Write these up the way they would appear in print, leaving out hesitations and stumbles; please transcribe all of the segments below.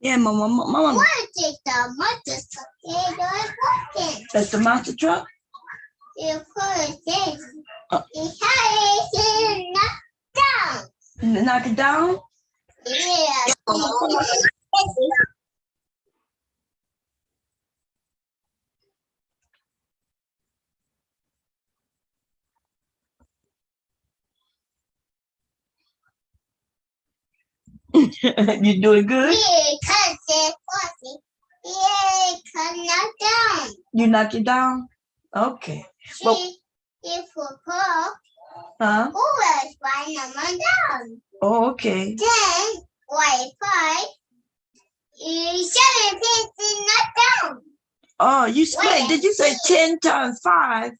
Yeah, mama. What is the monster truck? That's the monster truck? Of course, yes. Knock it down? Yeah. You doing good? You knock it down? Okay. Well, huh? Oh, okay. 10, wait, 5, 7, 15, not down. Oh, you split. Did you say 10 times 5?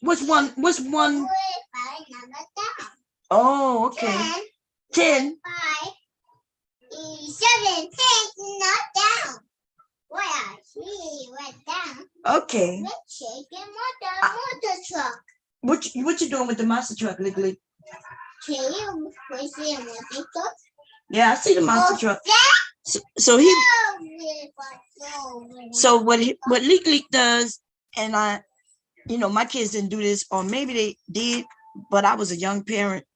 What's one? What's one? Oh, okay. 10. 5, 7, 10, not down. Where she went down. Okay. Truck. What you doing with the monster truck, Liggly? Yeah, I see the monster truck. So what Liggly does, and my kids didn't do this, or maybe they did, but I was a young parent.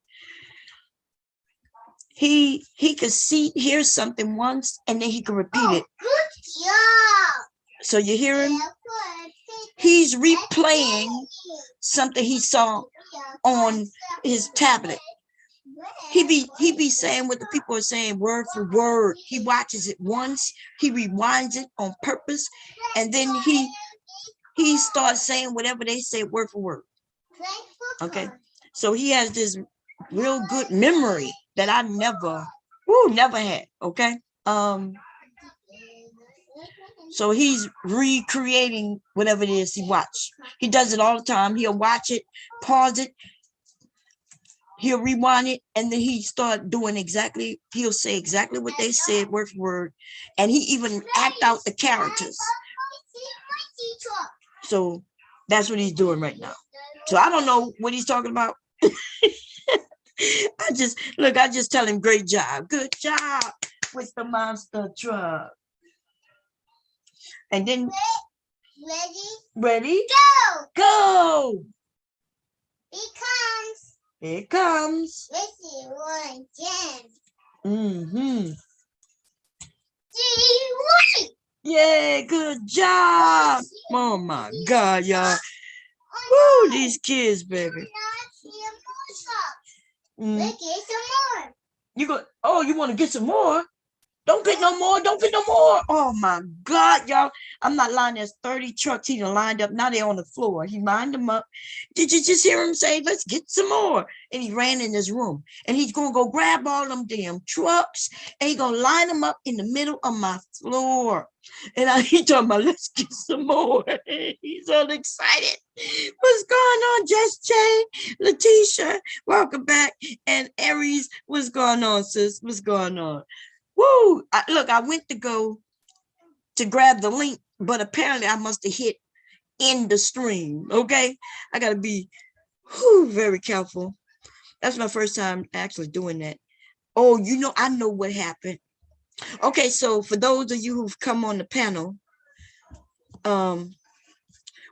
He could hear something once, and then he could repeat it. Good job. So you hear him? He's replaying something he saw on his tablet. He be saying what the people are saying word for word. He watches it once, he rewinds it on purpose, and then he starts saying whatever they say word for word. Okay, so he has this real good memory that I never had. Okay, so he's recreating whatever it is he watched. He does it all the time. He'll watch it, pause it, he'll rewind it, and then he start doing he'll say exactly what they said word for word, and he even act out the characters. So that's what he's doing right now. So I don't know what he's talking about. I just tell him great job, good job with the monster truck. And then ready, go. It comes. Mm-hmm. Yeah, good job. Oh my God, y'all. Woo, these kids, baby. You want to get some more? Don't get no more. Don't get no more. Oh my God, y'all. I'm not lying. There's 30 trucks he done lined up. Now they're on the floor. He lined them up. Did you just hear him say, let's get some more? And he ran in his room. And he's going to go grab all them damn trucks. And he's going to line them up in the middle of my floor. And he talking about, let's get some more. He's all excited. What's going on, Just Jay? Letitia, welcome back. And Aries, what's going on, sis? What's going on? Woo! I went to go to grab the link, but apparently I must have hit in the stream. Okay, I gotta be very careful. That's my first time actually doing that. Oh, I know what happened. Okay, so for those of you who've come on the panel, when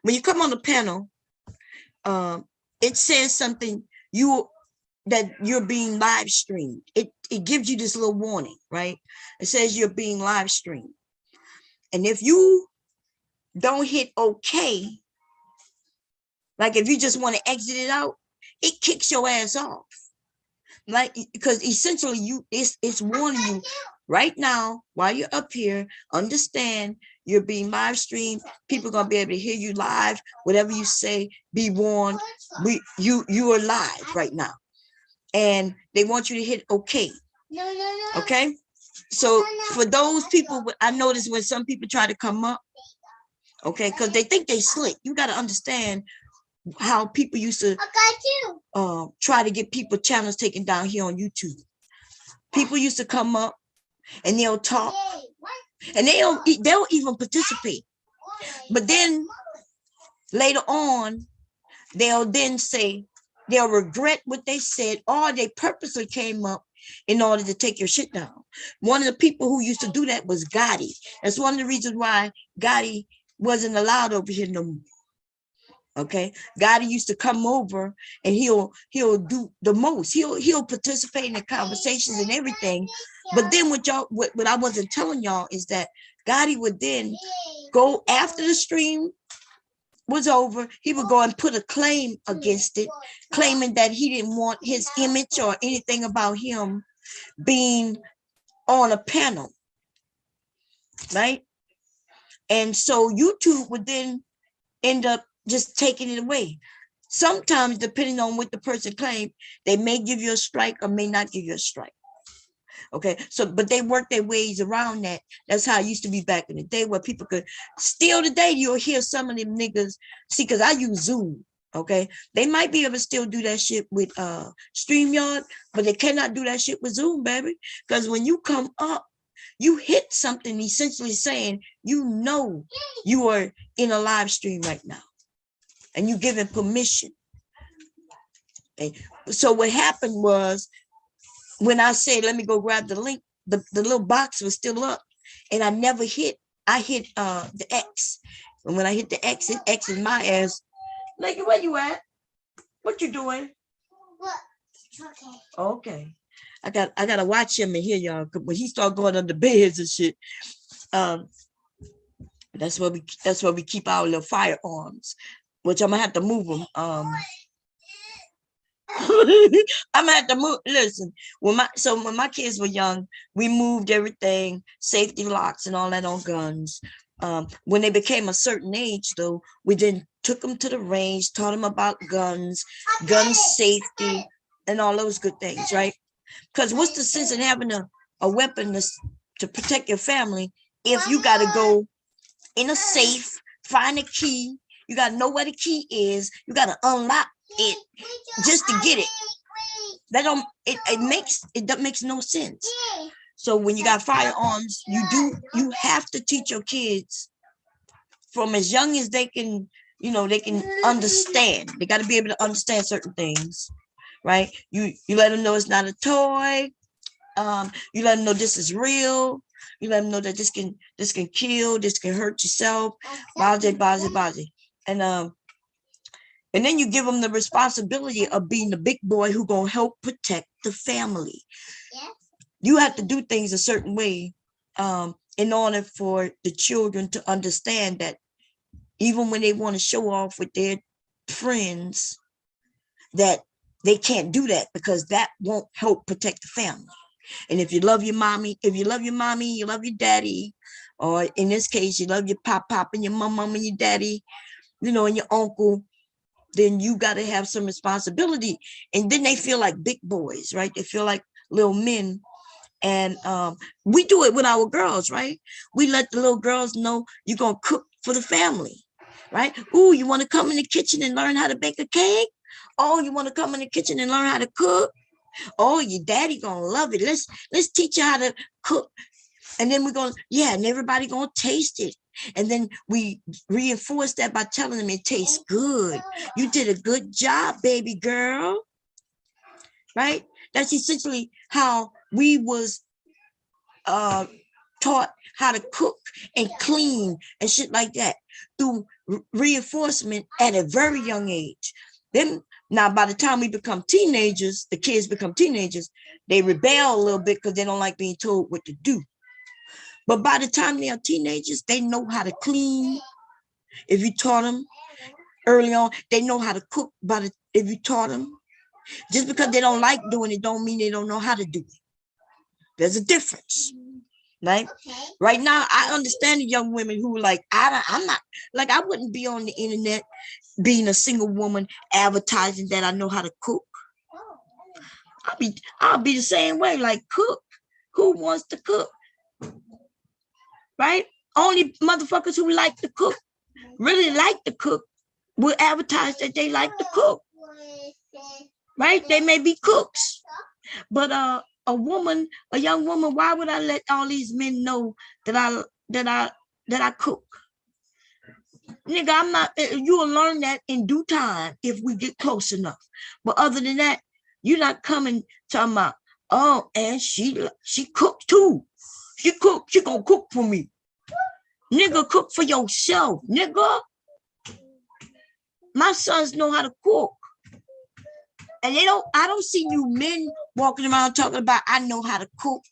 you come on the panel, it says something that you're being live streamed. It gives you this little warning, right? It says you're being live streamed. And if you don't hit okay, like if you just want to exit it out, it kicks your ass off. Like, because essentially it's warning you right now while you're up here, understand you're being live streamed. People are gonna be able to hear you live. Whatever you say, be warned. You are live right now. And they want you to hit okay. No. Okay. So for those people, I noticed when some people try to come up, okay, because they think they slick. You got to understand how people used to try to get people channels taken down here on YouTube. People used to come up and they'll talk, and they'll even participate. But then later on, they'll then say they'll regret what they said, or they purposely came up in order to take your shit down. One of the people who used to do that was Gotti. That's one of the reasons why Gotti wasn't allowed over here no more. Okay, Gotti used to come over and he'll do the most. He'll participate in the conversations and everything. But then what I wasn't telling y'all is that Gotti would then go after the stream was over. He would go and put a claim against it, claiming that he didn't want his image or anything about him being on a panel, right? And so YouTube would then end up just taking it away. Sometimes, depending on what the person claimed, they may give you a strike or may not give you a strike. Okay, so but they work their ways around that. That's how it used to be back in the day, where people could still today. You'll hear some of them niggas. See, because I use Zoom. Okay, they might be able to still do that shit with StreamYard, but they cannot do that shit with Zoom, baby. Because when you come up, you hit something essentially saying you know you are in a live stream right now, and you giving permission. Okay. So what happened was, when I said, let me go grab the link, the little box was still up, and I never hit. I hit the X, and when I hit the X, it X's my ass. Like, where you at? What you doing? Okay. I gotta watch him and hear y'all. When he start going under beds and shit, that's where we keep our little firearms, which I'm gonna have to move them. I'm gonna have to move. Listen, when my kids were young, we moved everything, safety locks and all that on guns. When they became a certain age, though, we then took them to the range, taught them about guns, gun safety, and all those good things, right? Because what's the sense in having a weapon to protect your family if you got to go in a safe, find a key, you got to know where the key is, you got to unlock it just to get it. That makes no sense. So when you got firearms, you have to teach your kids from as young as they can, they can understand. They got to be able to understand certain things, right? You let them know it's not a toy. You let them know this is real. You let them know that this can kill, this can hurt yourself. Baze. And then you give them the responsibility of being the big boy who gonna help protect the family. Yes. You have to do things a certain way in order for the children to understand that even when they want to show off with their friends, that they can't do that because that won't help protect the family. And if you love your mommy, you love your daddy, or in this case, you love your pop and your mom and your daddy, and your uncle, then you got to have some responsibility. And then they feel like big boys, right? They feel like little men. And we do it with our girls, right? We let the little girls know you're going to cook for the family, right? Ooh, you want to come in the kitchen and learn how to bake a cake? Oh, you want to come in the kitchen and learn how to cook? Oh, your daddy going to love it. Let's teach you how to cook. And then we're going, and everybody going to taste it. And then we reinforce that by telling them it tastes good. You did a good job, baby girl. Right? That's essentially how we was taught how to cook and clean and shit like that through reinforcement at a very young age. Then now, by the time we become teenagers, the kids become teenagers, they rebel a little bit because they don't like being told what to do. But by the time they are teenagers, they know how to clean. If you taught them early on, they know how to cook. If you taught them, just because they don't like doing it, don't mean they don't know how to do it. There's a difference, right? Okay. Right now, I understand the young women who like, I'm not, like, I wouldn't be on the internet being a single woman advertising that I know how to cook. I'll be the same way, like, cook. Who wants to cook? Right? Only motherfuckers who like to cook, really like to cook, will advertise that they like to cook. Right? They may be cooks. But a young woman, why would I let all these men know that I cook? Nigga, I'm not, you will learn that in due time if we get close enough. But other than that, you're not coming talking about, Oh, and she cooked too. She gonna cook for me. Nigga, cook for yourself. Nigga, my sons know how to cook. And I don't see you men walking around talking about, I know how to cook.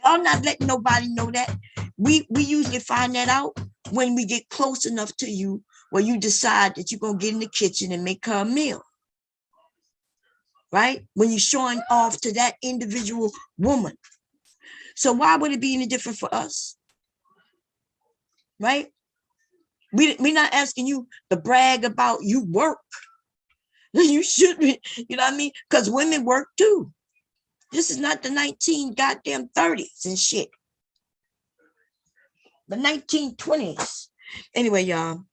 Y'all not letting nobody know that. We usually find that out when we get close enough to you where you decide that you're going to get in the kitchen and make her a meal. Right? When you're showing off to that individual woman. So why would it be any different for us? Right? We're not asking you to brag about you work. You should be, you know what I mean? Because women work too. This is not the 19 goddamn 30s and shit. The 1920s. Anyway, y'all,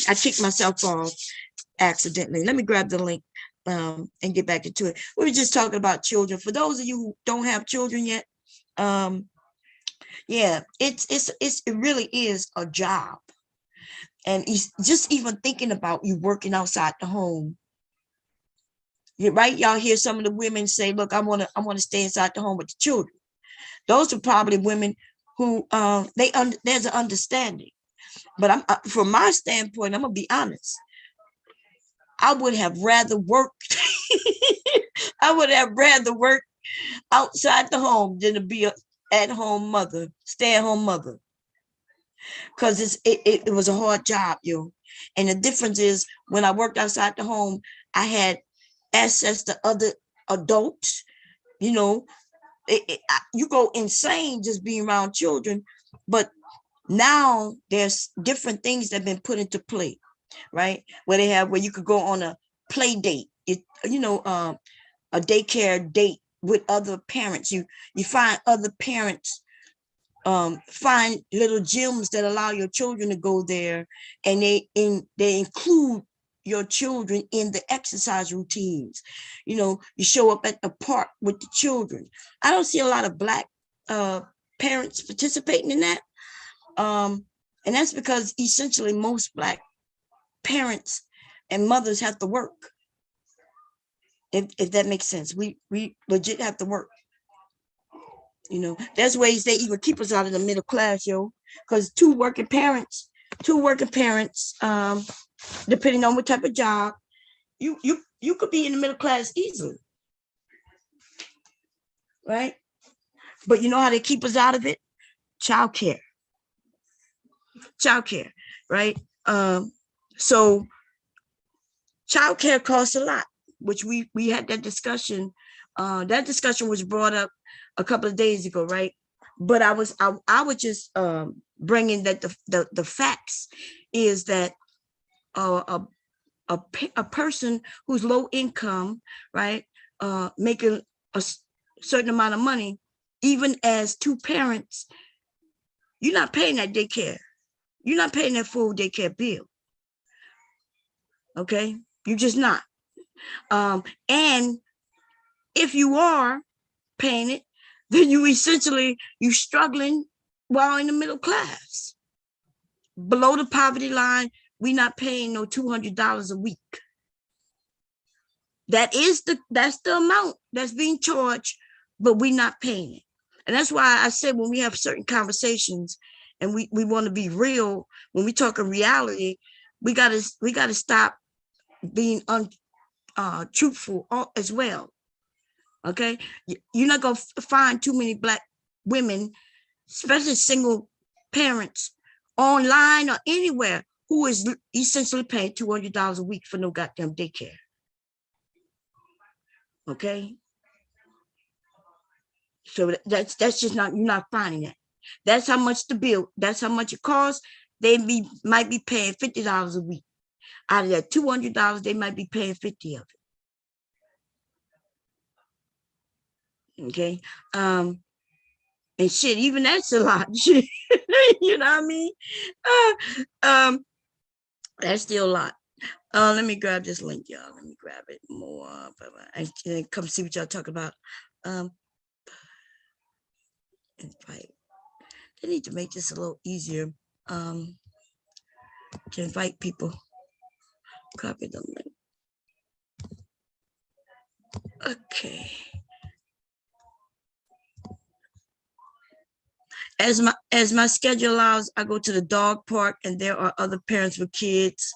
I kicked myself off accidentally. Let me grab the link and get back into it. We were just talking about children. For those of you who don't have children yet, yeah, it really is a job. And just even thinking about you working outside the home. You're right. Y'all hear some of the women say, look, I want to stay inside the home with the children. Those are probably women who there's an understanding. But from my standpoint, I'm gonna be honest. I would have rather worked. I would have rather worked outside the home than to be a at-home mother, stay-at-home mother. Because it was a hard job, yo. And the difference is when I worked outside the home, I had access to other adults. You know, you go insane just being around children. But now there's different things that have been put into play, right? Where you could go on a play date, a daycare date with other parents. You find other parents, find little gyms that allow your children to go there, and they include your children in the exercise routines. You show up at the park with the children. I don't see a lot of Black parents participating in that. And that's because essentially most Black parents and mothers have to work. If that makes sense, we legit have to work. There's ways they even keep us out of the middle class, yo, because two working parents, depending on what type of job, you could be in the middle class easily, right? But you know how they keep us out of it? Childcare, right? So childcare costs a lot, which we had that discussion. That discussion was brought up a couple of days ago, right? But I was just bringing that the facts is that a person who's low income, right, making a certain amount of money, even as two parents, you're not paying that daycare. You're not paying that full daycare bill. Okay, you're just not. And if you are paying it, then you're struggling while in the middle class. Below the poverty line, we're not paying no $200 a week. That's the amount that's being charged, but we're not paying it. And that's why I said when we have certain conversations and we want to be real, when we talk in reality, we gotta stop being truthful as well. Okay, you're not gonna find too many Black women, especially single parents, online or anywhere, who is essentially paying $200 a week for no goddamn daycare. Okay, so that's just not, you're not finding that. That's how much the bill. That's how much it costs. They might be paying $50 a week. Out of that $200, they might be paying 50 of it. Okay, and shit, even that's a lot. You know what I mean? That's still a lot. Let me grab this link, y'all. Let me grab it more. And come see what y'all talk about. Invite. They need to make this a little easier to invite people. Copy the link. Okay. As my schedule allows, I go to the dog park, and there are other parents with kids.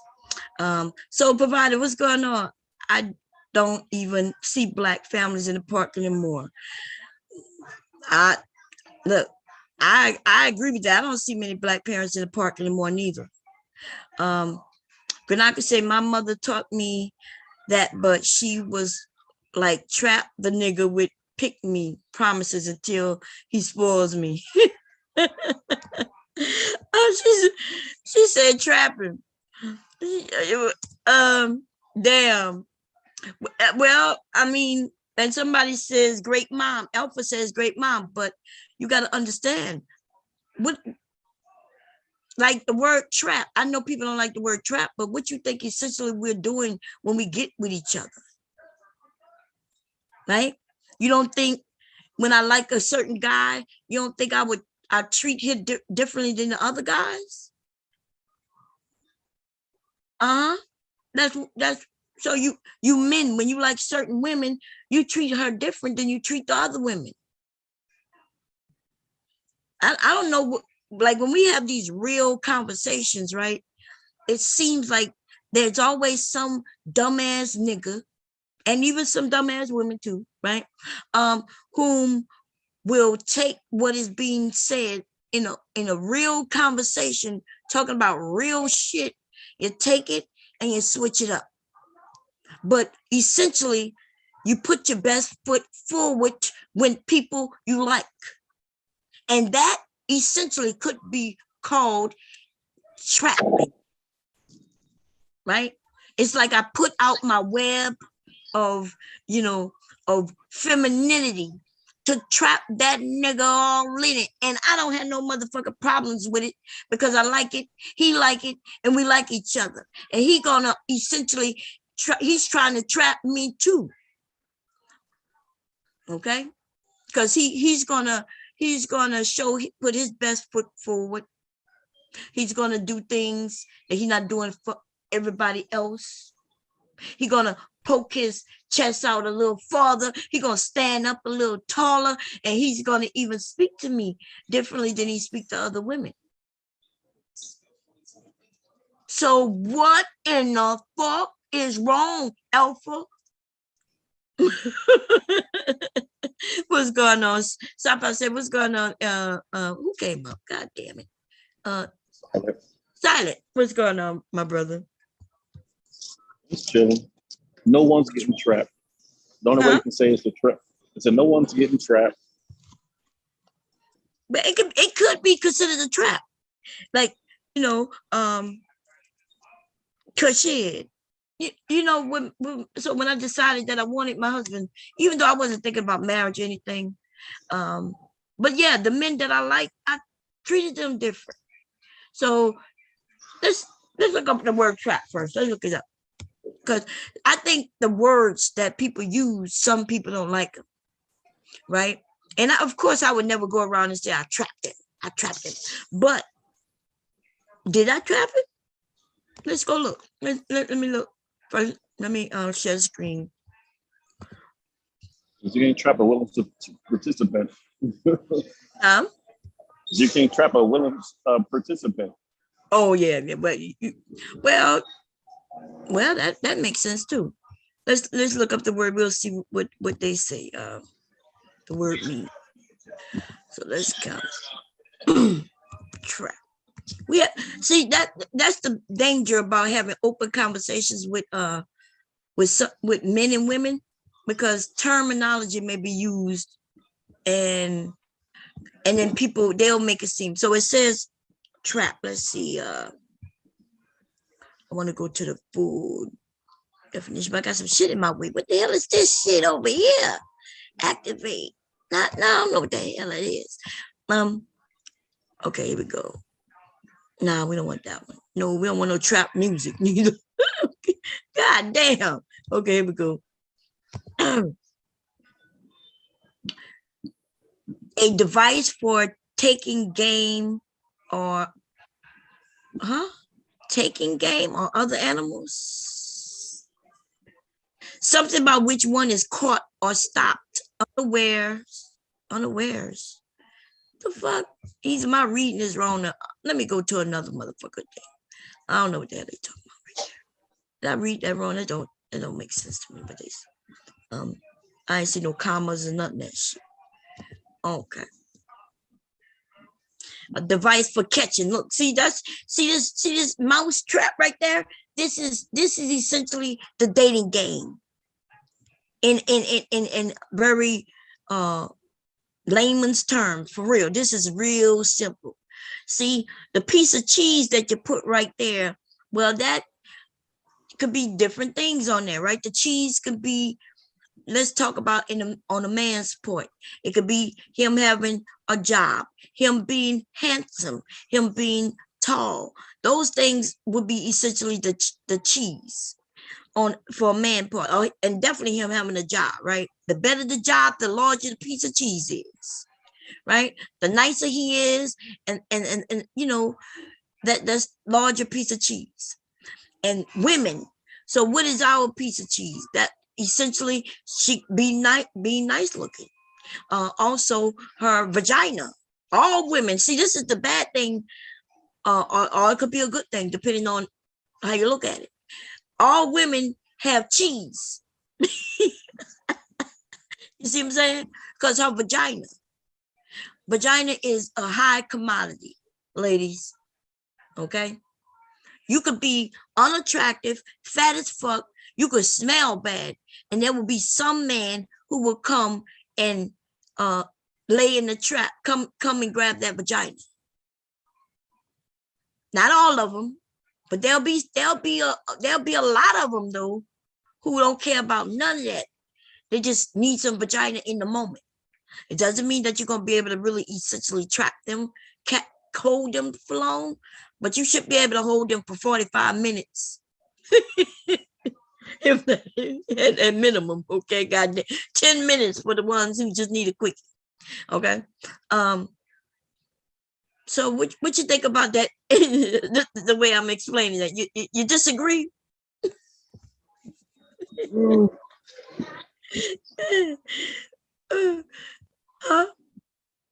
So provider, what's going on? I don't even see Black families in the park anymore. I look, I agree with that. I don't see many Black parents in the park anymore neither. But I could say my mother taught me that, but she was like, trap the nigga with pick me promises until he spoils me. Oh, she said trap him. Damn. Well, I mean, and somebody says great mom. Alpha says great mom, but you got to understand what, like the word trap. I know people don't like the word trap, but what you think essentially we're doing when we get with each other, right? You don't think when I like a certain guy, you don't think I treat him differently than the other guys? That's so you men, when you like certain women, you treat her different than you treat the other women. I don't know what, like when we have these real conversations, right? It seems like there's always some dumbass nigga, and even some dumbass women too, right? Whom will take what is being said in a real conversation, talking about real shit. You take it and you switch it up. But essentially, you put your best foot forward when people you like. And that essentially could be called trapping, right? It's like I put out my web of, of femininity to trap that nigga all in it. And I don't have no motherfucking problems with it because I like it, he like it, and we like each other. And he gonna essentially, he's trying to trap me too. Okay? Because he's gonna put his best foot forward. He's gonna do things that he's not doing for everybody else. He's gonna poke his chest out a little farther. He's gonna stand up a little taller, and he's gonna even speak to me differently than he speaks to other women. So what in the fuck is wrong, Alpha? What's going on? Sapa said, what's going on? Who came up? God damn it. Silent. What's going on, my brother? Just chilling. No one's getting trapped. The only way you can say it's a trap. It's a no one's getting trapped. But it could be considered a trap. Like, cause shit. When I decided that I wanted my husband, even though I wasn't thinking about marriage or anything, but yeah, the men that I like, I treated them different. So let's look up the word trap first. Let's look it up, because I think the words that people use, some people don't like them, right? And of course, I would never go around and say I trapped it. I trapped it, but did I trap it? Let's go look. Let me look. First, let me share the screen. You can't trap a willing participant. You can't trap a willing participant. Oh yeah, but well, that makes sense too. Let's look up the word. We'll see what they say. The word means. So let's count. Trap. See that's the danger about having open conversations with men and women, because terminology may be used and then people, they'll make it seem. So it says trap. Let's see. I want to go to the full definition, but I got some shit in my way. What the hell is this shit over here? Activate. I don't know what the hell it is. Okay, here we go. Nah, we don't want that one. No, we don't want no trap music neither. God damn. Okay, here we go. A device for taking game or other animals. Something about which one is caught or stopped unawares. The fuck? He's my reading is wrong. Let me go to another motherfucker thing. I don't know what the hell they talking about right there. Did I read that wrong? It don't make sense to me, but they I ain't see no commas and nothing that shit. Okay. A device for catching. Look, see this mouse trap right there. This is essentially the dating game. In very layman's terms, for real. This is real simple. See the piece of cheese that you put right there. Well, that could be different things on there, right? The cheese could be. Let's talk about on a man's point. It could be him having a job, him being handsome, him being tall. Those things would be essentially the cheese for a man part, and definitely him having a job, right? The better the job, the larger the piece of cheese is, right? The nicer he is, and you know that's larger piece of cheese. And women. So what is our piece of cheese? That essentially she be nice looking. Also her vagina. All women, see, this is the bad thing, or it could be a good thing depending on how you look at it. All women have cheese. You see what I'm saying? Because her vagina is a high commodity, ladies. Okay. You could be unattractive, fat as fuck. You could smell bad, and there will be some man who will come and lay in the trap. Come and grab that vagina. Not all of them, but there'll be a lot of them though who don't care about none of that. They just need some vagina in the moment. It doesn't mean that you're gonna be able to really essentially trap them, hold them for long, but you should be able to hold them for 45 minutes. If at minimum, okay, goddamn, 10 minutes for the ones who just need a quickie. Okay. So what you think about that? The way I'm explaining that, you disagree? Huh?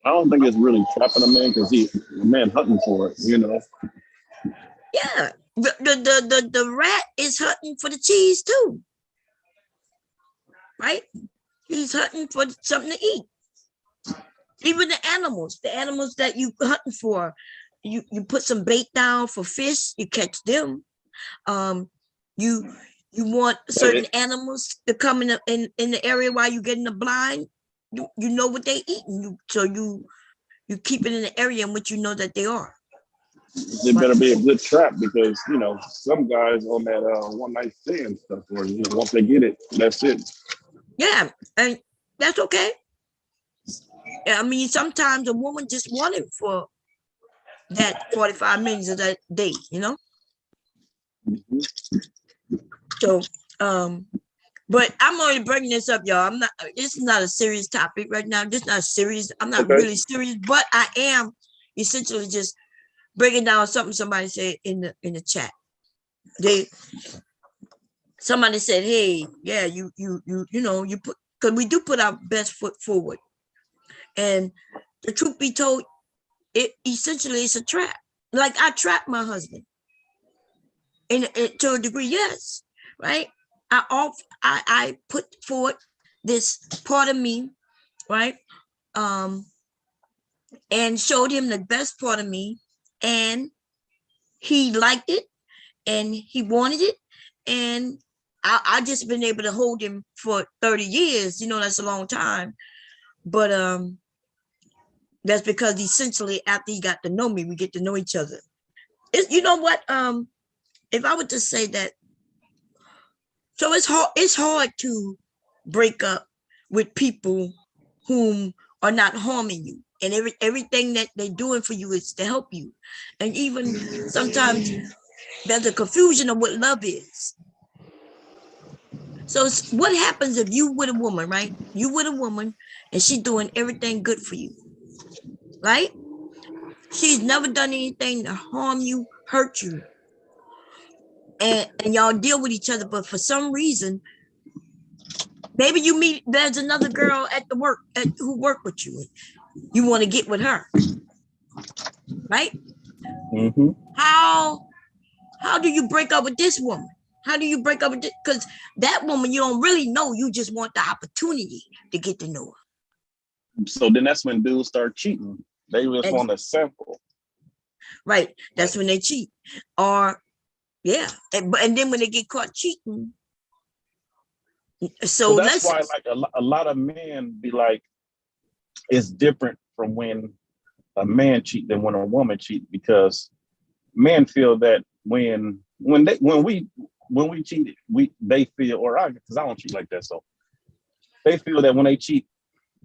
I don't think it's really trapping a man because a man hunting for it, you know. Yeah, the rat is hunting for the cheese too, right? He's hunting for something to eat. Even the animals that you hunting for, you put some bait down for fish, you catch them. You want certain animals to come in the area while you get in the blind. You know what they eating, so you keep it in the area in which you know that they are. It better be a good trap because you know some guys on that one night stand stuff where once they get it, that's it. Yeah, and that's okay. I mean, sometimes a woman just wanted for that 45 minutes of that day, you know. Mm-hmm. So, but I'm only bringing this up, y'all. I'm not. This is not a serious topic right now. This is not serious. I'm not really serious, but I am essentially just breaking down something somebody said in the chat. Somebody said, "Hey, yeah, you know, you put, because we do put our best foot forward, and the truth be told, it essentially is a trap. Like I trapped my husband, to a degree, yes, right. I put forward this part of me, right, and showed him the best part of me, and he liked it, and he wanted it, and I just been able to hold him for 30 years. You know, that's a long time, but that's because essentially after he got to know me, we get to know each other. You know what? If I were to say that, so it's hard to break up with people whom are not harming you, and everything that they're doing for you is to help you. And even sometimes there's a confusion of what love is. So what happens if you with a woman, right? You with a woman and she's doing everything good for you, right? She's never done anything to harm you, hurt you. And y'all deal with each other, but for some reason, maybe you meet, there's another girl at the work who work with you. You want to get with her, right? Mm-hmm. How do you break up with this woman? How do you break up with this? Because that woman you don't really know. You just want the opportunity to get to know her. So then that's when dudes start cheating. They just want to sample. Right. That's when they cheat. Or yeah. And then when they get caught cheating. So that's why like a lot of men be like, it's different from when a man cheat than when a woman cheat, because men feel that when we cheat, they feel, or I, because I don't cheat like that, so they feel that when they cheat,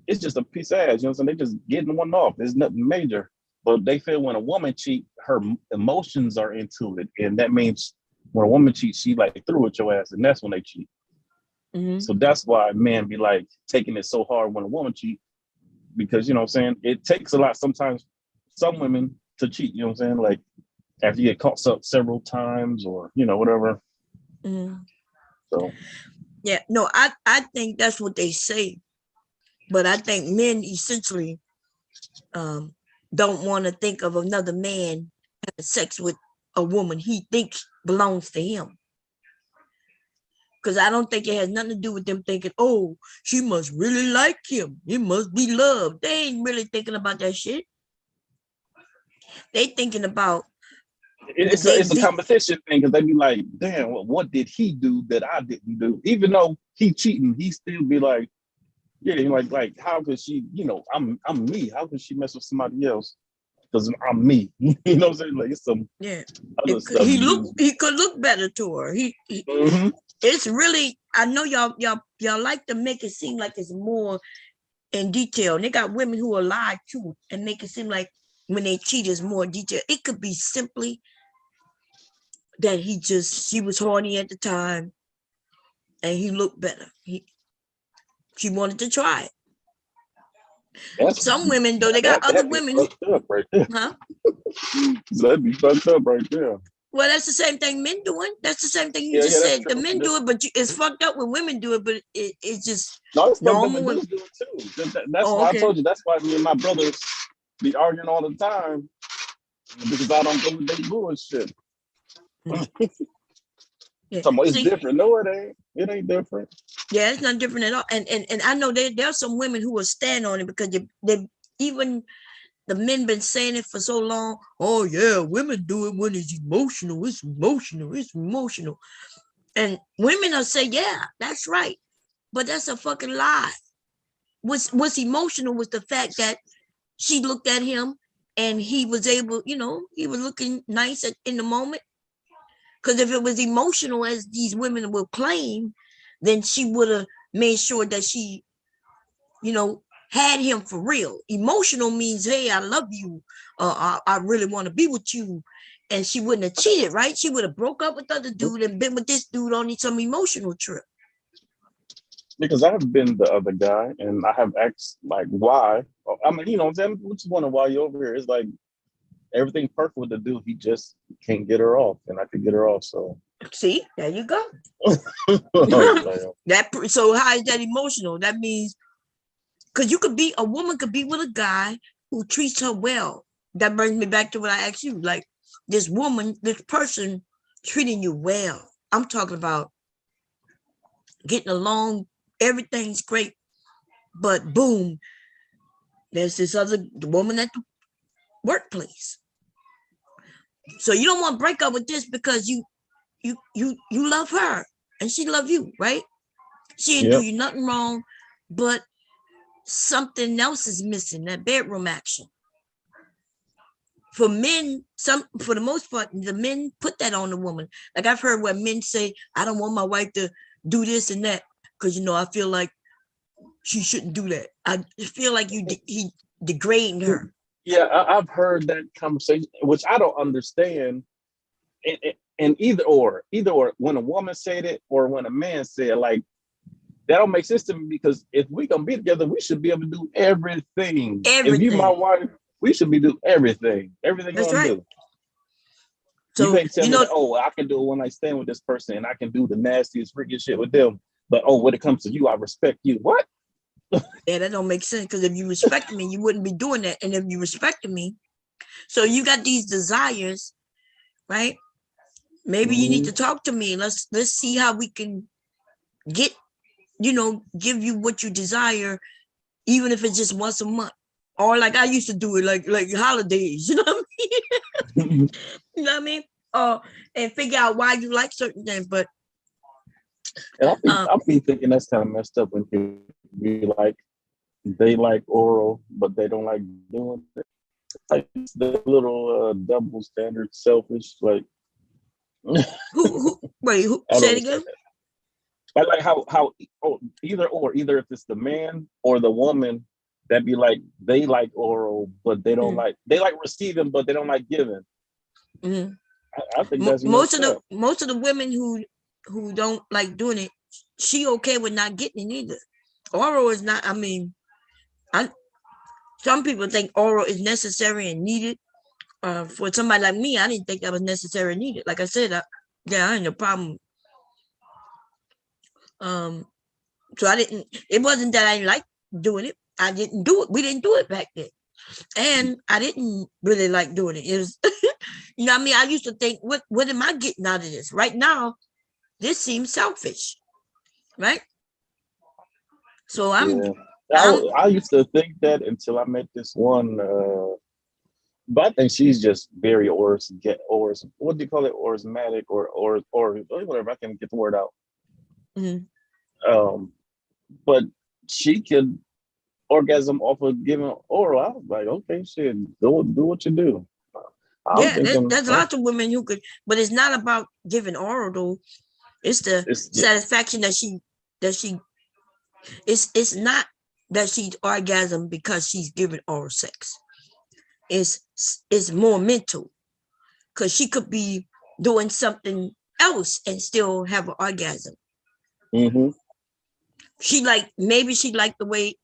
it's just a piece of ass, you know what I'm saying? They just getting one off. There's nothing major. But they feel when a woman cheat, her emotions are into it. And that means when a woman cheats, she like threw at your ass, and that's when they cheat. Mm-hmm. So that's why men be like taking it so hard when a woman cheat, because, you know what I'm saying, it takes a lot sometimes, some women to cheat, you know what I'm saying? Like after you get caught up several times or, you know, whatever. Mm-hmm. So. Yeah, no, I think that's what they say. But I think men essentially don't want to think of another man having sex with a woman he thinks belongs to him. Because I don't think it has nothing to do with them thinking, oh, she must really like him. It must be love. They ain't really thinking about that shit. They thinking about it's a competition thing, because they be like, damn, what did he do that I didn't do? Even though he cheating, he still be like, yeah, like how could she, you know, I'm me. How could she mess with somebody else? Because I'm me. You know what I'm saying? Like it's some other stuff. He could look better to her. Mm-hmm. It's really, I know y'all like to make it seem like it's more in detail. And they got women who are lie too and make it seem like when they cheat is more detail. It could be simply that she was horny at the time and he looked better. She wanted to try it. Some women, though, they got other women who right there. Huh? That'd be fucked up right there. Well, that's the same thing men doing. That's the same thing you just said. The men do it, but it's fucked up when women do it, but it's just it's normal. Dudes do it too. That's why I told you. That's why me and my brothers be arguing all the time, because I don't go with their bullshit. Yeah. It's different. No, it ain't. It ain't different. Yeah, it's not different at all. And I know there are some women who will stand on it, because they even the men been saying it for so long. Oh yeah, women do it when it's emotional. It's emotional. It's emotional. And women will say, yeah, that's right. But that's a fucking lie. What's emotional was the fact that she looked at him and he was able, you know, he was looking nice in the moment. Because if it was emotional, as these women will claim, then she would have made sure that she, you know, had him for real. Emotional means, hey, I love you. I really want to be with you. And she wouldn't have cheated, right? She would have broke up with the other dude and been with this dude on some emotional trip. Because I've been the other guy and I have asked, like, why? I mean, you know, I'm just wondering why you're over here. It's like everything perfect with the dude. He just can't get her off, and I could get her off. So see, there you go. So how is that emotional? That means because a woman could be with a guy who treats her well. That brings me back to what I asked you. Like this person treating you well. I'm talking about getting along. Everything's great, but boom, there's this other woman at the workplace. So you don't want to break up with this because you love her and she love you, right? She didn't do you nothing wrong, but something else is missing, that bedroom action. For men, for the most part, the men put that on the woman. Like I've heard where men say, I don't want my wife to do this and that because, you know, I feel like she shouldn't do that. I feel like he degrading her. Yeah, I've heard that conversation, which I don't understand. And either or, when a woman said it or when a man said, like, that don't make sense to me, because if we gonna be together, we should be able to do everything. If you my wife, we should be doing everything. Everything you want to do. So you can't tell me that, oh, I can do it when I stand with this person and I can do the nastiest freaking shit with them. But oh, when it comes to you, I respect you. What? Yeah, that don't make sense. Because if you respected me, you wouldn't be doing that. And if you respected me, so you got these desires, right? Maybe you need to talk to me. Let's see how we can get, give you what you desire, even if it's just once a month. Or like I used to do it like holidays, you know what I mean? You know what I mean? And figure out why you like certain things. But And um I'll be thinking that's kind of messed up when people be like, they like oral, but they don't like doing it. Like the little double standard, selfish. Like who wait, who I don't say it understand again? that. I like how either it's the man or the woman that be like they like oral, but Mm-hmm. they like receiving, but they don't like giving. Mm-hmm. I think that's messed up. Most of the women who don't like doing it, she okay with not getting it either. Oral is not. I mean, I some people think oral is necessary and needed. For somebody like me, I didn't think that was necessary and needed. Like I said, I ain't no problem. Um, so I didn't. It wasn't that I didn't like doing it. I didn't do it. We didn't do it back then, and I didn't really like doing it. It was, you know what I mean. I used to think, what am I getting out of this? Right now, this seems selfish, right? So Yeah. I'm I used to think that until I met this one but I think she's just very what do you call it? Orismatic or whatever. I can't get the word out. mhm. Um, but she could orgasm off of giving oral. I was like, okay, shit, do what you do. I'm Yeah. thinking, There's lots of women who could, but it's not about giving oral though. It's the it's satisfaction that she it's not that she's orgasm because she's giving oral sex. It's more mental because she could be doing something else and still have an orgasm. mm-hmm, Maybe she liked the way,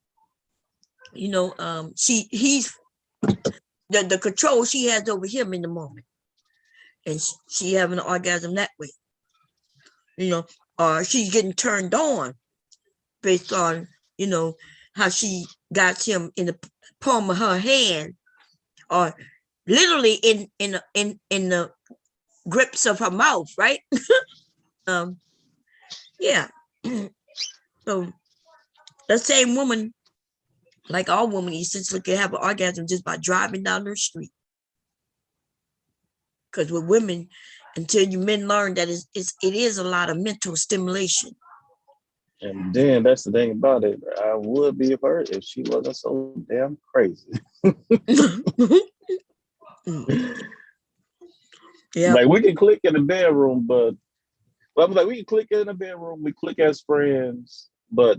he's the control she has over him in the moment, and she having an orgasm that way, you know, or she's getting turned on based on, you know, how she got him in the palm of her hand, or literally in the grips of her mouth, right? um, yeah. So the same woman, like all women, essentially can have an orgasm just by driving down the street. Because with women, until you men learn that it is a lot of mental stimulation. and then that's the thing about it. I would be her if she wasn't so damn crazy. Yeah. Like we can click in the bedroom, but I was like, we can click in the bedroom, we click as friends, but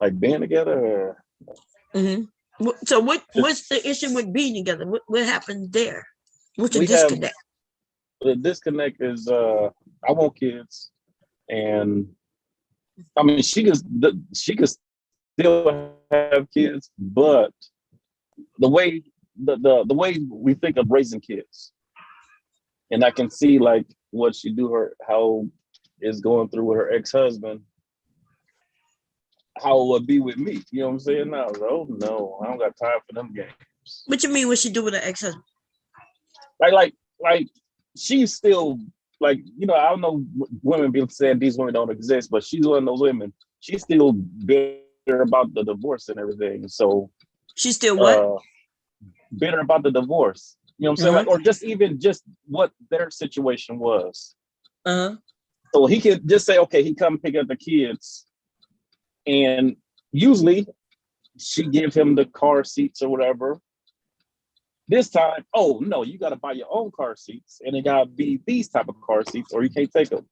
like being together, Mm-hmm. So what's the issue with being together? What happened there? What's the we have disconnect? the disconnect is I want kids, and I mean she could still have kids, but the way the way we think of raising kids, and I can see like what she do her how is going through with her ex-husband, how it would be with me. You know what I'm saying? Now, like, oh no, I don't got time for them games. What you mean? What she do with her ex-husband? Like she's still like I don't know women be saying these women don't exist, but she's one of those women. She's still bitter about the divorce and everything. So She still what? uh bitter about the divorce. You know what I'm saying? Uh-huh. Like, or just what their situation was. Uh-huh. So he could just say, okay, he come pick up the kids, and usually she give him the car seats or whatever. This time, oh no, you got to buy your own car seats, and it got to be these type of car seats, or you can't take them.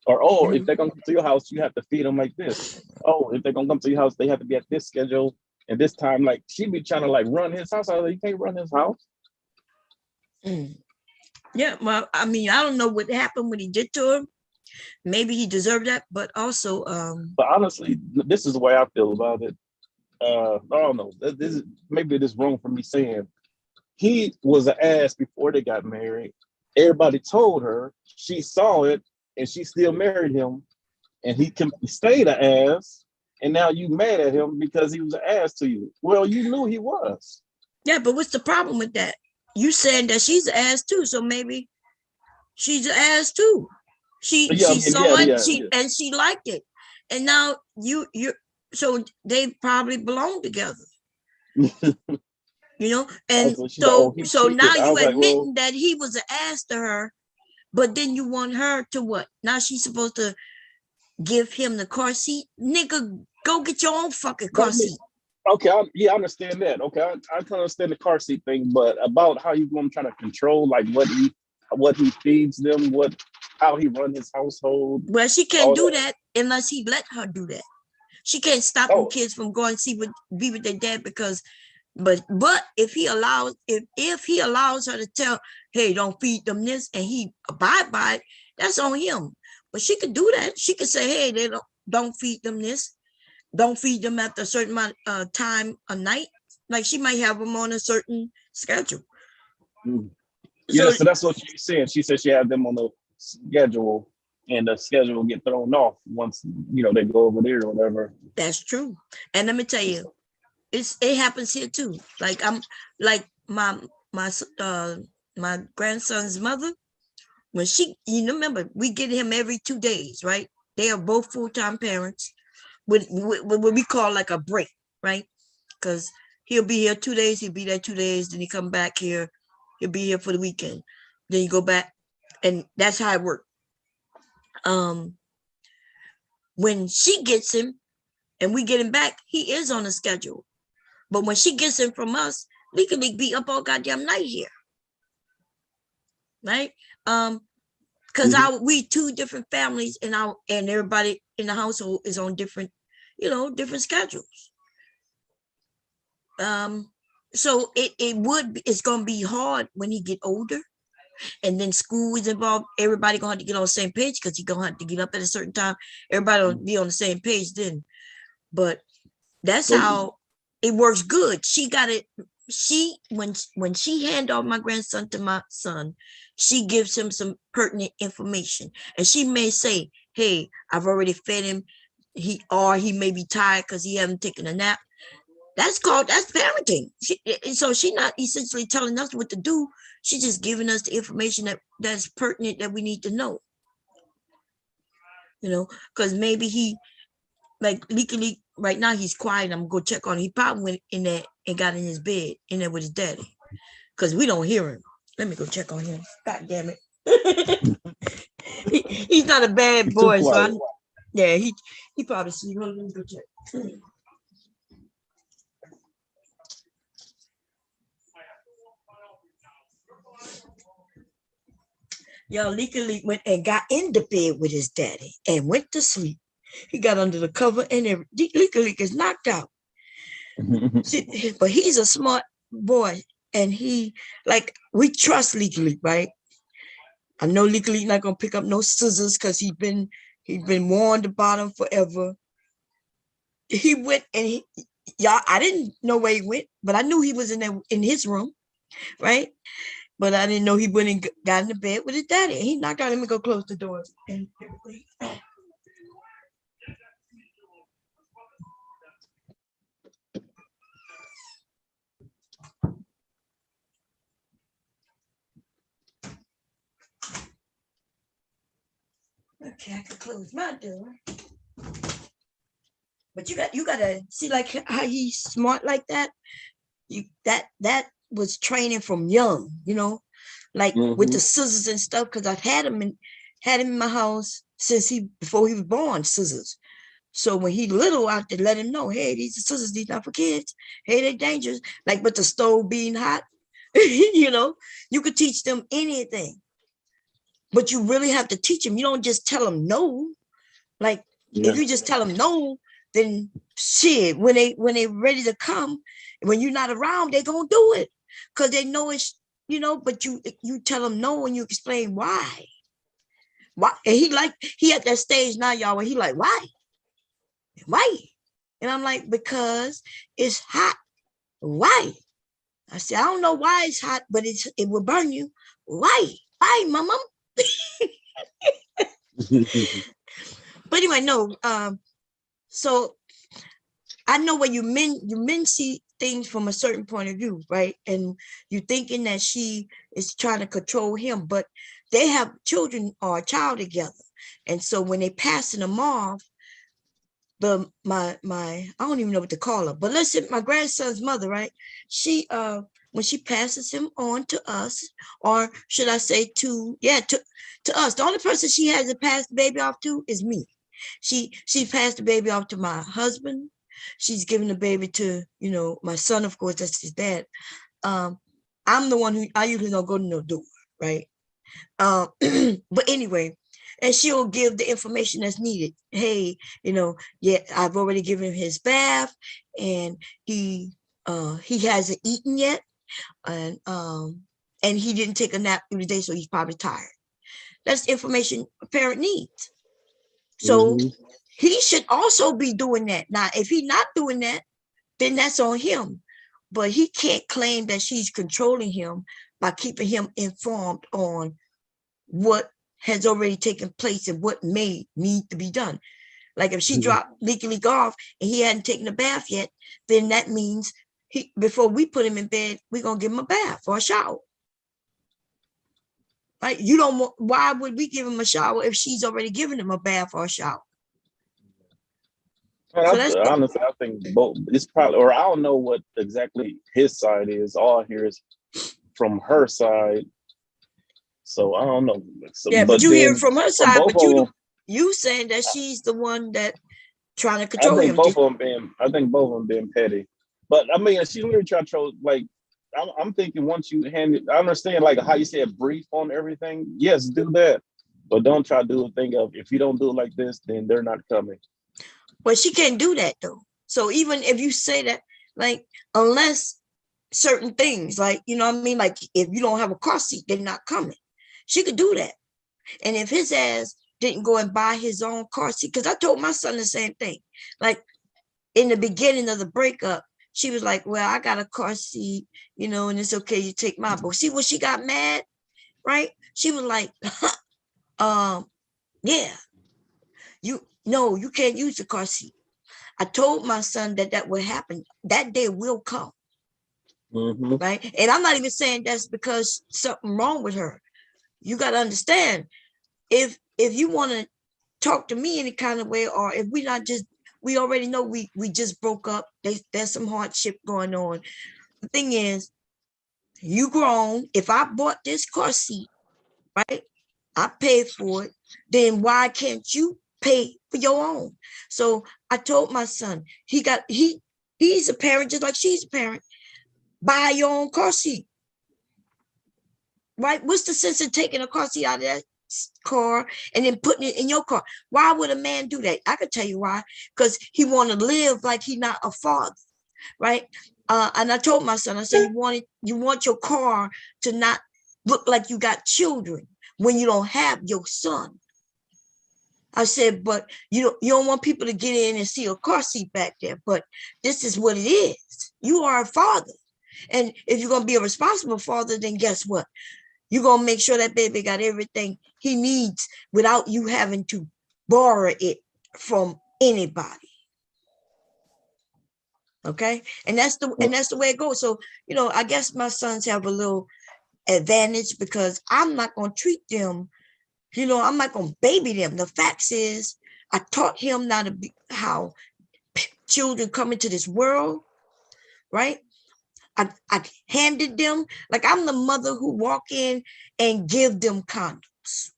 Or if Mm-hmm. they're gonna come to your house, you have to feed them like this. Oh, if they're gonna come to your house, they have to be at this schedule and this time. Like she be trying to like run his house. I was like, you can't run his house. Mm. Yeah. Well, I mean, I don't know what happened when he did to him. Maybe he deserved that, but also, But honestly, this is the way I feel about it. I don't know. This is maybe this wrong for me saying he was an ass before they got married. Everybody told her, she saw it, and she still married him. and he stayed an ass, and now you mad at him because he was an ass to you. Well, you knew he was. Yeah, but what's the problem with that? You saying that she's an ass too, so maybe she's an ass too. Yeah, I She mean, saw yeah, it, yeah, yeah. and she liked it, and now you so they probably belong together, you know. And So she's like, oh, so he so now cheated. I you was like, well, admitting that he was an ass to her, but then you want her to what? Now she's supposed to give him the car seat, nigga. Go get your own fucking car seat. okay, yeah, I understand that. Okay, I can understand the car seat thing, but about how you going to try to control like what he feeds them, how he run his household, Well, she can't all do that. that unless he let her do that. She can't stop them Oh, kids from going be with their dad because, but if he allows he allows her to tell, hey, don't feed them this, and he abide by it, that's on him. But she could do that. She could say, hey, they don't feed them this, don't feed them at a certain amount time a night. Like she might have them on a certain schedule. yeah. So So that's what she said. She said she had them on the schedule, and the schedule will get thrown off once they go over there or whatever. that's true. And let me tell you, it happens here too. Like I'm like my my grandson's mother, when remember, we get him every 2 days, right? They are both full-time parents with what we call like a break, right? Because he'll be here 2 days, he'll be there 2 days, then he come back here, he'll be here for the weekend, then you go back, and that's how it works. When she gets him and we get him back, he is on a schedule. But when she gets him from us, we can be up all goddamn night here, right? Because we two different families, and everybody in the household is on different schedules. So it's gonna be hard when he get older, and then school is involved. Everybody gonna have to get on the same page because he gonna have to get up at a certain time. Everybody will be on the same page then. But that's how it works good. She got it. When she hand off my grandson to my son, she gives him some pertinent information, and she may say, hey, I've already fed him. He may be tired because he hasn't taken a nap. That's parenting. So she's not essentially telling us what to do. She's just giving us the information that's pertinent that we need to know. Because maybe he, like, legally right now he's quiet. I'm gonna go check on him. He probably went in there and got in his bed in there with his daddy, because we don't hear him. Let me go check on him. God damn it. He's not a bad boy, so he probably sleep. Let me go check. Y'all, legally went and got in the bed with his daddy and went to sleep. He got under the cover and Leaky is knocked out. But he's a smart boy, and we trust Leaky, right? I know Leaky not gonna pick up no scissors because he's been warned about him forever. He went and I didn't know where he went, but I knew he was in his room, right? But I didn't know he went and got in the bed with his daddy. He knocked out him and go close the doors. And okay, I can close my door. But you gotta see like how he's smart like that. That was training from young, like with the scissors and stuff. Because I've had him in my house since before he was born, scissors. So when he little, I have to let him know, hey, these are scissors, these not for kids. Hey, they're dangerous. Like with the stove being hot, you could teach them anything. But you really have to teach them. You don't just tell them no. Like if you just tell them no, then shit, when they ready to come, when you're not around, they're gonna do it. Because they know it's, but you tell them no and you explain why. Why? And he at that stage now, y'all, where he like, why? Why? And I'm like, because it's hot. Why? I said, I don't know why it's hot, but it will burn you. Why? Why, mama? But anyway, no. So I know when you men see things from a certain point of view, right? And you thinking that she is trying to control him, but they have children or a child together. And so when they passing them off, my I don't even know what to call her, but let's say my grandson's mother, right? She when she passes him on to us, or should I say to us, the only person she has to pass the baby off to is me. She passed the baby off to my husband. She's given the baby to, my son, of course, that's his dad. I'm the one who I usually don't go to no door, right? But anyway, and she'll give the information that's needed. Hey, yeah, I've already given him his bath, and he hasn't eaten yet, and he didn't take a nap through the day, so he's probably tired. That's the information a parent needs. So he should also be doing that. Now, if he's not doing that, then that's on him. But he can't claim that she's controlling him by keeping him informed on what has already taken place and what may need to be done. Like if she dropped leaky off and he hadn't taken a bath yet, then that means before we put him in bed, we're gonna give him a bath or a shower. Right? Why would we give him a shower if she's already given him a bath or a shower? So honestly, I think both. It's probably, or I don't know what exactly his side is. All I hear is from her side. So I don't know. Yeah, but you hear from her side, but you saying that she's the one that trying to control him. I think both of them being petty. But I mean, she literally tried to control. Like, I'm thinking once you hand it, I understand like how you said brief on everything. Yes, do that, but don't try to do a thing of if you don't do it like this, then they're not coming. Well, she can't do that though. So even if you say that, like, unless certain things, like, you know what I mean? Like if you don't have a car seat, they're not coming. She could do that. And if his ass didn't go and buy his own car seat, because I told my son the same thing. Like in the beginning of the breakup, she was like, well, I got a car seat, and it's okay, you take mine. But see when she got mad, right? She was like, yeah, you can't use the car seat. I told my son that would happen. That day will come. Right? And I'm not even saying that's because something wrong with her. You got to understand, if you want to talk to me any kind of way, or if we already know we just broke up, there's some hardship going on. The thing is, you grown. If I bought this car seat, right, I paid for it, then why can't you pay for your own? So I told my son, he's a parent just like she's a parent. Buy your own car seat. Right? What's the sense of taking a car seat out of that car and then putting it in your car? Why would a man do that? I could tell you why. Because he want to live like he's not a father, right? And I told my son, I said, you want your car to not look like you got children when you don't have your son. I said, but you don't want people to get in and see a car seat back there. But this is what it is. You are a father. And if you're going to be a responsible father, then guess what? You're going to make sure that baby got everything he needs without you having to borrow it from anybody. Okay? And that's the way it goes. So, I guess my sons have a little advantage because I'm not going to treat them, I'm not going to baby them. The fact is, I taught him how children come into this world, right? I handed them, like I'm the mother who walk in and give them condoms.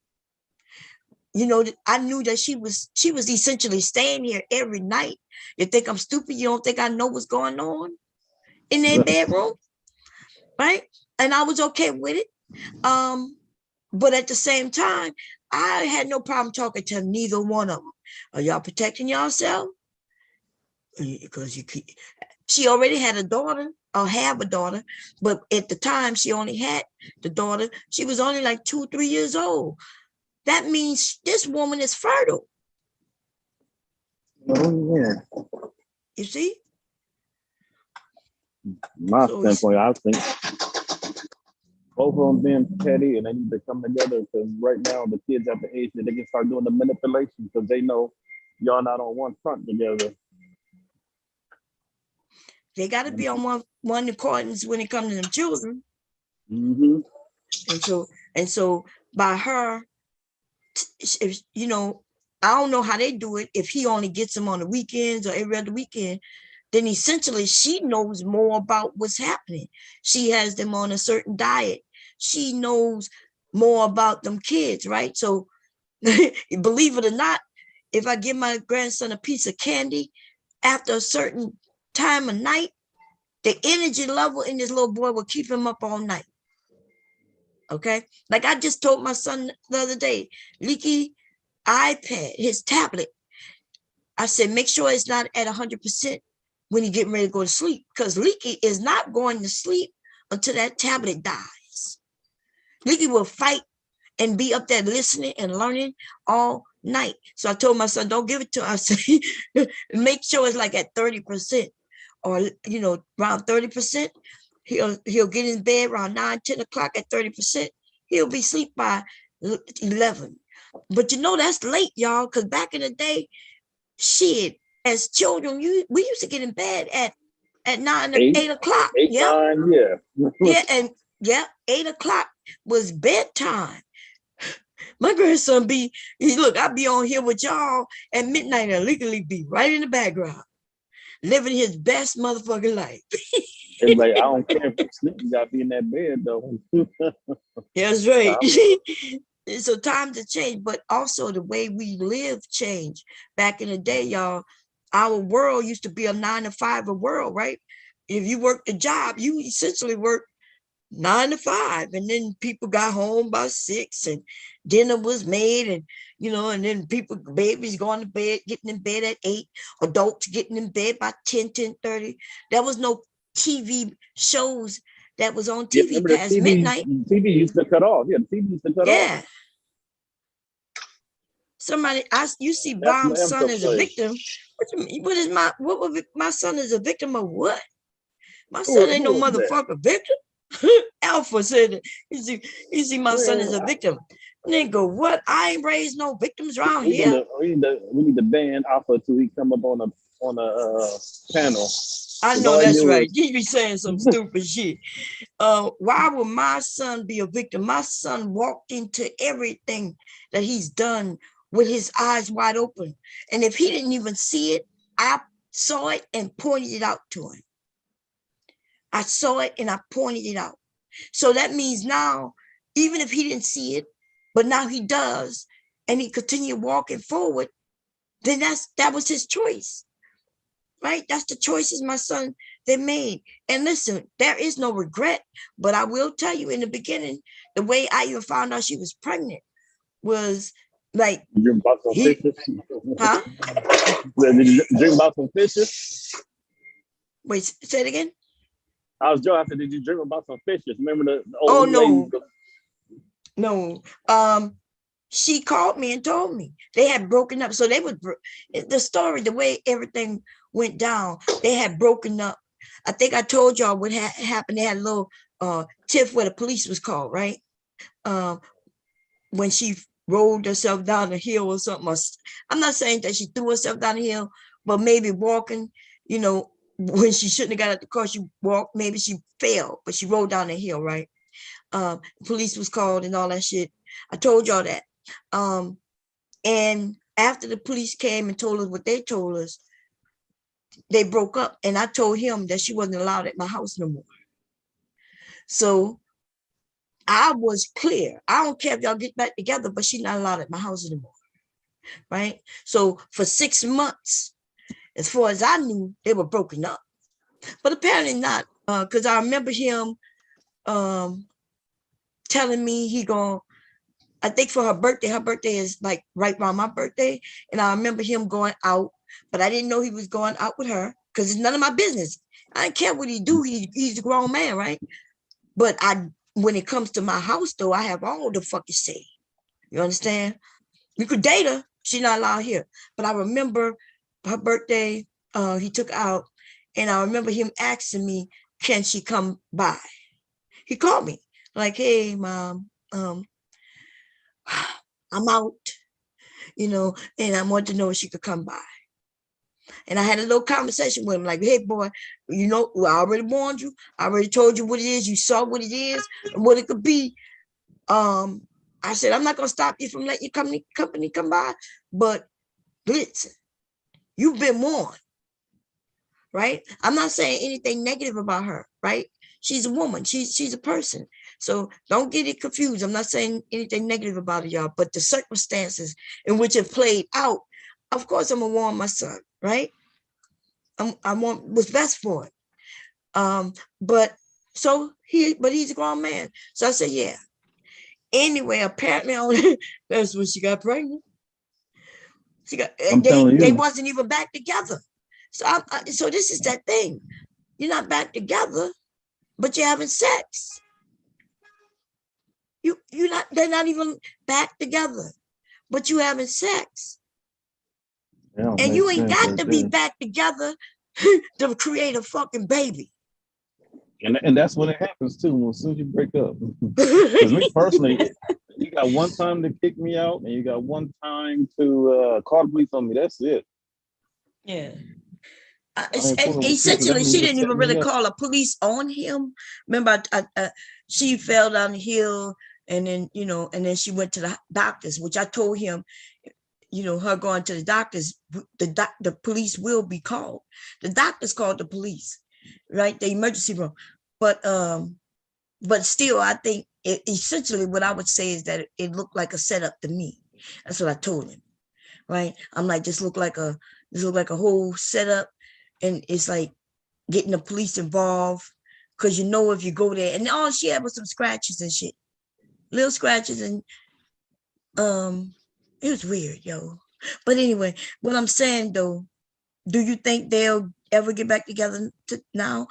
I knew that she was essentially staying here every night. You think I'm stupid? You don't think I know what's going on in their bedroom? Right? And I was okay with it. But at the same time, I had no problem talking to neither one of them. Are y'all protecting yourself? Because she already had a daughter, or have a daughter, but at the time she only had the daughter. She was only like 2-3 years old. That means this woman is fertile. Oh yeah. You see? My standpoint, I think both of them being petty, and they need to come together because right now the kids at the age that they can start doing the manipulation because they know y'all not on one front together. They got to be on one accordance when it comes to them children. Mm-hmm. And so by her, if, you know, I don't know how they do it. If he only gets them on the weekends or every other weekend, then essentially she knows more about what's happening. She has them on a certain diet. She knows more about them kids, right? So believe it or not, if I give my grandson a piece of candy after a certain time of night, the energy level in this little boy will keep him up all night. Okay. Like I just told my son the other day, Leaky iPad, his tablet. I said, make sure it's not at 100% when you're getting ready to go to sleep, because Leaky is not going to sleep until that tablet dies. Leaky will fight and be up there listening and learning all night. So I told my son, don't give it to us. Make sure it's like at 30% or, you know, around 30%. He'll get in bed around 9, 10 o'clock at 30%. He'll be asleep by 11. But you know, that's late, y'all, because back in the day, shit, as children, we used to get in bed at 9 or 8 o'clock. 8, Yeah. 9, yeah. Yeah, 8 o'clock was bedtime. My grandson look, I be on here with y'all at midnight and legally be right in the background, living his best motherfucking life. It's like, I don't care if you sleep, you gotta be in that bed though. That's right. So times have changed, but also the way we live changed. Back in the day, y'all, our world used to be a 9 to 5 world, right? If you worked a job, you essentially worked 9 to 5, and then people got home by 6 and dinner was made, and you know, and then babies going to bed, getting in bed at 8, adults getting in bed by 10:30. There was no TV shows that was on TV past midnight. TV used to cut off. Yeah, the TV used to cut off. Somebody asked, you see Baum's son as a victim. What was my son is a victim of what? My son ain't no motherfucker victim. Alpha said it. You see my son as a victim. Nigga, what? I ain't raised no victims around here. We need to ban Alpha till he come up on a panel. I know that's right. You be saying some stupid shit. Why would my son be a victim? My son walked into everything that he's done with his eyes wide open. And if he didn't even see it, I saw it and pointed it out to him. I saw it and I pointed it out. So that means now, even if he didn't see it, but now he does, and he continued walking forward, then that was his choice, right? That's the choices my son, they made. And listen, there is no regret, but I will tell you in the beginning, the way I even found out she was pregnant was like, Did you dream about some fishes? Huh? Did you dream about some fishes? Wait, say it again. I was joking. I said, did you dream about some fishes? Remember the old lady? No. She called me and told me they had broken up. So they would, the story, the way everything went down, they had broken up. I think I told y'all what happened. They had a little tiff where the police was called, right? When she rolled herself down the hill or something. I'm not saying that she threw herself down the hill, but maybe walking, you know, when she shouldn't have got out the car, she walked, maybe she fell, but she rolled down the hill, right? Police was called and all that shit. I told y'all that. And after the police came and told us what they told us, they broke up. And I told him that she wasn't allowed at my house no more. So I was clear. I don't care if y'all get back together, but she's not allowed at my house anymore. Right? So for 6 months, as far as I knew, they were broken up. But apparently not, because I remember him telling me I think for her birthday is like right around my birthday. And I remember him going out, but I didn't know he was going out with her because it's none of my business. I don't care what he do. He's a grown man, right? But when it comes to my house, though, I have all the fucking say. You understand? We could date her. She's not allowed here. But I remember her birthday, he took out, and I remember him asking me, can she come by? He called me like, hey, Mom, I'm out. and I wanted to know if she could come by. And I had a little conversation with him, like, hey, boy, I already warned you. I already told you what it is. You saw what it is and what it could be. I said, I'm not going to stop you from letting your company come by. But listen, you've been warned, right? I'm not saying anything negative about her, right? She's a woman. She's a person. So don't get it confused. I'm not saying anything negative about it, y'all. But the circumstances in which it played out, of course, I'm going to warn my son, right? I want what's best for it. But he's a grown man. So I said, yeah. Anyway, apparently that's when she got pregnant. They wasn't even back together. So this is that thing. You're not back together, but you're having sex. They're not even back together, but you having sex. Yeah, and you ain't got to be back together to create a fucking baby. And that's when it happens too, as soon as you break up. Because me personally, you got one time to kick me out and you got one time to call the police on me. That's it. Yeah. And essentially, she didn't even really call the police on him. Remember, she fell down the hill and then, and then she went to the doctors, which I told him, her going to the doctors, the police will be called. The doctors called the police, right? The emergency room. But still, I think essentially what I would say is that it looked like a setup to me. That's what I told him, right? I'm like, this looked like a whole setup, and it's like getting the police involved because if you go there, and all she had was some scratches and shit, little scratches, and it was weird, yo. But anyway, what I'm saying though, do you think they'll ever get back together now?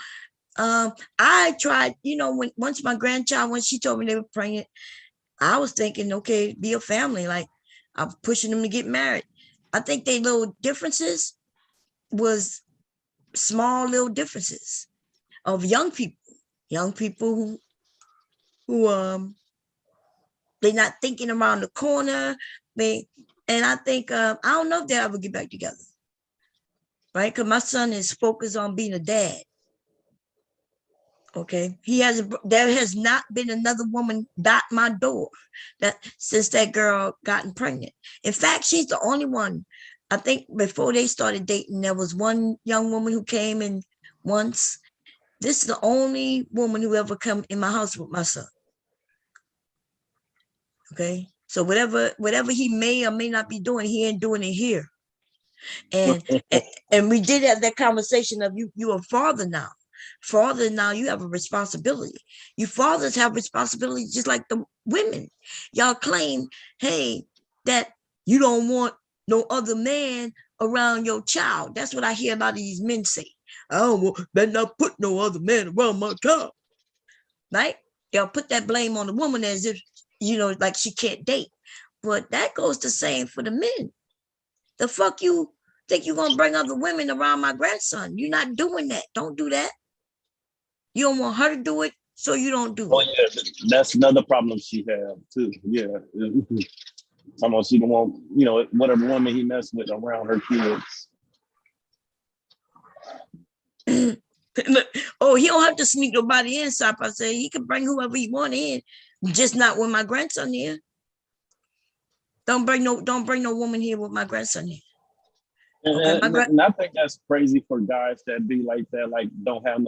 I tried, once my grandchild, when she told me they were pregnant, I was thinking, okay, be a family. Like, I'm pushing them to get married. I think they little differences was small little differences of young people who they're not thinking around the corner. And I think, I don't know if they'll ever get back together. Right? Because my son is focused on being a dad. Okay, there has not been another woman at my door since that girl gotten pregnant. In fact, she's the only one. I think before they started dating, there was one young woman who came in once. This is the only woman who ever come in my house with my son. Okay, so whatever he may or may not be doing, he ain't doing it here. And we did have that conversation of you a father now. Father, now you have a responsibility. You fathers have responsibility just like the women. Y'all claim, hey, that you don't want no other man around your child. That's what I hear a lot of these men say. I don't want, better not put no other man around my child. Right? They'll put that blame on the woman as if, like she can't date. But that goes the same for the men. The fuck you think you're going to bring other women around my grandson? You're not doing that. Don't do that. You don't want her to do it, so you don't do it. Yeah, that's another problem she has too. Yeah, almost she don't want whatever woman he messed with around her kids. Oh, he don't have to sneak nobody in. So I say he can bring whoever he want in, just not with my grandson here. Don't bring no woman here with my grandson here. Okay, and I think that's crazy for guys that be like that, like don't have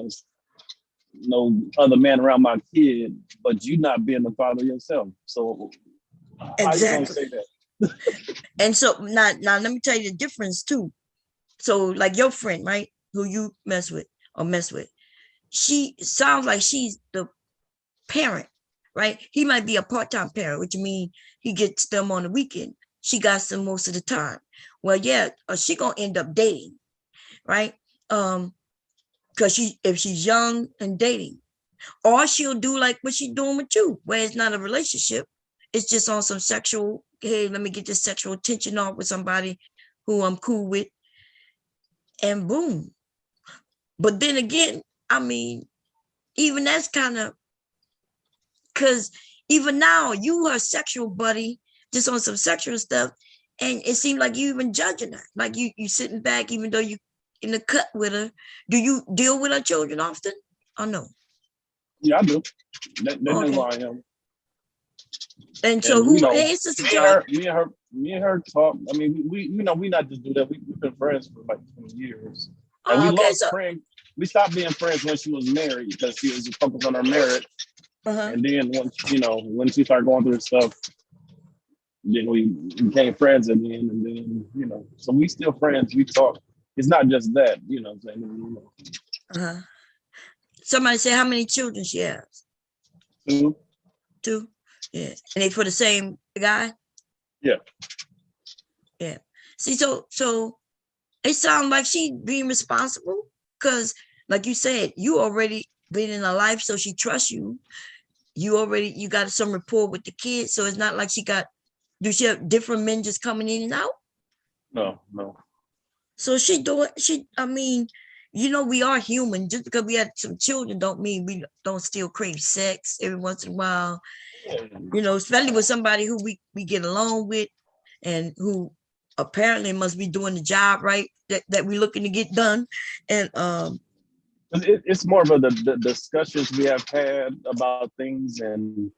no other man around my kid, but you not being the father yourself. So exactly. How you gonna say that? And so now let me tell you the difference too. So like your friend, right, who you mess with, she sounds like she's the parent, right? He might be a part-time parent, which means he gets them on the weekend. She got them most of the time. Well, yeah, she gonna end up dating, right? Because if she's young and dating, or she'll do like what she's doing with you, where it's not a relationship, it's just on some sexual, hey, let me get this sexual tension off with somebody who I'm cool with, and boom. But then again, I mean, even that's kind of, because even now, you her sexual buddy, just on some sexual stuff, And it seemed like you even judging her, like you sitting back, even though you in the cut with her. Do you deal with her children often? Or no? Yeah, I do. They know who Okay. I am. And so And you who, know, hey, Sister Joy? me and her talk. I mean, we not just do that. We've been friends for like 20 years, and we Okay, lost so friends. We stopped being friends when she was married because she was focused on her marriage. uh-huh. And then once when she started going through stuff, then we became friends again. And then so we still friends. We talk. It's not just that, what I'm saying. Uh-huh. Somebody say how many children she has? Two. Two. Yeah. And they for the same guy? Yeah. Yeah. See, so it sounds like she being responsible because, like you said, you already been in her life, so she trusts you. You got some rapport with the kids, so it's not like do she have different men just coming in and out? No. So I mean, we are human. Just because we had some children don't mean we don't still crave sex every once in a while. Especially with somebody who we get along with and who apparently must be doing the job right that we're looking to get done. And it's more of the discussions we have had about things, and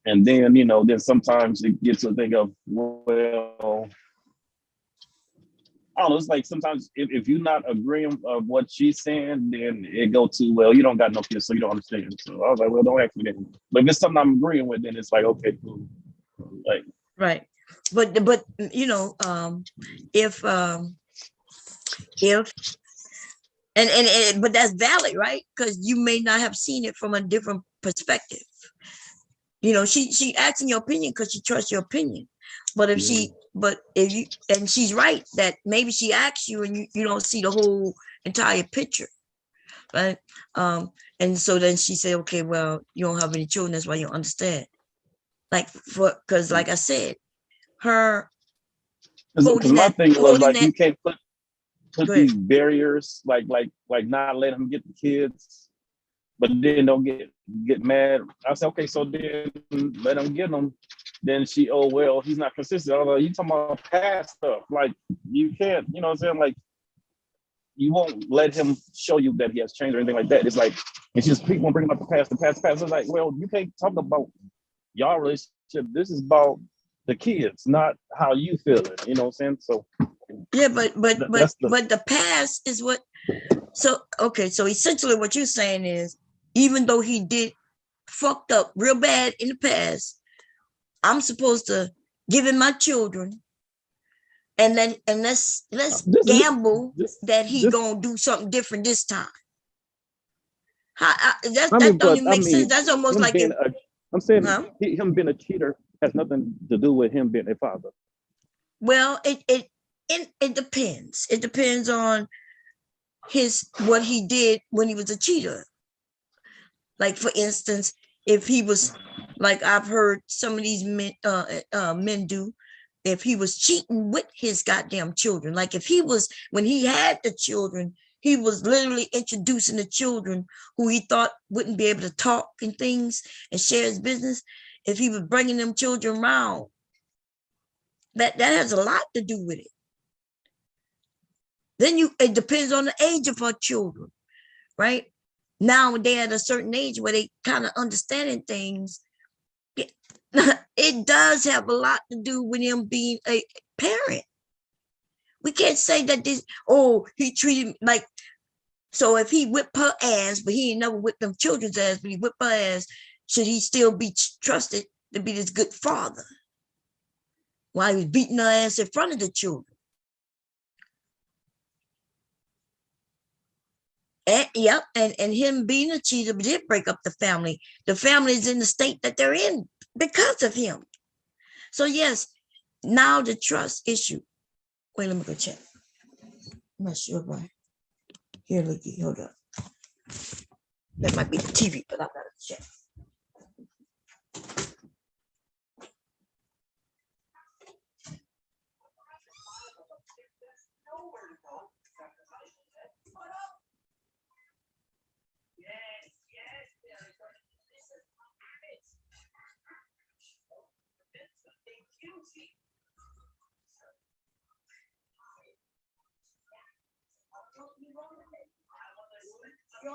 then then sometimes it gets to think of, well, I don't know. It's like sometimes if you're not agreeing of what she's saying, then it go to, well, you don't got no kids, so you don't understand. So I was like, well, don't ask me that. But if it's something I'm agreeing with, then it's like, okay, cool. Like, right, but if if but that's valid, right? Because you may not have seen it from a different perspective. She asking your opinion because she trusts your opinion. But if you, and she's right that maybe she asks you and you don't see the whole entire picture, right? And so then she said, okay, well, you don't have any children, that's why you don't understand. Because like I said, her because holding my that thing was holding like, that you can't put go ahead. these barriers, like not let them get the kids, but then don't get mad. I said, okay, so then let them get them. Then she, oh well, he's not consistent. I was like, you talking about past stuff? Like, you can't, you know what I'm saying? Like, you won't let him show you that he has changed or anything like that. It's like, it's just people bringing up the past, the past, the past. It's like, well, you can't talk about y'all relationship. This is about the kids, not how you feel it. You know what I'm saying? So Yeah, but that's the. the past is what. So okay, so essentially what you're saying is, even though he did fucked up real bad in the past, I'm supposed to give him my children, and let's This, gamble this, that he this. gonna do something different this time. I That mean, don't but even I make sense. mean, That's almost him like being if, a, I'm saying huh? him being a cheater has nothing to do with him being a father. Well, it depends. It depends on what he did when he was a cheater. Like for instance, if he was like I've heard some of these men do, if he was cheating with his goddamn children, like if he was when he had the children, he was literally introducing the children who he thought wouldn't be able to talk and things and share his business. If he was bringing them children around, that has a lot to do with it. Then it depends on the age of her children, right? Now they're at a certain age where they kind of understanding things. It does have a lot to do with him being a parent. We can't say that he treated like, so if he whipped her ass, but he ain't never whipped them children's ass, but he whipped her ass, should he still be trusted to be this good father while he was beating her ass in front of the children? And him being a cheater did break up the family. The family is in the state that they're in because of him. So yes, now the trust issue. Wait, let me go check. I'm not sure why. Here, looky, hold up. That might be the TV, but I gotta check.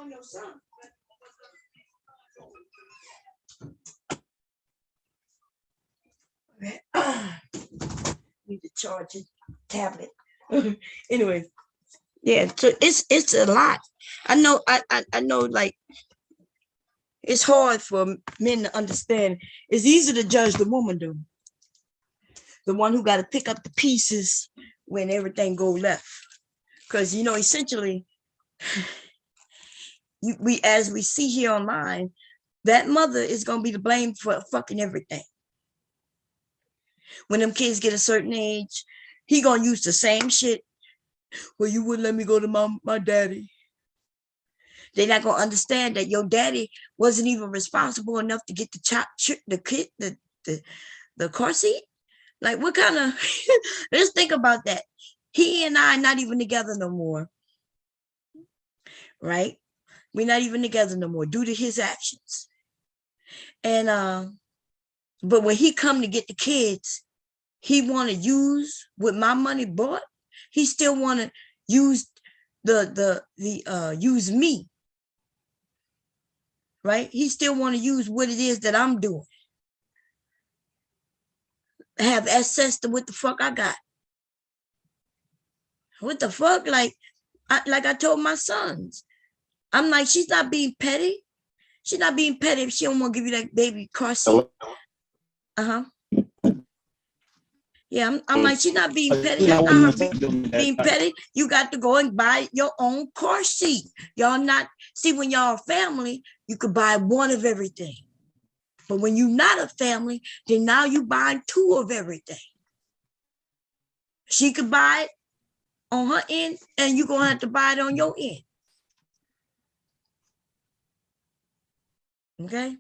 on your son. Need to charge his tablet. Anyway, yeah, so it's a lot. I know, I know, like, it's hard for men to understand. It's easy to judge the woman, though. The one who got to pick up the pieces when everything go left. Because, essentially, as we see here online, that mother is going to be the blame for fucking everything. When them kids get a certain age, he going to use the same shit. Well, you wouldn't let me go to my daddy. They're not going to understand that your daddy wasn't even responsible enough to get the car seat. Like, what kind of, let's think about that. He and I not even together no more. Right? We're not even together no more due to his actions. And, but when he come to get the kids, he want to use what my money bought. He still want to use use me. Right? He still want to use what it is that I'm doing. Have access to what the fuck I got. What the fuck? Like I told my sons, I'm like, she's not being petty. She's not being petty if she don't want to give you that baby car seat. Uh-huh. Yeah, I'm like, she's not being petty. That's not her being petty. You got to go and buy your own car seat. Y'all not, see, when y'all a family, you could buy one of everything. But when you're not a family, then now you buying two of everything. She could buy it on her end, and you're going to have to buy it on your end. Okay?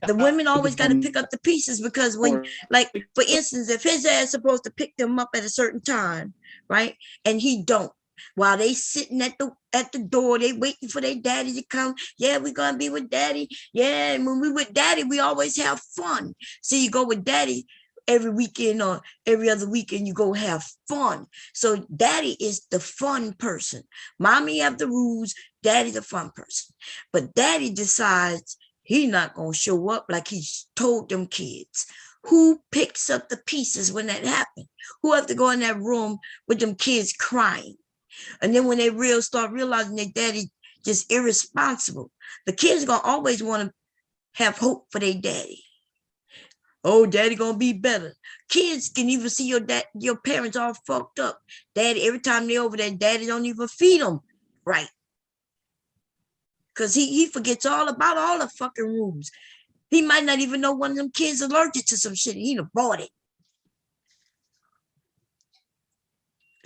The women always got to pick up the pieces, because when, like, for instance, if his ass is supposed to pick them up at a certain time, right, and he don't, while they sitting at the door, they waiting for their daddy to come. Yeah, we're gonna be with daddy. Yeah, and when we with daddy, we always have fun. So you go with daddy every weekend or every other weekend, you go have fun. So daddy is the fun person. Mommy have the rules, daddy the fun person. But daddy decides he's not going to show up like he told them kids. Who picks up the pieces when that happens? Who have to go in that room with them kids crying? And then when they start realizing their daddy just irresponsible, the kids going to always want to have hope for their daddy. Oh, daddy going to be better. Kids can even see your parents all fucked up. Daddy, every time they over there, daddy don't even feed them right. Because he forgets all about all the fucking rules. He might not even know one of them kids allergic to some shit. He done bought it.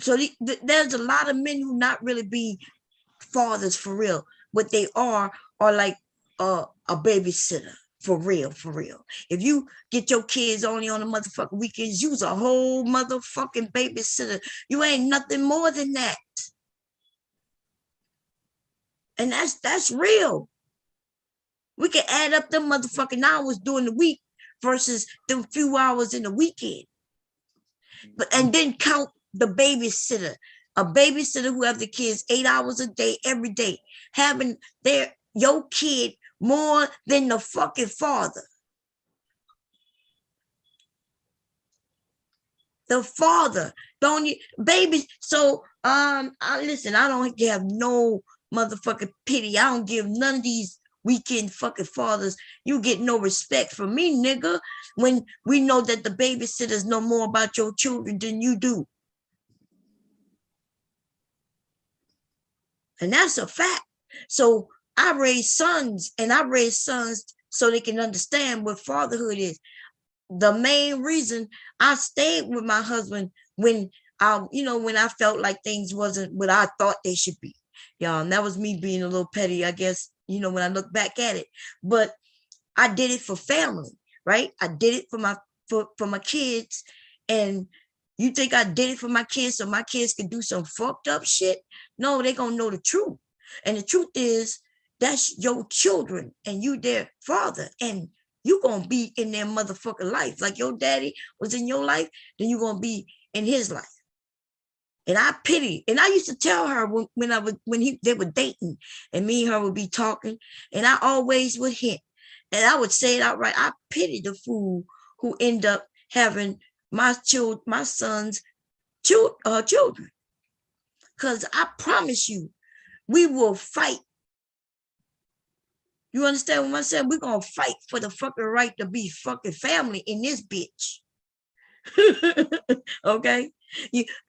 So there's a lot of men who not really be fathers for real. What they are like a babysitter for real, for real. If you get your kids only on the motherfucking weekends, you's a whole motherfucking babysitter. You ain't nothing more than that. And that's real. We can add up them motherfucking hours during the week versus them few hours in the weekend. And then count the babysitter. A babysitter who have the kids 8 hours a day, every day, having your kid more than the fucking father. The father, don't you, baby? So listen, I don't have no motherfucking pity. I don't give none of these weekend fucking fathers. You get no respect from me, nigga, when we know that the babysitters know more about your children than you do. And that's a fact. So I raise sons, and I raise sons so they can understand what fatherhood is. The main reason I stayed with my husband when I felt like things wasn't what I thought they should be. Y'all, and that was me being a little petty, I guess, when I look back at it. But I did it for family, right? I did it for my kids. And you think I did it for my kids so my kids could do some fucked up shit? No, they're gonna know the truth. And the truth is, that's your children and you their father. And you're going to be in their motherfucking life. Like your daddy was in your life, then you're going to be in his life. And I pity. And I used to tell her they were dating and me and her would be talking, and I always would hint. And I would say it outright. I pity the fool who end up having my son's children. Because I promise you, we will fight. You understand what I'm saying? We're going to fight for the fucking right to be fucking family in this bitch. Okay?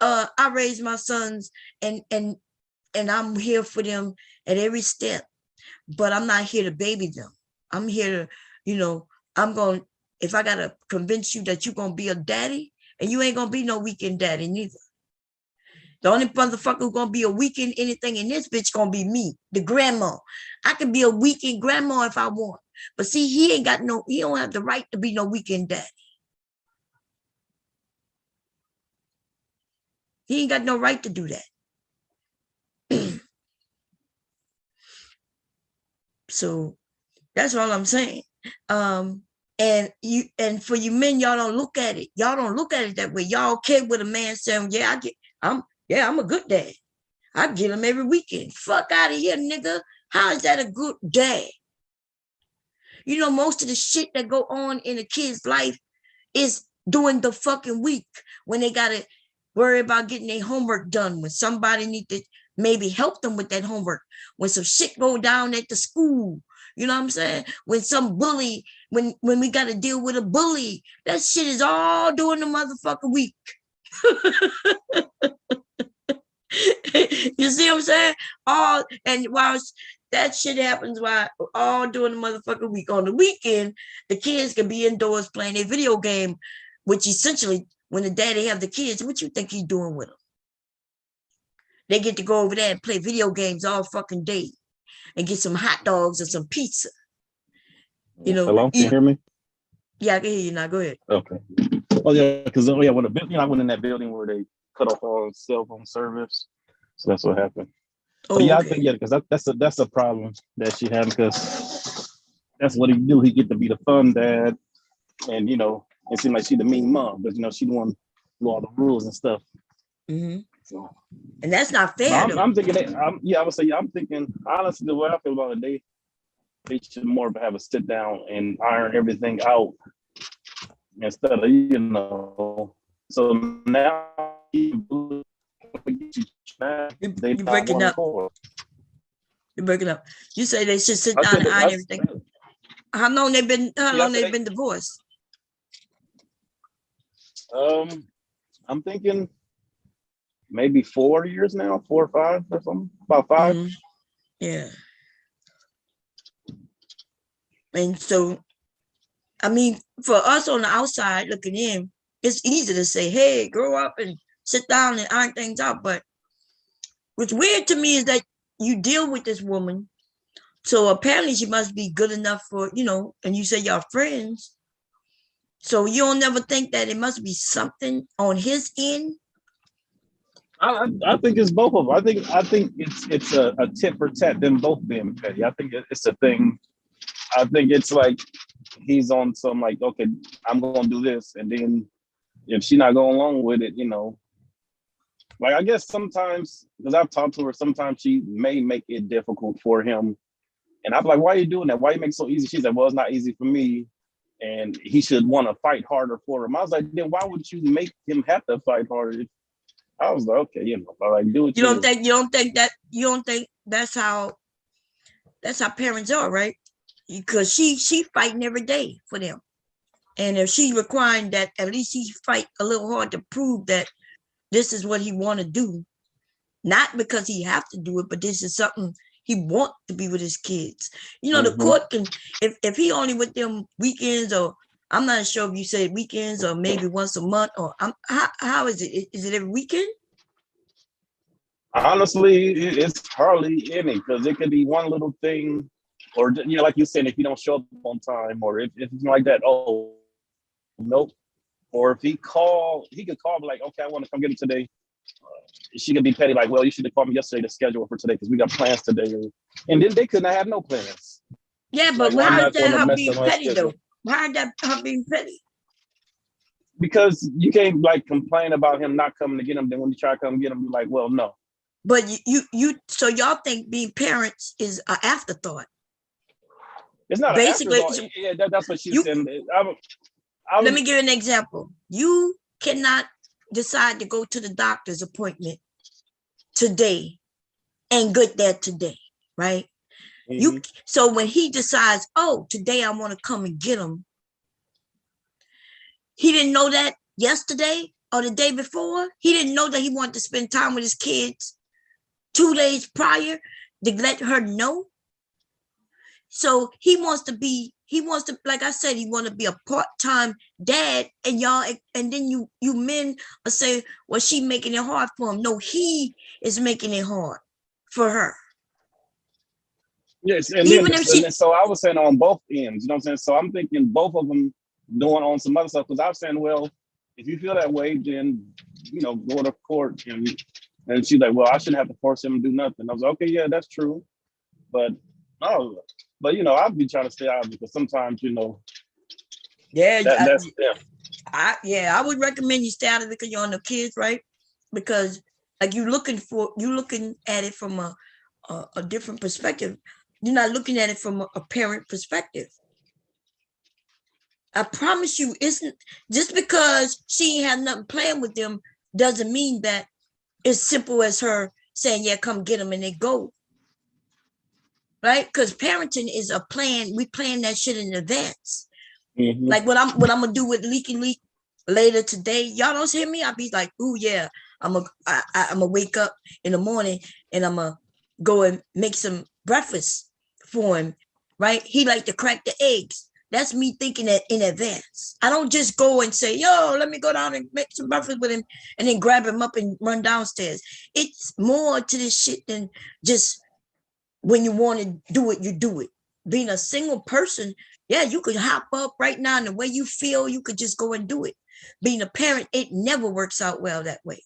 I raised my sons and I'm here for them at every step, but I'm not here to baby them. I'm here to, if I got to convince you that you're going to be a daddy, and you ain't going to be no weekend daddy neither. The only motherfucker who's going to be a weekend anything in this bitch going to be me, the grandma. I can be a weekend grandma if I want. But see, he don't have the right to be no weekend daddy. He ain't got no right to do that. So that's all I'm saying. And for you men, y'all don't look at it. Y'all don't look at it that way. Y'all okay with a man saying, I'm a good dad. I get him every weekend. Fuck out of here, nigga. How is that a good dad? Most of the shit that go on in a kid's life is during the fucking week when they gotta worry about getting their homework done, when somebody need to maybe help them with that homework, when some shit go down at the school. You know what I'm saying? When some bully, when we got to deal with a bully, that shit is all during the motherfucking week. You see what I'm saying? And while that shit happens, all during the motherfucking week. On the weekend, the kids can be indoors playing a video game, which essentially, when the daddy have the kids, what you think he's doing with them? They get to go over there and play video games all fucking day and get some hot dogs or some pizza. Hello, can you hear me? Yeah, I can hear you now. Go ahead. Okay. Oh yeah, because when I went in that building where they cut off all cell phone service, so that's what happened. Oh, but yeah, okay. I think because that's a problem that she had, because that's what he do. He get to be the fun dad, and it seemed like she the mean mom, but she the one who do all the rules and stuff. Mm-hmm. So, and that's not fair. I'm thinking that. I would say I'm thinking honestly the way I feel about it, they should more have a sit down and iron everything out instead of So now you're breaking up. You're breaking up. You say they should sit down and iron everything. How long they've been divorced? I'm thinking maybe 4 years now, 4 or 5 or something. About 5. Mm-hmm. Yeah. And so, I mean, for us on the outside looking in, it's easy to say, hey, grow up and sit down and iron things out. But what's weird to me is that you deal with this woman. So apparently she must be good enough for, and you say y'all friends. So you don't never think that it must be something on his end? I think it's both of them. I think it's a tit for tat, them both being petty. I think it's a thing. I think it's like he's on some like, okay, I'm gonna do this, and then if she's not going along with it, like I guess sometimes, because I've talked to her, sometimes she may make it difficult for him, and I'm like, why are you doing that? Why you make it so easy? She's like, well, it's not easy for me, and he should want to fight harder for him. I was like, then why would you make him have to fight harder? I was like, okay, but like, do it. You don't think that's how parents are, right? Because she fighting every day for them, and if she's requiring that, at least he fight a little hard to prove that this is what he want to do, not because he have to do it, but this is something he want to be with his kids. The court can, if he only with them weekends, or I'm not sure if you said weekends or maybe once a month, or how is it? Is it every weekend? Honestly, it's hardly any, because it could be one little thing, or like you said, if you don't show up on time, or if it's like that, oh, nope. Or if he could call, like, okay, I want to come get it today. She could be petty, like, well, you should have called me yesterday to schedule it for today because we got plans today. And then they couldn't have no plans. Yeah, but how is that her being petty though? How is that her being petty? because you can't like complain about him not coming to get him. Then when you try to come get him, you're like, well, no. But so y'all think being parents is an afterthought. It's not an Basically, afterthought. Yeah, that's what she's you, saying. let me give you an example. You cannot decide to go to the doctor's appointment today and get there today, right? Mm-hmm. So when he decides, oh, today I want to come and get him, he didn't know that yesterday or the day before. He didn't know that he wanted to spend time with his kids 2 days prior to let her know. So he wants to, like I said, he want to be a part-time dad, and y'all, and then you men will say, well, she making it hard for him. No, he is making it hard for her. Yes, and then so I was saying on both ends, you know what I'm saying? So I'm thinking both of them doing on some other stuff, because I was saying, well, if you feel that way, then, you know, go to court. And she's like, well, I shouldn't have to force him to do nothing. I was like, okay, yeah, that's true. But you know, I'd be trying to stay out of it, because sometimes, you know, I would recommend you stay out of it because you're on the kids, right? Because like you looking at it from a different perspective. You're not looking at it from a parent perspective. I promise you, isn't just because she ain't have nothing playing with them doesn't mean that it's simple as her saying, yeah, come get them and they go. Right? Because parenting is a plan. We plan that shit in advance. Mm-hmm. Like what I'm gonna do with Leaky later today. Y'all don't hear me. I'll be like, oh yeah, I'm gonna wake up in the morning and I'm gonna go and make some breakfast for him. Right? He like to crack the eggs. That's me thinking that in advance. I don't just go and say, yo, let me go down and make some breakfast with him and then grab him up and run downstairs. It's more to this shit than just when you want to do it, you do it. Being a single person, yeah, you could hop up right now and the way you feel, you could just go and do it. Being a parent, it never works out well that way.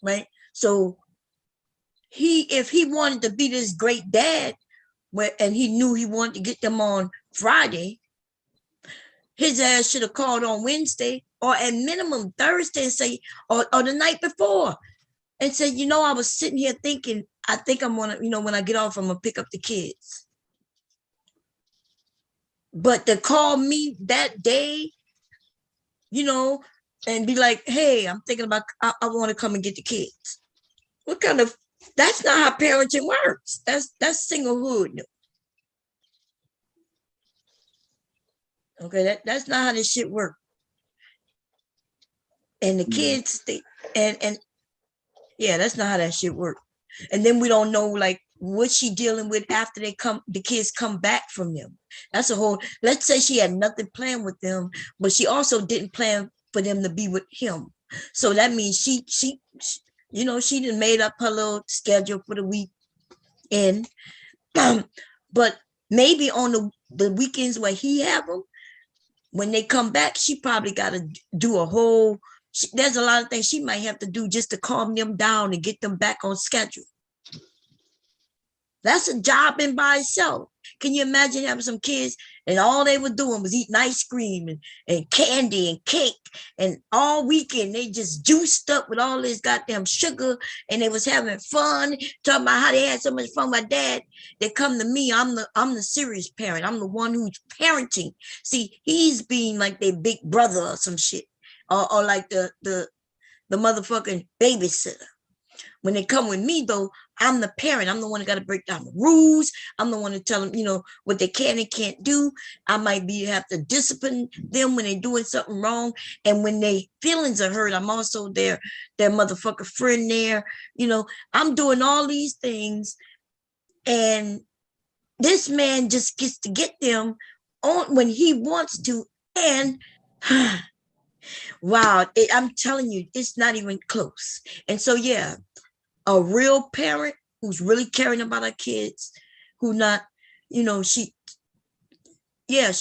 Right? So if he wanted to be this great dad, and he knew he wanted to get them on Friday, his ass should have called on Wednesday or at minimum Thursday and say, or the night before, and say, you know, I was sitting here thinking, I think I'm gonna, you know, when I get off, I'm gonna pick up the kids. But to call me that day, you know, and be like, hey, I'm thinking about, I want to come and get the kids. What kind of, that's not how parenting works. That's singlehood. Okay, that's not how this shit works. And the kids, and yeah, that's not how that shit works. And then we don't know like what she dealing with after the kids come back from them. That's a whole, let's say she had nothing planned with them, but she also didn't plan for them to be with him. So that means she you know, she done made up her little schedule for the week. And but maybe on the weekends where he have them, when they come back, she probably got to do a whole, there's a lot of things she might have to do just to calm them down and get them back on schedule. That's a job in by itself. Can you imagine having some kids and all they were doing was eating ice cream and candy and cake, and all weekend they just juiced up with all this goddamn sugar and they was having fun, talking about how they had so much fun with Dad. They come to me, I'm the serious parent. I'm the one who's parenting. See, he's being like their big brother or some shit, or like the motherfucking babysitter. When they come with me, though, I'm the parent. I'm the one that got to break down the rules. I'm the one to tell them, you know, what they can and can't do. I might have to discipline them when they're doing something wrong. And when their feelings are hurt, I'm also their motherfucker friend there. You know, I'm doing all these things. And this man just gets to get them on when he wants to. And wow, I'm telling you, it's not even close. And so, yeah, a real parent who's really caring about her kids, who not, you know, she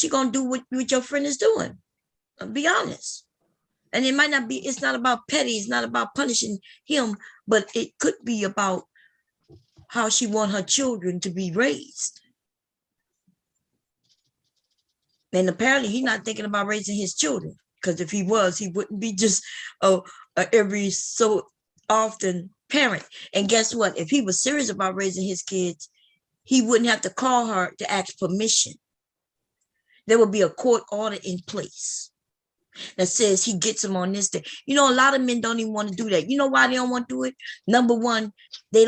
gonna do what your friend is doing. I'll be honest. And it might not be, it's not about petty, it's not about punishing him, but it could be about how she want her children to be raised. And apparently he's not thinking about raising his children, because if he was, he wouldn't be just a every so often parent. And guess what? If he was serious about raising his kids, he wouldn't have to call her to ask permission. There would be a court order in place that says he gets them on this day. You know, a lot of men don't even want to do that. You know why they don't want to do it? Number one, they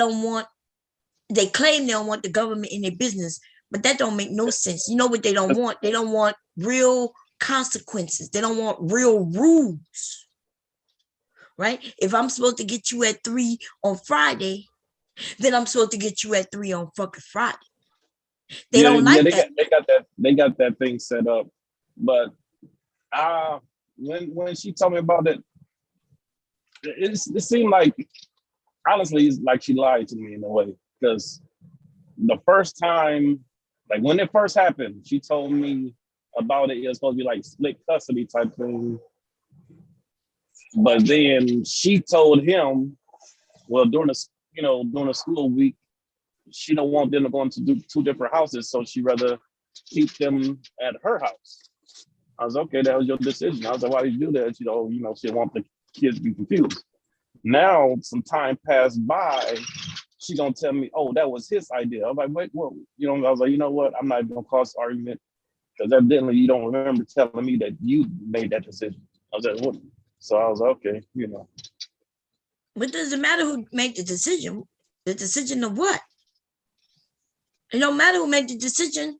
claim they don't want the government in their business, but that don't make no sense. You know what they don't want? They don't want real consequences. They don't want real rules, right? If I'm supposed to get you at 3 on Friday, then I'm supposed to get you at 3 on fucking Friday. They don't like that. They got that thing set up. But when she told me about it, it seemed like, honestly, it's like she lied to me in a way. Because the first time, like when it first happened, she told me about it. It was supposed to be like split custody type thing. But then she told him, well, during the school week, she don't want them to go into two different houses, so she rather keep them at her house. I was okay, that was your decision. I was like, why did you do that? She didn't want the kids to be confused. Now, some time passed by, she gonna tell me, oh, that was his idea. I was like, wait, well, I was like, you know what? I'm not even gonna cause argument, because evidently you don't remember telling me that you made that decision. I was like, what? So I was like, okay, But does it matter who made the decision? The decision of what? It don't matter who made the decision.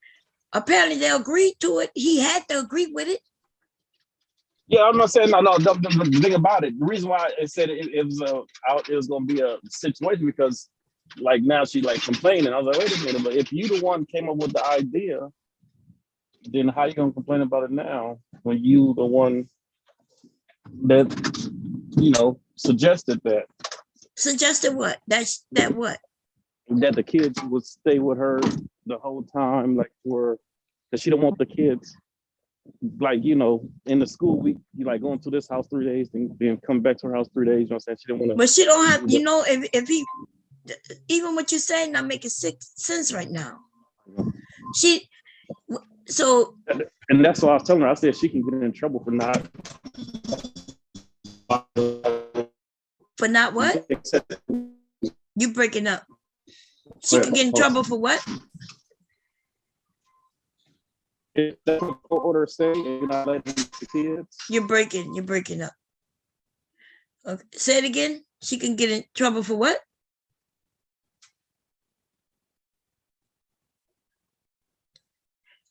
Apparently they agreed to it. He had to agree with it. Yeah, I'm not saying no. The thing about it, the reason why I said it was going to be a situation, because like now she like complaining. I was like, wait a minute, but if you the one came up with the idea, then how you gonna complain about it now when you the one that suggested that? Suggested what? That what? That the kids would stay with her the whole time, like because she don't want the kids, like in the school week, you like going to this house 3 days, and then come back to her house 3 days. You know what I'm saying? She didn't want to. But she don't have. If he, even what you're saying, not making sense right now. And that's what I was telling her. I said she can get in trouble for not. For not what? You breaking up. She can get in trouble for what? If that's what the order say, you're not letting the kids. You're breaking up. Okay. Say it again. She can get in trouble for what?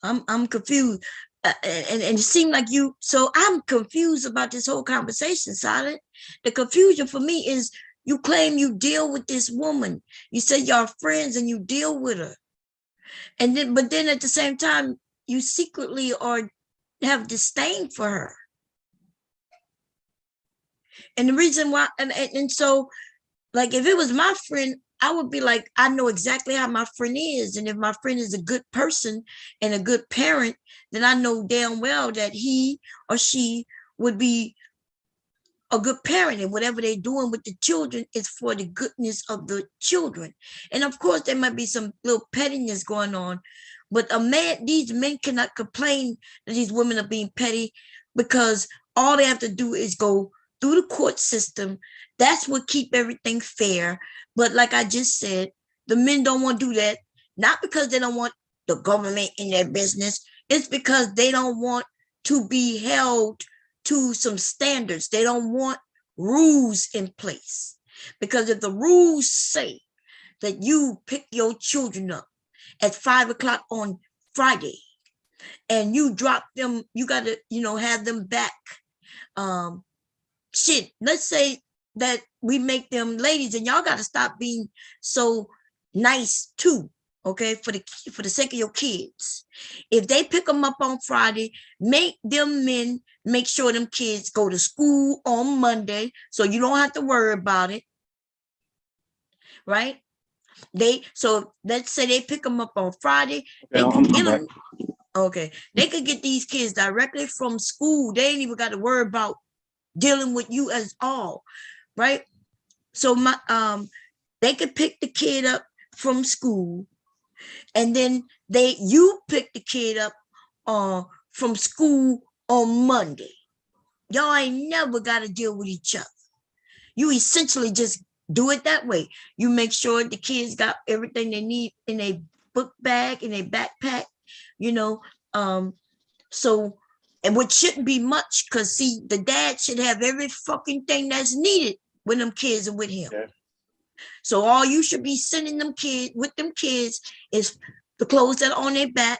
I'm confused. And it seemed like you, so I'm confused about this whole conversation, Silent. The confusion for me is you claim you deal with this woman. You say y'all friends and you deal with her. But then at the same time, you secretly have disdain for her. And the reason why, and so, like, if it was my friend, I would be like, I know exactly how my friend is. And if my friend is a good person and a good parent, then I know damn well that he or she would be a good parent, and whatever they're doing with the children is for the goodness of the children. And of course, there might be some little pettiness going on, but these men cannot complain that these women are being petty, because all they have to do is go through the court system. That's what keep everything fair. But like I just said, the men don't want to do that, not because they don't want the government in their business. It's because they don't want to be held to some standards. They don't want rules in place. Because if the rules say that you pick your children up at 5 o'clock on Friday and you drop them, you got to, have them back. Let's say that we make them ladies, and y'all got to stop being so nice too. Okay, for the sake of your kids. If they pick them up on Friday, make them men make sure them kids go to school on Monday, so you don't have to worry about it. Right? So let's say they pick them up on Friday. They can get them. Okay, they could get these kids directly from school. They ain't even got to worry about dealing with you as all, right? So they could pick the kid up from school, and then you pick the kid up from school on Monday. Y'all ain't never got to deal with each other. You essentially just do it that way. You make sure the kids got everything they need in a book bag, in a backpack, you know. So, and which shouldn't be much, because see, the dad should have every fucking thing that's needed when them kids are with him. Yeah. So all you should be sending them kids with them kids is the clothes that are on their back.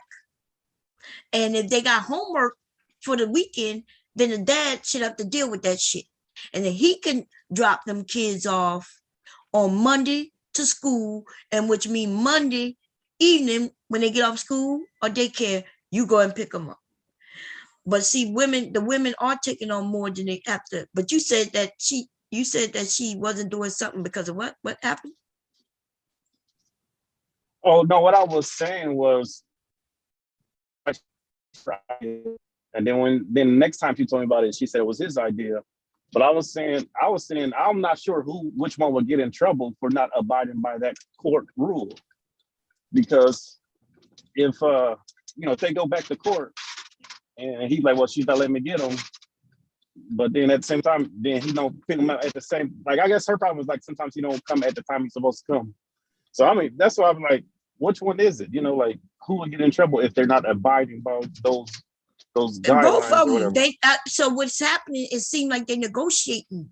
And if they got homework for the weekend, then the dad should have to deal with that shit. And then he can drop them kids off on Monday to school, and which means Monday evening when they get off school or daycare, you go and pick them up. But see, the women are taking on more than they have to. But you said that she wasn't doing something because of what? What happened? Oh no, what I was saying was, and then next time she told me about it, she said it was his idea. But I was saying I'm not sure which one would get in trouble for not abiding by that court rule, because if if they go back to court and he's like, well, she's not letting me get him, but then at the same time, then he don't pick him up at the same. Like, I guess her problem is like sometimes he don't come at the time he's supposed to come. So I mean, that's why I'm like, which one is it? Like, who would get in trouble if they're not abiding by those And both guidelines of or them, whatever? so what's happening? It seems like they're negotiating.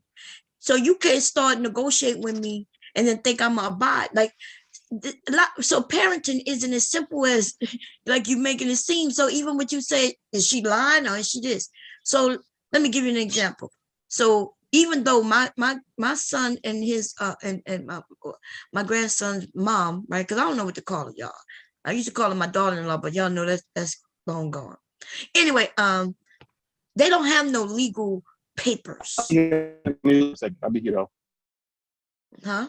So you can't start negotiating with me and then think I'm gonna abide. Like, so parenting isn't as simple as like you making it seem. So even what you say, is she lying or is she this? So let me give you an example. So even though my son and his and my grandson's mom, right? Because I don't know what to call it, y'all. I used to call her my daughter-in-law, but y'all know that's long gone. Anyway, they don't have no legal papers. Yeah, I'll be here though. Huh?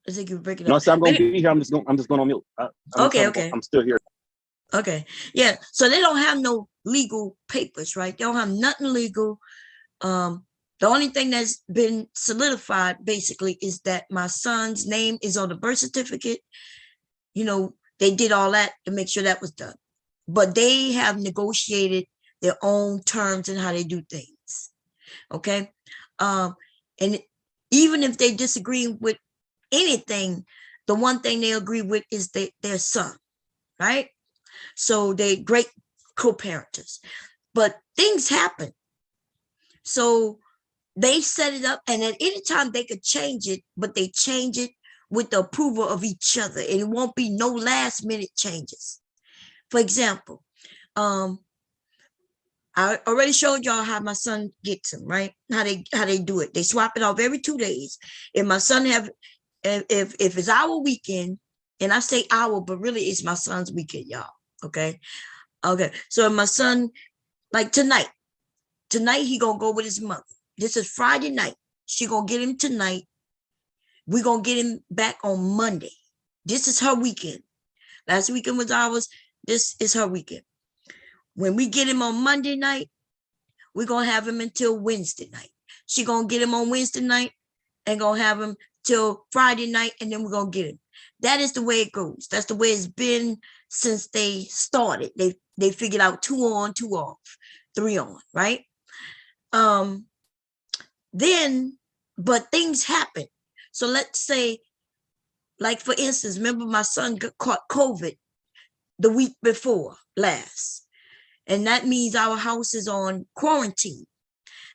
It's like you're breaking No, up. so I'm gonna be here. I'm just going on mute. Okay. I'm still here. Okay. Yeah. So they don't have no legal papers, right? They don't have nothing legal. The only thing that's been solidified basically is that my son's name is on the birth certificate. They did all that to make sure that was done. But they have negotiated their own terms and how they do things. Okay. And even if they disagree with anything, the one thing they agree with is their son, right? So they great co-parenters. But things happen. So they set it up, and at any time they could change it, but they change it with the approval of each other, and it won't be no last minute changes. For example, I already showed y'all how my son gets them, right? How they do it. They swap it off every 2 days. If my son if it's our weekend, and I say our, but really it's my son's weekend, y'all. Okay. So if my son, like tonight he gonna go with his mother. This is Friday night. She gonna get him tonight. We gonna get him back on Monday. This is her weekend. Last weekend was ours. This is her weekend. When we get him on Monday night, we're gonna have him until Wednesday night. She gonna get him on Wednesday night and gonna have him till Friday night, and then we're gonna get him. That is the way it goes. That's the way it's been since they started. They figured out 2 on, 2 off, 3 on, right? But things happen. So let's say, like for instance, remember my son caught COVID the week before last. And that means our house is on quarantine.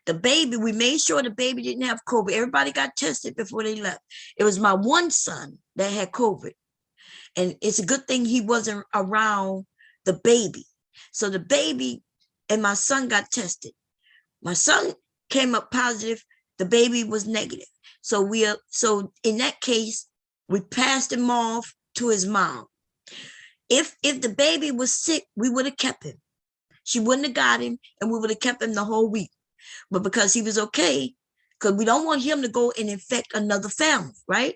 The baby, we made sure the baby didn't have COVID. Everybody got tested before they left. It was my one son that had COVID. And it's a good thing he wasn't around the baby. So the baby and my son got tested. My son came up positive. The baby was negative. So in that case, we passed him off to his mom. If the baby was sick, we would have kept him. She wouldn't have got him, and we would have kept him the whole week. But because he was okay, because we don't want him to go and infect another family, right?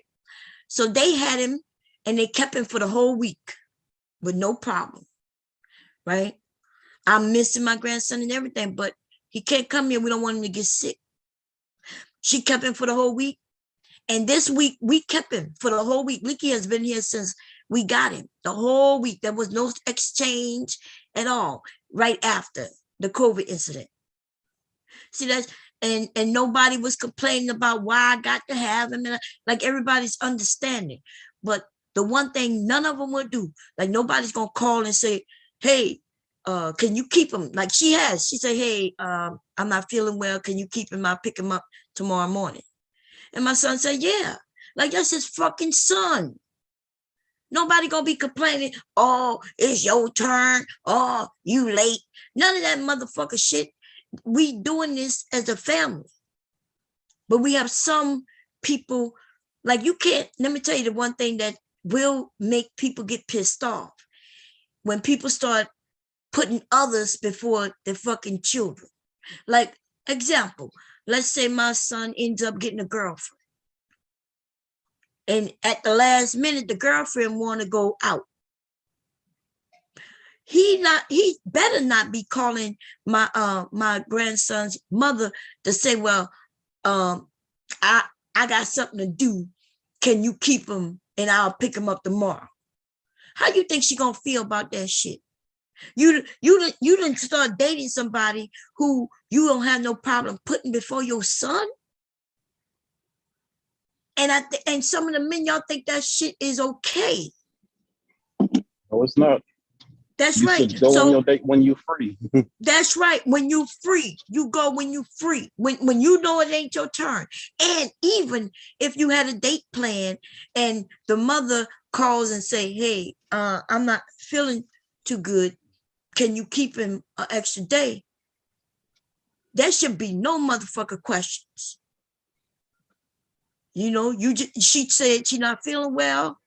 So they had him, and they kept him for the whole week with no problem, right? I'm missing my grandson and everything, but he can't come here. We don't want him to get sick. She kept him for the whole week. And this week, we kept him for the whole week. Leaky has been here since we got him the whole week. There was no exchange at all right after the COVID incident. See, that's, and nobody was complaining about why I got to have him. And like everybody's understanding. But the one thing none of them would do, like nobody's going to call and say, hey, can you keep him? Like she has. She said, hey, I'm not feeling well. Can you keep him? I'll pick him up tomorrow morning. And my son said, yeah. Like that's his fucking son. Nobody gonna be complaining, oh, it's your turn. Oh, you late. None of that motherfucker shit. We doing this as a family. But we have some people, like you can't, let me tell you the one thing that will make people get pissed off. When people start putting others before their fucking children. Like, example, let's say my son ends up getting a girlfriend. And at the last minute, the girlfriend want to go out. He better not be calling my my grandson's mother to say, well, I got something to do. Can you keep him and I'll pick him up tomorrow? How you think she gonna feel about that shit? You didn't start dating somebody who you don't have no problem putting before your son. And and some of the men, y'all think that shit is okay. No, it's not. That's you right. Should go on your date when you're free. That's right. When you free, you go when you free. When you know it ain't your turn. And even if you had a date plan and the mother calls and say, hey, I'm not feeling too good. Can you keep him an extra day? There should be no motherfucker questions. You know, she said she's not feeling well.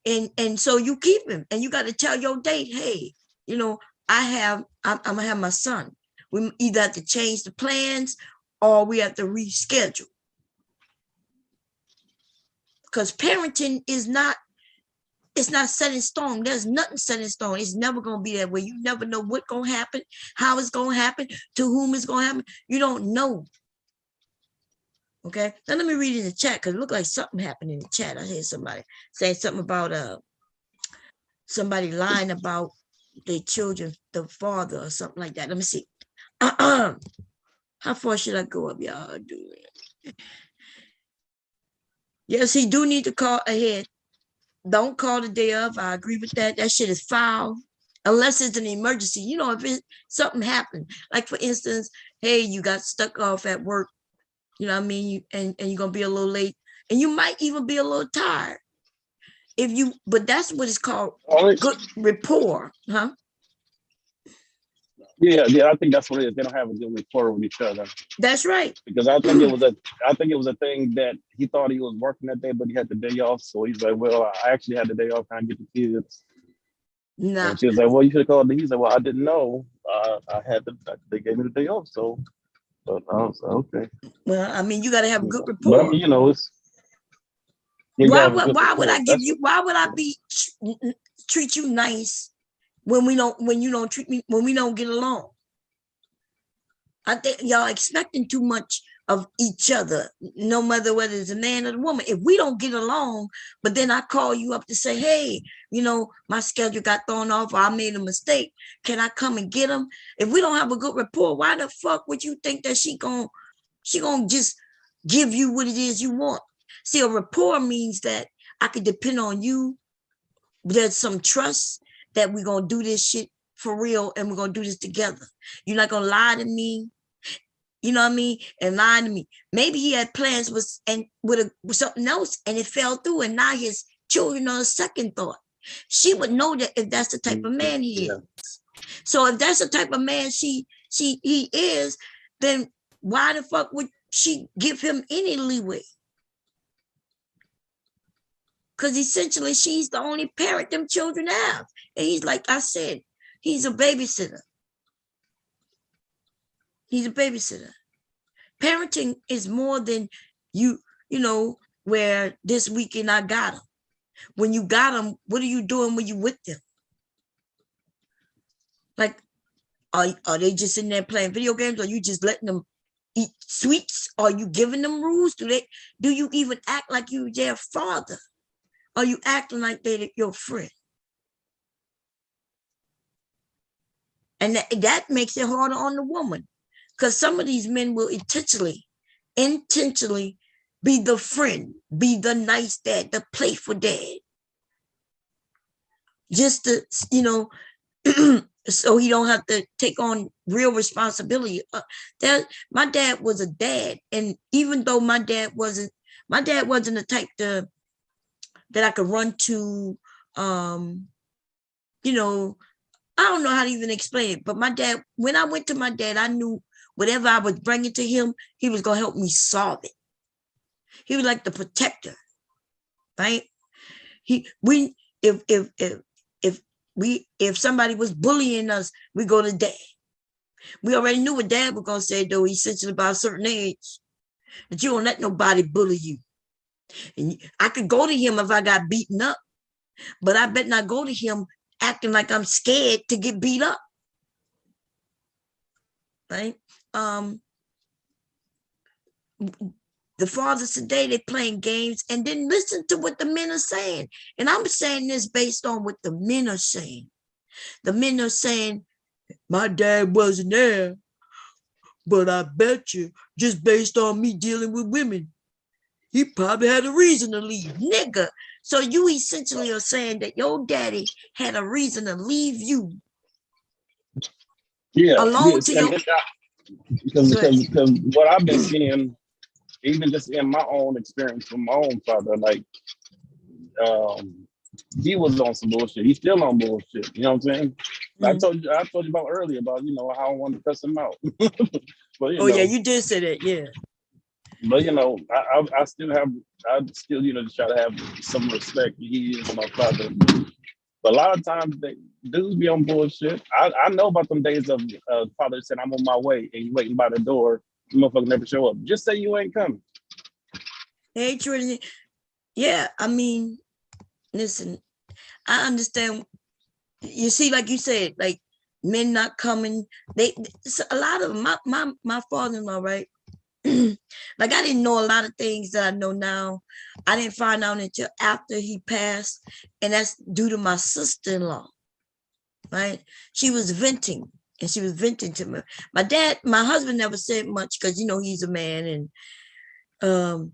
And so you keep him and you got to tell your date, hey, you know, I'm gonna have my son. We either have to change the plans or we have to reschedule. Because parenting is not, it's not set in stone. There's nothing set in stone. It's never gonna be that way. You never know what's gonna happen, how it's gonna happen, to whom it's gonna happen. You don't know. Okay, now let me read in the chat because it looked like something happened in the chat. I heard somebody saying something about somebody lying about their children, the father or something like that. Let me see. How far should I go up, y'all? Yes, he do need to call ahead. Don't call the day of. I agree with that. That shit is foul. Unless it's an emergency. You know, if something happened, like for instance, hey, you got stuck off at work. You know what I mean? And you're going to be a little late. And you might even be a little tired. But that's what it's called, good rapport, huh? Yeah, I think that's what it is. They don't have a good rapport with each other. That's right. Because I think it was a thing that he thought he was working that day, but he had the day off. So he's like, well, I actually had the day off, trying to get the kids. Nah. And she was like, well, you should have called me. He said, well, I didn't know. They gave me the day off, so. But I was okay. Well, I mean, you got to have good rapport. But I mean, you know, it's. Why would I give you? Why would I treat you nice when you don't treat me, when we don't get along? I think y'all expecting too much of each other, no matter whether it's a man or a woman. If we don't get along, but then I call you up to say, hey, you know, my schedule got thrown off or I made a mistake. Can I come and get him? If we don't have a good rapport, why the fuck would you think that she gonna just give you what it is you want? See, a rapport means that I could depend on you. There's some trust that we're gonna do this shit for real and we're gonna do this together. You're not gonna lie to me. You know what I mean? And lie to me. Maybe he had plans with something else and it fell through, and now his children are a second thought. She would know that if that's the type of man he is. So if that's the type of man he is, then why the fuck would she give him any leeway? Because essentially she's the only parent them children have. And he's, like I said, he's a babysitter. He's a babysitter. Parenting is more than you know, where this weekend I got him. When you got them, what are you doing when you with them? Like, are they just in there playing video games? Or you just letting them eat sweets? Are you giving them rules? Do you even act like you their father? Are you acting like they're your friend? And that makes it harder on the woman, because some of these men will intentionally be the friend, be the nice dad, the playful dad, just to, so he don't have to take on real responsibility. My dad was a dad, and even though my dad wasn't the type that I could run to. I don't know how to even explain it, but my dad, when I went to my dad, I knew whatever I was bringing to him, he was gonna help me solve it. He was like the protector, right? If somebody was bullying us, we go to dad. We already knew what dad was gonna say, though, essentially by a certain age, that you don't let nobody bully you. And I could go to him if I got beaten up, but I bet not go to him acting like I'm scared to get beat up. Right? The fathers today, they're playing games and then listen to what the men are saying. And I'm saying this based on what the men are saying. The men are saying, my dad wasn't there, but I bet you, just based on me dealing with women, he probably had a reason to leave. Nigga. So you essentially are saying that your daddy had a reason to leave you. Yeah, alone yes, to your. because what I've been seeing, even just in my own experience from my own father, like he was on some bullshit. He's still on bullshit. You know what I'm saying? I told you about earlier about how I wanted to cuss him out. But yeah, you did say that, yeah. But I still just try to have some respect. He is my father. But a lot of times dudes be on bullshit. I know about them days of father said I'm on my way and you waiting by the door, the motherfucker never show up. Just say you ain't coming. Hey, Trinity. Yeah, I mean, listen, I understand. You see, like you said, like men not coming. A lot of them, my father-in-law, right? Like I didn't know a lot of things that I know now. I didn't find out until after he passed, and that's due to my sister-in-law, right? She was venting, and she was venting to me. My husband never said much because he's a man, and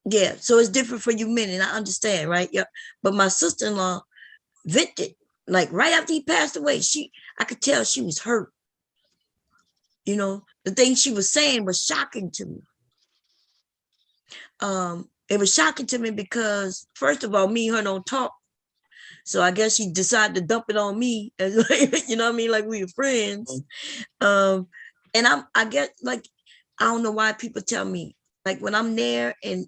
yeah, so it's different for you men, and I understand, right? Yeah, but my sister-in-law vented, like right after he passed away. I could tell she was hurt. The things she was saying was shocking to me. It was shocking to me because, first of all, me and her don't talk. So I guess she decided to dump it on me. You know what I mean? Like we were friends. And I get like, I don't know why people tell me, like when I'm there and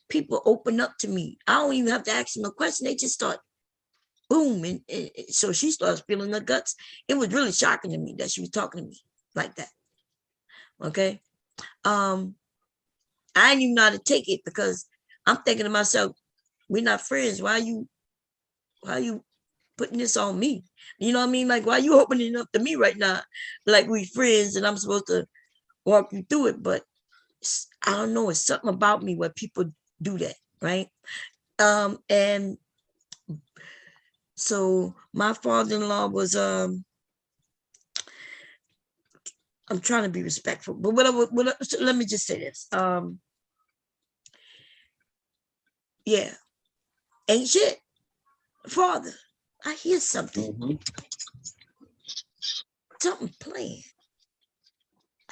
people open up to me. I don't even have to ask them a question. They just start boom. And so she starts feeling her guts. It was really shocking to me that she was talking to me like that. Okay. I didn't even know how to take it because I'm thinking to myself, we're not friends. Why are you putting this on me? You know what I mean? Like, why are you opening up to me right now? Like we friends and I'm supposed to walk you through it. But I don't know. It's something about me where people do that, right? And so my father-in-law was, I'm trying to be respectful, but so let me just say this. Yeah, ain't shit. Father, I hear something. Something playing.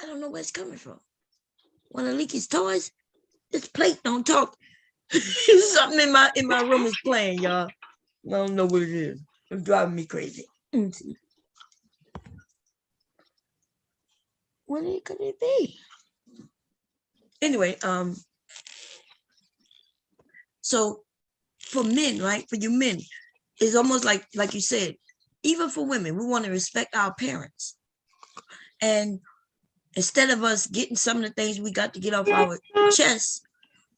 I don't know where it's coming from. Want to leak his toys? This plate don't talk. Something in my room is playing, y'all. I don't know what it is. It's driving me crazy. What could it be? Anyway, so for men, right? For you men, it's almost like you said, even for women, we want to respect our parents. And instead of us getting some of the things we got to get off our chest,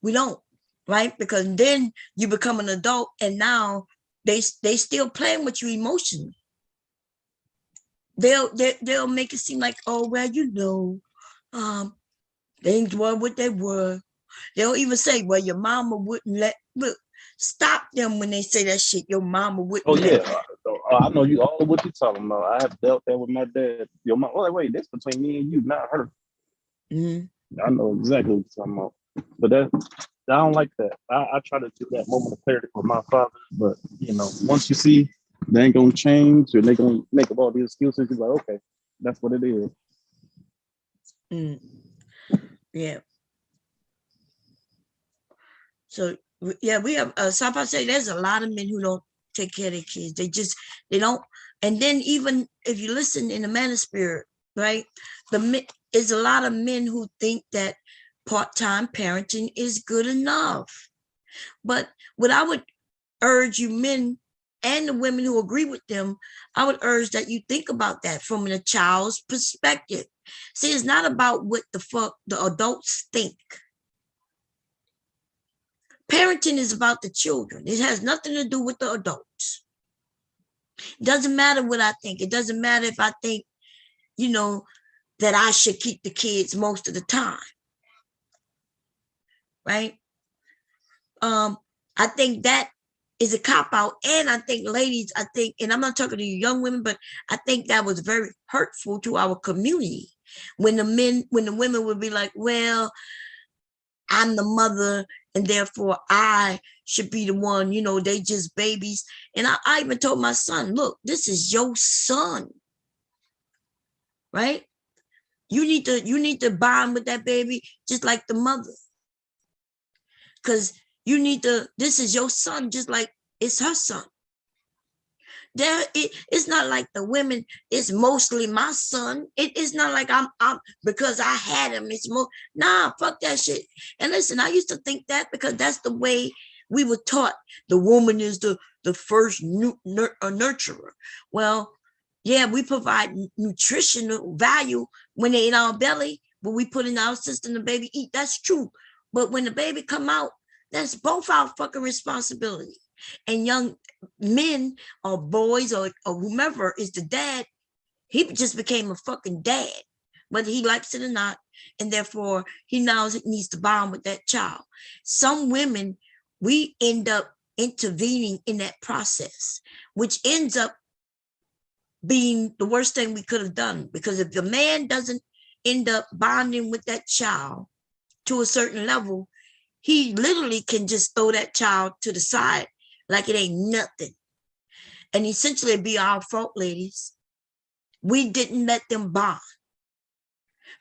we don't, right? Because then you become an adult and now they still playing with you emotionally. They'll make it seem like, oh, well, things were what they were. They'll even say, well, your mama wouldn't let look, stop them when they say that shit. Your mama wouldn't Oh let yeah, I know you all what you're talking about. I have dealt that with my dad. Your mom. Oh wait, this between me and you, not her. you. I know exactly what you're talking about. But that I don't like that. I try to do that moment of clarity with my father, but once you see they ain't gonna change or they gonna make up all these excuses, you're like, okay, that's what it is. Mm. Yeah. So yeah, we have some I say there's a lot of men who don't take care of their kids. They don't. And then even if you listen in the man of spirit, right? Is a lot of men who think that part-time parenting is good enough. But what I would urge you men and the women who agree with them, I would urge that you think about that from a child's perspective. See, it's not about what the fuck the adults think. Parenting is about the children. It has nothing to do with the adults. It doesn't matter what I think. It doesn't matter if I think, that I should keep the kids most of the time. Right? I think that is a cop out. And I think ladies, and I'm not talking to you young women, but I think that was very hurtful to our community when the women would be like, well, I'm the mother and therefore I should be the one, they just babies. And I even told my son, look, this is your son, right? You need to bond with that baby just like the mother. Because this is your son, just like it's her son. It's not like the women, it's mostly my son. It's not like I'm because I had him. It's nah, fuck that shit. And listen, I used to think that because that's the way we were taught. The woman is the first nurturer. Well, yeah, we provide nutritional value when they're in our belly, when we put in our system, the baby eat. That's true. But when the baby come out, that's both our fucking responsibility. And young men or boys or whomever is the dad, he just became a fucking dad, whether he likes it or not. And therefore, he now needs to bond with that child. Some women, we end up intervening in that process, which ends up being the worst thing we could have done. Because if the man doesn't end up bonding with that child to a certain level, he literally can just throw that child to the side like it ain't nothing. And essentially it'd be our fault, ladies. We didn't let them bond.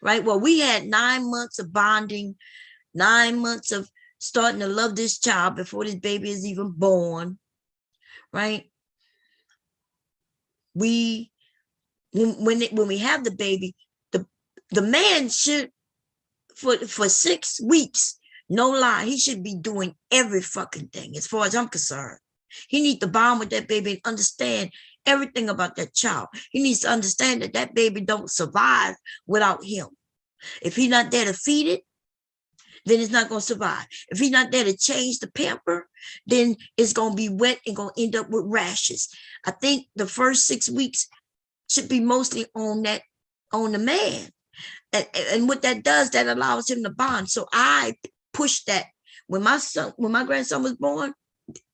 Right? Well, we had 9 months of bonding, 9 months of starting to love this child before this baby is even born. Right? When we have the baby, the man should for 6 weeks, no lie, he should be doing every fucking thing as far as I'm concerned. He needs to bond with that baby and understand everything about that child. He needs to understand that that baby don't survive without him. If he's not there to feed it, then it's not going to survive. If he's not there to change the pamper, then it's going to be wet and going to end up with rashes. I think the first 6 weeks should be mostly on the man. And what that does, that allows him to bond. So I pushed that. When my grandson was born,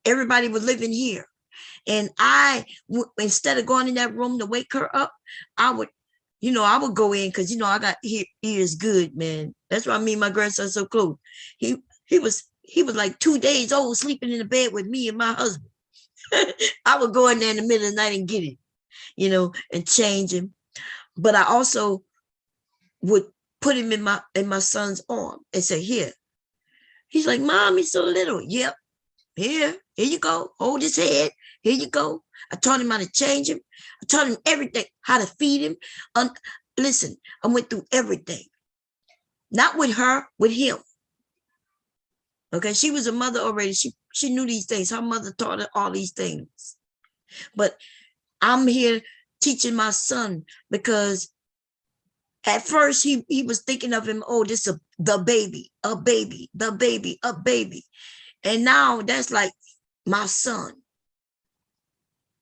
everybody was living here. And instead of going in that room to wake her up, I would go in because, I got ears good, man. That's why me and my grandson so close. He was like 2 days old, sleeping in the bed with me and my husband. I would go in there in the middle of the night and get it, and change him. But I also would put him in my son's arm and say, here. He's like, Mom, he's so little. Yep. Here you go. Hold his head. Here you go. I taught him how to change him. I taught him everything, how to feed him. Listen, I went through everything. Not with her, with him. Okay, she was a mother already. She knew these things. Her mother taught her all these things. But I'm here teaching my son because at first he was thinking of him, oh, this is the baby, a baby, the baby, a baby. And now that's like my son.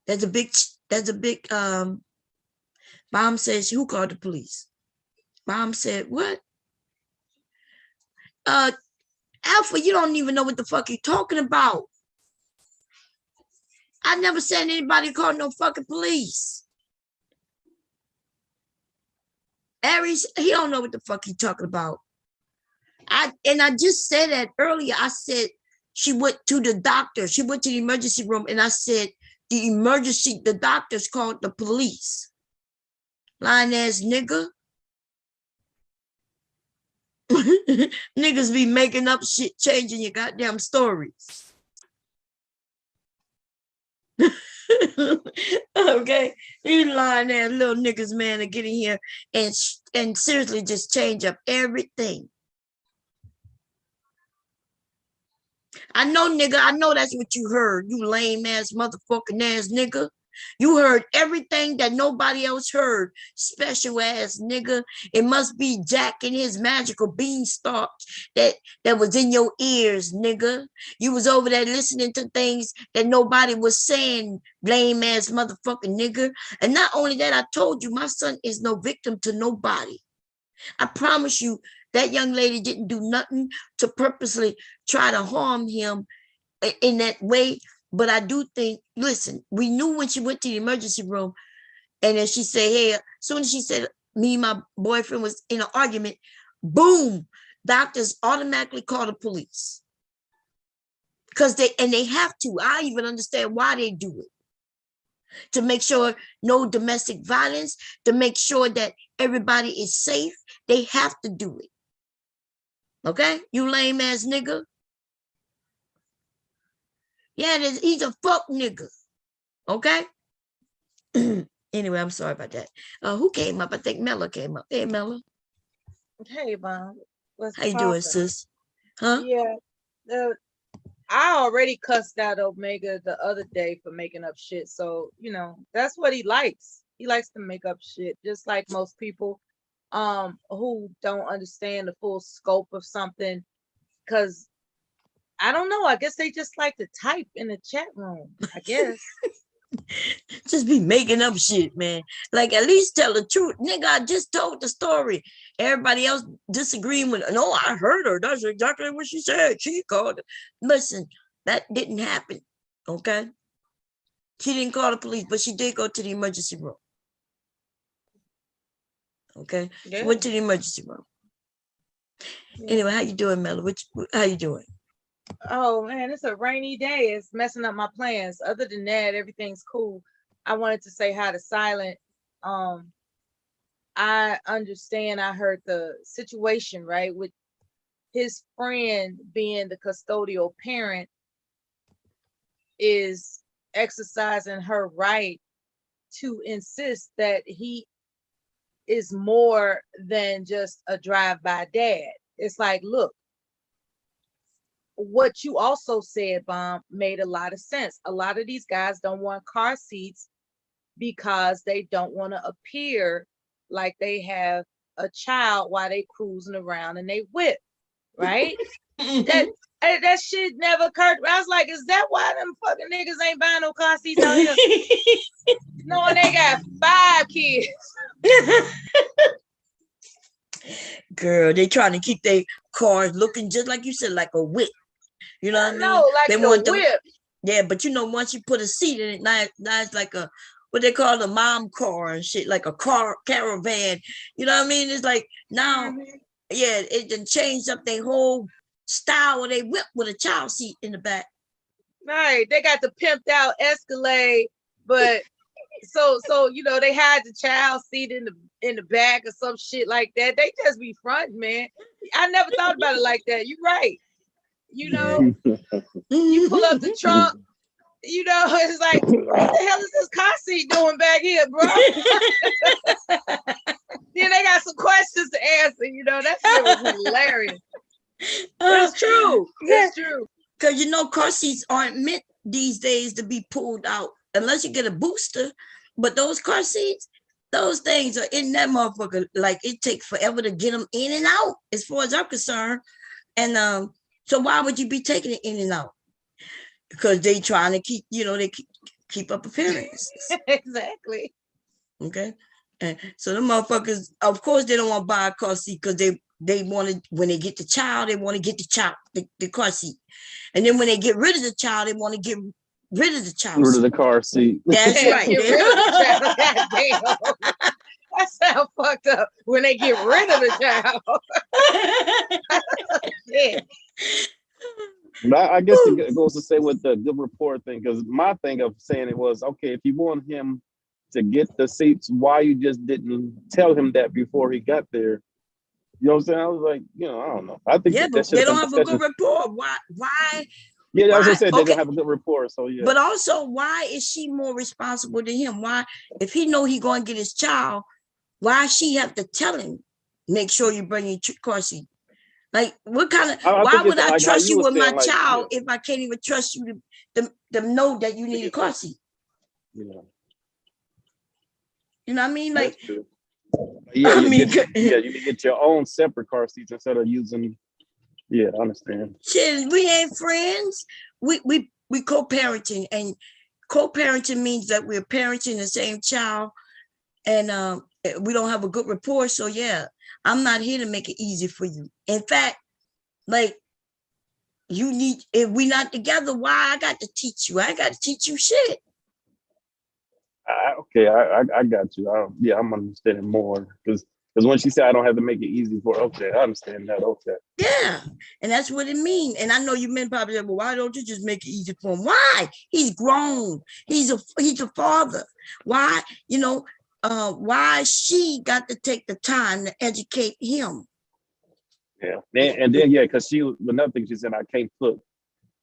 There's a big Mom says, who called the police? Mom said, what? Alpha, you don't even know what the fuck you're talking about. I never said anybody called no fucking police. Aries, he don't know what the fuck he talking about. I just said that earlier. I said she went to the doctor. She went to the emergency room, and I said the doctors called the police. Lying ass nigga. Niggas be making up shit, changing your goddamn stories. Okay, you lying there, little niggas, man, to get in here and seriously just change up everything. I know, nigga. I know that's what you heard. You lame ass motherfucking ass nigga. You heard everything that nobody else heard. Special ass nigga. It must be Jack and his magical beanstalk that was in your ears, nigga. You was over there listening to things that nobody was saying, lame ass motherfucking nigga. And not only that, I told you my son is no victim to nobody. I promise you that young lady didn't do nothing to purposely try to harm him in that way. But I do think, listen, we knew when she went to the emergency room, and then she said, hey, as soon as she said me and my boyfriend was in an argument, boom, doctors automatically call the police. Because they have to. I even understand why they do it. To make sure no domestic violence, to make sure that everybody is safe, they have to do it. Okay? You lame ass nigga. Yeah, he's a fuck nigga. Okay? Anyway, I'm sorry about that. Who came up? I think Mella came up. Hey, Mella. Hey, Mom. How you doing, sis? Huh? Yeah. I already cussed out Omega the other day for making up shit. So, that's what he likes. He likes to make up shit, just like most people who don't understand the full scope of something. Because I don't know. I guess they just like to type in the chat room, I guess. Just be making up shit, man. Like, at least tell the truth. Nigga, I just told the story. Everybody else disagreeing with, no, I heard her. That's exactly what she said. She called it. Listen, that didn't happen, okay? She didn't call the police, but she did go to the emergency room. Okay? Yeah. She went to the emergency room. Yeah. Anyway, how you doing, Mella? How you doing? Oh, man, it's a rainy day. It's messing up my plans. Other than that, everything's cool. I wanted to say hi to Silent. I understand. I heard the situation, right, with his friend being the custodial parent is exercising her right to insist that he is more than just a drive-by dad. It's like, look, what you also said, Bomb, made a lot of sense. A lot of these guys don't want car seats because they don't want to appear like they have a child while they cruising around and they whip, right? that shit never occurred. I was like, is that why them fucking niggas ain't buying no car seats out here? Knowing they got 5 kids. Girl, they trying to keep their cars looking just like you said, like a whip. You know what I mean? No, like they want the whip. Yeah, but once you put a seat in it, now it's like a, what they call a mom car and shit, like a caravan. You know what I mean? It's like now, yeah, it done changed up their whole style where they whip with a child seat in the back. Right, they got the pimped out Escalade, but so they had the child seat in the back or some shit like that. They just be front, man. I never thought about it like that. You're right. You pull up the trunk, it's like, what the hell is this car seat doing back here, bro? Then they got some questions to answer, that shit was hilarious. It's true. It's true. Because car seats aren't meant these days to be pulled out unless you get a booster. But those car seats, those things are in that motherfucker. Like, it takes forever to get them in and out, as far as I'm concerned. And so why would you be taking it in and out? Because they trying to keep, they keep up appearances. Exactly. Okay. And so the motherfuckers, of course, they don't want to buy a car seat because they want to, when they get the child, they want to get the car seat. And then when they get rid of the child, they want to get rid of the child Rid of seat. the car seat. That's Yeah, right. get rid of the child. Goddamn. That sounds fucked up. When they get rid of the child. Yeah. But I guess it goes to say with the good rapport thing, because my thing of saying it was, okay, if you want him to get the seats, why you just didn't tell him that before he got there? You know what I'm saying? I was like, I don't know. I think but that should they have don't been have a good discussion. rapport. Why? Yeah, I was Why? gonna say they Okay. don't have a good rapport. So yeah. But also, why is she more responsible than him? Why, if he know he going to get his child, why she have to tell him, make sure you bring your car seat? Like, what kind of, I why think would it's I like how trust you you were with my saying, like, child if I can't even trust you to know that you need a car seat? Yeah. You know what I mean? Like, That's true. Yeah, you need to get your own separate car seats instead of using. Yeah, I understand. Shit, we ain't friends. We co-parenting, and co-parenting means that we're parenting the same child, and we don't have a good rapport. So yeah, I'm not here to make it easy for you. In fact, like, you need, if we not together, why I got to teach you? I got to teach you shit. Okay, I got you. I'm understanding more because when she said I don't have to make it easy for her, okay, I understand that. Okay. Yeah, and that's what it means. And I know you men probably say, well, why don't you just make it easy for him? Why? He's grown. He's a father. Why? Why she got to take the time to educate him? Yeah, and then because another thing she said, I can't put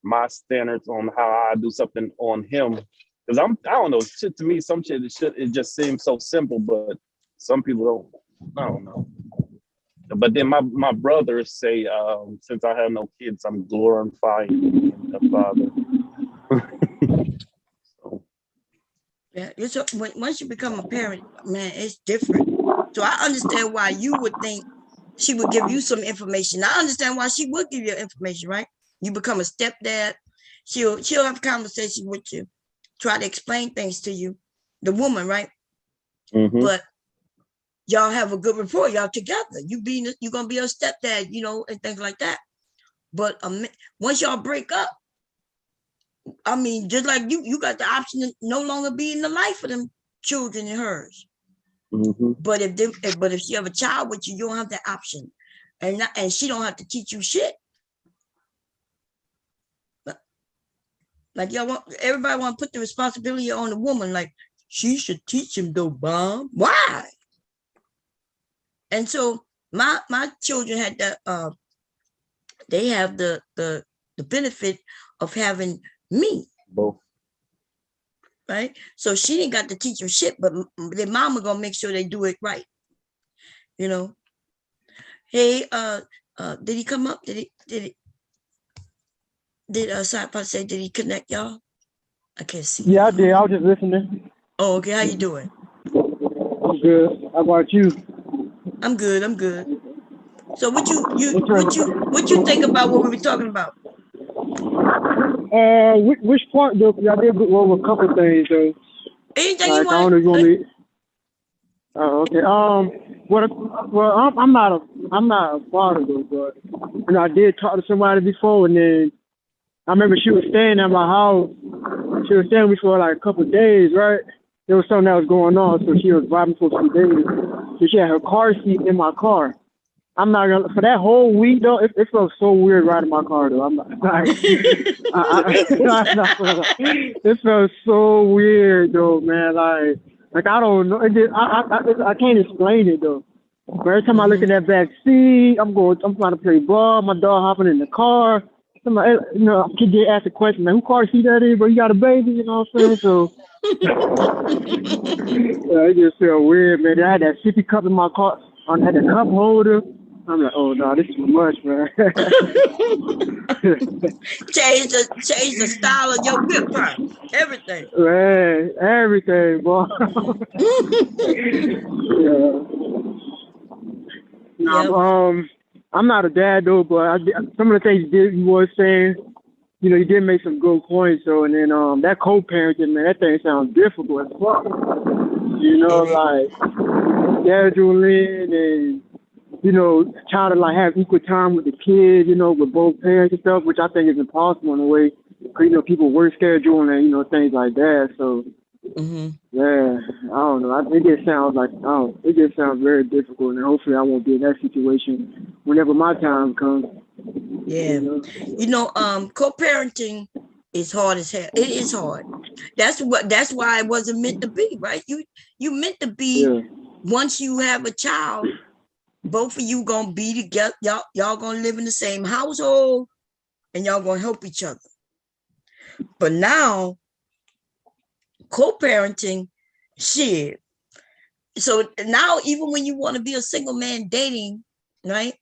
my standards on how I do something on him because I don't know, shit, to me some shit it just seems so simple, but some people I don't know. But then my brothers say, since I have no kids, I'm glorifying the father. So. Yeah, once you become a parent, man, it's different. So I understand why you would think she would give you some information. I understand why she would give you information, right? You become a stepdad. She'll have a conversation with you, try to explain things to you, the woman, right? Mm-hmm. But y'all have a good rapport. Y'all together. You're gonna be a stepdad, and things like that. But once y'all break up, I mean, just like you got the option to no longer be in the life of them children and hers. Mm-hmm. But if she have a child with you, you don't have that option, and she don't have to teach you shit. Like everybody want to put the responsibility on the woman. Like, she should teach him though, Bob. Why? And so my children had that. They have the benefit of having me. Both. Right? So she didn't got to teach them shit, but their mama gonna make sure they do it right. Hey, did he come up? Did Sci-Fi say, did he connect y'all? I can't see. Yeah, I did. I was just listening. Oh, okay. How you doing? I'm good. How about you? I'm good. So what you think about what we were talking about? Which part though? I did go over a couple things though. Anything like, you want? I don't know if you want me. Oh, okay. Well, I'm not a father though, but I did talk to somebody before, and then I remember she was staying at my house. She was staying with me for like a couple of days, right? There was something that was going on, so she was driving for a few days. So she had her car seat in my car. I'm not gonna, for that whole week though, it felt so weird riding my car though. I'm not like, it felt so weird though, man. Like I don't know. I can't explain it though. But every time I look in that back seat, I'm trying to play ball. My dog hopping in the car. Somebody, I keep getting asked a question, like, who car seat that is? But you got a baby, you know what I'm saying? So it just felt weird, man. I had that sippy cup in my car. I had the cup holder. I'm like, oh no, this is too much, man. change the style of your whip, right? Everything. Man, everything, boy. Yeah. I'm not a dad though, but some of the things you was saying, you know, you did make some good points. So, and then that co-parenting, man, that thing sounds difficult as fuck. You know, like scheduling and, you know, trying to like have equal time with the kids, you know, with both parents and stuff, which I think is impossible in a way. Cause, you know, people work schedule and, you know, things like that. So, yeah, I don't know. It just sounds like, it just sounds very difficult. And hopefully I won't be in that situation whenever my time comes. Yeah. You know, co-parenting is hard as hell. It is hard. That's why it wasn't meant to be, right? You meant to be, once you have a child, both of you gonna be together, y'all gonna live in the same household and y'all gonna help each other. But now, co-parenting, shit. So now even when you want to be a single man dating, right?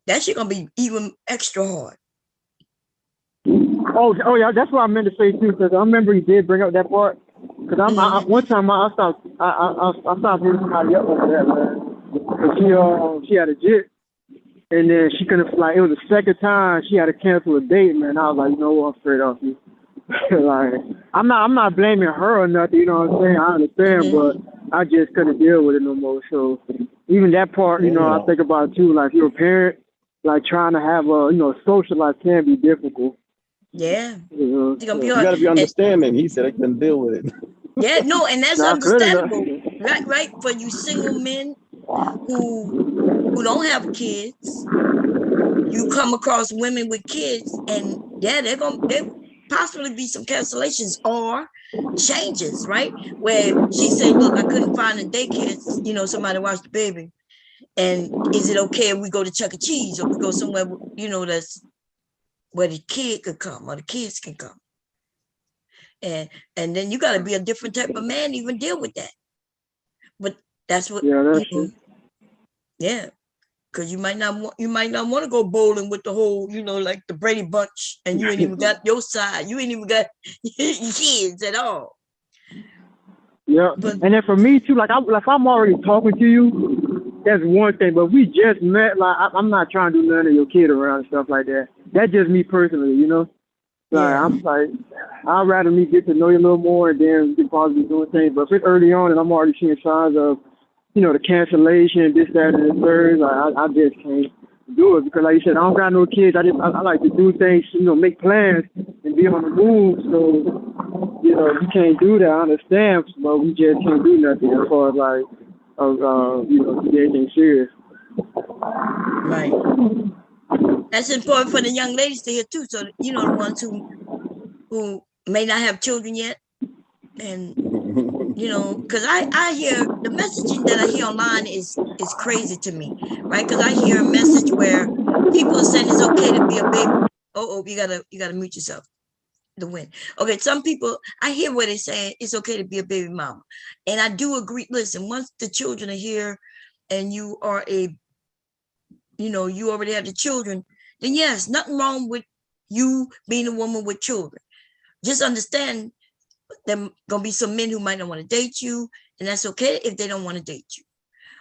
That shit gonna be even extra hard. Oh yeah, that's what I meant to say too. Because I remember you did bring up that part. Because one time I stopped hitting somebody up over that, man. Cause she had a jit, and then she couldn't fly. It was the second time she had to cancel a date, man. I was like, you know what, I'm straight off you. Like, I'm not blaming her or nothing. You know what I'm saying? I understand, but I just couldn't deal with it no more. So even that part, you know, I think about it too. Like, if you're a parent, like trying to have a, you know, social life can be difficult. Yeah. You gotta be understanding. He said I couldn't deal with it. Yeah, no, and that's understandable. Right. For you single men who don't have kids, you come across women with kids, and yeah, there possibly be some cancellations or changes, right? Where she said, look, I couldn't find a daycare, you know, somebody watch the baby. And is it okay if we go to Chuck E. Cheese or we go somewhere, you know, that's where the kid could come or the kids can come? And then you got to be a different type of man to even deal with that. But that's what, true. Yeah, because you might not want to go bowling with the whole, you know, like the Brady Bunch, and you ain't even got your side. You ain't even got kids at all. Yeah, and then for me too, like if I'm already talking to you, that's one thing. But we just met. Like I'm not trying to do none of your kid around and stuff like that. That's just me personally, you know. Like I'm like, I'd rather me get to know you a little more and then we can possibly do things. But if it's early on and I'm already seeing signs of, you know, the cancellation, this, that, and the third, like I just can't do it because, like you said, I don't got no kids. I like to do things, you know, make plans and be on the move. So, you know, you can't do that. I understand, but we just can't do nothing as far as like, you know, anything serious. Right. That's important for the young ladies to hear too. So, you know, the ones who may not have children yet, and you know, because I hear the messaging that I hear online is crazy to me, right? Because I hear a message where people are saying it's okay to be a baby. You gotta mute yourself. The win. Okay, some people, I hear what they're saying, it's okay to be a baby mama, and I do agree. Listen, once the children are here, and you are you already have the children, then yes, nothing wrong with you being a woman with children. Just understand there gonna be some men who might not want to date you, and that's okay if they don't want to date you.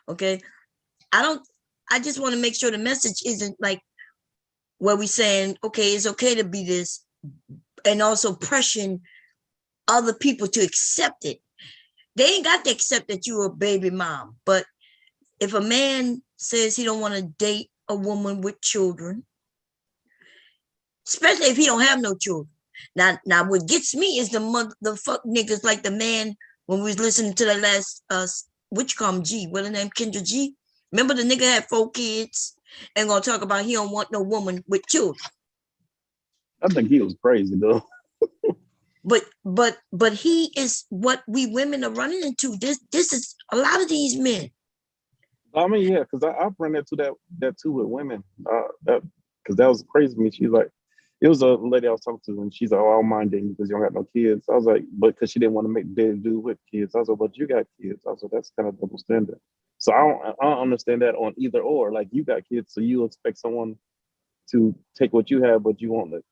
Okay, I just want to make sure the message isn't like where we saying, okay, it's okay to be this, and also pressuring other people to accept it. They ain't got to accept that you're a baby mom. But if a man says he don't want to date a woman with children, especially if he don't have no children. Now what gets me is the fuck niggas like the man when we was listening to the last which come G, what the name, Kendra G. Remember the nigga had 4 kids and gonna talk about he don't want no woman with children. I think he was crazy though. But he is what we women are running into. This is a lot of these men. I mean, yeah, because I've run into that too with women. Because that was crazy to me. She's like, it was a lady I was talking to, and she's like, "Oh, I don't mind dating because you don't have no kids." I was like, "But because she didn't want to make the do with kids." I was like, "But you got kids." I was like, "That's kind of double standard." So I don't understand that on either or. Like you got kids, so you expect someone to take what you have, but you want to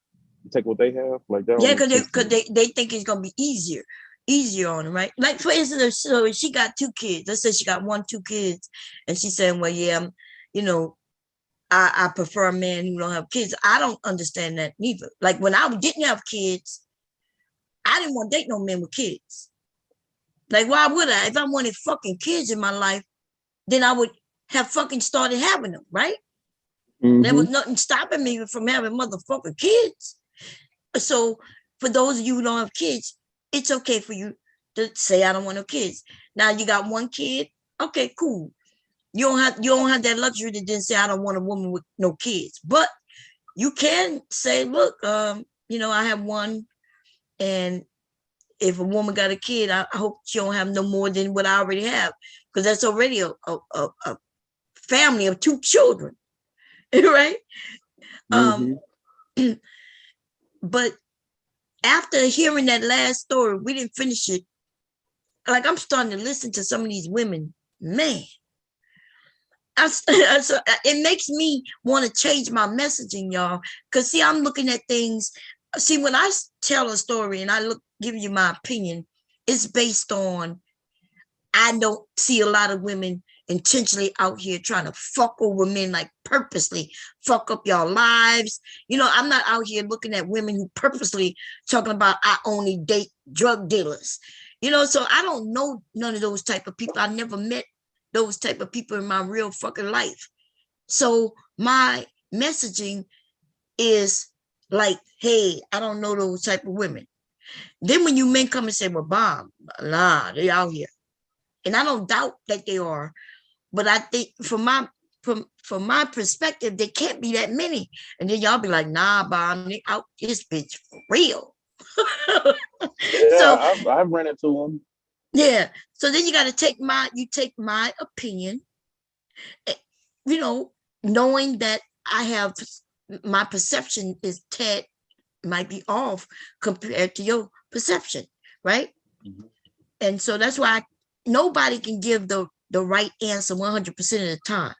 take what they have. Like that. Yeah, because they think it's gonna be easier on them, right? Like for instance, so she got 2 kids. Let's say she got 2 kids, and she's saying, "Well, yeah, you know, I prefer a man who don't have kids. I don't understand that neither. Like when I didn't have kids, I didn't want to date no men with kids. Like, why would I? If I wanted fucking kids in my life, then I would have fucking started having them, right? There was nothing stopping me from having motherfucking kids. So for those of you who don't have kids, it's okay for you to say I don't want no kids. Now you got one kid, okay, cool. You don't have that luxury to then say I don't want a woman with no kids. But you can say, look, I have one, and if a woman got a kid, I hope she don't have no more than what I already have, because that's already a family of 2 children, right? But after hearing that last story, we didn't finish it. Like, I'm starting to listen to some of these women, man. It makes me want to change my messaging, y'all. Because, see, I'm looking at things. See, when I tell a story and I give you my opinion, it's based on, I don't see a lot of women intentionally out here trying to fuck over men, like purposely fuck up your lives. I'm not out here looking at women who purposely talking about I only date drug dealers. So I don't know none of those type of people. I never met those type of people in my real fucking life. So my messaging is like, hey, I don't know those type of women. Then when you men come and say, well, Bob, nah, they out here. And I don't doubt that they are, but I think from my perspective, there can't be that many. And then y'all be like, nah, Bob, they out this bitch for real. Yeah, so I've run into them. Yeah. So then you got to take my opinion, knowing that I have my perception is might be off compared to your perception, right? And so that's why nobody can give the right answer 100% of the time.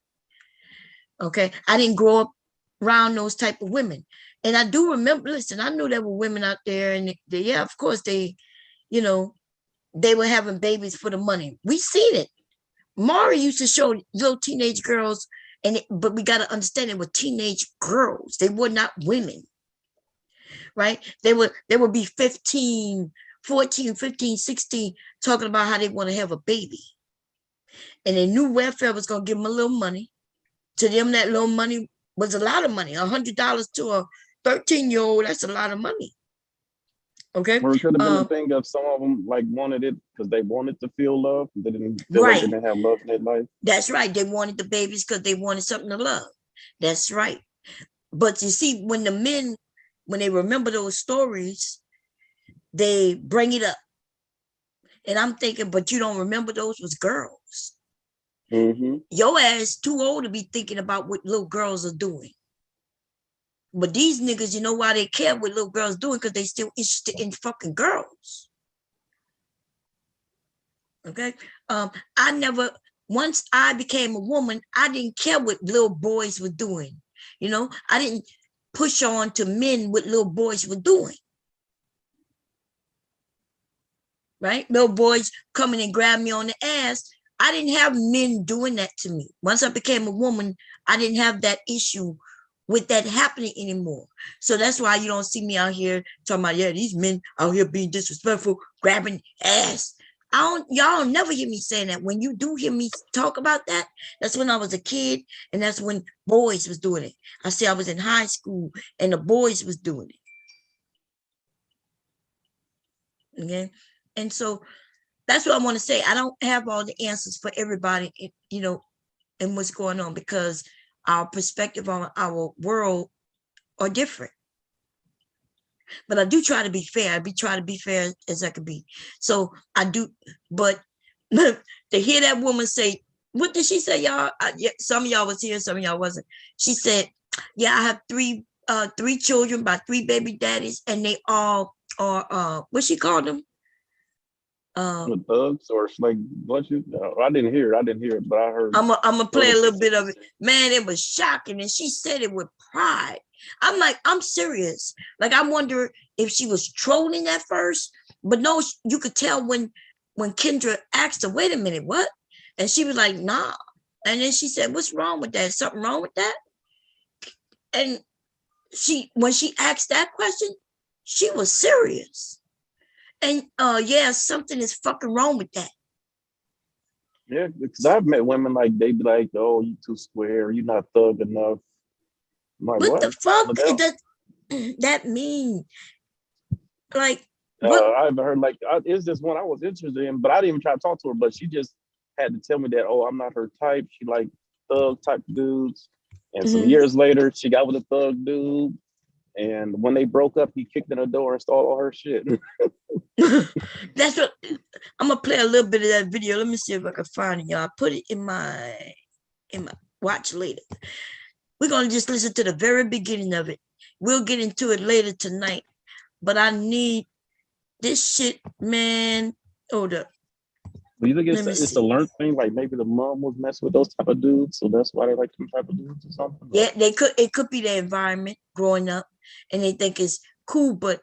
Okay. I didn't grow up around those type of women. And I do remember, listen, I knew there were women out there, and yeah, of course they were having babies for the money. We seen it. Maury used to show little teenage girls, but we got to understand it were teenage girls. They were not women, right? They would be 14, 15, 16, talking about how they want to have a baby. And they knew welfare was going to give them a little money. To them, that little money was a lot of money. $100 to a 13-year-old, that's a lot of money. Okay. Or it could have been a thing of some of them like wanted it because they wanted to feel love. They didn't feel like they didn't have love in their life. That's right. They wanted the babies because they wanted something to love. That's right. But you see, when the men, when they remember those stories, they bring it up. And I'm thinking, but you don't remember those was girls. Your ass too old to be thinking about what little girls are doing. But these niggas, you know why they care what little girls doing? Because they still interested in fucking girls. Okay. Once I became a woman, I didn't care what little boys were doing. I didn't push on to men what little boys were doing. Right? Little boys coming and grab me on the ass. I didn't have men doing that to me. Once I became a woman, I didn't have that issue with that happening anymore. So that's why you don't see me out here talking about, yeah, these men out here being disrespectful, grabbing ass. Y'all never hear me saying that. When you do hear me talk about that, that's when I was a kid, and that's when boys was doing it. I say I was in high school and the boys was doing it. Okay. And so that's what I want to say. I don't have all the answers for everybody, and what's going on, because our perspective on our world are different. But I do try to be fair. I try to be fair as I can be. So I do, but to hear that woman say, what did she say, y'all? Some of y'all was here, some of y'all wasn't. She said, yeah, I have three children by 3 baby daddies, and they all are, what she called them? Thugs or like what you? I didn't hear it, but I heard. I'm gonna play a little bit of it. Man, it was shocking, and she said it with pride. I'm like, I'm serious. Like, I wonder if she was trolling at first, but no, you could tell when Kendra asked her, "Wait a minute, what?" And she was like, "Nah." And then she said, "What's wrong with that? Something wrong with that?" And when she asked that question, she was serious. And yeah, something is fucking wrong with that. Yeah, because I've met women like they be like, "Oh, you too square. You not thug enough." I'm like, What the what? fuck Look out. that mean? Like, what? I haven't heard like it's just one I was interested in, but I didn't even try to talk to her. But she just had to tell me that, oh, I'm not her type. She like thug type dudes. And some Mhm. years later, she got with a thug dude. And when they broke up, he kicked in her door and stole all her shit. That's what I'm gonna play a little bit of that video. Let me see if I can find it, y'all. I put it in my watch later. We're gonna just listen to the very beginning of it. We'll get into it later tonight. But I need this shit, man. Hold up. Do you think Let me it's a see. learned thing? Like maybe the mom was messing with those type of dudes, so that's why they like them type of dudes or something? Yeah, it could be the environment growing up and they think it's cool, but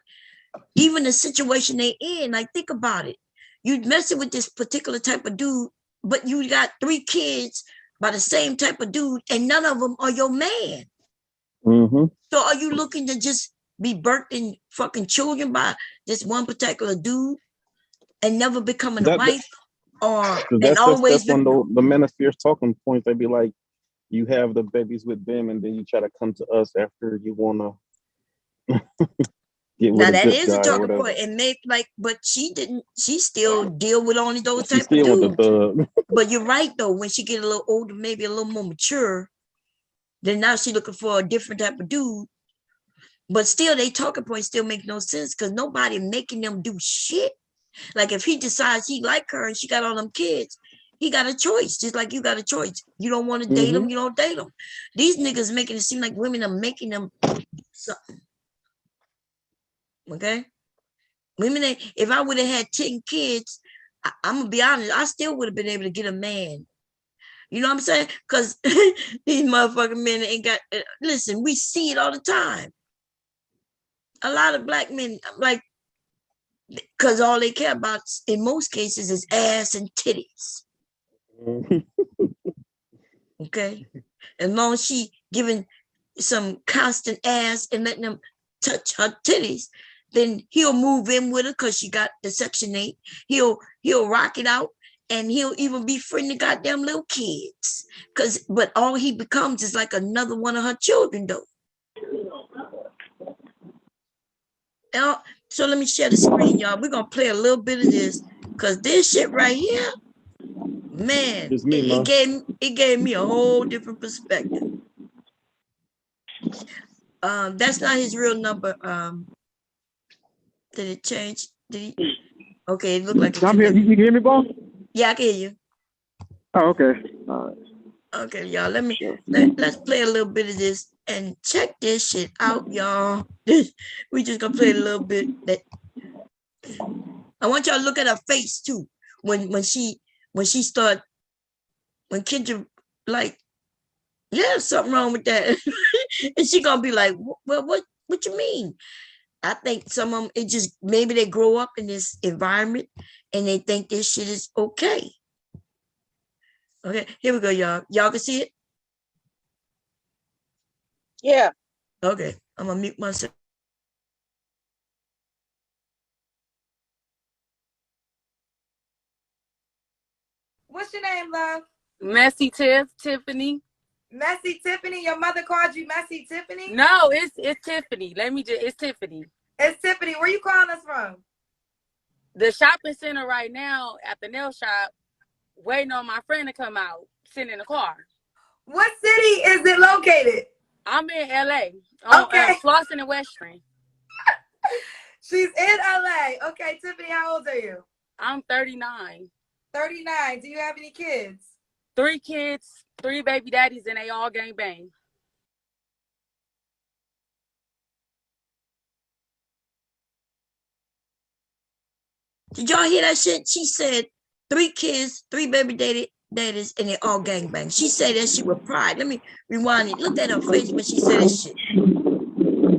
even the situation they in, like think about it. You messing with this particular type of dude, but you got 3 kids by the same type of dude, and none of them are your man. Mm-hmm. So are you looking to just be birthing fucking children by this one particular dude and never becoming a That wife? Or and that's always one be, of the men of fierce talking points. They be like, you have the babies with them, and then you try to come to us after you wanna get with now a that good is a guy or talking whatever. point, and make like, but she still deal with only those She type of still want the dudes. thug. But you're right though, when she get a little older, maybe a little more mature, then now she looking for a different type of dude. But still, they talking points still make no sense because nobody making them do shit. Like if he decides he like her and she got all them kids, he got a choice, just like you got a choice. You don't want to date Mm-hmm. them, you don't date them. These niggas making it seem like women are making them something. Okay, women. If I would have had 10 kids, I'm gonna be honest, I still would have been able to get a man. You know what I'm saying? Because these motherfucking men ain't got. Listen, we see it all the time. A lot of black men, like, because all they care about in most cases is ass and titties. Mm-hmm. Okay, as long as she giving some constant ass and letting them touch her titties, then he'll move in with her because she got the Section 8. He'll rock it out, and he'll even befriend the goddamn little kids. But all he becomes is like another one of her children, though. So let me share the screen, y'all. We're gonna play a little bit of this because this shit right here, man, It's me, man. it gave me a whole different perspective. That's not his real number. Did it change? Did he? Okay, it looked like it I'm here. connected. You can hear me, boss? Yeah, I can hear you. Oh, okay. All right. Okay, y'all. Sure. Let's play a little bit of this and check this shit out, y'all. We just gonna play a little bit. That I want y'all to look at her face too. When she start when Kendra like, yeah, something wrong with that, and she gonna be like, well, what you mean? I think some of them, it just maybe they grow up in this environment and they think this shit is okay. Okay, here we go, y'all. Y'all can see it? Yeah. Okay, I'm gonna mute myself. What's your name, love? Messy Tiffany. Messy Tiffany. Your mother called you Messy Tiffany? No, it's Tiffany. It's Tiffany. It's Tiffany. Where you calling us from? The shopping center right now at the nail shop, waiting on my friend to come out, sitting in the car. What city is it located? I'm in LA on Okay. Slauson and Western. She's in LA. Okay, Tiffany, how old are you? I'm 39. 39. Do you have any kids? 3 kids, 3 baby daddies, and they all gang bang. Did y'all hear that shit? She said 3 kids, 3 baby daddies, and they all gangbang. She said that shit with pride. Let me rewind it. Look at her face when she said that shit.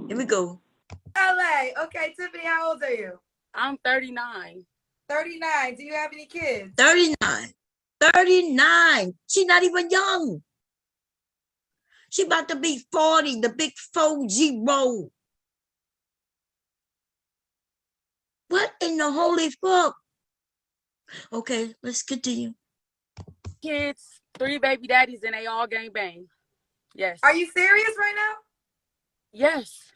Here we go. LA. Okay, Tiffany, how old are you? I'm 39. 39. Do you have any kids? 39. 39. She's not even young. She about to be 40, the big 4-0. What in the holy fuck? Okay, let's continue. Kids, 3 baby daddies, and they all gang bang. Yes. Are you serious right now? Yes.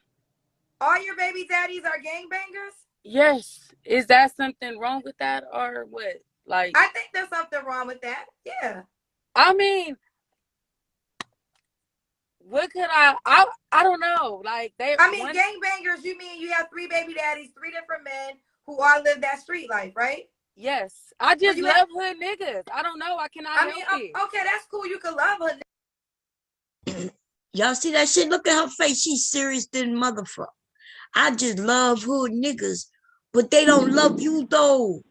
All your baby daddies are gangbangers? Yes. Is that something wrong with that or what? Like, I think there's something wrong with that. Yeah. I mean, what could I don't know. Like I mean, gangbangers, you mean you have 3 baby daddies, 3 different men who all live that street life, right? Yes. I just you love have- hood niggas. I don't know. I cannot I help mean, it. okay, that's cool. You can love her. Y'all see that shit? Look at her face. She's serious than motherfucker. I just love hood niggas, but they don't love you though.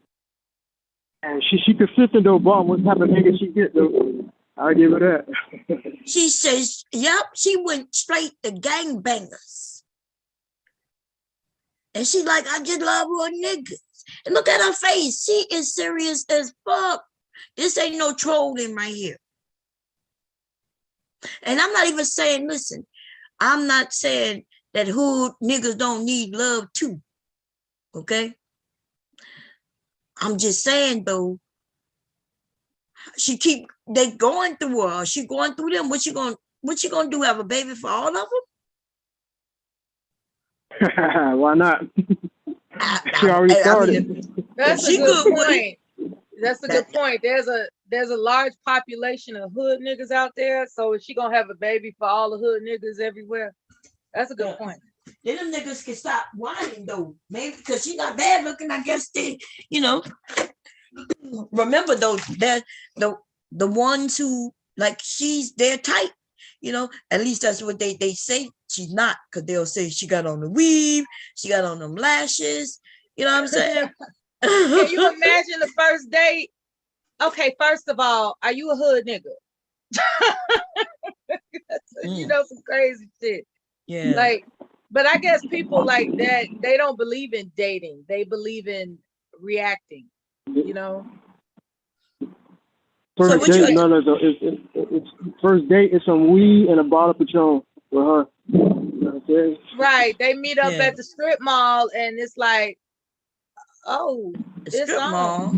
And she consistent though, Bob. What type of nigga she get though? I'll give her that. She says, yep, she went straight to gangbangers. And she like, I just love hood niggas. And look at her face. She is serious as fuck. This ain't no trolling right here. And I'm not even saying, listen, I'm not saying that hood niggas don't need love too. Okay? I'm just saying though, they going through her. She going through them. What you gonna do? Have a baby for all of them? Why not? She already started. That's she a good good with point. That's a good point. There's a large population of hood niggas out there. So is she gonna have a baby for all the hood niggas everywhere? That's a good point. Then them niggas can stop whining though. Maybe because she not bad looking. I guess they, remember those that the ones who like she's their type. At least that's what they say. She's not, because they'll say she got on the weave, she got on them lashes. You know what I'm saying? Can you imagine the first date? Okay, first of all, are you a hood nigga? Some crazy shit. Yeah. Like, but I guess people like that, they don't believe in dating. They believe in reacting, First date, it's first date is some weed and a bottle of Patron with her. Right. They meet up at the strip mall and it's like, oh, strip mall.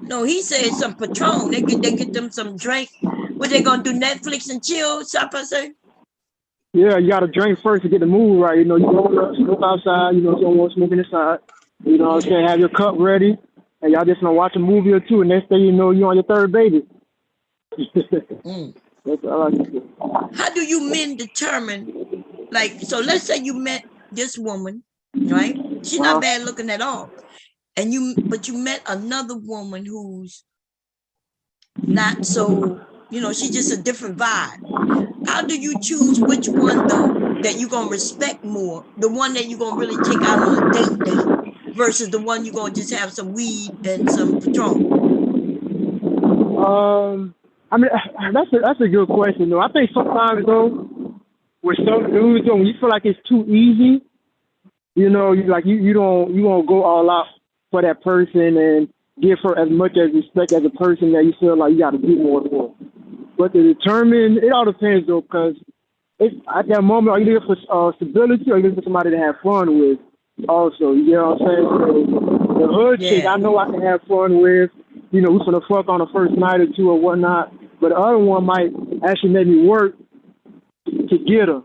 No, he said some Patron. They get them some drink. What they gonna do? Netflix and chill, Chopper say? Yeah, you gotta drink first to get the mood right. You don't want to smoke outside, you don't want to smoke inside. You know what I'm saying? Have your cup ready and y'all just gonna watch a movie or two and next thing you know you're on your third baby. That's all I can do. How do you men determine, so let's say you met this woman, right? She's not bad looking at all. But you met another woman who's not so, she's just a different vibe. How do you choose which one though that you're gonna respect more? The one that you're gonna really take out on a date versus the one you're gonna just have some weed and some Patron? I mean, that's a good question though. I think sometimes though, with some dudes though, when you feel like it's too easy, you won't go all out for that person and give her as much as respect as a person that you feel like you got to do more for. But to determine, it all depends though, because at that moment, are you looking for stability or are you looking for somebody to have fun with? Also, you know what I'm saying? So the hood chick, I know I can have fun with. We're gonna fuck on the first night or two or whatnot. But the other one might actually make me work to get her.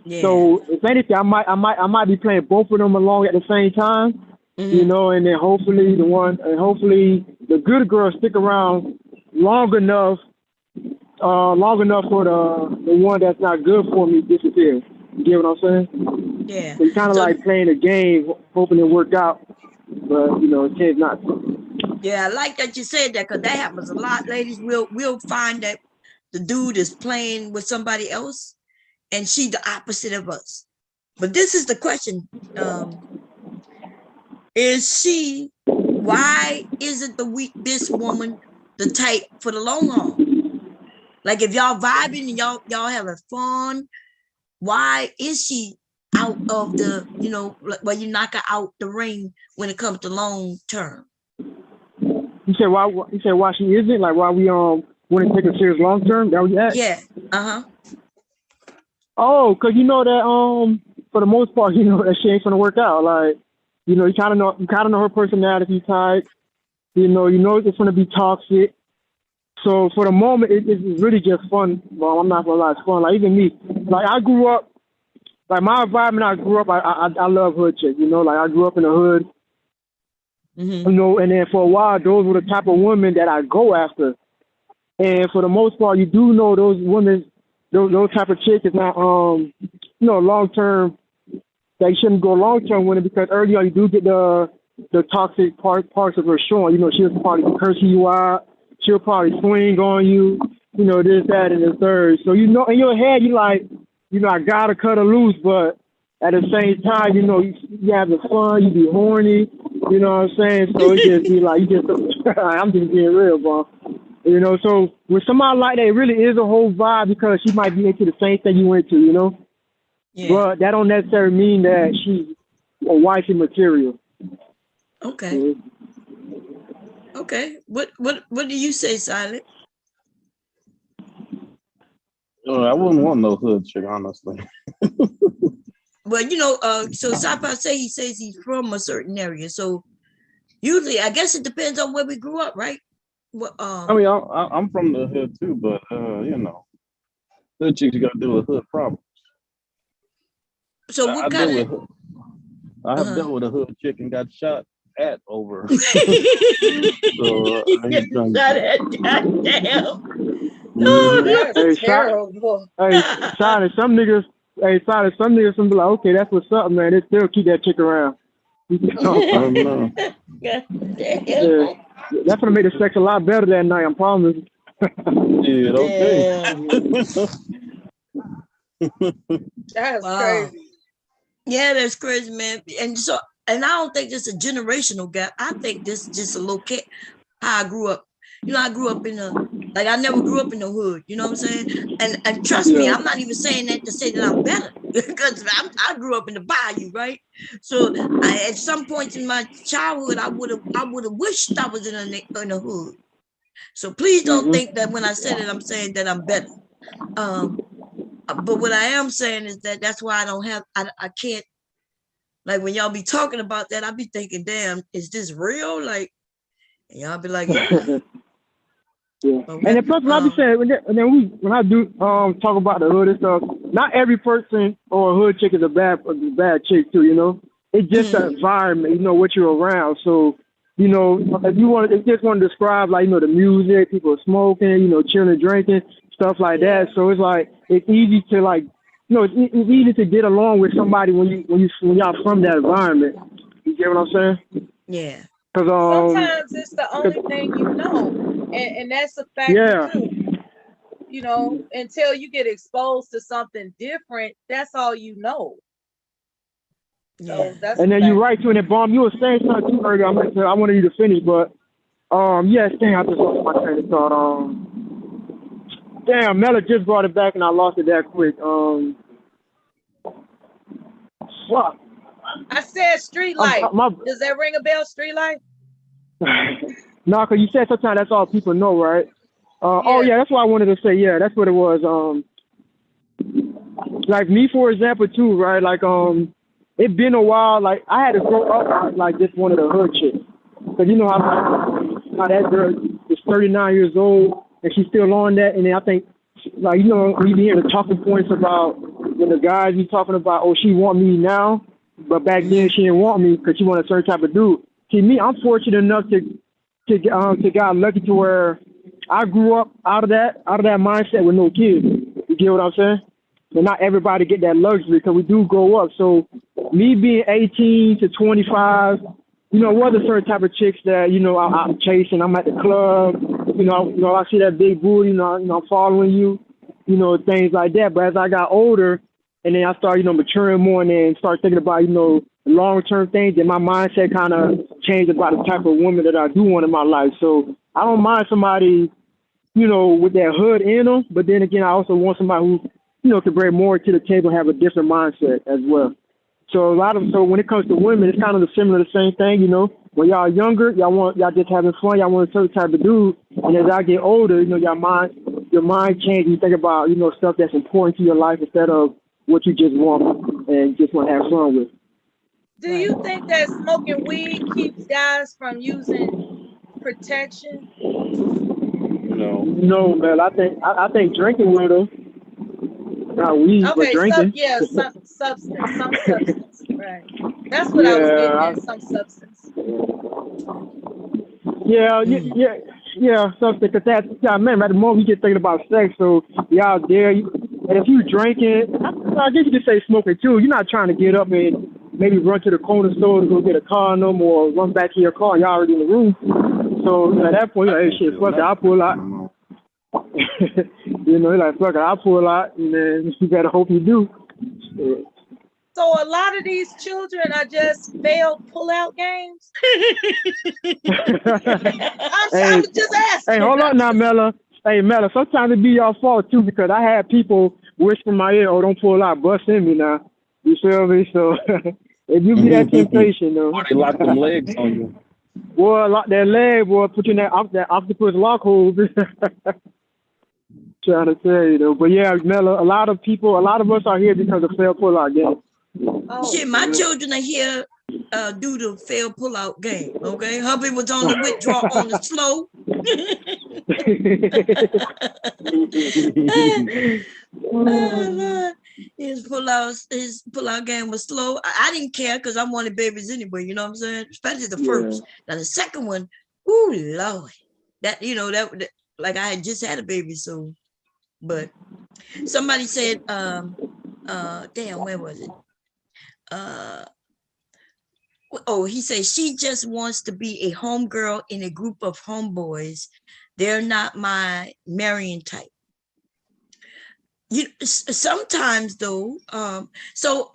Yeah. So if anything, I might be playing both of them along at the same time. And then hopefully the good girl stick around long enough for the one that's not good for me disappear. You get what I'm saying? Yeah. So it's kind of like playing a game, hoping it work out, but it can't not. Yeah, I like that you said that because that happens a lot, ladies. We'll find that the dude is playing with somebody else, and she the opposite of us. But this is the question: why isn't this woman the type for the long haul? Like if y'all vibing and y'all having fun, why is she out of the where you knock her out the ring when it comes to long term? You said why? You said why she isn't? Like why we want to take her serious long term? That was that? Yeah. Oh, cause you know that for the most part, you know that she ain't gonna work out. Like, you know, you kind of know her personality type. You know it's gonna be toxic. So for the moment, it's really just fun. Well, I'm not gonna lie, it's fun. Like even me, like I grew up, like my environment. I grew up. I love hood chicks. You know, like I grew up in the hood. Mm-hmm. You know, and then for a while, those were the type of women that I go after. And for the most part, you do know those women, those type of chicks is not you know, long term. They shouldn't go long term with it because early on you do get the toxic parts of her showing. You know, she'll probably curse you out. She'll probably swing on you. You know, this, that, and the third. So you know, in your head, you like, you know, I gotta cut her loose, but at the same time, you know, you have the fun. You be horny. You know what I'm saying? So it just be like, you just, I'm just being real, bro. You know, so with somebody like that, it really is a whole vibe because she might be into the same thing you into, you know? Yeah. But that don't necessarily mean that she's a wifey material. Okay. Mm-hmm. Okay. What do you say, Silent? I wouldn't want no hood chick, honestly. Well, you know, so Sapa he says he's from a certain area. So usually, I guess it depends on where we grew up, right? Well, I mean, I'm from the hood too, but you know, hood chicks you got to deal with hood problems. so what kind of? I have dealt with a hood chick and got shot at over. So Goddamn. mhm. That's Hey, terrible. Shine, some niggas, some be like, okay, that's what's up, man. They still keep that chick around. I don't know. Yeah, that's gonna make the sex a lot better that night. I promise. Shit, okay. That's Wow. crazy. Yeah, that's crazy, man. And I don't think this is a generational gap. I think this is just a local how I grew up. You know, I grew up in I never grew up in the hood. You know what I'm saying? And trust me, I'm not even saying that to say that I'm better because I grew up in the bayou, right? So at some point in my childhood, I would have wished I was in a hood. So please don't think that when I said it, I'm saying that I'm better. But what I am saying is that that's why I can't, like when y'all be talking about that, I be thinking, damn, is this real? Like, and y'all be like, yeah. Yeah. And the person I be saying, when I do talk about the hood and stuff, not every person or hood chick is a bad chick too, you know? It's just the environment, you know, what you're around. So, you know, if you just want to describe, like, you know, the music, people smoking, you know, chilling, drinking, stuff like that. So it's like, it's easy to, like, you know, it's easy to get along with somebody when y'all from that environment. You get what I'm saying? Yeah. Sometimes it's the only thing you know. And that's a factor too. You know, until you get exposed to something different, that's all you know. Yeah. So that's and then you're right too, and then Bomb, you were saying something too earlier. I wanted you to finish, but yes, dang, I just lost my train of thought. Damn, Mella just brought it back and I lost it that quick. Fuck. I said street life. Does that ring a bell, street life? No, because you said sometimes that's all people know, right? Oh yeah, that's what I wanted to say. Yeah, that's what it was. Like me, for example, too, right? Like it been a while. Like I had to grow up like just one of the hood chicks, because you know how that girl is 39 years old and she's still on that. And then I think, like, you know, we be hearing the talking points about when the guys be talking about, oh, she want me now, but back then she didn't want me because she wanted a certain type of dude. See, me, I'm fortunate enough to get lucky to where I grew up out of that mindset with no kids. You get what I'm saying? And not everybody get that luxury because we do grow up. So me being 18 to 25, you know, what are certain type of chicks that, you know, I'm chasing. I'm at the club, you know, I see that big booty, you know, I'm following you, you know, things like that. But as I got older and then I started, you know, maturing more and then start thinking about, you know, long-term things, and my mindset kind of changed about the type of woman that I do want in my life. So I don't mind somebody, you know, with that hood in them, but then again, I also want somebody who, you know, can bring more to the table and have a different mindset as well. So so when it comes to women, it's kind of the same thing, you know. When y'all younger, y'all just having fun, y'all want a certain type of dude, and as I get older, you know, your mind changes. You think about, you know, stuff that's important to your life instead of what you just want and just want to have fun with. Do you think that smoking weed keeps guys from using protection? No. No, man. I think drinking with her, not weed, but Okay, drinking. some substance, right? That's what I was getting Yeah, at, some substance. yeah, something. Cause I remember at the moment you get thinking about sex, so you out there, and if you drinking, I guess you could say smoking too. You're not trying to get up and maybe run to the corner store to go get a condom or run back to your car. Y'all already in the room. So at that point, you're like, hey, shit, fuck it, I'll pull out. You're like, fuck it, I'll pull out, and then you better hope you do. So a lot of these children are just failed pull-out games. I was just asking. Hey, hold on now, Mella. Hey, Mella, sometimes it be your fault too because I had people whisper in my ear, "Oh, don't pull out, bust in me now." You feel me? So it do be that temptation, though. Or they lock them legs on you. Boy, lock that leg, boy. Put you in that octopus lock hold. Trying to tell you though, but yeah, Mella, a lot of us are here because of failed pull-out games. Oh, Shit, my children are here due to failed pull-out game. Okay, hubby was on the withdrawal on the slow. His pull-out game was slow. I didn't care because I wanted babies anyway. You know what I'm saying? Especially the first. Now the second one, ooh Lord, that that like I had just had a baby, so. But somebody said, damn, where was it? He says she just wants to be a homegirl in a group of homeboys. They're not my marrying type. Sometimes though, so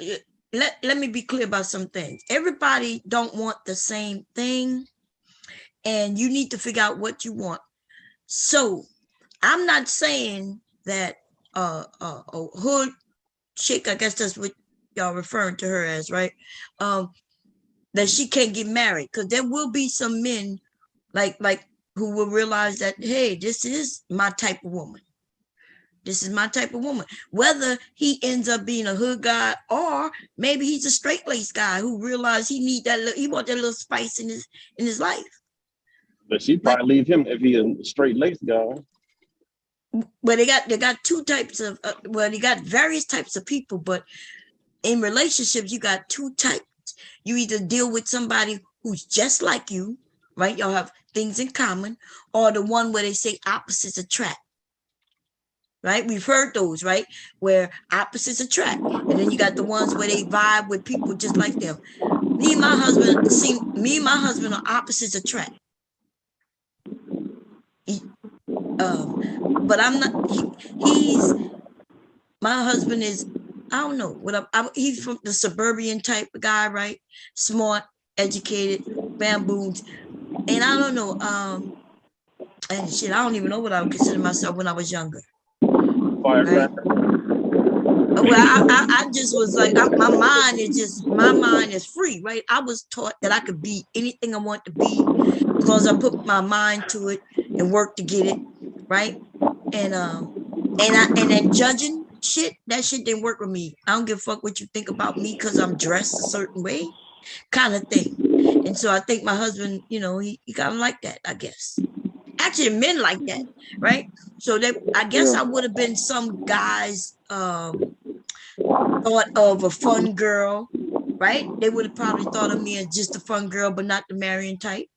let me be clear about some things. Everybody don't want the same thing, and you need to figure out what you want. So I'm not saying that a hood chick, I guess that's what y'all referring to her as, right? That she can't get married, because there will be some men like who will realize that, hey, this is my type of woman. This is my type of woman. Whether he ends up being a hood guy or maybe he's a straight-laced guy who realized he want that little spice in his life. But she probably leave him if he a straight-laced guy. Well, they got two types of they got various types of people, but in relationships you got two types. You either deal with somebody who's just like you, right? Y'all have things in common, or the one where they say opposites attract. Right? We've heard those, right? Where opposites attract. And then you got the ones where they vibe with people just like them. Me and my husband are opposites attract. But I'm not, my husband is, I don't know, he's from the suburban type of guy, right? Smart, educated, bamboos. And I don't know, and shit, I don't even know what I would consider myself when I was younger. Firecracker. Right? Well, I just was like, my mind is free, right? I was taught that I could be anything I want to be as long as I put my mind to it and work to get it, right? And then judging shit, that shit didn't work with me. I don't give a fuck what you think about me because I'm dressed a certain way, kind of thing. And so I think my husband, he kind of like that, I guess. Actually, men like that, right? So I guess I would have been some guy's thought of a fun girl, right? They would have probably thought of me as just a fun girl, but not the marrying type.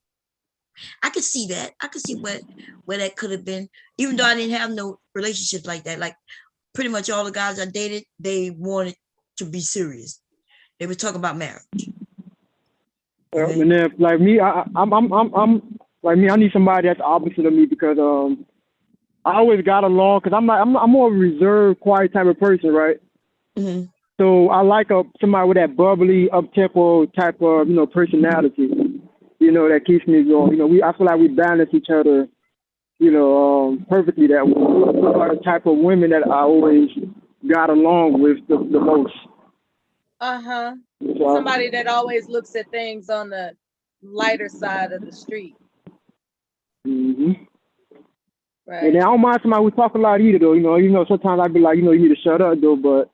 I could see that. I could see where that could have been, even though I didn't have no relationships like that. Like pretty much all the guys I dated, they wanted to be serious. They were talking about marriage. And then, like me, I'm like me. I need somebody that's opposite of me because I always got along because I'm more of a reserved, quiet type of person, right? Mm-hmm. So I like somebody with that bubbly, up-tempo type of personality. That keeps me going. I feel like we balance each other, perfectly. That we are the type of women that I always got along with the most. Somebody that always looks at things on the lighter side of the street. Mm-hmm. Right. And I don't mind somebody who talk a lot either, though. Sometimes I'd be like, you need to shut up, though. But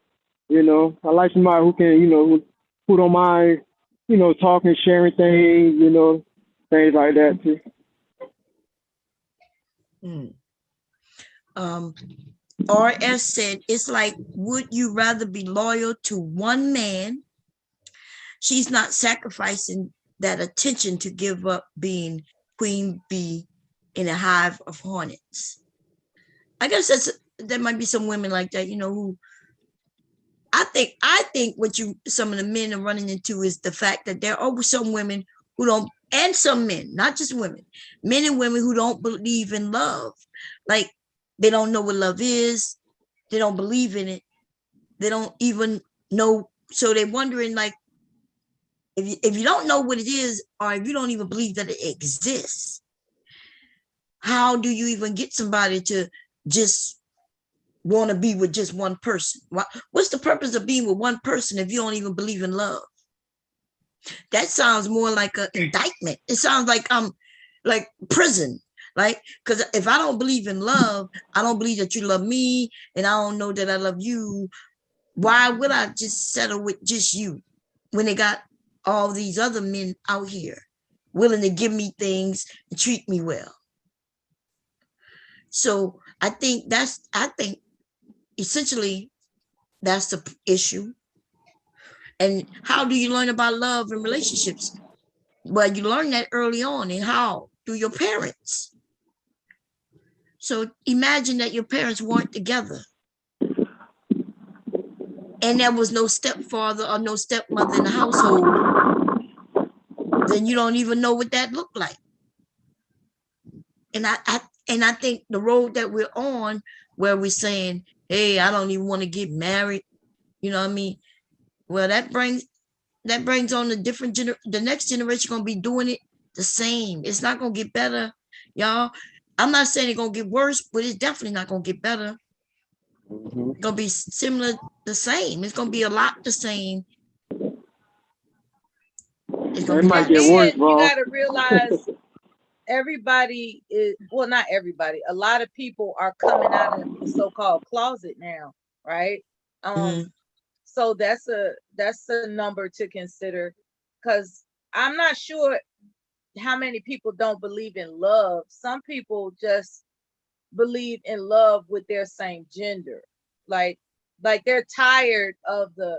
You know, I like somebody who can, you know, who don't mind, you know, talking, sharing things, you know, things like that too. Mm. RS said, it's like, would you rather be loyal to one man? She's not sacrificing that attention to give up being queen bee in a hive of hornets. I guess there might be some women like that, you know, who I think what some of the men are running into is the fact that there are some women who don't, and some men, not just women, men and women who don't believe in love. Like, they don't know what love is. They don't believe in it. They don't even know. So they're wondering, like, if you don't know what it is, or if you don't even believe that it exists, how do you even get somebody to just want to be with just one person? What's the purpose of being with one person if you don't even believe in love? That sounds more like an indictment. It sounds like prison. Like, because if I don't believe in love, I don't believe that you love me, and I don't know that I love you. Why would I just settle with just you when they got all these other men out here willing to give me things and treat me well? So I think essentially that's the issue. And how do you learn about love and relationships? Well, you learn that early on. And how? Through your parents. So imagine that your parents weren't together, and there was no stepfather or no stepmother in the household. Then you don't even know what that looked like. And I think the road that we're on, where we're saying, hey, I don't even want to get married, you know what I mean? Well, that brings on the next generation gonna be doing it the same. It's not gonna get better, y'all. I'm not saying it's gonna get worse, but it's definitely not gonna get better. It's gonna be similar, the same. It's gonna be a lot the same. It's gonna It be might like get worse, You bro. got to realize everybody is, well, not everybody, a lot of people are coming out of the so-called closet now, right? So that's a number to consider, because I'm not sure how many people don't believe in love. Some people just believe in love with their same gender, like they're tired of the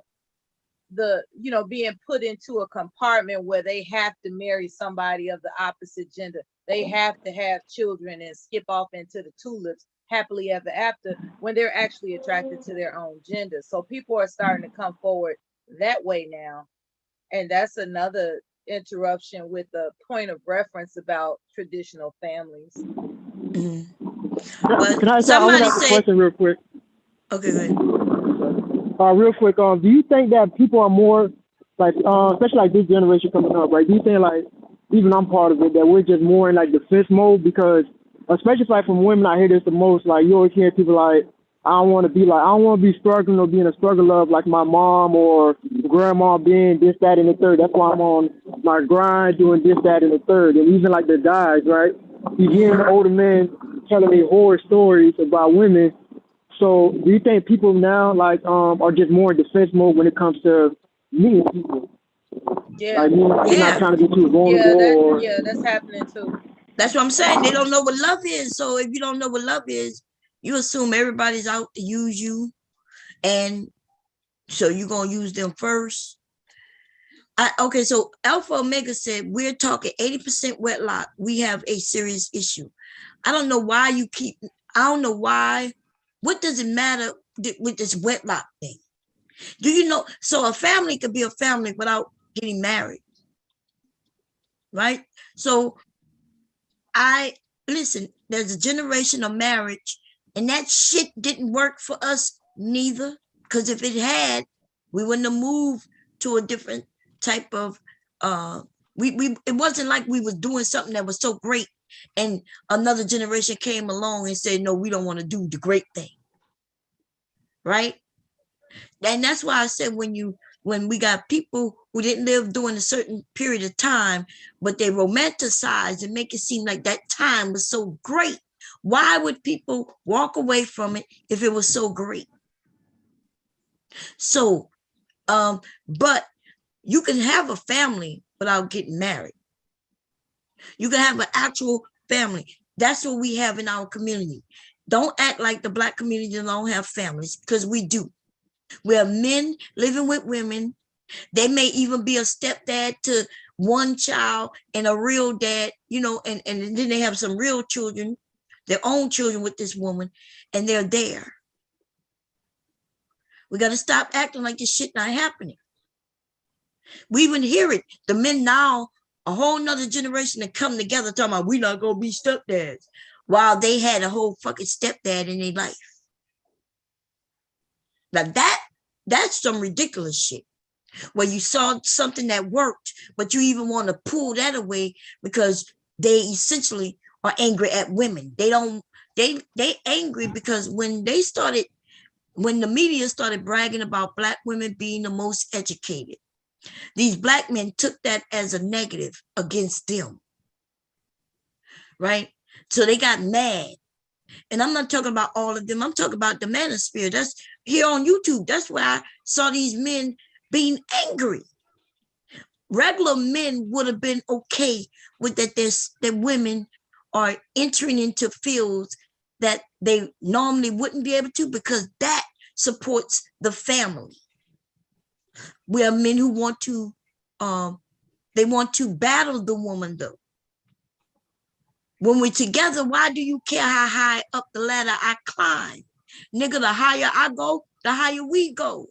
being put into a compartment where they have to marry somebody of the opposite gender. They have to have children and skip off into the tulips happily ever after, when they're actually attracted to their own gender. So people are starting to come forward that way now. And that's another interruption with the point of reference about traditional families. Well, Can I ask a question real quick? Okay, go ahead. Real quick, do you think that people are more like, especially like this generation coming up, right? Do you think, like, even I'm part of it, that we're just more in like defense mode? Because especially like from women, I hear this the most. Like, you always hear people like, I don't want to be struggling or being a struggle of like my mom or grandma being this, that, and the third. That's why I'm on my grind doing this, that, and the third. And even like the guys, right? You hear the older men telling me horror stories about women. So do you think people now like are just more in defense mode when it comes to meeting people? Yeah. Like, you're not trying to be too vulnerable. Yeah, that's happening too. That's what I'm saying. They don't know what love is. So if you don't know what love is, you assume everybody's out to use you. And so you're going to use them first. Okay, so Alpha Omega said, we're talking 80% wetlock. We have a serious issue. I don't know why I don't know why. What does it matter with this wetlock thing? Do you know? So a family could be a family without getting married. Right? So listen, there's a generation of marriage, and that shit didn't work for us neither. Because if it had, we wouldn't have moved to a different type of it wasn't like we was doing something that was so great and another generation came along and said, no, we don't want to do the great thing. Right? And that's why I said when we got people who didn't live during a certain period of time, but they romanticize and make it seem like that time was so great. Why would people walk away from it if it was so great? So, but you can have a family without getting married. You can have an actual family. That's what we have in our community. Don't act like the Black community don't have families, because we do. We have men living with women. They may even be a stepdad to one child and a real dad, you know, and then they have some real children, their own children with this woman, and they're there. We got to stop acting like this shit not happening. We even hear it. The men now, a whole nother generation that come together talking about we not gonna be stepdads, while they had a whole fucking stepdad in their life. Now that's some ridiculous shit. Where you saw something that worked, but you even want to pull that away because they essentially are angry at women. They angry because when the media started bragging about Black women being the most educated, these Black men took that as a negative against them, right? So they got mad. And I'm not talking about all of them. I'm talking about the manosphere. That's here on YouTube. That's where I saw these men being angry. Regular men would have been okay with that women are entering into fields that they normally wouldn't be able to, because that supports the family. We are men who want to, they want to battle the woman though. When we're together, why do you care how high up the ladder I climb? Nigga, the higher I go, the higher we go.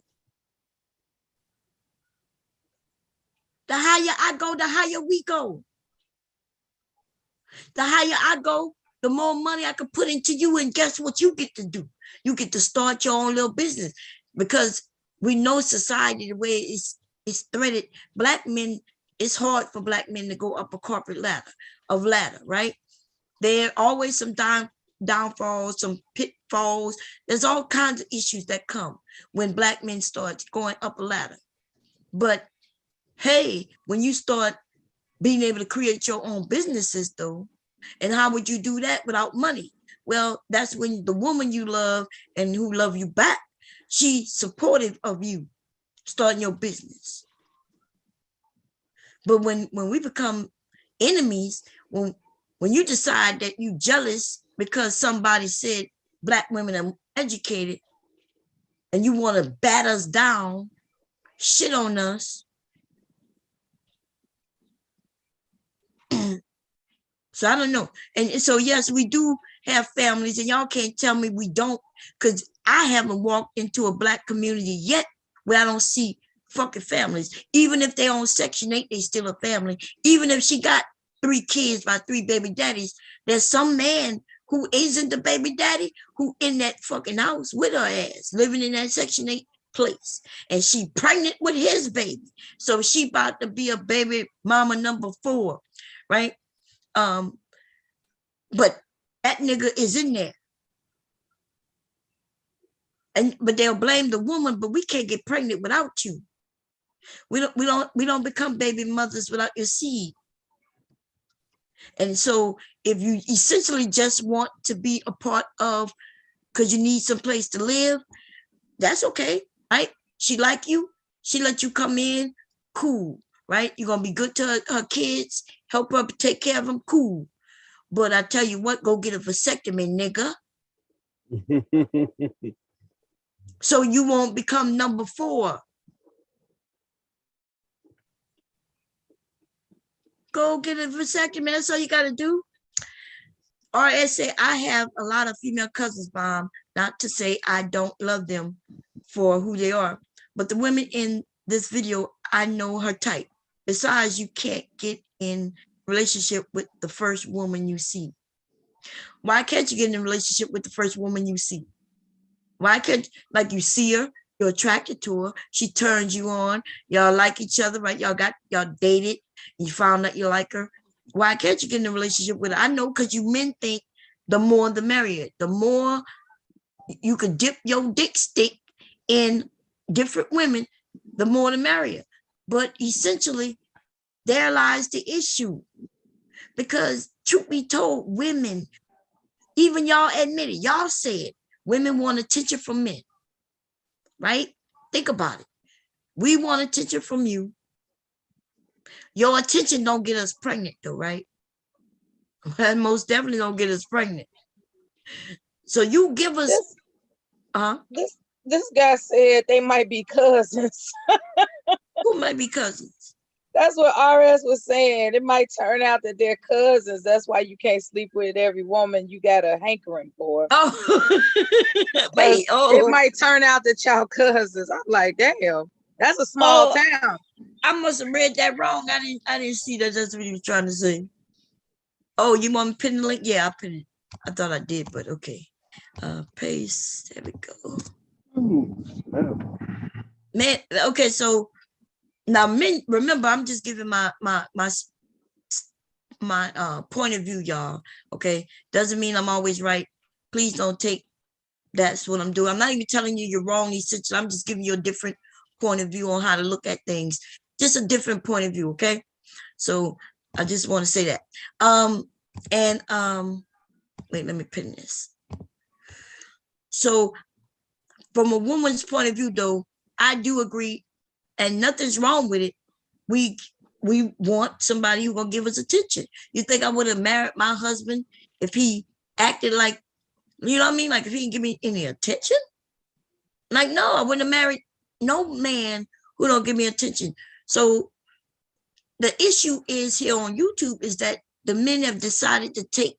The higher I go, the higher we go. The higher I go, the more money I can put into you. And guess what you get to do? You get to start your own little business, because we know society, the way it's threaded. Black men, it's hard for Black men to go up a corporate ladder, right? There are always some downfalls, some pitfalls. There's all kinds of issues that come when Black men start going up a ladder. But hey, when you start being able to create your own businesses though, and how would you do that without money? Well, that's when the woman you love and who love you back, she's supportive of you starting your business. But when we become enemies, when you decide that you jealous because somebody said Black women are educated, and you want to bat us down, shit on us. So I don't know. And so, yes, we do have families, and y'all can't tell me we don't, because I haven't walked into a Black community yet where I don't see fucking families. Even if they're on Section 8, they still a family. Even if she got 3 kids by 3 baby daddies, there's some man who isn't the baby daddy who in that fucking house with her ass, living in that Section 8 place. And she pregnant with his baby. So she about to be a baby mama number 4, right? But that nigga is in there. But they'll blame the woman, but we can't get pregnant without you. We don't become baby mothers without your seed. And so if you essentially just want to be a part of, because you need some place to live, that's okay, right? She like you, she let you come in, cool, right? You're gonna be good to her kids, help her take care of them, cool. But I tell you what, go get a vasectomy, nigga. So you won't become number 4. Go get a vasectomy. That's all you got to do. RSA, I have a lot of female cousins, Mom. Not to say I don't love them for who they are, but the women in this video, I know her type. Besides, you can't get in relationship with the first woman you see. Why can't you get in a relationship with the first woman you see? Why can't, like, you see her, you're attracted to her, she turns you on, y'all like each other, right? Y'all dated, you found out you like her. Why can't you get in a relationship with her? I know, because you men think the more the merrier. The more you can dip your dick stick in different women, the more the merrier. But essentially, there lies the issue. Because truth be told, women, even y'all admit it, y'all said women want attention from men, right? Think about it. We want attention from you. Your attention don't get us pregnant though, right? That most definitely don't get us pregnant. So you give us, This guy said they might be cousins. who might be cousins? That's what RS was saying. It might turn out that they're cousins. That's why you can't sleep with every woman you got a hankering for. Oh, wait, it might turn out that y'all cousins. I'm like, damn, that's a small town. I must have read that wrong. I didn't see that. That's what he was trying to say. Oh, you want me to pin the link? Yeah, I'll pin it. I thought I did, but okay. Paste. There we go. Ooh, man. Okay, so now, men, remember, I'm just giving my point of view, y'all. Okay, doesn't mean I'm always right. Please don't take that's what I'm doing. I'm not even telling you you're wrong. I'm just giving you a different point of view on how to look at things. Just a different point of view. Okay, so I just want to say that. Wait, let me pin this. So, from a woman's point of view, though, I do agree, and nothing's wrong with it. We want somebody who's gonna give us attention. You think I would have married my husband if he acted like, you know what I mean? Like if he didn't give me any attention? Like, no, I wouldn't have married no man who don't give me attention. So the issue is here on YouTube is that the men have decided to take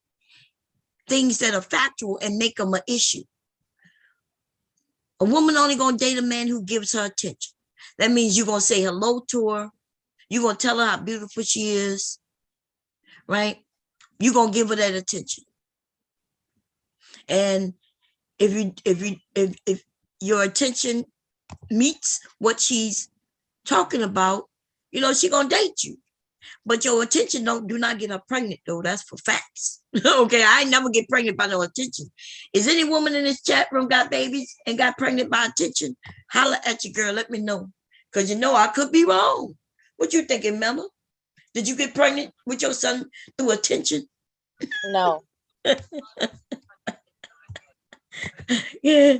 things that are factual and make them an issue. A woman only gonna date a man who gives her attention. That means you're gonna say hello to her. You're gonna tell her how beautiful she is, right? You're gonna give her that attention. And if your attention meets what she's talking about, you know, she's gonna date you. But your attention do not get her pregnant though. That's for facts. Okay, I ain't never get pregnant by no attention. Is any woman in this chat room got babies and got pregnant by attention? Holla at your girl, let me know. Because you know I could be wrong. What you thinking, Mama? Did you get pregnant with your son through attention? No. Yeah.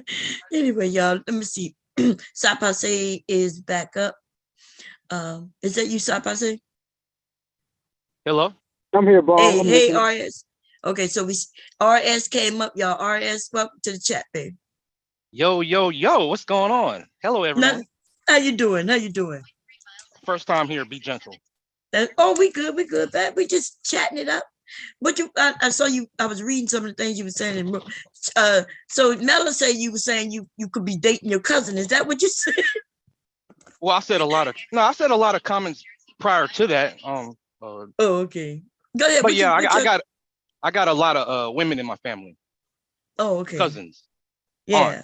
Anyway, y'all, let me see. Sapase is back up. Is that you, Sapase? Hello? I'm here, Bob. Hey, RS. Okay, so RS came up, y'all. RS, welcome to the chat, babe. Yo, what's going on? Hello, everyone. How you doing? How you doing? First time here, be gentle. We good, babe. We just chatting it up. But I saw you, I was reading some of the things you were saying. So Mella said you were saying you could be dating your cousin. Is that what you said? Well, I said a lot of comments prior to that. Okay. Go ahead. But yeah, I got a lot of women in my family. Oh, okay. Cousins. Yeah.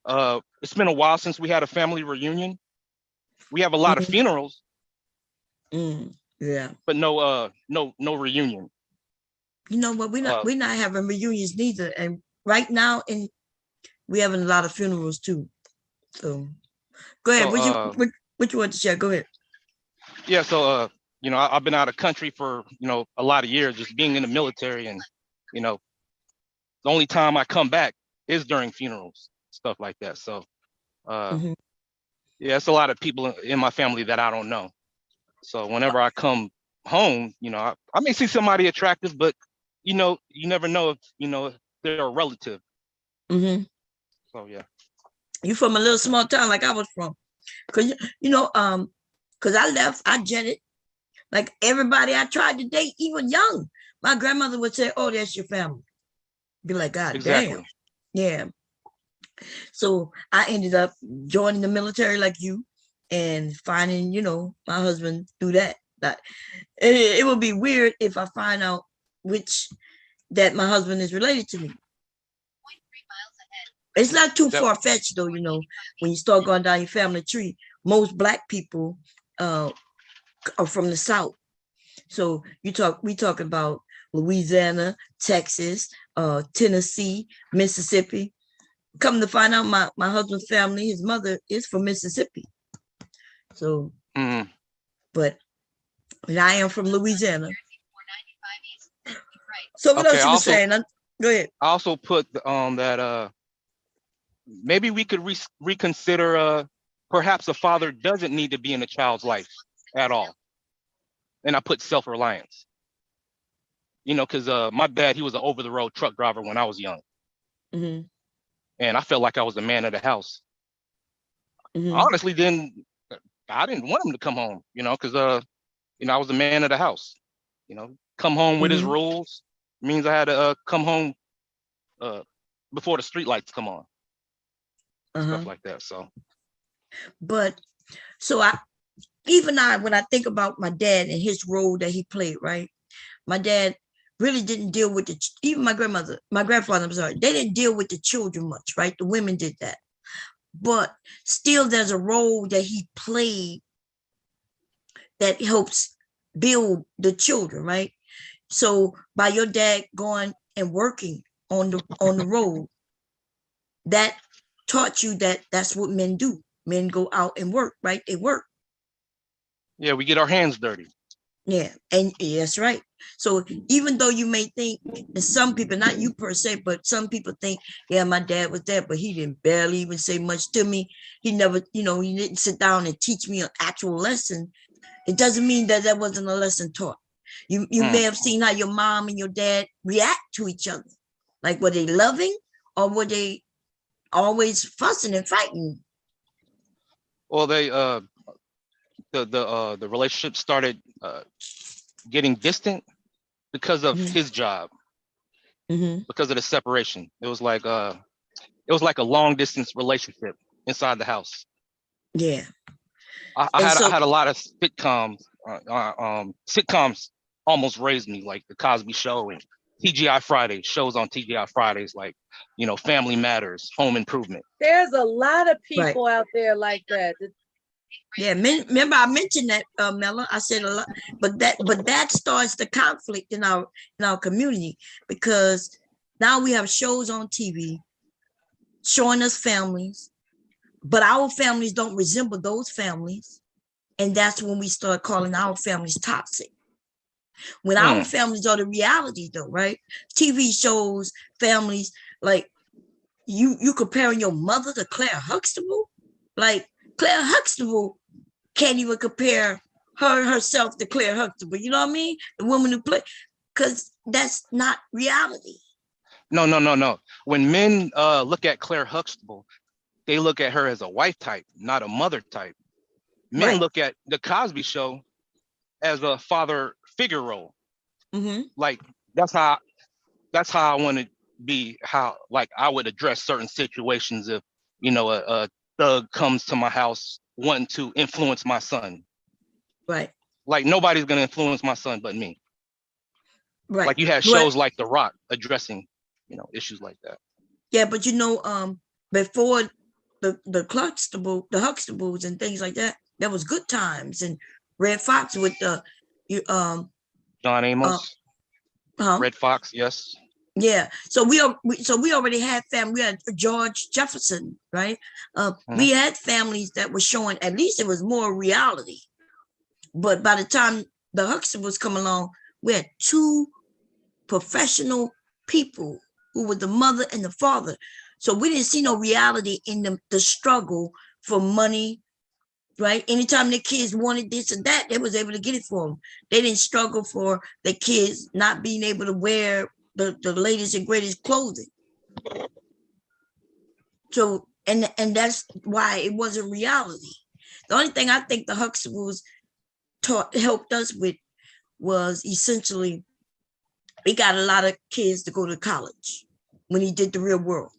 Aunts. It's been a while since we had a family reunion. We have a lot of funerals. Yeah. But no reunion. You know what? We're not having reunions neither. And right now, we having a lot of funerals too. So go ahead. What you want to share? Go ahead. Yeah. So I've been out of country for a lot of years, just being in the military, and the only time I come back is during funerals, stuff like that. So yeah, it's a lot of people in my family that I don't know. So whenever I come home, I may see somebody attractive, but you never know if they're a relative. So yeah. You from a little small town like I was from. Cause cause I left, I jetted. Like everybody I tried to date, even young, my grandmother would say, "Oh, that's your family." Be like, God damn. Yeah. So I ended up joining the military like you and finding, my husband through that. It would be weird if I find out that my husband is related to me. It's not too far-fetched though, when you start going down your family tree. Most Black people are from the South. So we talk about Louisiana, Texas, Tennessee, Mississippi. Come to find out, my husband's family, his mother is from Mississippi. So, but I am from Louisiana. So what else you were saying? Go ahead. I also put that maybe we could reconsider. Perhaps a father doesn't need to be in a child's life at all. And I put self-reliance. You know, because my dad, he was an over-the-road truck driver when I was young, Mm-hmm. and I felt like I was the man of the house. Mm-hmm. Honestly, I didn't want him to come home. You know, because you know, I was the man of the house. You know, come home with his Mm-hmm. rules means I had to come home before the street lights come on, Uh-huh. stuff like that. So, But so when I think about my dad and his role that he played, right? My dad really didn't deal with even my grandfather, I'm sorry, they didn't deal with the children much, right? The women did that. But still there's a role that he played that helps build the children, right? So by your dad going and working on the road, that taught you that that's what men do. Men go out and work, right? They work. yeah, we get our hands dirty. Yeah, and that's right. So even though you may think, and some people, not you per se, but some people think, yeah, my dad was there, but he didn't barely even say much to me. He never, he didn't sit down and teach me an actual lesson. It doesn't mean that that wasn't a lesson taught. You may have seen how your mom and your dad react to each other. Like, were they loving or were they always fussing and fighting? Well, the relationship started getting distant because of his job, because of the separation. It was like a long distance relationship inside the house. Yeah. I had a lot of sitcoms. Sitcoms almost raised me, like the Cosby Show and TGI Fridays, shows on TGI Fridays, like, you know, Family Matters, Home Improvement. There's a lot of people out there like that. Yeah, remember I mentioned that, Mella. I said a lot, but that starts the conflict in our community, because now we have shows on TV showing us families, but our families don't resemble those families, and that's when we start calling our families toxic. When our families are the reality, though, right? TV shows families like you comparing your mother to Claire Huxtable, like Claire Huxtable can't even compare herself to Claire Huxtable. You know what I mean? The woman who play, because that's not reality. No. When men look at Claire Huxtable, they look at her as a wife type, not a mother type. Men look at the Cosby Show as a father figure role. Like that's how I want to be. How, like, I would address certain situations if, you know, a thug comes to my house wanting to influence my son. Right. Like, nobody's gonna influence my son but me. Right. Like, you had shows like The Rock addressing, you know, issues like that. Yeah, but before the Huxtables and things like that, there was Good Times and Red Fox with John Amos, Red Fox, yes. Yeah, so we already had family. We had George Jefferson, right? We had families that were showing, at least it was more reality. But by the time the Huxtables come along, we had two professional people who were the mother and the father. So we didn't see no reality in the struggle for money, right? Anytime the kids wanted this or that, they was able to get it for them. They didn't struggle for the kids not being able to wear the latest and greatest clothing. So, and that's why it wasn't reality. The only thing I think the Huxtables helped us with was essentially, he got a lot of kids to go to college when he did The Real World.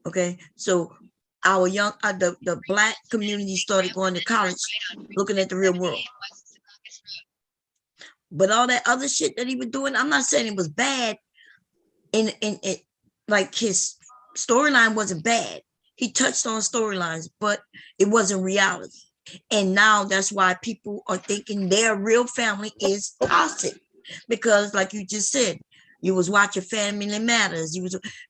Okay, so our the Black community started going to college, looking at The Real World. But all that other shit that he was doing, I'm not saying it was bad. In it, like, his storyline wasn't bad. He touched on storylines, but it wasn't reality. And now that's why people are thinking their real family is toxic, because, like you just said, you was watching Family Matters.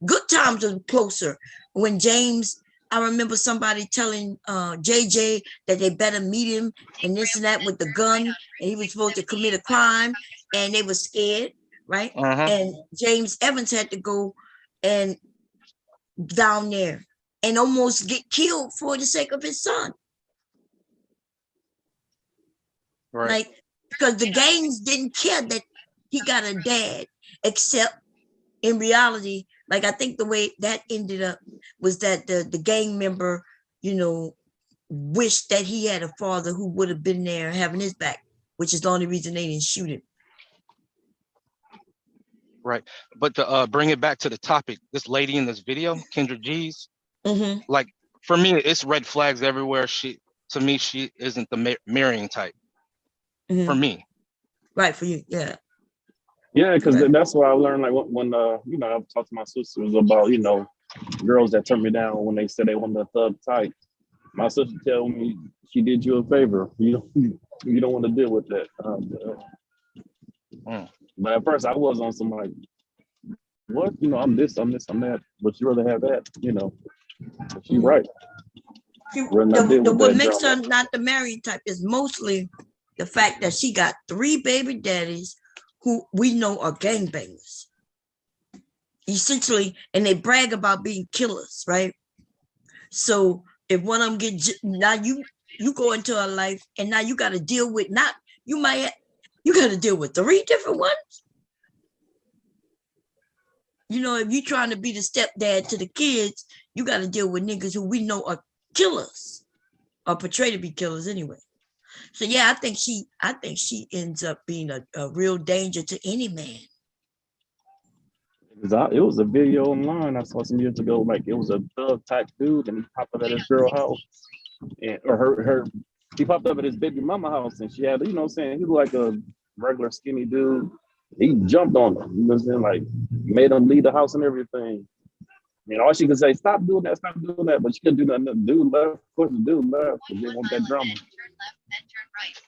Good Times was closer. When James, I remember somebody telling JJ that they better meet him and this and that with the gun, and he was supposed to commit a crime, and they were scared, right? And James Evans had to go and down there and almost get killed for the sake of his son. Right. Like, because the gangs didn't care that he got a dad, except in reality, like I think the way that ended up was that the gang member, you know, wished that he had a father who would have been there having his back, which is the only reason they didn't shoot him. Right. But to bring it back to the topic, this lady in this video, Kendra G's, like for me, it's red flags everywhere. To me, she isn't the marrying type. For me. Right, for you, yeah. Yeah, because that's what I learned. Like when you know, I've talked to my sisters about, you know, girls that turned me down when they said they wanted a thug type. My sister tell me she did you a favor. You don't want to deal with that. But at first I was on some like, what? You know, I'm this, I'm that. But you rather have that, you know. She's right. What makes her not the marrying type is mostly the fact that she got 3 baby daddies who we know are gangbangers. Essentially, and they brag about being killers, right? So if one of them now you go into a life and now you got to deal with you got to deal with 3 different ones. You know, if you're trying to be the stepdad to the kids, you got to deal with niggas who we know are killers or portray to be killers anyway. So yeah, I think she ends up being a real danger to any man. It was a video online I saw some years ago. Like it was a thug type dude, and he popped up at his girl house, he popped up at his baby mama house, and she had, you know what I'm saying, he was like a regular skinny dude. He jumped on him, you know what I'm saying, like made him leave the house and everything. And all she could say, stop doing that, but she couldn't do nothing. The dude left, of course the dude left, because they want that drama.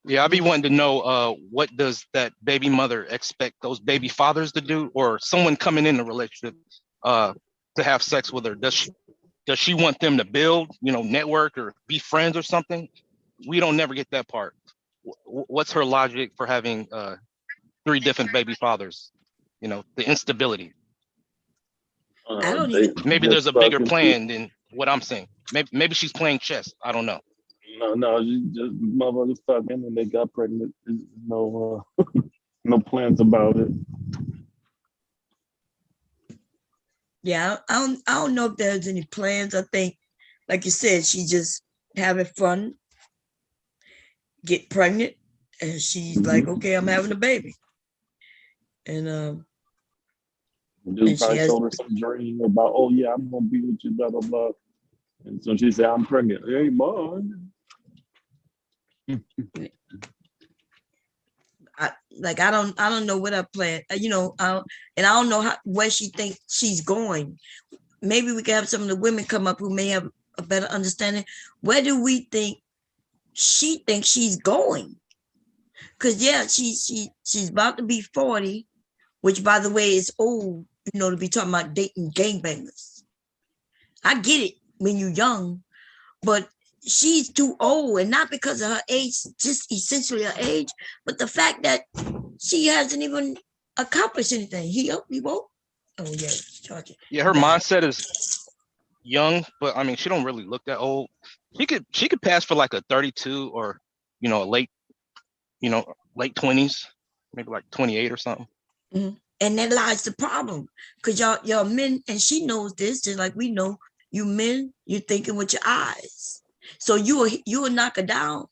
Yeah, I'd be wanting to know what does that baby mother expect those baby fathers to do, or someone coming in a relationship to have sex with her. Does she want them to build, you know, network or be friends or something? We don't never get that part. What's her logic for having 3 different baby fathers? You know, the instability. I don't even. Maybe there's a bigger plan than what I'm saying. Maybe she's playing chess. I don't know. No, just motherfuckers fucking and they got pregnant. There's no plans about it. Yeah, I don't know if there's any plans. I think, like you said, she just having fun, get pregnant, and she's like, okay, I'm having a baby. And dude probably told her some dream about, oh yeah, I'm gonna be with you, blah blah blah. And so she said, I'm pregnant. Hey, mom. I don't know what her plan, you know, and I don't know where she thinks she's going. Maybe we can have some of the women come up who may have a better understanding. Where do we think she thinks she's going? Because yeah, she's about to be 40, which by the way is old, you know, to be talking about dating gangbangers. I get it when you're young, but she's too old, and not because of her age, just essentially her age, but the fact that she hasn't even accomplished anything. He won't. Oh yeah, charge it. Yeah, her mindset is young, but I mean, she don't really look that old. She could pass for like a 32 or, you know, late 20s, maybe like 28 or something. Mm-hmm. And that lies the problem, because y'all men, and she knows this, just like we know, you men, you're thinking with your eyes. So you will knock her down,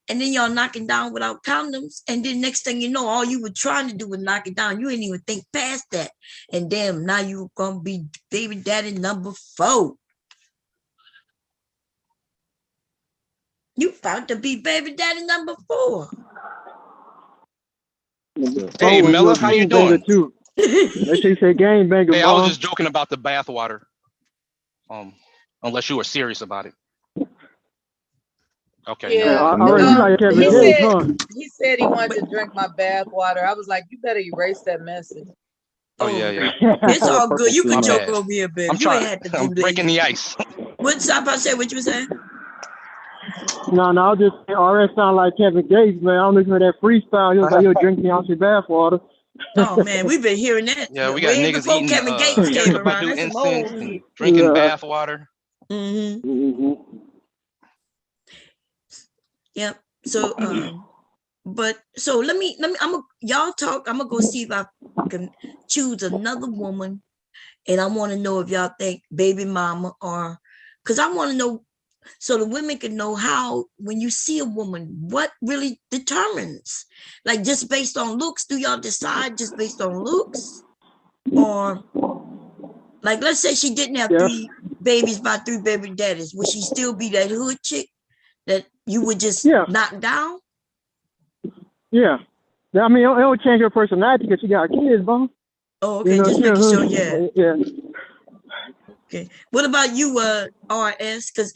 and then y'all knocking down without condoms, and then next thing you know, all you were trying to do was knock it down. You didn't even think past that, and damn, now you gonna be baby daddy number 4. You about to be baby daddy number 4. Hey, Mella, how you doing? They say gang banger. Hey, I was just joking about the bathwater. Unless you were serious about it. Okay. Yeah. He said he wanted to drink my bath water. I was like, you better erase that message. Oh yeah. It's all good. You can joke over here, baby. I'm breaking the ice. What's up? I said what you were saying? No, I'll just say RS sound like Kevin Gates, man. I don't listen to that freestyle. He was like, you're drinking out your bath water. Oh man, we've been hearing that Yeah, we got way niggas before eating Kevin Gates came around. Badu That's some incense old. and drinking Yeah. bath water. Mm-hmm. Mm-hmm. Yep. So but so let me y'all talk. I'm gonna go see if I can choose another woman, and I want to know if y'all think baby mama or because I want to know so the women can know how when you see a woman, what really determines, like just based on looks. Do y'all decide just based on looks, or like let's say she didn't have Yeah. 3 babies by 3 baby daddies, would she still be that hood chick that you would just Yeah. knock down? Yeah. I mean, it don't change her personality because she got kids, bro. Oh, okay, just making sure. Yeah. Yeah. Okay. What about you, RS? Because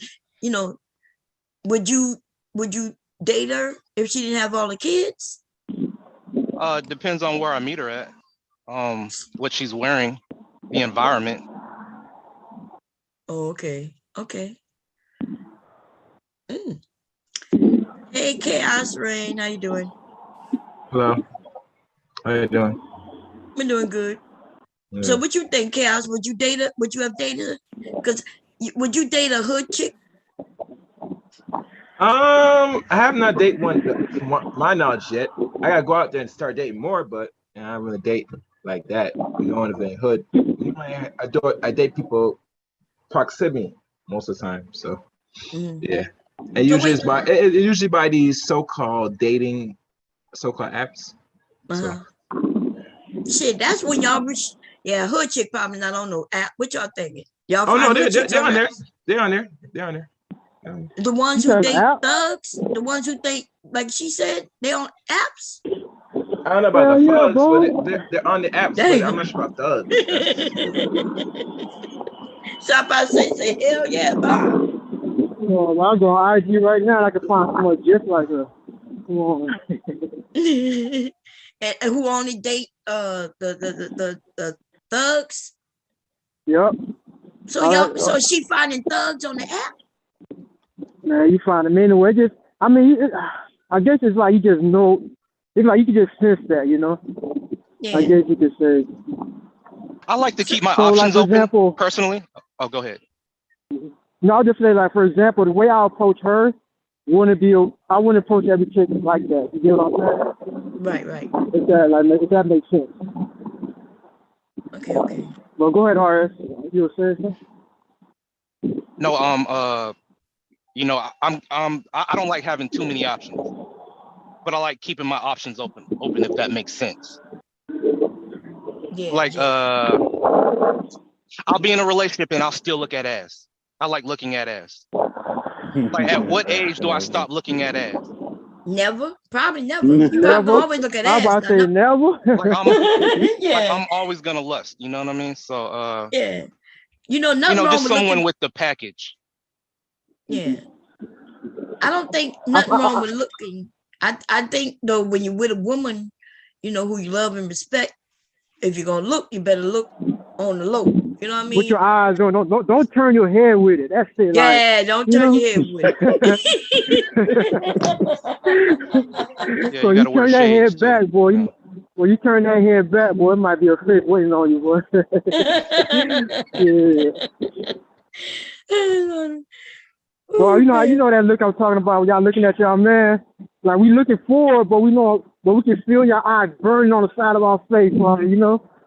would you date her if she didn't have all the kids? Depends on where I meet her at. What she's wearing, the environment. Oh, okay. Okay. Hey, Chaos Rain, how you doing? Hello. How you doing? I'm doing good. Yeah. So, what you think, Chaos? Would you date her? Would you have dated her? Because would you date a hood chick? I have not dated one from my knowledge yet. I gotta go out there and start dating more, but I don't really date like that. You know, in the hood. I date people proximity most of the time. So yeah, and So usually wait. it's usually by these so-called dating, so-called apps. So. Shit, that's when y'all reach. Yeah, hood chick probably not on no app. What y'all thinking? Y'all Oh no, find hood chicks they're on there. apps? They're on there. They're on there. The ones who date thugs, the ones who date, like she said, they on apps. I don't know about the thugs, but they're on the apps, but I'm not sure about thugs. So I about to say hell yeah, Bob. Well, I'll go on IG right now and I can find someone just like her. Come on. and who only date the thugs? Yep. So y'all, so she finding thugs on the app? Man, you find them anyway. I guess it's like you just know. It's like you can just sense that, you know. Yeah. I guess you could say. I like to keep my options open. Example, personally. Oh, go ahead. No, I'll just say, like, for example, the way I approach her, I wouldn't approach every chick like that. You get what I'm saying? Right. If that makes sense. Okay. Well, go ahead, RS. You were saying something? No, I don't like having too many options, but I like keeping my options open if that makes sense. Yeah. Like, I'll be in a relationship and I'll still look at ass. I like looking at ass. Like, at what age do I stop looking at ass? Never. Probably never. You probably always look at ass. I'm about to say never. Like I'm always gonna lust. You know what I mean? So yeah. Nothing wrong just with someone looking with the package. Yeah. I don't think nothing wrong with looking. I think though when you're with a woman, who you love and respect, if you're gonna look, you better look on the low. You know what I mean? With your eyes on. Don't turn your head with it. That's it. Yeah, like, don't turn your head with it. Yeah, so you you gotta wear turn that shades head back, boy. When you turn that head back, boy, it might be a fish waiting on you, boy. Yeah. Well, you know that look I'm talking about when y'all looking at y'all man. Like we looking forward, but we can feel your eyes burning on the side of our face, like,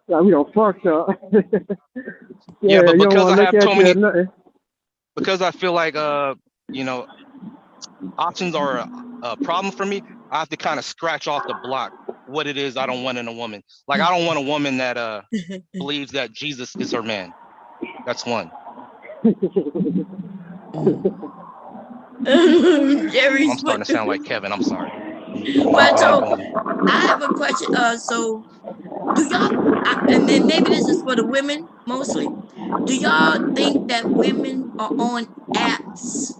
like we don't fucked up. Yeah, but because I have so many, because I feel like options are a problem for me, I have to kind of scratch off the block what it is I don't want in a woman. Like, I don't want a woman that believes that Jesus is her man. That's one. I'm starting to sound like Kevin. I'm sorry. But so I have a question. So do y'all, and then maybe this is for the women mostly. Do y'all think that women are on apps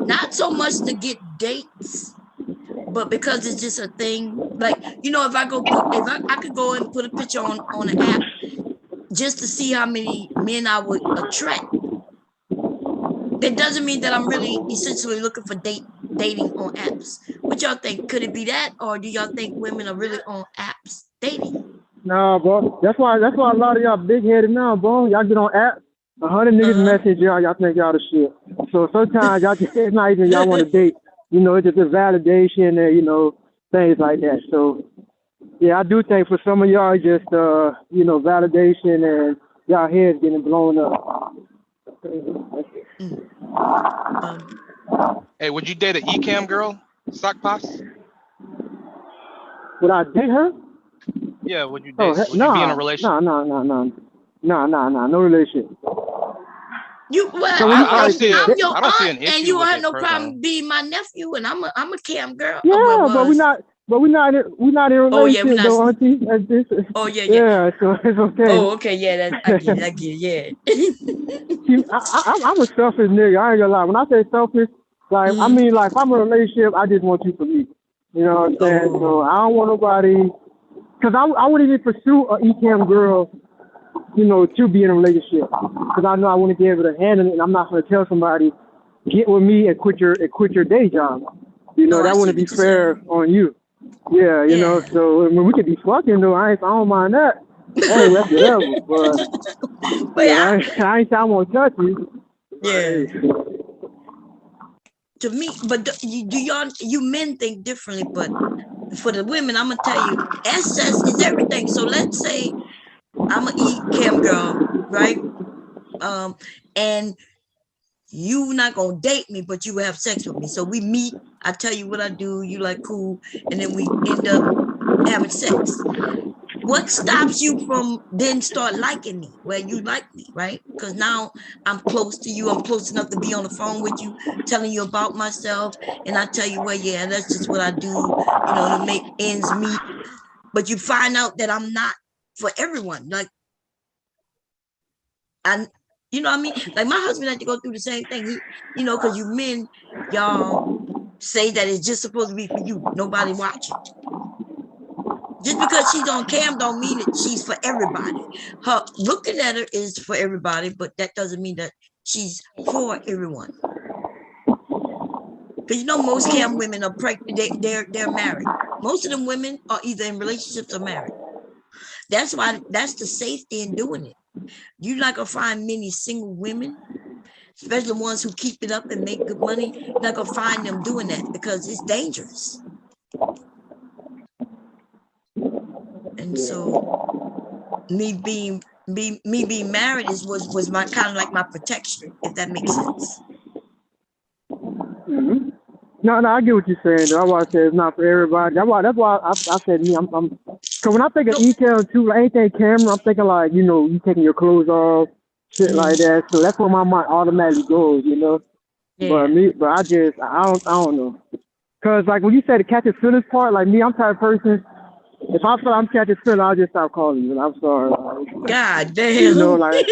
not so much to get dates, but because it's just a thing? Like, if I could go and put a picture on an app just to see how many men I would attract. That doesn't mean that I'm really essentially looking for dating on apps. What y'all think? Could it be that, or do y'all think women are really on apps dating? Nah, bro. That's why a lot of y'all big headed now, bro. Y'all get on apps. 100 niggas message y'all think y'all the shit. So sometimes y'all just, it's not even y'all want to date. You know, it's just a validation and, you know, things like that. So, yeah, I do think for some of y'all, just, you know, validation and y'all heads getting blown up. Hey, would you date an e-cam girl? Sock Pops? Would I date her? Yeah, would you Oh, date? Would you be in a nah, relationship? no relationship. Well, So when you I don't like, see I'm it. your I don't see aunt, an and issue you don't with have it no problem personally. being my nephew, and I'm a cam girl. yeah, Well, but we're not in a Oh yeah, we're relationship not. though, auntie. That's this. Oh yeah. Yeah, so it's okay. Oh okay, yeah. I get it. Yeah. See, I'm a selfish nigga. I ain't gonna lie. When I say selfish, like I mean, like if I'm in a relationship, I just want you for me. You know what I'm saying? So I don't want nobody, cause I wouldn't even pursue a e-cam girl, you know, to be in a relationship, cause I know I wouldn't be able to handle it, and I'm not gonna tell somebody get with me and quit your day job. You know, that wouldn't be fair on you. Yeah, you know. So I mean, we could be fucking though. I don't mind that. Hey, that's whatever. But yeah, I ain't saying I won't touch you. Yeah. To me, but do y'all, you men think differently, but for the women, I'm gonna tell you, SS is everything. So let's say I'm an e-cam girl, right? And you not gonna date me, but you will have sex with me. So we meet, I tell you what I do, you like cool, and then we end up having sex. What stops you from then start liking me where you like me, right? Because now I'm close to you. I'm close enough to be on the phone with you, telling you about myself. And I tell you, well, yeah, that's just what I do, you know, to make ends meet. But you find out that I'm not for everyone. Like, you know what I mean? Like my husband had to go through the same thing. He, you know, because you men, y'all say that it's just supposed to be for you. Nobody watching. Just because she's on cam don't mean that she's for everybody. Her looking at her is for everybody, but that doesn't mean that she's for everyone. Because you know most cam women are pregnant, they're married. Most of them women are either in relationships or married. That's why that's the safety in doing it. You're not gonna find many single women, especially the ones who keep it up and make good money. You're not gonna find them doing that because it's dangerous. And so me being married was my kind of like my protection, if that makes sense. Mm-hmm. No, I get what you're saying. Though. That's why I said it's not for everybody. That's why I said me. Cause when I think of e-cam too, like anything camera, I'm thinking like, you know, you taking your clothes off, shit like that. So that's where my mind automatically goes, you know. Yeah. But I don't know. Cause like when you said the catching feelings part, like me, I'm the type of person. If I feel I'm catching feelings, I'll just stop calling you. And I'm sorry. God damn. You know, like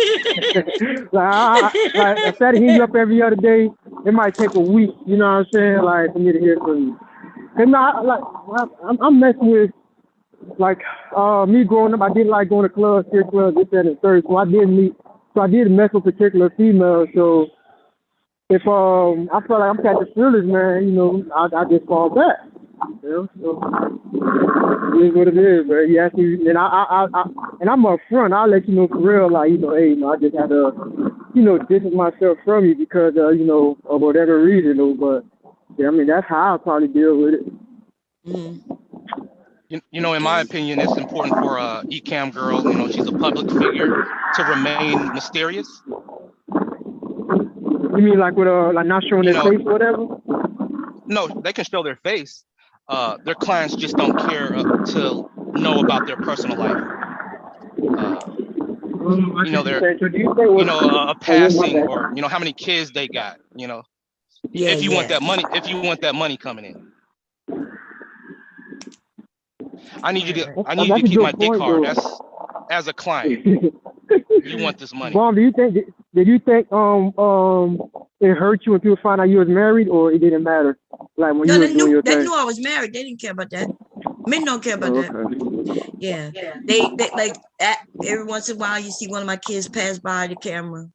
instead of hitting you up every other day, it might take a week. You know what I'm saying? Like for me to hear from you. And I'm messing with like me growing up. I didn't like going to clubs, strip clubs, this, that, and third. So I did mess with particular females. So if I feel like I'm catching feelings, man, you know, I just fall back. You know, so it is what it is, man. You ask me, and and I'm up front. I'll let you know for real, like, you know, hey, you know, I just had to, you know, distance myself from you because, you know, of whatever reason, though. But yeah, I mean, that's how I'll probably deal with it. You know, in my opinion, it's important for a e-cam girl, you know, she's a public figure, to remain mysterious. You mean like with like not showing their face or whatever? No, they can show their face. Their clients just don't care to know about their personal life. You know, a passing, or you know how many kids they got. You know, if you want that money coming in, I need you to keep my dick hard. That's as a client. You want this money. Mom, did you think it hurt you when people found out you was married, or it didn't matter? Like when you was doing your thing? They knew I was married. They didn't care about that. Men don't care about that. Yeah. They like every once in a while you see one of my kids pass by the camera.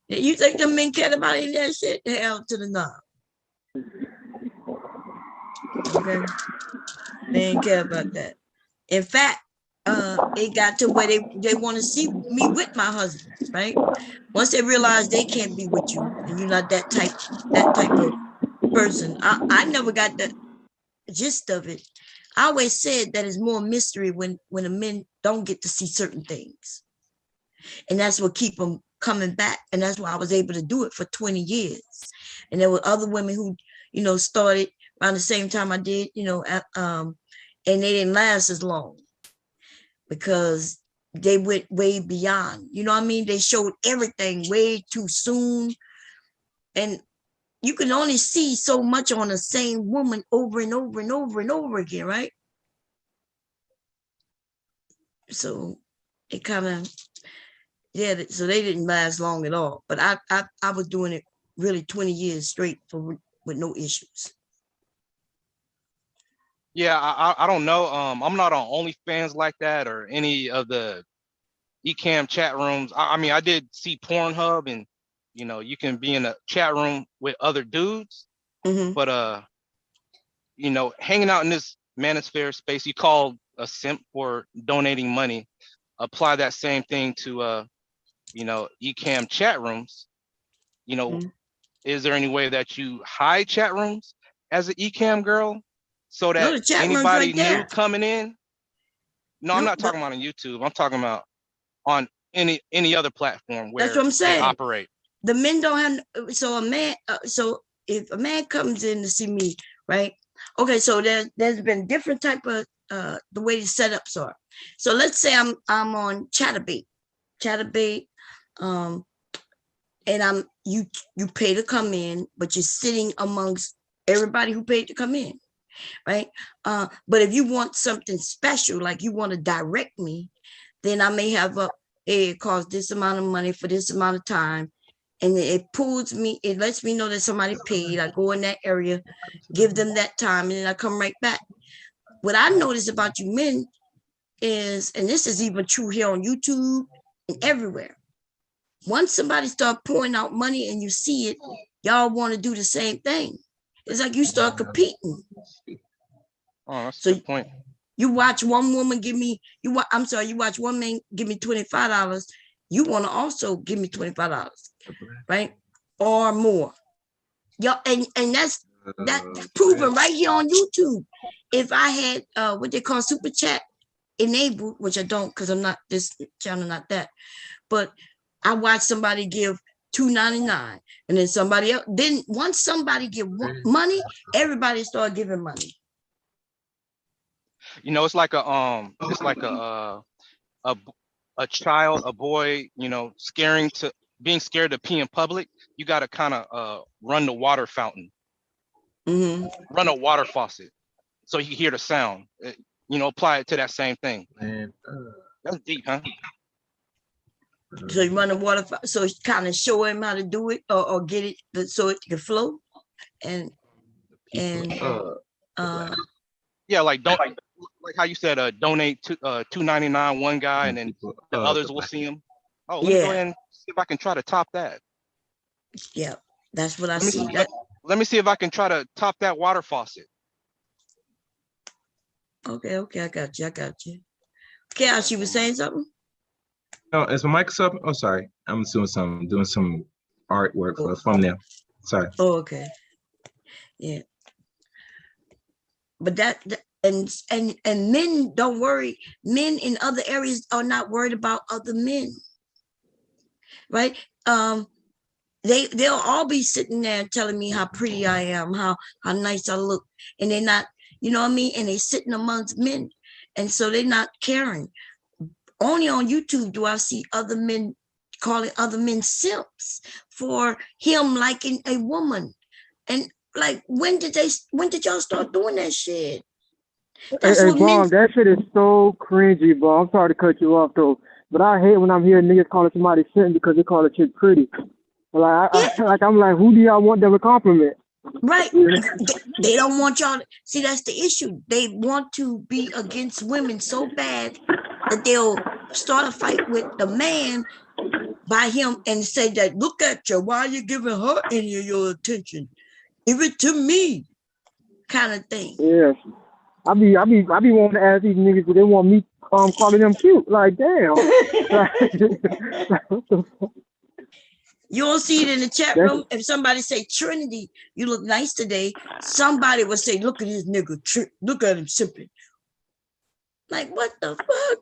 You think the men cared about any of that shit? Hell to the no. Okay. They didn't care about that. In fact, it got to where they want to see me with my husband, right? Once they realize they can't be with you and you're not that type of person. I never got the gist of it. I always said that it's more mystery when the men don't get to see certain things. And that's what keep them coming back. And that's why I was able to do it for 20 years. And there were other women who, started around the same time I did, and they didn't last as long because they went way beyond, you know what I mean? They showed everything way too soon. And you can only see so much on the same woman over and over and over and over again, right? So it kind of, yeah, so they didn't last long at all. But I was doing it really 20 years straight with no issues. Yeah, I don't know. I'm not on OnlyFans like that or any of the eCam chat rooms. I mean, I did see Pornhub, and you can be in a chat room with other dudes, but hanging out in this manosphere space, you call a simp for donating money. Apply that same thing to eCam chat rooms. Is there any way that you hide chat rooms as an eCam girl so that anybody new coming in? No, I'm not talking about on YouTube. I'm talking about on any other platform where that's what I'm saying. They operate. The men don't have, so a man, so if a man comes in to see me, right? Okay, so there's been different type of the way the setups are. So let's say I'm on Chatterbait, and you pay to come in, but you're sitting amongst everybody who paid to come in, right? But if you want something special, like you want to direct me, then I may have it costs this amount of money for this amount of time. And it lets me know that somebody paid. I go in that area, give them that time, and then I come right back. What I notice about you men is, and this is even true here on YouTube and everywhere, once somebody start pouring out money and you see it, y'all want to do the same thing. It's like you start competing. Oh, that's a good point. You watch one woman you watch one man give me $25. You want to also give me $25, right? Or more. Y'all, and that's proven right here on YouTube. If I had what they call super chat enabled, which I don't because I'm not this channel, not that, but I watch somebody give $2.99, and then somebody else. Then once somebody give money, everybody start giving money. It's like a child, a boy, being scared to pee in public. You got to kind of run the water fountain, run a water faucet, so you can hear the sound. Apply it to that same thing. That's deep, huh? So you run the water, so kind of show him how to do it, or get it so it can flow, and yeah, like how you said, donate to $2.99 one guy, and then the others will see him. Oh, let me go ahead and see if I can try to top that. Yeah, that's what I see. Let me see if I can try to top that water faucet. Okay, I got you. Chaos, you were saying something? No, is my mic up? Oh, sorry. I'm doing some artwork for a thumbnail. Sorry. Oh, okay. Yeah. But and men don't worry. Men in other areas are not worried about other men, right? They'll all be sitting there telling me how pretty I am, how nice I look, and they're not, you know what I mean? And they're sitting amongst men, and so they're not caring. Only on YouTube do I see other men calling other men simps for him liking a woman. And like, when did y'all start doing that shit? Hey, Bob, that shit is so cringy, bro. I'm sorry to cut you off though, but I hate when I'm hearing niggas calling somebody simp because they call a chick pretty. Like, I'm like, who do y'all want them to compliment? Right. They don't want y'all to see. That's the issue. They want to be against women so bad that they'll start a fight with the man by him and say that, look at you, why are you giving her any of your attention? Give it to me. kind of thing. Yes. I be wanting to ask these niggas, but they want me calling them cute. Like, damn. You don't see it in the chat room. If somebody say, Trinity, you look nice today, somebody would say, look at this nigga, look at him sipping. Like, what the fuck?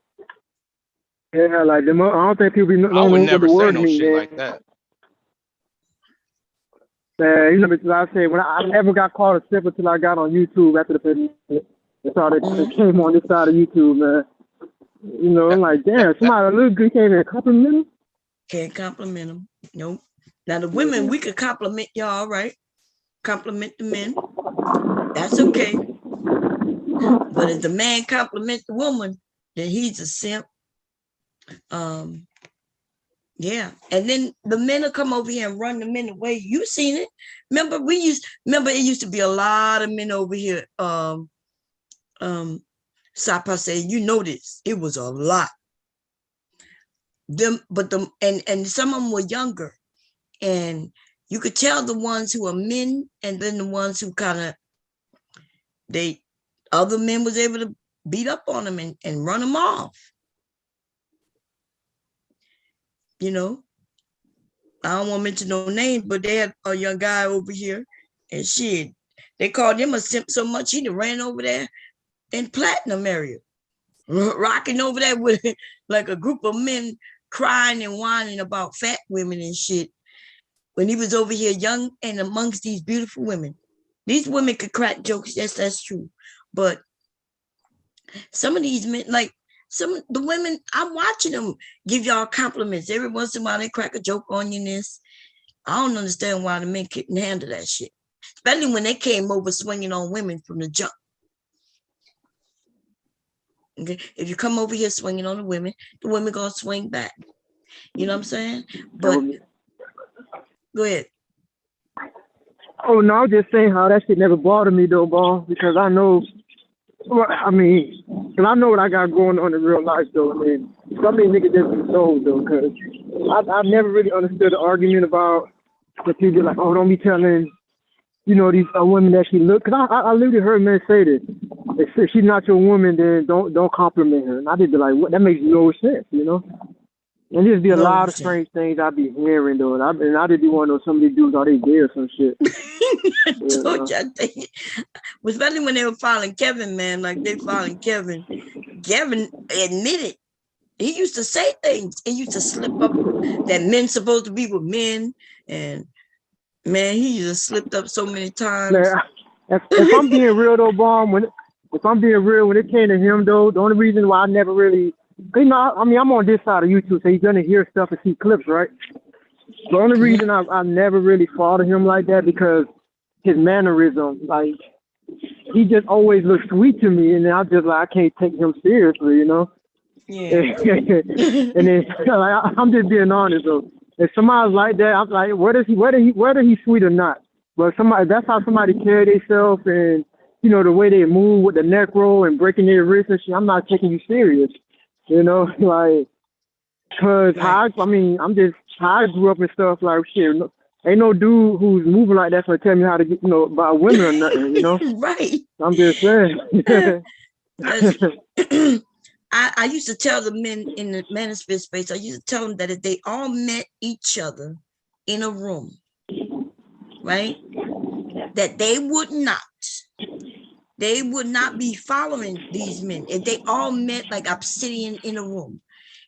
Yeah, like, I don't think people don't I know would what never the say word no mean, shit man. like that. You know, because I said, when I never got called a sipper until I got on YouTube after the pettiness. That's all that came on this side of YouTube, man. You know, I'm like, damn, somebody look good, can't even compliment him. Can't compliment them. Nope. Now the women, we could compliment y'all, right? Compliment the men. That's okay. But if the man compliment the woman, then he's a simp. Yeah. And then the men will come over here and run the men away. You seen it. Remember it used to be a lot of men over here. Sapa said, you know this. It was a lot. And some of them were younger. And you could tell the ones who are men and then the ones who kind of other men was able to beat up on them and run them off. You know, I don't want to mention no names, but they had a young guy over here and shit. They called him a simp so much he ran over there in Platinum area, rocking over there with like a group of men crying and whining about fat women and shit. When he was over here young and amongst these beautiful women. These women could crack jokes, yes, that's true. But some of these men, like some of the women, I'm watching them give y'all compliments. Every once in a while, they crack a joke on you in this. I don't understand why the men couldn't handle that shit. Especially when they came over swinging on women from the jump. Okay, if you come over here swinging on the women gonna swing back. You know what I'm saying? But go ahead. Oh, no, I'm just saying how that shit never bothered me, though, Ball, because I know, because I know what I got going on in real life, though, and some of these niggas just be sold, though, because I've never really understood the argument about the people like, oh, don't be telling, you know, these women that she look, because I literally heard men say this. If she's not your woman, then don't compliment her. And I just be like, what? That makes no sense, you know? And there's be a lot of strange things I be hearing, though. And I just be want to know some of these dudes, are they gay or some shit? I told you, I think, especially when they were filing Kevin, man, like they filing Kevin. Kevin admitted he used to say things. He used to slip up that men supposed to be with men. And man, he just slipped up so many times. If I'm being real, though, Bomb, when it came to him, though, the only reason why I never really, you know, I mean, I'm on this side of YouTube, so you're going to hear stuff and see clips, right? The only reason I never really followed him like that because his mannerism, like, he just always looked sweet to me, and I just, like, I can't take him seriously, you know? Yeah. And then, like, I'm just being honest, though. If somebody's like that, I'm like, whether he's sweet or not. But that's how somebody carry themselves and, you know, the way they move with the neck roll and breaking their wrist and shit, I'm not taking you serious. You know, like, cause how I grew up and stuff, like, shit, ain't no dude who's moving like that gonna tell me how to get, you know, about women or nothing, you know? Right. I'm just saying. I used to tell the men in the manosphere space, I used to tell them that if they all met each other in a room, right, that they would not be following these men. If they all met like obsidian in a room,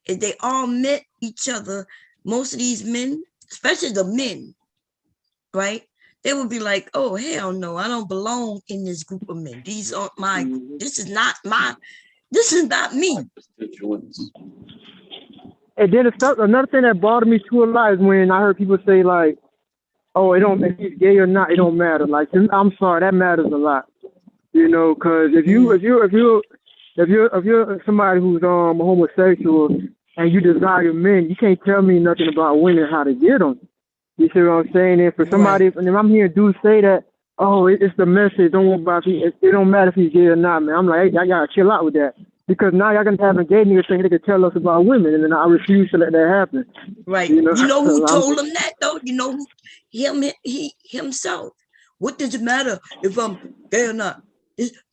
if they all met each other, most of these men, especially the men, right, they would be like, oh, hell no, I don't belong in this group of men. These aren't my, this is not me. And then another thing that bothered me too a lot is when I heard people say like, oh, if he's gay or not, it don't matter. Like, I'm sorry, that matters a lot. You know, because if you're somebody who's homosexual and you desire men, you can't tell me nothing about women how to get them. You see what I'm saying? And for somebody, and if I'm hearing dudes say that, oh, it's the message. Don't worry about it. It don't matter if he's gay or not, man. I'm like, hey, I gotta chill out with that. Because now y'all gonna have a gay nigga saying they can tell us about women, and then I refuse to let that happen. Right. You know who told him that though? You know who? Himself. What does it matter if I'm gay or not?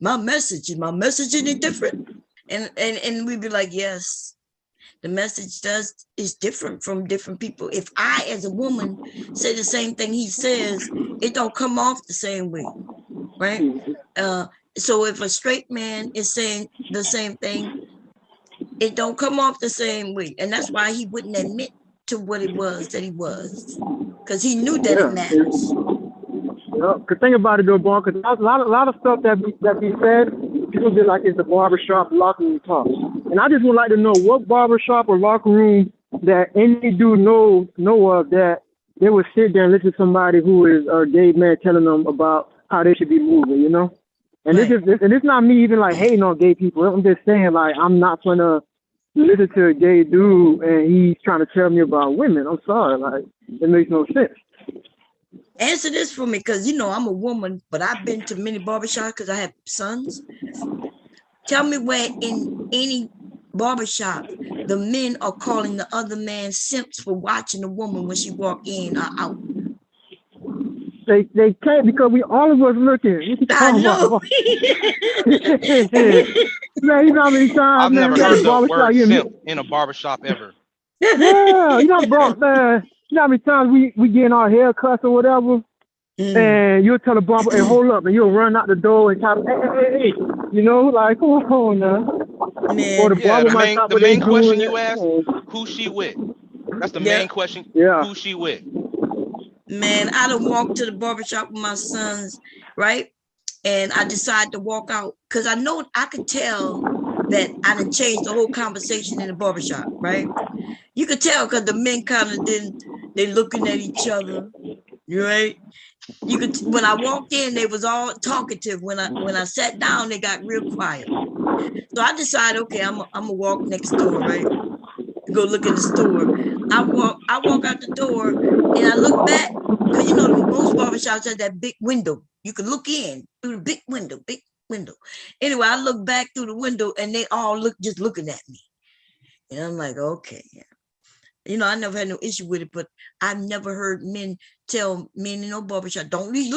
My message any different? And we'd be like, yes, the message is different from different people. If I, as a woman, say the same thing he says, it don't come off the same way, right? So if a straight man is saying the same thing, it don't come off the same way. And that's why he wouldn't admit to what it was that he was, because he knew that it matters. Cause think about it though, Bon, because a lot of stuff that be said, people be like it's the barbershop locker room talk. And I just would like to know what barbershop or locker room that any dude know of that they would sit there and listen to somebody who is a gay man telling them about how they should be moving, you know? And Right. it's not me even like hating on gay people. I'm just saying like I'm not gonna listen to a gay dude and he's trying to tell me about women. I'm sorry, like it makes no sense. Answer this for me, because you know I'm a woman, but I've been to many barbershops because I have sons. Tell me where in any barbershop the men are calling the other man simps for watching a woman when she walk in or out. They can't, because we all of us looking. I know. Man, you know how many times, I've man, never we at heard the the barbershop, word you simp in a barbershop ever. yeah, you know, bro, man, you know how many times we getting our hair cuts or whatever, and you'll tell the barber, hey, hold up, and you'll run out the door and try to, hey, you know, like, come on now. Man. Or the Yeah, barber the might stop main what they question doing. you ask, who's she with? That's the Yeah. main question. Yeah. Who's she with? Man, I done walked to the barbershop with my sons, right? And I decided to walk out because I know I could tell that I done changed the whole conversation in the barbershop, right? You could tell because the men kind of they looking at each other, right? You could, when I walked in, they was all talkative. When I sat down, they got real quiet. So I decided, okay, I'm gonna walk next door, right? Go look in the store. I walk out the door and I look back, because you know most barbershops have that big window. You can look in through the big window. Anyway, I look back through the window and they all just looking at me. And I'm like, okay. You know, I never had no issue with it, but I've never heard men tell men in no barbershop, don't be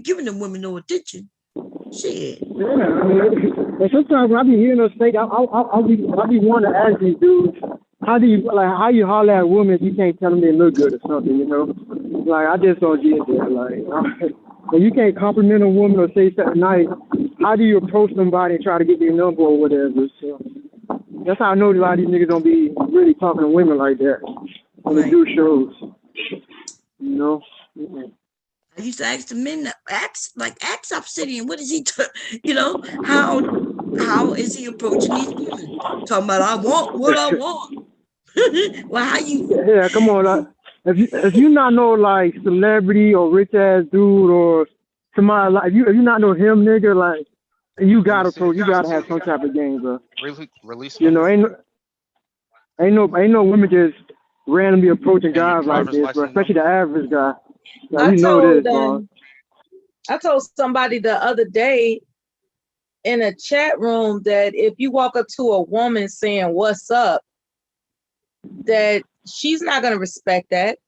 giving them women no attention. Shit. Yeah, I mean, and sometimes when I be hearing us say, I'll be wanting to ask these dudes, how you holler at women if you can't tell them they look good or something, you know? Like, I just don't get that. Like, when you can't compliment a woman or say something nice, how do you approach somebody and try to get their number or whatever? So that's how I know a lot of these niggas don't be really talking to women like that when they do shows, you know? I used to ask the men, ask Obsidian, what is he, you know, how is he approaching these women? Talking about, I want what I want. Well, how you? Yeah, come on. If you not know like celebrity or rich ass dude or somebody like if you not know him, nigga, like you gotta have some type of game, bro. Release. You know, ain't no women just randomly approaching guys like this, bro. Especially the average guy. Like, I told somebody the other day in a chat room that if you walk up to a woman saying what's up, that she's not going to respect that.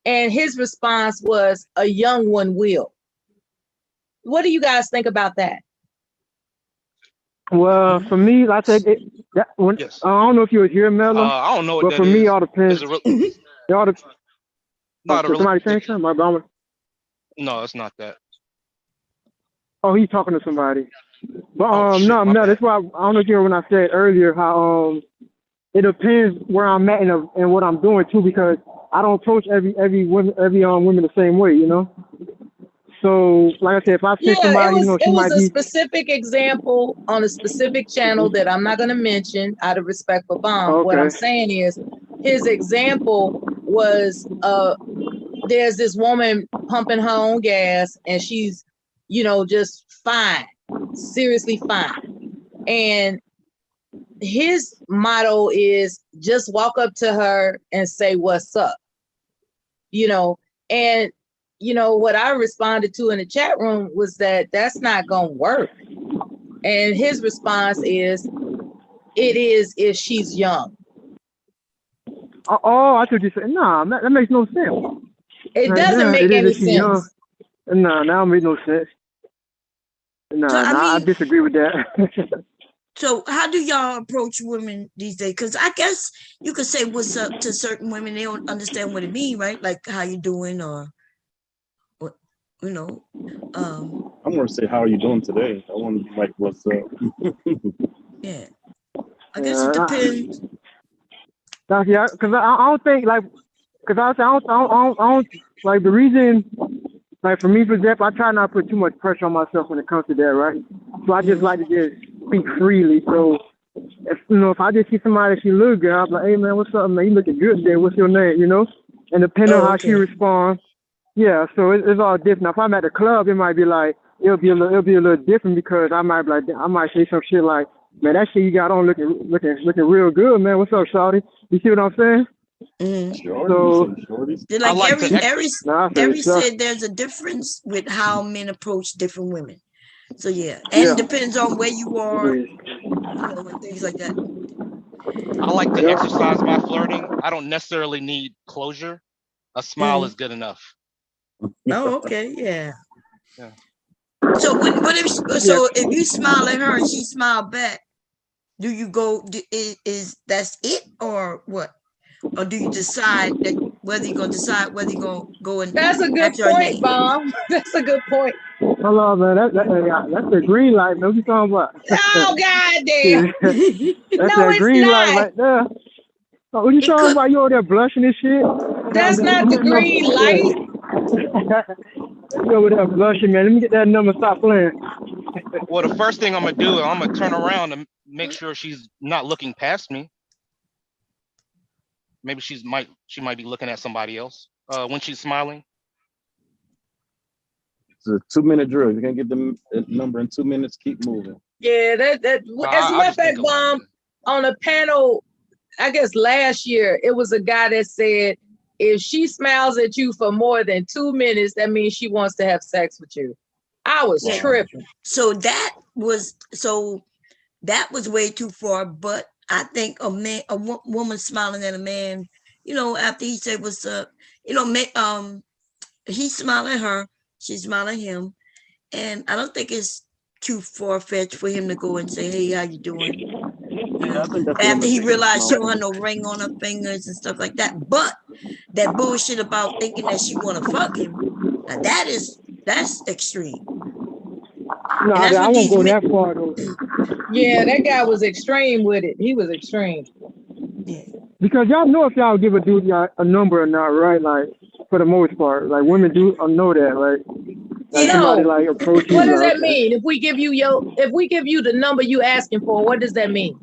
And his response was, a young one will. What do you guys think about that? Well, for me, like I said, I don't know if you were here, Mello. I don't know what but that for is. Me, all depends. Somebody saying something? No, it's not that. Oh, he's talking to somebody. But no, that's why I don't know if you heard when I said earlier how it depends where I'm at and what I'm doing too, because I don't approach every women the same way, you know. So like I said, if I see somebody, you know, she might be. It was a specific example on a specific channel that I'm not going to mention out of respect for Bomb. Okay. What I'm saying is, his example was there's this woman pumping her own gas and she's, you know, just fine, seriously fine. And his motto is just walk up to her and say, what's up? You know, and, you know, what I responded to in the chat room was that that's not going to work. And his response is, it is if she's young. Oh, I thought you said, nah, that makes no sense. It doesn't make any sense. No, that don't make no sense. No, So, I I mean, disagree with that. so how do y'all approach women these days? Because I guess you could say what's up to certain women. They don't understand what it means, right? Like how you doing or what, you know. I'm gonna say, how are you doing today? I want to be like, what's up? Yeah. I guess it depends. Yeah, because I don't think like, because I don't like the reason. Like for me, for example, I try not to put too much pressure on myself when it comes to that, right? So I just like to just speak freely. So if I just see somebody, she look good, I'm like, hey man, what's up, man? You looking good today? What's your name? And depending on how she responds, yeah. So it's all different. Now, if I'm at the club, it might be like it'll be a little different because I might say some shit like, man, that shit you got on looking real good, man. What's up, shawty? You see what I'm saying? So like Ari so, said, there's a difference with how men approach different women. So yeah, and it depends on where you are, and things like that. I like to exercise my flirting. I don't necessarily need closure. A smile is good enough. Oh, okay, yeah. So if you smile at her and she smile back, do you go? Is that's it or what? Or do you decide that whether you're gonna go and That's a good point, Bomb. That's a good point. Hello, man. That's a green light, man. What you talking about? Oh, goddamn. That's No, a it's green light not. right there. What you talking about? You over there blushing and shit? That's not the green light. You over there blushing, man. Let me get that number. Stop playing. Well, the first thing I'm gonna do, I'm gonna turn around and make sure she's not looking past me. Maybe she might be looking at somebody else when she's smiling. It's a 2-minute drill. If you can get the number in 2 minutes, keep moving. Yeah, as a matter of fact, Bomb, on a panel, I guess last year, it was a guy that said, if she smiles at you for more than 2 minutes, that means she wants to have sex with you. I was tripping. So that was way too far. But I think a woman smiling at a man, after he said what's up, he smiled at her, she smiled at him, and I don't think it's too far-fetched for him to go and say, hey, how you doing? After he realized she don't have no ring on her fingers and stuff like that. But that bullshit about thinking that she want to fuck him, now that's extreme. No, I won't go that far though. Yeah, that guy was extreme with it. He was extreme. Yeah. Because y'all know if y'all give a dude a number or not, right? Like for the most part, like women do know that, right? Like somebody like approach you. What does that mean? If we give you the number you asking for, what does that mean?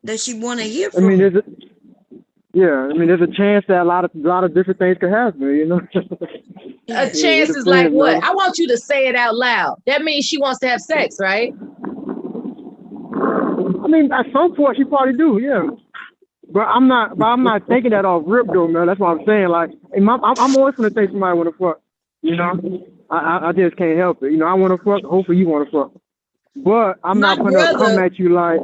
That she want to hear from. There's a chance that a lot of different things could happen, A chance is like what? I want you to say it out loud. That means she wants to have sex, right? I mean, at some point she probably do, yeah. But I'm not thinking that off rip though, man. That's what I'm saying. Like, I'm always gonna think somebody want to fuck. I just can't help it. I want to fuck. Hopefully you want to fuck. But I'm not gonna come at you like.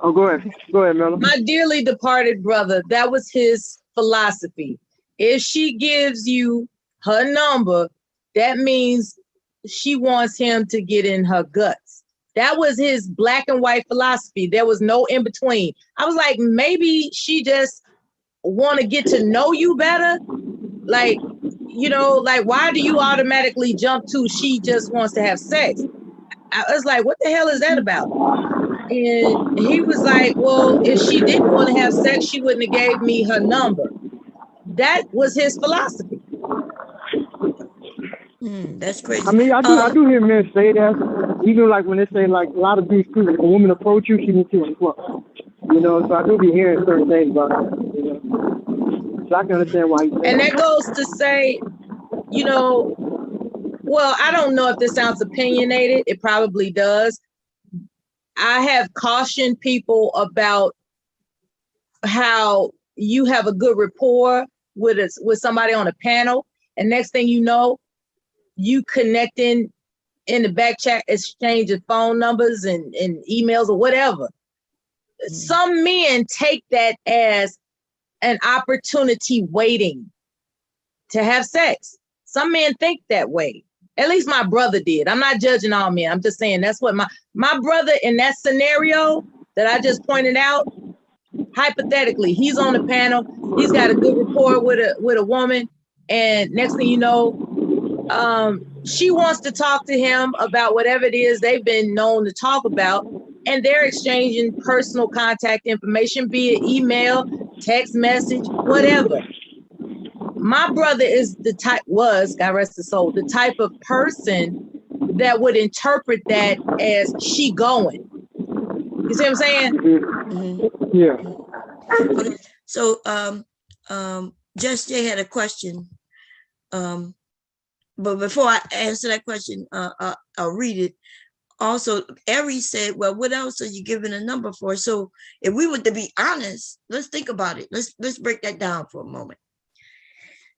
Oh, go ahead, Mella. My dearly departed brother, that was his philosophy. If she gives you her number, that means she wants him to get in her guts. That was his black and white philosophy. There was no in between. I was like, maybe she just want to get to know you better. Like, why do you automatically jump to she just wants to have sex? I was like, what the hell is that about? And he was like, well, if she didn't want to have sex, she wouldn't have gave me her number. That was his philosophy. That's crazy. I mean, I do hear men say that. Even like when they say like a lot of these people, if a woman approach you, she needs to fuck. So I do be hearing certain things about that. So I can understand why. And that goes to say, well, I don't know if this sounds opinionated. It probably does. I have cautioned people about how you have a good rapport with somebody on a panel, and next thing you know, you connecting in the back chat, exchanging phone numbers and emails or whatever. Some men take that as an opportunity waiting to have sex. Some men think that way. At least my brother did. I'm not judging all men. I'm just saying that's what my brother in that scenario that I just pointed out, hypothetically, he's on the panel. He's got a good rapport with a woman. And next thing you know, she wants to talk to him about whatever it is they've been known to talk about. And they're exchanging personal contact information, be it email, text message, whatever. My brother is the type, God rest his soul, the type of person that would interpret that as she going. You see what I'm saying? Mm-hmm. Yeah. Okay. So Just Jay had a question. But before I answer that question, I'll read it. Also, Aries said, well, what else are you giving a number for? So if we were to be honest, let's think about it. Let's break that down for a moment.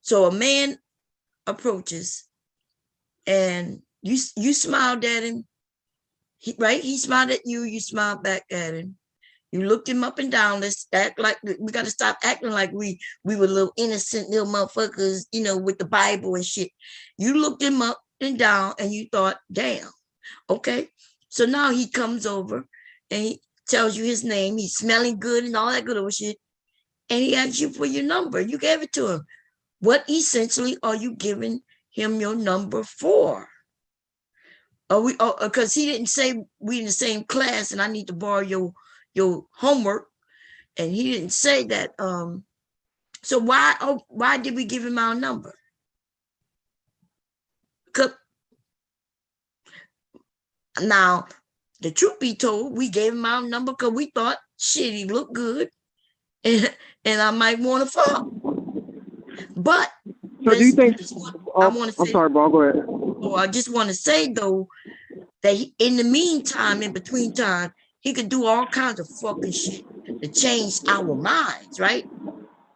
So a man approaches and you smiled at him, right? He smiled at you, you smiled back at him. You looked him up and down. Let's act like we got to stop acting like we were little innocent little motherfuckers, you know, with the Bible and shit. You looked him up and down and you thought, damn, okay. So now he comes over and he tells you his name. He's smelling good and all that good old shit. And he asks you for your number. You gave it to him. What essentially are you giving him your number for? Are we? Because he didn't say we in the same class and I need to borrow your homework, and he didn't say that. So why did we give him our number? Now, the truth be told, we gave him our number because we thought, shit, he looked good, and I might want to fuck. But so do you think? I want to say, I'm sorry, bro. Go ahead. Oh, I just want to say though that in the meantime, in between time, he could do all kinds of fucking shit to change our minds, right?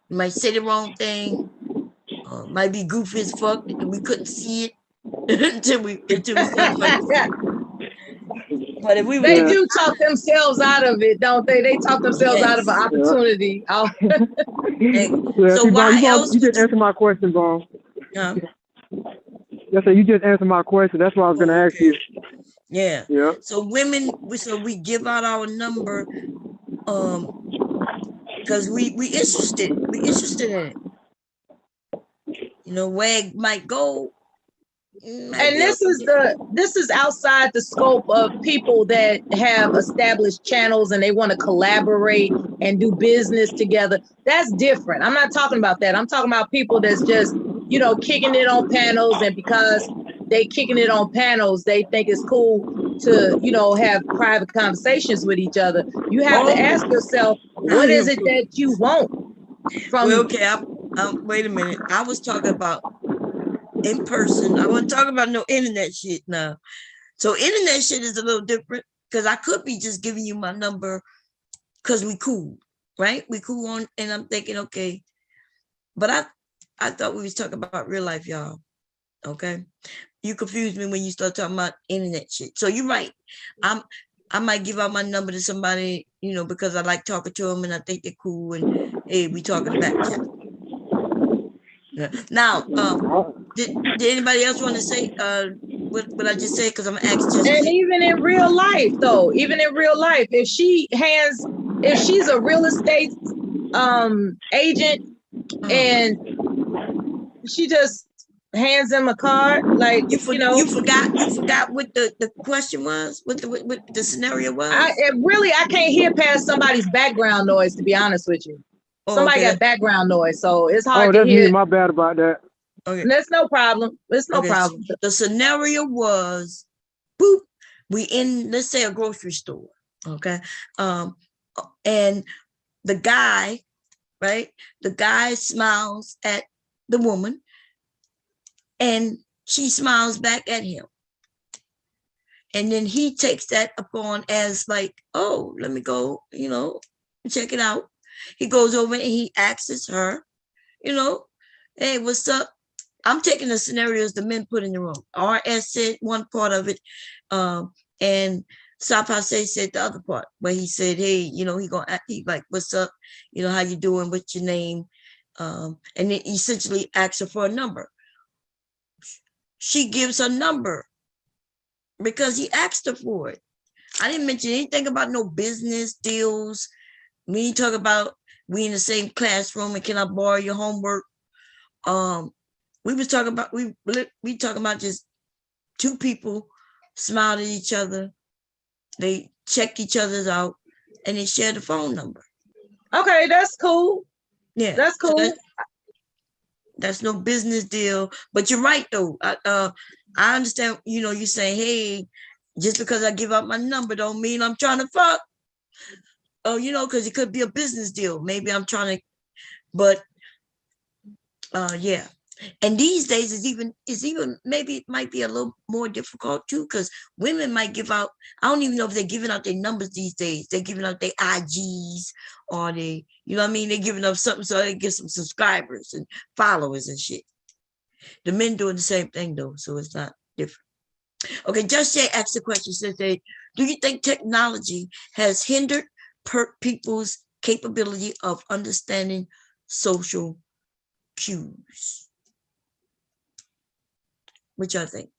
You might say the wrong thing, might be goofy as fuck, and we couldn't see it until we started fucking. But if we they do talk themselves out of it, don't they? They talk themselves out of an opportunity. Yeah. So why else? You just answered my question, bro. Yeah. Yes, sir. You just answered my question. That's what I was going to ask you. Yeah. Yeah. So we give out our number, because we interested in it. You know, where it might go. And this is outside the scope of people that have established channels and they want to collaborate and do business together. That's different. I'm not talking about that. I'm talking about people that's just, you know, kicking it on panels, and because they kicking it on panels, they think it's cool to, you know, have private conversations with each other. You have to ask yourself, what is it that you want from? Well, okay, wait a minute. I was talking about in person. I wasn't talking about no internet shit now. So internet shit is a little different because I could be just giving you my number because we cool, right? We cool on, and I'm thinking, okay. But I thought we was talking about real life, y'all. Okay. You confused me when you start talking about internet shit. So you're right. I might give out my number to somebody, you know, because I like talking to them and I think they're cool, and hey, we talking back chat. Now, did anybody else want to say what I just said? Because I'm asking. And even in real life, though, if she's a real estate agent and she just hands him a card, like you forgot what the question was, what the scenario was. I can't hear past somebody's background noise, to be honest with you. Somebody got background noise, so it's hard to hear. Me. My bad about that. Okay. That's no problem. It's no problem. So the scenario was, boop, we in, let's say, a grocery store, okay? And the guy, right? The guy smiles at the woman and she smiles back at him. And then he takes that upon as like, oh, let me go, you know, check it out. He goes over and he asks her, you know, hey, what's up? I'm taking the scenarios the men put in the room. RS said one part of it, and Sapase said the other part, where he said, hey, you know, he like, what's up? You know, how you doing? What's your name? And then essentially asks her for a number. she gives her number because he asked her for it. I didn't mention anything about no business deals. We ain't talk about we in the same classroom and can I borrow your homework? We was talking about we talking about just two people smiled at each other. They checked each other's out and they shared the phone number. Okay, that's cool. Yeah, that's cool. So that's no business deal. But you're right though. I understand. You know, you say, hey, just because I give out my number don't mean I'm trying to fuck. Oh, you know, because it could be a business deal. Maybe I'm trying to, but yeah. And these days is even maybe it might be a little more difficult too, because women might give out, I don't even know if they're giving out their numbers these days. They're giving out their IGs or they, you know what I mean? They're giving up something so they get some subscribers and followers and shit. The men doing the same thing though, so it's not different. Okay, Just Jay asked the question, says do you think technology has hindered people's capability of understanding social cues? What y'all think?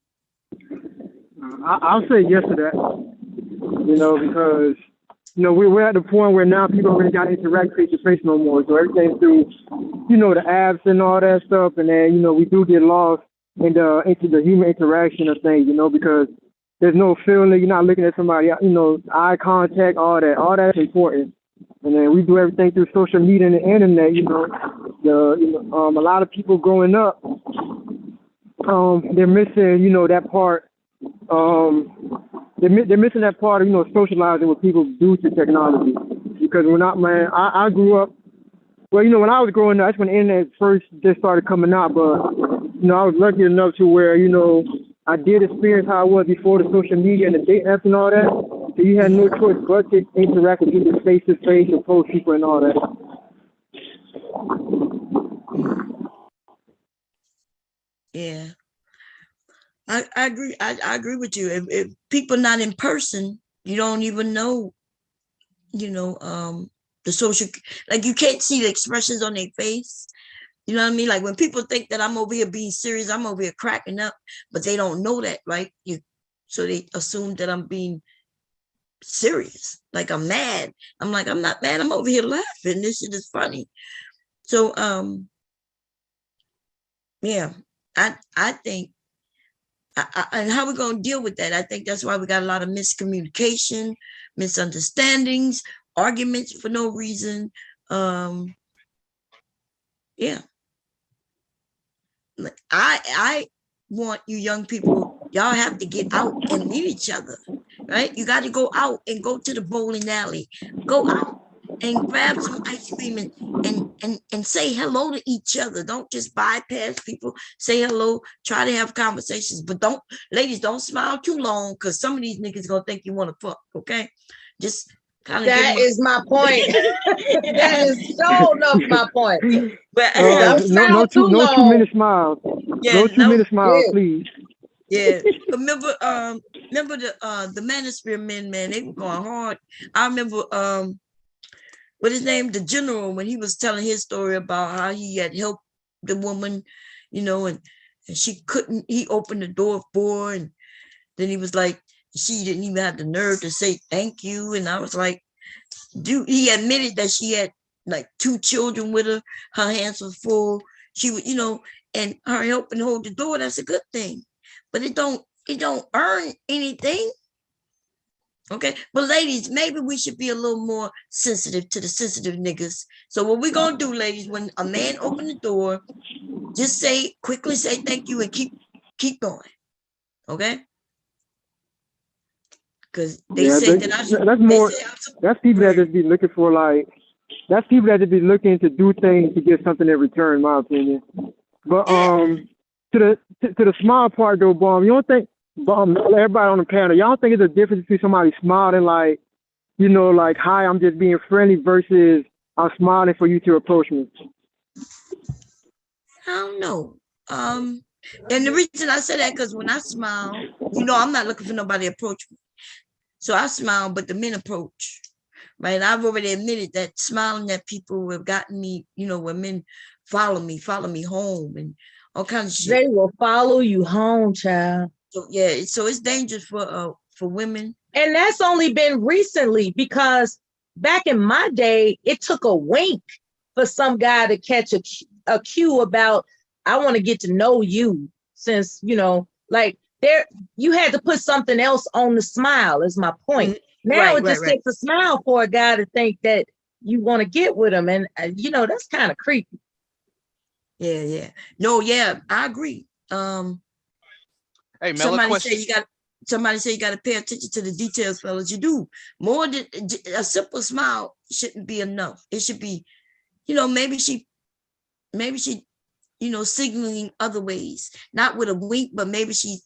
I'll say yes to that. You know, because you know we're at the point where now people really got to interact face to face no more. So everything through, you know, the apps and all that stuff, and then you know we do get lost into the human interaction of things. You know, because there's no feeling. You're not looking at somebody. You know, eye contact, all that's important. And then we do everything through social media and the internet. You know, a lot of people growing up. They're missing, you know, that part. They're missing that part of, you know, socializing with people due to technology. Because I grew up. Well, you know, when I was growing up, that's when the internet first just started coming out. But you know, I was lucky enough to where, you know, I did experience how it was before the social media and the dating apps and all that. So you had no choice but to interact with people face to face and post people and all that. Yeah, I agree. I agree with you. If people not in person, you don't even know, you know, the social, like you can't see the expressions on their face. You know what I mean? Like when people think that I'm over here being serious, I'm over here cracking up, but they don't know that, right? So they assume that I'm being serious, like I'm mad. I'm like, I'm not mad. I'm over here laughing. This shit is funny. So, yeah, I think, and how we're going to deal with that? I think that's why we got a lot of miscommunication, misunderstandings, arguments for no reason. Yeah. I want you young people, y'all have to get out and meet each other, right? You got to go out and go to the bowling alley, go out and grab some ice cream and say hello to each other. Don't just bypass people. Say hello, try to have conversations, but ladies, don't smile too long because some of these niggas gonna think you want to fuck, okay? Just kind of that is my point. That is so enough my point. But no 2 minute smiles. Yeah, no 2 minute smiles, please. Yeah, remember the Manosphere men, man, they were going hard. I remember what his name, the general, when he was telling his story about how he had helped the woman, you know, and she couldn't, he opened the door for her, and then he was like, she didn't even have the nerve to say thank you. And I was like, dude, he admitted that she had like 2 children with her hands were full. She would, you know, and her helping hold the door, that's a good thing. But it don't earn anything. Okay, but ladies, maybe we should be a little more sensitive to the sensitive niggas. So what we're gonna do, ladies, when a man open the door, just quickly say thank you and keep going. Okay? Because they say that that's people that just be looking for that's people that just be looking to do things to get something in return, in my opinion. But to the small part though, Bomb, you don't think, everybody on the panel, y'all think there's a difference between somebody smiling like, you know, like, hi, I'm just being friendly versus I'm smiling for you to approach me? I don't know. And the reason I say that, because when I smile, you know, I'm not looking for nobody to approach me. So I smile, but the men approach, right? I've already admitted that smiling at people have gotten me, you know, when men follow me home and all kinds of shit. They will follow you home, child. So yeah, so it's dangerous for women. And that's only been recently, because back in my day, it took a wink for some guy to catch a cue about, I want to get to know you, since, you know, like there, you had to put something else on the smile, is my point. Now it just takes a smile for a guy to think that you want to get with him. And, you know, that's kind of creepy. Yeah, yeah. No, yeah, I agree. Hey, Mel, somebody say you got to pay attention to the details, fellas. You do. More than a simple smile shouldn't be enough. It should be, you know, maybe she, you know, signaling other ways, not with a wink, but maybe she's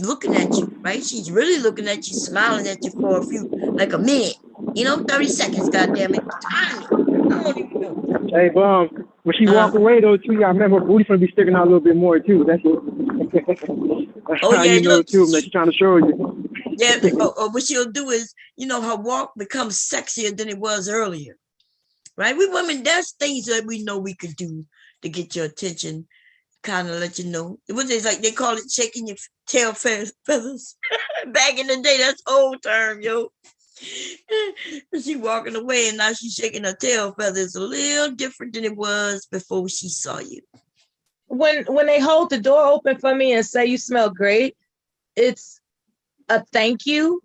looking at you, right? She's really looking at you, smiling at you for a few, like a minute, you know, 30 seconds, goddamn it. Time it. I don't even know. Hey, when she walk away though, too, I remember her booty gonna be sticking out a little bit more too. That's it. That's how you know too, that she's trying to show you. Yeah, or what she'll do is, you know, her walk becomes sexier than it was earlier, right? We women, there's things that we know we could do to get your attention, kind of let you know. What is like they call it shaking your tail feathers. Back in the day, that's old term, yo. She walking away and now she's shaking her tail feathers. A little different than it was before she saw you. When they hold the door open for me and say you smell great, it's a thank you.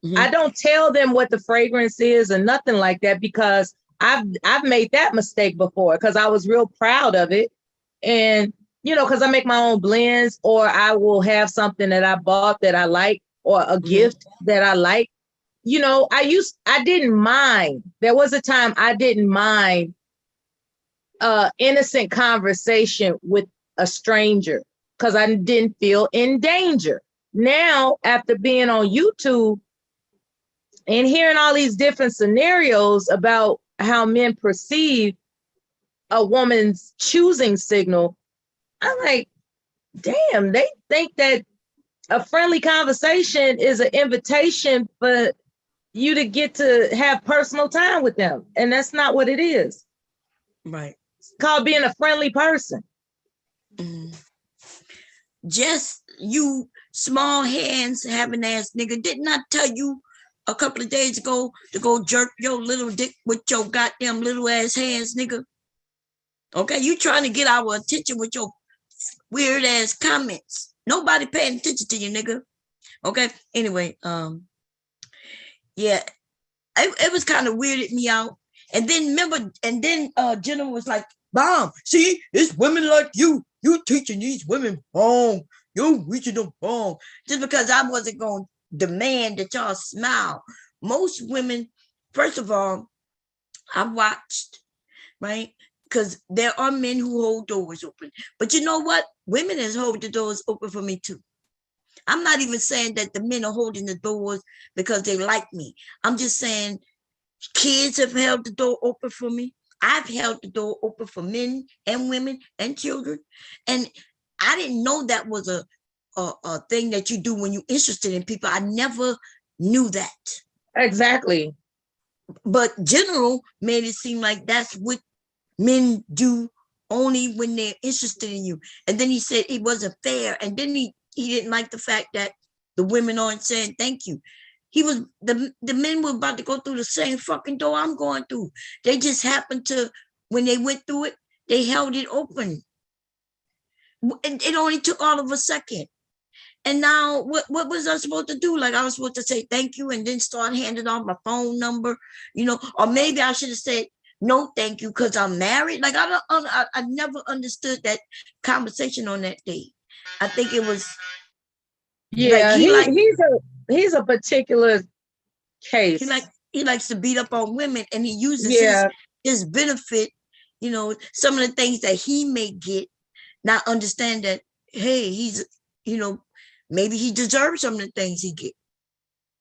Mm-hmm. I don't tell them what the fragrance is or nothing like that, because I've made that mistake before, because I was real proud of it. And, you know, because I make my own blends, or I will have something that I bought that I like, or a gift that I like. You know, I didn't mind. There was a time I didn't mind innocent conversation with a stranger, because I didn't feel in danger. Now, after being on YouTube and hearing all these different scenarios about how men perceive a woman's choosing signal, I'm like, damn, they think that a friendly conversation is an invitation for you to get to have personal time with them. And that's not what it is. Right. It's called being a friendly person. Just you small hands having ass nigga, didn't I tell you a couple of days ago to go jerk your little dick with your goddamn little ass hands, nigga? Okay, you trying to get our attention with your weird ass comments. Nobody paying attention to you, nigga. Okay, anyway, yeah, it was kind of weirded me out. And then remember, Jenna was like, Mom, see, it's women like you teaching these women wrong. You're reaching them wrong. Just because I wasn't going to demand that y'all smile. Most women, first of all, I watched, right? Because there are men who hold doors open. But you know what? Women has hold the doors open for me too. I'm not even saying that the men are holding the doors because they like me. I'm just saying kids have held the door open for me. I've held the door open for men and women and children. And I didn't know that was a thing that you do when you're interested in people. I never knew that. Exactly. But General made it seem like that's what men do only when they're interested in you. And then he said it wasn't fair. And then he didn't like the fact that the women aren't saying thank you. He was the men were about to go through the same fucking door I'm going through. They just happened to, when they went through it, they held it open. It only took all of a second. And now what was I supposed to do? Like I was supposed to say thank you and then start handing off my phone number, you know, or maybe I should have said no thank you because I'm married. Like I never understood that conversation on that day. I think it was like he's a particular case. He likes to beat up on women, and he uses his benefit, you know, some of the things that he may get, not understand that, hey, he's, you know, maybe he deserves some of the things he get,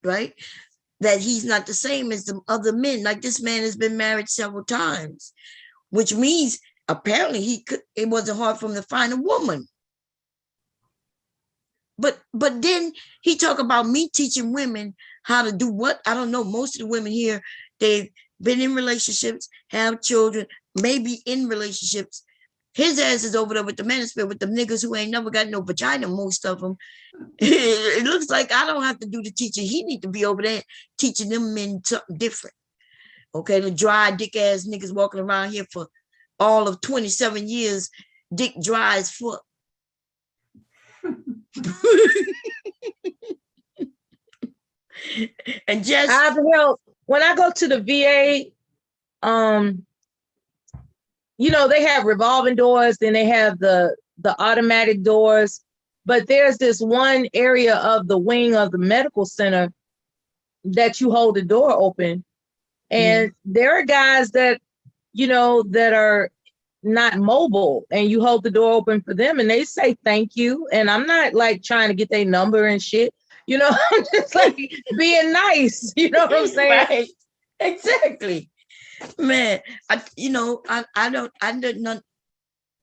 right? That he's not the same as the other men. Like this man has been married several times, which means apparently it wasn't hard for him to find a woman. But then he talk about me teaching women how to do what? I don't know. Most of the women here, they've been in relationships, have children, maybe in relationships, His ass is over there with the manosphere with the niggas who ain't never got no vagina, most of them. It looks like I don't have to do the teaching. He need to be over there teaching them men something different. Okay, the dry dick ass niggas walking around here for all of 27 years, dick dry as fuck. And just I've helped when I go to the VA, you know, they have revolving doors, then they have the automatic doors, but there's this one area of the wing of the medical center that you hold the door open. And there are guys that, you know, that are not mobile, and you hold the door open for them and they say thank you. And I'm not like trying to get their number and shit, you know, I'm just like being nice, you know what I'm saying? Right. Exactly. Man, I don't know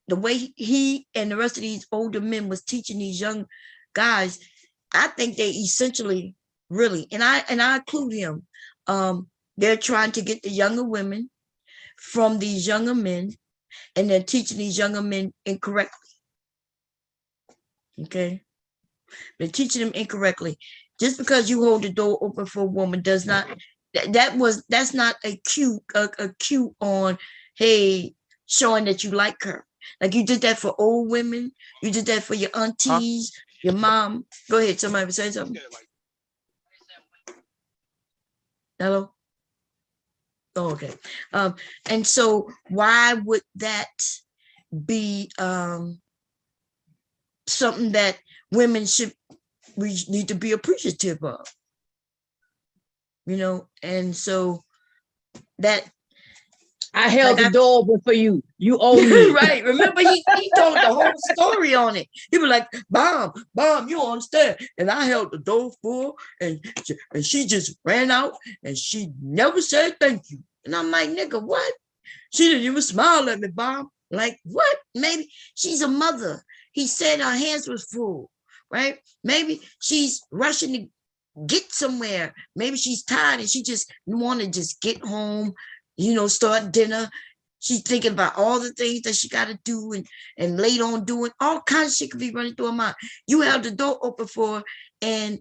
the way he and the rest of these older men was teaching these young guys. I think they essentially really, and I include him, they're trying to get the younger women from these younger men, and they're teaching these younger men incorrectly. Okay, they're teaching them incorrectly. Just because you hold the door open for a woman does not, that's not a cue on, hey, showing that you like her. Like you did that for old women, you did that for your aunties, your mom. Go ahead, somebody say something. Hello. Oh, okay. And so why would that be something that women we need to be appreciative of? You know, and so that I held the door open for you. You owe me. Right. Remember, he told the whole story on it. He was like, Mom, you don't understand. And I held the door for her, and she just ran out and she never said thank you. And I'm like, nigga, what? She didn't even smile at me, Bob. Like, what? Maybe she's a mother. He said her hands was full, right? Maybe she's rushing to get somewhere. Maybe she's tired and she just want to just get home, you know, start dinner. She's thinking about all the things that she got to do and late on doing. All kinds of shit could be running through her mind. You held the door open for her and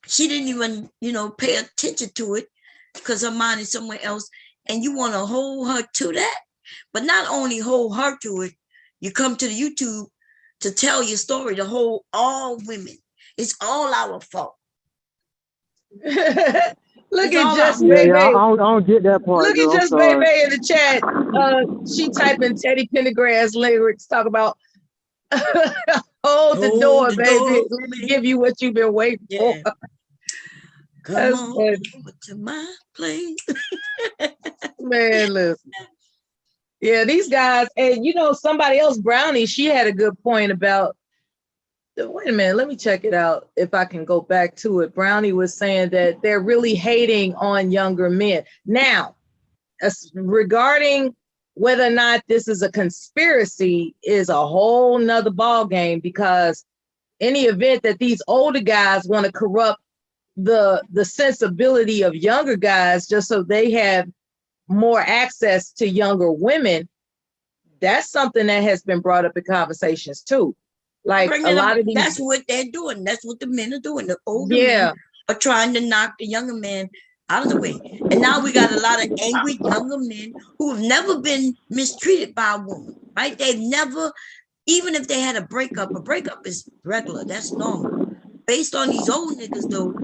she didn't even, you know, pay attention to it because her mind is somewhere else. And you want to hold her to that. But not only hold her to it, you come to the YouTube to tell your story, to hold all women. It's all our fault. Look It's at all Just our- Baby. I don't get that part. Look girl, at I'm Just sorry. Baby in the chat. She typing Teddy Pendergrass lyrics, talk about hold the door, baby. Let me give you what you've been waiting for. Come That's on good. over to my place. Man, listen. Yeah, these guys, and you know, somebody else, Brownie, she had a good point about, wait a minute, let me check it out if I can go back to it. Brownie was saying that they're really hating on younger men. Now, regarding whether or not this is a conspiracy is a whole nother ball game, because any event that these older guys want to corrupt the sensibility of younger guys just so they have more access to younger women, that's something that has been brought up in conversations too. Like a lot of these, that's what they're doing. That's what the men are doing. The older men are trying to knock the younger men out of the way. And now we got a lot of angry younger men who have never been mistreated by a woman, right? They've never, even if they had a breakup is regular. That's normal. Based on these old niggas though,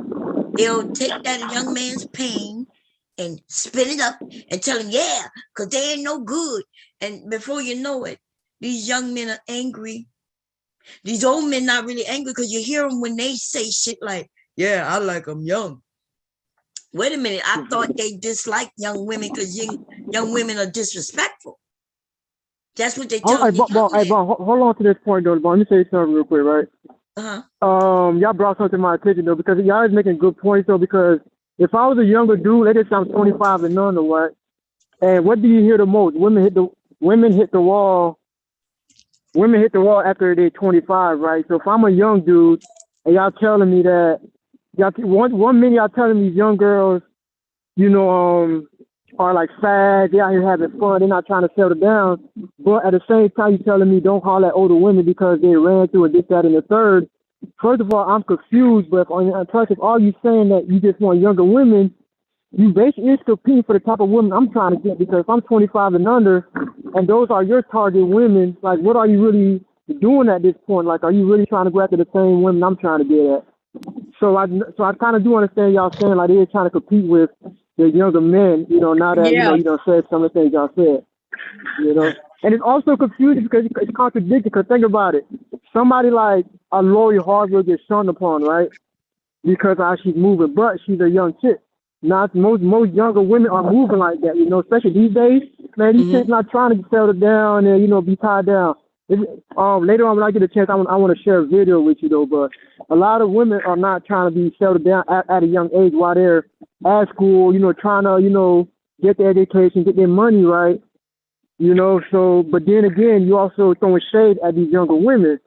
they'll take that young man's pain and spit it up and tell him, yeah, because they ain't no good. And before you know it, these young men are angry. These old men not really angry because you hear them when they say shit like, yeah, I like them young. Wait a minute, I thought they disliked young women because young women are disrespectful. That's what they tell me. Hey, hold on to this point though. Let me say something real quick, right? Y'all brought something to my attention though, because y'all is making good points though. Because if I was a younger dude, let's say I'm 25 and none or what, and what do you hear the most? Women hit the wall. Women hit the wall after they're 25, right? So if I'm a young dude and y'all telling me that, one minute y'all telling these young girls, you know, are like fads. They're out here having fun. They're not trying to settle down. But at the same time, you're telling me don't holler at older women because they ran through it, this, that, and the third. First of all, I'm confused. But on plus, if all you saying that you just want younger women, you basically competing for the type of women I'm trying to get. Because if I'm 25 and under, and those are your target women, like what are you really doing at this point? Like, are you really trying to go after the same women I'm trying to get at? So I kind of do understand y'all saying like they're trying to compete with the younger men, now that, Yeah. you said some of the things y'all said, And it's also confusing because it's contradictory because think about it. Somebody like a Lori Harvard gets shunned upon, right? Because how she's moving, but she's a young chick. Not most younger women are moving like that, especially these days. Man, these chicks not trying to settle down and, be tied down. Later on when I get a chance, I want to share a video with you though, but a lot of women are not trying to be settled down at a young age while they're at school, trying to, get their education, get their money right, so, but then again, you also throwing shade at these younger women.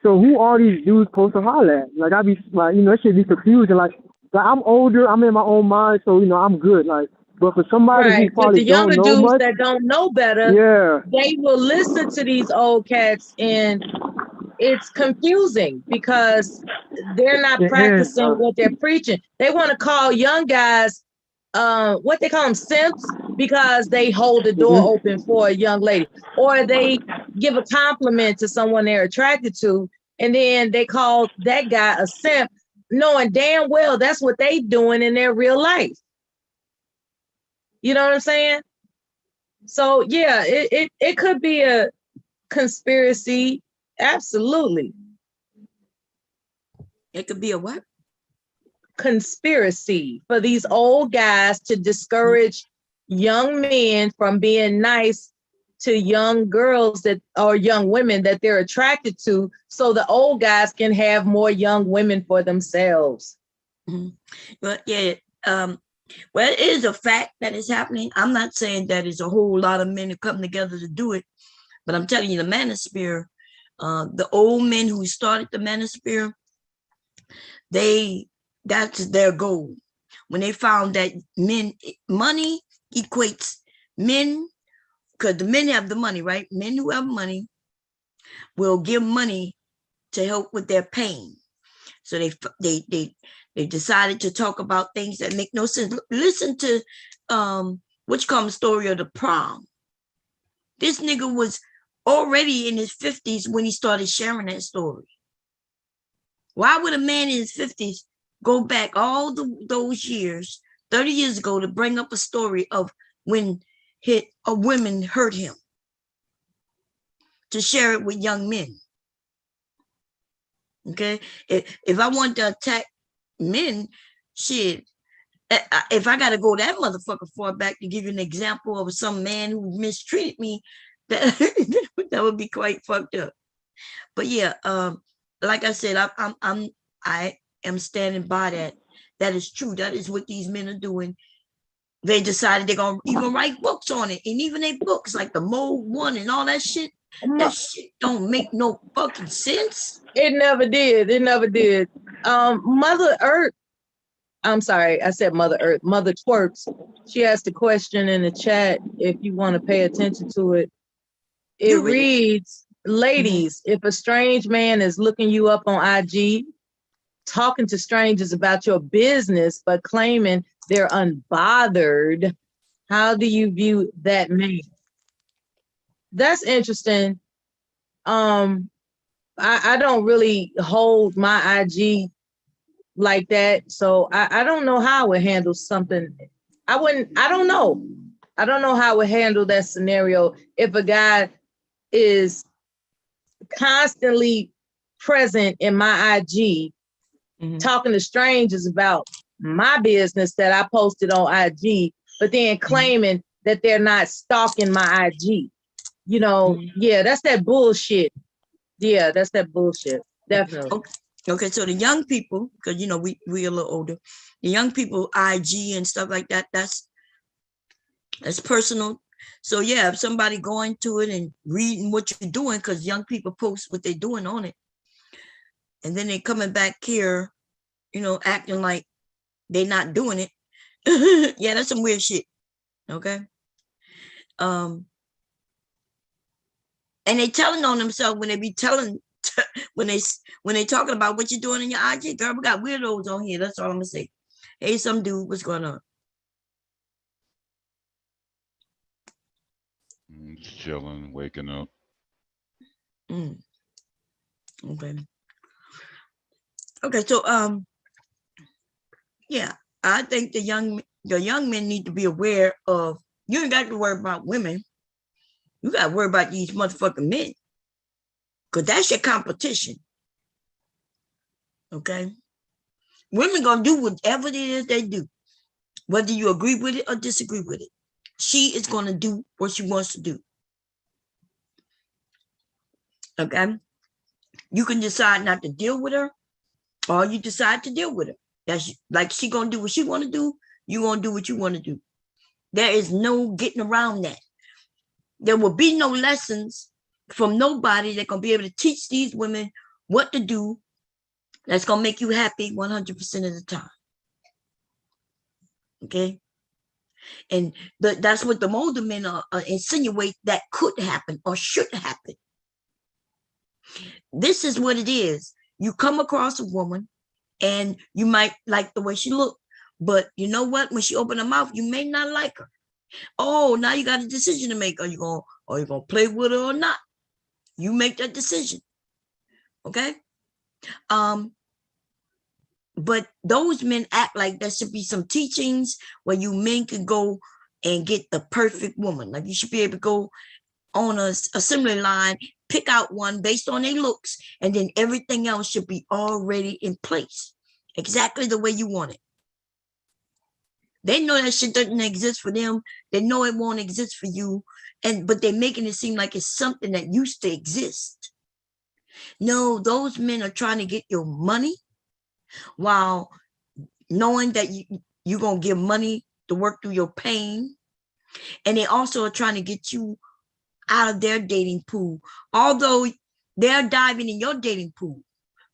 So who are these dudes supposed to holler at? Like, I be like, it should be confusing. Like I'm older, I'm in my own mind, so, I'm good. Like, but for somebody Right. who But probably the younger don't know dudes much, that don't know better, yeah, they will listen to these old cats, and it's confusing because they're not it is. practicing what they're preaching. They want to call young guys, what they call them, simps, because they hold the door open for a young lady, or they give a compliment to someone they're attracted to, and then they call that guy a simp, knowing damn well that's what they doing in their real life. You know what I'm saying? So yeah, it could be a conspiracy. Absolutely. It could be a what? Conspiracy for these old guys to discourage young men from being nice to young girls or young women that they're attracted to, so the old guys can have more young women for themselves. But yeah, well, it is a fact that is happening. I'm not saying that it's a whole lot of men who come together to do it, but I'm telling you, the manosphere, the old men who started the manosphere, that's their goal. When they found that money equates men, because the men have the money, right? Men who have money will give money to help with their pain. So they decided to talk about things that make no sense. Listen to what you call the story of the prom. This nigga was already in his 50s when he started sharing that story. Why would a man in his 50s go back all those years, 30 years ago, to bring up a story of when a woman hurt him, to share it with young men? Okay, if I want to attack men, shit, if I got to go that motherfucker far back to give you an example of some man who mistreated me, that would be quite fucked up. But yeah, like I said, I am standing by that. That is true. That is what these men are doing. They decided they're gonna even write books on it, and even they books like the Mode 1 and all that shit. That shit don't make no fucking sense. It never did. It never did. Mother Earth. I'm sorry, I said Mother Earth. Mother Twerks. She asked a question in the chat. If you want to pay attention to it, it reads, ladies, if a strange man is looking you up on IG, talking to strangers about your business, but claiming they're unbothered, how do you view that man? That's interesting. I don't really hold my IG like that, so I don't know how I would handle something. I don't know how I would handle that scenario if a guy is constantly present in my IG, talking to strangers about my business that I posted on IG, but then claiming that they're not stalking my IG. Yeah, that's that bullshit. Yeah, that's that bullshit. Definitely. Okay, so the young people, because we a little older, the young people IG and stuff like that, that's personal. So yeah, if somebody going to it and reading what you're doing, because young people post what they're doing on it, and then they coming back here, acting like they're not doing it. Yeah, that's some weird shit. Okay. And they telling on themselves when they be telling when they talking about what you're doing in your IG, girl, we got weirdos on here. That's all I'm gonna say. Hey, some dude, what's going on? Just chilling, waking up. Okay. Okay, so yeah, I think the young men need to be aware of, you ain't got to worry about women. You got to worry about these motherfucking men. Because that's your competition. Okay? Women going to do whatever it is they do. Whether you agree with it or disagree with it. She is going to do what she wants to do. Okay? You can decide not to deal with her, or you decide to deal with her. That's like she going to do what she want to do. You going to do what you want to do. There is no getting around that. There will be no lessons from nobody that going to be able to teach these women what to do that's going to make you happy 100% of the time. Okay? And that's what the older men insinuate that could happen or should happen. This is what it is. You come across a woman and you might like the way she look, but you know what? When she open her mouth, you may not like her. Oh, now you got a decision to make. Are you gonna play with her or not? You make that decision. Okay? But those men act like there should be some teachings where you men can go and get the perfect woman. Like you should be able to go on a assembly line, pick out one based on their looks, and then everything else should be already in place. Exactly the way you want it. They know that shit doesn't exist for them. They know it won't exist for you. But they're making it seem like it's something that used to exist. No, those men are trying to get your money while knowing that you're going to give money to work through your pain. And they also are trying to get you out of their dating pool. Although they're diving in your dating pool,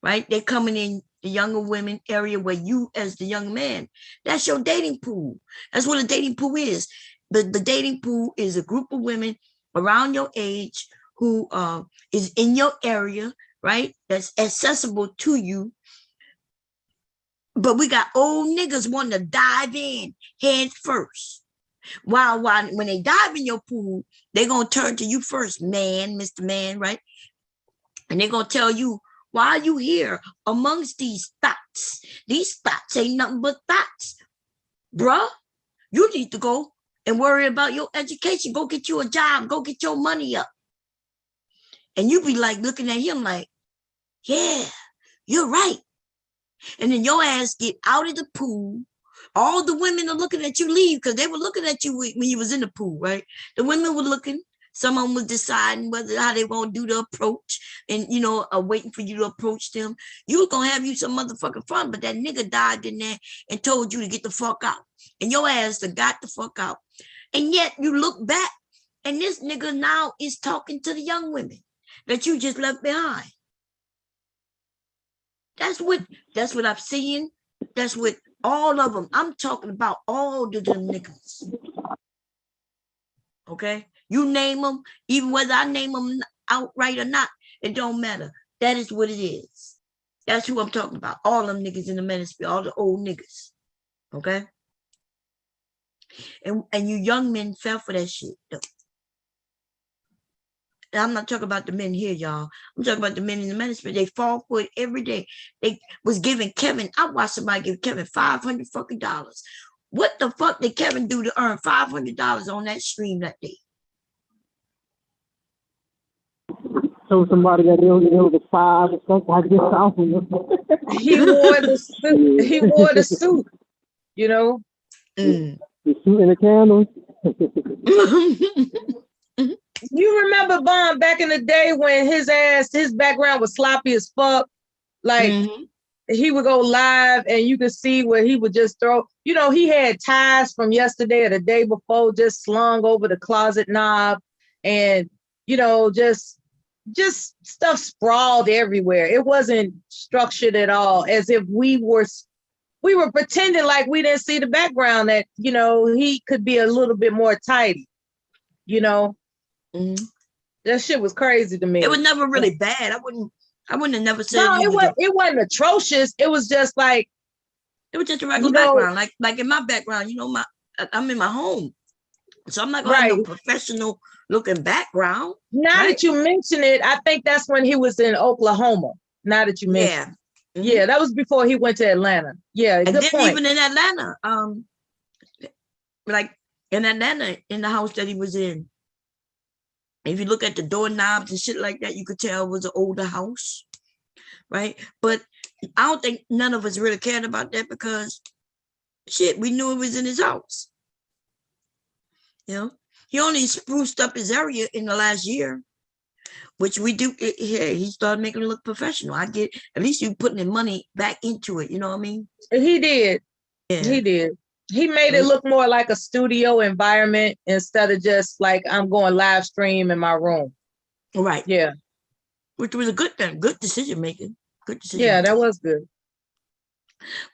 right? They're coming in the younger women area where you as the young man, that's your dating pool. That's what a dating pool is. The dating pool is a group of women around your age who is in your area, right? That's accessible to you. But we got old niggas wanting to dive in head first. While when they dive in your pool, they're going to turn to you first, man, Mr. Man, right? And they're going to tell you, why are you here amongst these thoughts? These thoughts ain't nothing but thoughts. Bruh, you need to go and worry about your education. Go get you a job. Go get your money up. And you be like looking at him like, yeah, you're right. And then your ass get out of the pool. All the women are looking at you leave because they were looking at you when you was in the pool, right? The women were looking. Some of them was deciding how they want to do the approach and, waiting for you to approach them. You was going to have you some motherfucking fun, but that nigga dived in there and told you to get the fuck out. And your ass got the fuck out. And yet you look back and this nigga now is talking to the young women that you just left behind. That's what I've seen. That's what all of them. I'm talking about all of them niggas. Okay? You name them, even whether I name them outright or not, it don't matter. That is what it is. That's who I'm talking about. All them niggas in the ministry, all the old niggas. Okay? And you young men fell for that shit, though. And I'm not talking about the men here, y'all. I'm talking about the men in the ministry. They fall for it every day. They was giving Kevin, I watched somebody give Kevin $500 fucking dollars. What the fuck did Kevin do to earn $500 on that stream that day? So somebody that it was a 5 or something like this. He wore the suit. He wore the suit, The suit and the candles. You remember Bond back in the day when his background was sloppy as fuck? Like he would go live and you could see where he would just throw, he had ties from yesterday or the day before just slung over the closet knob and, just stuff sprawled everywhere. It wasn't structured at all, as if we we were pretending like we didn't see the background that, you know, he could be a little bit more tidy, you know. Mm-hmm. That shit was crazy to me. It was never really bad. I wouldn't have never said no, it wasn't atrocious. It was just like, it was just a regular background. Like in my background, you know, I'm in my home. So I'm not gonna have no professional looking background. Now that you mention it, I think that's when he was in Oklahoma. Now that you mention it. Yeah, that was before he went to Atlanta. Yeah, and good then point. even in Atlanta, like in Atlanta, in the house that he was in, if you look at the doorknobs and shit like that, you could tell it was an older house, right? But I don't think none of us really cared about that because shit, we knew it was in his house. You know, he only spruced up his area in the last year, which we do. Yeah, he started making it look professional. I get, at least you putting the money back into it. You know what I mean? He did. Yeah. He did. He made it look more like a studio environment instead of just like I'm going live stream in my room. Right. Yeah. Which was a good thing. Good decision making. Good decision. Yeah, that was good.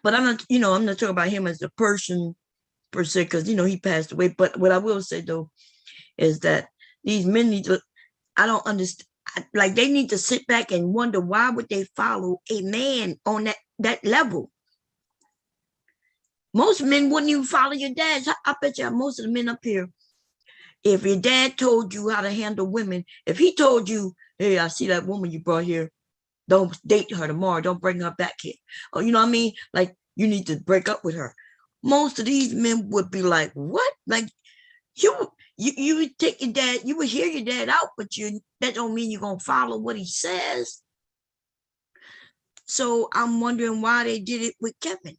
But I'm not, you know, I'm not talking about him as a person per se, because, you know, he passed away. But what I will say, though, is that these men need to, I don't understand, like they need to sit back and wonder why would they follow a man on that level. Most men wouldn't even follow your dads. I bet you most of the men up here, if your dad told you how to handle women, if he told you, hey, I see that woman you brought here, don't date her tomorrow, don't bring her back here. Or, you know what I mean? Like, you need to break up with her. Most of these men would be like, what? Like, you would take your dad, you would hear your dad out, but that don't mean you're going to follow what he says. So I'm wondering why they did it with Kevin.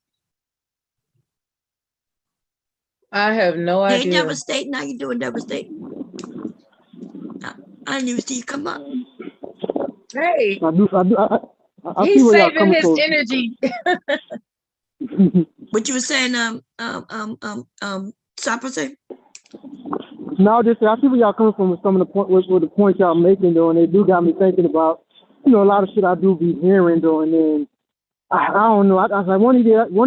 I have no idea. They Devastate. How you doing, Devastate? I didn't even see you come up. Hey. I he's see where saving his from. energy. What you were saying, Sapase? No, just I see where y'all coming from with some of the points y'all making though, and they do got me thinking about, you know, a lot of shit I do be hearing though, and then I don't know. I was like, one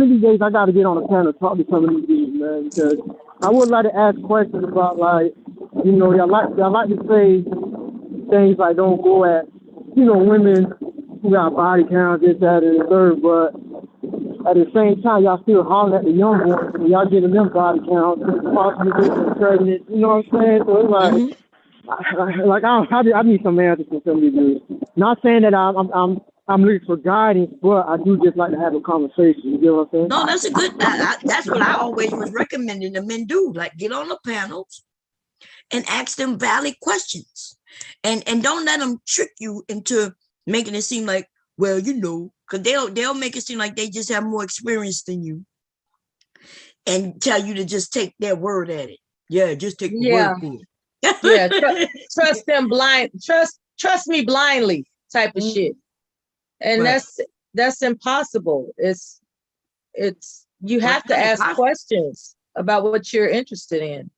of these days I got to get on a panel and talk to some of these dudes, man, because I would like to ask questions about, like, you know, y'all like to say things like don't go at, you know, women who got body counts, this, that, and the third, but at the same time, y'all still hollering at the young boys and y'all getting them body counts, possibly getting pregnant, you know what I'm saying? So it's like, I need some answers from some of these dudes. Not saying that I'm looking for guidance, but I do just like to have a conversation. You get what I'm saying? No, that's a good. That's what I always was recommending the men do. Like, get on the panels and ask them valid questions, and don't let them trick you into making it seem like, well, you know, because they'll make it seem like they just have more experience than you, and tell you to just take their word at it. Yeah, just take the word for it. Yeah, trust them blind. Trust me blindly, type of shit. And that's impossible. It's you have to ask questions about what you're interested in.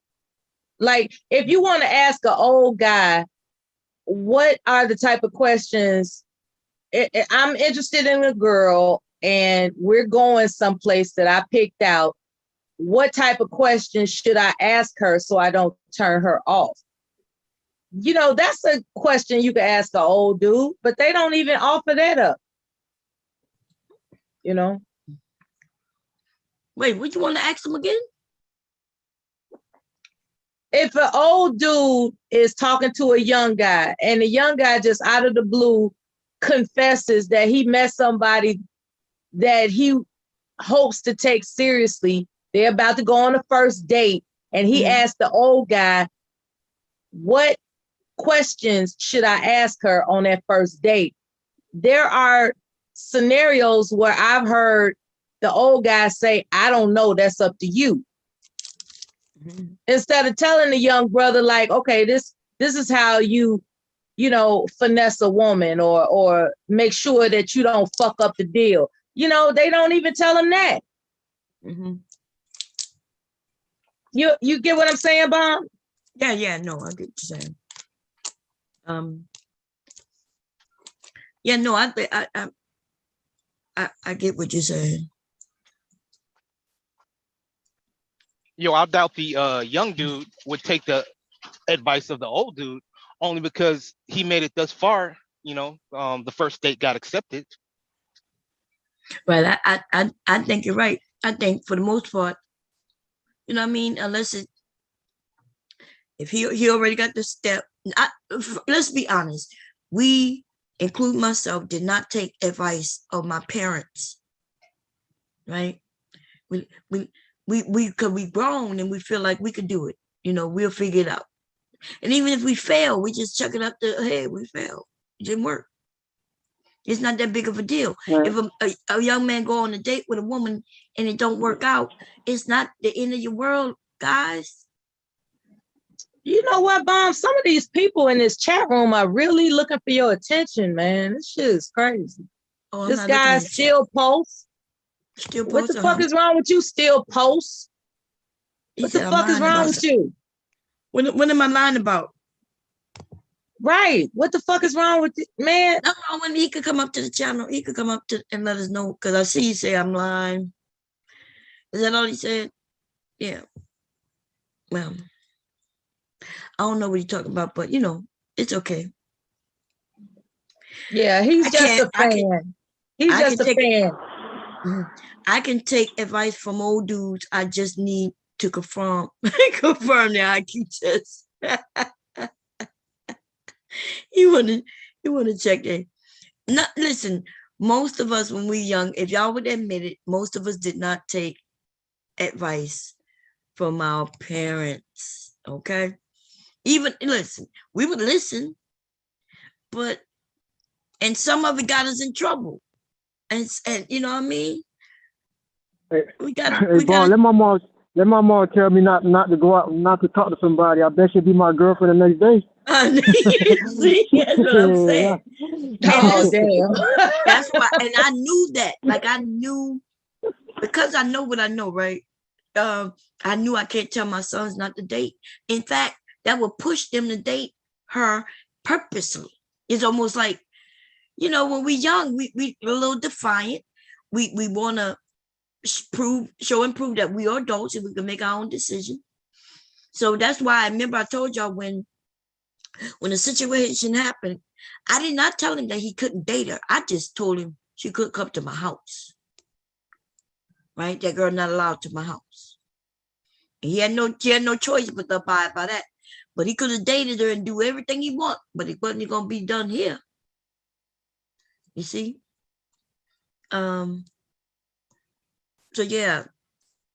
Like, if you want to ask an old guy, what are the type of questions? I'm interested in a girl and we're going someplace that I picked out. What type of questions should I ask her so I don't turn her off? You know, that's a question you can ask an old dude, but they don't even offer that up. You know? Wait, what you want to ask them again? If an old dude is talking to a young guy and the young guy just out of the blue confesses that he met somebody that he hopes to take seriously, they're about to go on a first date, and he asked the old guy, what questions should I ask her on that first date? There are scenarios where I've heard the old guy say, I don't know, that's up to you. Instead of telling the young brother, like, okay, this is how you know, finesse a woman or make sure that you don't fuck up the deal. You know, they don't even tell him that. You get what I'm saying, Bob? Yeah, no, I get what you're saying. Yeah, no, I get what you're saying. Yo, I doubt the young dude would take the advice of the old dude only because he made it thus far. The first date got accepted. Well, I think you're right. I think for the most part, you know what I mean? Unless if he already got the step. Let's be honest. We, include myself, did not take advice of my parents, right? Because we grown and we feel like we could do it. We'll figure it out. And even if we fail, we just chuck it up the head. We failed. It didn't work. It's not that big of a deal. Right. If a young man go on a date with a woman and it don't work out, it's not the end of your world, guys. You know what, Bomb? Some of these people in this chat room are really looking for your attention, man. This shit is crazy. Oh, I'm This not guy looking at still posts. Still What the post. fuck is wrong with you? Still posts. He What the said I'm fuck is lying wrong about with something. you? What am I lying about? Right. What the fuck is wrong with you, man? No, when he could come up to the channel, he could come up to and let us know. Because I see you say I'm lying. Is that all he said? Yeah. Well, I don't know what you're talking about, but it's okay. Yeah, he's just a fan. He's just a fan. I can take advice from old dudes. I just need to confirm their IQ test. You wanna check that? No, listen. Most of us, when we young, if y'all would admit it, most of us did not take advice from our parents. Okay, even listen, we would listen, and some of it got us in trouble. And you know what I mean? We got. Let my mom tell me not to go out, not to talk to somebody. I bet she'll be my girlfriend the next day. See, that's what I'm saying. Oh, damn. That's why, and I knew that. Like I knew, because I know what I know, right? I knew I can't tell my sons not to date. In fact, that would push them to date her purposely. It's almost like, when we're young, we a little defiant. We want to show and prove that we are adults and we can make our own decision. So that's why I remember I told y'all when the situation happened, I did not tell him that he couldn't date her. I just told him she couldn't come to my house. Right? That girl not allowed to my house. And he had no choice but to abide by that. But he could have dated her and do everything he want, but it wasn't going to be done here. You see? So yeah,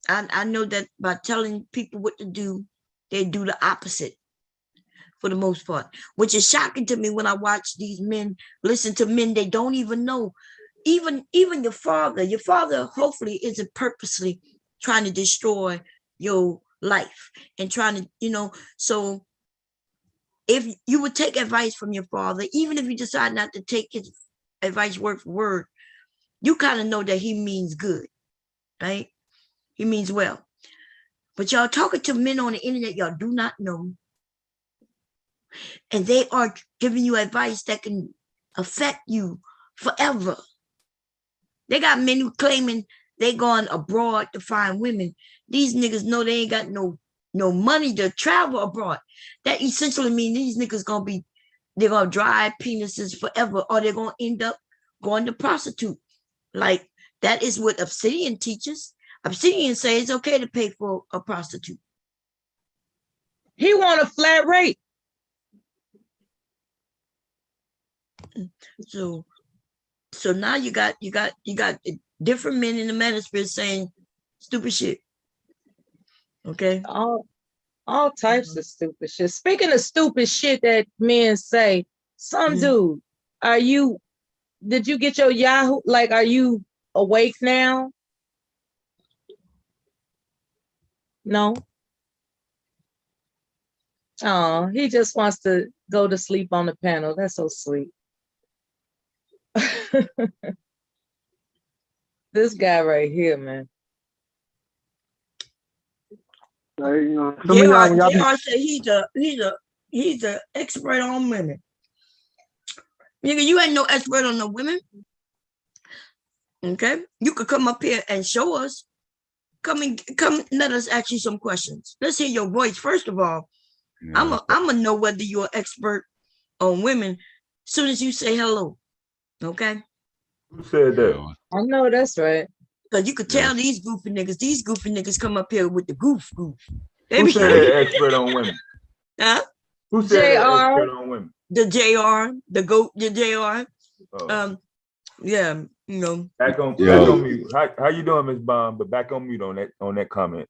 I know that by telling people what to do, they do the opposite for the most part, which is shocking to me when I watch these men listen to men they don't even know. Even your father hopefully isn't purposely trying to destroy your life and trying to, so if you would take advice from your father, even if you decide not to take his advice word for word, you kind of know that he means good, right? He means well. But y'all talking to men on the internet y'all do not know, and they are giving you advice that can affect you forever. They got men who claiming they going abroad to find women. These niggas know they ain't got no money to travel abroad. That essentially means these niggas they're gonna drive penises forever, or they're gonna end up going to prostitute. Like that is what Obsidian teaches. Obsidian says it's okay to pay for a prostitute. He want a flat rate. So now you got different men in the manosphere saying stupid shit. Okay. All types of stupid shit. Speaking of stupid shit that men say, some dude, did you get your Yahoo? Like, are you awake now? No. Oh, he just wants to go to sleep on the panel. That's so sweet. This guy right here, man. JR said he's a expert on women. Nigga, you ain't no expert on no women. Okay, you could come up here and show us come. Let us ask you some questions. Let's hear your voice. First of all, Yeah. I'm gonna know whether you're an expert on women as soon as you say hello. Okay. Who said that? Yeah. I know that's right. Because you could Yes. tell these goofy niggas come up here with the goof. They Who be said that expert on women? huh? Who said that JR. expert on women? The JR, the GOAT, the JR. Oh. Yeah, you know. Back on Yo. mute. How you doing, Miss Bomb? But back on mute on that comment.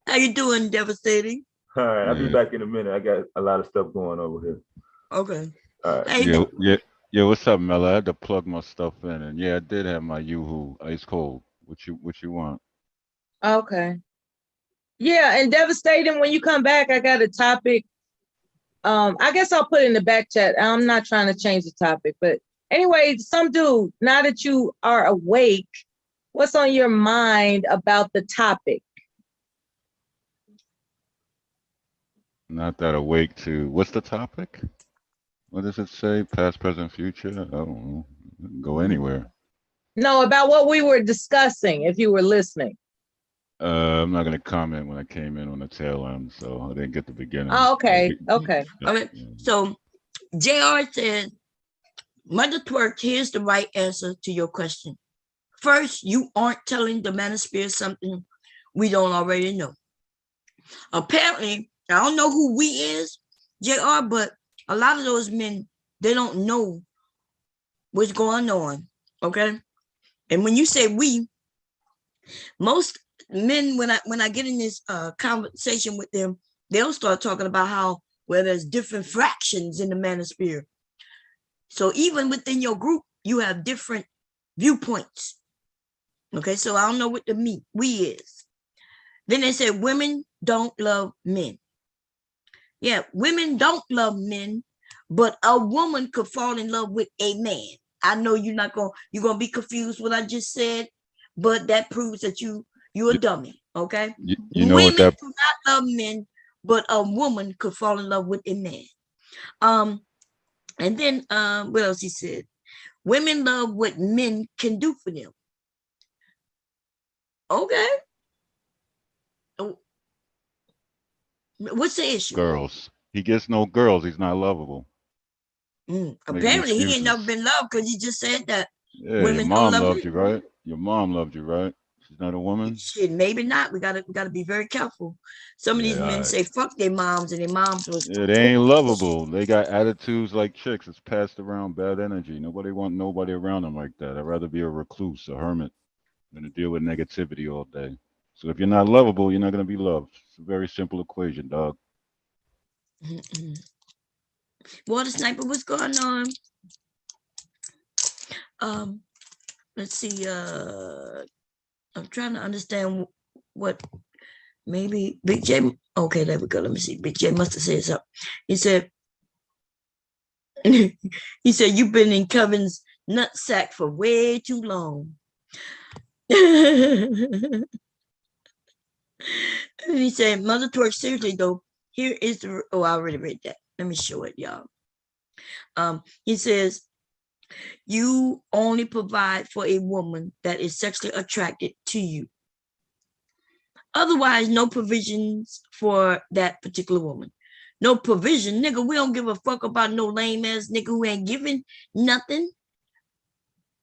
How you doing, Devastating? All right, I'll be Yeah. back in a minute. I got a lot of stuff going over here. Okay. All right. Hey, Yeah. What's up, Mella? I had to plug my stuff in, and yeah, I did have my Yoo-hoo ice cold. What you want? Okay. Yeah, and devastating. When you come back, I got a topic. I guess I'll put it in the back chat. I'm not trying to change the topic, but anyway, some dude, now that you are awake, what's on your mind about the topic? Not that awake to. What's the topic? What does it say? Past, present, future? I don't know. It can go anywhere. No, about what we were discussing, if you were listening. I'm not gonna comment when I came in on the tail end, so I didn't get the beginning. Oh, okay. Okay. Okay. So JR said, Mother Twerk, here's the right answer to your question. First, you aren't telling the manosphere something we don't already know. Apparently, I don't know who we is, JR, but a lot of those men, they don't know what's going on. Okay. And when you say we, most men, when I get in this conversation with them, they'll start talking about how, well, there's different fractions in the manosphere. So even within your group, you have different viewpoints. Okay, so I don't know what the we is. Then they said women don't love men. Yeah, women don't love men, but a woman could fall in love with a man. I know you're gonna be confused what I just said, but that proves that you're a dummy. Okay, You know women what that? do not love men, but a woman could fall in love with a man. And then what else he said? Women love what men can do for them. Okay. What's the issue? Girls. He gets no girls. He's not lovable. Apparently, he ain't never been loved because he just said that. Yeah, your mom loved you, right? Your mom loved you, right? She's not a woman. Shit, maybe not. We gotta be very careful. Some of these men say fuck their moms, and their moms was. Yeah, they ain't lovable. They got attitudes like chicks. It's passed around bad energy. Nobody want nobody around them like that. I'd rather be a recluse, a hermit, than to deal with negativity all day. So if you're not lovable, you're not gonna be loved. It's a very simple equation, dog. Water Sniper, what's going on? Let's see. I'm trying to understand what maybe Big J. Okay, there we go. Let me see. Big J must have said something. He said, you've been in Kevin's nutsack for way too long. And he said, Mother Twerk, seriously though, here is the, I already read that. Let me show it, y'all. He says, you only provide for a woman that is sexually attracted to you. Otherwise, no provisions for that particular woman. No provision, nigga. We don't give a fuck about no lame ass nigga who ain't giving nothing.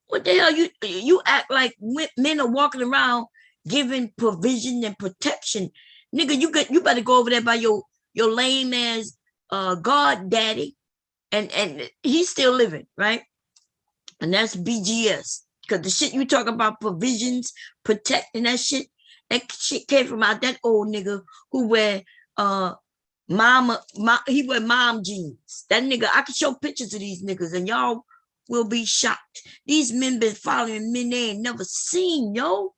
What the hell you act like men are walking around giving provision and protection, nigga? You better go over there by your lame ass god daddy, and he's still living, right? And that's BGS. Because the shit you talk about provisions, protecting that shit came from out that old nigga who wear he wear mom jeans. That nigga, I can show pictures of these niggas and y'all will be shocked. These men been following men they ain't never seen, yo.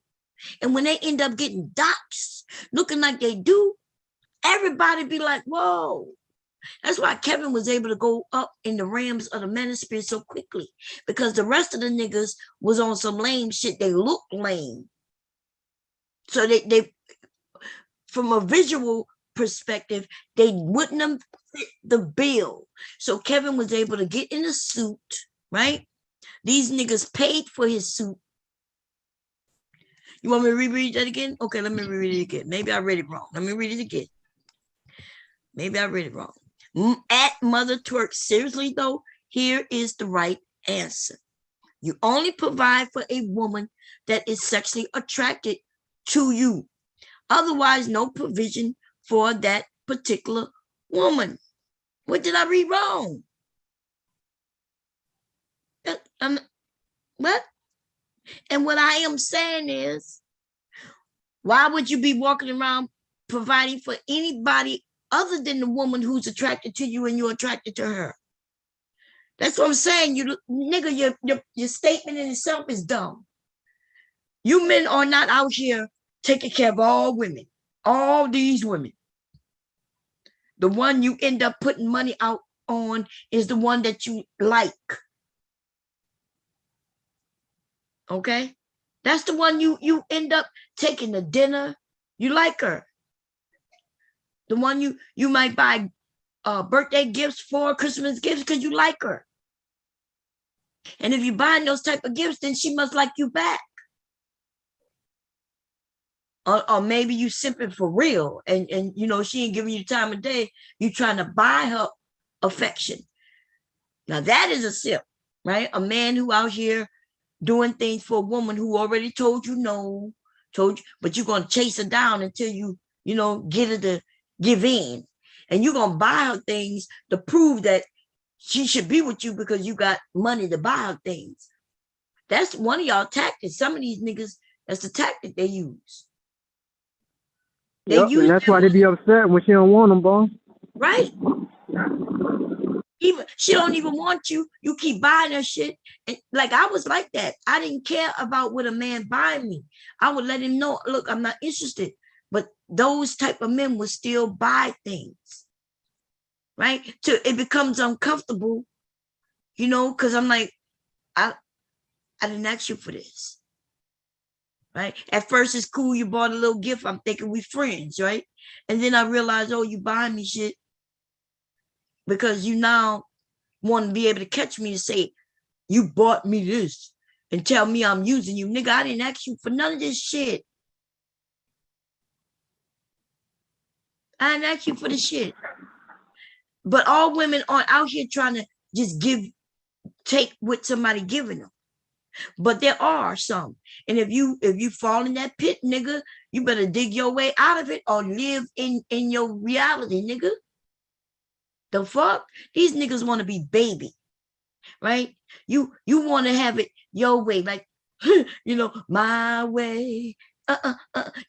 And when they end up getting doxxed, looking like they do, everybody be like, whoa. That's why Kevin was able to go up in the Rams of the manosphere so quickly, because the rest of the niggas was on some lame shit. They look lame. So they from a visual perspective, they wouldn't have fit the bill. So Kevin was able to get in a suit, right? These niggas paid for his suit. You want me to reread that again? Okay, let me reread it again. Maybe I read it wrong. Let me read it again. Maybe I read it wrong. At Mother Twerk, seriously though, here is the right answer. You only provide for a woman that is sexually attracted to you. Otherwise, no provision for that particular woman. What did I read wrong? What? And what I am saying is, why would you be walking around providing for anybody other than the woman who's attracted to you and you're attracted to her? That's what I'm saying. You nigga, your statement in itself is dumb. You men are not out here taking care of all women, all these women. The one you end up putting money out on is the one that you like. Okay? That's the one you end up taking to dinner. You like her. The one you might buy birthday gifts for, Christmas gifts, because you like her. And if you're buying those type of gifts, then she must like you back. Or maybe you simping for real, and you know she ain't giving you time of day. You trying to buy her affection. Now that is a simp, right? A man who out here doing things for a woman who already told you no, but you're gonna chase her down until you get her to give in, and you're gonna buy her things to prove that she should be with you because you got money to buy her things. That's one of y'all tactics. Some of these niggas, that's the tactic they use. And that's why they be upset when she don't want them, boss. Right. Even she don't even want you. You keep buying her shit. And like I was like that. I didn't care about what a man buying me. I would let him know, look, I'm not interested. But those type of men will still buy things. Right? So it becomes uncomfortable, because I'm like, I didn't ask you for this. Right? At first it's cool, you bought a little gift. I'm thinking we friends, right? And then I realized, oh, you buying me shit because you now want to be able to catch me and say, you bought me this and tell me I'm using you. Nigga, I didn't ask you for none of this shit. I didn't ask you for the shit. But all women aren't out here trying to just take what somebody giving them. But there are some. And if you fall in that pit, nigga, you better dig your way out of it or live in your reality, nigga. The fuck? These niggas want to be baby, right? You want to have it your way, like, my way.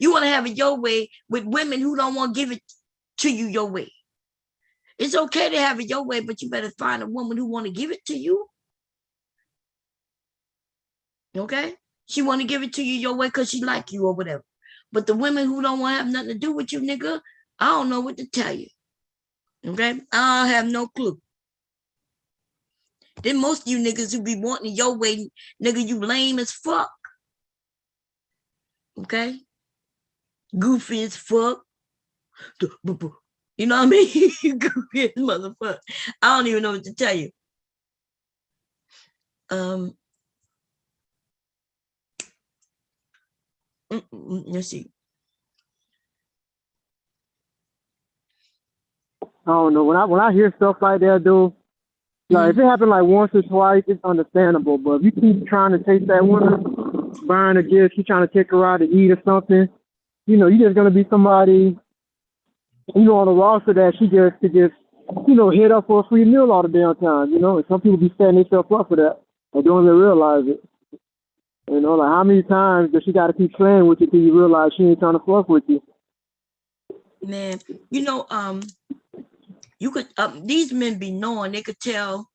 You want to have it your way with women who don't want to give it to you your way. It's okay to have it your way, but you better find a woman who want to give it to you. Okay? She want to give it to you your way because she like you or whatever. But the women who don't want to have nothing to do with you, nigga, I don't know what to tell you. Okay? I have no clue. Then most of you niggas who be wanting your way, nigga, you lame as fuck. Okay? Goofy as fuck. You know what I mean? Goofy as motherfucker. I don't even know what to tell you. Let's see. I don't know. When I hear stuff like that, dude, like if it happened like once or twice, it's understandable. But if you keep trying to take that woman, buying a gift, you trying to take her out to eat or something, you're just gonna be somebody, on the roster that she just hit up for a free meal all the damn time. And some people be setting themselves up for that. They don't even realize it. Like how many times does she got to keep playing with you till you realize she ain't trying to fuck with you? Man, you could these men be knowing, they could tell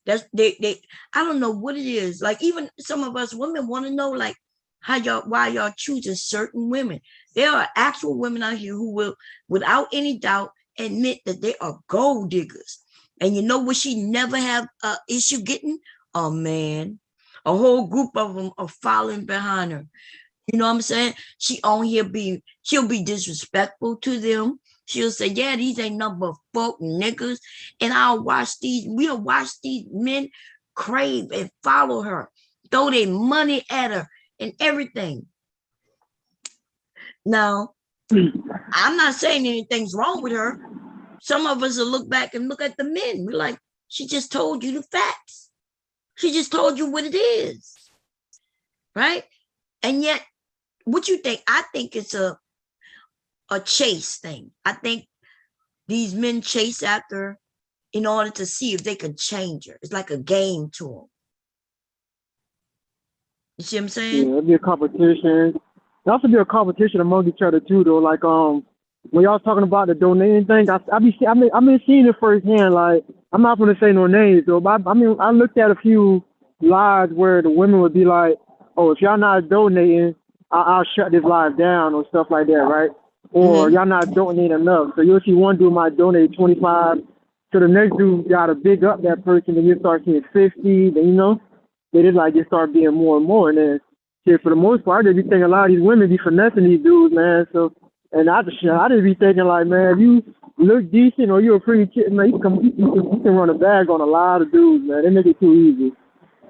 that's they I don't know what it is. Like even some of us women want to know like why y'all choosing certain women. There are actual women out here who will, without any doubt, admit that they are gold diggers. And you know what she never have an issue getting? A man. A whole group of them are following behind her. You know what I'm saying? She'll be disrespectful to them. She'll say, yeah, these ain't nothing but fuck niggas. And we'll watch these men crave and follow her, throw their money at her and everything. Now, I'm not saying anything's wrong with her. Some of us will look back and look at the men. We're like, she just told you the facts. She just told you what it is. Right? And yet, what you think? I think it's a chase thing. I think these men chase after in order to see if they can change her. It's like a game to them. You see what I'm saying? Yeah, it'd be a competition. It also be a competition among each other too, though. Like when y'all talking about the donating thing, I've been seeing it firsthand. Like I'm not gonna say no names though, but I mean I looked at a few lives where the women would be like, "Oh, if y'all not donating, I'll shut this live down" or stuff like that, right? Or y'all not donating enough. So you'll see one dude might donate 25, so the next dude gotta big up that person, then you start seeing 50, then they just like just start being more and more, and then shit, for the most part, I just be thinking a lot of these women be finessing these dudes, man. So, and I just be thinking like, man, if you look decent or you're a pretty kid, man, you can run a bag on a lot of dudes, man. They make it too easy.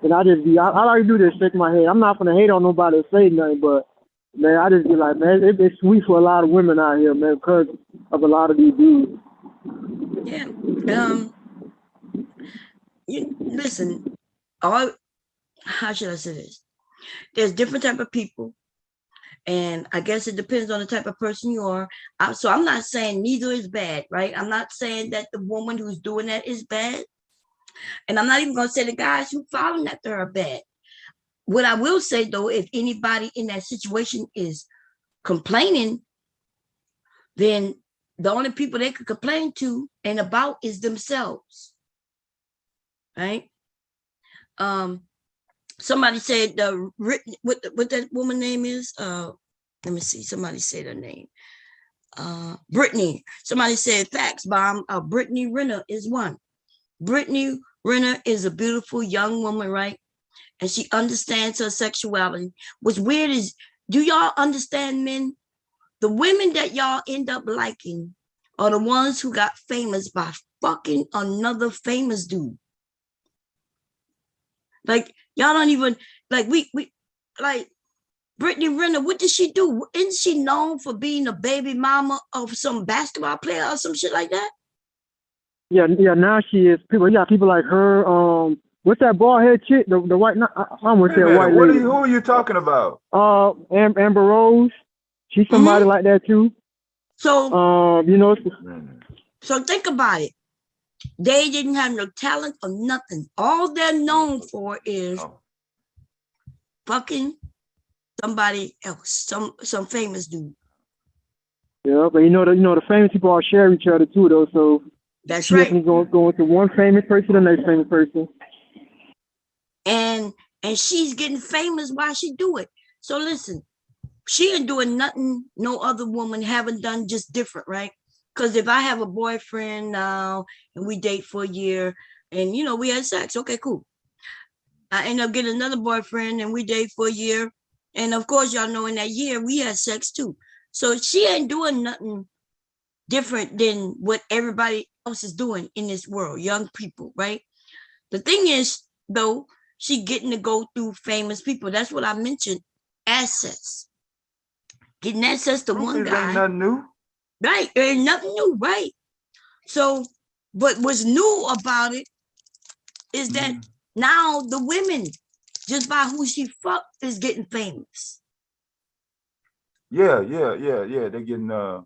And I like to do this, shake my head. I'm not gonna hate on nobody or say nothing, but man, I just be like, man, it's sweet for a lot of women out here, man, because of a lot of these dudes. Yeah. Listen, how should I say this? There's different type of people, and I guess it depends on the type of person you are. So I'm not saying neither is bad, right? I'm not saying that the woman who's doing that is bad, and I'm not even gonna say the guys who following after her are bad. What I will say though, if anybody in that situation is complaining, then the only people they could complain to and about is themselves, right? Somebody said what that woman name is. Let me see. Somebody said her name. Brittany. Somebody said facts bomb. Brittany Renner is one. Brittany Renner is a beautiful young woman, right? And she understands her sexuality. What's weird is, do y'all understand, men? The women that y'all end up liking are the ones who got famous by fucking another famous dude. Like, y'all don't even, like, we like, Brittany Renner, what did she do? Isn't she known for being a baby mama of some basketball player or some shit like that? Yeah, now she is. People like her. What's that bald head chick? The white. I almost said white lady. Who are you talking about? Amber Rose. She's somebody like that too. So, so think about it. They didn't have no talent or nothing. All they're known for is fucking somebody else, some famous dude. Yeah, but the famous people all share each other too, though. So that's right. Going to one famous person, the next famous person. And she's getting famous while she do it. So listen, she ain't doing nothing no other woman haven't done, just different, right? Because if I have a boyfriend now and we date for a year and we had sex, okay, cool. I end up getting another boyfriend and we date for a year, and of course y'all know in that year we had sex too. So she ain't doing nothing different than what everybody else is doing in this world, young people, right? The thing is, though, she getting to go through famous people. That's what I mentioned. Assets. Getting access to one guy. Ain't nothing new. Right. There ain't nothing new, right? So, but what's new about it is that now the women, just by who she fucked, is getting famous. Yeah. They're getting the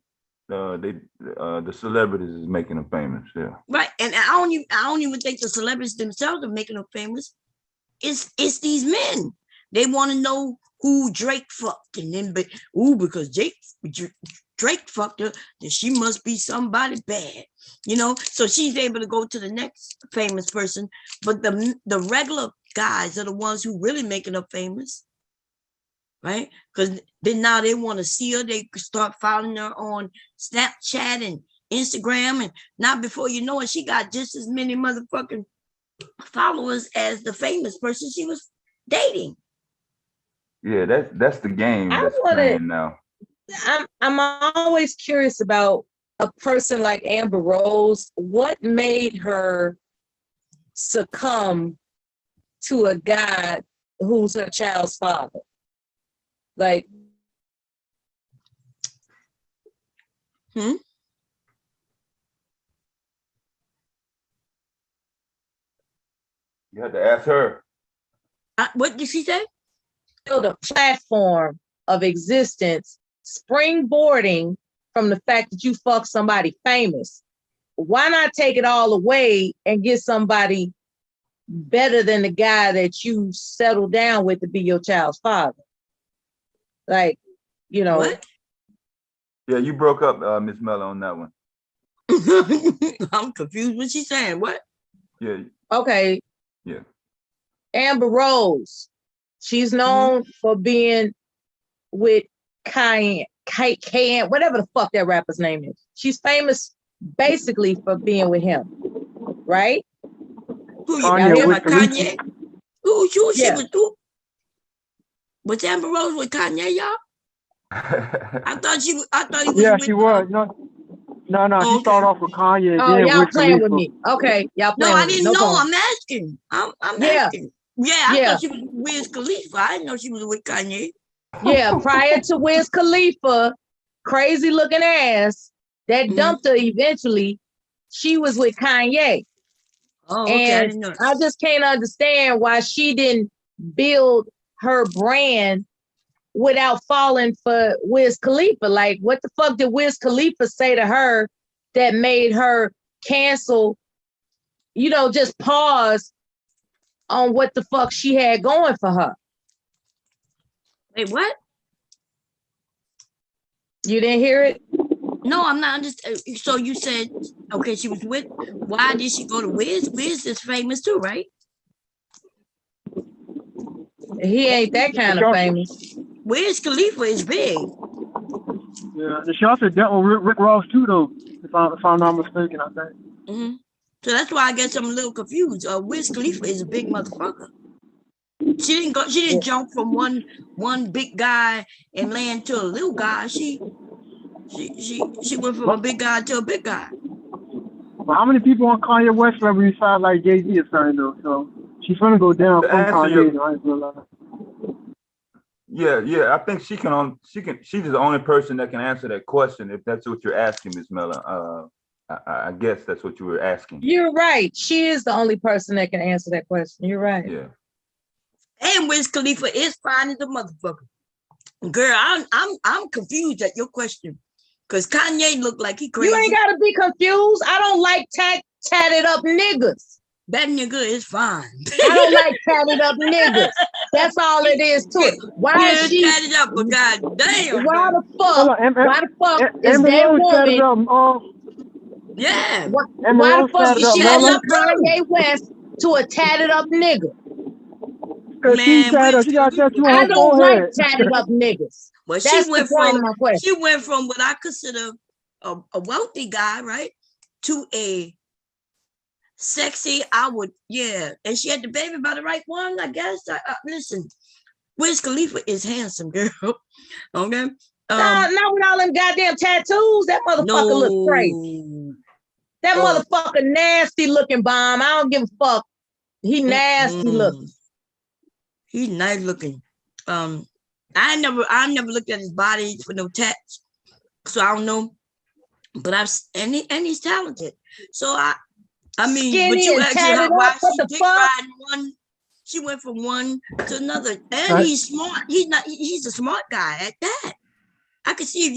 celebrities is making them famous. Yeah. Right. And I don't even think the celebrities themselves are making them famous. It's these men. They want to know who Drake fucked, and then because Drake fucked her, then she must be somebody bad, So she's able to go to the next famous person, but the regular guys are the ones who really making her famous, right? Because then now they want to see her. They start following her on Snapchat and Instagram, and now before you know it, she got just as many motherfucking followers as the famous person she was dating. Yeah, that's the game that's playing now. I'm always curious about a person like Amber Rose. What made her succumb to a guy who's her child's father? Like, Hmm? You had to ask her. What did she say? Build a platform of existence, springboarding from the fact that you fuck somebody famous. Why not take it all away and get somebody better than the guy that you settled down with to be your child's father? Like, you know. What? Yeah, you broke up, Miss Mella, on that one. I'm confused what she's saying. What? Yeah. Okay. Yeah. Amber Rose. She's known for being with Cayenne, whatever the fuck that rapper's name is. She's famous basically for being with him, right? Who you talking about? Kanye? Who she was who? Was Amber Rose with Kanye, y'all? I thought he was Yeah, with, she was. No, she started off with Kanye. Oh, then y'all Wiz playing Khalifa. with me. Okay, y'all playing No, I with me. didn't No know. problem. I'm asking. I'm asking. Yeah, I thought she was with Wiz Khalifa. I didn't know she was with Kanye. Yeah, prior to Wiz Khalifa, crazy looking ass that dumped her eventually, she was with Kanye. Oh, okay. I And didn't know. I just can't understand why she didn't build her brand without falling for Wiz Khalifa. Like, what the fuck did Wiz Khalifa say to her that made her cancel, just pause on what the fuck she had going for her? Wait, what? You didn't hear it? No, I'm not understanding. So you said, okay, she was with, why did she go to Wiz? Wiz is famous too, right? He ain't that kind of famous. Wiz Khalifa is big. Yeah, she also dealt with Rick Ross too, though. If I'm not mistaken, I think. So that's why I guess I'm a little confused. Wiz Khalifa is a big motherfucker. She didn't jump from one big guy and land to a little guy. She went from a big guy to a big guy. Well, how many people on Kanye West level besides like Jay-Z is saying though? So she's gonna go down from Kanye. I ain't gonna lie. Yeah. I think she's the only person that can answer that question, if that's what you're asking, Ms. Miller. I guess that's what you were asking. You're right. She is the only person that can answer that question. You're right. Yeah. And Wiz Khalifa is fine as a motherfucker. Girl, I'm confused at your question. Cause Kanye looked like he crazy. You ain't gotta be confused. I don't like tatted up niggas. That nigga is fine. I don't like tatted up niggas. That's all it is to it. Why is she tatted up? But god damn. Why the fuck is Amber that Rose tatted woman? Up, yeah. Why the fuck is she holding up Kanye West to a tatted up nigga? Cause she got a tattoo on her forehead. I don't like tatted up niggas. Well, that's the point of my question. She went from what I consider a wealthy guy, right, to a sexy. And she had the baby by the right one, I guess. Listen, Wiz Khalifa is handsome, girl. Okay. Not with all them goddamn tattoos. That motherfucker look crazy. That motherfucker nasty looking bomb. I don't give a fuck. He nasty looking. He's nice looking. I never looked at his body for no tats, so I don't know. But and he's talented. So I mean, skinny but you and tatted why up. What the fuck? One, she went from one to another, and he's smart. He's a smart guy at that. I could see if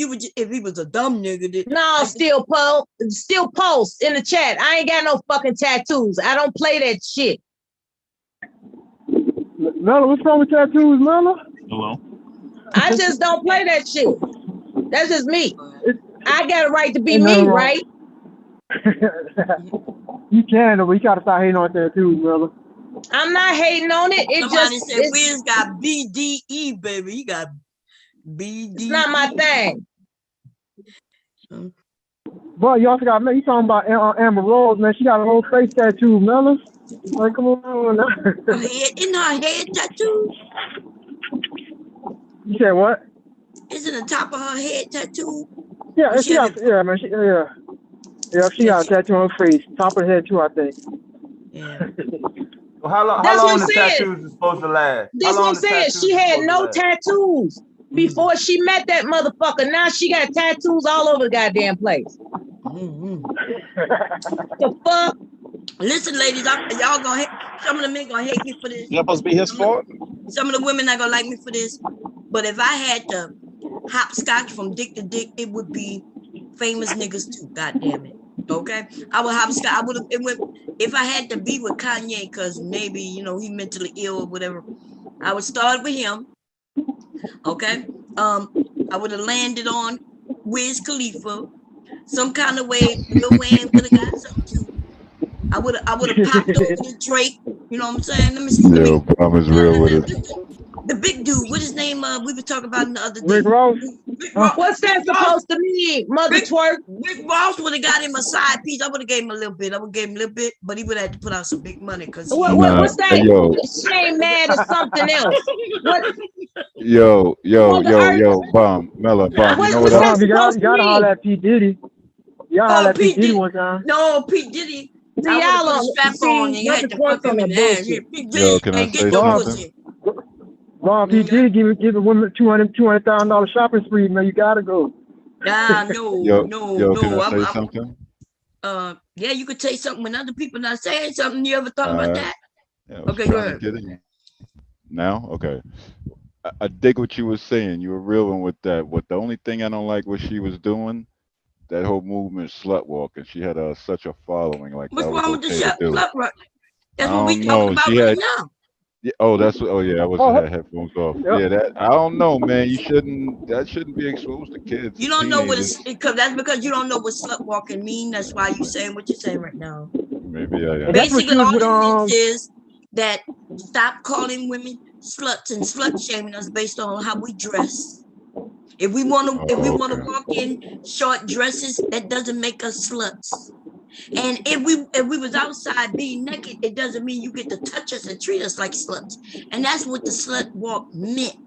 he was a dumb nigga. No, still post in the chat. I ain't got no fucking tattoos. I don't play that shit. Mella, what's wrong with tattoos, Mella? Hello. I just don't play that shit. That's just me. I got a right to be me, right? You can, but you gotta start hating on tattoos, Mella. I'm not hating on it. Somebody said Wiz got BDE, baby. He got BDE. It's not my thing. But you also got, you talking about Amber Rose, man. She got a whole face tattoo, Mella. Like, come on. In her head tattoo? You said what? Isn't the top of her head tattoo? Yeah, she got a tattoo on her face. Top of her head too, I think. Yeah. Well, how long the tattoos is supposed to last? That's what I'm saying. She had no tattoos. before she met that motherfucker. Now she got tattoos all over the goddamn place. The fuck? Listen, ladies, y'all gonna hate, some of the men gonna hate me for this. You're supposed to be his fault. Some of the women not gonna like me for this. But if I had to hopscotch from dick to dick, it would be famous niggas too. God damn it. Okay, I would hopscotch. I would have. It went if I had to be with Kanye, because maybe he mentally ill or whatever. I would start with him. Okay. I would have landed on Wiz Khalifa. Some kind of way, Lil Wayne would have got something too. I would have popped over to Drake. You know what I'm saying? Let me see. Yo, Bum is real with it. The big dude, what his name? We were talking about him the other day. Rick Ross. What's that supposed to mean, mother twerk? Rick Ross would have got him a side piece. I would have gave him a little bit. But he would have had to put out some big money because what's that? Shame man or something else? What? Yo, Bum, Mella, Bum. You know what else? You gotta holler at P. Diddy. Y'all holler at P. Diddy one time. No, P. Diddy. See, y'all on strap on and you had to fuck him in the ass. Yo, can I say something? Well, P. Diddy give a woman $200,000 shopping spree, man. You gotta go. Nah, no. Can I say something? Yeah, you could say something when other people not saying something. You ever thought about that? Yeah, okay, go ahead. Now, okay. I dig what you were saying. You were real one with that. But the only thing I don't like what she was doing, that whole movement, slut walking. She had such a following. Like, what's that was wrong with the slut walk? That's what we know. talking about right now. Yeah, I had headphones off. Yep. Yeah, that I don't know, man. That shouldn't be exposed to kids. You don't know what it's because you don't know what slut walking mean. That's why you're saying what you're saying right now. Maybe I am. Basically, all it means is that stop calling women sluts and slut shaming us based on how we dress. If we want to walk in short dresses, that doesn't make us sluts. And if we was outside being naked, it doesn't mean you get to touch us and treat us like sluts. And that's what the slut walk meant.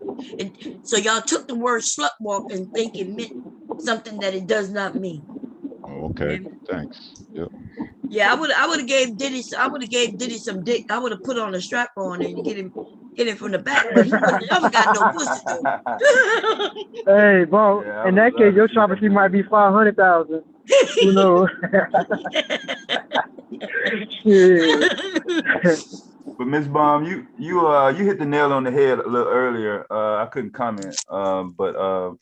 So y'all took the word slut walk and think it meant something that it does not mean. Okay. Thanks. Yep. Yeah, I would have gave Diddy some dick. I would have put on a strap on and get him from the back, but he wouldn't ever got no pussy though. Hey, bro, in that case, your shopping fee might be $500,000. You know. But Miss Baum, you hit the nail on the head a little earlier. I couldn't comment, but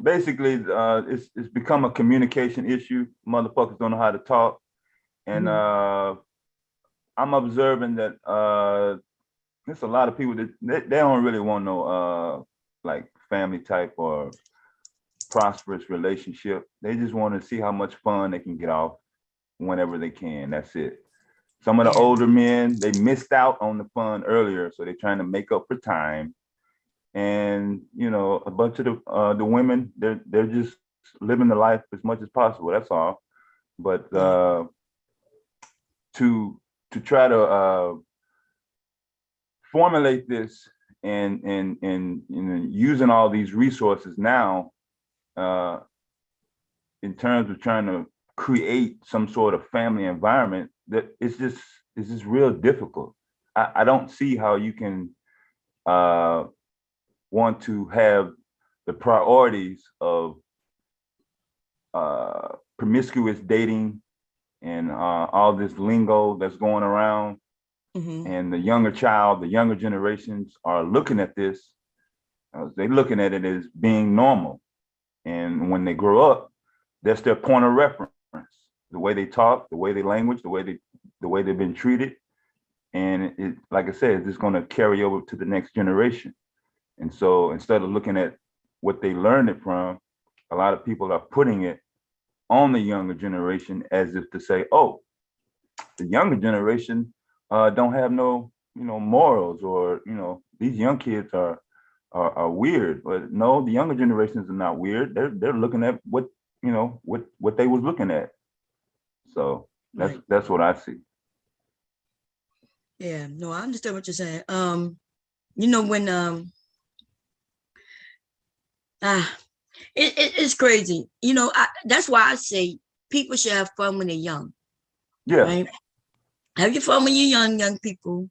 basically, it's become a communication issue. Motherfuckers don't know how to talk, and I'm observing that there's a lot of people that they don't really want no like family type or prosperous relationship. They just want to see how much fun they can get off whenever they can. That's it. Some of the older men, they missed out on the fun earlier, so they're trying to make up for time. And a bunch of the women, they're just living the life as much as possible. That's all. But to try to formulate this and using all these resources now in terms of trying to create some sort of family environment, that it's just real difficult. I don't see how you can want to have the priorities of promiscuous dating and all this lingo that's going around. And the younger generations are looking at this. They're looking at it as being normal. And when they grow up, that's their point of reference. The way they talk, the way they language, the way they've been treated. And it, like I said, it's just going to carry over to the next generation. And so instead of looking at what they learned it from, a lot of people are putting it on the younger generation as if to say, oh, the younger generation don't have no, morals, or, these young kids are weird. But no, the younger generations are not weird. They're looking at what they was looking at. So that's what I see. Yeah, no, I understand what you're saying. It's crazy. That's why I say people should have fun when they're young. Yeah. Right? Have your fun when you're young people.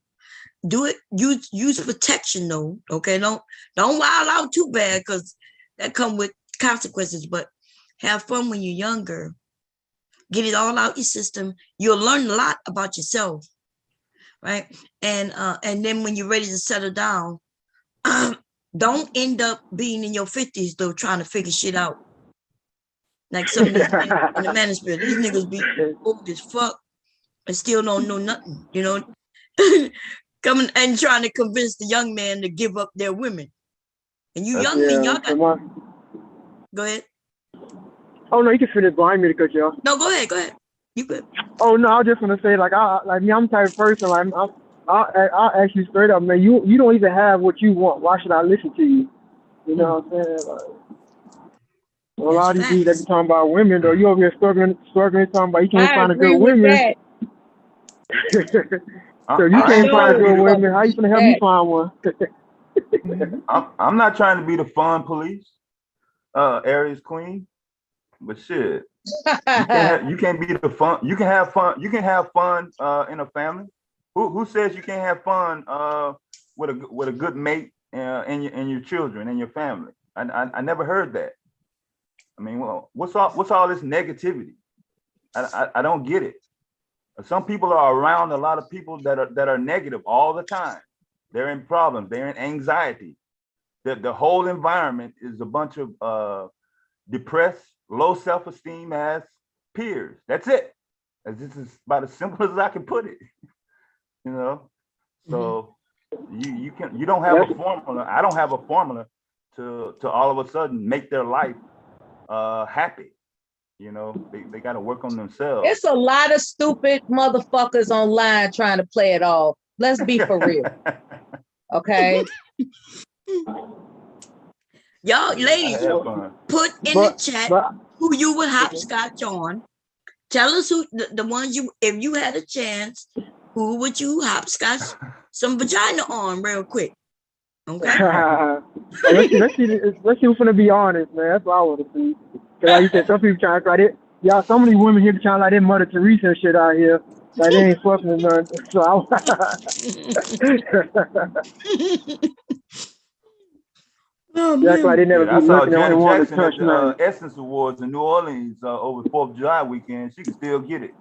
Do it. Use protection though. Okay, don't wild out too bad because that come with consequences. But have fun when you're younger. Get it all out your system. You'll learn a lot about yourself, right? And then when you're ready to settle down, don't end up being in your 50s though trying to figure shit out. Like some of these men in the manosphere, these niggas be old as fuck and still don't know nothing, you know. Coming and trying to convince the young man to give up their women. And you young men, y'all got. Go ahead. Oh no, you can finish behind me to cut you off. No, go ahead. You good? Oh no, I was just gonna say like I'm the type of person like I'll ask you straight up, man. You don't even have what you want. Why should I listen to you? You know what I'm saying? Like, a lot of these dudes that be talking about women though, you over here struggling, talking about you can't find a good woman. So you can't find good women. How you gonna help me find one? I'm not trying to be the fun police, Aries Queen, but shit, you can't be the fun. You can have fun. You can have fun in a family. Who says you can't have fun with a good mate and your children and your family? I never heard that. I mean, well, what's all this negativity? I don't get it. Some people are around a lot of people that are negative all the time. They're in problems. They're in anxiety. The whole environment is a bunch of depressed, low self-esteem ass peers. That's it. This is about as simple as I can put it. You know, so you don't have a formula. I don't have a formula to all of a sudden make their life happy. You know, they got to work on themselves. It's a lot of stupid motherfuckers online trying to play it off. Let's be for real. Okay. Y'all ladies, put in the chat who you would hopscotch on. Tell us who the ones if you had a chance, who would you hopscotch some vagina on real quick? Okay. let's see who's gonna be honest, man. That's what I want to see. Cause like you said, some people trying to write it. Y'all, some of these women here trying like they Mother Teresa and shit out here. Like they ain't fucking with none. So that's why they never be looking at and want to touch the Essence Awards in New Orleans over 4th of July weekend. She can still get it.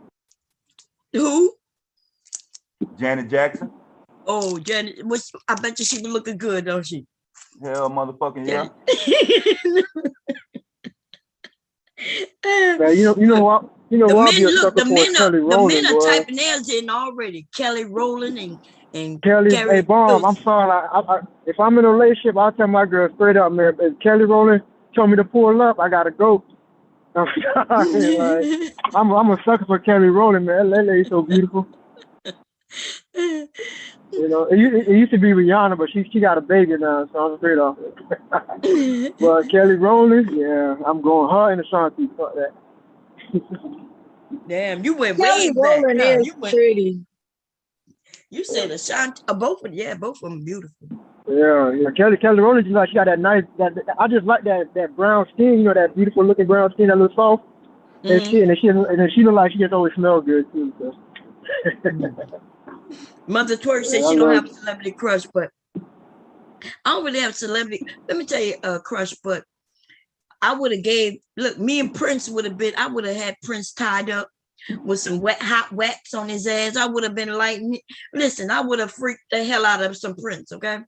Who? Janet Jackson. Oh, Janet. I bet you she be looking good, don't she? Hell, motherfucking yeah. Man, you know what? You know what? The men are typing theirs in already. Kelly Rowland and Kelly. Hey, Bomb. I'm sorry. If I'm in a relationship, I'll tell my girl straight up, man. If Kelly Rowland told me to pull up, I gotta go. I'm sorry. Like, I'm a sucker for Kelly Rowland, man. That lady's so beautiful. You know, it used to be Rihanna, but she got a baby now, so I'm straight off it. But Kelly Rowland, yeah, I'm going her and Ashanti. Fuck that. Damn, you went Kelly way back. Rowland is pretty. You said Ashanti, both of them beautiful. Yeah. Kelly Rowland just like she got that nice. I just like that brown skin. You know, that beautiful looking brown skin that looks soft. And she look like she just always smells good too. So. Mother Twerk said she don't have a celebrity crush, but I don't really have a celebrity. Let me tell you a crush, but I would have me and Prince would have been, I would have had Prince tied up with some hot wax on his ass. I would have been like, listen, I would have freaked the hell out of some Prince, okay?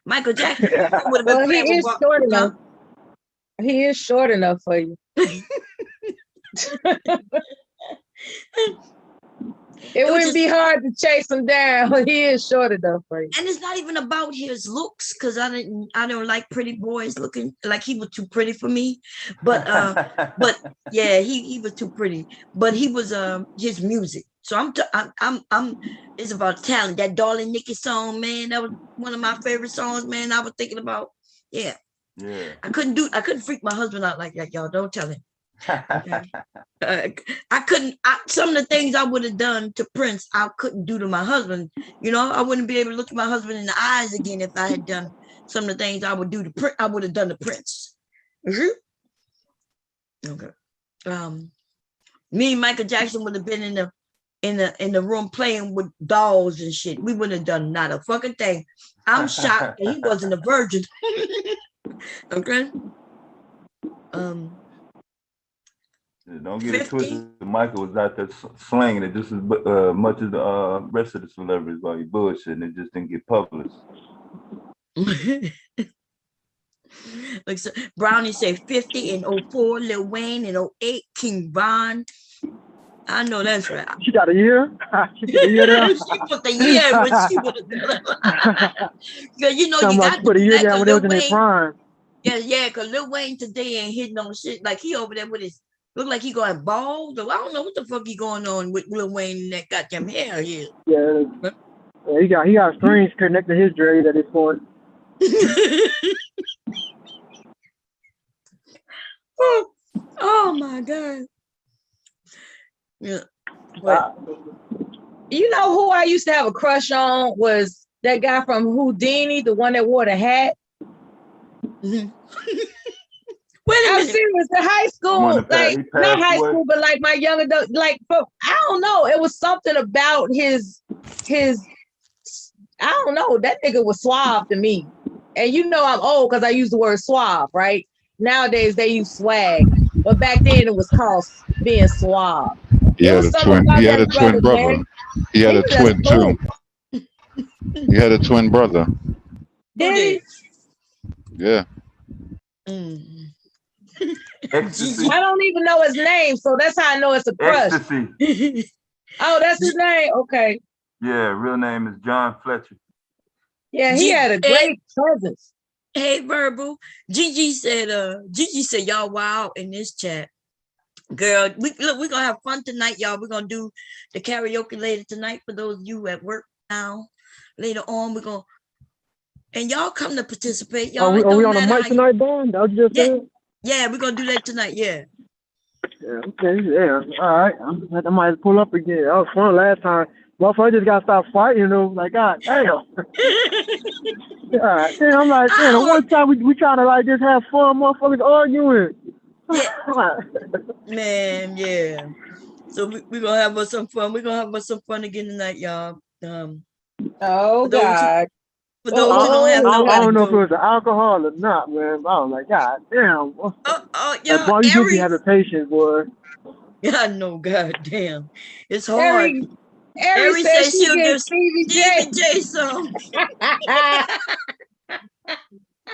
Michael Jackson would have been he is short enough. He is short enough for you. It wouldn't be hard to chase him down. He is short enough for you. And it's not even about his looks, because I don't like pretty boys looking like he was too pretty for me. But yeah, he was too pretty. But he was his music. So I'm it's about talent. That Darling Nikki song, man, that was one of my favorite songs, man. I was thinking about, yeah. I couldn't freak my husband out like that, y'all. Don't tell him. Okay. I couldn't. Some of the things I would have done to Prince, I couldn't do to my husband. You know, I wouldn't be able to look at my husband in the eyes again if I had done some of the things I would do to Prince. I would have done to Prince. Okay. Me and Michael Jackson would have been in in the room playing with dolls and shit. We wouldn't have done not a fucking thing. I'm shocked that he wasn't a virgin. Okay. Don't get it twisted. Michael was out there slanging it just as much as the rest of the celebrities while you bullshitting. It just didn't get published. Like so, Brownie said 50 in 04, Lil Wayne in 08, King Von. I know that's right. She got a year. She put a year there. She put the year when she would have done. Because you know you got to put a do year that down when they was in their prime. Yeah, because Lil Wayne today ain't hitting on shit. Like he over there with his look like he going bald. Or I don't know what the fuck he going on with Lil Wayne and that goddamn hair here. Yeah, he got strings connected to his dread at this point. Oh my God. Yeah. But you know who I used to have a crush on was that guy from Houdini, the one that wore the hat. Wait a I was minute. serious in high school, like not high school, but like my young adult, like I don't know. It was something about his I don't know. That nigga was suave to me. And you know I'm old because I use the word suave, right? Nowadays they use swag. But back then it was called being suave. He had a twin. He had a twin brother. He had a twin too. He had a twin brother. Did he? Yeah. Ecstasy. I don't even know his name, so that's how I know it's a crush. Ecstasy. Oh, that's his name. Okay. Yeah, real name is John Fletcher. Yeah, he had a great presence. Hey, Verbal. Gigi said y'all wild in this chat. Girl, we're gonna have fun tonight, y'all. We're gonna do the karaoke later tonight for those of you at work now. Later on, we're gonna and y'all come to participate. Y'all Are we on a mic tonight, Don? That was just yeah, we're gonna do that tonight. Yeah. Yeah, okay, yeah. All right. I might pull up again. That was fun last time. Motherfucker just gotta stop fighting, you know, like God damn. Yeah, damn, I'm like, damn, the one time we trying to like just have fun, motherfuckers arguing. Yeah. Man, yeah. So we're gonna have us some fun. We're gonna have us some fun again tonight, y'all. Oh God. For those who don't have nowhere I don't know to if it go. was alcohol or not, man. I was like, God damn. Yeah, boy, you do be having patience, boy. Yeah, I know, God damn. It's hard. Ari says she she'll give Stevie J some.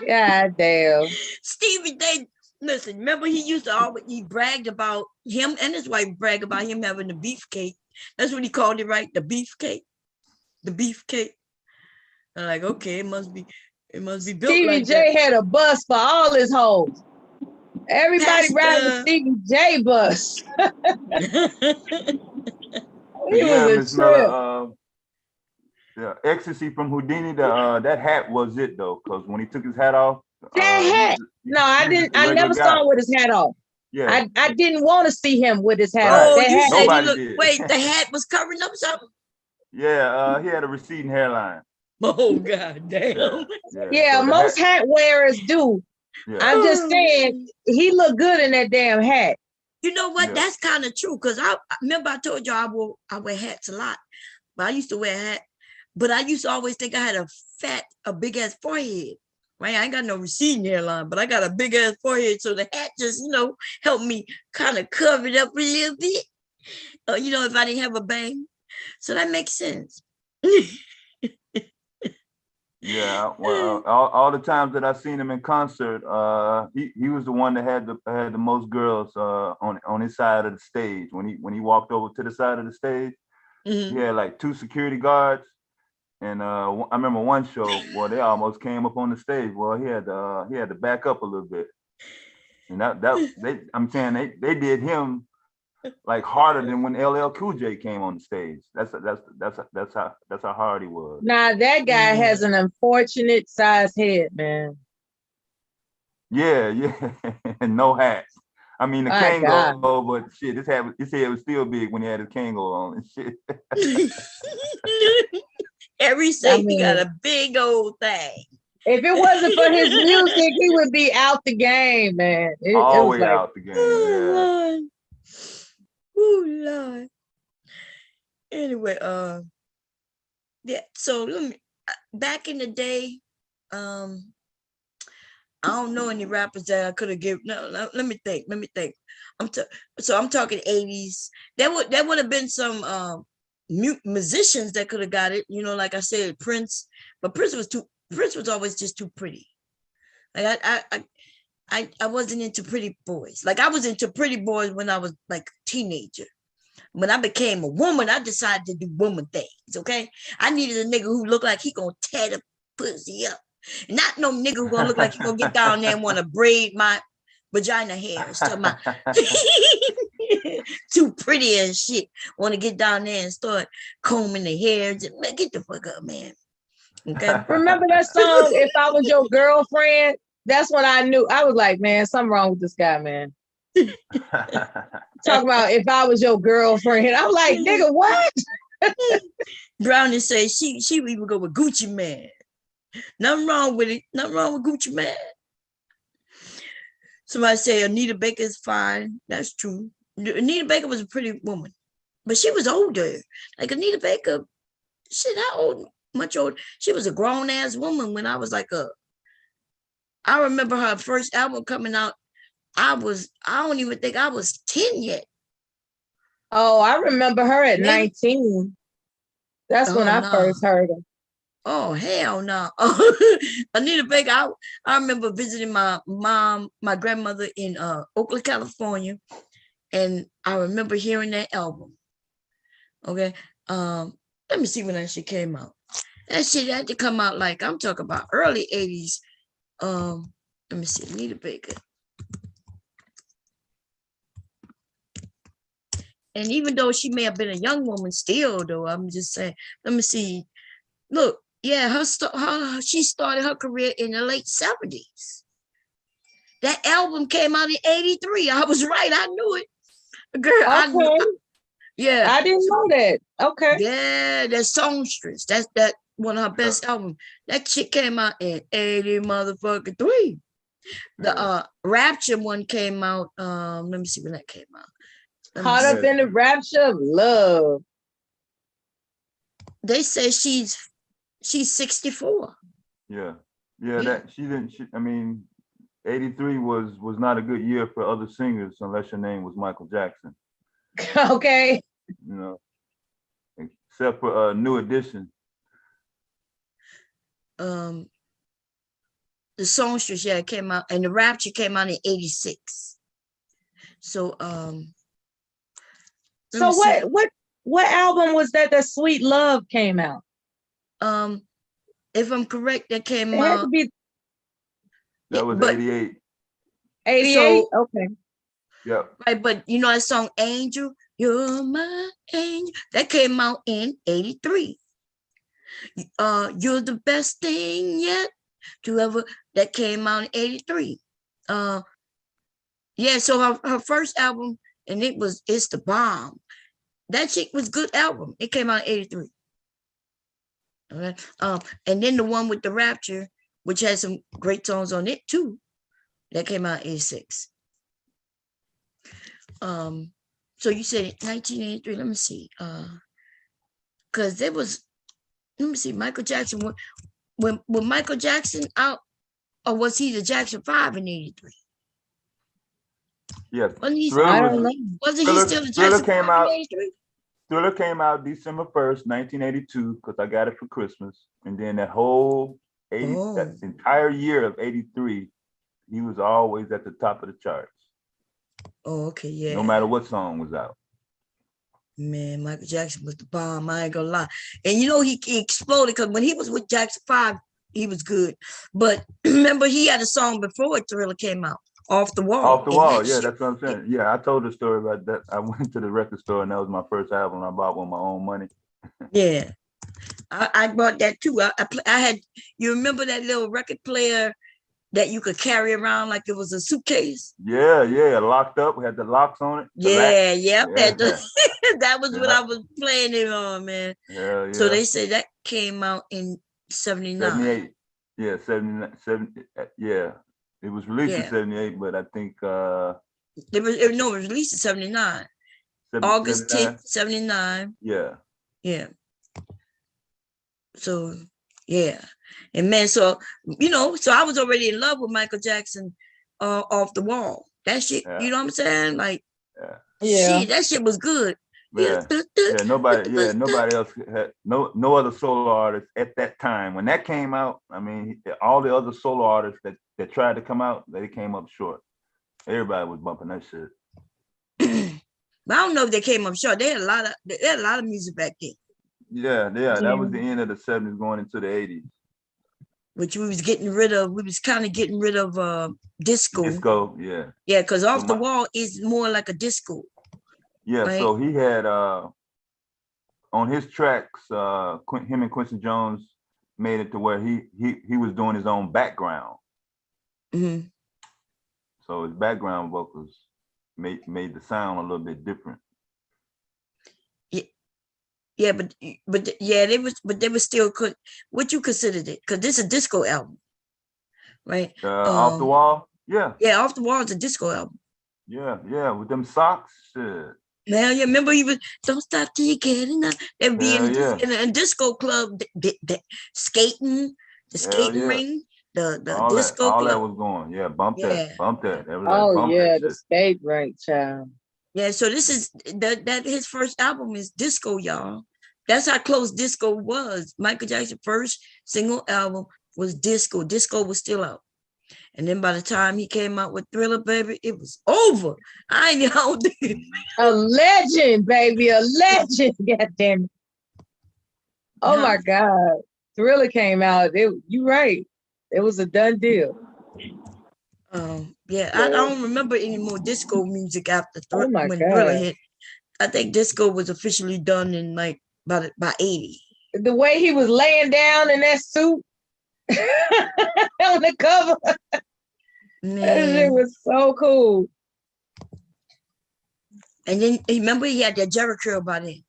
God damn. Stevie J, listen, remember he bragged about him and his wife bragged about him having the beefcake. That's what he called it, right? The beefcake. The beefcake. I'm like, okay, it must be built Stevie like J that. had a bus for all his hoes. Everybody riding the Stevie J bus. He was Miss a trip. Miller, the ecstasy from Houdini, that hat was it though, because when he took his hat off. That hat. No, I didn't. I never saw him with his hat off. Yeah. I didn't want to see him with his hat off. That you hat. said he looked. Wait, the hat was covering up something. Yeah, he had a receding hairline. Oh God damn. Yeah, so most hat wearers do. Yeah. I'm just saying he looked good in that damn hat. You know what? Yeah. That's kind of true. Cause I remember I told you I wear hats a lot. But I used to wear a hat. But I used to always think I had a big ass forehead. Right? I ain't got no receding hairline, but I got a big ass forehead. So the hat just, helped me kind of cover it up a little bit. If I didn't have a bang. So that makes sense. Yeah, well, all the times that I seen him in concert, he was the one that had the most girls on his side of the stage. When he walked over to the side of the stage, he had like 2 security guards, and I remember one show where they almost came up on the stage. Well, he had to back up a little bit, and I'm saying they did him like harder than when LL Cool J came on the stage. That's how hard he was. Nah, that guy has an unfortunate size head, man. Yeah, and no hat. I mean the Kango, but shit, his head was still big when he had his Kango on and shit. Every say he got a big old thing. If it wasn't for his music, he would be out the game, man. Always out the game. Yeah. Lord. Ooh, Lord. Anyway, yeah. So let me. Back in the day, I don't know any rappers that I could have given. No, let me think. I'm talking 80s. There would have been some musicians that could have got it. You know, like I said, Prince, but Prince was always just too pretty. Like I wasn't into pretty boys. Like I was into pretty boys when I was like a teenager. When I became a woman, I decided to do woman things. Okay, I needed a nigga who looked like he gonna tear the pussy up. Not no nigga who gonna look like he gonna get down there and want to braid my vagina hairs. Talking about too pretty and shit. Want to get down there and start combing the hair. Man, get the fuck up, man. Okay. Remember that song, If I Was Your Girlfriend? That's when I knew. I was like, man, something wrong with this guy, man. Talk about if I was your girlfriend. I'm like, nigga, what? Brownie says she would even go with Gucci Man. Nothing wrong with it. Nothing wrong with Gucci Man. Somebody say Anita Baker is fine. That's true. Anita Baker was a pretty woman, but she was older. Like Anita Baker, shit, how old? Much older. She was a grown ass woman when I was like I remember her first album coming out. I don't even think I was 10 yet. Oh, I remember her at 19. That's when I first heard her. Oh, hell no. Anita Baker, I remember visiting my grandmother in Oakland, California. And I remember hearing that album. Okay. Let me see when that shit came out. That shit had to come out like, I'm talking about early 80s. Let me see, Anita Baker. And even though she may have been a young woman still, though, I'm just saying, let me see. Look, yeah, she started her career in the late 70s. That album came out in 83. I was right. I knew it. Girl, okay. Yeah. I didn't know that. Okay. Yeah, that's Songstress. That's that one of her best albums. That shit came out in 80 motherfucking 3. The Rapture one came out. Let me see when that came out. Caught up in the rapture of love. They say she's 64. Yeah. That she didn't. I mean, 83 was not a good year for other singers unless your name was Michael Jackson. Okay. You know, except for New Edition. The Songstress, it came out, and the Rapture came out in 86. So so what album was that Sweet Love came out? If I'm correct, that came it out. Had to be, that was 88. 88? So, okay. Yeah. Right, but you know that song Angel, You're My Angel, that came out in 83. You're the best thing yet to ever, that came out in 83. Yeah, so her first album, and It's the Bomb. That shit was good album. It came out in 83. Okay. And then the one with the Rapture, which has some great songs on it too, that came out in 86. So you said 1983. Let me see. Because there was, let me see, Michael Jackson. When Michael Jackson out, or was he the Jackson 5 in 83? Yes. Wasn't he Thriller, still the Jackson 5 out, in 83? Thriller came out December 1st, 1982, because I got it for Christmas. And then that whole that entire year of 83, he was always at the top of the charts. Oh, okay, yeah. No matter what song was out. Man, Michael Jackson was the bomb. I ain't gonna lie. And you know, he exploded because when he was with Jackson 5, he was good. But remember, he had a song before Thriller came out, Off the Wall. Off the Wall, yeah, that's what I'm saying. Yeah, I told the story about that. I went to the record store and that was my first album I bought with my own money. Yeah, I bought that too. I had, you remember that little record player that you could carry around like it was a suitcase? Yeah, locked up. We had the locks on it. Yeah. That was what I was playing it on, man. Yeah. So they say that came out in 79. 78. Yeah, 79. Yeah. It was released in 78, but I think it was released in 79. August 10th, 79. Yeah. Yeah. So yeah. And man, so so I was already in love with Michael Jackson off the wall. That shit, Yeah. you know what I'm saying? Like, Yeah. shit, that shit was good. Yeah. Yeah, nobody else had no other solo artists at that time. When that came out, I mean, all the other solo artists that tried to come out, they came up short. Everybody was bumping that shit. But I don't know if they came up short. They had a lot of music back then. Yeah, that was the end of the 70s going into the 80s. Which we was kind of getting rid of disco. Disco, yeah. Yeah, because Off the Wall is more like a disco. Yeah, right? So he had on his tracks, him and Quincy Jones made it to where he was doing his own background. Mm-hmm. So his background vocals made the sound a little bit different. Yeah, but they were still what you considered it, because this is a disco album, right? Off the Wall, yeah. Yeah, Off the Wall is a disco album. Yeah, with them socks, shit. Man, you remember he was don't stop till you get enough. They'd be in a disco club, skating, the skating ring, the all disco all club. that was going. Yeah, bump that. The skate rink, child. Yeah, so this is that his first album is disco, y'all. That's how close disco was. Michael Jackson's first single album was disco. Disco was still out. And then by the time he came out with Thriller, baby, it was over. I know. A legend, baby, a legend. God damn it. Oh my God. Thriller came out. You right. It was a done deal. Yeah, I don't remember any more disco music after when God. Thriller hit. I think disco was officially done in like by 80. The way he was laying down in that suit on the cover. That shit was so cool. And then remember he had that Jerry curl by then.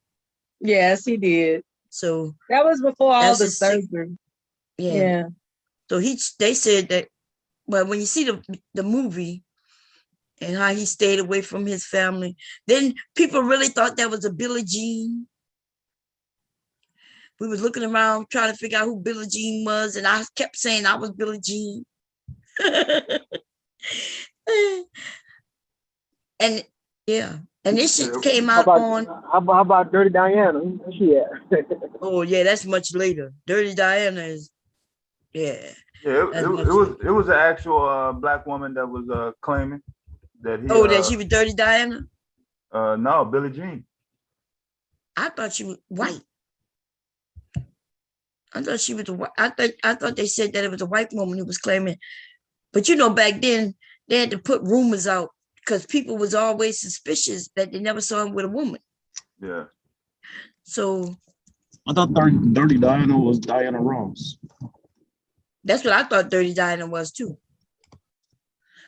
Yes, he did. So that was before all the surgery. Yeah. So they said that, well, when you see the movie and how he stayed away from his family, then people really thought that was a Billie Jean. We was looking around trying to figure out who Billie Jean was, and I kept saying I was Billie Jean. And yeah, and this shit came out on. How about Dirty Diana? Where's she at? Oh yeah, that's much later. Dirty Diana is, yeah. Yeah, it was an actual black woman that was claiming that he. That she was Dirty Diana. No, Billie Jean. I thought she was white. I thought she was I thought they said that it was a white woman who was claiming, but back then they had to put rumors out because people was always suspicious that they never saw him with a woman. Yeah. So I thought Dirty Diana was Diana Ross. That's what I thought Dirty Diana was too.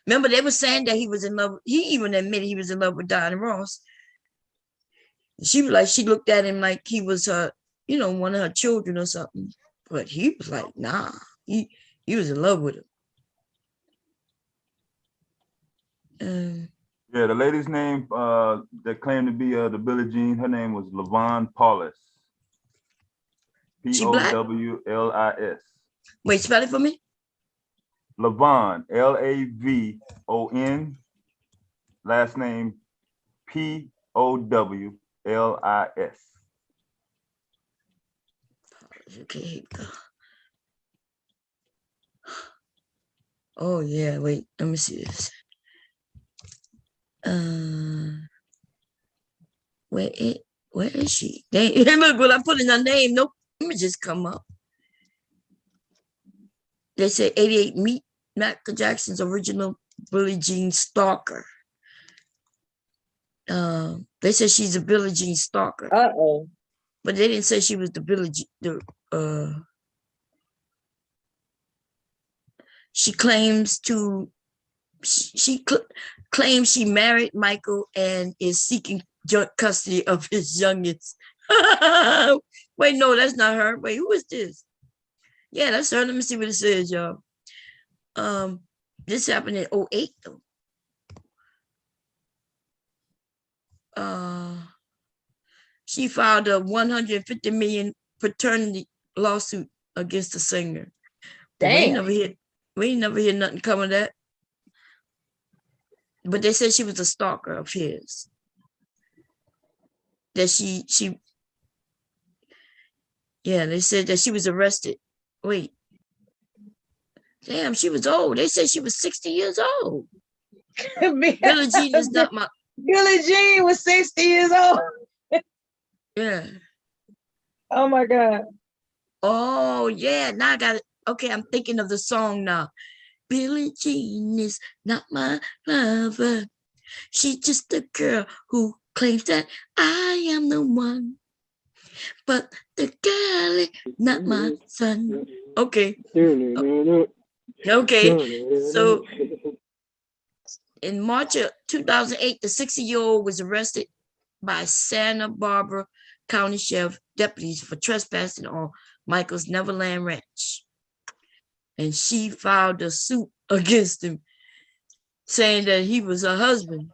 Remember, they were saying that he was in love. He even admitted he was in love with Diana Ross. She was like, she looked at him like he was her, one of her children or something. But he was like, nah, he was in love with her. Yeah, the lady's name that claimed to be the Billie Jean, her name was Lavon Paulus. Powlis. Wait, spell it for me. Lavon, Lavon, last name Powlis. Okay, here we go. Oh yeah, wait, let me see this. Where is she? Look, when I put in her name, nope, let me just come up. They said 88 meet Michael Jackson's original Billie Jean stalker. They said she's a Billie Jean stalker. But they didn't say she was the Billie Jean. She claims claims she married Michael and is seeking joint custody of his youngest. Wait, no, that's not her. Wait, who is this? Yeah, that's her. Let me see what it says, y'all. This happened in 2008, though. She filed a $150 million paternity lawsuit against the singer. But we ain't never hear nothing come of that. But they said she was a stalker of his. That they said that she was arrested. Wait. Damn, she was old. They said she was 60 years old. Billie Jean is not my... Billie Jean was 60 years old. Yeah. Oh my God. Oh yeah, now I got it. Okay, I'm thinking of the song now. Billie Jean is not my lover. She's just a girl who claims that I am the one. But the girl is not my son. Okay. Okay. So in March of 2008, the 60-year-old was arrested by Santa Barbara County Sheriff deputies for trespassing on Michael's Neverland Ranch. And she filed a suit against him, saying that he was her husband.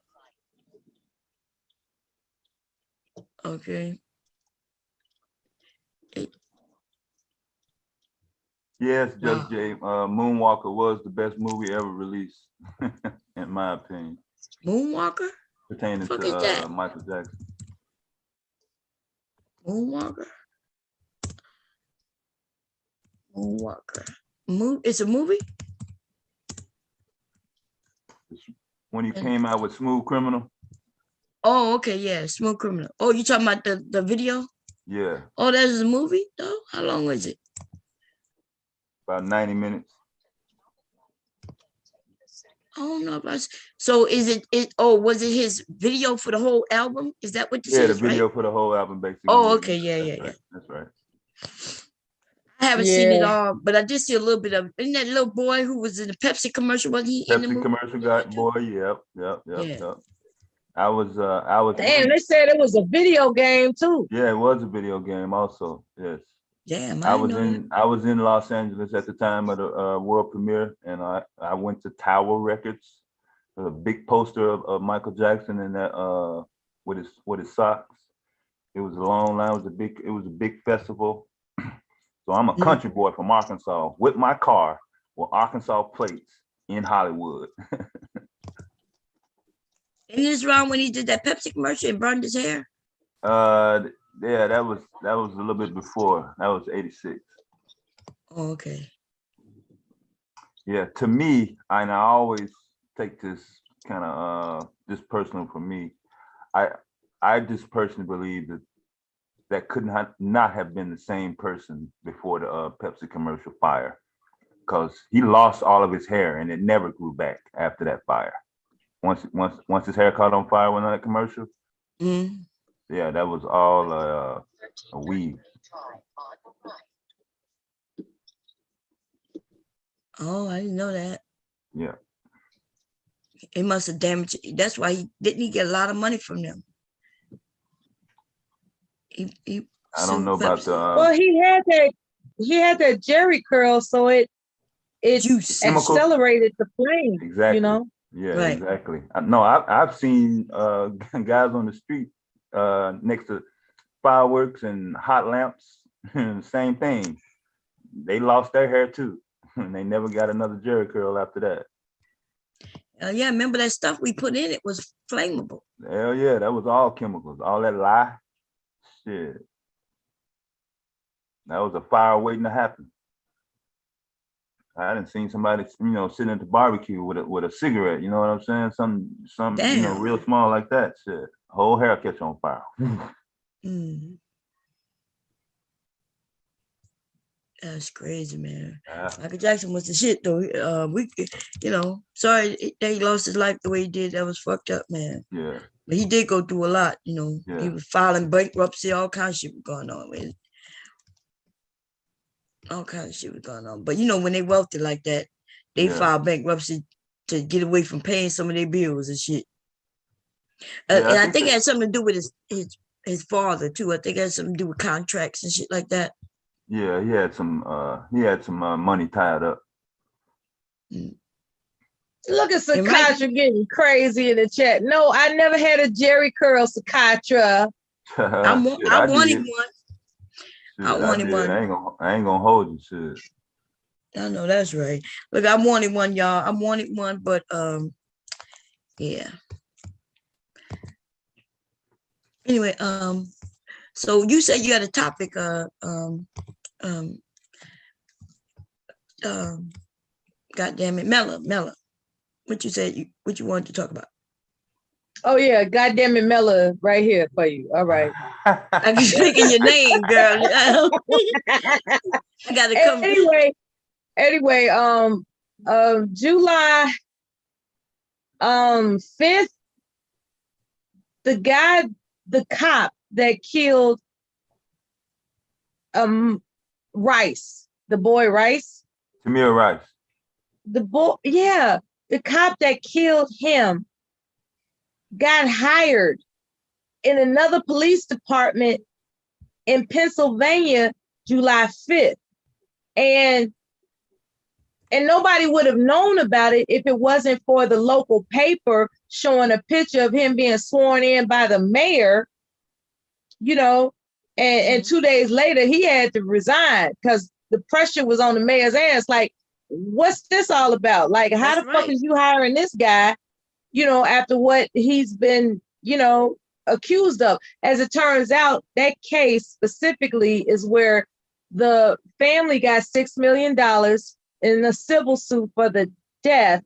Okay. Yes, Judge J. Moonwalker was the best movie ever released, in my opinion. Moonwalker? Pertaining to Michael Jackson. Moonwalker? Moonwalker. It's a movie? When he came out with Smooth Criminal. Oh, okay, yeah, Smooth Criminal. Oh, you talking about the video? Yeah. Oh, that's a movie though? How long was it? About 90 minutes. I don't know about. So is it? Oh, was it his video for the whole album? Is that what this is? Yeah, the video right? for the whole album, basically. Oh, okay, yeah. That's right. I haven't seen it all, but I did see a little bit of. Isn't that little boy who was in the Pepsi commercial? Was he in the movie? Commercial guy, boy. Yep. I was. Damn, they said it was a video game too. Yeah, it was a video game also. Yes. Damn, I was in Los Angeles at the time of the world premiere, and I went to Tower Records, a big poster of Michael Jackson in that with his socks. It was a long line. It was a big festival. So I'm a country boy from Arkansas with my car with Arkansas plates in Hollywood. In this round when he did that Pepsi commercial and burned his hair? Yeah, that was a little bit before. That was 86. Oh, okay. Yeah, to me, and I always take this kind of this personal for me. I just personally believe that could not have been the same person before the Pepsi commercial fire, because he lost all of his hair and it never grew back after that fire. Once his hair caught on fire in that commercial, yeah, that was all a weave. Oh, I didn't know that. Yeah. It must have damaged. That's why he didn't get a lot of money from them. I don't know about the. Well, he had that Jerry curl, so it accelerated the flame. Exactly. You know. Yeah, right. Exactly. No, I've seen guys on the street next to fireworks and hot lamps. Same thing. They lost their hair too, and they never got another Jerry curl after that. Yeah, remember that stuff we put in it was flammable. Hell yeah, that was all chemicals, all that lye. Shit. That was a fire waiting to happen. I didn't see somebody, sitting at the barbecue with a cigarette. You know what I'm saying? Some real small like that. Shit, whole hair catch on fire. That's crazy, man. Michael Jackson was the shit, though. Sorry that he lost his life the way he did. That was fucked up, man. Yeah. But he did go through a lot, Yeah. He was filing bankruptcy, all kinds of shit was going on with it. All kinds of shit was going on. But when they wealthy like that, they file bankruptcy to get away from paying some of their bills and shit. And I think it had something to do with his father too. I think it had something to do with contracts and shit like that. Yeah, he had some money tied up. Look at Sakatra getting crazy in the chat. No, I never had a Jerry curl, Sakatra. Shit, I I wanted did. one. Shit, I I wanted did. one. I ain't gonna hold you. Shit. I know that's right. Look, I wanted one, y'all. I wanted one, but yeah. Anyway, so you said you had a topic, um, God damn it, Mella. What you said? What you wanted to talk about? Oh yeah, goddamn it, Mella, right here for you. All right. I keep speaking your name, girl. I gotta come. Anyway, July 5th, the cop that killed Rice, the boy Rice. Tamir Rice. The cop that killed him got hired in another police department in Pennsylvania July 5th. And nobody would have known about it if it wasn't for the local paper showing a picture of him being sworn in by the mayor, and 2 days later he had to resign because the pressure was on the mayor's ass. Like, what's this all about? Like, how the fuck is you hiring this guy, after what he's been, accused of? As it turns out, that case specifically is where the family got $6 million in a civil suit for the death,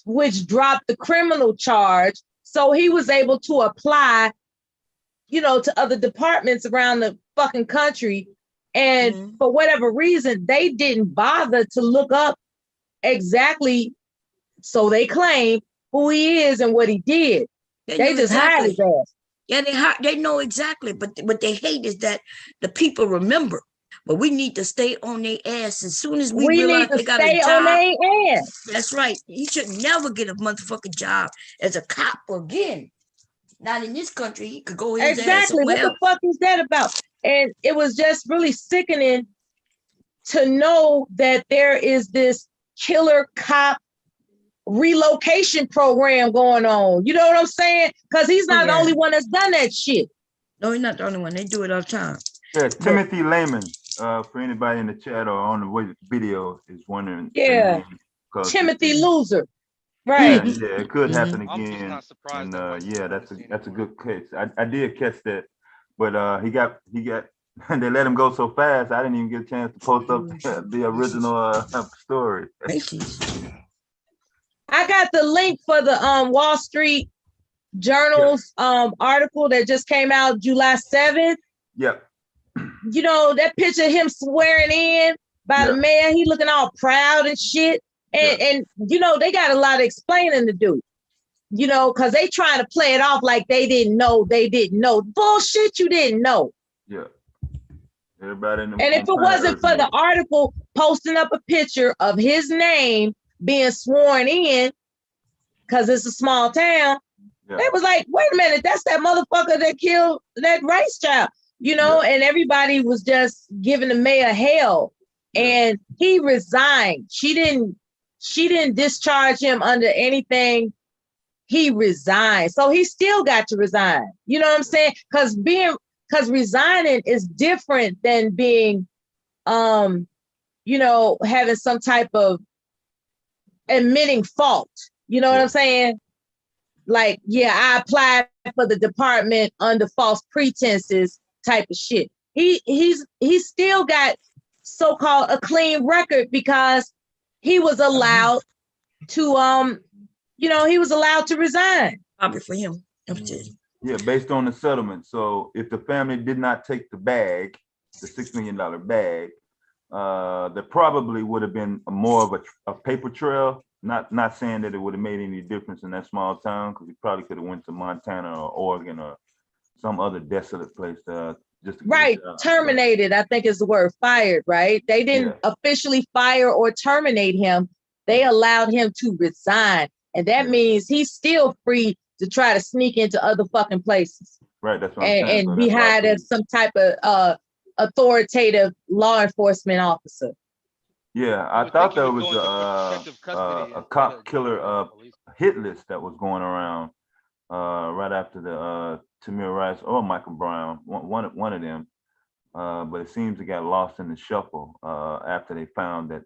which dropped the criminal charge. So he was able to apply, to other departments around the fucking country. And for whatever reason, they didn't bother to look up exactly, so they claim, who he is and what he did. They just hired his ass. Yeah, they know exactly. But what they hate is that the people remember. But we need to stay on their ass as soon as we realize they got a job. On their ass. That's right. He should never get a motherfucking job as a cop again. Not in this country. He could go his ass somewhere else. What the fuck is that about? And it was just really sickening to know that there is this killer cop relocation program going on. You know what I'm saying? Because he's not the only one that's done that shit. No, he's not the only one. They do it all the time. Yeah, Timothy Lehman. For anybody in the chat or on the video is wondering. Yeah, Timothy Loser. Right. Yeah, it could happen again. And that's a good catch. I did catch that, but he got they let him go so fast. I didn't even get a chance to post up the original story. I got the link for the Wall Street Journal's article that just came out July 7th. Yep. That picture of him swearing in by the mayor, he looking all proud and shit. And they got a lot of explaining to do, because they trying to play it off like they didn't know. Bullshit, you didn't know. Yeah. Everybody in the And if it wasn't for the article posting up a picture of his name being sworn in, because it's a small town, they was like, wait a minute, that's that motherfucker that killed that Rice child, and everybody was just giving the mayor hell. And he resigned. She didn't discharge him under anything. He resigned. So he still got to resign. You know what I'm saying? Because resigning is different than being, having some type of admitting fault. You know what I'm saying? Like, I applied for the department under false pretenses type of shit. He's still got so-called a clean record because he was allowed to he was allowed to resign. Probably for him. Yeah, based on the settlement. So if the family did not take the bag, the $6 million bag, there probably would have been more of a paper trail. Not saying that it would have made any difference in that small town, because he probably could have went to Montana or Oregon or some other desolate place just to terminated, I think is the word. Fired, right? They didn't officially fire or terminate him. They allowed him to resign. And that means he's still free to try to sneak into other fucking places. Right, that's what I'm saying. And be hired as some type of authoritative law enforcement officer. Yeah, I thought there was a cop killer hit list that was going around. right after the Tamir Rice or Michael Brown, one of them. But it seems it got lost in the shuffle after they found that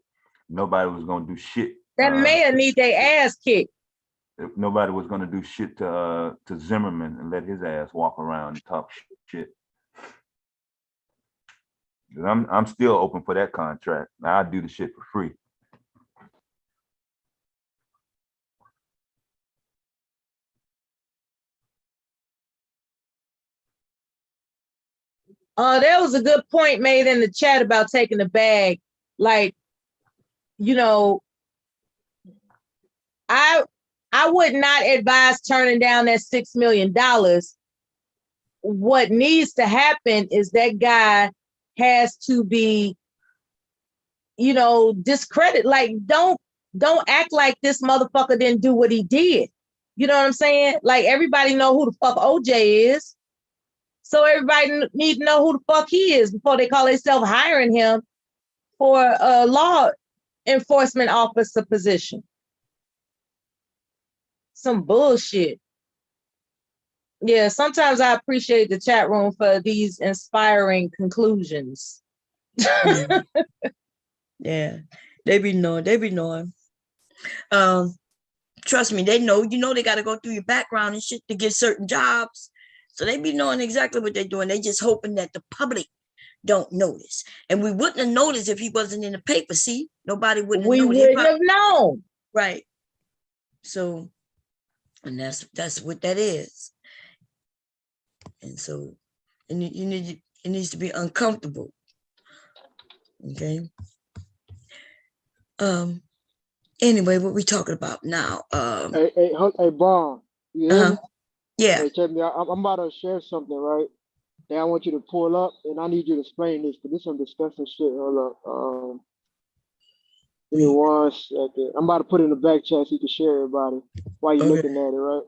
nobody was gonna do shit. That man need their ass kicked. If nobody was gonna do shit to Zimmerman and let his ass walk around and talk shit. I'm still open for that contract. I'll do the shit for free. There was a good point made in the chat about taking the bag. Like, you know, I would not advise turning down that $6 million. What needs to happen is that guy has to be, you know, discredited. Like, don't act like this motherfucker didn't do what he did. You know what I'm saying? Like, everybody know who the fuck OJ is. So everybody need to know who the fuck he is before they call themselves hiring him for a law enforcement officer position. Some bullshit. Yeah, sometimes I appreciate the chat room for these inspiring conclusions. Yeah, they be knowing. Trust me, they know. You know, they got to go through your background and shit to get certain jobs. So they be knowing exactly what they're doing. They just hoping that the public don't notice. And we wouldn't have noticed if he wasn't in the paper. See, nobody wouldn't have known. We wouldn't have known. Right. So, and that's what that is. And so, it needs to be uncomfortable. Okay. Anyway, what we talking about now? Hey, Bob. You hear me? Yeah. Hey, check me out. I'm about to share something, right? That I want you to pull up, and I need you to explain this, because this is some disgusting shit. Hold up. Give me 1 second. I'm about to put it in the back chat so you can share everybody while you're looking at it, right?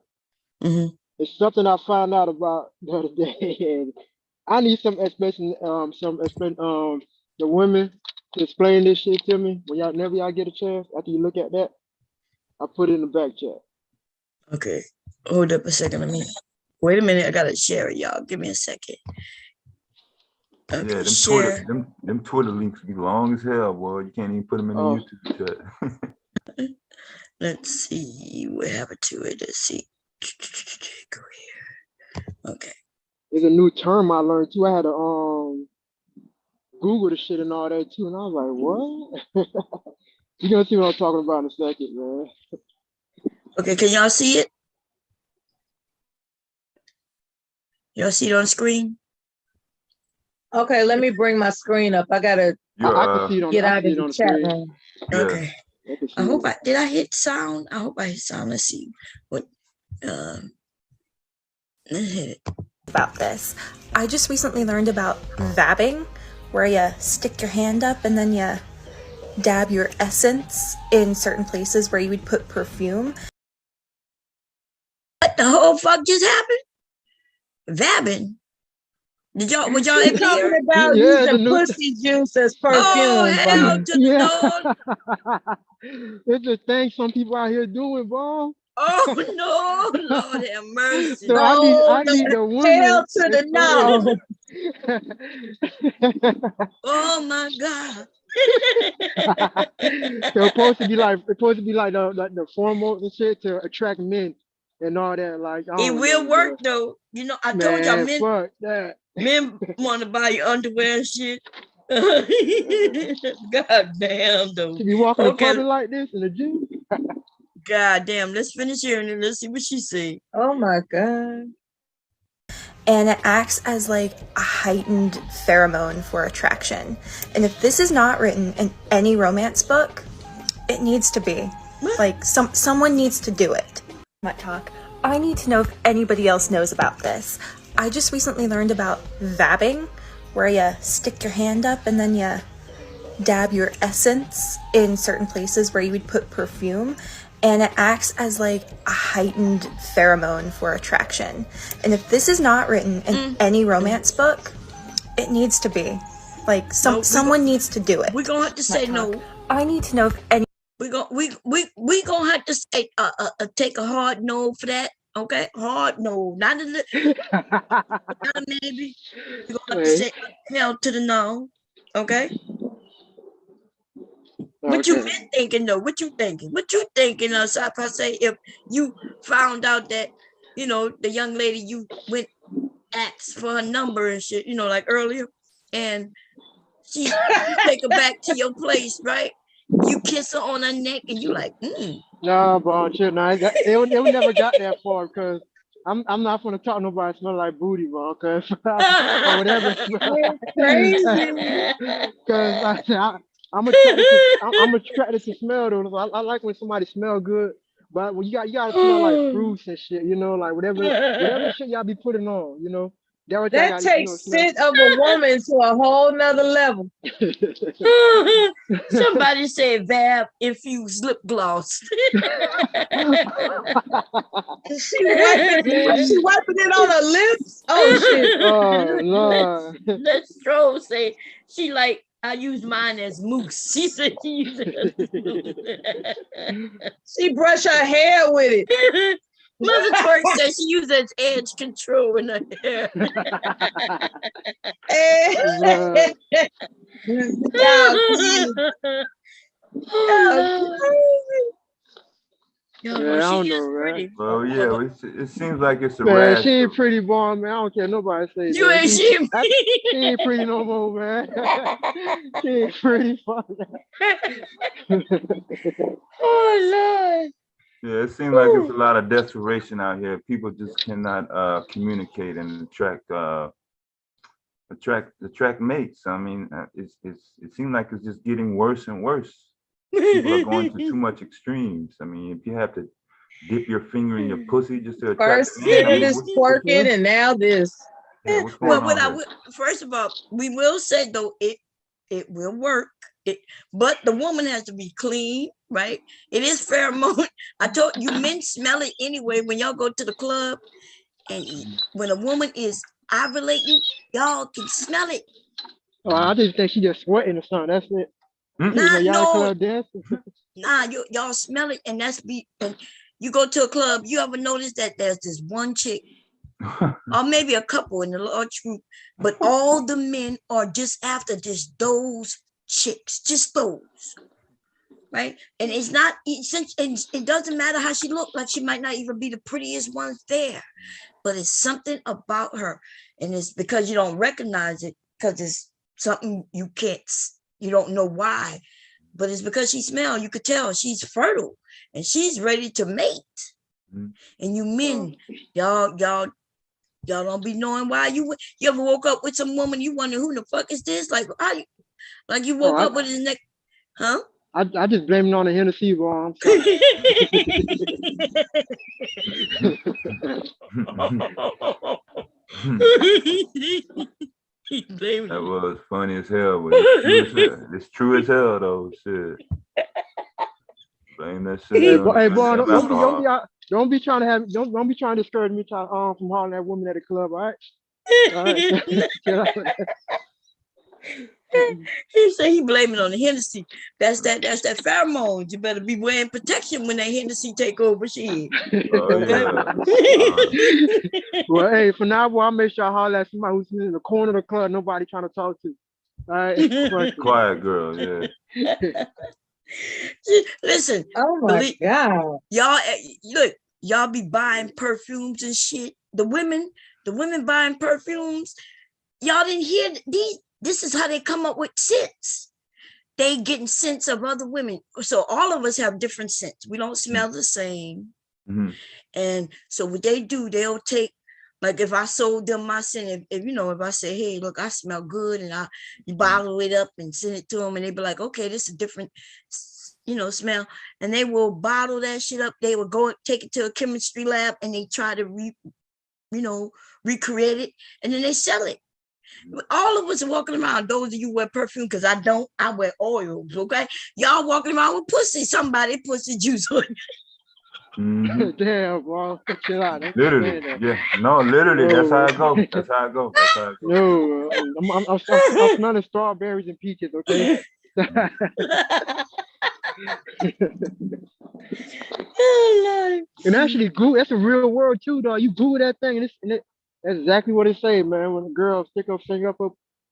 Mm-hmm. It's something I found out about the other day, and I need some explanation. The women to explain this shit to me whenever y'all get a chance. After you look at that, I put it in the back chat. Okay. Hold up a second. Wait a minute. I gotta share it, y'all. Give me a second. Okay, yeah, them Twitter links be long as hell, boy. You can't even put them in the YouTube chat. Let's see what happened to it. Let's see. Go here. Okay. There's a new term I learned too. I had to Google the shit and all that too, and I was like, what? You're gonna see what I'm talking about in a second, man. Okay, can y'all see it? Y'all see it on screen? Okay, let me bring my screen up. I gotta I can see it on, get out of the chat room. Okay. Did I hit sound? I hope I hit sound. Let's see what let's hit it. About this. I just recently learned about vabbing, where you stick your hand up and then you dab your essence in certain places where you would put perfume. What the whole fuck just happened? Vabbing? Would y'all ever hear? Talking about using pussy juice as perfume. Oh, hell to the no. It's a thing some people out here doing, bro. Oh no, Lord have mercy. So I need the women. Hell to the no. Oh my God. They're supposed to be like the foremost and shit to attract men and all that. Like it will work though. You know, I told y'all men. Fuck that. Men want to buy your underwear and shit. God damn though. You be walking in public like this in the gym. God damn, let's finish hearing it. Let's see what she say. Oh my God. And it acts as like a heightened pheromone for attraction. And if this is not written in any romance book, it needs to be. Like someone needs to do it. Mutt talk. I need to know if anybody else knows about this. I just recently learned about vabbing, where you stick your hand up and then you dab your essence in certain places where you would put perfume. And it acts as like a heightened pheromone for attraction. And if this is not written in any romance book, it needs to be. Like someone needs to do it. We're gonna have to say no. I need to know if any. We gonna have to say take a hard no for that. Okay, hard no, not a little, not a maybe. You're gonna have to say hell to the no. Okay. What you been thinking though? What you thinking? What you thinking? If I say if you found out that the young lady you went asked for her number and shit, like earlier, and you take her back to your place, right? You kiss her on her neck and you like, Nah, bro, chill. Nah, it never got that far because I'm not gonna talk nobody smell like booty, bro. Cause or whatever. Crazy. Cause I'm attracted to smell though. I like when somebody smell good, but when you gotta smell like fruits and shit, like whatever shit y'all be putting on, That takes scent of a woman to a whole nother level. Somebody said Vab infused lip gloss. She wiping it on her lips. Oh shit. Oh Lord. Let's Stroll say she like I use mine as mousse. She said she used it as mousse. She brush her hair with it. Mother Twerk says she uses as edge control in her hair. I don't know, right? Well, yeah, it seems like it's a man, rash. she ain't pretty, boy, man. I don't care nobody say you that. Ain't she ain't pretty no more, man. She ain't pretty. Oh Lord. Yeah, it seems like there's a lot of desperation out here. People just cannot communicate and attract mates. I mean, it seems like it's just getting worse and worse. People are going to too much extremes. I mean, if you have to dip your finger in your pussy just to attract first this twerking and now this. Yeah, what's going on first of all, we will say though it will work. But the woman has to be clean, right? It is pheromone. I told you, men smell it anyway when y'all go to the club, and when a woman is ovulating, y'all can smell it. Oh, I just think she just sweating or something. That's it. Y'all smell it, and and you go to a club. You ever notice that there's this one chick, or maybe a couple in the large group, but all the men are just after just those chicks, just those, right? And it's not, it doesn't matter how she look, like she might not even be the prettiest ones there, but it's something about her, and it's because you don't recognize it, because it's something you don't know why, but it's because she smells. You could tell she's fertile and she's ready to mate. And you men, y'all don't be knowing why. You ever woke up with some woman, you wonder who the fuck is this? Like you woke up with his neck, huh? I just blame it on the Hennessy, bro. I'm sorry. That was funny as hell, but it's true as hell though. Shit. Blame that shit. Hey, boy, don't be trying to discourage me from hollering at women at the club, all right? All right. He said he blaming on the Hennessy. That's that pheromone. You better be wearing protection when that Hennessy take over. Shit. Well, hey, for now, boy, I'll make sure I holler at somebody who's in the corner of the club, nobody trying to talk to. All right. Quiet girl, yeah. Listen. Oh my God. Y'all, look, y'all be buying perfumes and shit. The women buying perfumes. Y'all didn't hear these. This is how they come up with scents. They getting scents of other women. So all of us have different scents. We don't smell the same. Mm-hmm. And so what they do, they'll take, like if I sold them my scent, if I say, hey, look, I smell good, and you bottle it up and send it to them, and they be like, okay, this is a different, smell. And they will bottle that shit up. They will go take it to a chemistry lab, and they try to recreate it, and then they sell it. All of us are walking around. Those of you wear perfume, because I don't. I wear oils. Okay, y'all walking around with pussy. Somebody pussy juice on you. Mm-hmm. Damn, bro. Chill out. Literally, yeah. No, literally. That's how I go. That's how I go. No, I'm smelling strawberries and peaches. Okay. Oh, Lord. And actually, Google, that's a real word too, dog. You Google that thing, that's exactly what it say, man. When a girl stick her finger up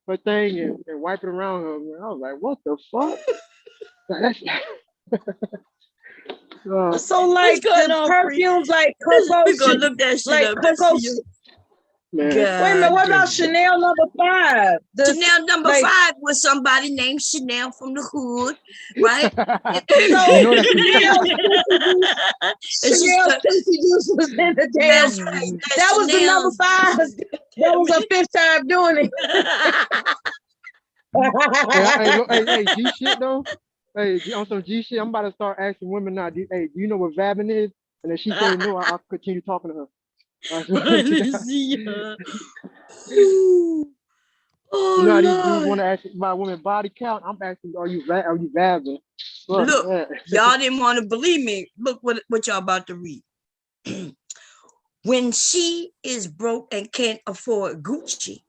her thing and wipe it around her, man. I was like, what the fuck? That's So What's like going the on, Free? perfumes like We're Coco, gonna look that shit like up. Let's Coco. see. man. Wait a minute, God what about damn. Chanel #5? Chanel number like 5 was somebody named Chanel from the hood, right? so You know that. Chanel's pussy juice was in the damn. That's right. That was the number 5. That was her 5th time doing it. Hey, G shit though. Hey, on some G shit, I'm about to start asking women now. Do you know what vabbing is? And if she say no, I'll continue talking to her. Let's see. Ooh. Oh, You know how these dudes Lord. want to ask my woman body count? I'm asking, are you vabbing? Fuck Look, that. y'all didn't want to believe me. Look what y'all about to read. When she is broke and can't afford Gucci,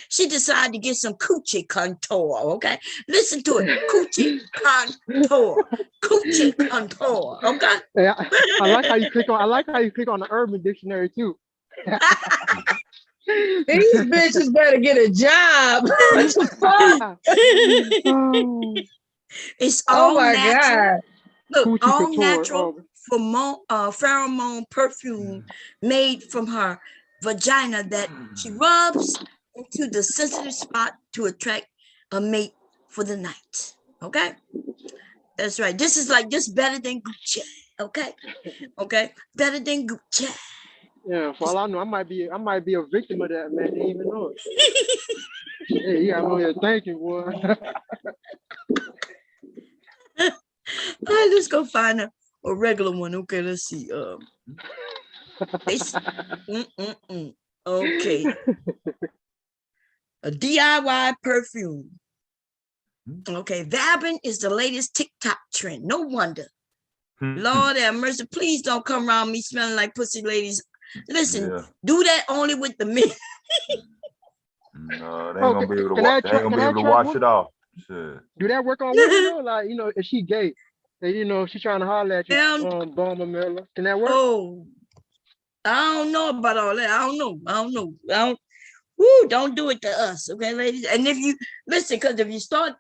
she decided to get some coochie contour, okay? Listen to it. Coochie contour. Coochie contour, okay? Hey, I like how you click on the Urban Dictionary too. These bitches better get a job. What the fuck? It's Oh all my natural. God. Look, Coochie all couture. natural pheromone perfume made from her vagina that she rubs into the sensitive spot to attract a mate for the night. Okay? That's right. This is like just better than Gucci. Okay? Okay? Better than Gucci. Yeah, for all I know, I might be a victim of that, man. They didn't even know it. Hey, you got me on here thinking, boy. All right, let's go find a regular one. Okay, let's see. Okay. A DIY perfume. Okay, vabbing is the latest TikTok trend. No wonder. Lord have mercy. Please don't come around me smelling like pussy, ladies. Listen, do that only with the men. No, they ain't gonna be able to wash it off. Shit. Do that work on women though? Like, if she gay, and she trying to holler at you, Bomber Miller. Can that work? Oh, I don't know about all that. I don't know. Don't do it to us, okay, ladies. And if you listen, because if you start,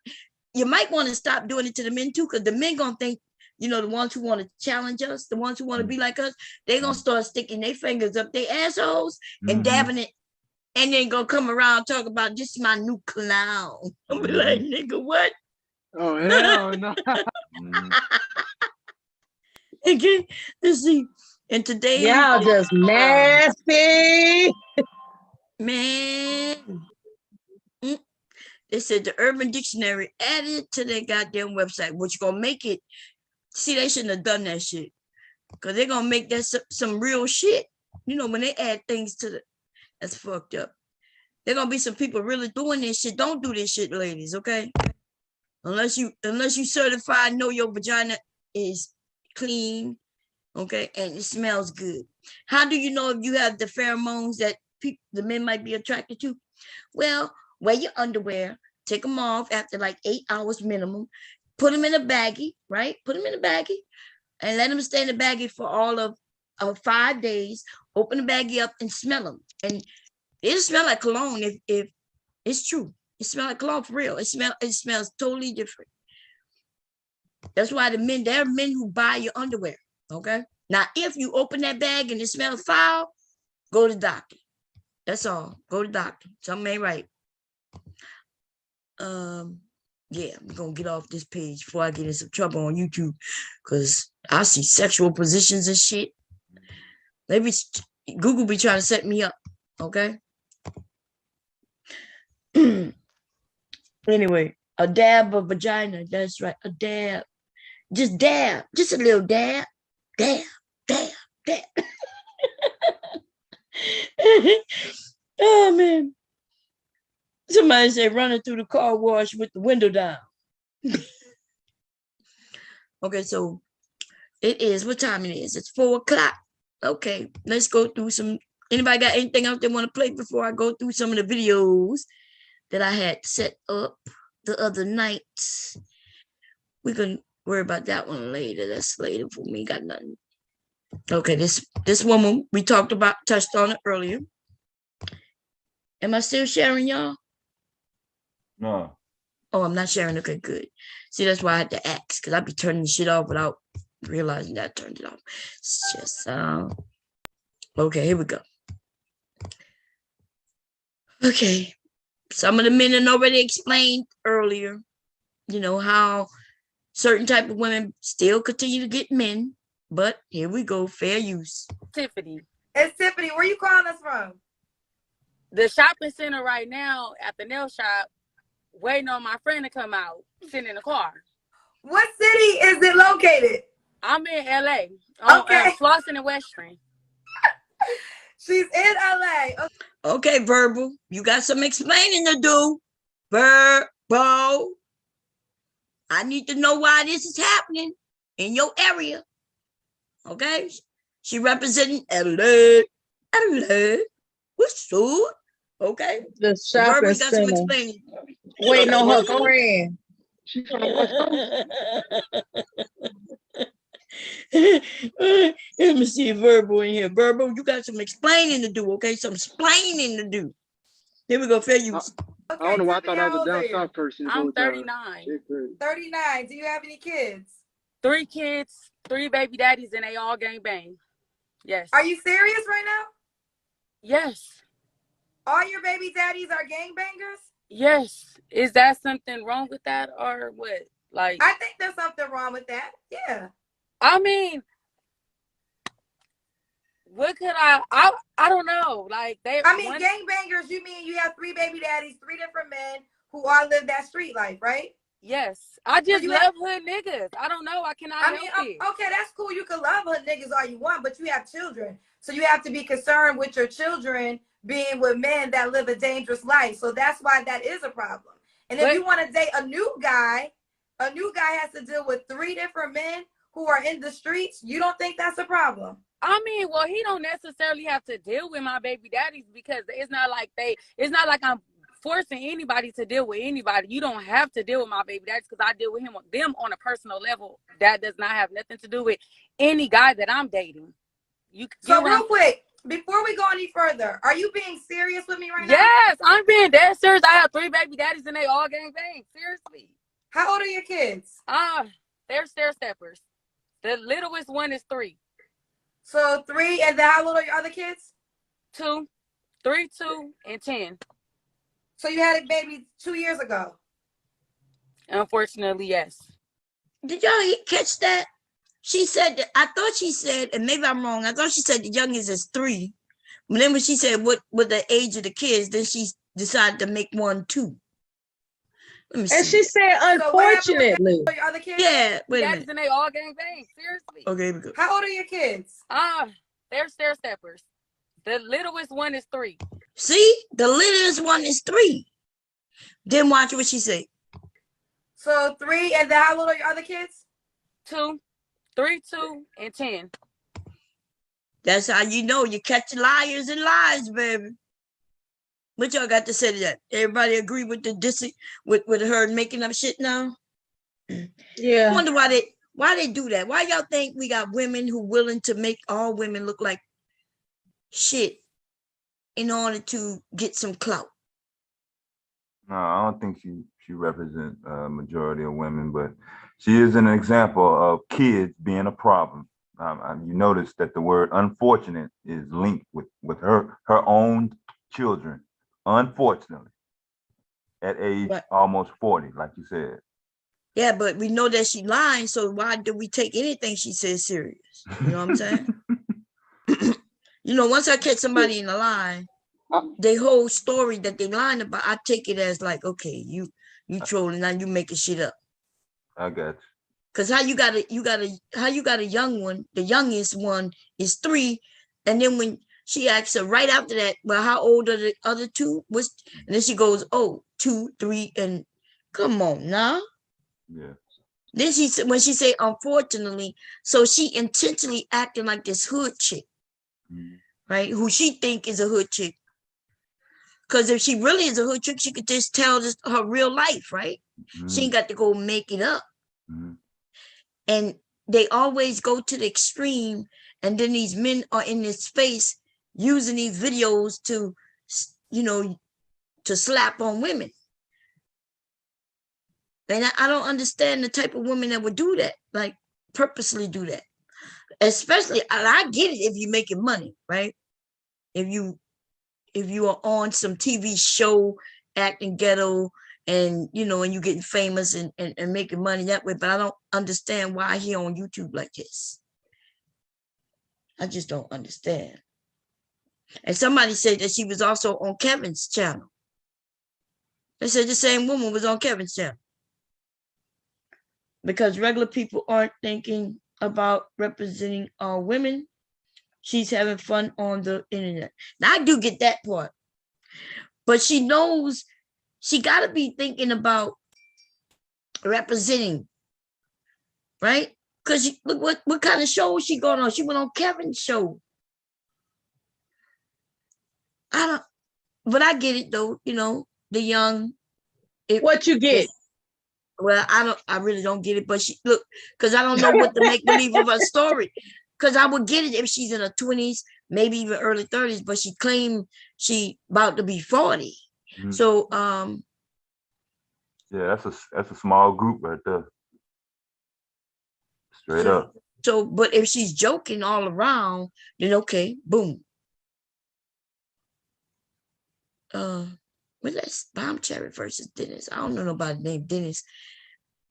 you might want to stop doing it to the men too, because the men gonna think, the ones who want to challenge us, the ones who want to be like us, they gonna start sticking their fingers up their assholes and dabbing it, and then gonna come around and talk about this is my new clown. I'll be like, nigga, what? Oh hell no. Again, let's see. And today, y'all just nasty, man. They said the Urban Dictionary added to their goddamn website, which gonna make it. See, they shouldn't have done that shit, because they're gonna make that some real shit. When they add things to that's fucked up. There gonna be some people really doing this shit. Don't do this shit, ladies, okay? Unless you certified, know your vagina is clean, okay, and it smells good. How do you know if you have the pheromones that the men might be attracted to? Well, wear your underwear, take them off after like 8 hours minimum, put them in a baggie, right? Put them in a baggie and let them stay in the baggie for all of 5 days. Open the baggie up and smell them. And it'll smell like cologne if it's true. It smells like cologne for real. It smells totally different. That's why there are men who buy your underwear, okay? Now, if you open that bag and it smells foul, go to the doctor. That's all. Go to the doctor. Something ain't right. Yeah, I'm gonna get off this page before I get in some trouble on YouTube, because I see sexual positions and shit. Maybe Google be trying to set me up, okay? Anyway, a dab of vagina. That's right, a dab. Just dab, just a little dab. Dab. Oh man. Somebody say running through the car wash with the window down. Okay, so it is what time it is. It's 4:00. Okay, let's go through some. Anybody got anything else they want to play before I go through some of the videos that I had set up the other night? We can Worry about that one later. That's later for me. Got nothing. Okay, this woman we touched on it earlier. Am I still sharing, y'all? No. Oh, I'm not sharing. Okay, good. See, that's why I had to ask, because I'd be turning the shit off without realizing that I turned it off. It's just okay, here we go. Okay. Some of the men had already explained earlier, how certain type of women still continue to get men, but here we go, fair use. Tiffany. It's Tiffany. Where you calling us from? The shopping center right now at the nail shop, waiting on my friend to come out, sitting in the car. What city is it located? I'm in LA. Okay. Flossin and Western. She's in LA. Okay, Verbal. You got some explaining to do. Verbal. I need to know why this is happening in your area. Okay? She representing LA. LA. What's up? Okay. The shopping center. Waiting on her friend. She's on the West Coast. Let me see Verbal in here. Verbal, you got some explaining to do, okay? Some explaining to do. Here we go, fair use. I don't know why I thought I was a down south person. I'm 39. 39. Do you have any kids? 3 kids, 3 baby daddies, and they all gang bang. Yes. Are you serious right now? Yes. All your baby daddies are gangbangers? Yes. Is that something wrong with that or what? Like, I think there's something wrong with that. Yeah. I mean, what could I don't know. Like gangbangers, you mean you have 3 baby daddies, 3 different men who all live that street life, right? Yes. I just love hood niggas. I don't know. I cannot help it. Okay, that's cool. You can love hood niggas all you want, but you have children. So you have to be concerned with your children being with men that live a dangerous life. So that's why that is a problem. And if you want to date a new guy has to deal with 3 different men who are in the streets. You don't think that's a problem? I mean, well, he don't necessarily have to deal with my baby daddies because it's not like I'm forcing anybody to deal with anybody. You don't have to deal with my baby daddies because I deal with them on a personal level. That does not have nothing to do with any guy that I'm dating. So real quick, before we go any further, are you being serious with me right now? Yes, I'm being dead serious. I have 3 baby daddies and they all gang bang. Seriously. How old are your kids? They're stair steppers. The littlest one is 3. So 3, and then how old are your other kids? 2, 3, 2, and 10. So you had a baby 2 years ago? Unfortunately, yes. Did y'all catch that? She said that, I thought she said, and maybe I'm wrong, I thought she said the youngest is 3. But then when she said what the age of the kids, then she decided to make one 2. And she said, unfortunately. So your other kids? Yeah, wait a minute. And they all gang bang. Seriously. Okay, here we go. How old are your kids? They're stair steppers. The littlest one is 3. See, the littlest one is 3. Then watch what she said. So 3, and then how old are your other kids? 2, 3, 2, and 10. That's how you know you catch liars and lies, baby. What y'all got to say to that? Everybody agree with with her making up shit now? Yeah. I wonder why they do that. Why y'all think we got women who willing to make all women look like shit in order to get some clout? No, I don't think she represents a majority of women, but she is an example of kids being a problem. You notice that the word unfortunate is linked with her own children. Unfortunately, at age almost 40, like you said. Yeah, but we know that she lying, so why do we take anything she says serious? You know what I'm saying? Once I catch somebody in a lie, their whole story that they lying about, I take it as like, okay, you trolling, now you making shit up. I got you. Cause how you got a young one, the youngest one is 3, and then when she asks her right after that, well, how old are the other 2? And then she goes, 2, 3, and come on now. Yeah. Then when she say unfortunately, so she intentionally acting like this hood chick, right? Who she think is a hood chick. Because if she really is a hood chick, she could just tell her real life, right? She ain't got to go make it up. And they always go to the extreme, and then these men are in this space using these videos to, you know, to slap on women. And I don't understand the type of women that would do that, like purposely do that. Especially, and I get it if you're making money, right? If you are on some TV show acting ghetto, and you know, and you getting famous and making money that way, but I don't understand why he on YouTube like this. I just don't understand. And somebody said that she was also on Kevin's channel. They said the same woman was on Kevin's channel. Because regular people aren't thinking about representing all women. She's having fun on the internet. Now, I do get that part. But she knows she got to be thinking about representing, right? Because look what kind of show she going on. She went on Kevin's show. But I get it though, you know, the young. What you get? Well, I really don't get it, but she look, because I don't know what to make believe of her story. Because I would get it if she's in her 20s, maybe even early 30s, but she claimed she about to be 40. Mm-hmm. So yeah, that's a small group right there. Straight up. So, but if she's joking all around, then okay, boom. Well, that's Bomb Cherry versus Dennis. I don't know nobody named Dennis.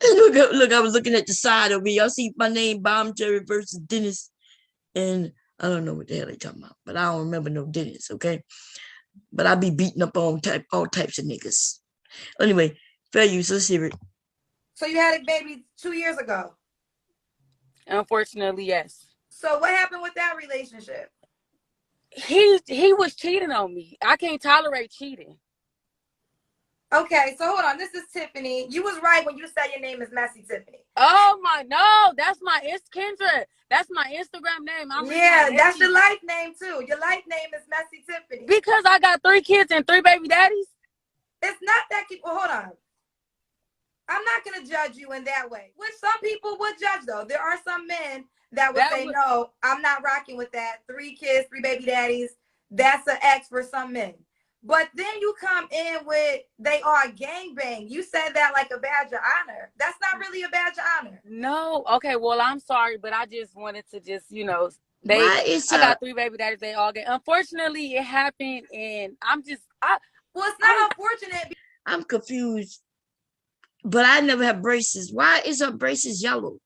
Look, I was looking at the side of me. Y'all see my name, Bomb Cherry versus Dennis. And I don't know what the hell they talking about, but I don't remember no Dennis, okay? But I be beating up on all types of niggas. Anyway, fair use, let's hear it. So you had a baby 2 years ago? Unfortunately, yes. So what happened with that relationship? He was cheating on me. I can't tolerate cheating. Okay, so hold on. This is Tiffany. You was right when you said your name is Messy Tiffany. Oh no, that's my Kendra. That's my Instagram name. That's your life name too. Your life name is Messy Tiffany. Because I got 3 kids and 3 baby daddies. It's not that. Well, hold on. I'm not gonna judge you in that way. Which some people would judge though. There are some men that would say, no, I'm not rocking with that. 3 kids, 3 baby daddies. That's an X for some men. But then you come in with they are gangbang. You said that like a badge of honor. That's not really a badge of honor. No. Okay, well, I'm sorry, but I just wanted to you know, I got 3 baby daddies, they all get. Unfortunately, it happened, and well, it's not unfortunate. I'm confused. But I never have braces. Why is her braces yellow?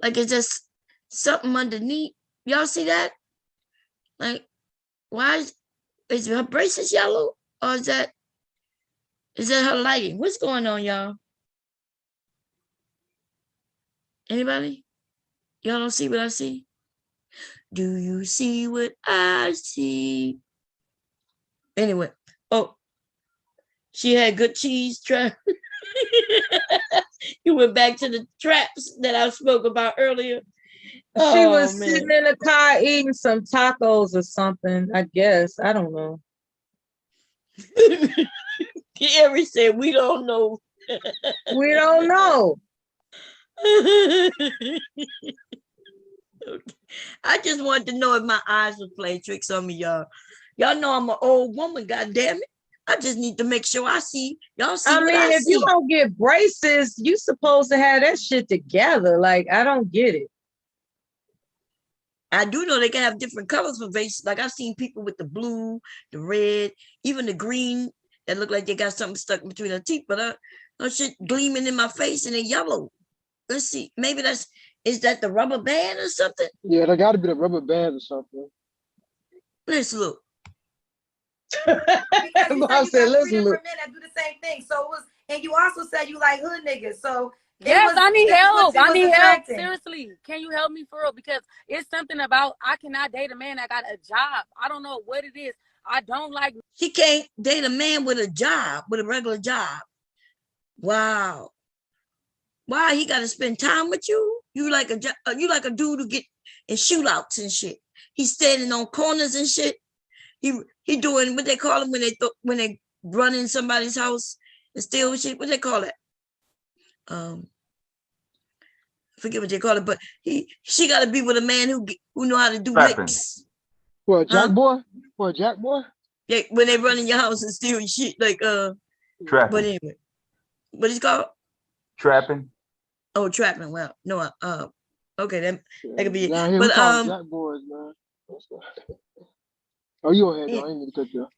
Like it's just something underneath. Y'all see that? Like, why is her braces yellow? Or is that her lighting? What's going on, y'all? Anybody? Y'all don't see what I see? Do you see what I see? Anyway, she had good cheese trap. You went back to the traps that I spoke about earlier. She was sitting in a car eating some tacos or something, I guess. I don't know. Gary said, we don't know. We don't know. Okay. I just wanted to know if my eyes were playing tricks on me, y'all. Y'all know I'm an old woman, goddamn it. I just need to make sure I see. Y'all see what I see. If you don't get braces, you supposed to have that shit together. Like, I don't get it. I do know they can have different colors for braces. Like I've seen people with the blue, the red, even the green that look like they got something stuck between their teeth, but shit gleaming in my face and they're yellow. Let's see. Maybe is that the rubber band or something? Yeah, there got to be the rubber band or something. Let's look. Mom said, listen, look. Men that do the same thing. So it was, and you also said you like hood niggas. So yes, I need help. I need help. Seriously, can you help me for real? Because it's something about I cannot date a man that got a job. I don't know what it is. I don't like. She can't date a man with a job, with a regular job. Wow. Why he got to spend time with you? You like a dude who get in shootouts and shit. He's standing on corners and shit. He doing what they call them when they run in somebody's house and steal shit. What they call it? forget what they call it, but she got to be with a man who know how to do Trapping. licks. What, Jack boy? What, Jack boy? Yeah, when they run in your house and steal your shit, like Trapping. But anyway, what is it called? Trapping. Oh, trapping. Well, no, okay, that could be it. Down here, But we call them Jack boys, man. Oh, you go ahead, though. I ain't need to cut you.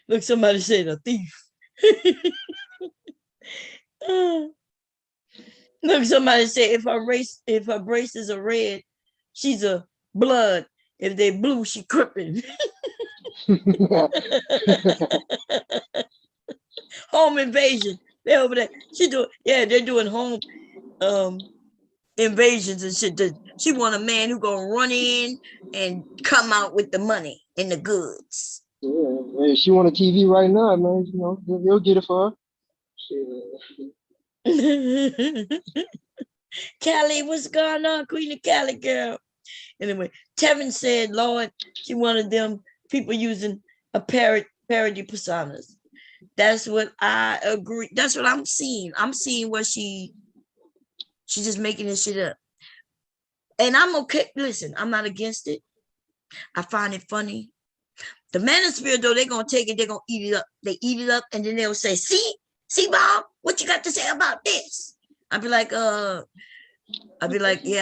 Look, somebody said a thief. Look, somebody said if her braces are red, she's a blood. If they blue, she crippin'. Home invasion. They're over there. They're doing home invasions and shit. She want a man who gonna run in and come out with the money and the goods. Yeah, she want a TV right now, man. You know, they'll get it for her. Callie, what's going on, Queen of Cali girl? Anyway, Tevin said, Lord, she wanted them people using a parody personas. That's what I agree. That's what I'm seeing. I'm seeing where she's just making this shit up. And I'm okay. Listen, I'm not against it. I find it funny. The manosphere, though, they're going to take it. They're going to eat it up. They eat it up, and then they'll say, see, Bob, what you got to say about this? I'd be like, yeah,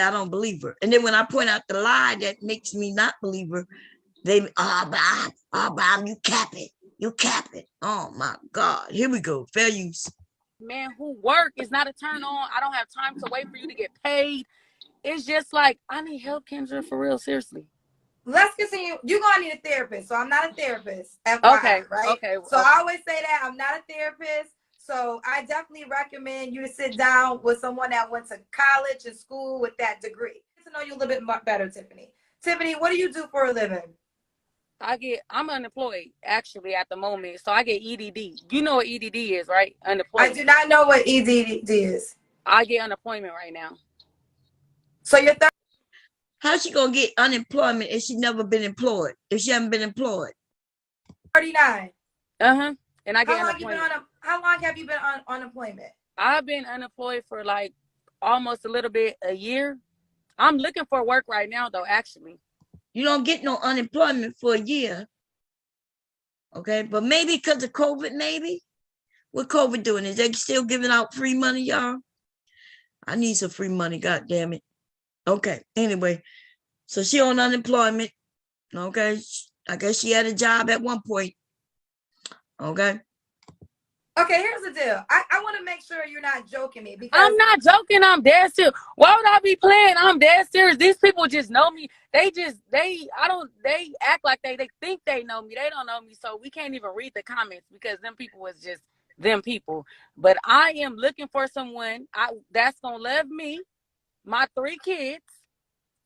I don't believe her. And then when I point out the lie that makes me not believe her, they, Bob, you cap it. You cap it. Oh, my God. Here we go. Fair use. Man, who work is not a turn on. I don't have time to wait for you to get paid. It's just like, I need help, Kendra, for real, seriously. Let's continue. You're going to need a therapist. So I'm not a therapist. FYI, okay, right? Okay. So I always say that I'm not a therapist. So I definitely recommend you to sit down with someone that went to college and school with that degree. To know you a little bit better, Tiffany. Tiffany, what do you do for a living? I'm unemployed actually at the moment. So I get EDD. You know what EDD is, right? Unemployment. I do not know what EDD is. I get unemployment right now. So you're how's she gonna get unemployment if she never been employed? If she haven't been employed? 39. And I get how long have you been on unemployment? I've been unemployed for like almost a little bit, a year. I'm looking for work right now, though, actually. You don't get no unemployment for a year. Okay, but maybe because of COVID, maybe? What COVID doing? Is they still giving out free money, y'all? I need some free money, God damn it. Okay, anyway, so she on unemployment. Okay, I guess she had a job at one point. Okay. Okay, here's the deal. I want to make sure you're not joking me because I'm not joking. I'm dead serious. Why would I be playing? I'm dead serious. These people just know me. They act like they think they know me. They don't know me. So we can't even read the comments because them people was just them people. But I am looking for someone that's going to love me, my 3 kids,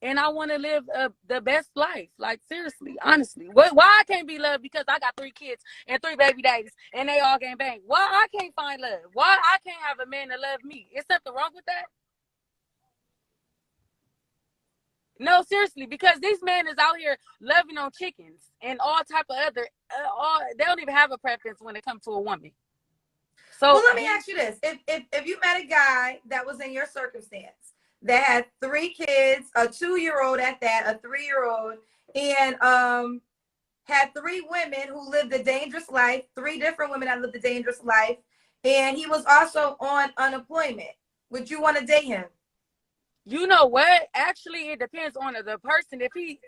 and I want to live the best life. Like, seriously, honestly. Why I can't be loved because I got 3 kids and 3 baby daddies and they all gang bang? Why I can't find love? Why I can't have a man to love me? Is something wrong with that? No, seriously, because these men is out here loving on chickens and all type of other, they don't even have a preference when it comes to a woman. So well, let me ask you this. If you met a guy that was in your circumstance, that had 3 kids, a 2-year-old at that, a 3-year-old, and had 3 women who lived a dangerous life, 3 different women that lived a dangerous life, and he was also on unemployment, would you want to date him? You know what? Actually, it depends on the person.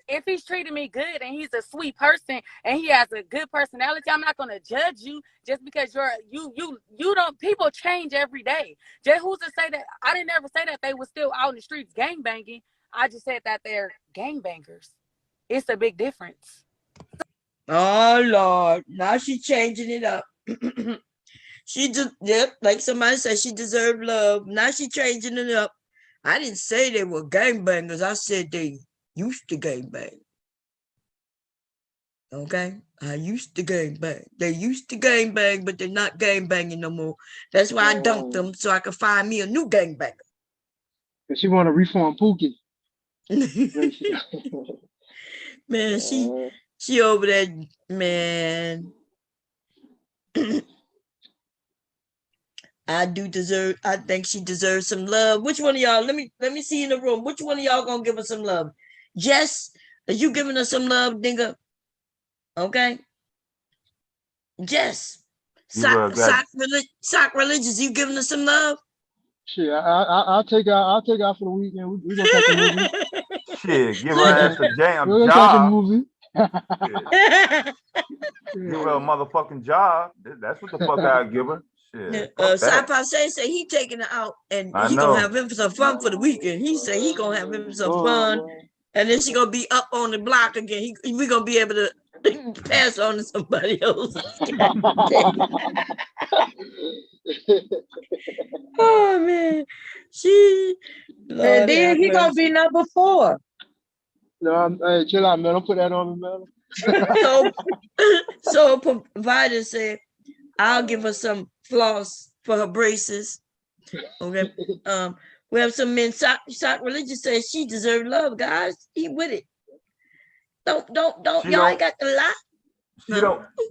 If he's treating me good and he's a sweet person and he has a good personality, I'm not gonna judge you just because you don't. People change every day. Just who's to say that? I didn't ever say that they were still out in the streets gang banging. I just said that they're gang bangers. It's a big difference. Oh Lord! Now she's changing it up. She just like somebody said, she deserved love. Now she's changing it up. I didn't say they were gangbangers. I said they used to gangbang. Okay? I used to gangbang. They used to gangbang, but they're not gangbanging no more. That's why I dumped them so I could find me a new gangbanger. She want to reform Pookie. Man, she over there, man. I think she deserves some love. Which one of y'all? Let me see in the room. Which one of y'all gonna give her some love? Jess, are you giving her some love, nigga? Okay. Jess, sock religious, you giving her some love? Shit, I'll take out for the weekend. We gonna catch a movie. Shit, give her ass a damn We're gonna catch a movie. Give her a motherfucking job. That's what the fuck I'll give her. Shit. Sci-Fi say he taking her out and he gonna have him some fun for the weekend. He say he gonna have him some fun, and then she gonna be up on the block again. We gonna be able to pass on to somebody else. Oh man, and then he gonna be number 4. No, hey, chill out, man. Don't put that on me, man. So provider said, I'll give her some floss for her braces. Okay. We have some men. Sock religious says she deserves love, guys. He with it. Don't y'all ain't got the lot.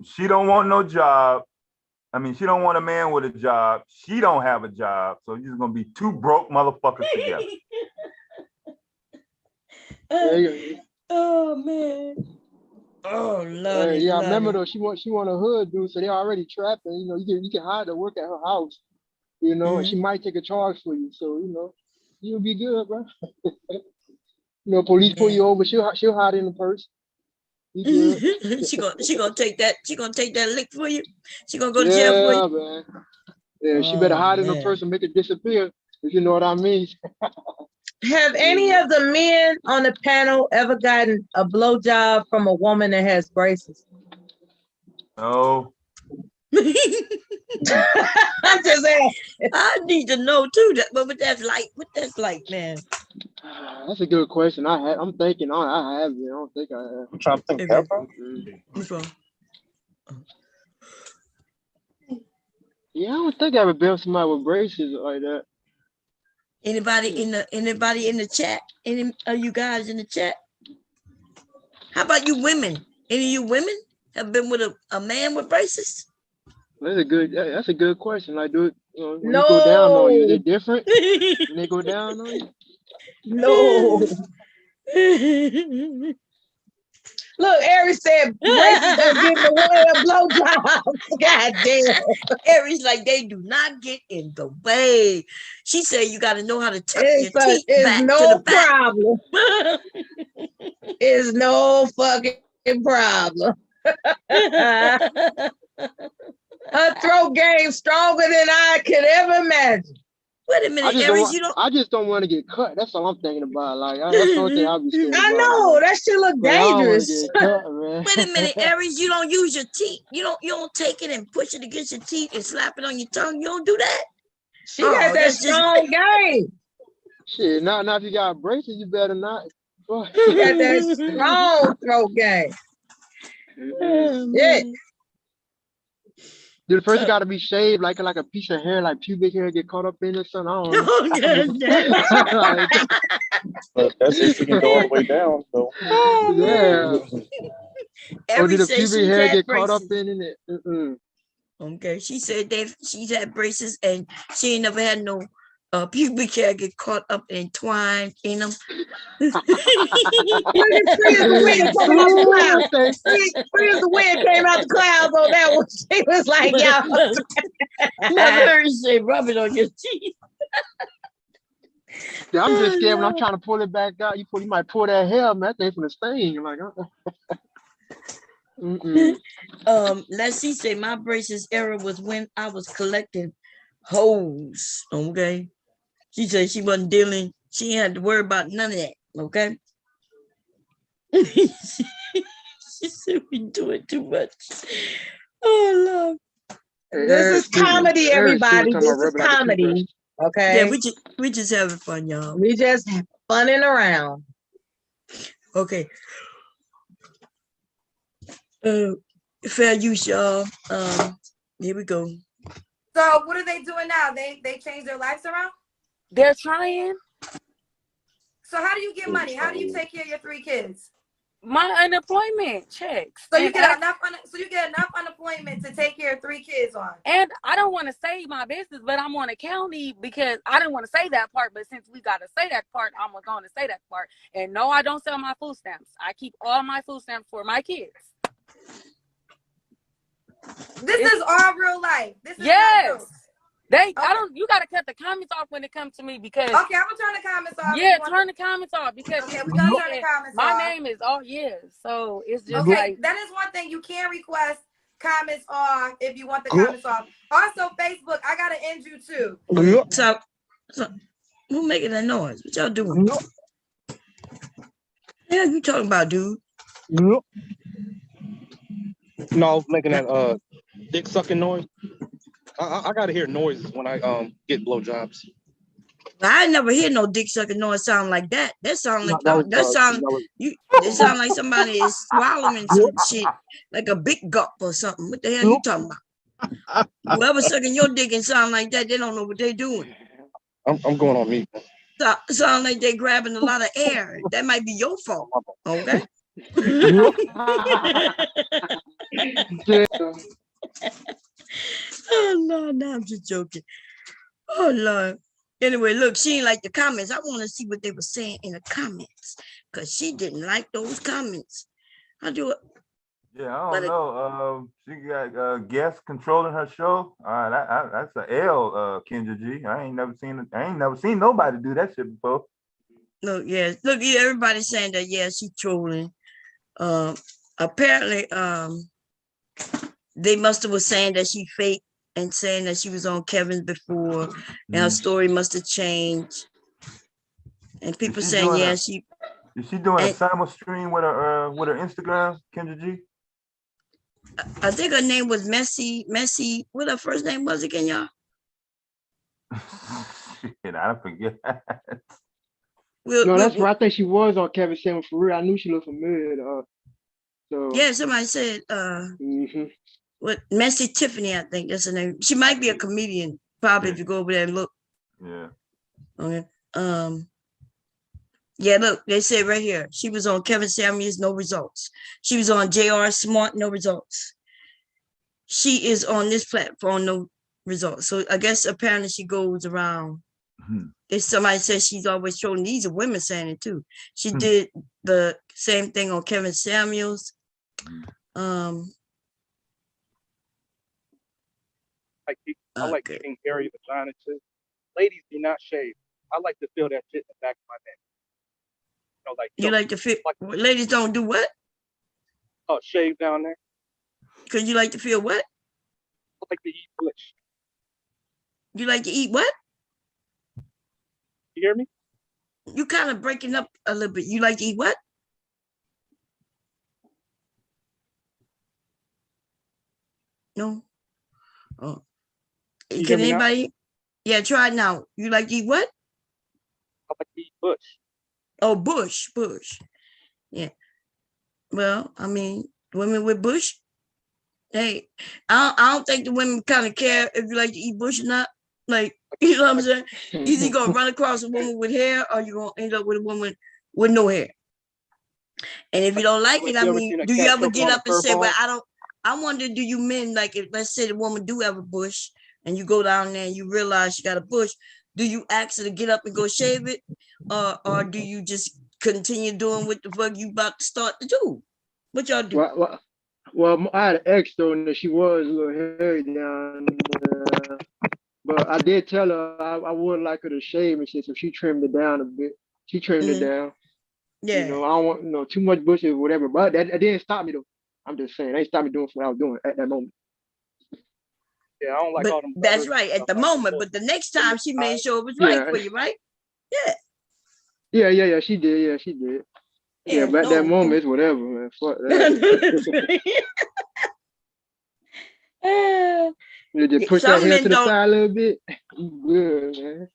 She don't want no job. I mean, she don't want a man with a job. She don't have a job. So you're gonna be 2 broke motherfuckers together. Oh man. Oh Lord. Yeah, I remember though. She want a hood dude, so they already trapped her. You know, you can hire to work at her house. You know, and she might take a charge for you. So you know, you'll be good, bro. You know, police pull you over, she'll hide in the purse. she gonna take that. She gonna take that lick for you. She gonna go to jail for you. Man. Yeah, she better hide in the purse and make it disappear. If you know what I mean. Have any of the men on the panel ever gotten a blowjob from a woman that has braces? No. I'm just saying. I need to know too. What that's like, man. That's a good question. I'm thinking I have it. I don't think I have. I'm trying to think. Yeah, I don't think I ever been with somebody with braces like that. Anybody in the chat? Any of you guys in the chat? How about you women? Any of you women have been with a man with braces? That's a good question. Like, when they go down on you, they're different when they go down on you? No. Look, Aries said braces don't give away a blowjob. God damn. Aries like they do not get in the way. She said you got to know how to tuck your teeth back to the back. Problem. It's no fucking problem. Her throat game stronger than I could ever imagine. Wait a minute, Aries, I just don't want to get cut. That's all I'm thinking about. Like, that's the only thing I'll be scared about. I know that shit look dangerous. Wait a minute, Aries, you don't use your teeth. You don't take it and push it against your teeth and slap it on your tongue. You don't do that. She got that strong game. Shit, not if you got braces, you better not. She got that strong throat game. Yeah. Dude, the person got to be shaved like a piece of hair, like pubic hair get caught up in or something. I don't know. But that's if you can go all the way down, though. Yeah. Or did the pubic hair get caught up in it? Okay, she said she's had braces and she ain't never had no pubic hair get caught up and entwined in them. Look at Free as the wind coming out the clouds. Free as the wind came out the clouds on that one. She was like, y'all. Never heard you say rub it on your teeth. Yeah, I'm just scared when I'm trying to pull it back out. You might pull that hair, man. That thing from the stain. Like, let's see. Say my braces era was when I was collecting hoes. Okay, she said she wasn't dealing. She ain't had to worry about none of that. Okay. She said we do it too much. Oh Lord. This is comedy, everybody. This is comedy. Okay. Yeah, we just having fun, y'all. We just funning around. Okay. Fair use, y'all. Here we go. So what are they doing now? They changed their lives around? They're trying. So how do you get money? How do you take care of your 3 kids? My unemployment checks. So you get enough unemployment to take care of 3 kids on. And I don't want to say my business, but I'm on a county because I didn't want to say that part. But since we got to say that part, I'm going to say that part. And no, I don't sell my food stamps. I keep all my food stamps for my kids. This is all real life. This is yes. You gotta cut the comments off when it comes to me because okay, I'm gonna turn the comments off. Yeah, turn the comments off because okay, we're gonna turn the comments off. My name is so it's just like that is one thing you can request comments off if you want the comments off. Also, Facebook, I gotta end you too. So who making that noise? What y'all doing? Yeah, you talking about, dude? No, I was making that dick sucking noise. I gotta hear noises when I get blowjobs. I never hear no dick sucking noise sound like that. That sound like it sound like somebody is swallowing some shit, like a big gulp or something. What the hell you talking about? Whoever sucking your dick and sound like that, they don't know what they doing. I'm going on mute. Sound like they grabbing a lot of air. That might be your fault. Okay. Oh Lord, no, I'm just joking. Oh Lord. Anyway, look, she ain't like the comments. I want to see what they were saying in the comments because she didn't like those comments. I do it. Yeah, I don't know. She got guests controlling her show. That's an L, Kendra G. I ain't never seen nobody do that shit before. Look, yeah, everybody's saying that. Yeah, she's trolling. Apparently, they must have was saying that she fake and saying that she was on Kevin's before, and her story must have changed. And people saying, yeah, is she doing a simul stream with her Instagram, Kendra G? I think her name was Messy. What her first name was again, y'all? Shit, I forget. No, that's where I think she was on Kevin Samuel for real. I knew she looked familiar. Yeah, somebody said what Messy Tiffany, I think that's her name. She might be a comedian, probably if you go over there and look. Yeah. Okay. Yeah, look, they said right here. She was on Kevin Samuels, no results. She was on JR Smart, no results. She is on this platform, no results. So I guess apparently she goes around. If somebody says she's always trolling, these are women saying it too. She did the same thing on Kevin Samuels. I like getting hairy vagina too. Ladies do not shave. I like to feel that shit in the back of my neck. You like to feel? Ladies don't do what? Oh, shave down there. Because you like to feel what? I like to eat bush. You like to eat what? You hear me? You kind of breaking up a little bit. You like to eat what? No. Oh. Can anybody? Yeah, try it now. You like to eat what? I like to eat bush. Oh, bush. Yeah. Well, I mean, women with bush. Hey, I don't think the women kind of care if you like to eat bush or not. Like, you know what I'm saying? Either you gonna run across a woman with hair or you're gonna end up with a woman with no hair. And if you don't like it, I mean, do you ever get up and say, well, I wonder, do you men, like, if let's say the woman do have a bush and you go down there and you realize she got a bush, do you ask her to get up and go shave it? Or do you just continue doing what the fuck you about to start to do? What y'all do? Well, I had an ex though, and she was a little hairy down there. But I did tell her I would like her to shave and shit, so she trimmed it down a bit. She trimmed it down. Yeah. You know, I don't want too much bushes or whatever, but that didn't stop me though. I'm just saying, they stopped me doing what I was doing at that moment. Yeah, I don't like all them. That's right, at the moment, but the next time she made sure it was right for you, right? Yeah. Yeah, she did. Yeah, she did. Yeah, but at that moment, it's whatever, man. Fuck that. You just push that hair to the side a little bit. Good,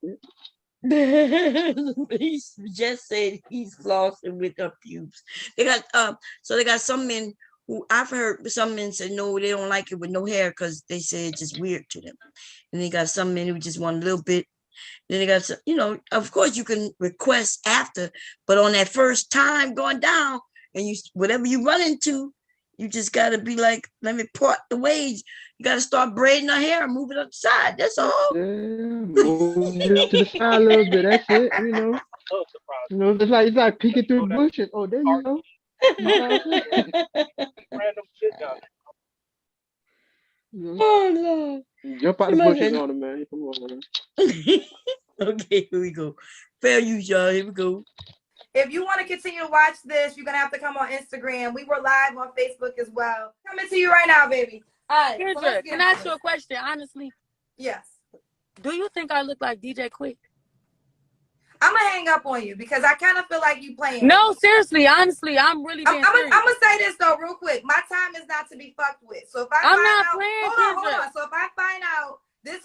man. He just said he's flossing with her pubes. They got they got some men who I've heard some men say no, they don't like it with no hair because they say it's just weird to them. And they got some men who just want a little bit. Then they got some, of course you can request after, but on that first time going down, and you whatever you run into, you just gotta be like, let me part the ways. You gotta start braiding her hair and move it up the side. That's all. Yeah, move it to the side a little bit. That's it. You know, it's like peeking through the bushes. Oh, there you go. Random shit down You know, Oh Lord. jump out She the must bushes have- on him, man. Come on, man. Okay, here we go. Fair use, y'all. Here we go. If you want to continue to watch this, you're gonna have to come on Instagram. We were live on Facebook as well. Coming to you right now, baby. All right. So Kendra, can I ask you a question, honestly? Yes. Do you think I look like DJ Quick? I'm gonna hang up on you because I kind of feel like you playing. No, seriously, honestly, I'm really being serious. I'm gonna say this though, real quick. My time is not to be fucked with. So if I'm not playing, hold on. So if I find out this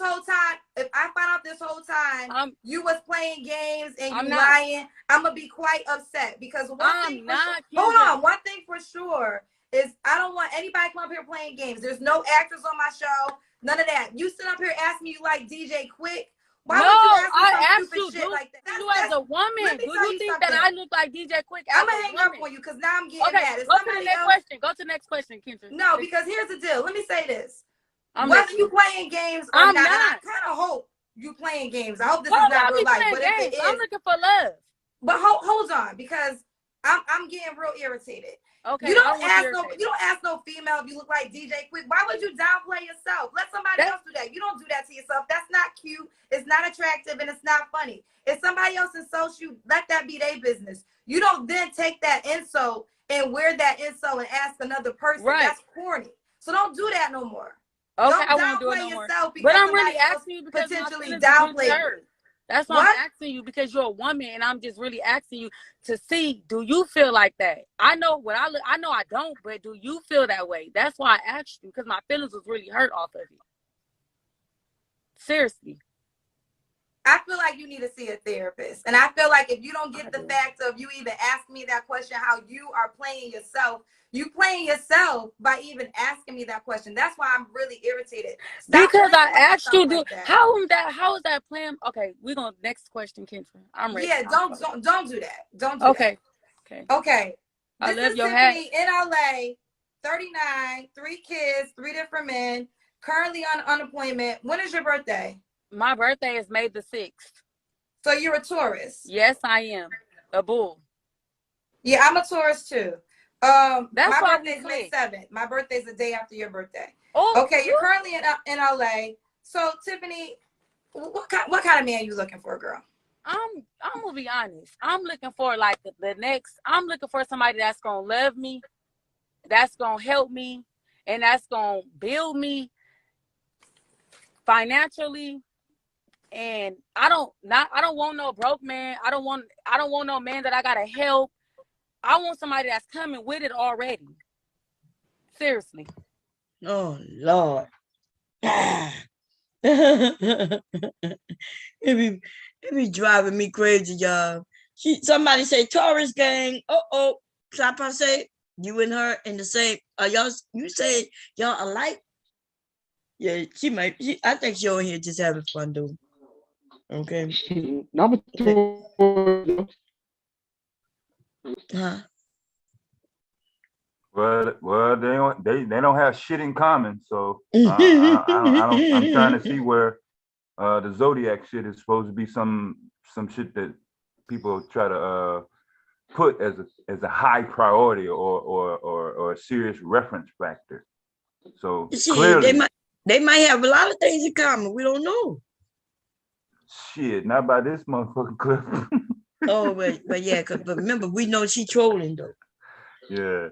whole time, you was playing games and you lying, I'm gonna be quite upset because hold on. One thing for sure is I don't want anybody come up here playing games. There's no actors on my show, none of that. You sit up here asking me you like DJ Quick. Why would you ask me shit like that? You as a woman, do you think that I look like DJ Quick? I'm gonna hang up on you because now I'm getting mad. Go to the next question. Go to the next question, Kendra. No, because here's the deal. Let me say this. Whether you playing games or not, I kind of hope you playing games. I hope this is not real life. But if it is, I'm looking for love. But hold on, because I'm getting real irritated. Okay. You don't ask no female if you look like DJ Quick. Why would you downplay yourself? Let somebody else do that. You don't do that to yourself. That's not cute. It's not attractive, and it's not funny. If somebody else insults you, let that be their business. You don't then take that insult and wear that insult and ask another person. Right. That's corny. So don't do that no more. Okay, don't I won't do it no more. But I'm really asking you because potentially downplay. That's why I'm asking you, because you're a woman, and I'm just really asking you to see, do you feel like that? I know what I look. I know I don't, but do you feel that way? That's why I asked you, because my feelings was really hurt off of it. Seriously. I feel like you need to see a therapist. And I feel like if you don't get the fact of you even asking me that question, how you are playing yourself, you playing yourself by even asking me that question. That's why I'm really irritated. Because I asked you, how is that playing? Okay, we're going to next question, Kendra. I'm ready. Yeah, don't do that. Don't do that. Okay. I this love is your Tiffany hat. in LA, 39, 3 kids, 3 different men, currently on unemployment. When is your birthday? My birthday is May the 6th. So you're a Taurus? Yes, I am. A bull. Yeah, I'm a Taurus too. That's my why birthday's May 7th. My birthday's the day after your birthday. Oh, okay, you're currently in LA. So Tiffany, what kind of man you looking for, girl? I'm gonna be honest. I'm looking for like the next. I'm looking for somebody that's gonna love me, that's gonna help me, and that's gonna build me financially. And I don't want no broke man. I don't want no man that I gotta help. I want somebody that's coming with it already. Seriously. Oh Lord. it be driving me crazy, y'all. Somebody say Taurus gang. Sapa say you and her in the same. You say y'all alike? Yeah, she might. I think she over here just having fun, though. Okay. Number 2. Huh? Well, they don't have shit in common, so I'm trying to see where the zodiac shit is supposed to be some shit that people try to put as a high priority or a serious reference factor. So clearly, they might have a lot of things in common. We don't know. Shit, not by this motherfucking clip. Oh, but yeah, but remember, we know she trolling though. Yeah.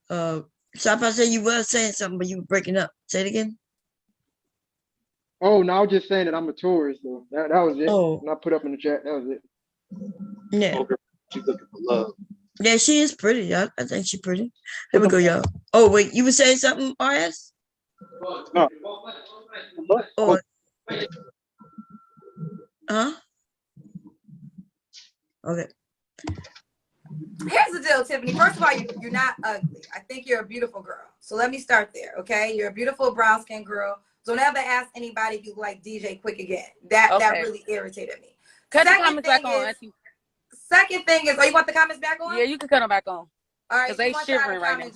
So if I say you were saying something, but you were breaking up. Say it again. Oh, no, I was just saying that I'm a Taurus, though. That was it. Oh. And I put up in the chat. That was it. Yeah. Okay. She's looking for love. Yeah, she is pretty, y'all. I think she's pretty. Here we go, y'all. Oh, wait, you were saying something, RS? No. Oh. Huh? Okay. Here's the deal, Tiffany. First of all, you're not ugly. I think you're a beautiful girl. So let me start there, okay? You're a beautiful brown-skinned girl. Don't ever ask anybody if you like DJ Quick again. That really irritated me. Cut the comments back on, Auntie. second thing is, oh, you want the comments back on? Yeah, you can cut them back on. All right, because they shivering right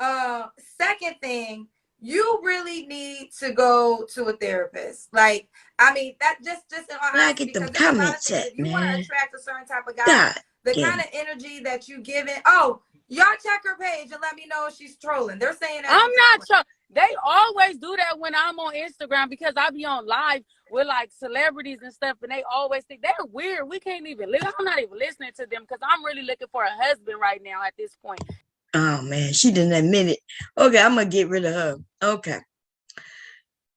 now. Second thing, you really need to go to a therapist. Like, I mean, that just in all honesty, get them because there's a lot of comments things. at, If you want man. to attract a certain type of guy, God, the yeah. kind of energy that you give it. Oh, y'all check her page and let me know if she's trolling. They're saying that I'm not trolling. They always do that when I'm on Instagram because I be on live with like celebrities and stuff, and they always think they're weird. We can't even live. I'm not even listening to them because I'm really looking for a husband right now at this point. Oh man, she didn't admit it. Okay, I'm gonna get rid of her. Okay.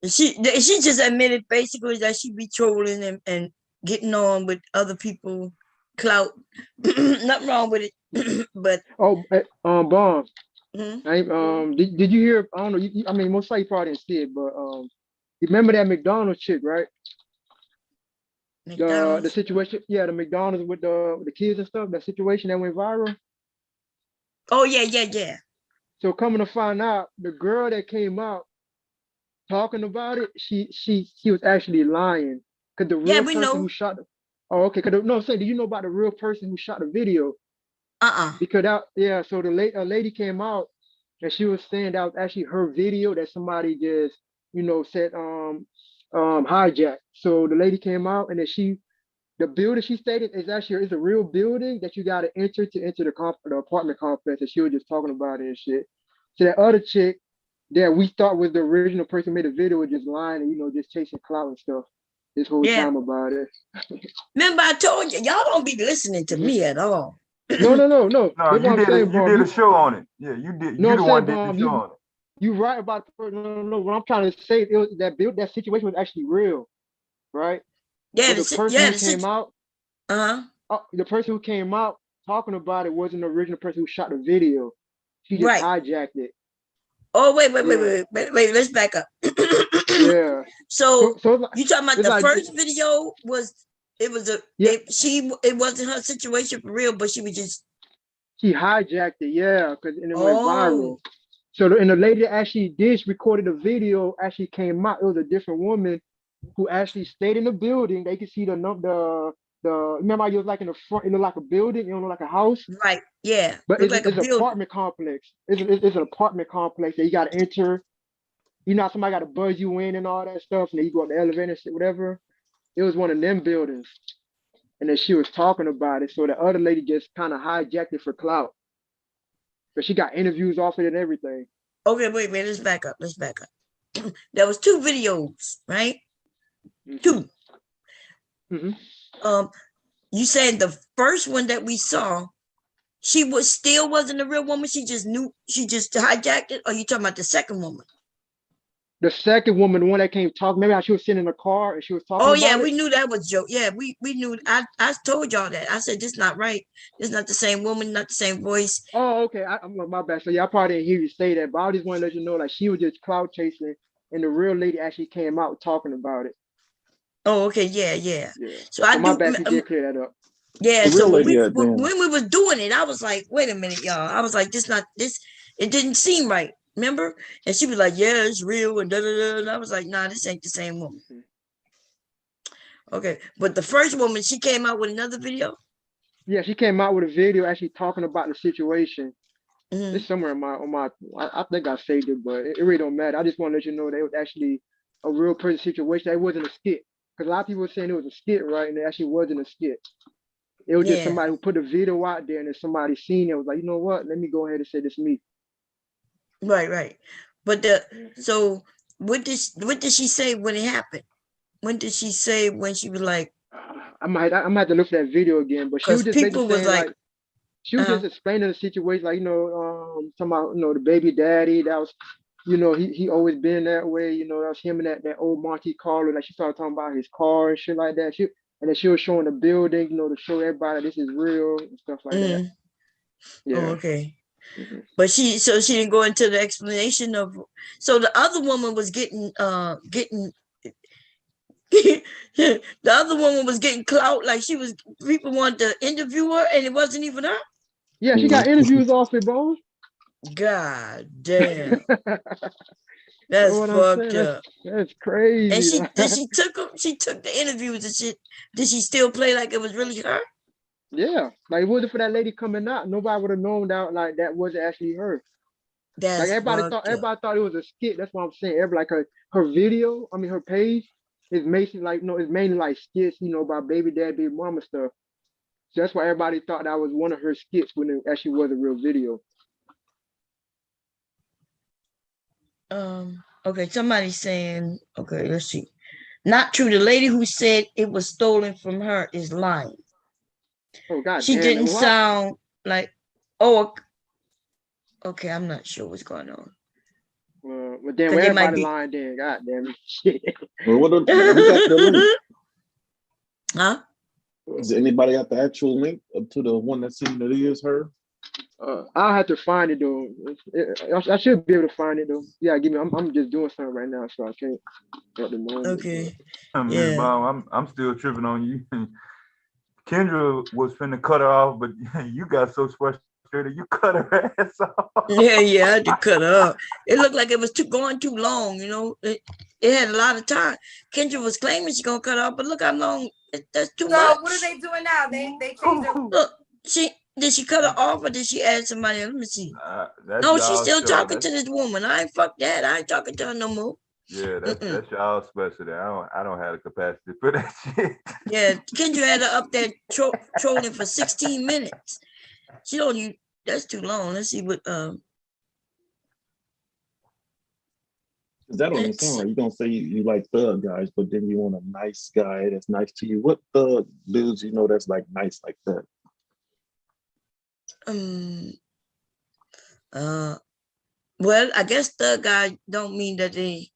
She just admitted basically that she be trolling and getting on with other people, clout. Nothing wrong with it. But Bomb. Mm-hmm. Did you hear? I don't know. I mean, most likely you probably didn't see it, but you remember that McDonald's chick, right? McDonald's? The situation, yeah, the McDonald's with the kids and stuff. That situation that went viral. Oh yeah. So coming to find out, the girl that came out talking about it, she was actually lying because the real person who shot. Oh, okay. No, I'm saying, do you know about the real person who shot the video? Because so the lady came out and she was saying that was actually her video that somebody just said hijacked. So the lady came out and then the building she stated is a real building that you got to enter the apartment complex, and she was just talking about it and shit. So that other chick that we thought was the original person who made the video was just lying and just chasing clout and stuff this whole time about it. Remember I told you, y'all don't be listening to me at all. No. No, you did a show on it. Yeah, you did. No, you the one did the show on it. You right about no. What I'm trying to say is that situation was actually real, right? Yeah, but the person who came out, the person who came out talking about it wasn't the original person who shot the video. She just hijacked it. Oh wait, let's back up. Yeah. So you talking about the first like, video it wasn't her situation for real, but she hijacked it, because it went viral. So the lady that actually recorded the video actually came out. It was a different woman who actually stayed in the building. They could see the remember how you was like in the front, it looked like a building, it looked like a house. Right, yeah. But it's an apartment complex. It's an apartment complex that you gotta enter. You know how somebody gotta buzz you in and all that stuff, and then you go up the elevator and shit, whatever. It was one of them buildings. And then she was talking about it. So the other lady just kind of hijacked it for clout. But she got interviews off it and everything. Okay, wait, let's back up. There was 2 videos, right? 2. Mm-hmm. You said the first one that we saw, she wasn't a real woman. She just hijacked it. Or you talking about the second woman? The second woman, the one that came talking, maybe she was sitting in a car and she was talking. Oh yeah, we knew that was Joe. Yeah, we knew. I told y'all that. I said this not right. This not the same woman, not the same voice. Oh, okay. I'm my bad. So yeah, I probably didn't hear you say that, but I just want to let you know, like she was just clout chasing, and the real lady actually came out talking about it. Oh, okay, yeah. So my bad. You did clear that up. Yeah. So when we was doing it, I was like, wait a minute, y'all. I was like, it didn't seem right. Remember? And she was like, yeah, it's real, and da-da-da. And I was like, nah, this ain't the same woman. Okay. But the first woman, she came out with another video? Yeah, she came out with a video actually talking about the situation. It's somewhere on my I think I saved it, but it really don't matter. I just want to let you know that it was actually a real person situation. It wasn't a skit. Because a lot of people were saying it was a skit, right? And it actually wasn't a skit. It was just somebody who put the video out there and then somebody seen it was like, you know what? Let me go ahead and say this me. Right. But so what did she say when it happened? When did she say when she was like? I might have to look for that video again, but she was just people was saying, like she was just explaining the situation, like talking about the baby daddy that was, he always been that way, that was him and that old Monte Carlo. Like she started talking about his car and shit like that. And then she was showing the building, to show everybody this is real and stuff like that. Yeah. Oh, okay. Mm-hmm. But she didn't go into the explanation of. So the other woman was getting the other woman was getting clout, like people wanted to interview her and it wasn't even her. Yeah, she got interviews off it, bro. God damn. That's fucked up. That's crazy. And she took the interviews and shit. Did she still play like it was really her? Yeah, like it wasn't for that lady coming out, nobody would have known that like that wasn't actually her. Like That's fucked up. everybody thought it was a skit. That's what I'm saying. Everybody like her video, I mean her page is mainly like it's mainly like skits, about baby dad, baby mama stuff. So that's why everybody thought that was one of her skits when it actually was a real video. Okay, somebody's saying, okay, let's see. Not true. The lady who said it was stolen from her is lying. Oh God She damn it. didn't sound like, oh, okay, I'm not sure what's going on. But then when everybody lying, then God damn it. Shit. Well, who got the link? Huh? Does anybody got the actual link up to the one that's saying that it is her? I'll have to find it though. I should be able to find it though. Yeah, give me. I'm just doing something right now, so I can't at the moment. Okay. I mean, Mom, I'm still tripping on you. Kendra was finna cut her off, but you got so frustrated, you cut her ass off. Yeah, I had to cut her off. It looked like it was going too long, It had a lot of time. Kendra was claiming she's gonna cut off, but look how long. That's too much. So what are they doing now? They changed her. Look, did she cut her off or did she add somebody else? Let me see. No, she's still talking to this woman. I ain't fuck that. I ain't talking to her no more. Yeah, that's y'all specialty. I don't have the capacity for that shit. Yeah, Kendra had her up there trolling for 16 minutes. She don't use, that's too long. Let's see what that don't even sound right. You don't say you like thug guys, but then you want a nice guy that's nice to you. What thug dudes that's like nice like that? Well, I guess thug guy don't mean that they,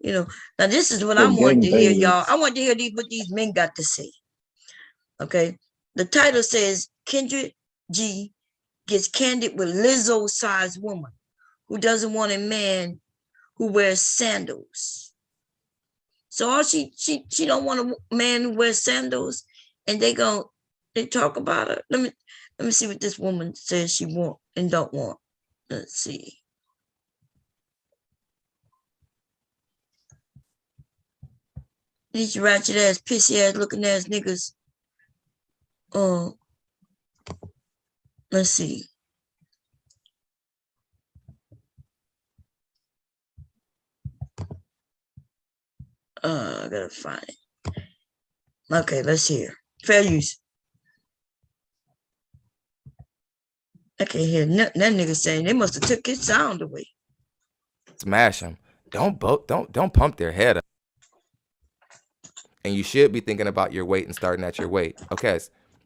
now this is what I want to hear, y'all. I want to hear what these men got to say. Okay. The title says Kendra G gets candid with Lizzo-sized woman who doesn't want a man who wears sandals. So all she don't want a man who wears sandals, and they talk about her. Let me see what this woman says she want and don't want. Let's see. These ratchet ass, pissy ass looking ass niggas. Let's see. I gotta find it. Okay, let's hear. Fair use. I can't hear nothing that nigga saying. They must have took his sound away. Smash them. Don't pump their head up. And you should be thinking about your weight and starting at your weight. Okay.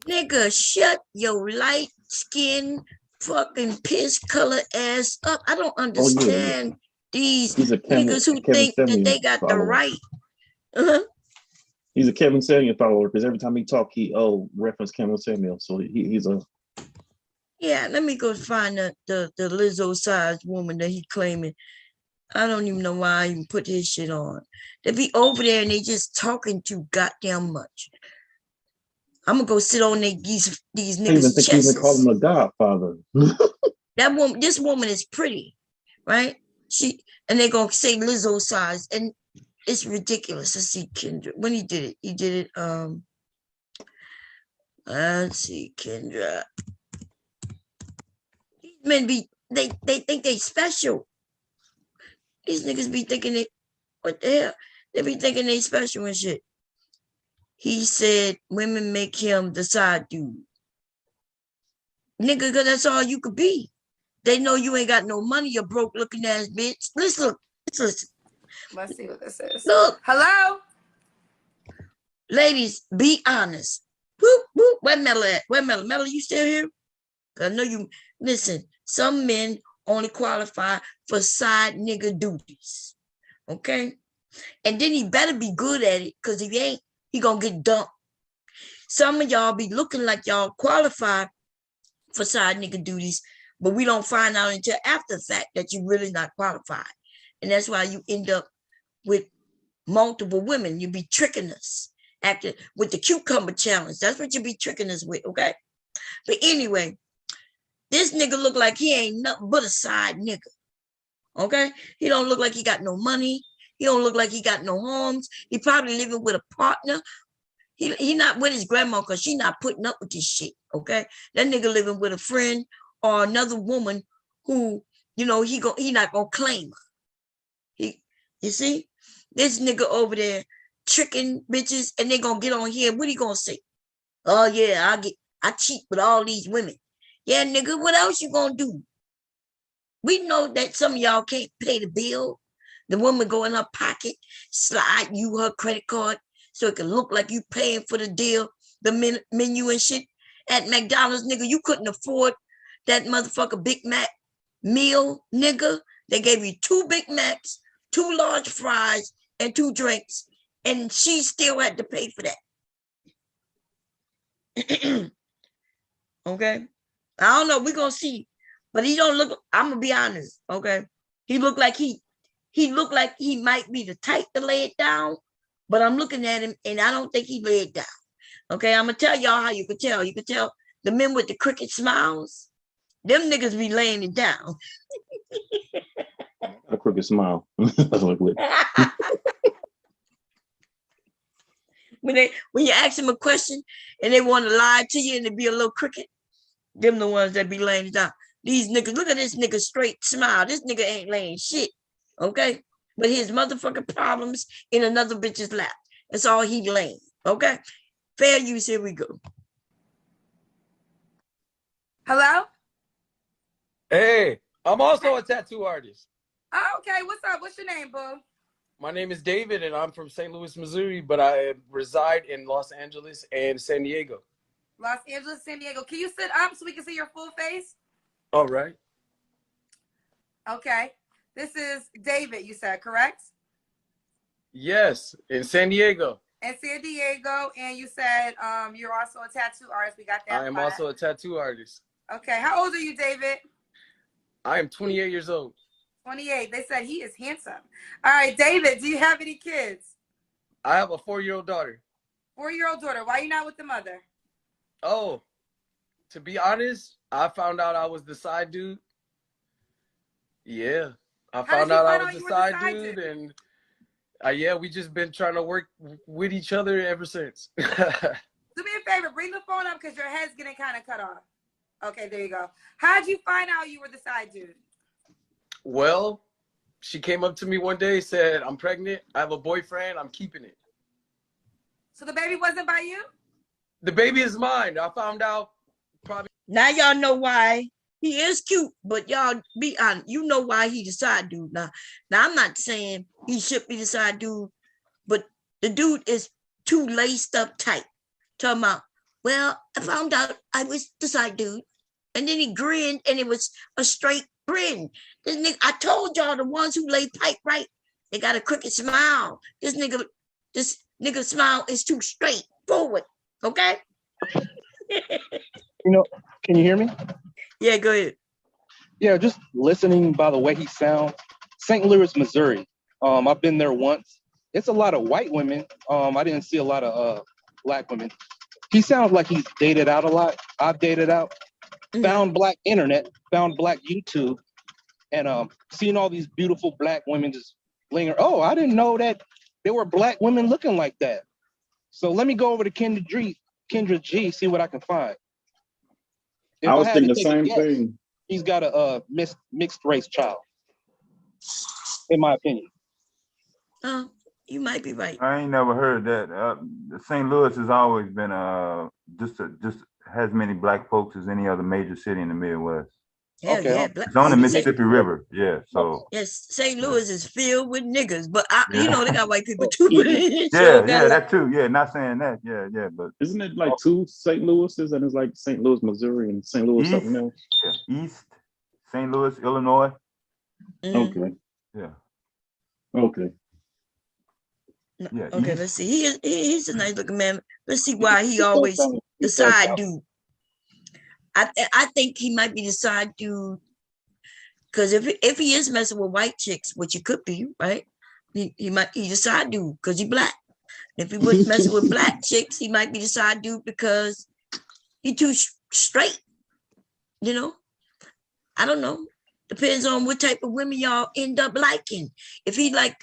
Nigga, shut your light skin fucking piss color ass up. I don't understand these niggas who think that they got the right. He's a Kevin Samuel follower because every time he talk, he reference Kevin Samuel. So he's a. Yeah, let me go find the Lizzo-sized woman that he claiming. I don't even know why I even put his shit on. They be over there and they just talking too goddamn much. I'm gonna go sit on these niggas' I even think chests. you even call him a godfather. This woman is pretty, right? And they're gonna say Lizzo size, and it's ridiculous. Let's see, Kendra. When he did it, let's see, Kendra. These men they think they special. These niggas be thinking what the hell? They be thinking they special and shit. He said women make him the side dude. Nigga, because that's all you could be. They know you ain't got no money, you broke looking ass bitch. Listen. Let's see what this is. Look. Hello? Ladies, be honest. Whoop, whoop. Where Mello at? Where Mello? Mello, you still here? I know you. Listen, some men only qualify for side nigga duties. Okay? And then he better be good at it, because if he ain't, he gonna get dumped. Some of y'all be looking like y'all qualify for side nigga duties, but we don't find out until after the fact that you really not qualified. And that's why you end up with multiple women. You be tricking us, acting with the cucumber challenge. That's what you be tricking us with, okay? But anyway, this nigga look like he ain't nothing but a side nigga, okay? He don't look like he got no money. He don't look like he got no homes. He probably living with a partner He not with his grandma because she not putting up with this shit. Okay, that nigga living with a friend or another woman who, you know, he not gonna claim her. You see, this nigga over there tricking bitches, and they gonna get on here. What he gonna say? Oh yeah, I cheat with all these women. Yeah, nigga, what else you gonna do? We know that some of y'all can't pay the bill. The woman go in her pocket, slide you her credit card so it can look like you paying for the deal, the menu and shit. At McDonald's, nigga, you couldn't afford that motherfucker Big Mac meal, nigga. They gave you 2 Big Macs, 2 large fries, and 2 drinks, and she still had to pay for that. Okay? I don't know, we're gonna see. But he don't look, I'm gonna be honest, okay? He looked like he might be the type to lay it down, but I'm looking at him and I don't think he laid down. Okay, I'm gonna tell y'all how you could tell. You could tell the men with the crooked smiles, them niggas be laying it down. A crooked smile. When you ask them a question and they want to lie to you and it be a little crooked, them the ones that be laying it down. These niggas, look at this nigga straight smile. This nigga ain't laying shit. Okay? But his motherfucking problems in another bitch's lap. That's all he laying. Okay? Fair use, here we go. Hello? Hey, I'm also a tattoo artist. Oh, okay, what's up? What's your name, boo? My name is David, and I'm from St. Louis, Missouri, but I reside in Los Angeles and San Diego. Los Angeles, San Diego. Can you sit up so we can see your full face? All right. Okay. This is David, you said, correct? Yes, in San Diego. In San Diego, and you said you're also a tattoo artist. We got that. I am also a tattoo artist. Okay. How old are you, David? I am 28 years old. 28. They said he is handsome. All right, David, do you have any kids? I have a 4-year-old daughter. 4-year-old daughter. Why are you not with the mother? Oh, to be honest, I found out I was the side dude. Yeah, I found out I was the side dude, and yeah, we just been trying to work with each other ever since. Do me a favor, bring the phone up because your head's getting kind of cut off. Okay, there you go. How'd you find out you were the side dude? Well, she came up to me one day, said, I'm pregnant, I have a boyfriend, I'm keeping it. So the baby wasn't by you? The baby is mine. I found out probably. Now y'all know why he is cute, but y'all be honest, you know why he the side dude now. Now I'm not saying he should be the side dude, but the dude is too laced up tight. Talking about, well, I found out I was the side dude. And then he grinned and it was a straight grin. This nigga, I told y'all the ones who lay pipe right, they got a crooked smile. This nigga smile is too straight forward. Okay? You know, can you hear me? Yeah, go ahead. Yeah, just listening by the way he sounds. St. Louis, Missouri. I've been there once. It's a lot of white women. I didn't see a lot of black women. He sounds like he's dated out a lot. I've dated out. Found black internet, found black YouTube, and seeing all these beautiful black women just linger. Oh, I didn't know that there were black women looking like that. So let me go over to Kendra G, see what I can find. If I was thinking the same thing. He's got a mixed race child, in my opinion. You might be right. I ain't never heard that. St. Louis has always been just has many black folks as any other major city in the Midwest. Hell yeah. It's on the Mississippi River. Yeah. So yes, St. Louis is filled with niggas, but you know they got white people too. that too. Yeah, not saying that. Yeah, but isn't it like 2 St. Louis's, and it's like St. Louis, Missouri, and St. Louis something else? Yeah, East St. Louis, Illinois. Okay. Yeah. Okay. Yeah. Okay, let's see. He's a nice looking man. Let's see why he always the side dude. I think he might be the side dude because if he is messing with white chicks, which he could be, right? He's the side dude because he's black. If he was messing with black chicks, he might be the side dude because he too straight. You know, I don't know. Depends on what type of women y'all end up liking. If he like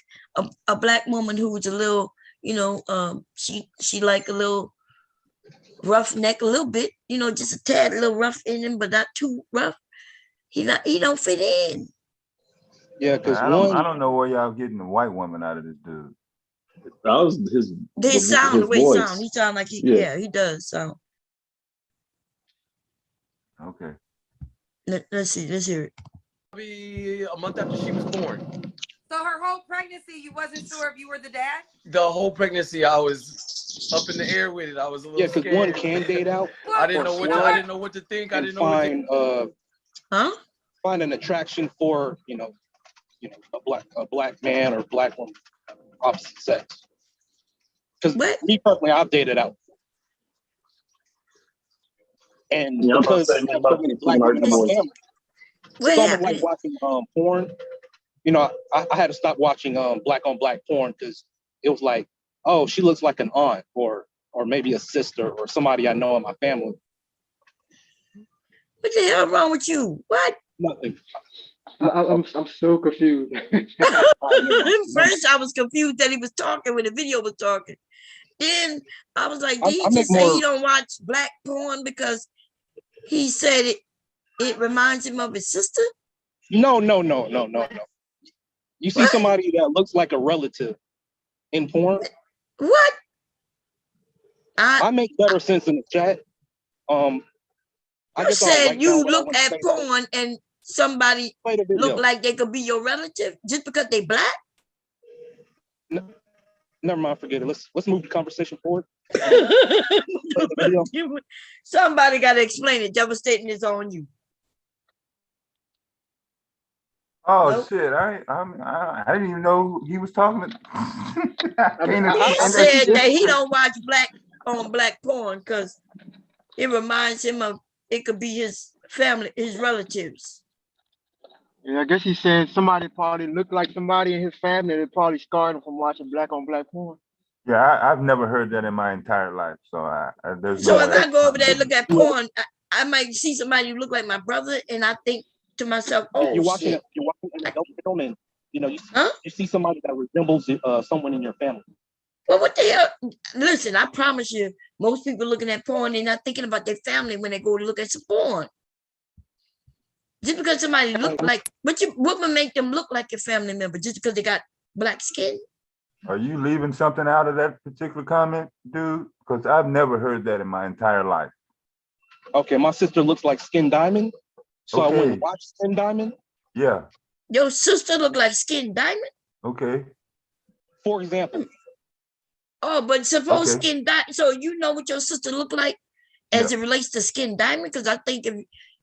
a black woman who's a little, she like a little rough neck, a little bit, just a tad, a little rough in him, but not too rough. He don't fit in. Yeah, because I don't know where y'all getting the white woman out of this dude. That was his sound, the way he voice. sound. He sound like he he does sound. Okay. Let's hear it. Probably a month after she was born. So her whole pregnancy, you wasn't sure if you were the dad? The whole pregnancy, I was up in the air with it. I was a little scared. Because one can date out. I didn't know what to think. I didn't know find what to find an attraction for a black man or black woman, opposite sex. Because me personally, I've dated out. And because I have so many black women in my family, it's almost like watching porn. I had to stop watching black on black porn because it was like, oh, she looks like an aunt or maybe a sister or somebody I know in my family. What the hell wrong with you? What? Nothing. I'm so confused. First, I was confused that he was talking when the video was talking. Then I was like, did he just say he don't watch black porn because he said it reminds him of his sister? No. You see somebody that looks like a relative in porn? What? I make better sense in the chat. I said you look at porn and somebody look like they could be your relative just because they black? No, never mind, forget it. Let's move the conversation forward. Somebody got to explain it. Devastating is on you. Oh shit! I didn't even know he was talking. He said that he don't watch black on black porn because it reminds him of it could be his family, his relatives. Yeah, I guess he said somebody probably looked like somebody in his family that probably scarred him from watching black on black porn. Yeah, I've never heard that in my entire life. So there's so no if way. I go over there and look at porn, I might see somebody who look like my brother, and I think to myself, "Oh, you're watching an adult film, and you see somebody that resembles someone in your family." Well, what the hell? Listen, I promise you, most people looking at porn, they're not thinking about their family when they go to look at some porn. Just because somebody look like, what would make them look like your family member? Just because they got black skin? Are you leaving something out of that particular comment, dude? Because I've never heard that in my entire life. Okay, my sister looks like Skin Diamond, so I wouldn't watch Skin Diamond. Yeah. Your sister look like Skin Diamond? Okay. For example. Oh, but suppose Skin Diamond, so you know what your sister look like as it relates to Skin Diamond? Because I think if,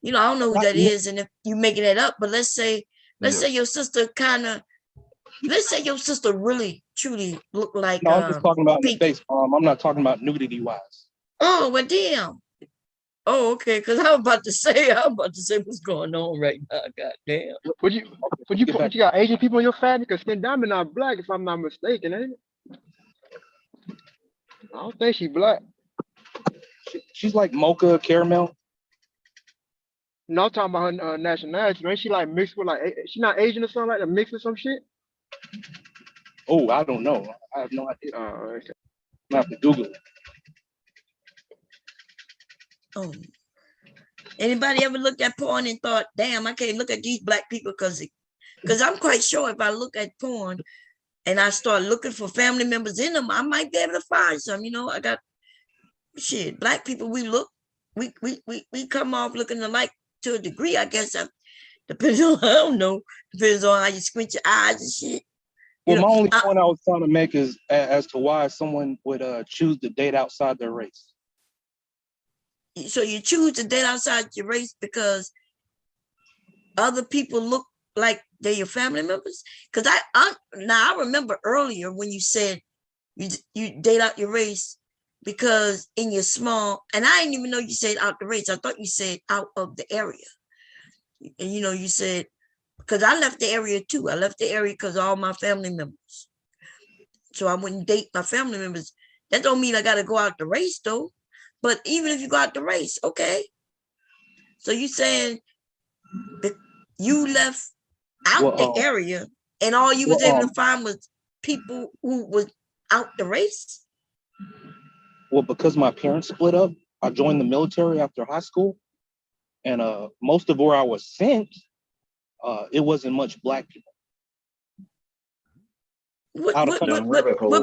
I don't know who that is, and if you making it up, but let's say your sister let's say your sister really, truly look like. No, I'm just talking about in the face. I'm not talking about nudity wise. Oh, well, damn. Oh, okay. Because I was about to say what's going on right now. God damn. Would you got Asian people in your family? Because Skin Diamond not black, if I'm not mistaken, ain't it? I don't think she's black. She's like mocha caramel. No, I'm talking about her nationality. Ain't she like mixed with she not Asian or something like that? Mixed with some shit? Oh, I don't know. I have no idea. Okay. I have to Google it. Oh. Anybody ever looked at porn and thought, damn, I can't look at these black people because I'm quite sure if I look at porn and I start looking for family members in them, I might be able to find some. I got black people, we come off looking alike to a degree, I guess. Depends on, I don't know, depends on how you squint your eyes and shit. Well, my only point I was trying to make is as to why someone would choose to date outside their race. So you choose to date outside your race because other people look like they're your family members? Because I remember earlier when you said you date out your race because in your small, and I didn't even know you said out the race. I thought you said out of the area. And you said, because I left the area too. I left the area because of all my family members. So I wouldn't date my family members. That don't mean I got to go out the race though. But even if you go out the race, okay. So you saying that you left out the area and all you was able to find was people who was out the race? Well, because my parents split up, I joined the military after high school, and most of where I was sent, it wasn't much black people. What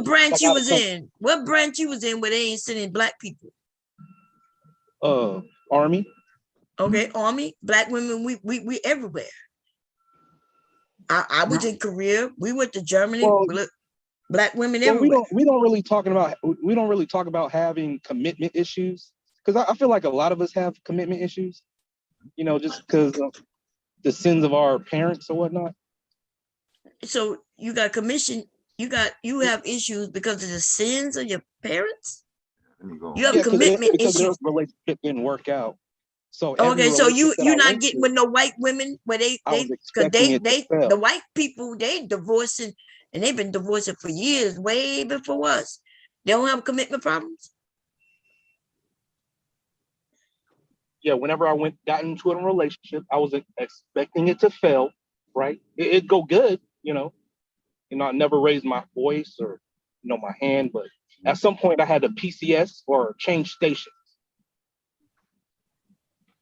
branch you was country. in? What branch you was in where they ain't sending black people? Army. Okay, Army. Black women, we everywhere. I was in Korea. We went to Germany. Well, black women well, everywhere. we don't really talk about having commitment issues, because I feel like a lot of us have commitment issues. You know, just because of the sins of our parents or whatnot. So you got commission. You have issues because of the sins of your parents. You have commitment because their issues. relationship didn't work out. So Okay, so you're not getting with no white women where because the white people, they divorcing, and they've been divorcing for years, way before us. They don't have commitment problems. Yeah, whenever I got into a relationship, I was expecting it to fail, right? It'd go good, you know. I never raised my voice or, my hand, but at some point I had to PCS or change stations.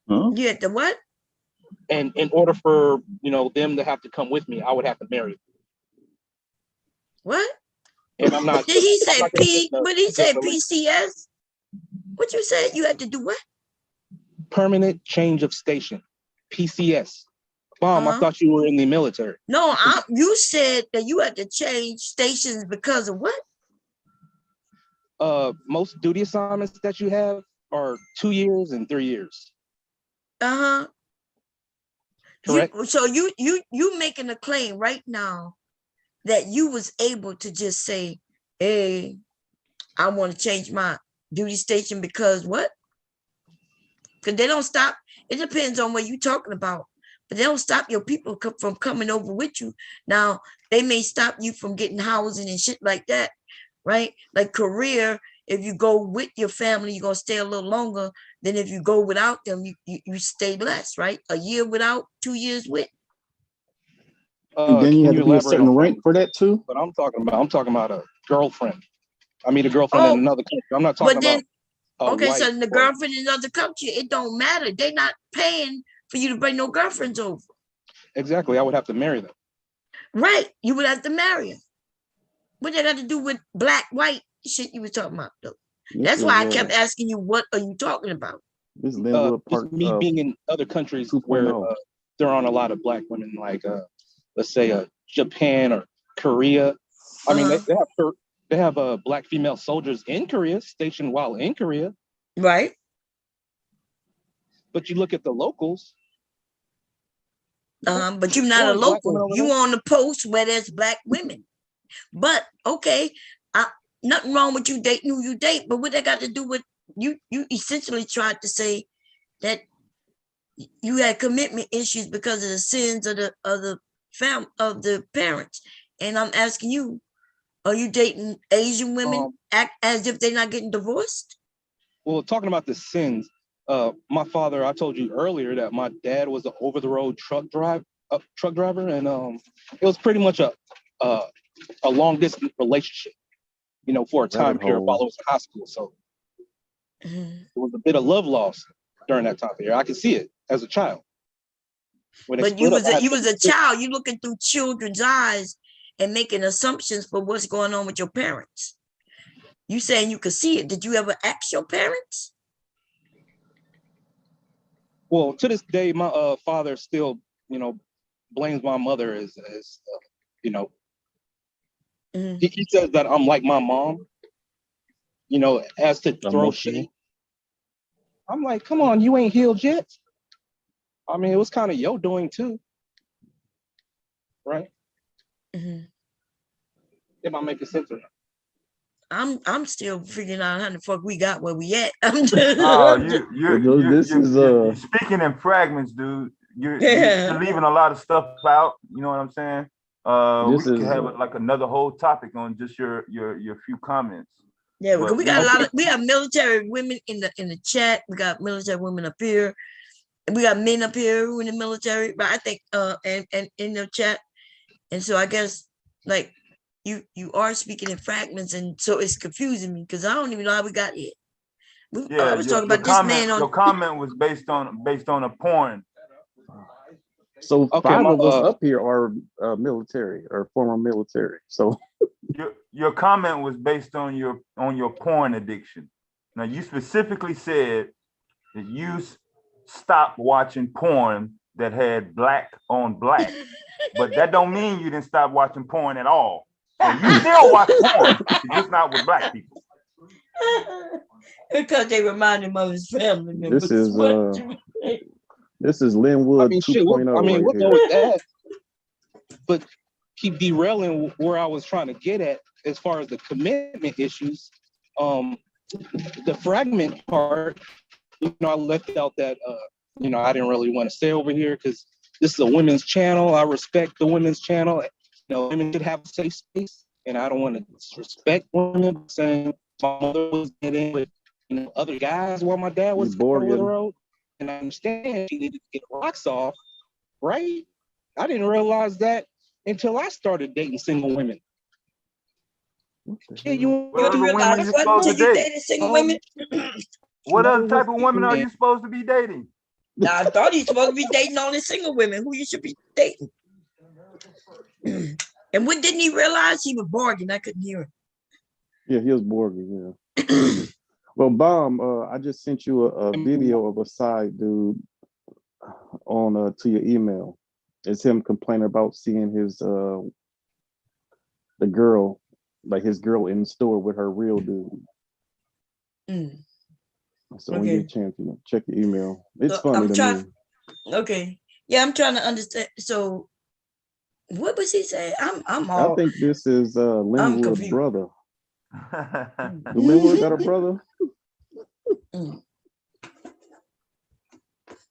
Huh? You had to what? And in order for, them to have to come with me, I would have to marry them. What? And I'm not. Did he say What he said? PCS? What you said? You had to do what? Permanent change of station. PCS. Mom, I thought you were in the military. No, you said that you had to change stations because of what? Most duty assignments that you have are 2 years and 3 years. Correct. So you making a claim right now that you was able to just say, hey, I want to change my duty station because what? Because they don't stop. It depends on what you're talking about. But they don't stop your people from coming over with you. Now, they may stop you from getting housing and shit like that, right? Like Korea, if you go with your family, you're going to stay a little longer than if you go without them, you stay less, right? A year without, 2 years with. Then you have to be a certain rank for that too? But I'm talking about a girlfriend. I mean, a girlfriend in another country. I'm not talking about okay, so the girlfriend in another country, it don't matter. They're not paying for you to bring no girlfriends over. Exactly. I would have to marry them. Right. You would have to marry them. What they got to do with black, white shit you were talking about, though? That's why I kept asking you, what are you talking about? This me being in other countries where there aren't a lot of black women, like let's say Japan or Korea. I mean, they have black female soldiers in Korea, stationed while in Korea. Right. But you look at the locals. But you're not a local. You on the post where there's black women. But okay, nothing wrong with you dating who you date, but what that got to do with you? You essentially tried to say that you had commitment issues because of the sins of the parents. And I'm asking you, are you dating Asian women act as if they're not getting divorced? Well, talking about the sins, my father, I told you earlier that my dad was an over-the-road truck driver, and it was pretty much a long-distance relationship, for a time period while I was in high school. So there was a bit of love lost during that time period. I could see it as a child. But you was a child. You looking through children's eyes and making assumptions for what's going on with your parents. You saying you could see it. Did you ever ask your parents? Well, to this day, my father still, blames my mother as he says that I'm like my mom, as to throw shade. I'm like, come on, you ain't healed yet. I mean, it was kind of your doing too, right? Am I making sense or not? I'm still figuring out how the fuck we got where we at. You're speaking in fragments, dude. You're leaving a lot of stuff out. You know what I'm saying? We could have like another whole topic on just your few comments. Yeah, because we got we have military women in the chat. We got military women up here, and we got men up here who in the military. But I think and in the chat, and so I guess like you are speaking in fragments, and so it's confusing me because I don't even know how we got here. Yeah, I was talking about this comment, man on your comment was based on a porn. So Okay, 5 of us up here are military or former military. So your comment was based on your porn addiction. Now you specifically said that you stopped watching porn that had black on black, but that don't mean you didn't stop watching porn at all. So you still watch porn, just not with black people. Because they remind him of his family members. This is Linwood 2.0 we'll right go here. with that. But keep derailing where I was trying to get at as far as the commitment issues. The fragment part, I left out that I didn't really want to stay over here because this is a women's channel. I respect the women's channel. Women should have a safe space, and I don't want to disrespect women saying my mother was getting with other guys while my dad was over the road. And I understand she needed to get rocks off, right? I didn't realize that until I started dating single women. What other women you supposed to date? Single women? What other type of women are you supposed to be dating? Now, I thought you're supposed to be dating only single women. Who you should be dating? And what didn't he realize? He was bargaining. I couldn't hear him. Yeah, he was bargaining. Yeah. Well, Bomb, I just sent you a video of a side dude on to your email. It's him complaining about seeing his the girl, like his girl in the store with her real dude. So when you get a chance, check your email. It's funny to me. Okay. Yeah, I'm trying to understand. So what was he saying? I think this is Linwood's brother. Do Linwood got a brother? I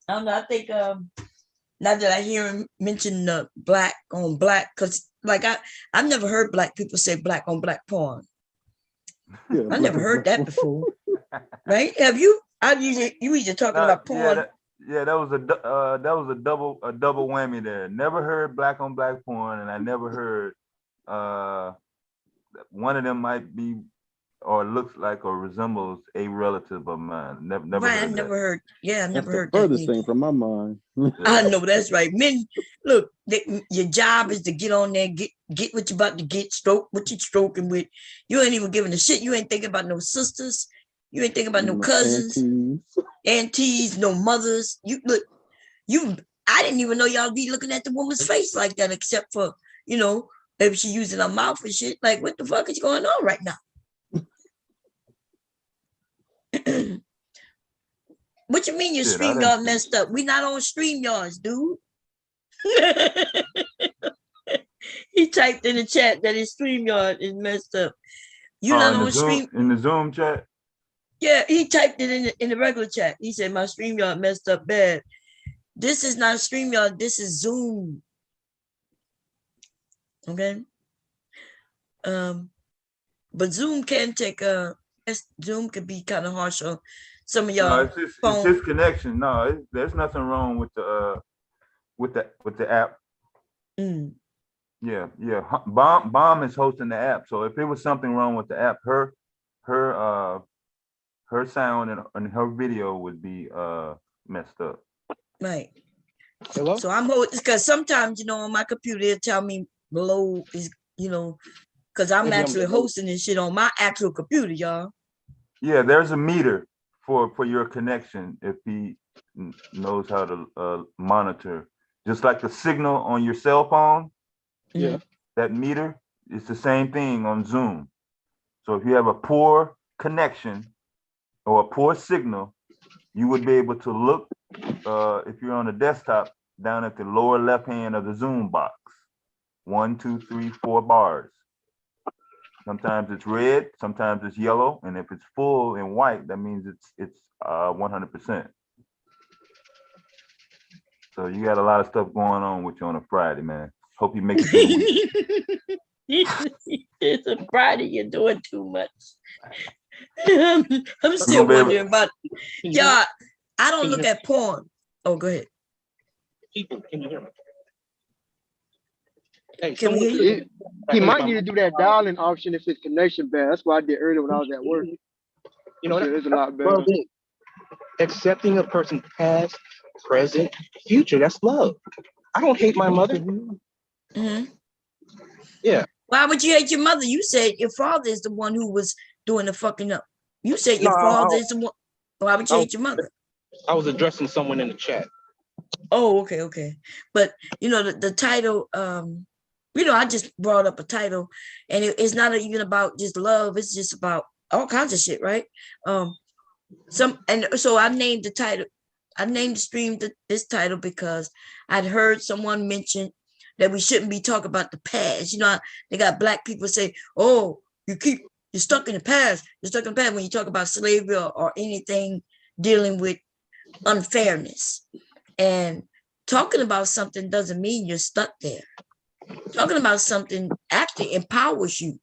don't know. I think now that I hear him mention black on black, because like I've never heard black people say black on black porn. Yeah, I never heard that before. Right? Have you? You usually talking about porn. Yeah, that was a double whammy there. Never heard black on black porn, and I never heard one of them might be or looks like or resembles a relative of mine. Never Right, heard I never heard. Yeah, I never heard that. Furthest thing from my mind. I know that's right. Men, look, your job is to get on there, get what you're about to get, stroke what you're stroking with. You ain't even giving a shit. You ain't thinking about no sisters. You ain't thinking about no cousins, aunties, no mothers. I didn't even know y'all be looking at the woman's face like that, except for, maybe she using her mouth and shit. Like, what the fuck is going on right now? What you mean your StreamYard messed up? We not on StreamYards, dude. He typed in the chat that his StreamYard is messed up. You not on Stream in the Zoom chat? Yeah, he typed it in the regular chat. He said my StreamYard messed up bad. This is not StreamYard, this is Zoom. Okay. But Zoom can take Zoom could be kind of harsh on some of y'all. No, it's his connection. No, there's nothing wrong with the app. Yeah. Bomb is hosting the app. So if there was something wrong with the app, her sound and her video would be messed up. Right. Hello? So I'm holding because sometimes on my computer it'll tell me below is because I'm actually hosting this shit on my actual computer, y'all. Yeah, there's a meter for your connection if he knows how to monitor. Just like the signal on your cell phone. Yeah. That meter is the same thing on Zoom. So if you have a poor connection or a poor signal, you would be able to look if you're on a desktop down at the lower left hand of the Zoom box. 1, 2, 3, 4 bars. Sometimes it's red, sometimes it's yellow, and if it's full and white, that means it's 100%. So you got a lot of stuff going on with you on a Friday, man. Hope you make it through the week. It's a Friday, you're doing too much. I'm still wondering about y'all. I don't look at porn. Oh, go ahead. Can you hear me? Hey, Can we someone hear you? said I He hate might my need to do that dialing option if his connection bad. That's what I did earlier when I was at work. you know, Shit, it's a lot well, better. then, accepting a person's past, present, future. That's love. I don't hate my mother. Mm-hmm. Yeah. Why would you hate your mother? You said your father is the one who was doing the fucking up. You said No, your father is the one. Why would you hate your mother? I was addressing someone in the chat. Oh, okay. But you know the title. I just brought up a title, and it's not even about just love. It's just about all kinds of shit, right? So I named the title. I named the stream this title because I'd heard someone mention that we shouldn't be talking about the past. You know, they got black people say, "Oh, you're stuck in the past. You're stuck in the past when you talk about slavery or anything dealing with unfairness." And talking about something doesn't mean you're stuck there. Talking about something actually empowers you,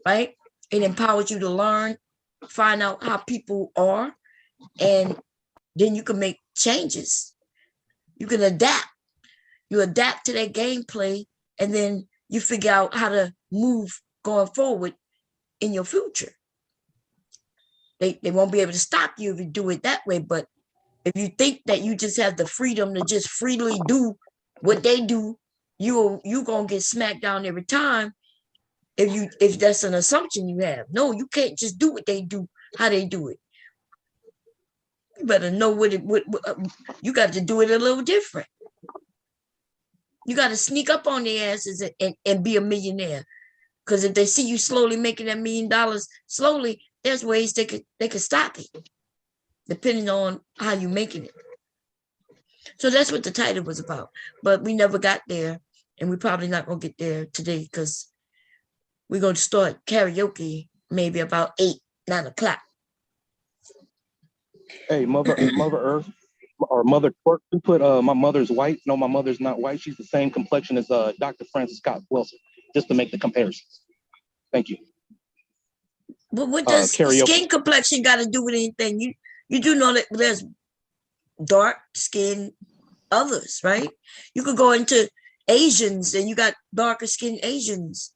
right? It empowers you to learn, find out how people are, and then you can make changes. You can adapt. You adapt to their gameplay, and then you figure out how to move going forward in your future. They won't be able to stop you if you do it that way, but if you think that you just have the freedom to just freely do what they do, you gonna get smacked down every time. If that's an assumption you have. No, you can't just do what they do, how they do it. You better know what you got to do it a little different. You got to sneak up on their asses and be a millionaire. Because if they see you slowly making that $1 million slowly, there's ways they could stop it, depending on how you're making it. So that's what the title was about. But we never got there, and we're probably not going to get there today because we're going to start karaoke maybe about 8, 9 o'clock. Hey, Mother Earth or Mother Twerk, who put my mother's white? No, my mother's not white. She's the same complexion as Dr. Francis Scott Wilson, just to make the comparisons. Thank you. But what does skin complexion got to do with anything? You do know that there's dark skin others, right? You could go into Asians and you got darker skinned Asians.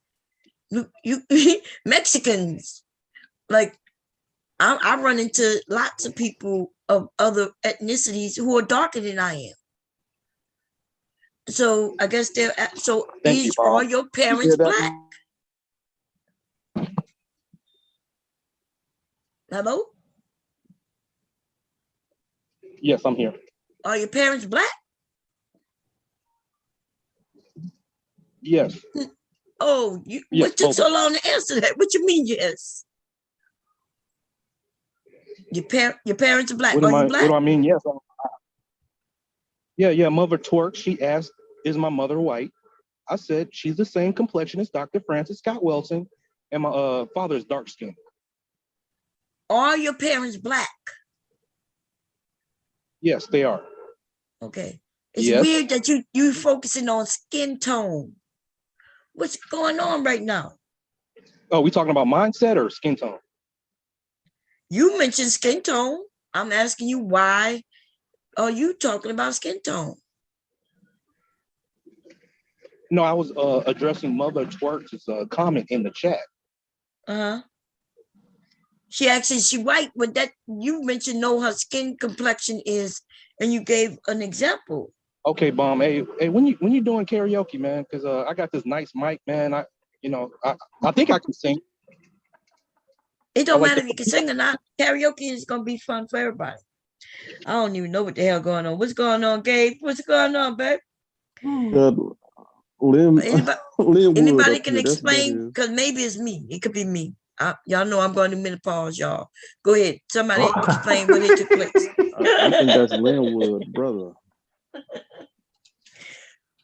You Mexicans. Like I run into lots of people of other ethnicities who are darker than I am. So I guess are your parents black? Hello? Yes, I'm here. Are your parents black? Yes. Oh, what took so long to answer that? What you mean, yes? Your parents are black. Are you black? What do I mean? Yes. Yeah. Mother Twerk, she asked, is my mother white? I said, she's the same complexion as Dr. Francis Scott Wilson, and my father's dark skin. Are your parents black? Yes, they are. Okay. It's weird that you focusing on skin tone. What's going on right now? Oh, we talking about mindset or skin tone? You mentioned skin tone. I'm asking you, why are you talking about skin tone? No, I was addressing Mother Twerk's comment in the chat. She actually, she white, but that you mentioned her skin complexion is, and you gave an example. Okay, Bomb. Hey, when you doing karaoke, man? Because I got this nice mic, man. I think I can sing. It don't matter if you can sing or not. Karaoke is gonna be fun for everybody. I don't even know what the hell going on. What's going on, Gabe? What's going on, babe? Anybody can explain? Because maybe it's me. It could be me. Y'all know I'm going to menopause, y'all. Go ahead. Somebody explain what it took place. I think that's Linwood, brother.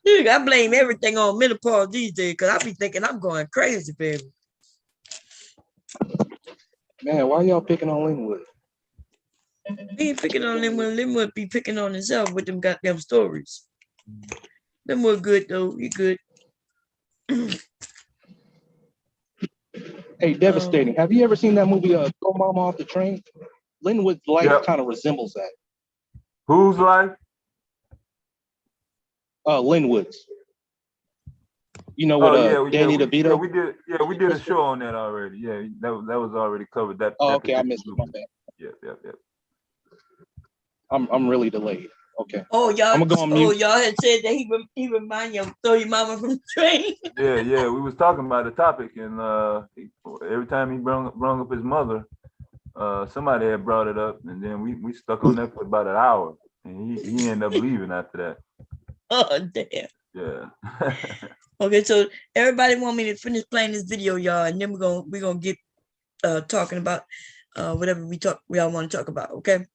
I blame everything on menopause these days because I be thinking I'm going crazy, baby. Man, why y'all picking on Linwood? We ain't picking on Linwood. Linwood be picking on himself with them goddamn stories. Linwood good, though. He good. Hey, devastating. Have you ever seen that movie, Throw Mama Off the Train? Linwood's life kind of resembles that. Whose life? Linwood's. You know, with Danny DeVito. We did a show on that already. Yeah, that was already covered. That. Oh, that okay, I missed it. My bad. Yeah. I'm really delayed. Okay. Oh, y'all. I'm gonna go on mute. Oh, y'all had said that he remind you of throw your mama from the train. Yeah. We was talking about the topic, and every time he brung up his mother, somebody had brought it up, and then we stuck on that for about an hour, and he ended up leaving after that. Oh, damn. Yeah. Okay, so everybody want me to finish playing this video, y'all, and then we're gonna get talking about whatever we all want to talk about. Okay,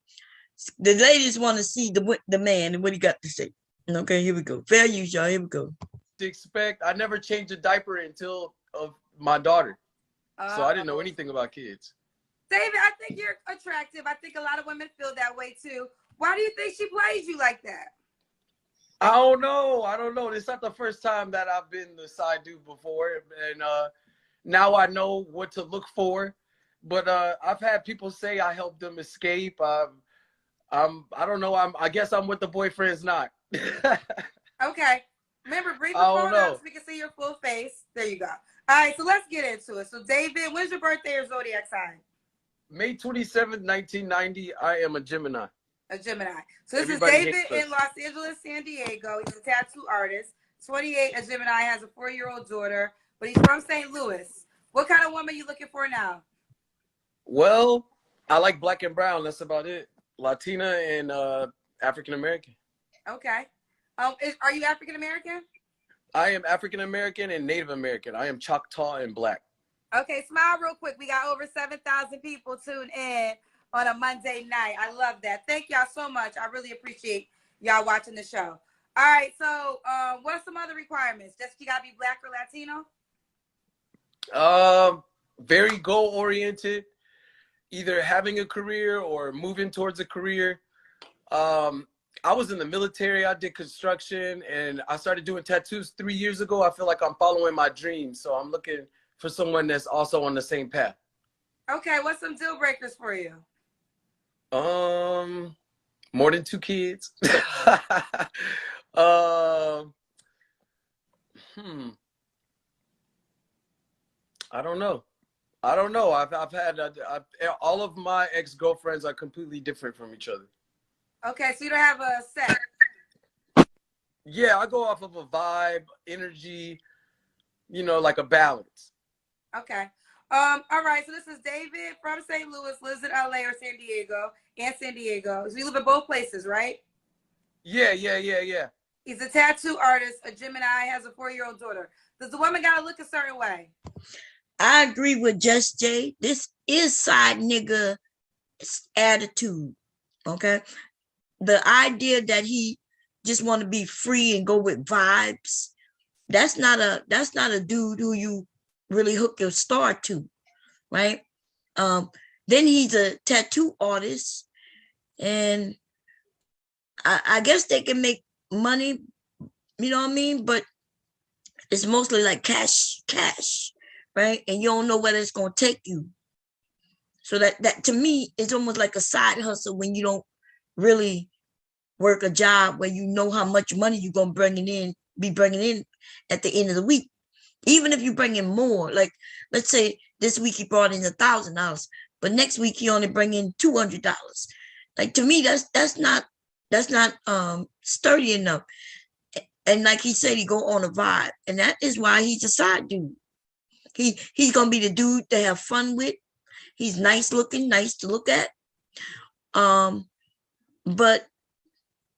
the ladies want to see the man and what he got to say. Okay, here we go. Fair use, y'all. Here we go. To expect, I never changed a diaper until of my daughter, so I didn't know anything about kids. David, I think you're attractive. I think a lot of women feel that way too. Why do you think she plays you like that? I don't know. It's not the first time that I've been the side dude before, and now I know what to look for. But I've had people say I helped them escape. I don't know. I guess I'm what the boyfriend's not. Okay. Remember, bring the phone up so we can see your full face. There you go. All right, so let's get into it. So, David, when's your birthday or zodiac sign? May 27th, 1990. I am a Gemini. A Gemini. So this is David in Los Angeles, San Diego. He's a tattoo artist. 28, a Gemini, has a 4-year-old daughter, but he's from St. Louis. What kind of woman are you looking for now? Well, I like black and brown. That's about it. Latina and African American. Okay. Are you African American? I am African American and Native American. I am Choctaw and black. Okay, smile real quick. We got over 7,000 people tuned in on a Monday night. I love that. Thank y'all so much. I really appreciate y'all watching the show. All right, so what are some other requirements? Just you gotta be black or Latino? Very goal oriented, either having a career or moving towards a career. I was in the military. I did construction, and I started doing tattoos 3 years ago. I feel like I'm following my dreams, so I'm looking for someone that's also on the same path. Okay, what's some deal breakers for you? More than 2 kids. I don't know. I've had all of my ex-girlfriends are completely different from each other. Okay, so you don't have a set. Yeah, I go off of a vibe, energy, like a balance. Okay. All right, so this is David from St. Louis, lives in LA or San Diego. So you live in both places, right? Yeah. He's a tattoo artist, a Gemini, has a 4-year-old daughter. Does the woman gotta look a certain way? I agree with Just Jay. This is side nigga attitude. Okay. The idea that he just want to be free and go with vibes, that's not a dude who you really hook your star to, right? Then he's a tattoo artist, and I guess they can make money, you know what I mean? But it's mostly like cash, right? And you don't know where it's gonna take you. So that to me is almost like a side hustle when you don't really work a job where you know how much money you're gonna be bringing in at the end of the week. Even if you bring in more, like let's say this week he brought in $1,000, but next week he only bring in $200. Like to me, that's not sturdy enough. And like he said, he go on a vibe, and that is why he's a side dude. He's gonna be the dude to have fun with. He's nice looking, nice to look at. But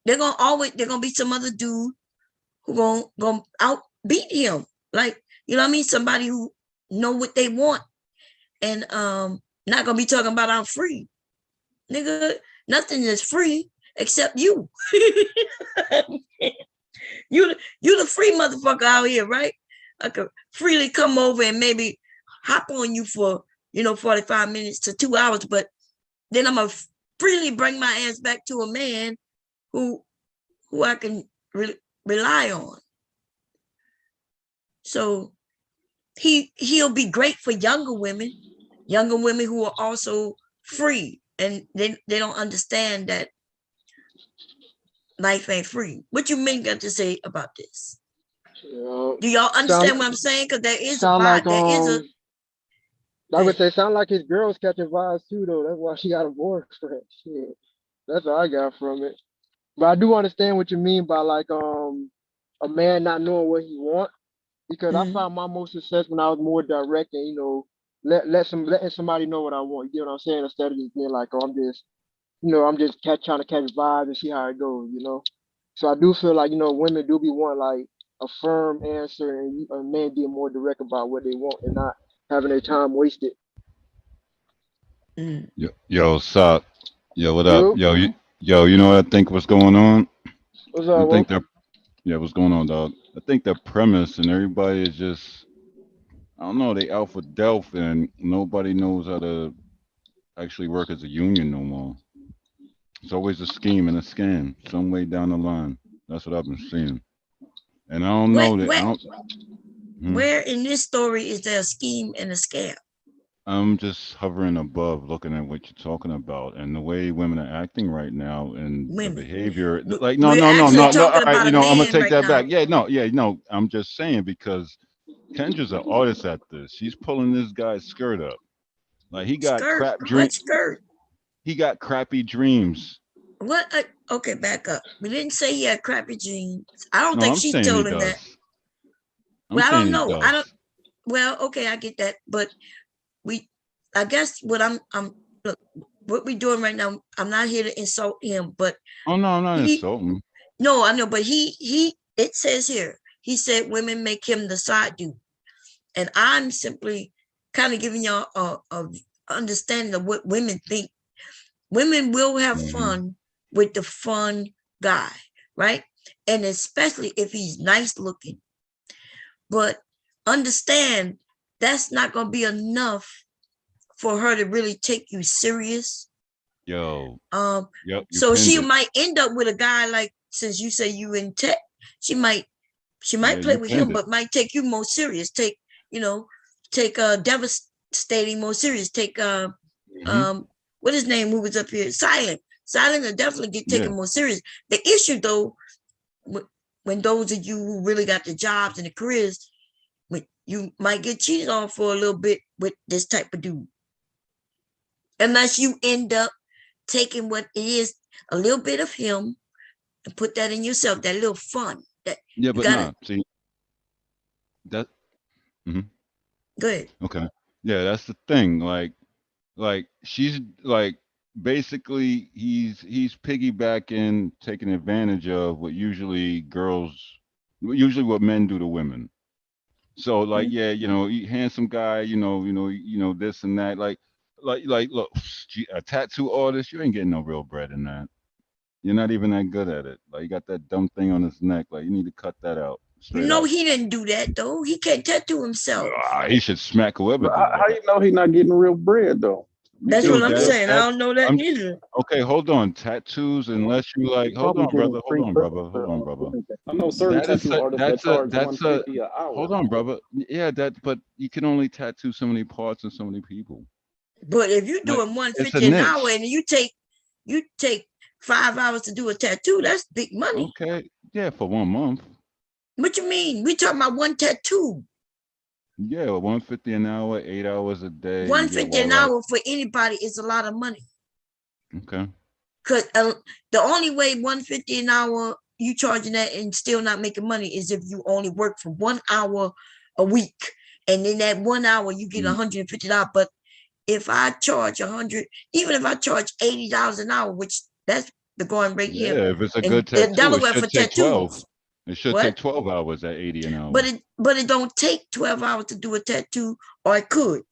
they're gonna be some other dude who gonna outbeat him. Like, you know what I mean? Somebody who know what they want, and not gonna be talking about I'm free. Nigga, nothing is free except you. You the free motherfucker out here, right? I could freely come over and maybe hop on you for 45 minutes to 2 hours, but then I'm gonna freely bring my ass back to a man who I can rely on. So he'll be great for younger women who are also free, and they don't understand that life ain't free. What you men got to say about this? Do y'all understand what I'm saying? Because there is a vibe. There is a. I would say sound like his girl's catching vibes too, though. That's why she got a boyfriend. Shit, that's what I got from it. But I do understand what you mean by like a man not knowing what he wants, because I found my most success when I was more direct and letting somebody know what I want. You know what I'm saying? Instead of just being like, oh, I'm just trying to catch vibes and see how it goes. So I do feel like women do be wanting like a firm answer, and a man being more direct about what they want and not having their time wasted. Yo, Sop. Yo, what up? You know what I think what's going on? What's up, I think that what's going on, dog? I think the premise and everybody is just, I don't know, they out for Delph and nobody knows how to actually work as a union no more. It's always a scheme and a scam some way down the line. That's what I've been seeing. And I don't know that. Where in this story is there a scheme and a scam? I'm just hovering above, looking at what you're talking about and the way women are acting right now and the behavior. Like, no. All right, I'm gonna take that back. No. I'm just saying because Kendra's an artist at this. She's pulling this guy's skirt up. Like he got What skirt? He got crappy dreams. What? Okay, back up. We didn't say he had crappy dreams. I don't think she told him that. Well, I don't know. I don't. Well, okay, I get that, but I guess what look, what we're doing right now, I'm not here to insult him, but I'm not insulting. No, I know, but it says here, he said women make him the side dude, and I'm simply kind of giving y'all a understanding of what women think. Women will have fun with the fun guy, right? And especially if he's nice looking, but understand that's not going to be enough for her to really take you serious. So she might end up with a guy like, since you say you in tech, she might play with him, but might take you more serious. Take devastating more serious. Take what his name who was up here? Silent will definitely get taken more serious. The issue though, when those of you who really got the jobs and the careers, you might get cheated on for a little bit with this type of dude. Unless you end up taking what is a little bit of him and put that in yourself, that little fun. See that. Go ahead. Okay. Yeah, that's the thing. Like she's like basically he's piggybacking, taking advantage of what usually what men do to women. So like, handsome guy, this and that. Like, look, a tattoo artist, you ain't getting no real bread in that. You're not even that good at it. Like, you got that dumb thing on his neck. Like, you need to cut that out. He didn't do that though. He can't tattoo himself. He should smack whoever. How you know he's not getting real bread though? That's what I'm saying. I don't know that either. Okay, hold on. Tattoos, unless you like, hold on, brother. I know certain tattoo artists charge $150 an hour. Hold on, brother. Yeah, but you can only tattoo so many parts and so many people. But if you're doing $150 an hour and you take 5 hours to do a tattoo, that's big money. Okay, yeah, for 1 month. What you mean? We talking about one tattoo. Yeah, $150 an hour, 8 hours a day. $150 an hour for anybody is a lot of money. Okay. Because the only way $150 an hour you charging that and still not making money is if you only work for 1 hour a week, and in that 1 hour you get $150. But if I charge $100, even if I charge $80 an hour, which that's the going rate here. Yeah, if it's a good tattoo, Delaware for tattoos. It should take 12 hours at $80 an hour. But it don't take 12 hours to do a tattoo, or it could,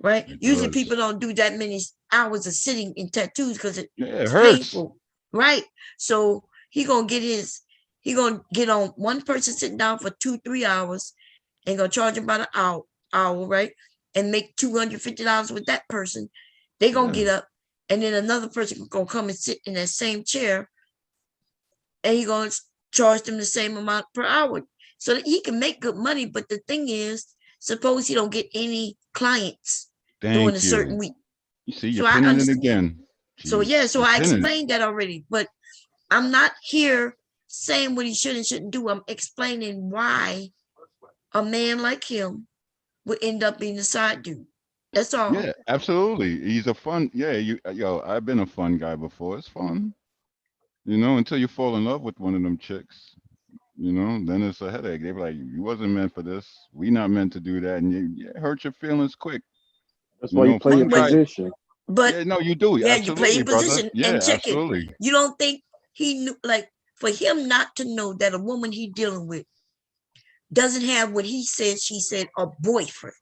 right? Usually people don't do that many hours of sitting in tattoos because it hurts, painful, right? So he gonna get on one person sitting down for 2-3 hours and gonna charge him about an hour, right? And make $250 with that person. They gonna get up, and then another person gonna come and sit in that same chair, and he gonna charge them the same amount per hour so that he can make good money. But the thing is, suppose he don't get any clients during a certain week. You see, you're pinning it again. So I explained that already, but I'm not here saying what he should and shouldn't do. I'm explaining why a man like him would end up being a side dude. That's all. Yeah, absolutely. He's a fun. Yeah, I've been a fun guy before. It's fun, until you fall in love with one of them chicks. Then it's a headache. They be like, you wasn't meant for this. We not meant to do that, and you hurt your feelings quick. That's why you play your Fun guy. position. But Yeah, no, you do. yeah, you play Absolutely, your brother. position. Yeah, And check it. absolutely. You don't think he knew, like, for him not to know that a woman he dealing with doesn't have what he said, she said, a boyfriend.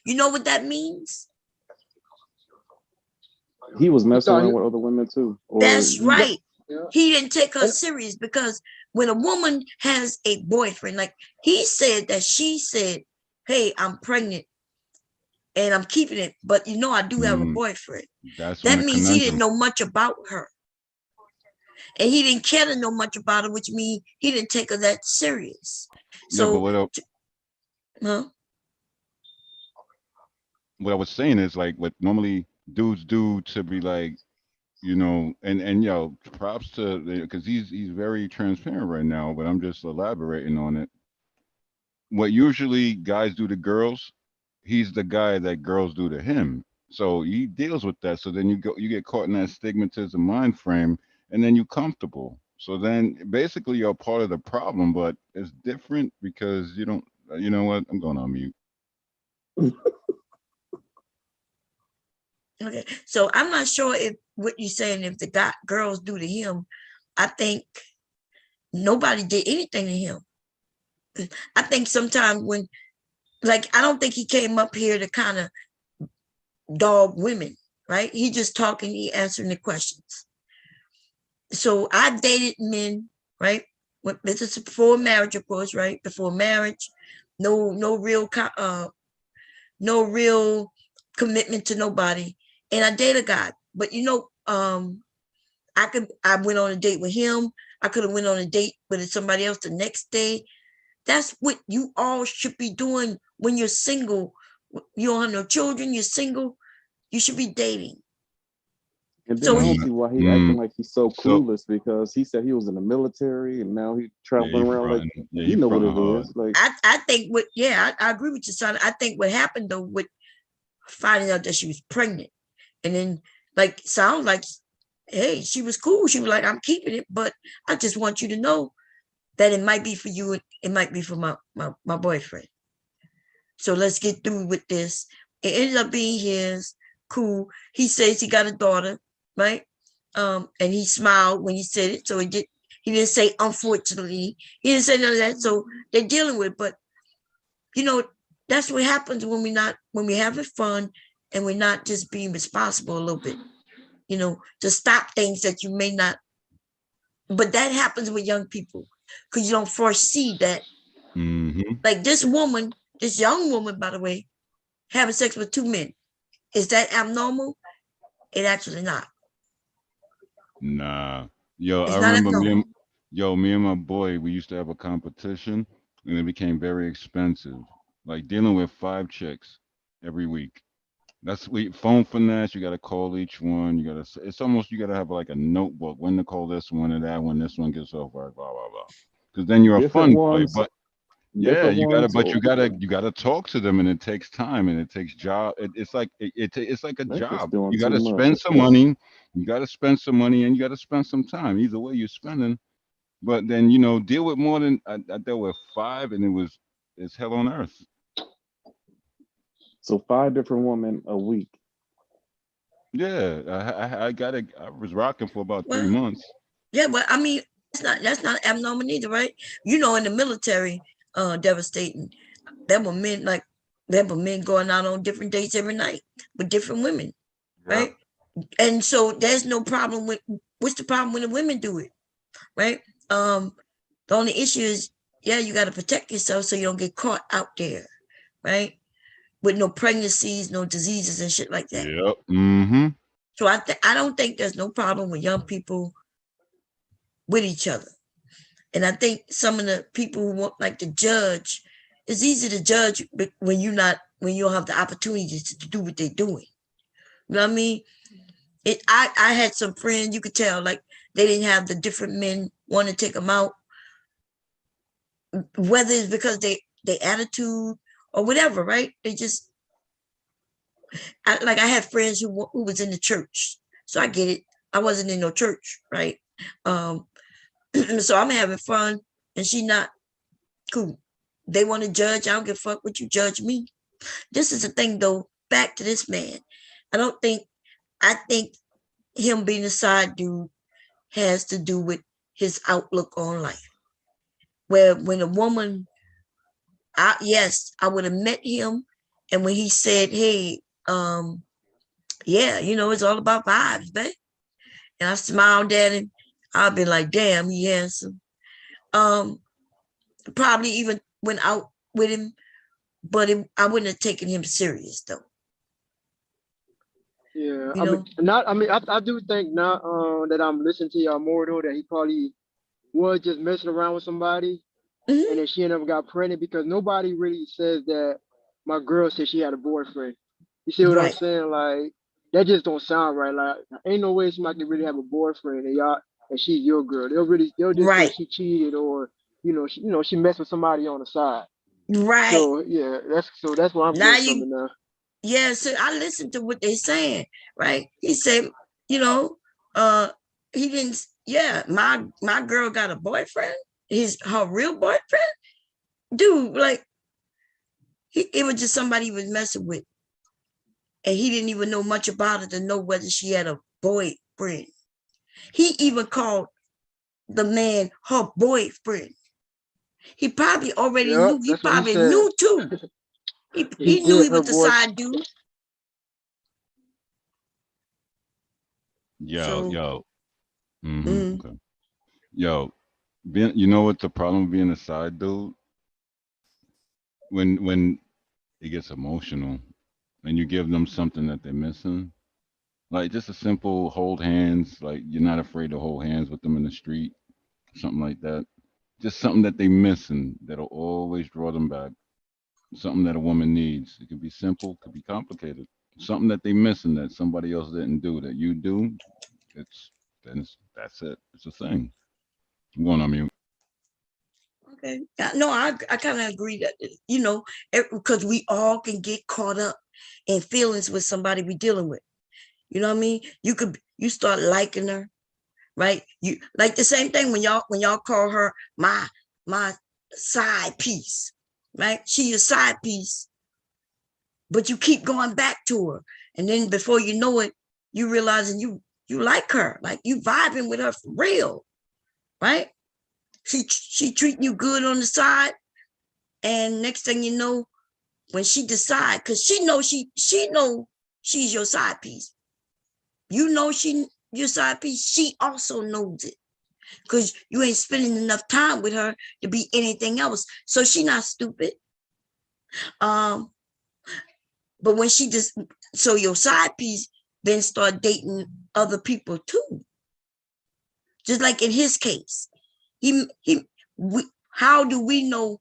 You know what that means? He was messing around with other women too. That's right. He didn't take her serious, because when a woman has a boyfriend, like he said that she said, hey, I'm pregnant and I'm keeping it, but I do have a boyfriend. That means he didn't know much about her. And he didn't care to know much about her, which means he didn't take her that serious. So, what I was saying is, like, what normally dudes do to be like, and props to, because he's very transparent right now, but I'm just elaborating on it. What usually guys do to girls, he's the guy that girls do to him. So he deals with that. So then you get caught in that stigmatism mind frame, and then you comfortable. So then basically you're part of the problem, but it's different because you don't. You know what? I'm going on mute. Okay, so I'm not sure if what you're saying, if the girls do to him. I think nobody did anything to him. I think sometimes when, like, I don't think he came up here to kind of dog women, right? He just talking, he answering the questions. So I dated men, right? This is before marriage, of course, right? Before marriage, no real commitment to nobody. And I dated a guy, but I went on a date with him. I could have went on a date with somebody else the next day. That's what you all should be doing when you're single. You don't have no children, you're single, you should be dating. And then I don't see why he acting like he's so clueless, because he said he was in the military and now he's traveling around like he know what it is. Like I think I agree with you, son. I think what happened though with finding out that she was pregnant, and then sounds like, hey, she was cool. She was like, I'm keeping it, but I just want you to know that it might be for you and it might be for my boyfriend. So let's get through with this. It ended up being his. Cool. He says he got a daughter, right? And he smiled when he said it. So he didn't say unfortunately. He didn't say none of that. So they're dealing with it. But that's what happens when we're having fun and we're not just being responsible a little bit, to stop things that you may not. But that happens with young people because you don't foresee that. Mm-hmm. Like this young woman, by the way, having sex with two men. Is that abnormal? It actually not. Nah. Yo, I remember me and my boy, we used to have a competition and it became very expensive. Like dealing with 5 chicks every week. That's phone finesse. You got to call each one. It's almost, you got to have like a notebook when to call this one and that when this one gets off work, blah, blah, blah. Because then you're a fun boy. But yeah, you gotta talk to them, and it takes time, and it takes job. It's like a job. You gotta spend some money. You gotta spend some money, and you gotta spend some time. Either way, you're spending. But then deal with more than I dealt with 5, and it's hell on earth. So 5 different women a week. Yeah, I was rocking for about 3 months. Yeah, but I mean, that's not abnormal either, right? In the military, devastating. There were men going out on different dates every night with different women, right? And so there's no problem with. What's the problem when the women do it, right? The only issue is, you got to protect yourself so you don't get caught out there, right? With no pregnancies, no diseases and shit like that. Yep. Mm-hmm. So I don't think there's no problem with young people with each other. And I think some of the people who want to judge, it's easy to judge when you don't have the opportunity to do what they're doing. You know what I mean? I had some friends, you could tell, like they didn't have the different men want to take them out, whether it's because they attitude or whatever, right? They just I had friends who was in the church, so I get it. I wasn't in no church, right? So I'm having fun, and she not cool. They want to judge. I don't give a fuck what you judge me. This is the thing, though. Back to this man. I think him being a side dude has to do with his outlook on life. Where when a woman, yes, I would have met him, and when he said, "Hey, yeah, it's all about vibes, babe," and I smiled at him, I'd be like, "Damn, he handsome." Probably even went out with him, but I wouldn't have taken him serious though. Yeah, I do think now that I'm listening to y'all more though that he probably was just messing around with somebody, and then she never got pregnant because nobody really says that my girl said she had a boyfriend. You see what I'm saying? Like that just don't sound right. Like ain't no way somebody can really have a boyfriend and she's your girl. They'll just say she cheated or she messed with somebody on the side. Right. So yeah, that's what I'm getting from it now. Yeah, so I listened to what they're saying, right? He said, he didn't. Yeah, my girl got a boyfriend. Her real boyfriend, dude. Like, it was just somebody he was messing with, and he didn't even know much about it to know whether she had a boyfriend. He even called the man her boyfriend. He probably already knew. He probably knew too. He knew he was the side dude. Yo. Okay. Yo, you know what's the problem with being a side dude? When it gets emotional and you give them something that they're missing, like just a simple hold hands, like you're not afraid to hold hands with them in the street, something like that. Just something that they're missing that'll always draw them back. Something that a woman needs. It could be simple, could be complicated. Something that they're missing that somebody else didn't do that you do. That's it. It's a thing. I'm going on mute. Okay. No, I kind of agree that, because we all can get caught up in feelings with somebody we're dealing with. You know what I mean? You start liking her, right? You like the same thing when y'all call her my side piece, right? She your side piece, but you keep going back to her. And then before you know it, you realizing you like her, like you vibing with her for real, right? She treating you good on the side, and next thing you know, when she decide, because she know she's your side piece. You know she your side piece. She also knows it, because you ain't spending enough time with her to be anything else. So she not stupid. But when so your side piece then start dating other people too. Just like in his case, how do we know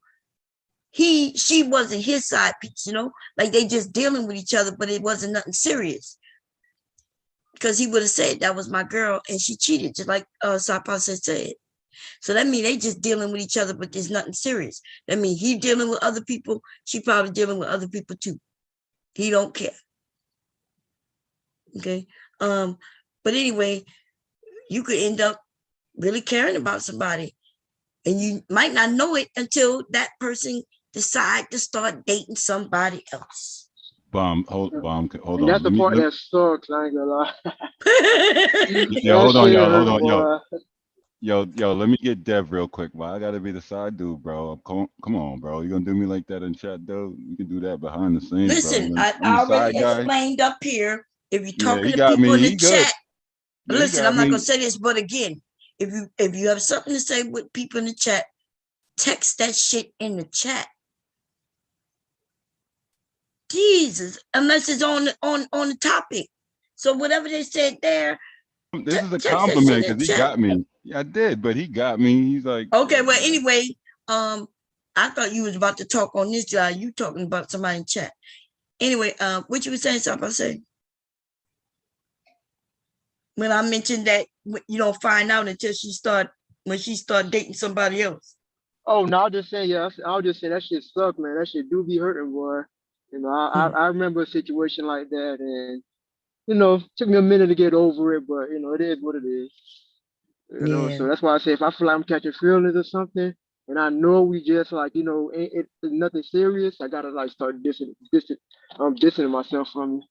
she wasn't his side piece, like they just dealing with each other, but it wasn't nothing serious, because he would have said that was my girl and she cheated, just like Sapa said. So that means they just dealing with each other, but there's nothing serious. That means he dealing with other people, she probably dealing with other people too. He don't care. Okay. But anyway, you could end up really caring about somebody, and you might not know it until that person decide to start dating somebody else. Hold on. That's the part that sucks. I ain't gonna lie. Yeah, hold on, y'all. Yo, let me get Dev real quick. Well, I gotta be the side dude, bro. Come on, bro. You gonna do me like that in chat, though? You can do that behind the scenes. Listen, bro. I already explained up here. If you're talking to people in the chat, listen, I'm not gonna say this, but again, if you have something to say with people in the chat, text that shit in the chat. Jesus, unless it's on the topic. So whatever they said there. This is a compliment because he got me. Yeah, I did, but he got me. He's like, okay. Well, anyway, I thought you was about to talk on this guy. You talking about somebody in chat. Anyway, what you were saying, something I say? When I mentioned that you don't find out until she start when she started dating somebody else? Oh no, I'll just say yeah. I'll just say that shit suck, man. That shit do be hurting, boy. You know, I remember a situation like that, and you know, it took me a minute to get over it, but you know, it is what it is. You know, Yeah. so that's why I say if I feel like I'm catching feelings or something, and I know we just like, you know, it's nothing serious, I gotta like start distancing myself from you.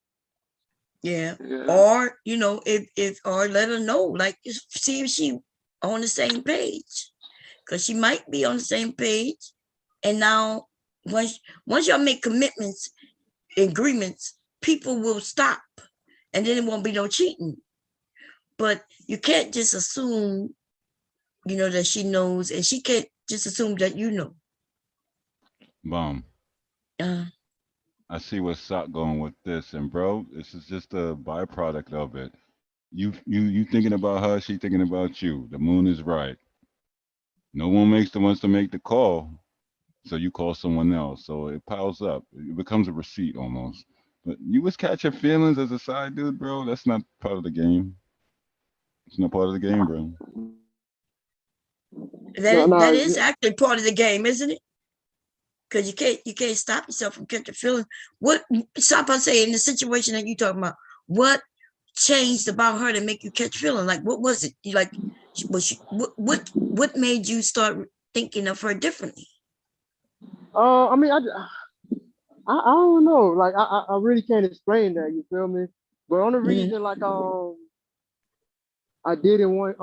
Yeah. Yeah. Or, you know, if or let her know, like see if she on the same page. Because she might be on the same page. And now once y'all make commitments, agreements, people will stop. And then it won't be no cheating. But you can't just assume, you know, that she knows, and she can't just assume that you know. Bomb. I see where Sock going with this, and bro, this is just a byproduct of it. You thinking about her, she thinking about you. The moon is right. No one wants to make the call, so you call someone else. So it piles up. It becomes a receipt almost. But you was catching feelings as a side dude, bro. That's not part of the game. It's not part of the game, bro. That is actually part of the game, isn't it? Because you can't stop yourself from catching feelings. What stop I say in the situation that you talking about? What changed about her to make you catch feeling? Like what was it? You like was she what made you start thinking of her differently? I mean, I don't know. Like I really can't explain that. You feel me? But on the reason, like I didn't want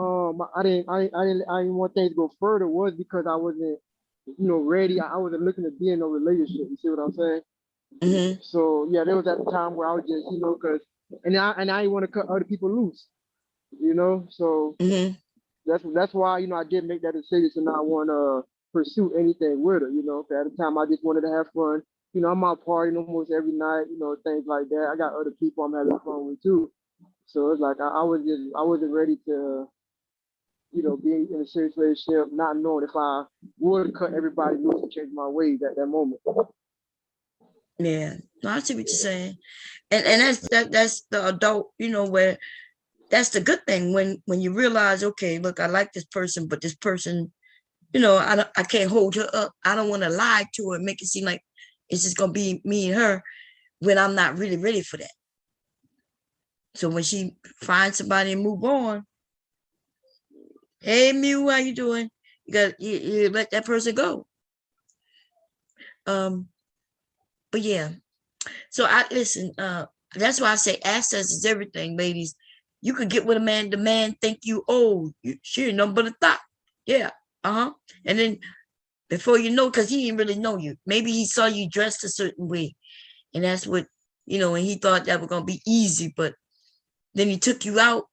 I didn't want things to go further was because I wasn't, you know, ready. I wasn't looking to be in a relationship. You see what I'm saying? So yeah, there was at the time where I was just, you know, cause and I didn't want to cut other people loose. You know, so that's why, you know, I did make that decision to not want to pursue anything with her. You know, at the time I just wanted to have fun. You know, I'm out partying almost every night. You know, things like that. I got other people I'm having fun with too. So it's like I wasn't ready to, you know, be in a serious relationship, not knowing if I would cut everybody loose and change my ways at that moment. Yeah, no, I see what you're saying, and that's the adult, you know, where that's the good thing when you realize, okay, look, I like this person, but this person, you know, I can't hold her up. I don't want to lie to her and make it seem like it's just gonna be me and her when I'm not really ready for that. So when she finds somebody and move on, hey Mew, how you doing? You let that person go. But yeah. So I listen, that's why I say access is everything, ladies. You could get with a man, the man think you old. She ain't nothing but a thought. Yeah. And then before you know, because he didn't really know you. Maybe he saw you dressed a certain way. And that's what, you know, and he thought that was gonna be easy, but then he took you out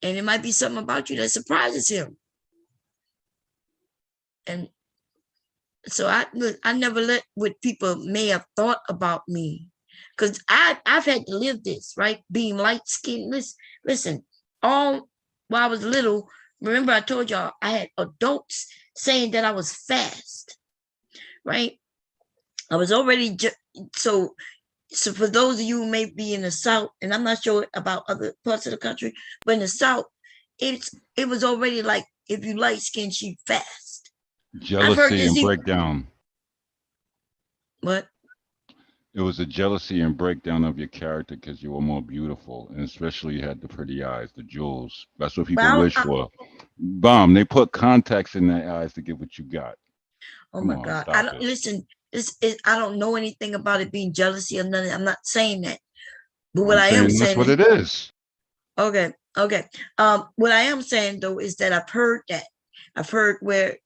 and it might be something about you that surprises him. And so I never let what people may have thought about me, because I've had to live this, right? Being light skinned. Listen, all while I was little, remember I told y'all I had adults saying that I was fast, right? I was already so for those of you who may be in the South, and I'm not sure about other parts of the country, but in the South, it was already like if you light skinned, she fast. I've heard Jealousy this and breakdown. What? It was a jealousy and breakdown of your character because you were more beautiful, and especially you had the pretty eyes, the jewels. That's what people wish for. Bomb. They put contacts in their eyes to get what you got. Oh Come my on, God! stop I don't it. listen. I don't know anything about it being jealousy or nothing. I'm not saying that, but what I'm I am saying that's saying what is, it is. okay. What I am saying though is that I've heard that. I've heard where,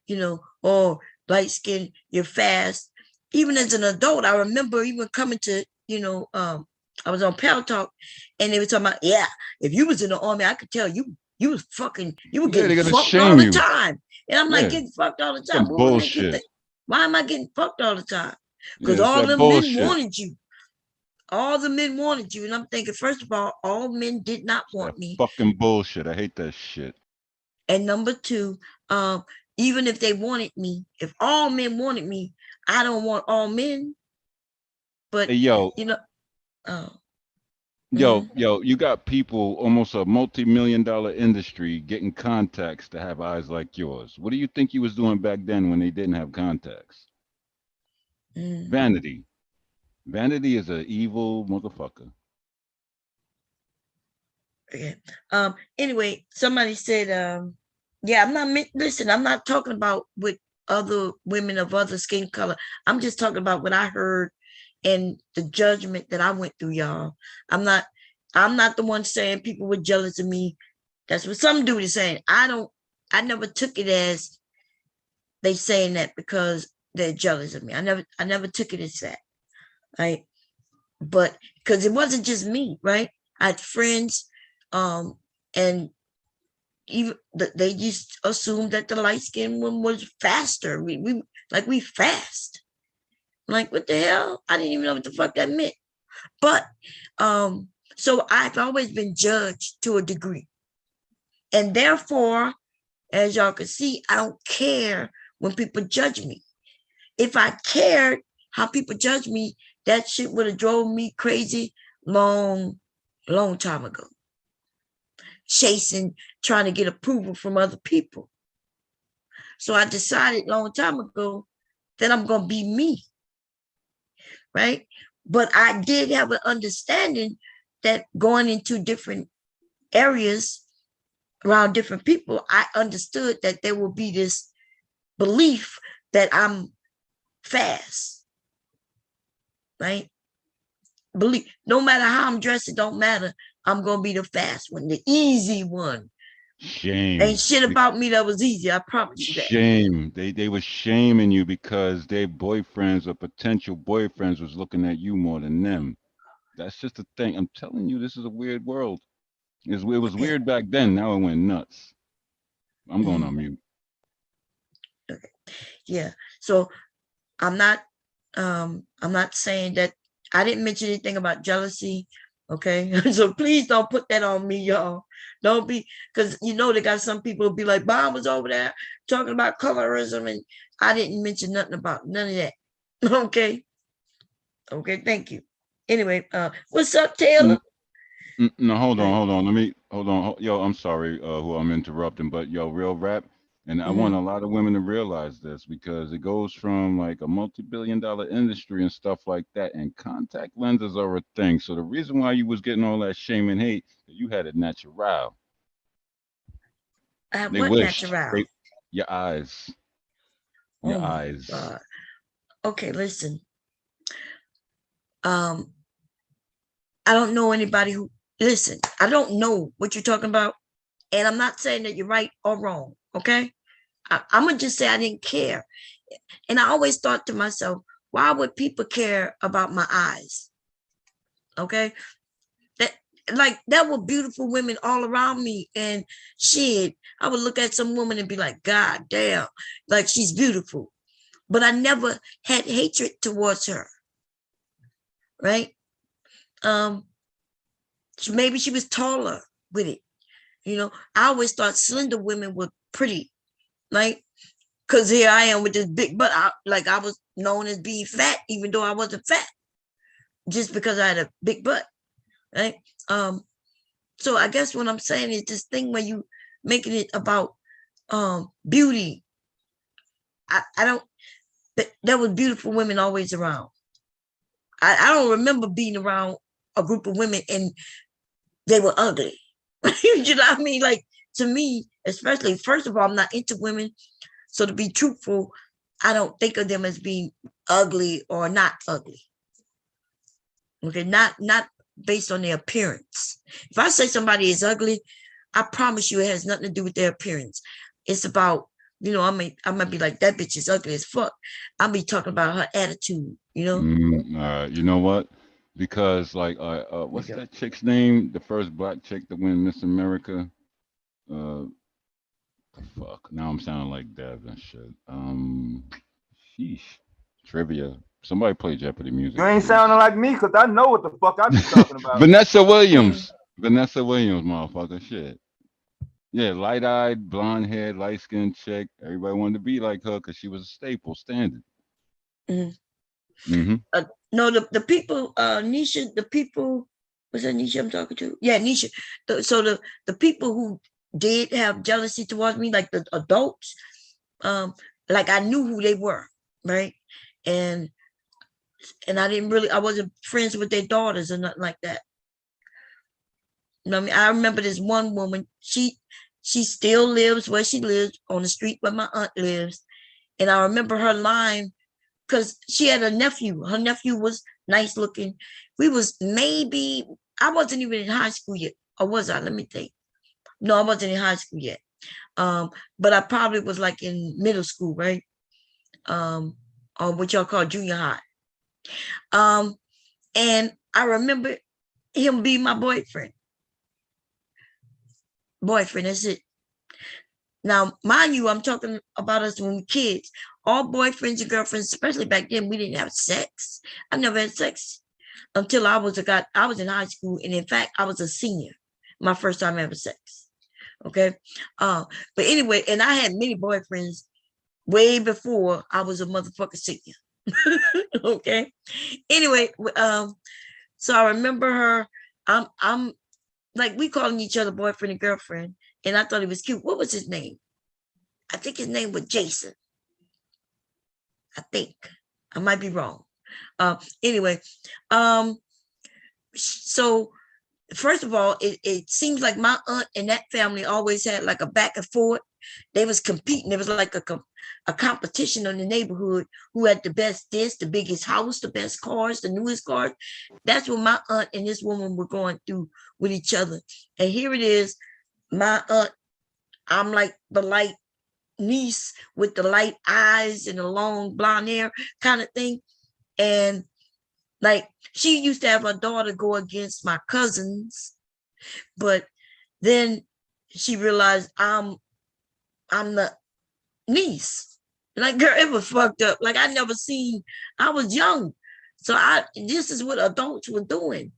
you know, oh, light skin, you're fast. Even as an adult, I remember even coming to, you know, I was on Pal Talk, and they were talking about, yeah, if you was in the army, I could tell you was fucking, you were Yeah, getting they're gonna fucked all shame the you. time. And I'm like, Yeah, getting fucked all the time. some What would make you bullshit. think? Why am I getting fucked all the time? Yeah, Because it's all that the men bullshit. wanted you. All the men wanted you. And I'm thinking, first of all men did not It's that want me. fucking bullshit. I hate that shit. And number two, even if they wanted me, if all men wanted me, I don't want all men. But Hey, yo, you know, oh. Yo, you got people, almost a multi-million-dollar industry, getting contacts to have eyes like yours. What do you think you was doing back then when they didn't have contacts? Vanity. Vanity is an evil motherfucker. Okay. Anyway, somebody said, yeah, listen, I'm not talking about with other women of other skin color. I'm just talking about what I heard and the judgment that I went through, y'all. I'm not the one saying people were jealous of me. That's what some dude is saying. I never took it as they saying that because they're jealous of me. I never took it as that. Right. But because it wasn't just me, right? I had friends, and even they just assumed that the light skinned one was faster. We fast. Like, what the hell? I didn't even know what the fuck that meant. But so I've always been judged to a degree. And therefore, as y'all can see, I don't care when people judge me. If I cared how people judge me, that shit would have drove me crazy long time ago. Chasing, trying to get approval from other people. So I decided long time ago that I'm going to be me. Right? But I did have an understanding that going into different areas around different people, I understood that there will be this belief that I'm fast. Right? Believe, no matter how I'm dressed, it don't matter. I'm going to be the fast one, the easy one. Shame. Ain't shit about me that was easy. I promise you that. Shame. They were shaming you because their boyfriends or potential boyfriends was looking at you more than them. That's just the thing. I'm telling you, this is a weird world. It was weird back then. Now it went nuts. I'm going on mute. Okay. Yeah. So I'm not saying that I didn't mention anything about jealousy. Okay. So please don't put that on me, y'all. Don't be, because they got some people who be like, Bob was over there talking about colorism, and I didn't mention nothing about none of that. Okay. Okay, thank you. Anyway, what's up, Taylor? No, hold on. Hold on. Yo, I'm sorry who I'm interrupting, but yo, real rap. And I want a lot of women to realize this because it goes from like a multi-billion-dollar industry and stuff like that, and contact lenses are a thing. So the reason why you was getting all that shame and hate, you had it natural. They wished. Natural? Your eyes. Your eyes. God. Okay, listen. I don't know anybody who, listen, I don't know what you're talking about. And I'm not saying that you're right or wrong. Okay. I'm going to just say I didn't care. And I always thought to myself, why would people care about my eyes? Okay. That were beautiful women all around me. And shit, I would look at some woman and be like, God damn, like she's beautiful. But I never had hatred towards her. Right. Maybe she was taller with it. I always thought slender women were pretty, right? Because here I am with this big butt. I was known as being fat, even though I wasn't fat, just because I had a big butt, right? So I guess what I'm saying is this thing where you making it about beauty. I don't. There was beautiful women always around. I don't remember being around a group of women and they were ugly. You know what I mean? Like, to me, especially, first of all, I'm not into women. So to be truthful, I don't think of them as being ugly or not ugly. Okay, not based on their appearance. If I say somebody is ugly, I promise you it has nothing to do with their appearance. It's about, I might be like, that bitch is ugly as fuck. I'll be talking about her attitude, you know what? Because what's that chick's name? The first black chick to win Miss America. Fuck. Now I'm sounding like Dev and shit. Sheesh. Trivia. Somebody play Jeopardy music. You ain't sounding like me because I know what the fuck I be talking about. Vanessa Williams. Vanessa Williams, motherfucker. Shit. Yeah, light-eyed, blonde-haired, light-skinned chick. Everybody wanted to be like her because she was a staple, standard. No, the people, Nisha, the people Was that Nisha I'm talking to? Yeah, Nisha. So the people who did have jealousy towards me, like the adults, like I knew who they were, right? And I wasn't friends with their daughters or nothing like that. You know what I mean? I remember this one woman, she still lives where she lives, on the street where my aunt lives. And I remember her line, because she had a nephew. Her nephew was nice looking. I wasn't even in high school yet. Or was I? Let me think. No, I wasn't in high school yet. But I probably was like in middle school, right? Or what y'all call junior high. And I remember him being my boyfriend. That's it. Now, mind you, I'm talking about us when we were kids. All boyfriends and girlfriends, especially back then, we didn't have sex. I never had sex until I was in high school. And in fact, I was a senior. My first time having sex. Okay. But anyway, and I had many boyfriends way before I was a motherfucking senior. Okay. Anyway, so I remember her. I'm like, we calling each other boyfriend and girlfriend. And I thought he was cute. What was his name? I think his name was Jason. I think. I might be wrong. Anyway, so first of all, it seems like my aunt and that family always had like a back and forth. They was competing. It was like a competition in the neighborhood who had the best the biggest house, the best cars, the newest cars. That's what my aunt and this woman were going through with each other. And here it is, my aunt, I'm like the light niece with the light eyes and the long blonde hair kind of thing. And like, she used to have her daughter go against my cousins, but then she realized I'm the niece. Like, girl, it was fucked up. Like, I was young. So this is what adults were doing.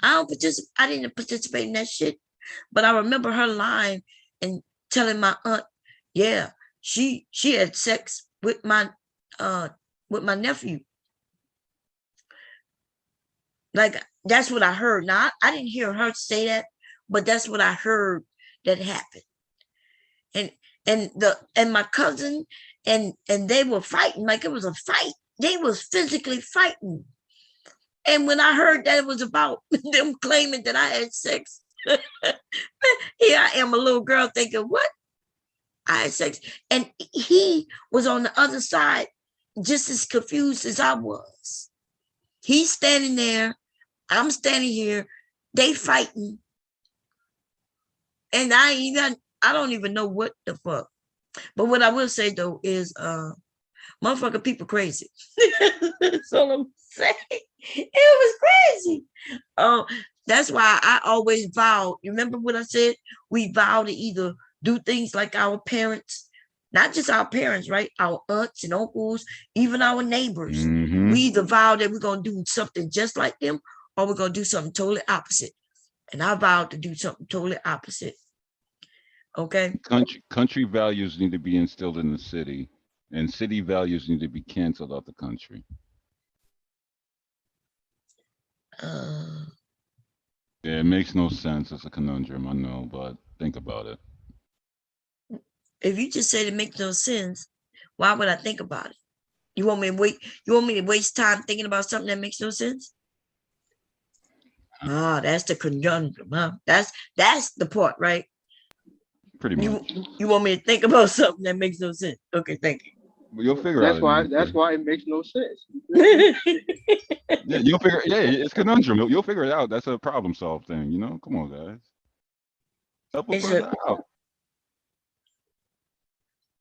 I didn't participate in that shit. But I remember her lying and telling my aunt, yeah, she had sex with my nephew. Like, that's what I heard. Now, I didn't hear her say that, but that's what I heard that happened. And my cousin and they were fighting, like it was a fight. They was physically fighting. And when I heard that it was about them claiming that I had sex, here I am, a little girl thinking, what? I had sex. And he was on the other side, just as confused as I was. He's standing there. I'm standing here. They fighting. And I don't even know what the fuck. But what I will say, though, is motherfucking people crazy. That's all I'm saying. It was crazy. That's why I always vowed. You remember what I said? We vow to either do things like our parents, not just our parents, right? Our aunts and uncles, even our neighbors. Mm-hmm. We either vow that we're going to do something just like them, or we're going to do something totally opposite. And I vowed to do something totally opposite. Okay. Country values need to be instilled in the city, and city values need to be canceled out the country. Yeah, it makes no sense. It's a conundrum, I know, but think about it. If you just said it makes no sense, why would I think about it? You want me to waste time thinking about something that makes no sense? That's the conundrum, huh? That's the part, right? Pretty much. You want me to think about something that makes no sense? Okay, thank you. Well, you'll figure That's out. why. That's why it makes no sense. Yeah, you'll figure. Yeah, it's conundrum. You'll figure it out. That's a problem solved thing. You know, come on, guys. Help a brother out.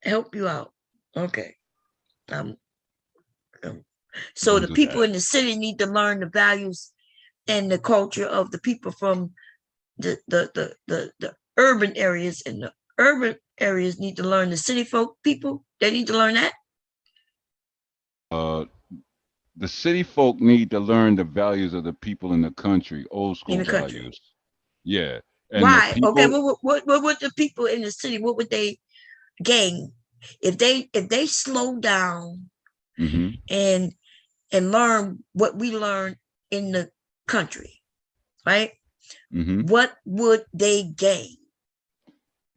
Help you out. Okay. So the people in the city need to learn the values and the culture of the people from the urban areas, and the urban areas need to learn the city folk people. They need to learn that. The city folk need to learn the values of the people in the country, old school values. Yeah. And why? People, okay. What would the people in the city? What would they gain if they slow down and learn what we learn in the country? right? Mm-hmm. What would they gain?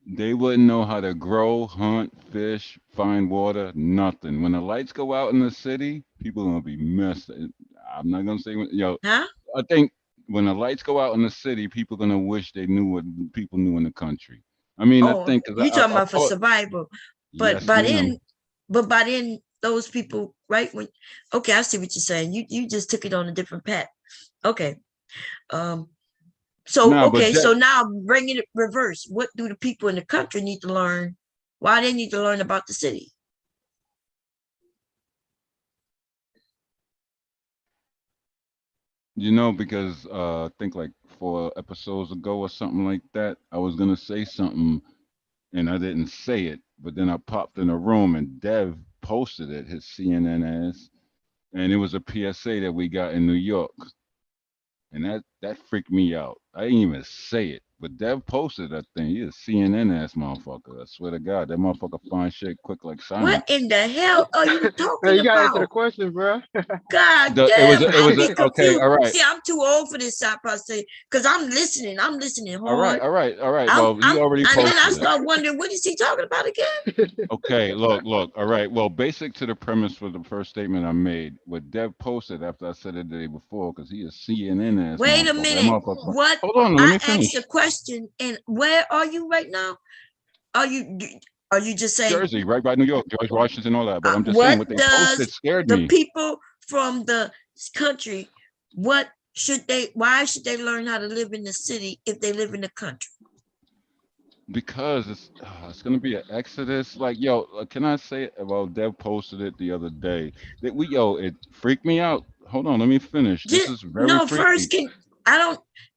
They wouldn't know how to grow, hunt, fish, find water, nothing. When the lights go out in the city, people are gonna be messed. I'm not gonna say, Huh? I think when the lights go out in the city, people are gonna wish they knew what people knew in the country. I mean, I Oh, think because you talking I about for thought, survival. But yes, by ma'am. then, those people, right? Okay, I see what you're saying. You just took it on a different path. Okay. So Nah, but so now bringing it reverse. What do the people in the country need to learn? Why they need to learn about the city? because I think like 4 episodes ago or something like that, I was gonna say something and I didn't say it, but then I popped in a room and Dev posted it, his CNN ass, and it was a PSA that we got in New York, and that freaked me out. I didn't even say it, but Dev posted that thing. He a CNN ass motherfucker. I swear to God, that motherfucker find shit quick like What science. in the hell are you Hey, talking you gotta answer the about? question, bro. God It was damn, it I'll was be okay. confused. All right, See, I'm too old for this side say because I'm listening. I'm listening hard. all right. Well, he already And then I posted it. start wondering what is he talking about again? Okay, look. All right. Well, basic to the premise for the first statement I made, what Dev posted after I said it the day before, because he a CNN ass Wait a motherfucker. That minute. motherfucker. What Hold on, let I me asked finish. a question, and where are you right now? Are you just saying Jersey, right by New York, George Washington, all that. But I'm just saying what what they posted does scared the me people from the country why should they learn how to live in the city if they live in the country? because it's gonna be an exodus. Like, yo, can I say it? Well, Dev posted it the other day. That it freaked me out. Hold on, let me finish. This Just is very no, first freaky.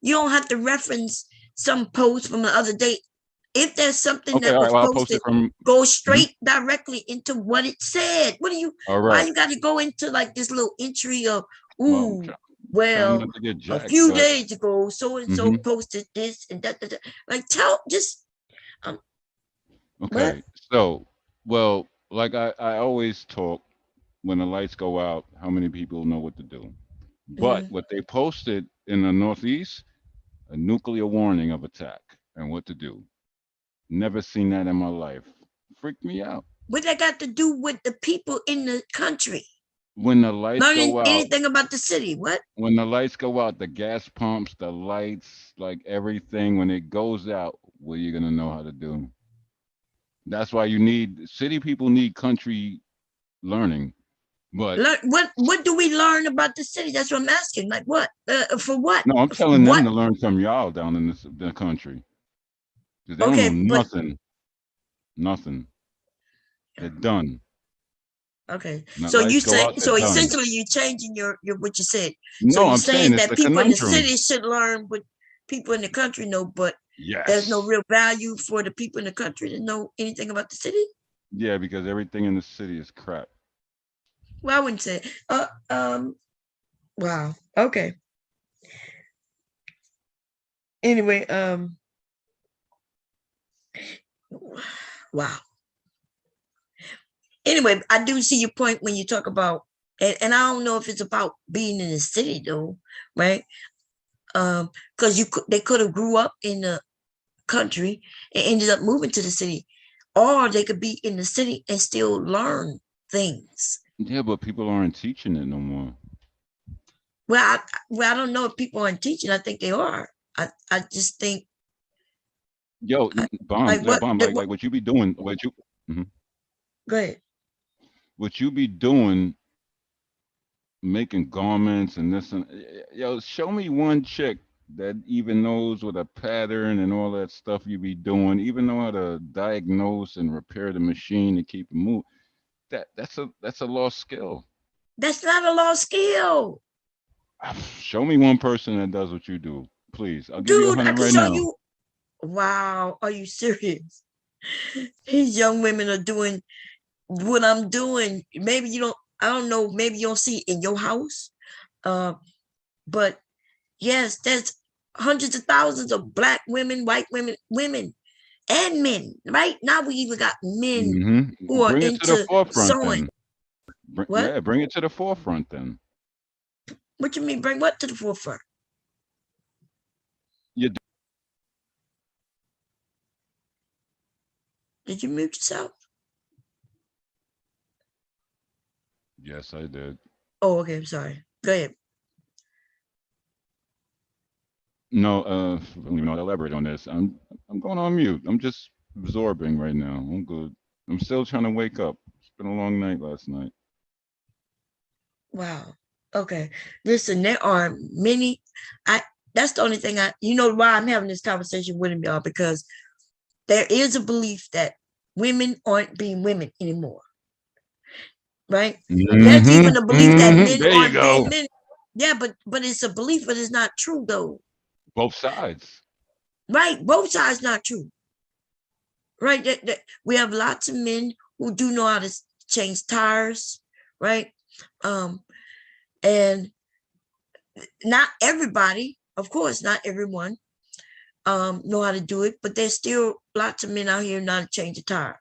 you don't have to reference some post from the other day. If there's something Okay, that all right. was Well, I'll post posted, it from. go Mhm. straight directly into what it said. All Why right. you got to go into like this little entry of, Well, I'm ooh, trying well, not to get a jacked, few but. days ago, so and so Mhm. posted this and that. Like, um, what? Okay. So, well, like I always talk when the lights go out, how many people know what to do? But Mhm. what they posted in the Northeast, a nuclear warning of attack and what to do. Never seen that in my life. Freaked me out. What that got to do with the people in the country? When the lights Learning go out, anything about the city? What? the gas pumps, the lights, like everything, when it goes out, what are you gonna know how to do? That's why you need city people need country learning. But Learn what do we learn about the city? That's what I'm asking. Like what? For what? no, I'm telling them What? to learn from y'all down in the country because they don't know Okay, but nothing. Nothing. They're done. okay. When the So you lights go say out, they're so done. essentially you're changing your what you said. So No, you're I'm saying saying it's that a people in the conundrum. city should learn what people in the country know, but there's no Yes. real value for the people in the country to know anything about the city. Yeah, because everything in the city is crap. Well, I wouldn't say. Wow. Okay. Anyway, wow. Anyway, I do see your point when you talk about, and I don't know if it's about being in the city though, right? Because they could have grew up in the country and ended up moving to the city, or they could be in the city and still learn things. Yeah, but people aren't teaching it no more. Well, I don't know if people aren't teaching. I think they are. I just think Yo, bomb, like yeah, what, bomb, like what you be doing, mhm. go ahead. What you be doing, making garments and this and yo, show me one chick that even knows what a pattern and all that stuff you be doing, even know how to diagnose and repair the machine to keep it moving. That's a lost skill. That's not a lost skill. Show me one person that does what you do, please. I'll give you Dude, I 100 can right show now. you. Wow, are you serious? These young women are doing what I'm doing. Maybe you don't, I don't know, maybe you don't see it in your house. But yes, there's hundreds of thousands of black women, white women, and men. Right now, we even got men who are Bring it to the into forefront sewing. then. What? Yeah, bring it to the forefront then. What you mean? Bring what to the forefront? Did you mute yourself? Yes, I did. Oh, okay. I'm sorry. Go ahead. No, I don't even know how to elaborate on this. I'm going on mute. I'm just absorbing right now. I'm good. I'm still trying to wake up. It's been a long night last night. Wow. Okay. Listen, there are many. That's the only thing you know why I'm having this conversation with him, y'all, because there is a belief that women aren't being women anymore. Right? There's even a belief that men There you aren't go. being men. Yeah, but it's a belief, but it's not true though. Both sides. Right. Both sides not true. Right. We have lots of men who do know how to change tires, right? And not everybody, of course, not everyone know how to do it, but there's still lots of men out here not to change a tire.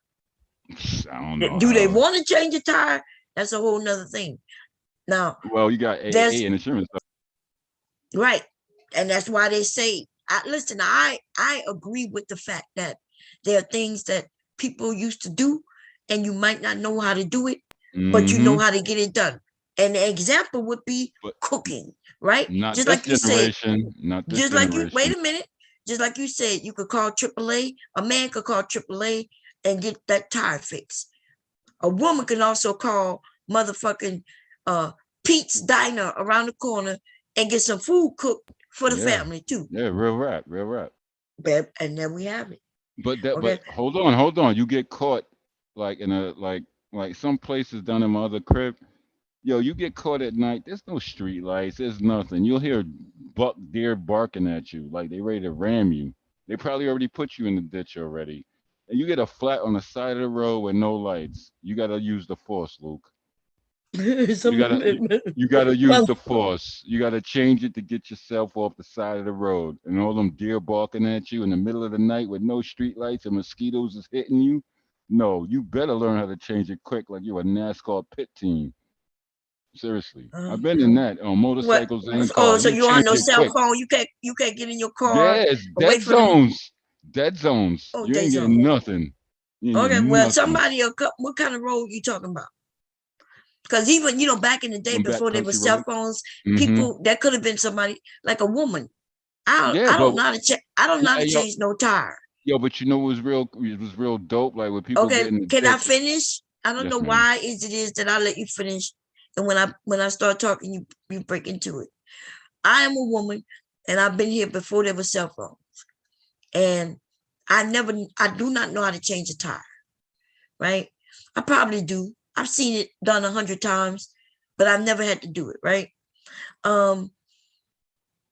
I don't know. Do they want to change a tire? That's a whole nother thing. Now, well, you got AA and insurance. Right. And that's why they say, listen, I agree with the fact that there are things that people used to do and you might not know how to do it, but you know how to get it done. And the example would be cooking, right? Not just this like you generation. said, not this just generation. like you, wait a minute. Just like you said, you could call AAA, a man could call AAA and get that tire fixed. A woman can also call motherfucking Pete's Diner around the corner and get some food cooked for the family too. Yeah, real rap. And then we have it. But hold on. You get caught like in a like some places down in my other crib. Yo, you get caught at night. There's no street lights. There's nothing. You'll hear deer barking at you like they ready to ram you. They probably already put you in the ditch already. And you get a flat on the side of the road with no lights. You gotta use the force, Luke. You gotta use the force. You gotta change it to get yourself off the side of the road. And all them deer barking at you in the middle of the night with no street lights and mosquitoes is hitting you. No, you better learn how to change it quick, like you're a NASCAR pit team. Seriously, I've been in that on motorcycles and cars. So you on no cell quick. phone? You can't get in your car. Yeah, it's dead zones. Dead zones. Oh, you ain't getting nothing. Okay, well, somebody. What kind of road you talking about? Because even back in the day before there were cell phones, people that could have been somebody like a woman. I don't know how to I don't know how to change no tire. Yo, but it was real dope. Like when people okay, can I finish? I don't know why it is that I let you finish, and when I start talking, you break into it. I am a woman, and I've been here before there were cell phones, and I do not know how to change a tire. Right? I probably do. I've seen it done 100 times, but I've never had to do it, right? And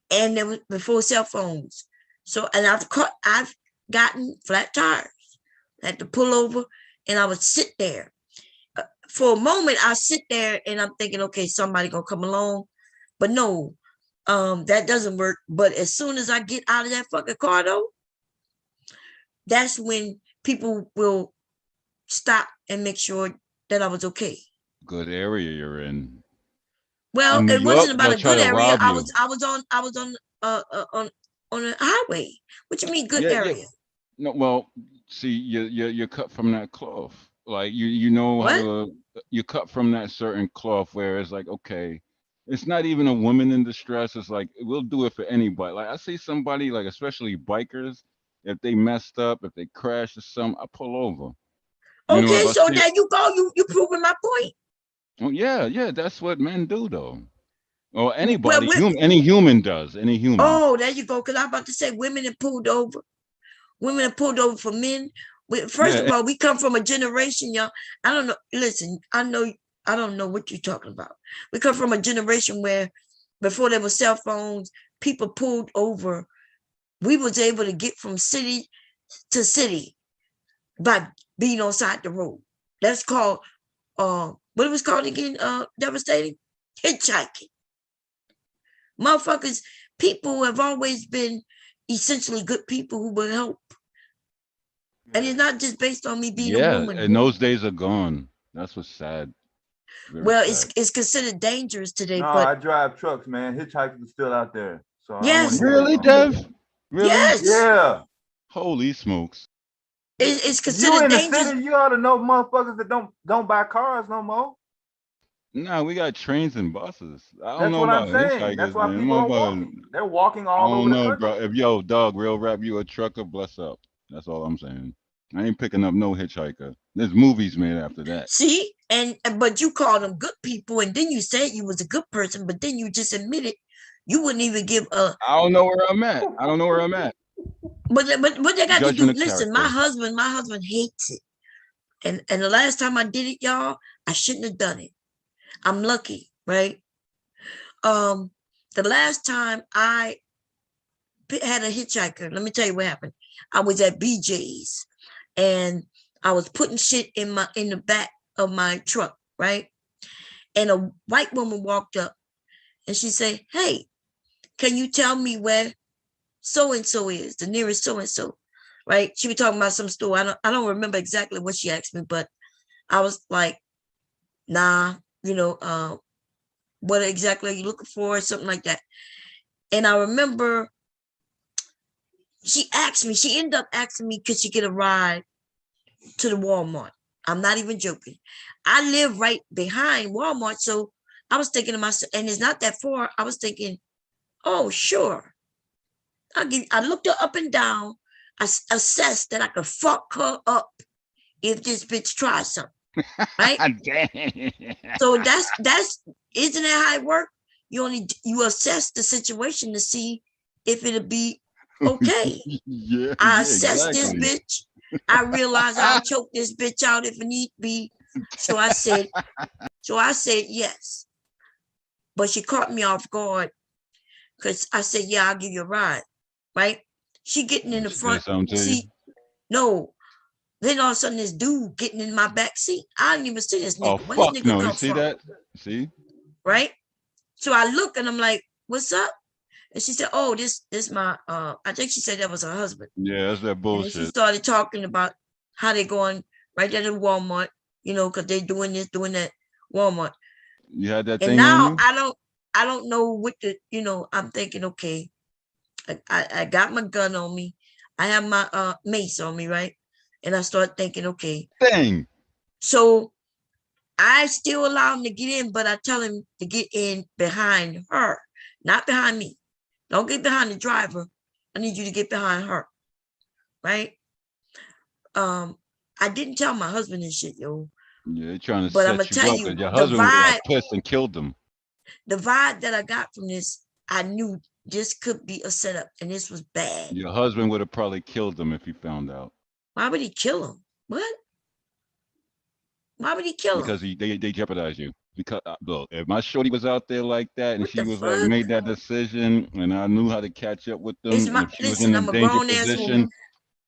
there was before cell phones. So, and I've gotten flat tires. I had to pull over and I would sit there. For a moment, I sit there and I'm thinking, okay, somebody gonna come along. But no, that doesn't work. But as soon as I get out of that fucking car though, that's when people will stop and make sure that I was okay. Good area you're in. Well, it wasn't about a good area. I was on a highway. What you mean good area? Yeah. No, well, see, you're cut from that cloth. Like you know how to you cut from that certain cloth where it's like, okay, it's not even a woman in distress. It's like we'll do it for anybody. Like I see somebody, like especially bikers, if they messed up, if they crash or something, I pull over. Okay, so there you go. You proving my point. Oh yeah, that's what men do though. Or anybody, any human does. Any human. Oh, there you go. Because I'm about to say women have pulled over. Women have pulled over for men. First of all, we come from a generation, y'all. I don't know. Listen, I don't know what you're talking about. We come from a generation where before there were cell phones, people pulled over. We was able to get from city to city by being on side the road. That's called what it was called again, devastating? Hitchhiking. Motherfuckers, people have always been essentially good people who will help. And it's not just based on me being a woman. And those days are gone. That's what's sad. Very sad. It's considered dangerous today. No, but I drive trucks, man. Hitchhikers are still out there. So yes. Really, Dev? Really? Yes. Yeah. Holy smokes. It's You considered in the dangerous. city, you ought to know motherfuckers that don't buy cars no more. Nah, we got trains and buses. I don't That's know what I'm about saying. That's hitchhikers, why man. people are Motherfuckers, walking. They're walking I all over don't the know, country. bro. If yo, dog, real rap, you a trucker, bless up. That's all I'm saying. I ain't picking up no hitchhiker. There's movies made after that. See, but you called them good people, and then you said you was a good person, but then you just admitted you wouldn't even give a. I don't know where I'm at. I don't know where I'm at. But what they got to do? Judgment of Listen, character. my husband hates it, and the last time I did it, y'all, I shouldn't have done it. I'm lucky, right? The last time I had a hitchhiker, let me tell you what happened. I was at BJ's, and I was putting shit in the back of my truck, right? And a white woman walked up, and she said, "Hey, can you tell me where so and so is, the nearest so and so?" Right? She was talking about some store. I don't remember exactly what she asked me, but I was like, "Nah, what exactly are you looking for?" Or something like that. And I remember she ended up asking me, could she get a ride to the Walmart? I'm not even joking. I live right behind Walmart, so I was thinking to myself, and it's not that far. I was thinking, oh, sure. I looked her up and down. I assessed that I could fuck her up if this bitch tries something, right? So that's isn't that how it works? You assess the situation to see if it'll be okay. Yeah, I assessed exactly. this bitch. I realized I'll choke this bitch out if it need be. So I said yes. But she caught me off guard because I said, yeah, I'll give you a ride. Right? She getting in the front seat. No. Then all of a sudden this dude getting in my back seat. I didn't even see this nigga. Oh, Where this fuck nigga no. come You see from? that? See? Right? So I look and I'm like, what's up? And she said, oh, this my I think she said that was her husband. Yeah, that's that bullshit. And she started talking about how they going right there to Walmart, because they doing this, doing that, Walmart. You had that And thing now on you? I don't know what I'm thinking, okay, I got my gun on me. I have my mace on me, right? And I start thinking, okay. Dang. So I still allow him to get in, but I tell him to get in behind her, not behind me. Don't get behind the driver. I need you to get behind her. Right? I didn't tell my husband and shit, yo. Yeah, they're trying to but I'm set gonna tell you up, you and your the husband would have vibe, pissed and killed them. the vibe that I got from this, I knew this could be a setup, and this was bad. Your husband would have probably killed them if he found out. Why would he kill him? What? Why would he kill him? Because they jeopardize you. Because look, if my shorty was out there like that and What she the was like fuck? made that decision, and I knew how to catch up with them, and if she was in Listen, a I'm a danger grown ass position, woman.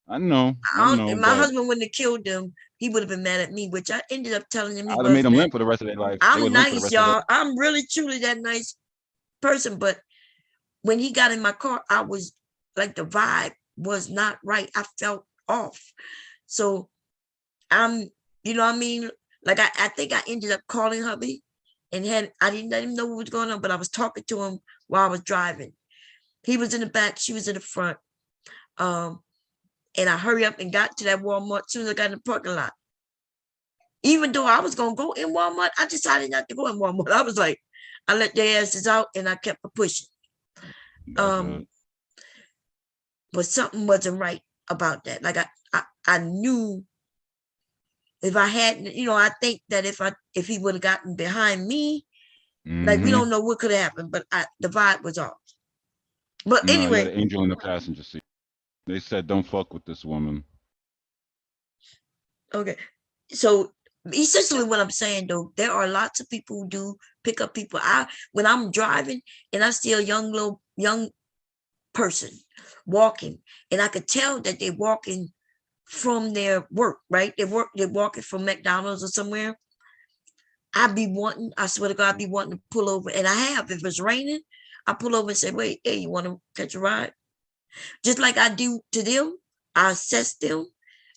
I know. If my but husband wouldn't have killed them, he would have been mad at me, which I ended up telling him he I'd have made was them mad. limp for the rest of their life. They I'm would limp for the nice, rest of their y'all. I'm really truly that nice person, but when he got in my car, I was like, the vibe was not right. I felt off. So you know what I mean? Like I think I ended up calling hubby, and I didn't let him know what was going on, but I was talking to him while I was driving. He was in the back, she was in the front. And I hurried up and got to that Walmart as soon as I got in the parking lot. Even though I was gonna go in Walmart, I decided not to go in Walmart. I was like, I let their asses out and I kept pushing. But something wasn't right about that. Like I knew if I hadn't, I think that if he would have gotten behind me, like we don't know what could have happened, but the vibe was off. But no, anyway, you had an angel in the passenger seat. They said, "Don't fuck with this woman." Okay, so essentially what I'm saying though, there are lots of people who do pick up people. When I'm driving and I see a young person walking, and I could tell that they're walking from their work, right? They're walking from McDonald's or somewhere. I swear to God, I'd be wanting to pull over, and I have. If it's raining, I pull over and say, "Wait, hey, you want to catch a ride?" Just like I do to them, I assess them.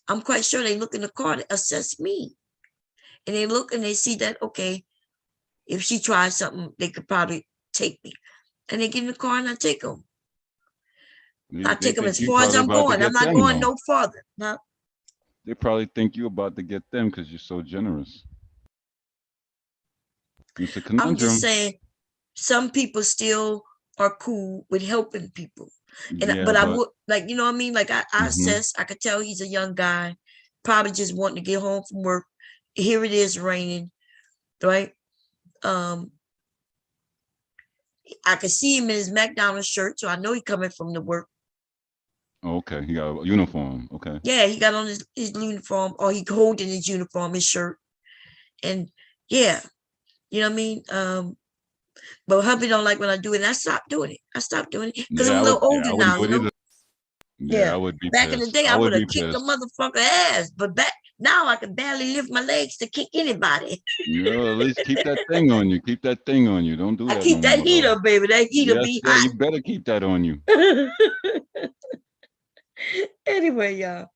I'm quite sure they look in the car to assess me. And they look and they see that, okay, if she tries something, they could probably take me. And they get in the car and I take them. I take them as far as I'm going. I'm not going no farther. No. They probably think you're about to get them because you're so generous. It's a I'm just conundrum. saying, some people still are cool with helping people. Yeah, But I but would, like, you know what I mean? Like I hmm assess, I could tell he's a young guy, probably just wanting to get home from work. Here it is raining, right? Um, I could see him in his McDonald's shirt, so I know he's coming from the work. okay, he got a uniform. Okay. Yeah, he got on his uniform, or he holding his uniform, his shirt. And yeah, you know what I mean? But hubby don't like when I do it. And I stopped doing it. I stopped doing it because I'm Yeah, a little I older wouldn't now, do you it know? either. Yeah, I Yeah. would be Back in the pissed. day, I I would would be have kicked a pissed. motherfucker ass. But back now, I can barely lift my legs to kick anybody. No, at least keep that thing on you. Keep that thing on you. Don't do I that no keep that more heat though. up, baby. That heat'll Yes, be sir. You better keep that on you. hot. Anyway, y'all.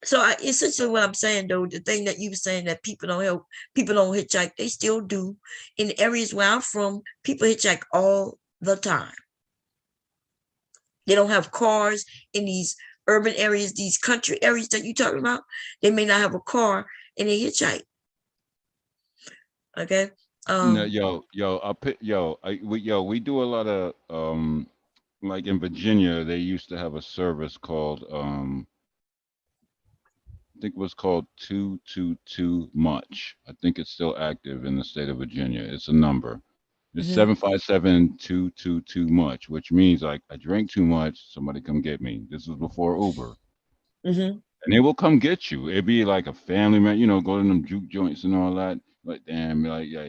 So essentially what I'm saying, though, the thing that you were saying that people don't help, people don't hitchhike, they still do. In the areas where I'm from, people hitchhike all the time. They don't have cars in these urban areas, these country areas that you're talking about. They may not have a car and they hitchhike. Okay. No, Um, we do a lot of like in Virginia, they used to have a service called I think it was called 222 much. I think it's still active in the state of Virginia. It's a number. It's mhm, 757-222 much, which means like I drank too much, somebody come get me. This was before Uber. mhm, And they will come get you. It'd be like a family man, go to them juke joints and all that. Like, damn, like, yeah,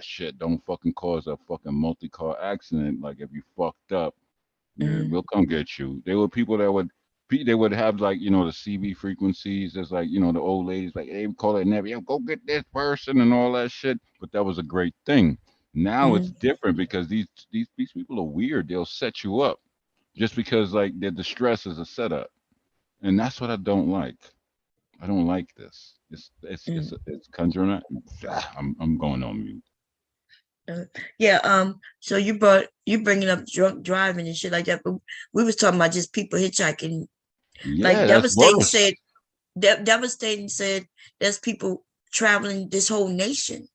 shit, don't fucking cause a fucking multi-car accident. Like, if you fucked up, yeah, mhm, we'll come get you. They were people that would, they would have like, the CB frequencies. There's like, the old ladies, like, they would call it never, yo, go get this person and all that shit. But that was a great thing. Now it's mhm, different because these people are weird. They'll set you up just because like their distress is a setup. And that's what I don't like. I don't like this. mhm. It's conjuring. I'm going on mute. Yeah. So you bringing up drunk driving and shit like that, but we was talking about just people hitchhiking. Like Yeah, that's worse. Devastating said there's people traveling this whole nation.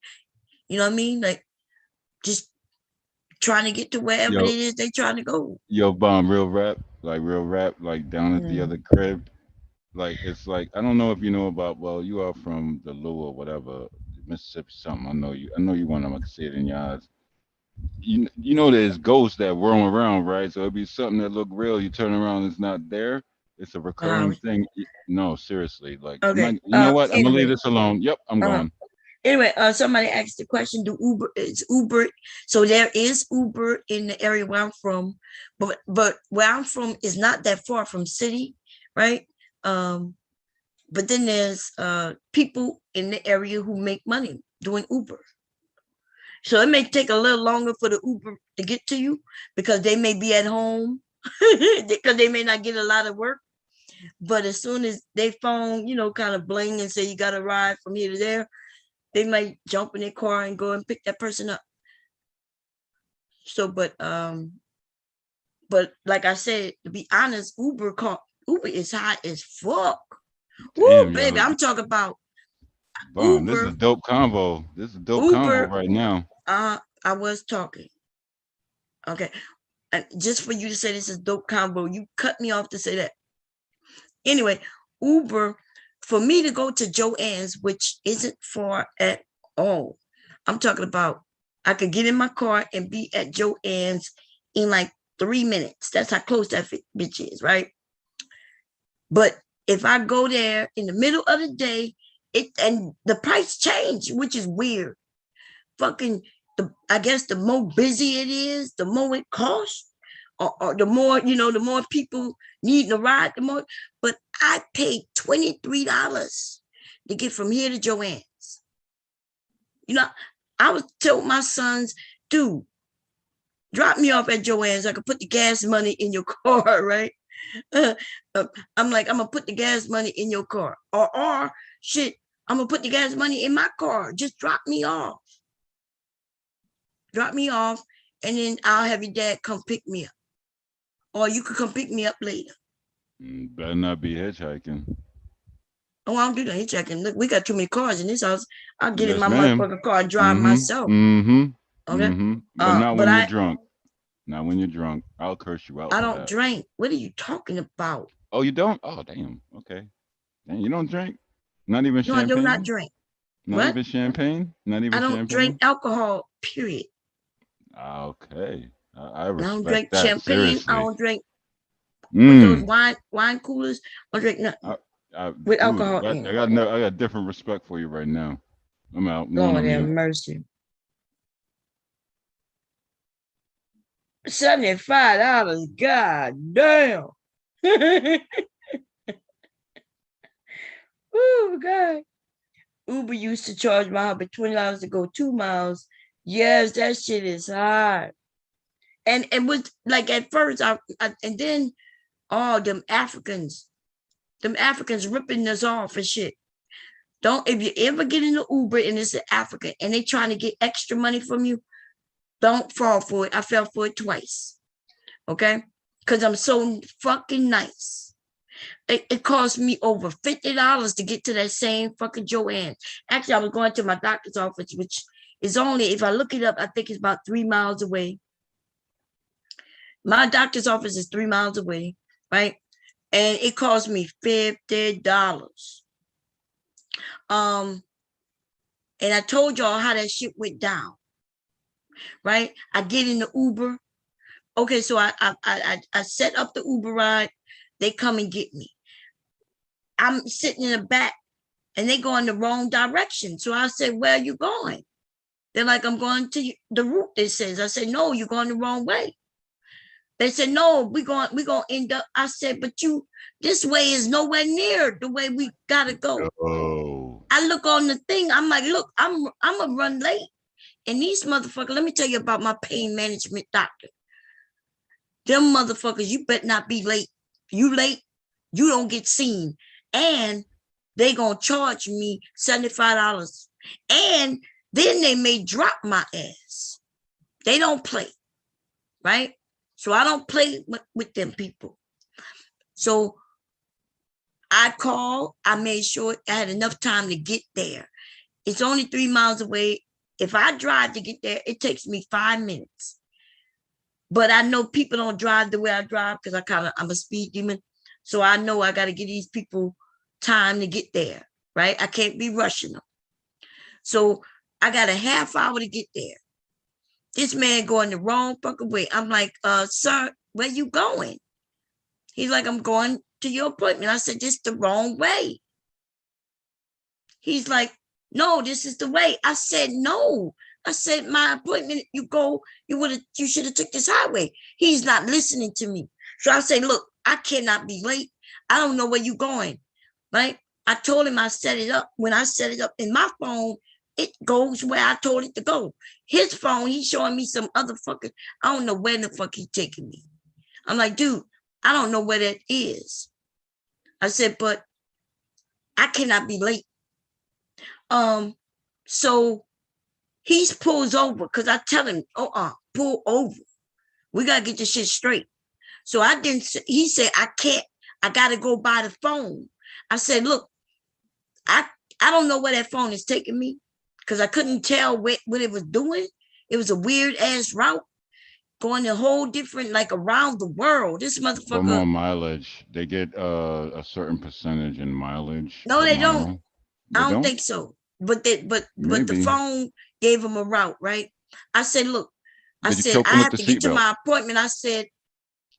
You know what I mean? Like just trying to get to wherever it Yo, is they trying to go. bomb, real rap, like down at the Mm. other crib. Like it's like I don't know if you know about. Well, you are from the Lou or whatever, Mississippi something. I know you. I know you want them. I can see it in your eyes. You know there's ghosts that roam around, right? So it'd be something that look real. You turn around, it's not there. It's a recurring Um, thing. No, seriously. Like I'm not. okay. You know what? I'm gonna leave Anyway, this alone. Yep, I'm uh, gone. somebody asked the question: Do Uber is Uber? So there is Uber in the area where I'm from, but where I'm from is not that far from city, right? Um, but then there's people in the area who make money doing Uber. So it may take a little longer for the Uber to get to you because they may be at home because they may not get a lot of work. But as soon as they phone, kind of bling and say you got to ride from here to there, they might jump in their car and go and pick that person up. So, but like I said, to be honest, Uber is high as fuck. Woo, Damn, baby, yo, I'm talking about bomb. This is a Uber. dope combo. This is a dope combo Uber. right now. I was talking. Okay, and just for you to say this is dope combo, you cut me off to say that. Anyway, Uber, for me to go to Joann's, which isn't far at all. I'm talking about I could get in my car and be at Joann's in like 3 minutes. That's how close that bitch is, right? But if I go there in the middle of the day, and the price change, which is weird. Fucking I guess the more busy it is, the more it costs. Or the more, the more people need to ride, the more. But I paid $23 to get from here to Joann's. I was told my sons, dude, drop me off at Joann's. I could put the gas money in your car, right? I'm like, I'm gonna put the gas money in your car. Or shit, I'm gonna put the gas money in my car. Just drop me off. Drop me off, and then I'll have your dad come pick me up. Or you could come pick me up later. Better not be hitchhiking. Oh, I don't do that. He checking. Look, we got too many cars in this house. I'll get in Yes, my ma'am. motherfucking car and drive myself. Okay. But not But when you're drunk. Not when you're drunk. I'll curse you out I for don't that. drink. What are you talking about? Oh, you don't? Oh, damn. Okay. Damn, you don't drink? Not even No, I do not champagne? drink. Not What? even champagne? Not even I don't drink champagne? alcohol, period. Okay. I I don't respect drink that. champagne. I Seriously. don't drink with those wine coolers. I don't drink nothing with Dude, alcohol I in it. got different respect for you right now. I'm out. I'm going Lord on have mute. mercy. $75. God damn. Oh, God. Uber used to charge my husband $20 to go 2 miles. Yes, that shit is hard. And it was like at first, and then all them Africans ripping us off and shit. If you ever get in the Uber and it's an African and they trying to get extra money from you, don't fall for it. I fell for it twice. Okay? Because I'm so fucking nice. It cost me over $50 to get to that same fucking Joanne. Actually, I was going to my doctor's office, which is only, if I look it up, I think it's about 3 miles away. My doctor's office is 3 miles away, right? And it cost me $50. And I told y'all how that shit went down, right? I get in the Uber. Okay, so I set up the Uber ride. They come and get me. I'm sitting in the back and they go in the wrong direction. So I said, where are you going? They're like, I'm going to the route, it says. I said, no, you're going the wrong way. They said, no, we're going to end up. I said, but this way is nowhere near the way we got to go. Oh. I look on the thing. I'm like, look, I'm going to run late. And these motherfuckers, let me tell you about my pain management doctor. Them motherfuckers, you better not be late. You late, you don't get seen. And they going to charge me $75. And then they may drop my ass. They don't play, right? So I don't play with them people. So I called. I made sure I had enough time to get there. It's only 3 miles away. If I drive to get there, it takes me 5 minutes. But I know people don't drive the way I drive because I'm a speed demon. So I know I got to give these people time to get there, right? I can't be rushing them. So I got a half hour to get there. This man going the wrong fucking way. I'm like, sir, where you going? He's like, I'm going to your appointment. I said, this the wrong way. He's like, no, this is the way. I said, no. I said, my appointment, you should have took this highway. He's not listening to me. So I say, look, I cannot be late. I don't know where you're going, right? I told him I set it up. When I set it up in my phone, it goes where I told it to go. His phone, he's showing me some other fucker. I don't know where the fuck he's taking me. I'm like, dude, I don't know where that is. I said, but I cannot be late. So he pulls over because I tell him, pull over. We got to get this shit straight. So he said, I got to go by the phone. I said, look, I don't know where that phone is taking me because I couldn't tell what it was doing. It was a weird ass route going a whole different, like around the world. This motherfucker. For more mileage. They get a certain percentage in mileage. No, they mile. don't. I don't think so. But the phone gave him a route, right? I said, look, I have to get to my appointment. I said,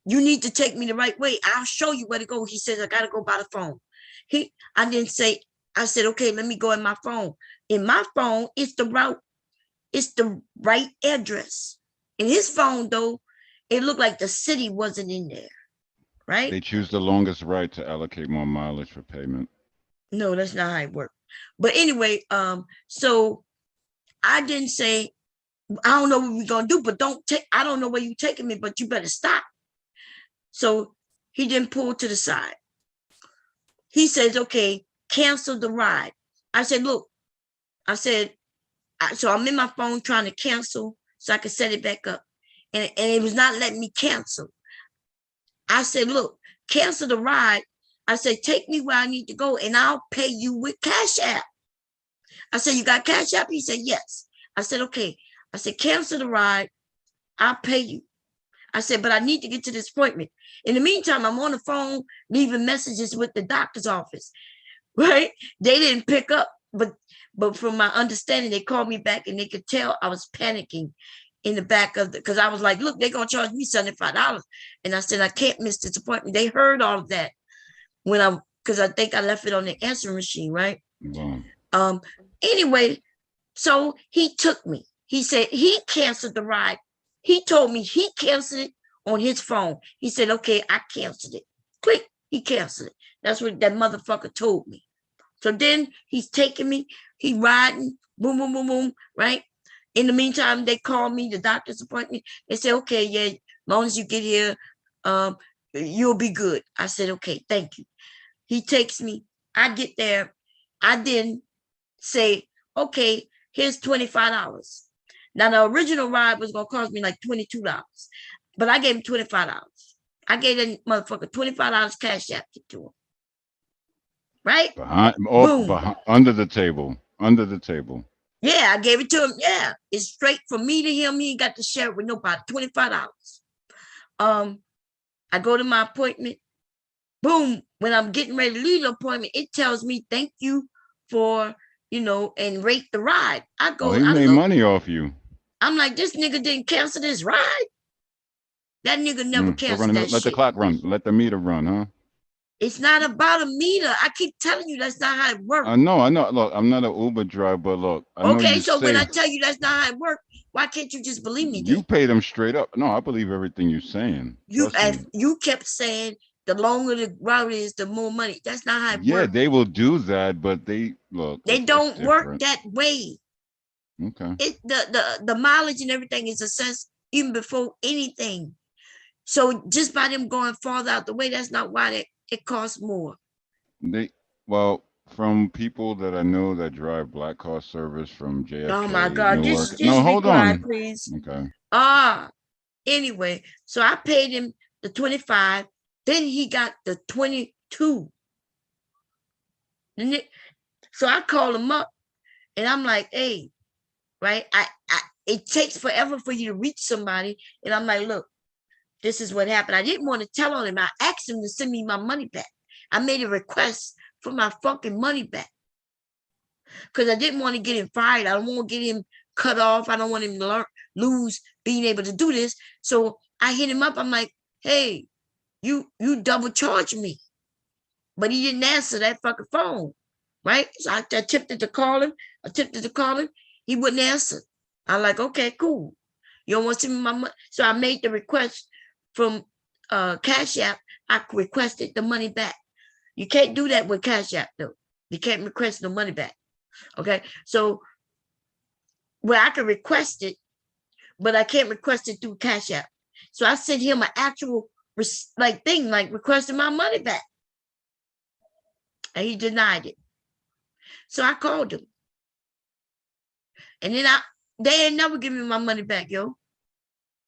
you need to take me the right way. I'll show you where to go. He says, I got to go by the phone. I said, okay, let me go in my phone. In my phone, it's the route. It's the right address. In his phone, though, it looked like the city wasn't in there, right? They choose the longest route to allocate more mileage for payment. No, that's not how it works. But anyway, so I didn't say, I don't know what we're going to do, but I don't know where you're taking me, but you better stop. So he didn't pull to the side. He says, okay, cancel the ride. I said, look, so I'm in my phone trying to cancel so I can set it back up. And it was not letting me cancel. I said, look, cancel the ride. I said, take me where I need to go and I'll pay you with Cash App. I said, you got Cash App? He said, yes. I said, okay. I said, cancel the ride. I'll pay you. I said, but I need to get to this appointment. In the meantime, I'm on the phone leaving messages with the doctor's office, right? They didn't pick up, but from my understanding, they called me back and they could tell I was panicking in the back of because I was like, look, they're going to charge me $75. And I said, I can't miss this appointment. They heard all of that because I think I left it on the answering machine, right? Wow. Anyway, so he took me. He said he canceled the ride. He told me he canceled it on his phone. He said, okay, I canceled it. Click, he canceled it. That's what that motherfucker told me. So then he's taking me, he riding, boom, boom, boom, boom, right? In the meantime, they called me, the doctor's appointment. They said, okay, yeah, as long as you get here, you'll be good. I said, okay, thank you. He takes me, I get there. I then say, okay, here's $25. Now, the original ride was going to cost me like $22, but I gave him $25. I gave that motherfucker $25 Cash App to him. Right? Boom. Under the table. Under the table. Yeah, I gave it to him. Yeah, it's straight from me to him. He ain't got to share it with nobody. $25. I go to my appointment. Boom. When I'm getting ready to leave the appointment, it tells me, thank you for, and rate the ride. I go. He made money off you. I'm like, this nigga didn't cancel this ride. That nigga never canceled that shit. Let the clock run. Let the meter run, huh? It's not about a meter. I keep telling you that's not how it works. I know. Look, I'm not an Uber driver, but look. Okay, so when I tell you that's not how it works, why can't you just believe me? You paid them straight up. No, I believe everything you're saying. You kept saying the longer the route is, the more money. That's not how it works. Yeah, they will do that, but they don't work that way. Okay. The mileage and everything is assessed even before anything. So just by them going farther out the way, that's not why it costs more. From people that I know that drive black car service from JFK. Oh my God! Just hold on, please. Okay. Anyway, so I paid him the 25. Then he got the 22. So I called him up, and I'm like, "Hey, right? It takes forever for you to reach somebody," and I'm like, "Look, this is what happened. I didn't want to tell on him. I asked him to send me my money back. I made a request for my fucking money back because I didn't want to get him fired. I don't want to get him cut off. I don't want him to lose being able to do this. So I hit him up. I'm like, hey, you double charged me. But he didn't answer that fucking phone, right? So I attempted to call him. He wouldn't answer. I'm like, okay, cool. You don't want to send me my money? So I made the request from Cash App. I requested the money back. You can't do that with Cash App, though. You can't request no money back. Okay, so I can request it, but I can't request it through Cash App. So I sent him an actual thing, requesting my money back, and he denied it. So I called him, and then they ain't never give me my money back, yo.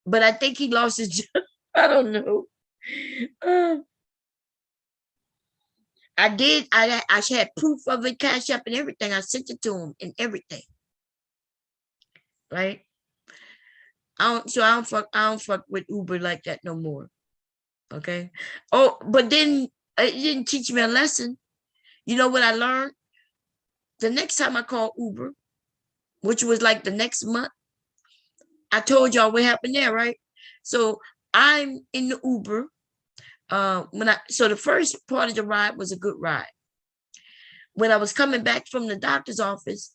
But I think he lost his job. I don't know. I did. I had proof of it, Cash App and everything. I sent it to him and everything. Right? I don't fuck with Uber like that no more. Okay. Oh, but then it didn't teach me a lesson. You know what I learned? The next time I called Uber, which was like the next month, I told y'all what happened there, right? So I'm in the Uber. So the first part of the ride was a good ride. When I was coming back from the doctor's office,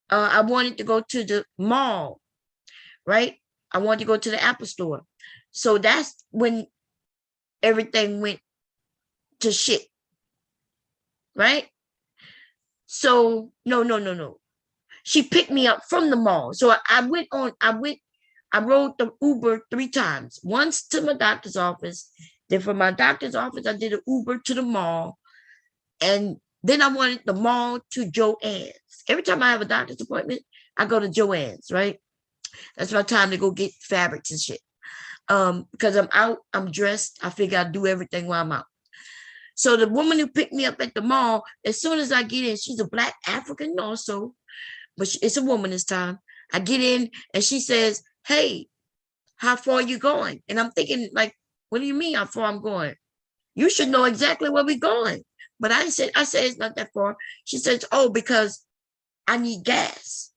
I wanted to go to the mall, right? I wanted to go to the Apple store. So that's when everything went to shit, right? So no. She picked me up from the mall. So I rode the Uber 3 times. Once to my doctor's office. Then from my doctor's office, I did an Uber to the mall. And then I wanted the mall to Joann's. Every time I have a doctor's appointment, I go to Joann's, right? That's my time to go get fabrics and shit. Because I'm out, I'm dressed. I figure I'll do everything while I'm out. So the woman who picked me up at the mall, as soon as I get in, she's a Black African also, but it's a woman this time. I get in and she says, hey, how far are you going? And I'm thinking, like, what do you mean how far I'm going? You should know exactly where we're going. But I said it's not that far. She says, oh, because I need gas.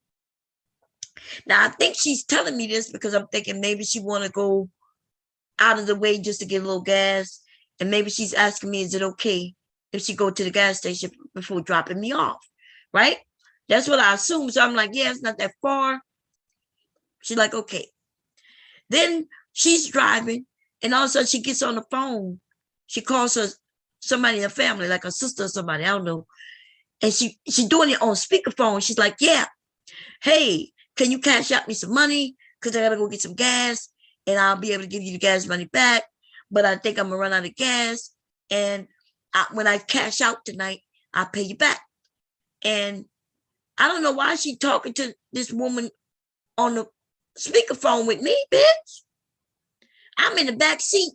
Now, I think she's telling me this because I'm thinking maybe she want to go out of the way just to get a little gas. And maybe she's asking me, is it okay if she go to the gas station before dropping me off? Right? That's what I assume. So I'm like, yeah, it's not that far. She's like, okay. Then she's driving, and all of a sudden she gets on the phone. She calls her somebody in her family, like a sister or somebody, I don't know. And she's doing it on speakerphone. She's like, yeah, hey, can you cash out me some money? Because I got to go get some gas, and I'll be able to give you the gas money back. But I think I'm going to run out of gas. And when I cash out tonight, I'll pay you back. And I don't know why she's talking to this woman on the speakerphone with me, bitch. I'm in the back seat,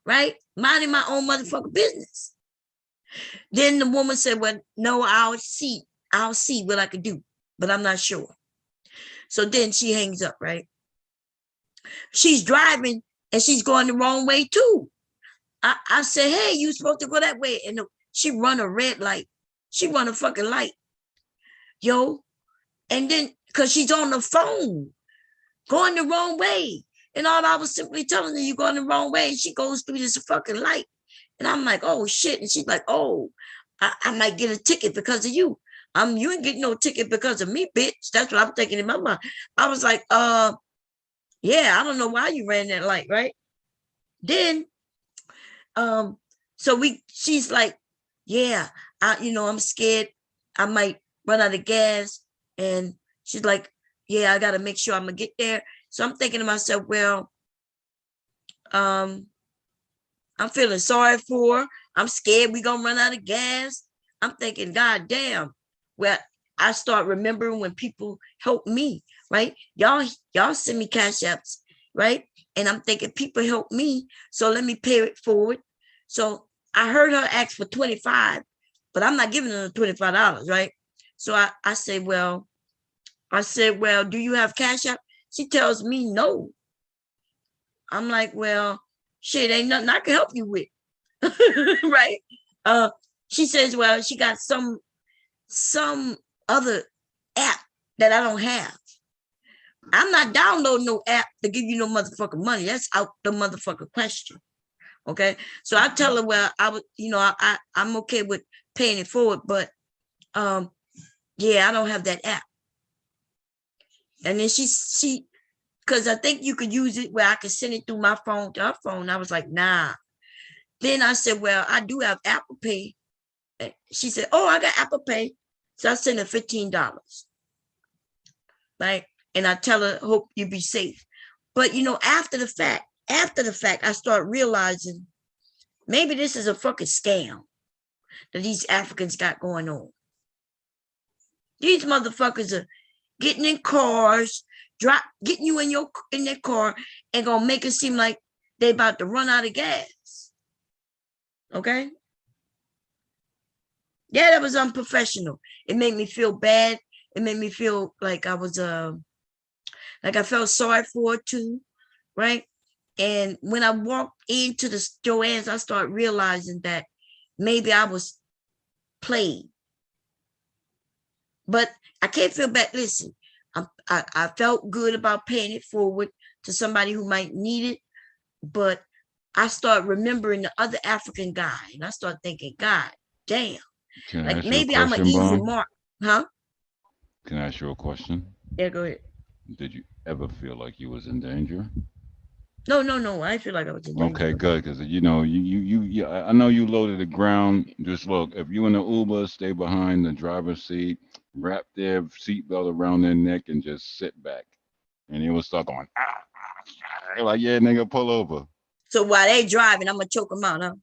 right? Minding my own motherfucking business. Then the woman said, well, no, I'll see what I can do, but I'm not sure. So then she hangs up, right? She's driving and she's going the wrong way too. I said, hey, you supposed to go that way. And she run a red light. She run a fucking light. Yo. And then, because she's on the phone, going the wrong way. And all I was simply telling her, you're going the wrong way. And she goes through this fucking light. And I'm like, oh, shit. And she's like, oh, I might get a ticket because of you. You ain't getting no ticket because of me, bitch. That's what I'm thinking in my mind. I was like, yeah, I don't know why you ran that light, right? Then, she's like, yeah, I'm scared I might run out of gas. And she's like, yeah, I got to make sure I'm going to get there. So I'm thinking to myself, well, I'm feeling sorry for her. I'm scared we're going to run out of gas. I'm thinking, God damn. Well, I start remembering when people help me, right? Y'all send me cash apps, right? And I'm thinking people help me, so let me pay it forward. So I heard her ask for 25, but I'm not giving her $25, right? So I said, well, do you have cash app? She tells me no. I'm like, well, shit, ain't nothing I can help you with. Right? She says, well, she got some other app that I don't have. I'm not downloading no app to give you no motherfucking money. That's out the motherfucking question. Okay. So I tell her, well, I'm okay with paying it forward, but yeah, I don't have that app. And then she because I think you could use it where I could send it through my phone to her phone. I was like, nah. Then I said, well, I do have Apple Pay. And she said, oh, I got Apple Pay. So I sent her $15. Right? And I tell her, hope you be safe. But after the fact, I start realizing maybe this is a fucking scam that these Africans got going on. These motherfuckers are getting in cars, getting you in their car, and gonna make it seem like they about to run out of gas. Okay? Yeah, that was unprofessional. It made me feel bad. It made me feel like I was like I felt sorry for her too, right? And when I walked into the Joann's, I started realizing that maybe I was played. But I can't feel bad. Listen, I felt good about paying it forward to somebody who might need it, but I start remembering the other African guy, and I start thinking, God damn, like maybe I'm an easy mark, huh? Can I ask you a question? Yeah, go ahead. Did you ever feel like you was in danger? No. I feel like I was in danger. Okay, good, because you I know you low to the ground. Just look, if you in the Uber, stay behind the driver's seat, wrap their seatbelt around their neck, and just sit back. And it will start going, like, yeah, nigga, pull over. So while they driving, I'm gonna choke them out, huh?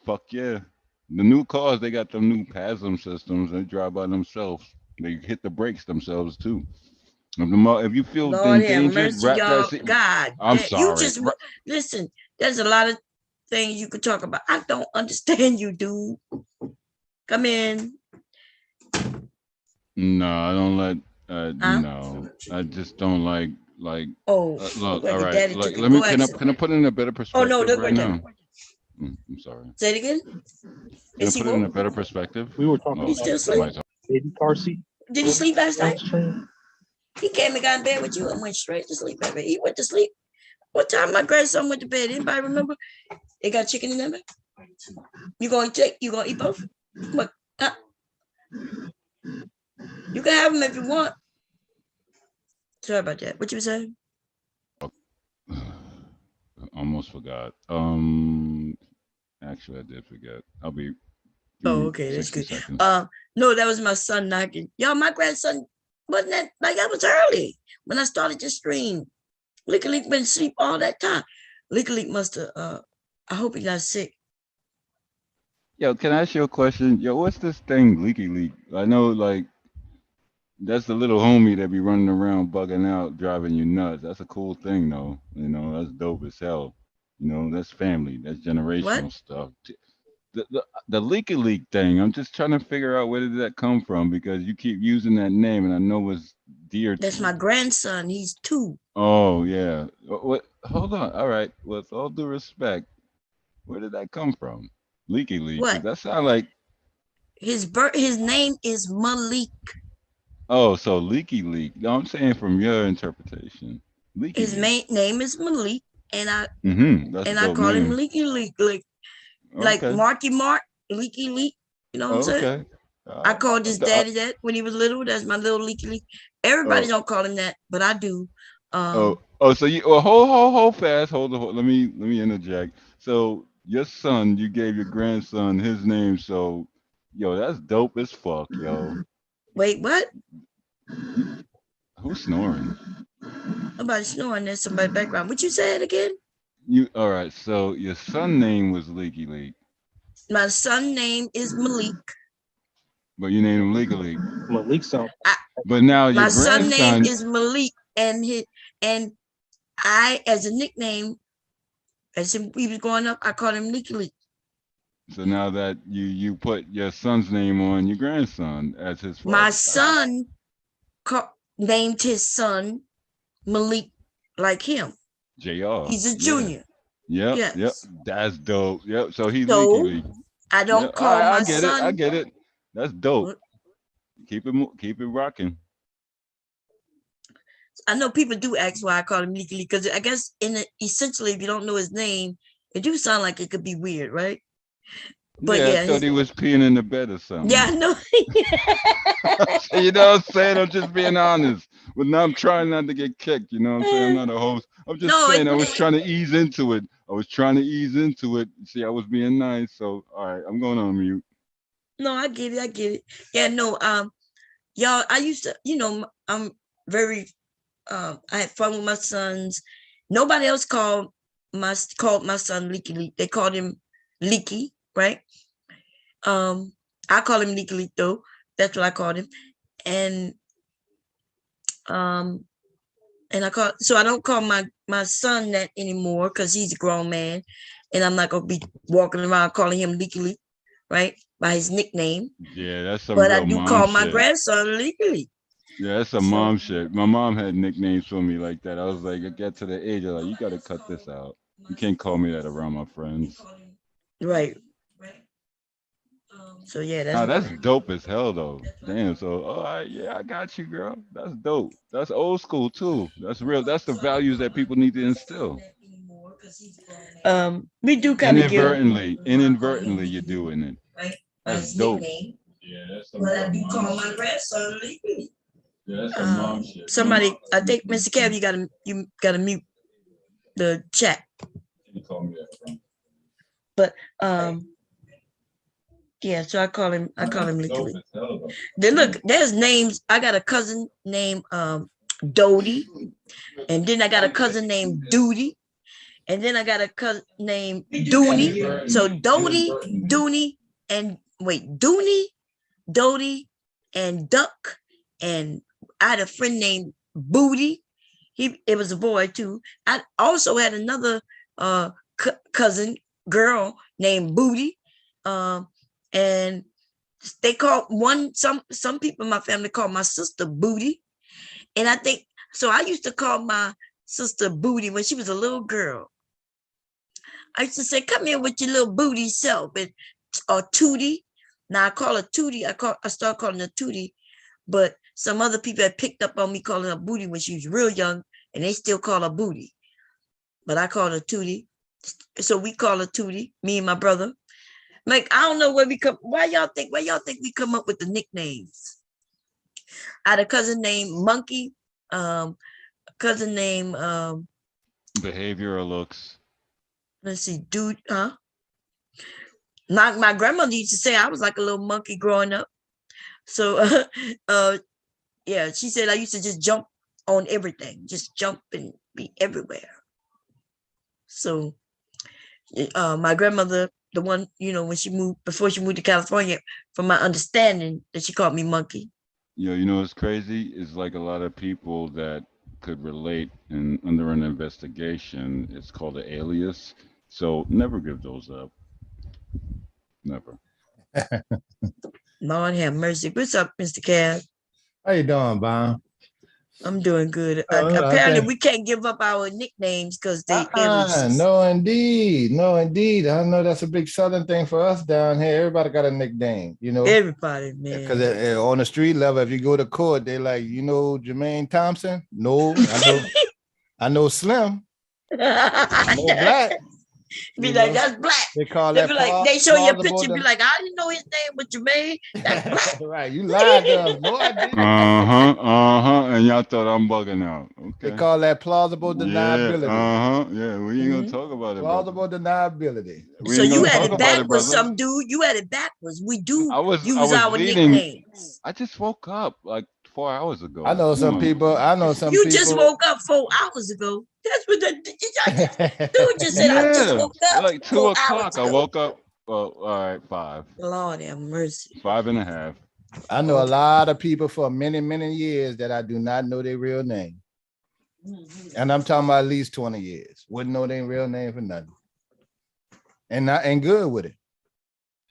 Fuck yeah. The new cars, they got them new PASM systems. They drive by themselves. They hit the brakes themselves too. If you feel Lord have endangered, mercy, y'all. God, I'm sorry. listen. There's a lot of things you could talk about. I don't understand you, dude. Come in. No, I don't let. No, I just don't like. Oh, Look, like all your right. daddy Like, took a let me. go Can I put it in a better Oh no, perspective look right right there. now? I'm sorry. Say it again. Can I Is he put it in a woke? better perspective? We were talking He still about sleep? baby car seat. Did he sleep last night? Train. He came and got in bed with you and went straight to sleep, baby. He went to sleep. What time my grandson went to bed? Anybody remember? They got chicken in them? You gonna eat both? But you can have them if you want. Sorry about that. What you were saying? Almost forgot. Actually, I did forget. I'll be. Oh, okay, that's 60 good. seconds. No, that was my son knocking. Y'all, my grandson wasn't that like that was early when I started to stream. Licky Leak been asleep all that time. Licky Leak must have. I hope he got sick. Yo, can I ask you a question? Yo, what's this thing, Leaky Leak? I know, like, that's the little homie that be running around bugging out, driving you nuts. That's a cool thing, though. You know, that's dope as hell. You know, that's family. That's What? generational stuff. The Leaky Leak thing, I'm just trying to figure out where did that come from because you keep using that name and I know it's dear That's to my you. grandson. He's 2. Oh, yeah. What? Hold on. All right. With all due respect, where did that come from? Leaky Leak? Because What? that sound like, His name is Malik. oh, so Leaky Leak. No, I'm saying from your interpretation. Leaky His Leak. name is Malik, and That's a I dope call him name. Leaky Leak, like Okay. Marky Mark, Leaky Leak. You know what I'm saying? Okay. I called his The- uh, daddy that when he was little. That's my little Leaky Leak. Everybody oh, don't call him that, but I do. oh. So you, well, hold fast. Hold. Let me interject. So your son, you gave your grandson his name. So, yo, that's dope as fuck, yo. Wait, what? Who's snoring? Somebody snoring. There's somebody background. What you said again? You all right? So your son name was Leaky Leak, My son name is Malik. but you named him Leaky Leak. Malik sound. But now your My son name grandson. is Malik, and I, as a nickname, as he was growing up, I called him Leaky Leak. So now that you put your son's name on your grandson as his father. My son named his son Malik like him. JR. He's a junior. Yep. Yes. Yep. That's dope. Yep. So he's So, Leaky Leak. I don't Yep. call my I get son. it. I get it. That's dope. Keep it rocking. I know people do ask why I call him Leaky Leak because I guess essentially, if you don't know his name, it do sound like it could be weird, right? But I thought he was peeing in the bed or something. Yeah, I know. You know what I'm saying? I'm just being honest. But now I'm trying not to get kicked. You know what I'm saying? I'm not a host. I'm just saying I was trying to ease into it. See, I was being nice. So, all right, I'm going on mute. No, I get it. Yeah, no, y'all, I used to, I'm very, I had fun with my sons. Nobody else called my son Leaky Leak. They called him Leaky, right? I call him Leaky Leak though. That's what I called him. And so I don't call my son that anymore because he's a grown man, and I'm not gonna be walking around calling him Leaky Leak, right? By his nickname. Yeah, that's some but real I do mom call shit. my grandson Leaky Leak. Yeah, that's some mom shit. My mom had nicknames for me like that. I was like, I get to the age of like, you gotta cut this out. You can't call me that around my friends. Right. So yeah, That's dope as hell though. Damn. So, all right, yeah, I got you, girl. That's dope. That's old school too. That's real. That's the values that people need to instill. We do kind of inadvertently, you're doing it. Right. That's dope. Yeah, that's but I do call my grandson Leaky. Yeah, that's some mom shit. Somebody, I think, Mr. Kev, you gotta mute the chat. You call me that. But yeah, so I call him Leaky Leak. Then look, there's names. I got a cousin named Dodie, and then I got a cousin named Duty, and then I got a cousin named Dooney. So Dodie, Dooney, and Dooney, Dodie, and Duck, and I had a friend named Booty. It was a boy too. I also had another cousin girl named Booty. And they call some people in my family call my sister Booty. And I think, so I used to call my sister Booty when she was a little girl. I used to say, come here with your little booty self, or Tootie. Now I call her Tootie. I started calling her Tootie, but some other people had picked up on me calling her Booty when she was real young, and they still call her Booty. But I call her Tootie. So we call her Tootie, me and my brother. Like, I don't know why y'all think we come up with the nicknames. I had a cousin named Monkey, cousin named behavioral looks. Let's see, dude, my grandmother used to say I was like a little monkey growing up. So yeah, she said I used to just jump on everything, just jump and be everywhere. So my grandmother, the one, when before she moved to California, from my understanding, that she called me Monkey. You know what's crazy is like a lot of people that could relate and under an investigation, it's called an alias. So never give those up. Never. Lord have mercy. What's up, Mr. Cav? How you doing, Bob? I'm doing good. Apparently, we can't give up our nicknames because they No, indeed. I know that's a big Southern thing for us down here. Everybody got a nickname, Everybody, man. Because on the street level, if you go to court, they like, Jermaine Thompson? No, I know Slim. I know Black. Be like, that's Black. They call they that be like, they show you a picture, be like, I didn't know his name, but Jermaine, that's Black. Right, you lied to us. No, I didn't. And y'all thought I'm bugging out. Okay. They call that plausible deniability. Yeah, we ain't gonna talk about it. Plausible deniability. So you had it backwards, some dude. You had it backwards. We do use our nicknames. I just woke up like 4 hours ago. I know some people. You just woke up 4 hours ago. That's what the dude just said. I just woke up. Like 2 o'clock. I woke up. Well, all right, 5. Lord have mercy. 5.5. I know a lot of people for many, many years that I do not know their real name. And I'm talking about at least 20 years. Wouldn't know their real name for nothing. And good with it.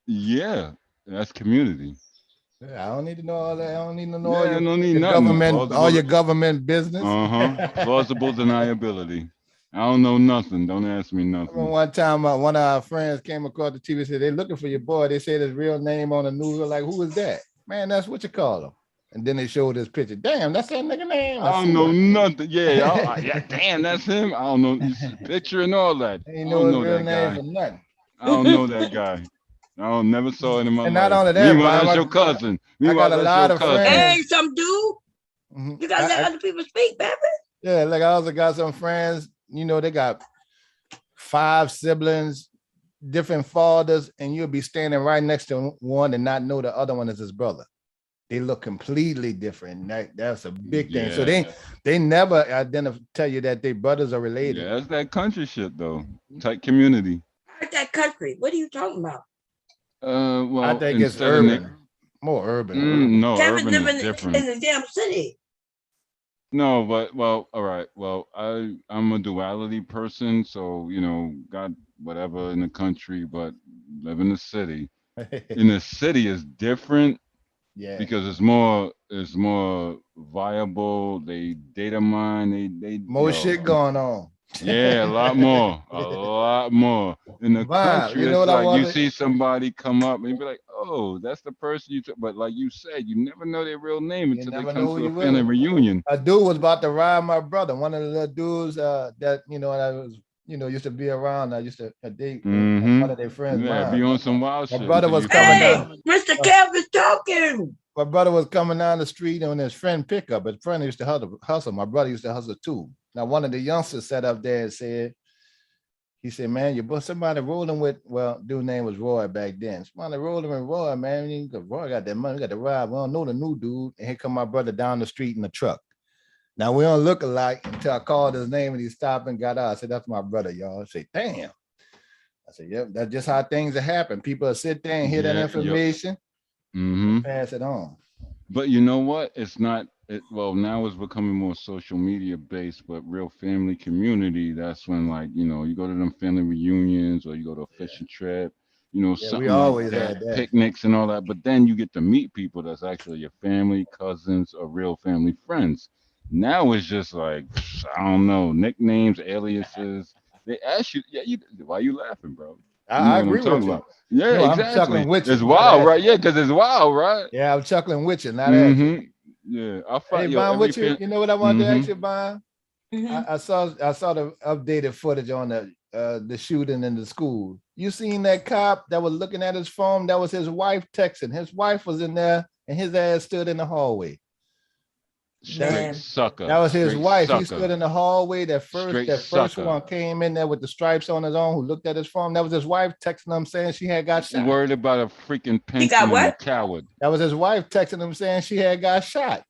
Yeah, that's community. I don't need to know all that. I don't need to know all your government business. Plausible deniability. I don't know nothing. Don't ask me nothing. One time, one of our friends came across the TV and said, they're looking for your boy. They said his real name on the news. We're like, who is that? Man, that's what you call him. And then they showed his picture. Damn, that's that nigga name. I don't know nothing. Yeah, damn, that's him. I don't know his picture and all that. Ain't know his real name for nothing. I don't know that guy. I never saw it in my life. And not only that, meanwhile, that's your cousin. Meanwhile, I got a lot of friends. Hey, some dude. You gotta let other people speak, baby. Yeah, like I also got some friends, they got 5 siblings, different fathers, and you'll be standing right next to one and not know the other one is his brother. They look completely different. That's a big thing. So they never tell you that they brothers are related. Yeah, that's that country shit though. Tight community. That country. What are you talking about? Well, I think it's urban. More urban. No, Kevin urban living is different. in the damn city. No, but all right. Well, I'm a duality person, so got whatever in the country, but live in the city. In the city is different. Yeah. Because it's more viable. They data mine. They more shit going on. Yeah, a lot more. In the country, it's like you see somebody come up and you be like, oh, that's the person you took. But like you said, you never know their real name until they come to a family reunion. A dude was about to ride my brother. One of the little dudes that I was used to be around. I used to date one of their friends. Yeah, be on some wild shit. My brother was coming down. Mr. Kev is talking. My brother was coming down the street on his friend pickup. His friend used to hustle. My brother used to hustle too. Now, one of the youngsters sat up there and said, man, you boy, somebody rolling with, dude's name was Roy back then. Somebody rolling with Roy, man. Roy got that money, we got the ride. We don't know the new dude. And here come my brother down the street in the truck. Now, we don't look alike until I called his name and he stopped and got out. I said, that's my brother, y'all. I said, damn. I said, yep, that's just how things happen. People sit there and hear that information and pass it on. But you know what? It's not Well, now it's becoming more social media based, but real family community, that's when, like, you go to them family reunions or you go to a fishing trip, Yeah, we something like always that, had that. picnics and all that. But then you get to meet people that's actually your family, cousins, or real family friends. Now it's just like, I don't know, nicknames, aliases. They ask you, yeah, why you laughing, bro? You know I what I'm agree talking with you. about? Yeah, No, I'm chuckling exactly. with you, It's not wild, at right? you. Yeah, because it's wild, right? Yeah, I'm chuckling with you, not at you. Mm-hmm. Yeah, I Hey, find Bond, every what fan. you know what I wanted to Mm-hmm. ask you, Bond? Mhm. I saw the updated footage on the shooting in the school. You seen that cop that was looking at his phone? That was his wife texting. His wife was in there, and his ass stood in the hallway. Straight Man. sucker. That was his Straight wife. He sucker. stood in the hallway. Straight That first sucker. one came in there with the stripes on his own, who looked at his phone. That was his wife texting him saying she had got shot. Worried about a freaking He got pension and a what? coward. That was his wife texting him saying she had got shot.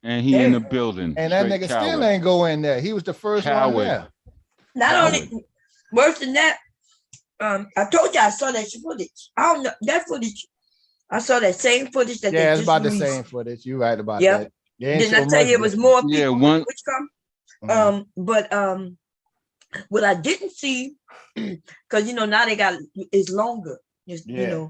And he in the Damn. building. And that Straight nigga still coward. ain't go in there. He was the first one Coward. there. Not Coward. only worse than that, I told you I saw that footage. I don't know that footage. I saw that same footage that they Yeah, it's just about the released. same footage. You're right about Yep. that. They ain't Didn't I show tell much you it was difference. more Yeah, people one. which come? But what I didn't see, because now they got it's longer. Yeah.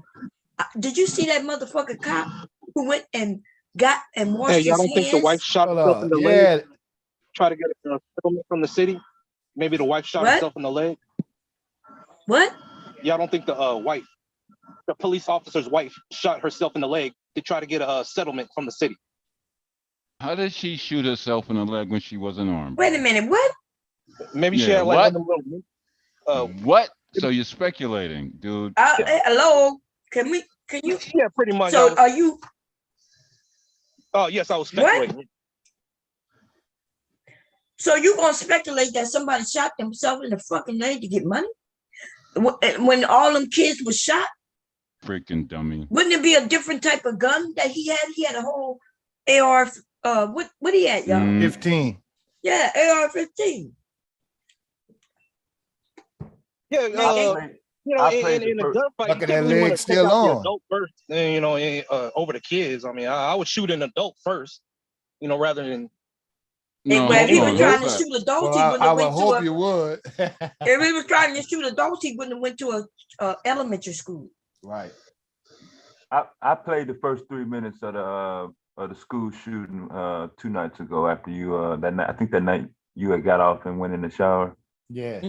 Did you see that motherfucker cop who went and got and Hey, washed y'all his don't think the wife hands? shot Hold herself in on. the leg? Yeah. Try to get a settlement from the city? Maybe the wife shot What? herself in the leg? What? Y'all don't think the police officer's wife shot herself in the leg to try to get a settlement from the city? How did she shoot herself in the leg when she wasn't armed? Wait a minute. What? Maybe she Yeah, had like what? one of them little What? So you're speculating, dude. Hello. Can you? yeah, pretty much. So are you? Oh, yes, I was What? speculating. So you gonna speculate that somebody shot themselves in the fucking leg to get money? When all them kids were shot, Freaking dummy. wouldn't it be a different type of gun that he had? He had a whole AR. What he had, y'all? 15. Yeah, AR-15. Yeah, I played in the a first. gunfight, Look you at can't that really want leg to take still out the on. adult first, over the kids. I mean, I would shoot an adult first, rather than. No, If he hold was on. trying Let's to back. shoot adults, Well, he wouldn't I have would went to hope a. you would. If he was trying to shoot adults, he wouldn't have went to a elementary school. Right. I played the first 3 minutes of the school shooting 2 nights ago after you that night. I think that night you had got off and went in the shower. Yeah.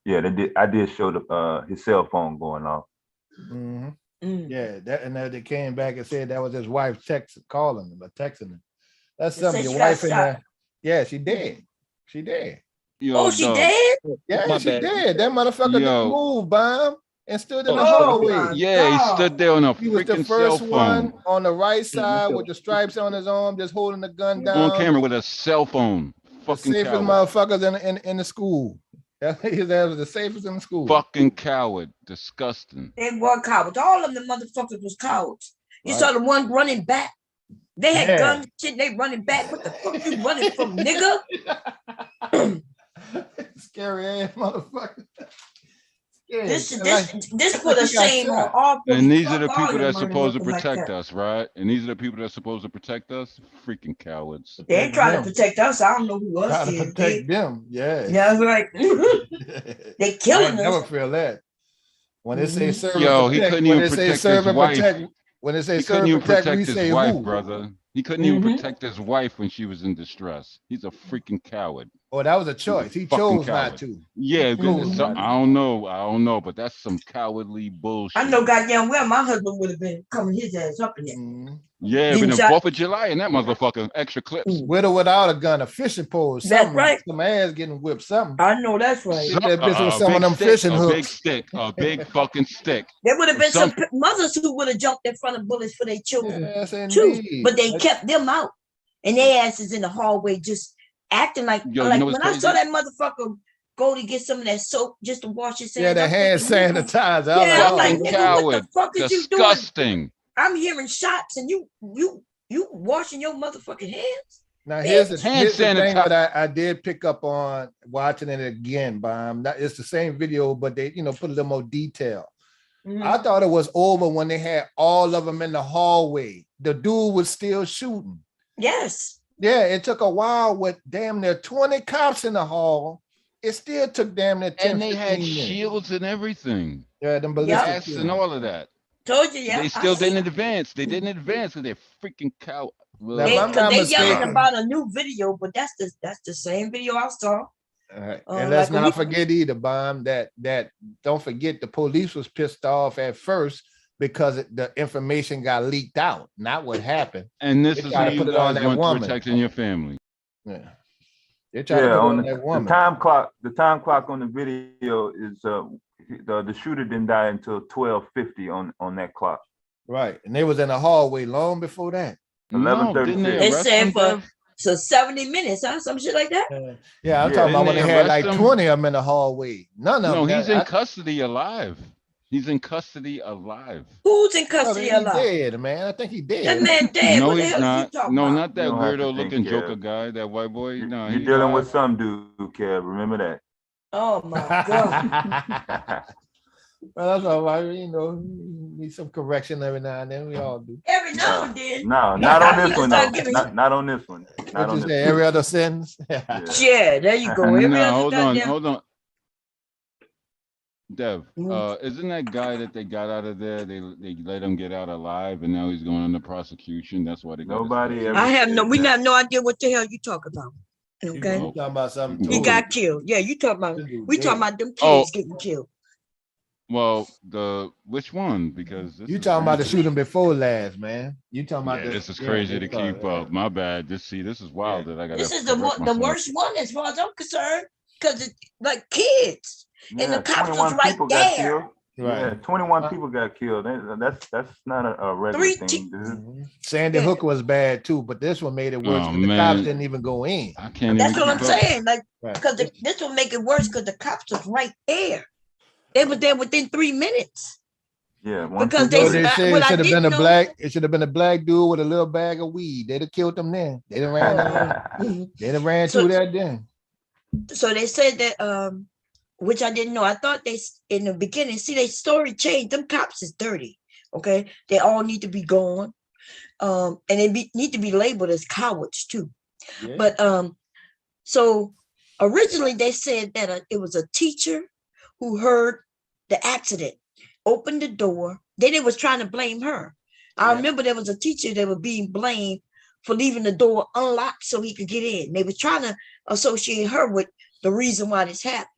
Yeah, I did show his cell phone going off. Mm-hmm. Yeah, they came back and said that was his wife calling him or texting him. That's something your wife in there. Yeah, she dead. She dead. Yo, she dog. dead? Yeah, My she bad. dead. That motherfucker didn't move, bomb, and stood in the hallway. Yeah, he stood there on a He was the freaking cell first one phone. on the right side with the stripes on his arm, just holding the gun down. On camera with a cell phone. The Fucking safest coward. motherfuckers in the school. His ass was the safest in the school. Fucking coward. Disgusting. They were cowards. All of them motherfuckers was cowards. You Right. saw the one running back. They had Yeah. guns and shit. And they running back. What the fuck you running from, nigga? Scary ass motherfucker. Yeah, This like- put a he got shame on shot. all. And these are fuck the all people them that's supposed to running like protect that. us, right? And these are the people that's supposed to protect us. Freaking cowards. They ain't trying to protect us. I don't know who else Trying to is. protect them. Yeah. Yeah, that's right. They I killing ain't us. never feel that. When they say serve Yo, and he protect, couldn't when even they say protect serve his and wife. protect, when they say He serve couldn't and even protect, we protect his say wife, who? brother. He couldn't even protect his wife when she was in distress. He's a freaking coward. Oh, that was a choice. He Fucking chose not coward. to. Yeah, He chose not to. I don't know, but that's some cowardly bullshit. I know goddamn well my husband would have been coming his ass up in there. Yeah, Getting been a shot. 4th of July and that motherfucker. Extra clips. With or without a gun, a fishing pole, That's something. right. Some ass getting whipped, something. I know that's right. Hit that bitch with some big of them stick, fishing a hooks. big stick, a big fucking stick. There would have been some Something. mothers who would have jumped in front of bullets for their children Yes, too, indeed. but they kept them out, and their asses in the hallway just acting like Yo, you like know what's when I crazy? saw that motherfucker go to get some of that soap just to wash his hands. Yeah, the I'm hand thinking, nigga, sanitizer. yeah, I'm like, Fucking nigga, coward. what the fuck is you doing? Disgusting. I'm hearing shots, and you washing your motherfucking hands. Now here's the Hand thing sanitizer. that I did pick up on watching it again, Bomb. It's the same video, but they put a little more detail. I thought it was over when they had all of them in the hallway. The dude was still shooting. Yes. Yeah, it took a while with damn near 20 cops in the hall. It still took damn near 10, And they 15 had minutes. shields and everything. Yeah, them ballistic Gas and all of that. Told you, yeah. They still didn't advance. They didn't advance because they're freaking cow. Now, if I'm Because not they yelling mistaken, about a new video, but that's the same video I saw. and let's not forget either, Bomb, that don't forget the police was pissed off at first because the information got leaked out, not what happened. And this They is tried how to you put it on guys that want woman. protecting your family. Yeah. They tried to put it on on that the woman. time clock on the video is the shooter didn't die until 12:50 on that clock. Right, and they was in the hallway long before that. 11:36. They said for 70 minutes, huh? Some shit like that. Yeah, I'm talking about when they had like 20 of them in the hallway. None of them. No, he's in custody alive. He's in custody alive. Who's in custody He alive? dead, man. I think he dead. That man dead. No, What the he's hell not. you talking No, about? not that You don't have to weirdo think, looking Kev. Joker guy, that white boy. No, You're he's dealing alive. with some dude, Kev. Remember that. Oh my God. Well, that's all right. You know, need some correction every now and then. We all do. Every now and then. No, not on this one. start Though. giving Not on this one. Not What on you this say? one. Every other sentence. Yeah, there you go. Every No, other hold on, goddamn- hold on. Dev, isn't that guy that they got out of there? They let him get out alive, and now he's going under prosecution. That's why they got Nobody ever. I have we have no idea what the hell you talking about. Okay. You talking about something? He got killed. Yeah, you talking about we talking about them kids getting killed. Well, which one? Because this You is talking about the crazy. shooting before last, man. You talking about Yeah, this is crazy to keep up. My bad. This is wild that I got. This is the worst one as far as I'm concerned, because it's like kids and the cops was right there. Right. Yeah, 21 people got killed. That's not a regular thing, dude. Sandy Hook was bad too, but this one made it worse Oh, because the man. cops didn't even go in. I can't That's even what I'm keep up. saying. Like, Right. because this will make it worse because the cops was right there. They were there within 3 minutes. Yeah, Because You know, they they said what it I should have been didn't a know- black. It should have been a black dude with a little bag of weed. They'd have killed them then. They'd have ran. They'd have ran So- through that then. So they said that, which I didn't know. I thought they in the beginning. See, they story changed. Them cops is dirty. Okay, they all need to be gone, and they need to be labeled as cowards too. Yeah. But so originally they said that it was a teacher who heard the accident, opened the door. Then they was trying to blame her. I remember there was a teacher that was being blamed for leaving the door unlocked so he could get in. They were trying to associate her with the reason why this happened.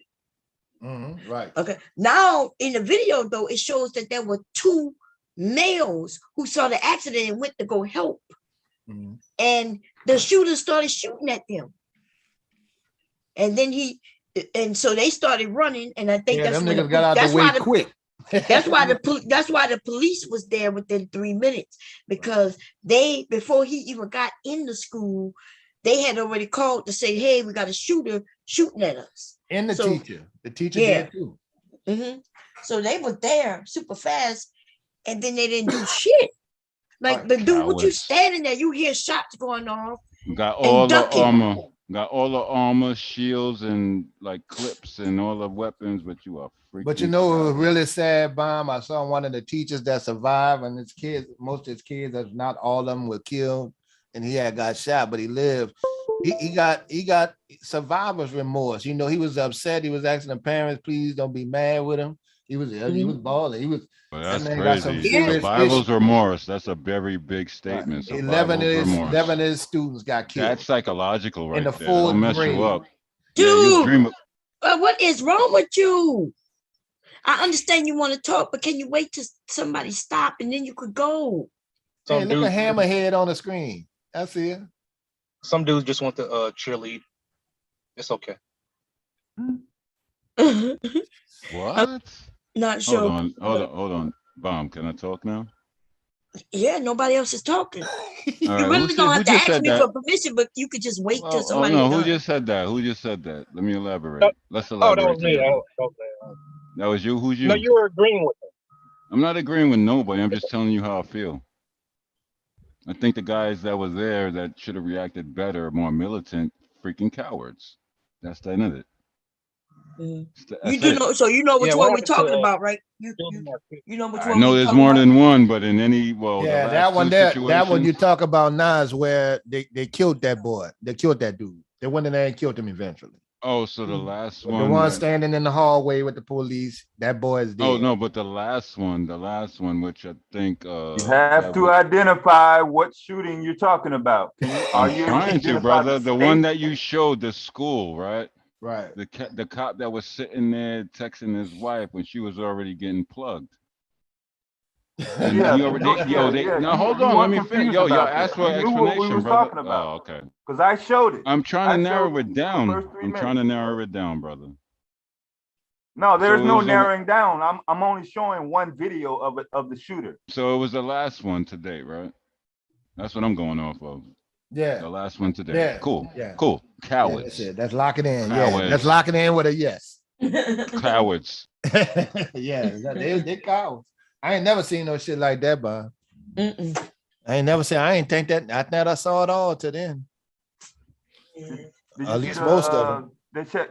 Right. Okay. Now in the video though, it shows that there were two males who saw the accident and went to go help. And the shooter started shooting at them. And then so they started running, and I think Yeah, that's them when niggas got out that's the way why the quick. that's why the police was there within 3 minutes, because before he even got in the school, they had already called to say, hey, we got a shooter shooting at us. And the teacher yeah. did too. So they were there super fast, and then they didn't do shit. Like, the dude, what you standing there, you hear shots going off. Got all the ducking. armor. Got all the armor, shields, and like clips and all the weapons, but you are freaking. But you know, it was really sad, Bomb. I saw one of the teachers that survived, and his kids, most of his kids, if not all of them, were killed, and he had got shot, but he lived. He got survivor's remorse. You know, he was upset. He was asking the parents, please don't be mad with him. He was balling. He was. Well, that's that man got some crazy. serious Survival's issues. remorse. That's a very big statement. 11 Survival's remorse. of his students got killed. That's psychological, right in the there. That'll 4th mess grade. you up. Dude, Yeah, you dream of, what is wrong with you? I understand you want to talk, but can you wait till somebody stop and then you could go? Hey, look at Hammerhead on the screen. That's it. Some dudes just want to cheerlead. It's okay. what? Not sure. Hold on. Bomb, can I talk now? Yeah, nobody else is talking. You All right, really don't have to just ask said me that? for permission, but you could just wait till Oh, somebody. no, done. who just said that? Who just said that? Let me elaborate. Let's elaborate. that was me. together. Okay. That was you? Who's you? No, you were agreeing with them. I'm not agreeing with nobody. I'm just telling you how I feel. I think the guys that were there that should have reacted better, more militant, freaking cowards. That's the end of it. You do know, so you know which one we're talking about, right? You know which I one know we there's talking more about? than one, but in any the Yeah, last that one two there, situations, that one you talk about now is where they killed that boy. They killed that dude. They went in there and killed him eventually. Oh, so the last The one. one standing in the hallway with the police, that boy is dead. Oh no, but the last one, which I think You have to identify what shooting you're talking about. I'm trying to, brother. The one state? that you showed, the school, right? Right. The cop that was sitting there texting his wife when she was already getting plugged. And Yeah, he already, now hold on, let me finish. Y'all asked for an explanation, brother. Oh, okay. Because I showed it. I'm trying to narrow it down. I'm trying to narrow it down, brother. No, there's So no narrowing down. I'm only showing one video of the shooter. So it was the last one to date, right? That's what I'm going off of. Yeah. The last one today. Yeah. Cool. Yeah. Cool. Yeah, Cowards. that's it. That's locking in. Cowards. Yeah, that's locking in with a yes. Cowards. Yeah, they cowards. I ain't never seen no shit like that, Bob. I ain't never seen. I ain't think that. I thought I saw it all to then. At least most of them.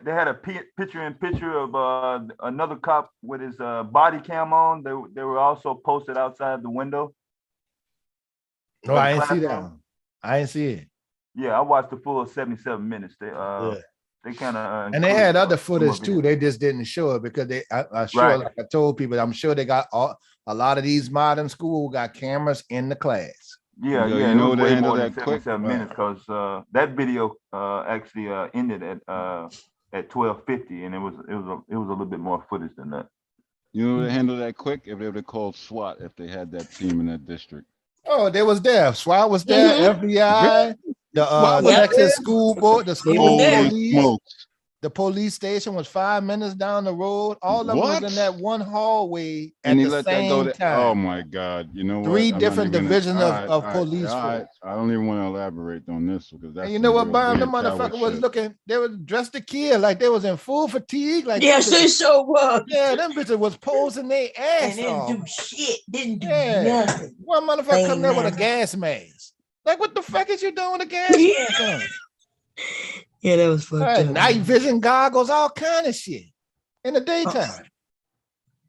They had a picture of another cop with his body cam on. They were also posted outside the window. No, I ain't see that. I ain't see it. Yeah, I watched the full 77 minutes. They kind of and they had other footage too. They just didn't show it because I sure, Right. like I told people, I'm sure they got a lot of these modern schools got cameras in the class. Yeah, Yo, yeah, you it know was to way handle more than that quick? 77 minutes because that video actually ended at 12:50, and it was a little bit more footage than that. You know to handle that quick if they would have called SWAT if they had that team in that district. Oh, they was there. SWAT was there. FBI, the Texas school board, the school police. Smokes. The police station was 5 minutes down the road. All of them was in that one hallway at And he the let that go same to, time. oh my God. You know what? 3 I'm not different even divisions gonna- of police all right. force. I don't even want to elaborate on this because that's And you know what, Bob? The weird coward motherfucker was shit. looking, they was dressed to kill, like they was in full fatigue. Like Yes, they so was. Yeah, them bitches was posing their ass And didn't off. do shit. Didn't do Yeah. nothing. One motherfucker Plain come there with a man. gas mask. Like, what the fuck is you doing with a gas mask on? Yeah, that was fucked up. Night vision goggles, all kind of shit in the daytime.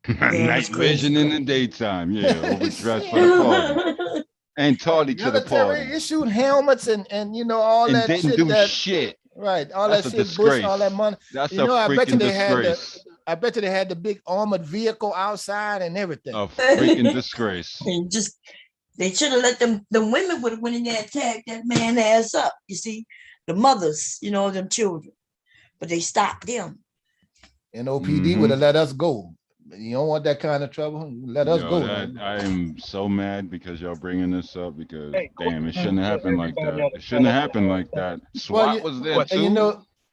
Night vision in the daytime. Yeah, overdressed for the party. And tardy to the Military party. issued helmets and you know all And that didn't shit. do that, shit. Right, all That's that a shit, Bush, disgrace. all that money. That's you a know, I bet you freaking they had disgrace. I bet you they had the big armored vehicle outside and everything. A freaking disgrace. And just they should have let them. The women would have went in there and tagged that man ass up. You see, the mothers, you know, them children, but they stopped them. NOPD would have let us go. You don't want that kind of trouble. Let us go. I am so mad because y'all bringing this up because damn, it shouldn't have happened like that. It shouldn't have happened like that. SWAT was there too.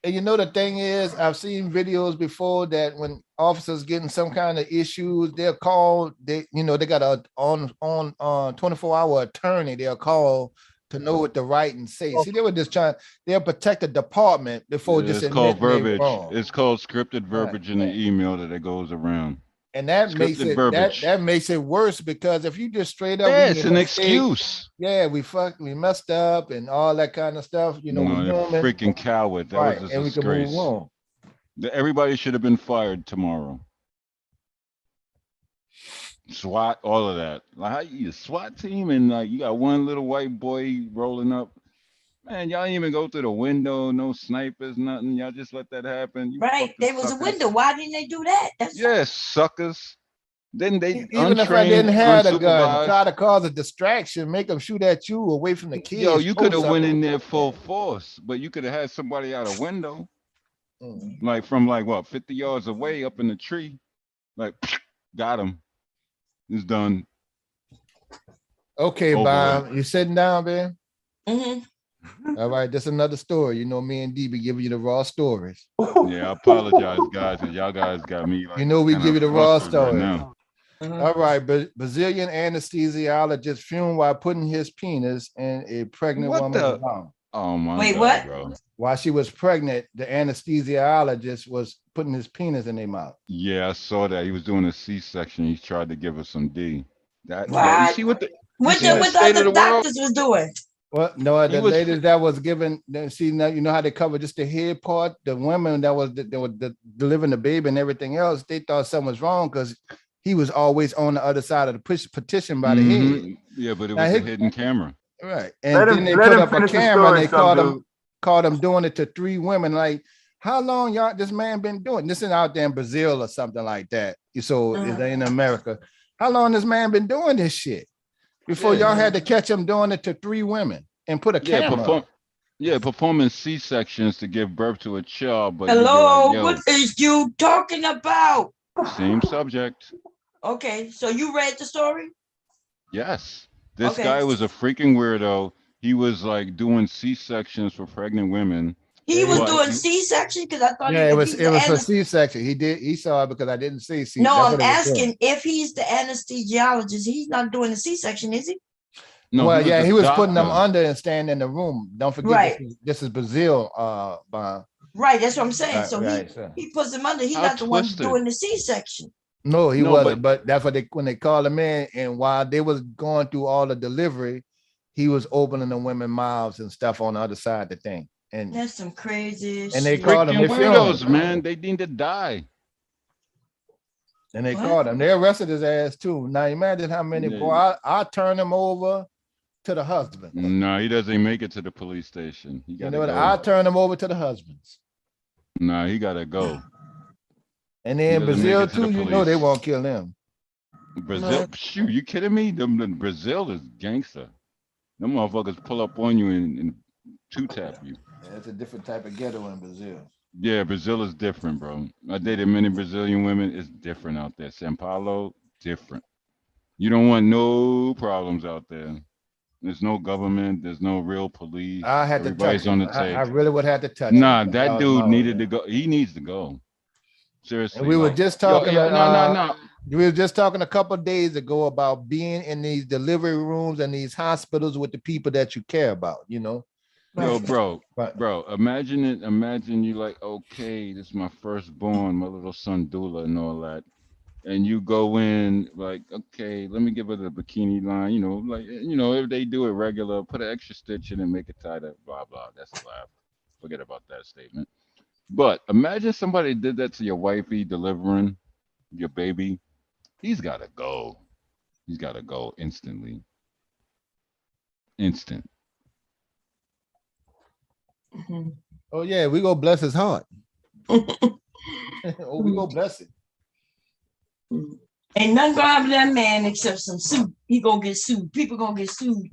And you know the thing is, I've seen videos before that when officers getting some kind of issues, they'll call. They got a on 24-hour attorney. They'll call to know what to write and say. See, they were just trying. They'll protect the department before just It's called admitting they verbiage. wrong. It's called scripted verbiage in the email that it goes around. And that Scripted makes it verbiage. that makes it worse because if you just straight up, Yeah, we it's made an a mistake, excuse. Yeah, we messed up and all that kind of stuff. You know, No, we you're human. freaking coward. That Right, was a and we can move disgrace. on. Everybody should have been fired tomorrow. SWAT, all of that. Like how you a SWAT team and like you got one little white boy rolling up. Man, y'all didn't even go through the window, no snipers, nothing. Y'all just let that happen. You Right, fucking there was a suckers. window. Why didn't they do that? That's Yes, suckers. Then they Even if I didn't have a gun, unsupervised. try to cause a distraction, make them shoot at you away from the kids. Yo, you could have post went something. in there full force, but you could have had somebody out a window, Mm. like from like what 50 yards away up in the tree, like got him. It's done. Okay, Over Bob, with. you sitting down, man? Mm-hmm. All right, that's another story. You know, me and D be giving you the raw stories. Yeah, I apologize, guys, and y'all guys got me like You know, we kinda give you the raw flustered right story. now. All right, Brazilian anesthesiologist fumed while putting his penis in a pregnant What woman's the? mouth. Oh my Wait, God, what? bro. While she was pregnant, the anesthesiologist was putting his penis in their mouth. Yeah, I saw that. He was doing a C-section. He tried to give her some D. That you What? see what the you What see the the state of other the world? doctors was doing? Well, no, He the was ladies that was given, see, now you know how they cover just the head part. The women that was delivering the baby and everything else, they thought something was wrong because he was always on the other side of the petition by the head. Yeah, but it Now was a hidden camera. right, and then they put up a camera and they called him doing it to 3 women. Like, how long y'all this man been doing this? Is out there in Brazil or something like that. So is in America? How long this man been doing this shit? Before y'all had to catch him doing it to 3 women and put a camera. Performing C-sections to give birth to a child. But hello, like, what is you talking about? Same subject. Okay, so you read the story? Yes. This guy was a freaking weirdo. He was like doing C-sections for pregnant women. He was doing C-section because I thought it was for C-section. He saw it because I didn't see C. No, I'm asking if he's the anesthesiologist. He's not doing the C-section, is he? No, well, he was putting them under and staying in the room. Don't forget, right. This is Brazil. Right, that's what I'm saying. Right, so right, he puts them under. He's not the one doing the C-section. No, he wasn't. But that's what when they called him in, and while they was going through all the delivery, he was opening the women's mouths and stuff on the other side of the thing. And that's some crazy shit. And they called him. They weirdos, man. They need to die. And they called him. They arrested his ass too. Now imagine how many. Boy, I turn him over to the husband. No, he doesn't make it to the police station. He gotta go. I turn him over to the husbands. Nah, he gotta go. And then Brazil too, you know they won't kill him. Brazil, shoot, you kidding me? Brazil is gangster. Them motherfuckers pull up on you and two-tap you. Yeah, it's a different type of ghetto in Brazil. Yeah, Brazil is different, bro. I dated many Brazilian women. It's different out there. São Paulo, different. You don't want no problems out there. There's no government. There's no real police. I had Everybody's to touch on him. the take. I really would have to touch Nah, him. that dude needed to go. He needs to go. Seriously. And we were just talking. No. We were just talking a couple of days ago about being in these delivery rooms and these hospitals with the people that you care about. You know. Yo, bro, imagine it. Imagine you like, okay, this is my firstborn, my little son doula and all that. And you go in like, okay, let me give her the bikini line, if they do it regular, put an extra stitch in and make it tighter, blah, blah. That's a laugh. Forget about that statement. But imagine somebody did that to your wifey delivering your baby. He's got to go. He's got to go instantly. Instant. Mm-hmm. Oh yeah, we go bless his heart. We go bless it. Ain't nothing gonna happen to that man except some suit. He gonna get sued. People gonna get sued.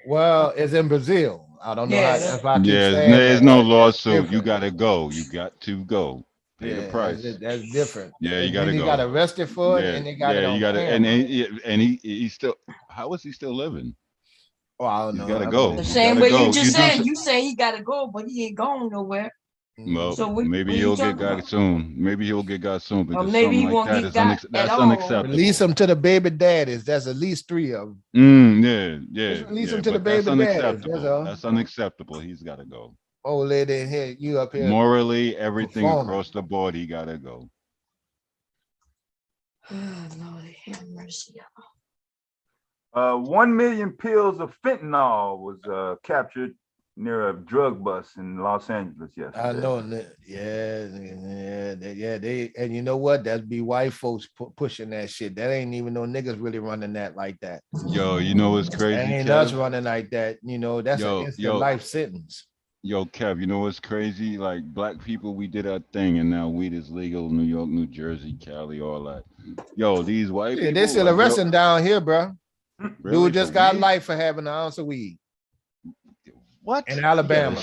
Well, it's in Brazil. I don't know if I keep saying there's no lawsuit. You gotta go. You got to go. Pay the price. That's different. Yeah, you gotta go. He got arrested for it, and they got it on camera. And he still. How is he still living? Oh, I don't know. You gotta go. The same way you just said. You say he gotta go, but he ain't going nowhere. Well, so maybe he'll get got soon. Maybe he'll get got soon. Because or maybe he won't get got that's unacceptable. Release him to the baby daddies. That's at least 3 of them. Yeah. Release him to the baby daddies. That's unacceptable. He's got to go. Oh, lady, here you up here. Morally, everything across the board, he got to go. Oh, Lord, have mercy, y'all. 1 million pills of fentanyl was captured near a drug bust in Los Angeles yesterday. I know that. Yeah. They and you know what? That's be white folks pushing that shit. That ain't even no niggas really running that like that. Yo, you know what's crazy? That ain't us running like that. You know, that's an instant life sentence. Yo, Kev, you know what's crazy? Like black people, we did our thing, and now weed is legal. New York, New Jersey, Cali, all that. Yo, these white people. They still arresting down here, bro. Really? Dude just got life for having an ounce of weed. What? In Alabama.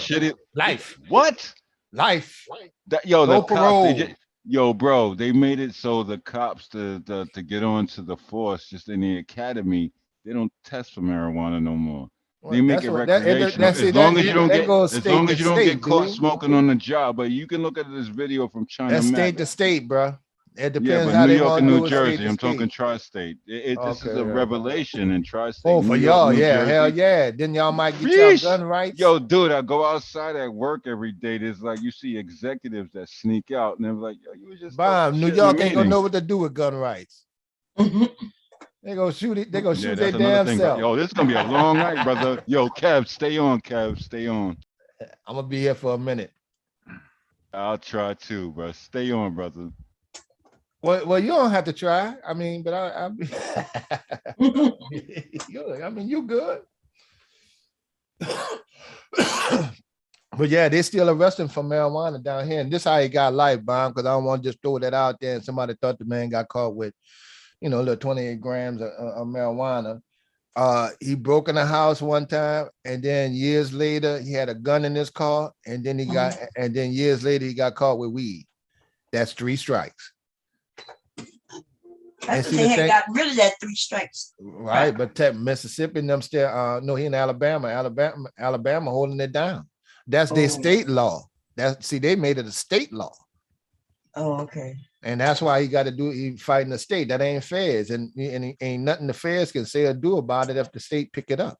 Life. What? Life. No the parole. Yo, bro, they made it so the cops to get on to the force just in the academy, they don't test for marijuana no more. They make it recreational. As long as you don't get caught smoking on the job. But you can look at this video from China. That's state to state, bro. It depends but how New they York want and to New do Jersey. I'm talking tri-state. This is a revelation in tri-state. Oh, for y'all, hell yeah. Then y'all might get your gun rights. Yo, dude, I go outside at work every day. There's like you see executives that sneak out, and they're like, "Yo, you was just." New York ain't gonna know what to do with gun rights. They gonna shoot it. They gonna shoot their that's another damn thing. Bro. self. Yo, this is gonna be a long night, brother. Yo, Kev, stay on, Kev, stay on. I'm gonna be here for a minute. I'll try too, bro. Stay on, brother. Well, you don't have to try. I mean, but I mean, you good. But yeah, they still arresting for marijuana down here, and this how he got life, bomb. Because I don't want to just throw that out there, and somebody thought the man got caught with, a little 28 grams of marijuana. He broke in a house one time, and then years later he had a gun in his car, and then years later he got caught with weed. That's 3 strikes. I think they had got rid of that 3 strikes. Right, but Mississippi and them still no, he in Alabama holding it down. That's their state law. They made it a state law. Oh, okay. And that's why he fighting the state. That ain't fair. And ain't nothing the feds can say or do about it if the state pick it up.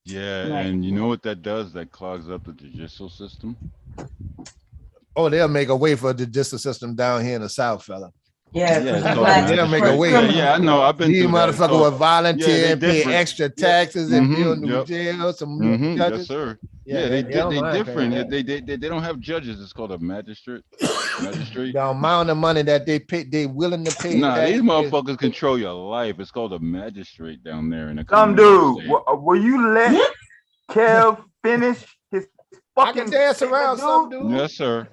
Yeah, right. And you know what that does? That clogs up the judicial system. Oh, they'll make a way for the judicial system down here in the South, fella. Yeah, they'll make a way. Yeah, I know. I've been these motherfuckers will volunteer and pay different. Extra taxes and build new jails. Some new judges. Yes, sir. Yeah, they different. They don't have judges. It's called a magistrate. The amount of money that they pay, they willing to pay. Nah, these motherfuckers control your life. It's called a magistrate down there in the. Some dude, will you let Kev finish his fucking? I can dance around, some dude. Yes, sir.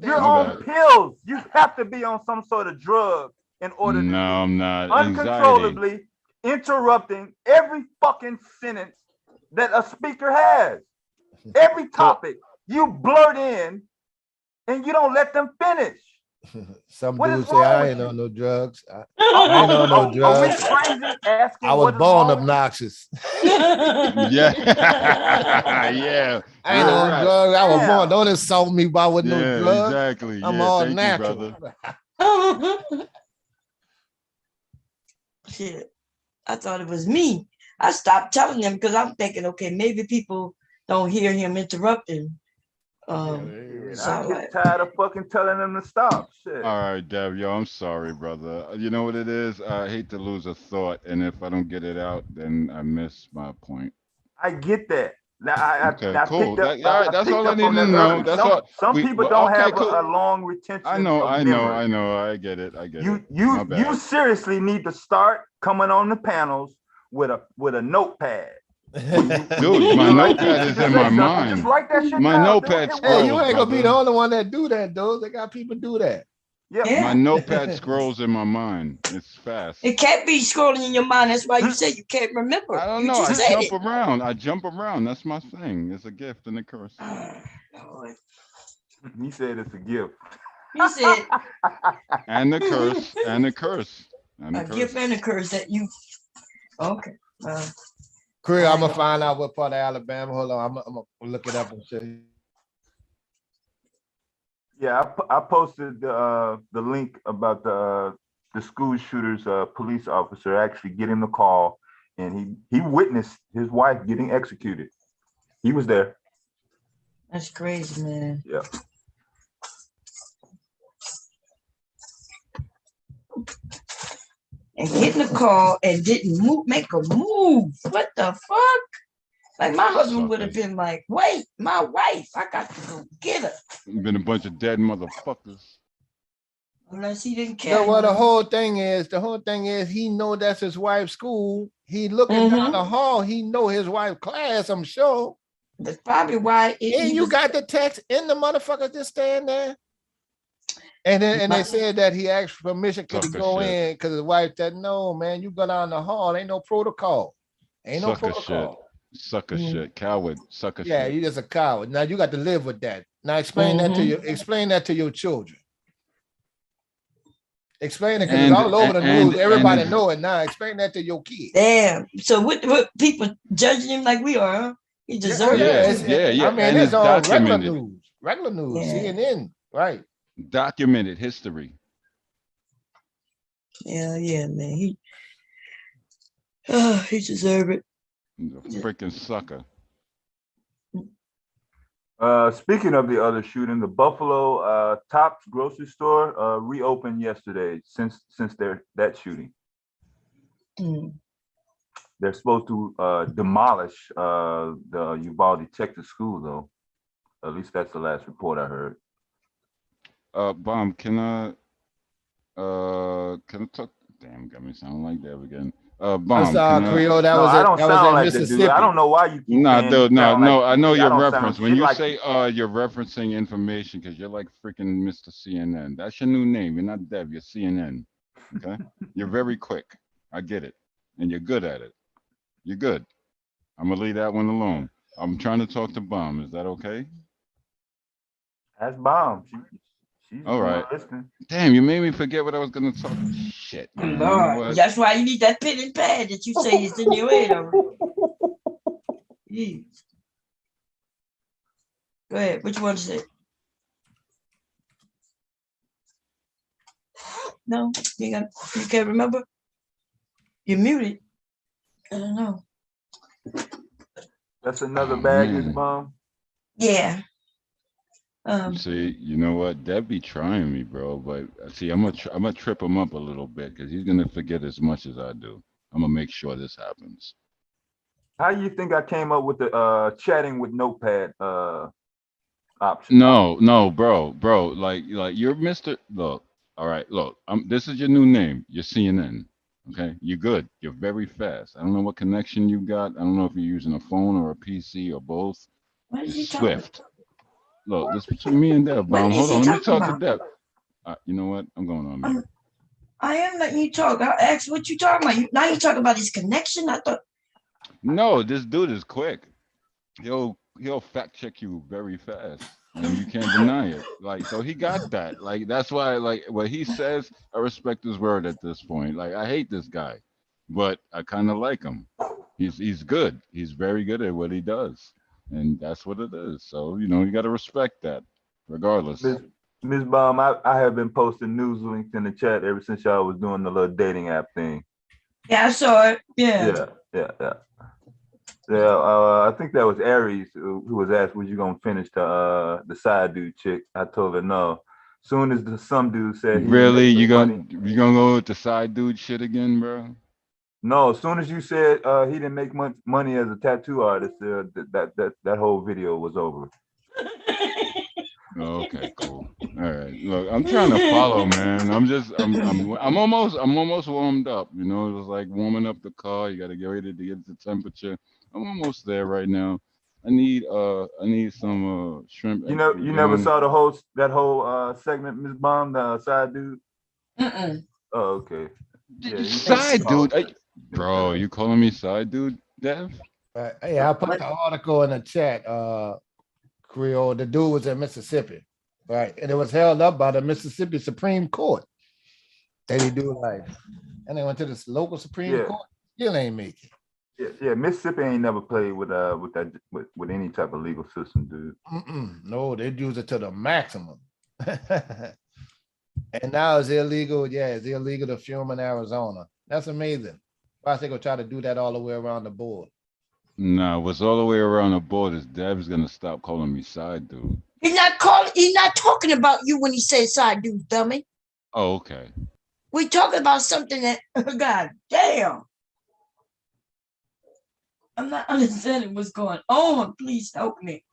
You're on pills. You have to be on some sort of drug in order to I'm not. Uncontrollably interrupting every fucking sentence that a speaker has. Every topic you blurt in and you don't let them finish. Some dudes say I ain't on no drugs. I ain't on no drugs. I was born obnoxious. Yeah. Yeah. I ain't on drugs. I was born. Don't insult me by with no drugs. Exactly. I'm all natural. Shit. I thought it was me. I stopped telling them because I'm thinking, okay, maybe people don't hear him interrupting. I get tired of fucking telling them to stop. Shit. All right, Dev, yo, I'm sorry, brother. You know what it is? I hate to lose a thought, and if I don't get it out, then I miss my point. I get that. Now, cool. That's all I need to know. That's all. Some people don't have a long retention. I know. I get it. You seriously need to start coming on the panels with a notepad. Dude, my notepad is in my mind. Just write that shit my down. notepad scrolls. Hey, you ain't gonna be the only one that do that, though. They got people do that. Yeah. My notepad scrolls in my mind. It's fast. It can't be scrolling in your mind. That's why you say you can't remember. I don't know. I jump around. That's my thing. It's a gift and a curse. He said it's a gift. He said. And the curse. And the curse. A gift and a curse that you. Okay. Craig, I'm gonna find out what part of Alabama. Hold on, I'm gonna look it up and see. Yeah, I posted the link about the school shooter's police officer actually getting the call, and he witnessed his wife getting executed. He was there. That's crazy, man. Yeah. And getting a call and didn't make a move. What the fuck? Like my husband would have been like, wait, my wife, I got to go get her. Been a bunch of dead motherfuckers. Unless he didn't care. No, well, the whole thing is he know that's his wife's school. He looking down the hall. He know his wife's class, I'm sure. That's probably why. And you got the text in the motherfucker just stand there. And then they said that he asked permission to go in because his wife said, no, man, you go down the hall. Ain't no protocol. Ain't no protocol. Sucker shit. Coward. Sucker shit. Yeah, you just a coward. Now you got to live with that. Now explain that to your children. Explain it because it's all over the news. Everybody know it now. Explain that to your kids. Damn. So what people judging him like we are, huh? He deserves it. Yeah. I mean, it's on regular news. Regular news. CNN. Right. Documented history. Yeah, man. He deserved it. He's a freaking sucker. Speaking of the other shooting, the Buffalo Tops grocery store reopened yesterday since that shooting. They're supposed to demolish the Uvalde, Texas school, though. At least that's the last report I heard. Bomb, can I talk? Damn, got me sounding like that again. I'm Bomb, sorry, can I? Creole. That No, was I don't that was sound in like that, dude. I Mississippi. don't know why you keep Nah, saying dude, you no, sound no. like I know me. I your don't sound reference when shit you like say you. you're referencing information because you're like freaking Mr. CNN. That's your new name. You're not Dev. You're CNN. Okay, you're very quick. I get it, and you're good at it. You're good. I'm gonna leave that one alone. I'm trying to talk to Bomb. Is that okay? That's Bomb. She's the All one right. listening. Damn, you made me forget what I was gonna talk. Shit, man. You know Lord, what? that's why you need that pen and pad that you say is in your head already. Jeez. Go ahead. Which one is it? No, you can't remember? You're muted. I don't know. That's another Oh, bag, Miss man. Bomb. Yeah. See, you know what? That be trying me, bro. But see, I'm gonna trip him up a little bit because he's gonna forget as much as I do. I'm gonna make sure this happens. How you think I came up with the chatting with notepad option? No, bro. Like you're Mr. Look, all right, look. This is your new name. You're CNN. Okay, you're good. You're very fast. I don't know what connection you got. I don't know if you're using a phone or a PC or both. What is You're he talking swift. Look, this between me and Dev, What Bomb. is Hold he on, let me talking talk to about? Dev. You know what? I'm going on mute. I am letting you talk. I asked what you talking about. Now you talking about his connection. I thought. No, this dude is quick. He'll fact check you very fast, and you can't deny it. Like, so he got that. Like, that's why, like, what he says, I respect his word at this point. Like, I hate this guy, but I kind of like him. He's good. He's very good at what he does, and that's what it is. So you got to respect that, regardless. Miss Bomb, I have been posting news links in the chat ever since y'all was doing the little dating app thing. Yeah, I saw it. Yeah. I think that was Aries who was asked, "Was you gonna finish the side dude chick?" I told her no. Soon as some dude said he didn't Really, make you no money. gonna go with the side dude shit again, bro? No, as soon as you said he didn't make money as a tattoo artist, that whole video was over. Okay, cool. All right. Look, I'm trying to follow, man. I'm almost warmed up. It was like warming up the car. You got to get ready to get the temperature. I'm almost there right now. I need some shrimp. You never saw that whole segment, Miss Bomb, the side dude. Mm-mm. Oh, okay. Yeah, Side dude, bro. You calling me side dude, Dev? Hey, I put the article in the chat. Creole, the dude was in Mississippi, right? And it was held up by the Mississippi Supreme Court. That he do life. And they went to this local Supreme Court. Still ain't make it. Yeah. Mississippi ain't never played with any type of legal system, dude. No, they use it to the maximum. And now it's illegal. Yeah, it's illegal to film in Arizona. That's amazing. Why they gonna try to do that all the way around the board? Nah, what's all the way around the board is Dev's gonna stop calling me side dude. He's not talking about you when he says side dude, dummy. Oh, okay. We're talking about something that, God damn. I'm not understanding what's going on. Please help me.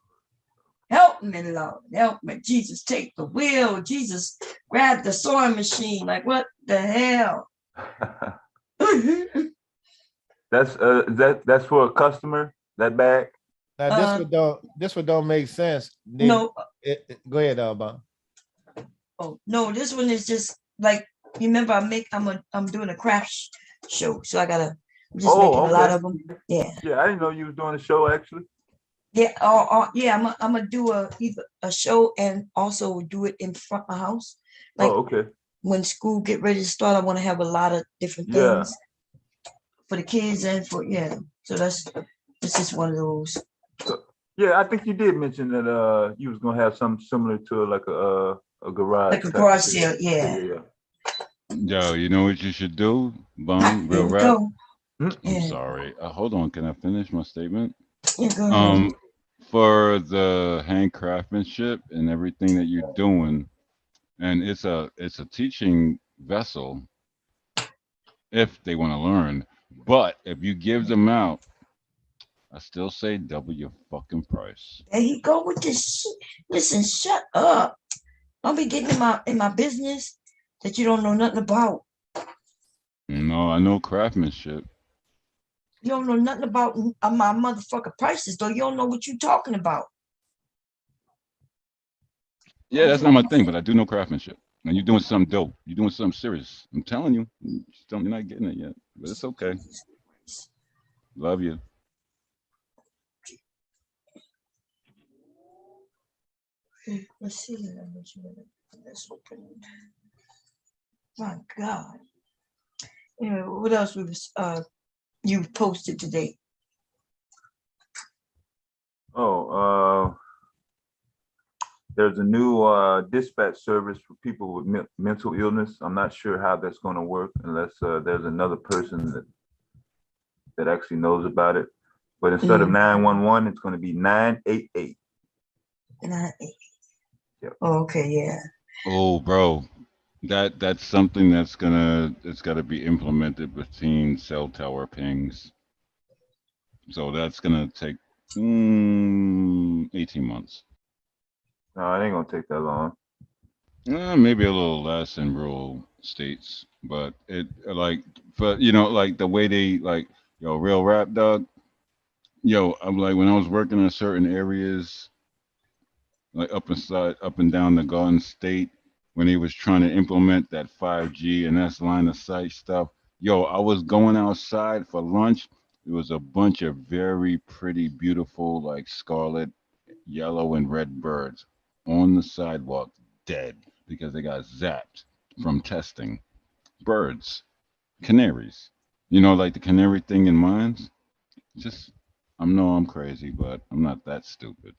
Help me, Lord. Help me. Jesus, take the wheel. Jesus, grab the sewing machine. Like, what the hell? That's for a customer, that bag. Now this one don't make sense. No. Go ahead, Alba. Oh no, this one is just like, remember I'm doing a craft show, so I'm just making a lot of them. Yeah. Yeah, I didn't know you was doing a show actually. Yeah. Yeah. I'm gonna do either a show and also do it in front of my house. Like, okay. When school get ready to start, I want to have a lot of different things for the kids and so this is one of those. Yeah, I think you did mention that you was gonna have something similar to like a garage. Like a garage sale, yeah. Yo, you know what you should do? Bomb, real rap. I'm sorry. Hold on, can I finish my statement? Yeah, go ahead. For the hand craftsmanship and everything that you're doing, and it's a teaching vessel if they want to learn. But if you give them out, I still say double your fucking price. There you go with this shit. Listen, shut up. Don't be getting in my business that you don't know nothing about. No, I know craftsmanship. You don't know nothing about my motherfucking prices, though. You don't know what you talking about. Yeah, that's not my thing, but I do know craftsmanship. And you're doing something dope. You're doing something serious. I'm telling you. You're not getting it yet. But it's okay. Love you. Let's see. Let's open it. My God. Anyway, what else you posted today? There's a new dispatch service for people with mental illness. I'm not sure how that's going to work unless there's another person that actually knows about it. But instead of 911, it's going to be 988. 988. Yep. Oh, okay, yeah. Oh, bro, that's something it's got to be implemented between cell tower pings. So that's gonna take 18 months. No, it ain't gonna take that long. Maybe a little less in rural states, but like the way they real rap dog. I'm like when I was working in certain areas, like up and down the Garden State, when he was trying to implement that 5G and that's line of sight stuff. I was going outside for lunch. It was a bunch of very pretty, beautiful, like scarlet, yellow, and red birds on the sidewalk, dead because they got zapped from testing. Birds, canaries. Like the canary thing in mines. I'm crazy, but I'm not that stupid.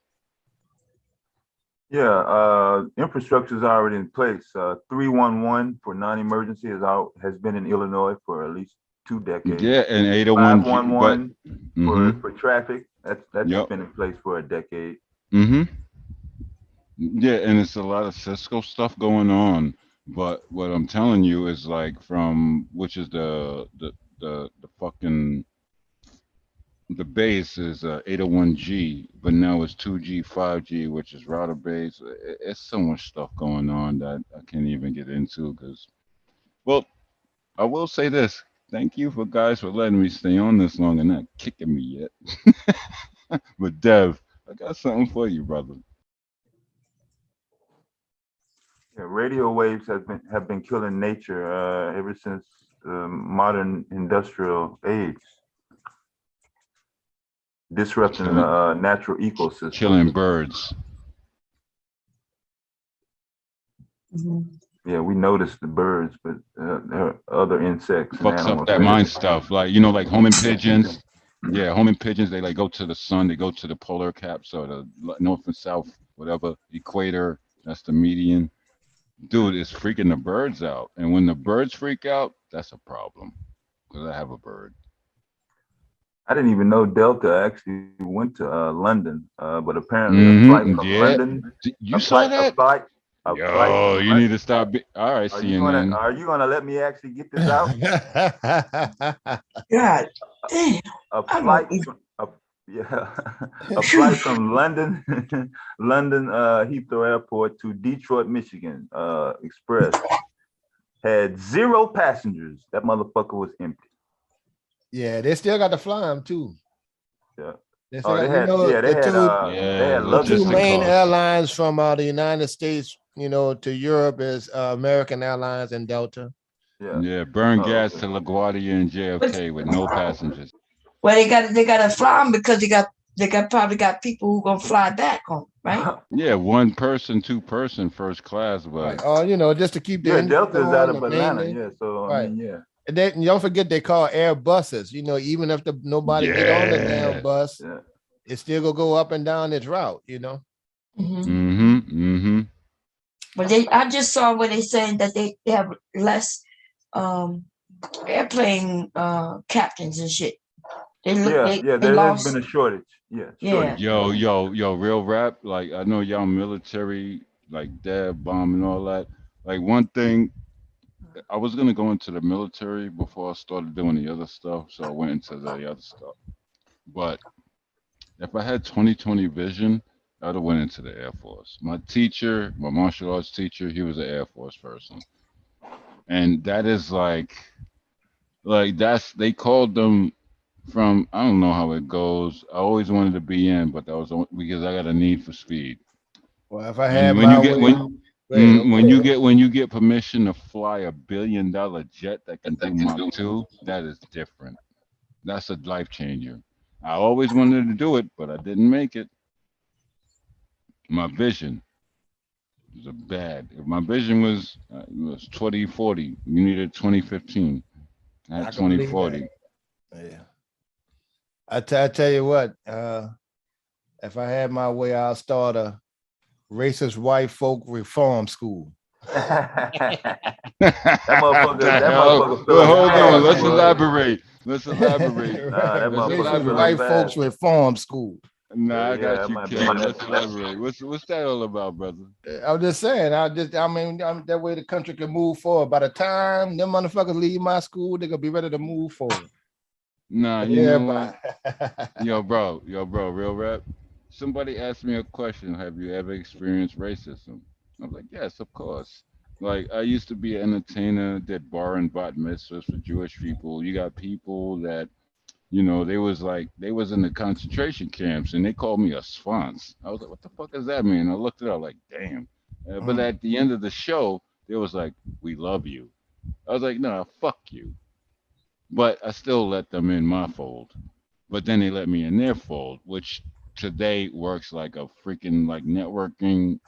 Yeah, infrastructure is already in place. 311 for non-emergency has been in Illinois for at least 2 decades. Yeah, and 801 511 for traffic. That's been in place for a decade. Yeah, and it's a lot of Cisco stuff going on. But what I'm telling you is like which is the fucking the base is 801G, but now it's 2G, 5G, which is router base. It's so much stuff going on that I can't even get into because, well, I will say this. Thank you for guys for letting me stay on this long and not kicking me yet. But Dev, I got something for you, brother. Yeah, radio waves have been killing nature ever since the modern industrial age, disrupting the natural ecosystem. Killing birds. Yeah, we noticed the birds, but there are other insects and Fucks animals. up that mind stuff, like like homing pigeons. Yeah, homing pigeons. They like go to the sun. They go to the polar caps or the north and south, whatever equator. That's the median. Dude, it's freaking the birds out. And when the birds freak out, that's a problem. Because I have a bird. I didn't even know Delta actually went to London, but apparently a flight from London. You saw that? Yo, you need to stop. All right, CNN. Are you gonna let me actually get this out? God damn. A flight from London, Heathrow Airport to Detroit, Michigan, Express had 0 passengers. That motherfucker was empty. Yeah, they still got to fly them too. Yeah. They had the two main airlines from the United States, to Europe is American Airlines and Delta. Yeah, burn gas to LaGuardia and JFK with no passengers. Well, they got to fly them because they probably got people who gonna fly back home, right? Yeah, 1 person, 2 person, first class, but just to keep the Delta's out of Atlanta. Yeah, so right. I mean, yeah. And then don't forget they call Airbuses. Even if nobody get on the damn bus, it still gonna go up and down its route. But I just saw where they saying that they have less airplane captains and shit. There has been a shortage. Yeah. Yo, real rap. Like I know y'all military, like Dad, Bomb, and all that. Like one thing, I was gonna go into the military before I started doing the other stuff, so I went into the other stuff. But if I had 20/20 vision, I'd have went into the Air Force. My teacher, my martial arts teacher, he was an Air Force person, and that is like that's they called them from I don't know how it goes. I always wanted to be in, but that was because I got a need for speed. Well, if I And had my way, when you get permission to fly $1 billion jet that can do Mach 2, that is different. That's a life changer. I always wanted to do it, but I didn't make it. My vision was a bad. If my vision was 2040, you needed 2015. I had I can believe 2040. that. Yeah. I tell you what, if I had my way, I'll start a racist white folk reform school. That motherfucker Well, hold on. Let's bro. elaborate. Let's elaborate. That Let's motherfucker Racist elaborate. white folks reform school. Nah, I Yeah, got that you, might be Ken. nice. Let's elaborate. What's that all about, brother? I'm just saying, I mean, that way the country can move forward. By the time them motherfuckers leave my school, they're gonna be ready to move forward. Nah, But you know everybody, what? Yo, bro, real rap. Somebody asked me a question. Have you ever experienced racism? I was like, yes, of course. Like I used to be an entertainer, did bar and bat mitzvahs for Jewish people. You got people that they was in the concentration camps and they called me a sfonz. I was like, what the fuck does that mean? I looked it up like, damn. But at the end of the show, they was like, we love you. I was like, no, fuck you. But I still let them in my fold. But then they let me in their fold, which today works like a freaking like networking.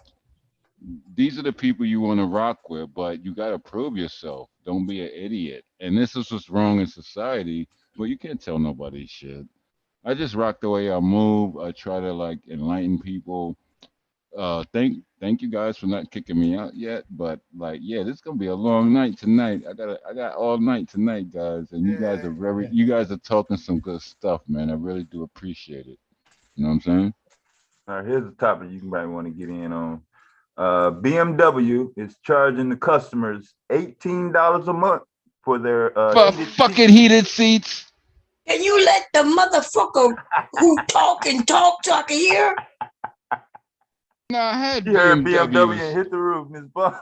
These are the people you want to rock with, but you got to prove yourself. Don't be an idiot. And this is what's wrong in society, but you can't tell nobody shit. I just rock the way I move. I try to like enlighten people. Thank you guys for not kicking me out yet, but like yeah, this is gonna be a long night tonight. I got all night tonight, guys, and you guys are talking some good stuff, man. I really do appreciate it. You know what I'm saying? All right, here's a topic you might want to get in on. BMW is charging the customers $18 a month for their fucking heated seats. Can you let the motherfucker who talk so I can hear? No, I had You heard BMW BMWs. and hit the roof, Miss Bob.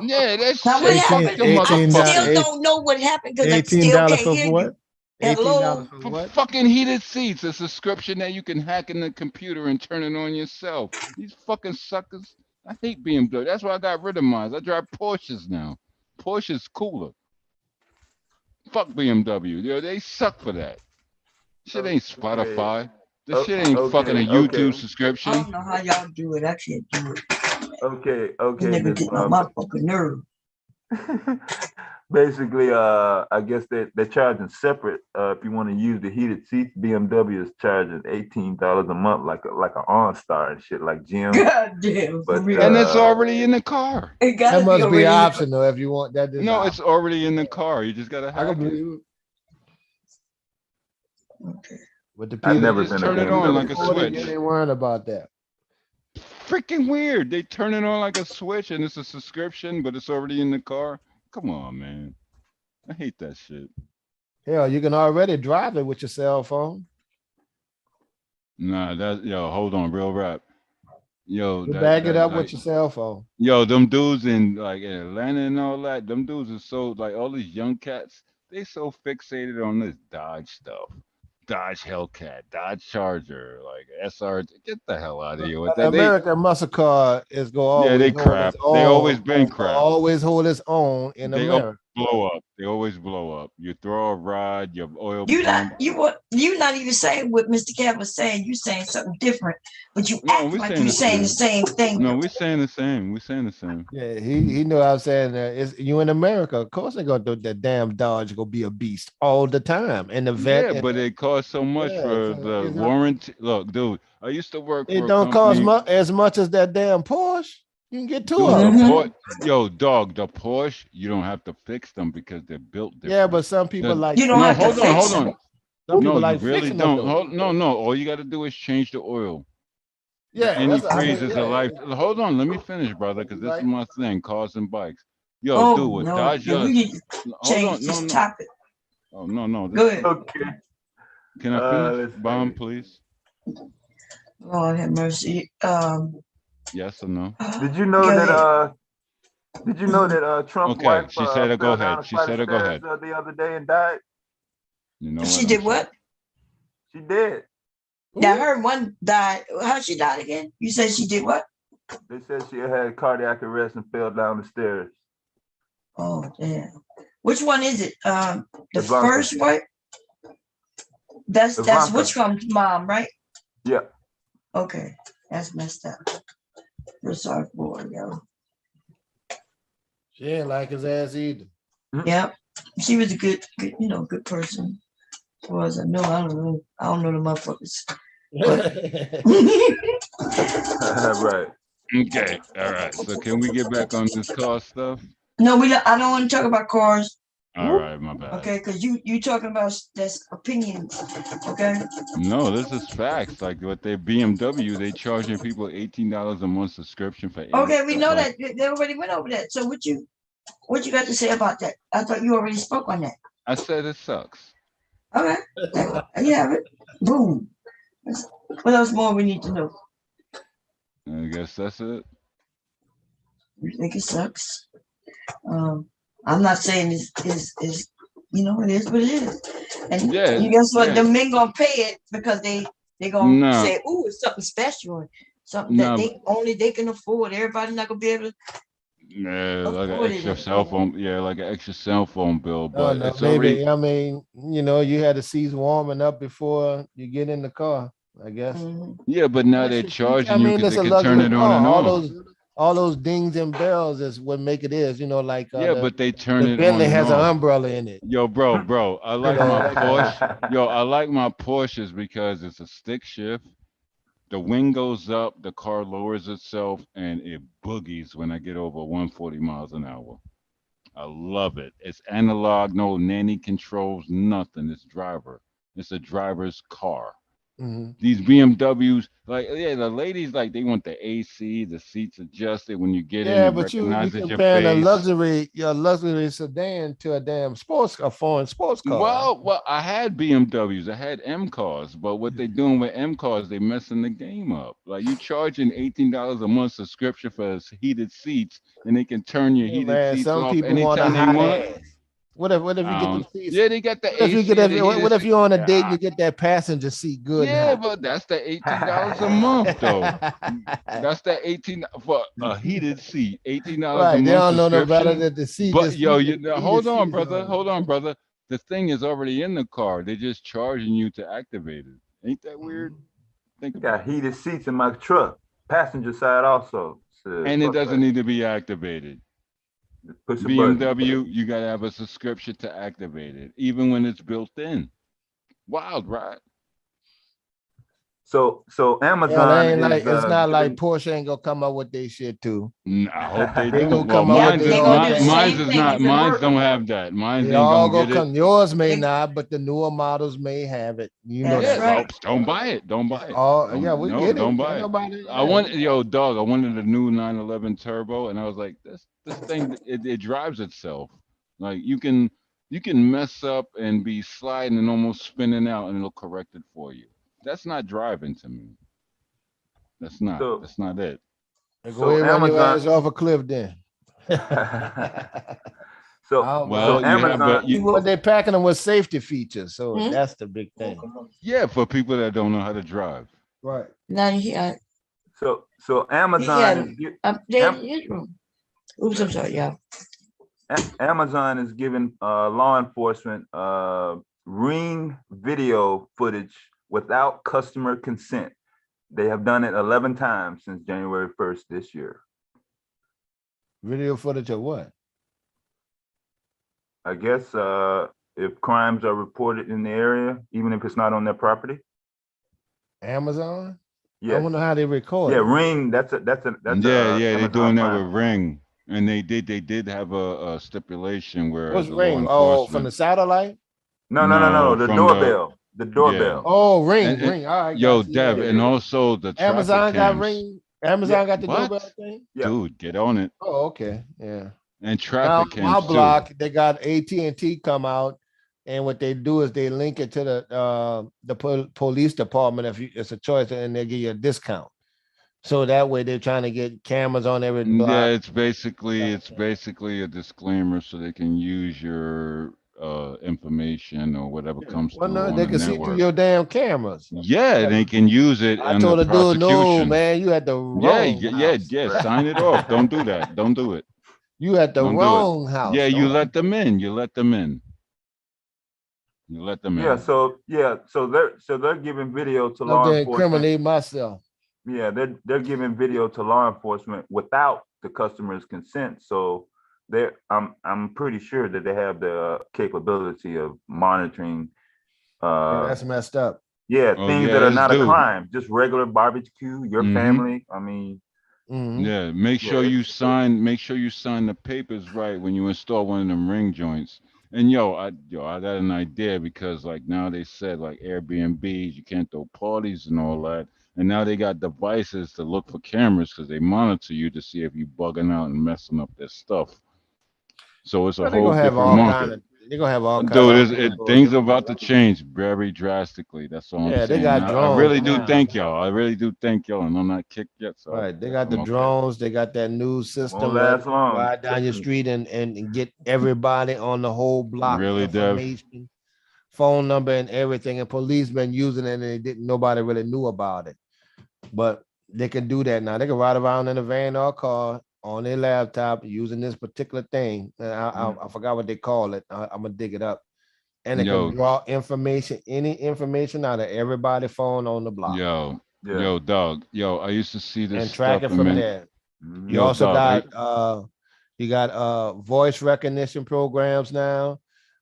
Yeah, that's Now what happened? I still $18 don't know what happened because I still $18 can't for hear what? you. Hello? $18 for For what? fucking heated seats, a subscription that you can hack in the computer and turn it on yourself. These fucking suckers. I hate BMW. That's why I got rid of mine. I drive Porsches now. Porsche's cooler. Fuck BMW. They suck for that. Shit ain't Spotify. This shit ain't fucking a YouTube subscription. I don't know how y'all do it. I can't do it. Okay, You never get on my fucking nerve. Basically, I guess they're charging separate. If you want to use the heated seats, BMW is charging $18 a month, like an OnStar and shit, like Jim. God damn, but, and it's already in the car. That must be optional if you want that. No, it's already in the car. You just gotta hack it. Okay. With the I've people never just been turn it on like a switch. You ain't worried about that. Freaking weird. They turn it on like a switch and it's a subscription, but it's already in the car. Come on, man. I hate that shit. Hell, you can already drive it with your cell phone. Nah, hold on, real rap. You bag it up with your cell phone. Yo, them dudes in Atlanta and all that, them dudes are so like all these young cats, they so fixated on this Dodge stuff. Dodge Hellcat, Dodge Charger, like SR. Get the hell out of here with that. American muscle car is going to always they crap. They always been crap. Always hold its own in America. Blow up. They always blow up. You throw a rod, your oil. You're not even saying what Mr. Cat was saying. You're saying something different, but you act like you're saying the same thing. No, we're saying the same. We're saying the same. Yeah, he knew I was saying that. You in America, of course they're gonna do that. Damn Dodge gonna be a beast all the time, and the vet. Yeah, but it costs so much for the warranty. Look, dude, I used to work. It don't cost as much as that damn Porsche. You can get two of them. Yo, dog, the Porsche, you don't have to fix them because they're built different. Yeah, but some people like you don't have to fix them. Some people no, like you really fixing don't. them. No. All you got to do is change the oil. Yeah, Antifreeze is a life. Hold on, let me finish, brother, because this is my thing. Cars and bikes. Yo, Oh dude, what Lord, yeah, we Daja? need to Hold change on, this no. topic. Oh no. Go ahead. Okay. Can I finish, Let's Bomb, see. please? Lord have mercy. Yes or no? Did you know Go that ahead. Trump's Okay, wife she said it. Go fell down ahead. a She flight of said it. Go stairs ahead. the other day and died? You know She what? did what? She did. Yeah, I heard one died. How she died again? You said she did what? They said she had cardiac arrest and fell down the stairs. Oh damn. Which one is it? The Ivanka. first one? That's Ivanka. which comes mom, right? Yeah. Okay. That's messed up. We're sorry for her, yo. She ain't like his ass either. Yep. She was a good, good person. As far as I know, I don't know the motherfuckers. Right. Okay. All right. So can we get back on this car stuff? No, I don't want to talk about cars. All right, my bad. Okay, because you talking about that's opinions. Okay. No, this is facts. Like what they BMW, they charging people $18 a month subscription for 8. Okay, we know like, that they already went over that. So what you got to say about that? I thought you already spoke on that. I said it sucks. Okay. You have it. Boom. What else more we need to know? I guess that's it. You think it sucks? I'm not saying is it is what it is. And Yeah, you guess what? yeah. The men gonna pay it because they gonna say, "Ooh, it's something special, something that they can afford." Everybody not gonna be able to. Yeah, like an extra cell phone. Yeah, like an extra cell phone bill. Oh But no, it's maybe already. I mean, you had the seats warming up before you get in the car, I guess. Yeah, but now they're charging you because they can turn it on and off. All those dings and bells is what make it is. Like Yeah, but they turn the it Bentley on and has an off. umbrella in it. Yo, bro, I like my Porsche. Yo, I like my Porsches because it's a stick shift. The wing goes up, the car lowers itself, and it boogies when I get over 140 miles an hour. I love it. It's analog, no nanny controls, nothing. It's driver. It's a driver's car. Mm-hmm. These BMWs, like the ladies, like they want the AC, the seats adjusted when you get in. Yeah, It but you recognizes your comparing face. your luxury sedan to a damn foreign sports car. Well, I had BMWs, I had M cars, but what they're doing with M cars, they messing the game up. Like you charging $18 a month subscription for heated seats, and they can turn your Hey, heated man, seats some off people want a anytime they hot want. ass. What if you get the seats? Yeah, they got the What if you AC, get the heated what if you're on a date and seat. you get that passenger seat good Yeah, and hot? but that's the $18 a month though. That's the 18 for a heated seat, $18 a Right. They month don't know no better subscription. than the seat. But Just yo, heated seats hold on, brother. The thing is already in the car. They're just charging you to activate it. Ain't that weird? Think about Got heated seats in my truck, passenger side also. So, it. And it doesn't need to be activated. push a button. BMW, you gotta have a subscription to activate it, even when it's built in. Wild, right? So Amazon Well, is it's not like giving, Porsche ain't gonna come up with their shit too. I hope they They do. gonna Well, come up with mine's their is own mine, thing. mine's is not. Mine's don't have that. Mine's They ain't all gonna gonna get come. it. Yours may not, but the newer models may have it. You know That's that. Well, right. don't buy it. Don't buy it. Oh yeah, we No, get it. don't Ain't buy it. nobody. I want dog. I wanted a new 911 turbo, and I was like, this thing, it drives itself. Like you can mess up and be sliding and almost spinning out, and it'll correct it for you. That's not driving to me. That's not it. Go ahead and run your ass off a cliff then. So Amazon, but they're packing them with safety features, so Hmm? that's the big thing. Yeah, for people that don't know how to drive. Right. Now he so Amazon is updated his room. Oops, I'm sorry, yeah. Amazon is giving law enforcement Ring video footage without customer consent. They have done it 11 times since January 1st this year. Video footage of what? I guess if crimes are reported in the area, even if it's not on their property. Amazon? Yes. I wonder how they record. Yeah, Ring. That's They're Amazon doing that Prime. with Ring, and they did have a stipulation where What's the Ring? law Oh, enforcement. from the satellite? No. The from doorbell. The doorbell. Oh, Ring, and- Ring. All right, Yo, gotcha. Dev, and also the Amazon traffic got cams. Ring. Amazon got the What? doorbell thing. Yeah. Dude, get on it. Oh, okay. Yeah. And Now traffic my cams too. block, they got AT&T come out, and what they do is they link it to the police department if it's a choice, and they give you a discount. So that way they're trying to get cameras on every Yeah, block. it's basically a disclaimer so they can use your information or whatever comes Well, through no, on they the can see through network. your damn cameras. Yeah, they can use it I in the told the dude, no, prosecution. man, you at the Yeah, wrong house. yeah. Sign it off. Don't do that. Don't do it. You at the Don't do it. wrong Yeah, house. you Don't. let them in. You let them in. You let them Yeah, in. so they're giving video to I'm law there enforcement. incriminate myself. Yeah, they're giving video to law enforcement without the customer's consent. So I'm pretty sure that they have the capability of monitoring Yeah, that's messed up. Oh things yeah, that are it's not a due. crime, just regular barbecue, your Mm-hmm. family. I mean, Yeah, make yeah, sure you sign. Make sure you sign the papers right when you install one of them ring joints. And I got an idea because like now they said like Airbnbs, you can't throw parties and all that. And now they got devices to look for cameras because they monitor you to see if you bugging out and messing up their stuff. So it's a Well, they're whole gonna have different all kind market. of they're gonna have all kind Dude, of people things are doing about it. to change very drastically. That's all I'm Yeah, they saying. got I drones really do now. thank y'all. I really do thank y'all. And I'm not kicked yet, so Right. They got the I'm okay. drones, they got that new won't system where they last can long. ride down your street and get everybody on the whole block Really, Dev? information, phone number and everything. And police been using it and nobody really knew about it. But they can do that now. They can ride around in a van or a car on their laptop using this particular thing. And I forgot what they call it. I'm gonna dig it up. And it can Yo, draw information, any information out of everybody's phone on the block yo, dog. Yo, I used to see this and track stuff it and from man, there. You yo, also dog. got voice recognition programs now.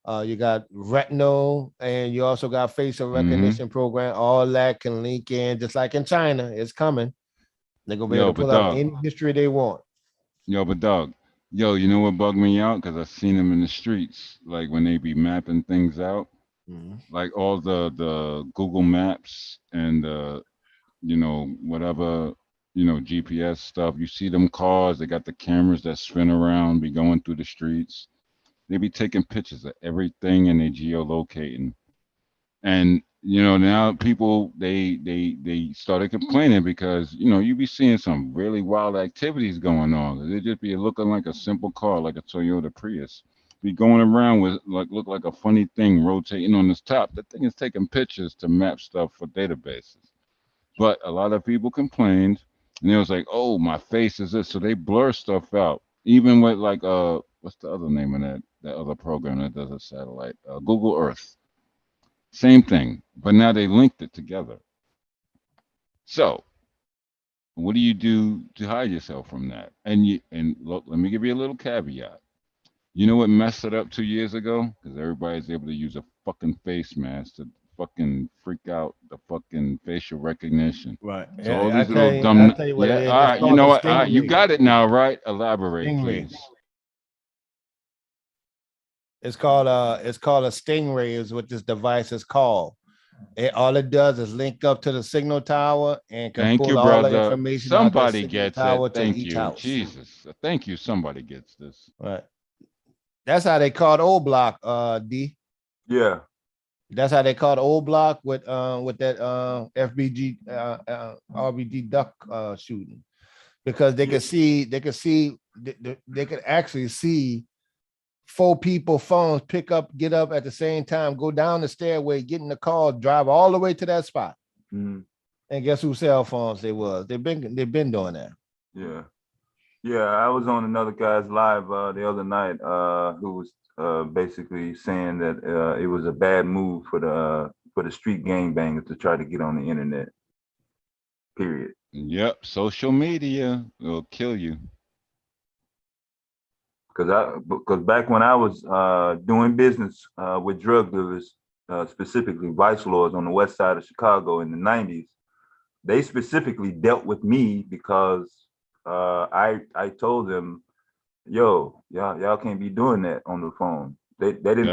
You got retinal, and you also got facial recognition program. All that can link in, just like in China. It's coming. They're gonna be able Yo, to but pull up dog. any history they want. Yo, but dog. Yo, you know what bugged me out? Because I seen them in the streets, like when they be mapping things out, like all the Google Maps and whatever GPS stuff. You see them cars, they got the cameras that spin around, be going through the streets. They be taking pictures of everything and they geolocating. And now people they started complaining because you be seeing some really wild activities going on. They just be looking like a simple car, like a Toyota Prius, be going around with look like a funny thing rotating on this top. The thing is taking pictures to map stuff for databases. But a lot of people complained, and it was like, "Oh, my face is this," so they blur stuff out. Even with like what's the other name of that other program that does a satellite? Google Earth. Same thing, but now they linked it together. So, what do you do to hide yourself from that? And look, let me give you a little caveat. You know what messed it up 2 years ago? Because everybody's able to use a fucking face mask to fucking freak out the fucking facial recognition. Right. So all I these tell little you, dumb, what it yeah. is. All It's right, you called know the what? All right, you stingray. got it now, right? Elaborate, Stingray. please. It's called a stingray is what this device is called. All it does is link up to the signal tower and can Thank you, pull all the brother. information out the Somebody signal gets it. tower to Thank each you, house. Jesus. Thank you. Somebody gets this. Right. That's how they called old block, D. Yeah. That's how they called old block with that FBG RBG duck shooting. Because they could actually see four people phones get up at the same time, go down the stairway, get in the car, drive all the way to that spot. And guess whose cell phones they was? They've been doing that. Yeah, I was on another guy's live the other night who was basically saying that it was a bad move for the street gangbangers to try to get on the internet. Period. Yep, social media will kill you. Because back when I was doing business with drug dealers, specifically vice lords on the west side of Chicago in the 90s, they specifically dealt with me because I told them, yo, y'all can't be doing that on the phone. They didn't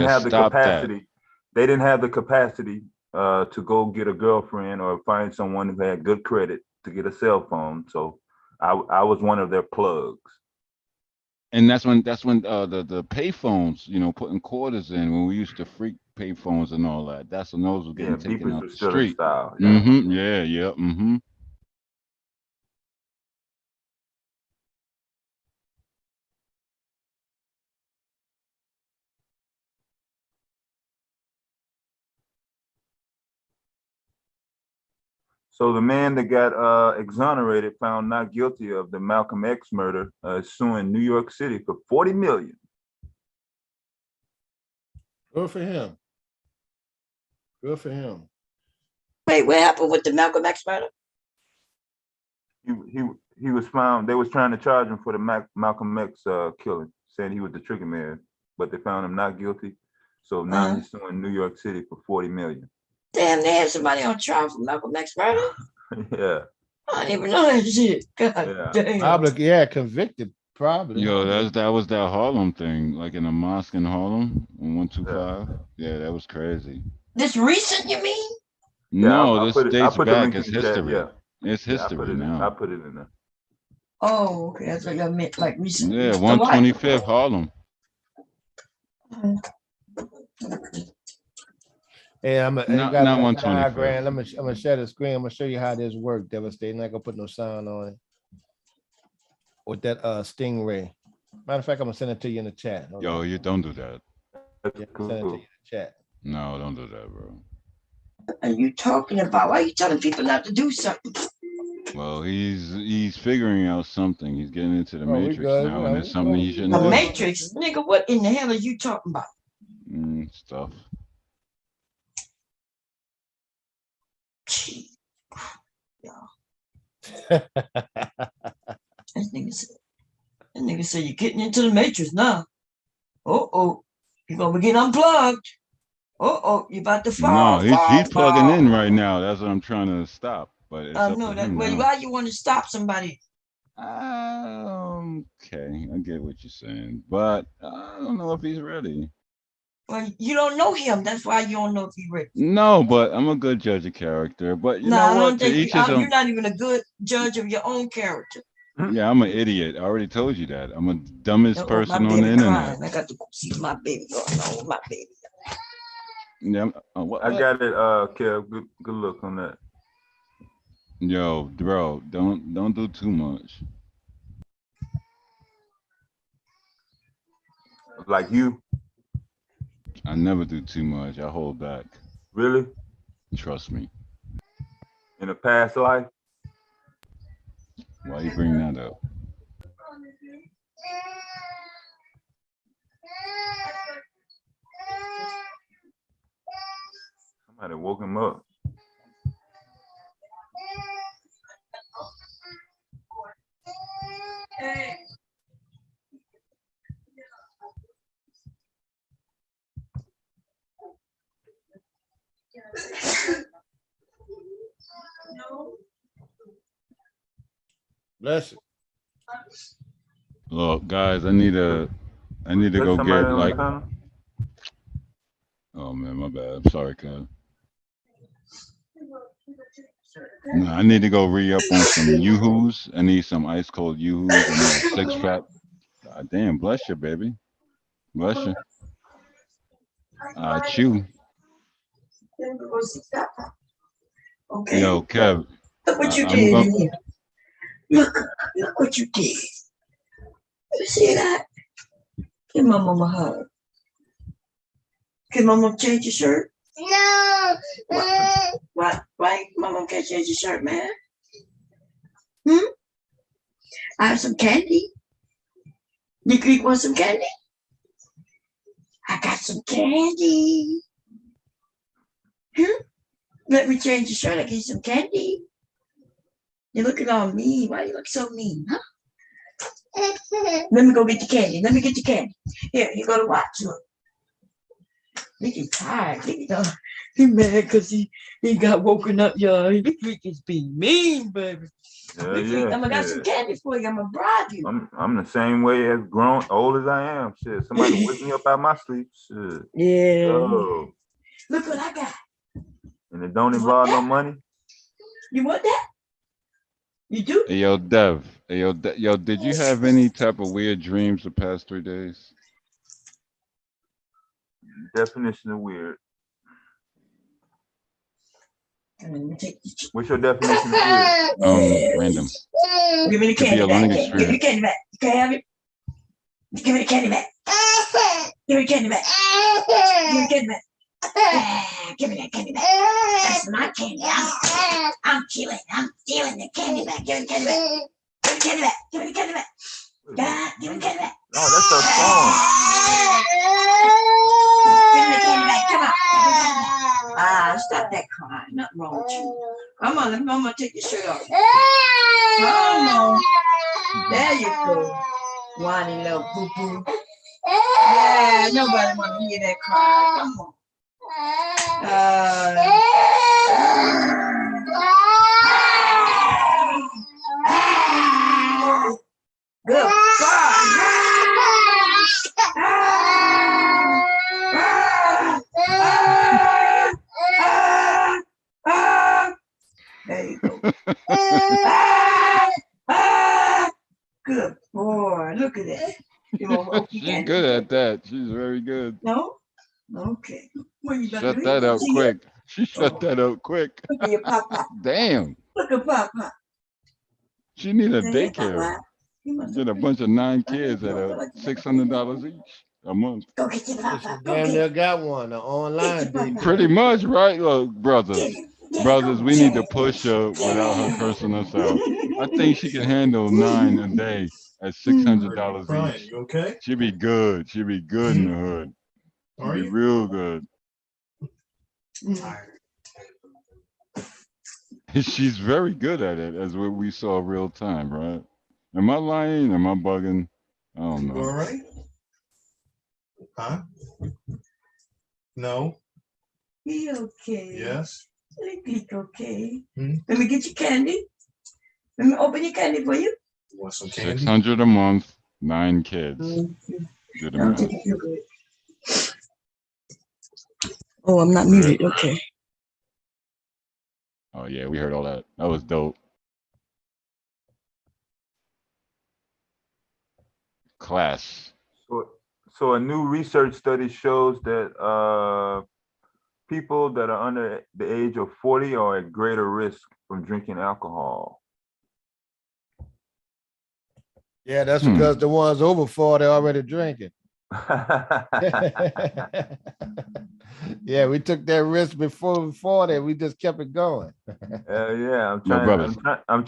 have the capacity. They didn't have the capacity to go get a girlfriend or find someone who had good credit to get a cell phone. So I was one of their plugs. And that's when the payphones, putting quarters in when we used to freak payphones and all that. That's when those were Yeah, getting taken beepers out are the still in street. style. Yeah. Mm-hmm. Yeah, yeah. Mm-hmm. So the man that got exonerated, found not guilty of the Malcolm X murder, is suing New York City for 40 million. Good for him. Good for him. Wait, what happened with the Malcolm X murder? He was found. They was trying to charge him for the Malcolm X killing, saying he was the trigger man, but they found him not guilty. So now he's suing New York City for 40 million. Damn, they had somebody on trial for Malcolm X murder? Yeah. I didn't even know that shit. God damn. Probably, yeah, convicted, probably. Yo, that was that Harlem thing, like in a mosque in Harlem on 125. Yeah, that was crazy. This recent, you mean? Yeah, No, I this put dates the back. link in It's the chat. history. Yeah. It's history I now. put it in there. Oh, okay. That's what I meant, like recent. Yeah, So what? 125th Harlem. Hey, I'm Not got a 125th. diagram. I'm gonna share the screen. I'm gonna show you how this worked. Devastating. Not gonna put no sound on it. With that stingray. Matter of fact, I'm gonna send it to you in the chat. Hold Yo, on. you don't do that. Yeah, send it to you in the chat. No, don't do that, bro. Are you talking about? Why are you telling people not to do something? Well, he's figuring out something. He's getting into the Oh, we Matrix good. now, and it's something he shouldn't The do. Matrix, nigga. What in the hell are you talking about? Stuff. That nigga said you're getting into the Matrix now. Oh, you're gonna get unplugged. You about to fall. No, he's plugging in right now. That's what I'm trying to stop. But it's I up know to that. him Well, now. why you want to stop somebody? Okay, I get what you're saying, but I don't know if he's ready. Well, you don't know him. That's why you don't know if he's ready. No, but I'm a good judge of character. But you know I what? don't To think each his you're own. not even a good judge of your own character. Yeah, I'm an idiot. I already told you that. I'm a dumbest My person on the baby internet. crying. I got to see my baby going on with my baby. Yeah, I got it, Kev. Good look on that. Yo, bro, don't do too much. Like you? I never do too much. I hold back. Really? Trust me. In a past life? Why you bring that up? Somebody woke him up. Bless it. Look, guys, I need to go get like. Oh man, my bad. I'm sorry, cuz. No, I need to go re-up on some Yoo-Hoos. I need some ice cold Yoo-Hoos. I need a 6-pack. God damn, bless you, baby. Bless you. I chew. Okay. Yo, Kev. Look what you I'm did going. in here. Look what you did. You see that? Give my mama a hug. Can mama change your shirt? No. What? Why mama can't change your shirt, man? I have some candy. You want some candy? I got some candy. Let me change your shirt. I get some candy. You're looking all mean. Why you look so mean, huh? Let me go get the candy. Let me get the candy. Here, you go to watch. Look. He's tired. He mad because he got woken up, y'all. He freaking be mean, baby. Yeah. I got some candy for you. I'm gonna bribe you. I'm the same way as old as I am. Shit, somebody wake me up out my sleep. Shit. Yeah. Oh. Look what I got. And it don't involve no money. You want that? You do? Hey, yo, Dev. Hey, yo, did you have any type of weird dreams the past 3 days? Definition of weird. What's your Give definition of weird? Random. me the Could be candy a back. learning Give me the experience. candy back. You can't have it. Give me the candy back. Give me the candy back. Give me the candy back. Give me that candy back. That's my candy. I'm stealing. I'm stealing the candy back. Give me the candy back. Give me the candy back. Give me the candy back. Give me the candy back. Oh, that's a song. Give me the candy back. Come on. Stop that crying. Nothing wrong with you. Come on, let me mama take your shirt off. Come on. There you go. Whiny little boo-boo. Yeah, nobody want to hear that cry. Come on. Good There you go. Good boy. Look at that. You want to open She's good at that. She's very good. No? Okay. What you Shut that up quick. She shut that up quick. Look at your papa. Damn. Look at papa. She need a Hey, daycare. Papa. Get a bunch of 9 kids at $600 each a month. Go get your papa. Go Damn get near got one, an online date. Pretty much, right? Look, brothers, we need to push her without her cursing us out. I think she can handle 9 a day at $600 each. You okay? She be good. She be good in the hood. She be real good. She's very good at it, as what we saw real time, right? Am I lying? Am I bugging? I don't know. You all right? Huh? No. He okay. Yes. He okay. Let me get you candy. Let me open your candy for you. You want some candy? 600 a month, 9 kids. Do the math. Oh, I'm not muted. Okay. Oh yeah, we heard all that. That was dope. Class. So a new research study shows that people that are under the age of 40 are at greater risk from drinking alcohol. Yeah, that's because the ones over 40 already drinking. Yeah, we took that risk before 40. We just kept it going. Yeah, I'm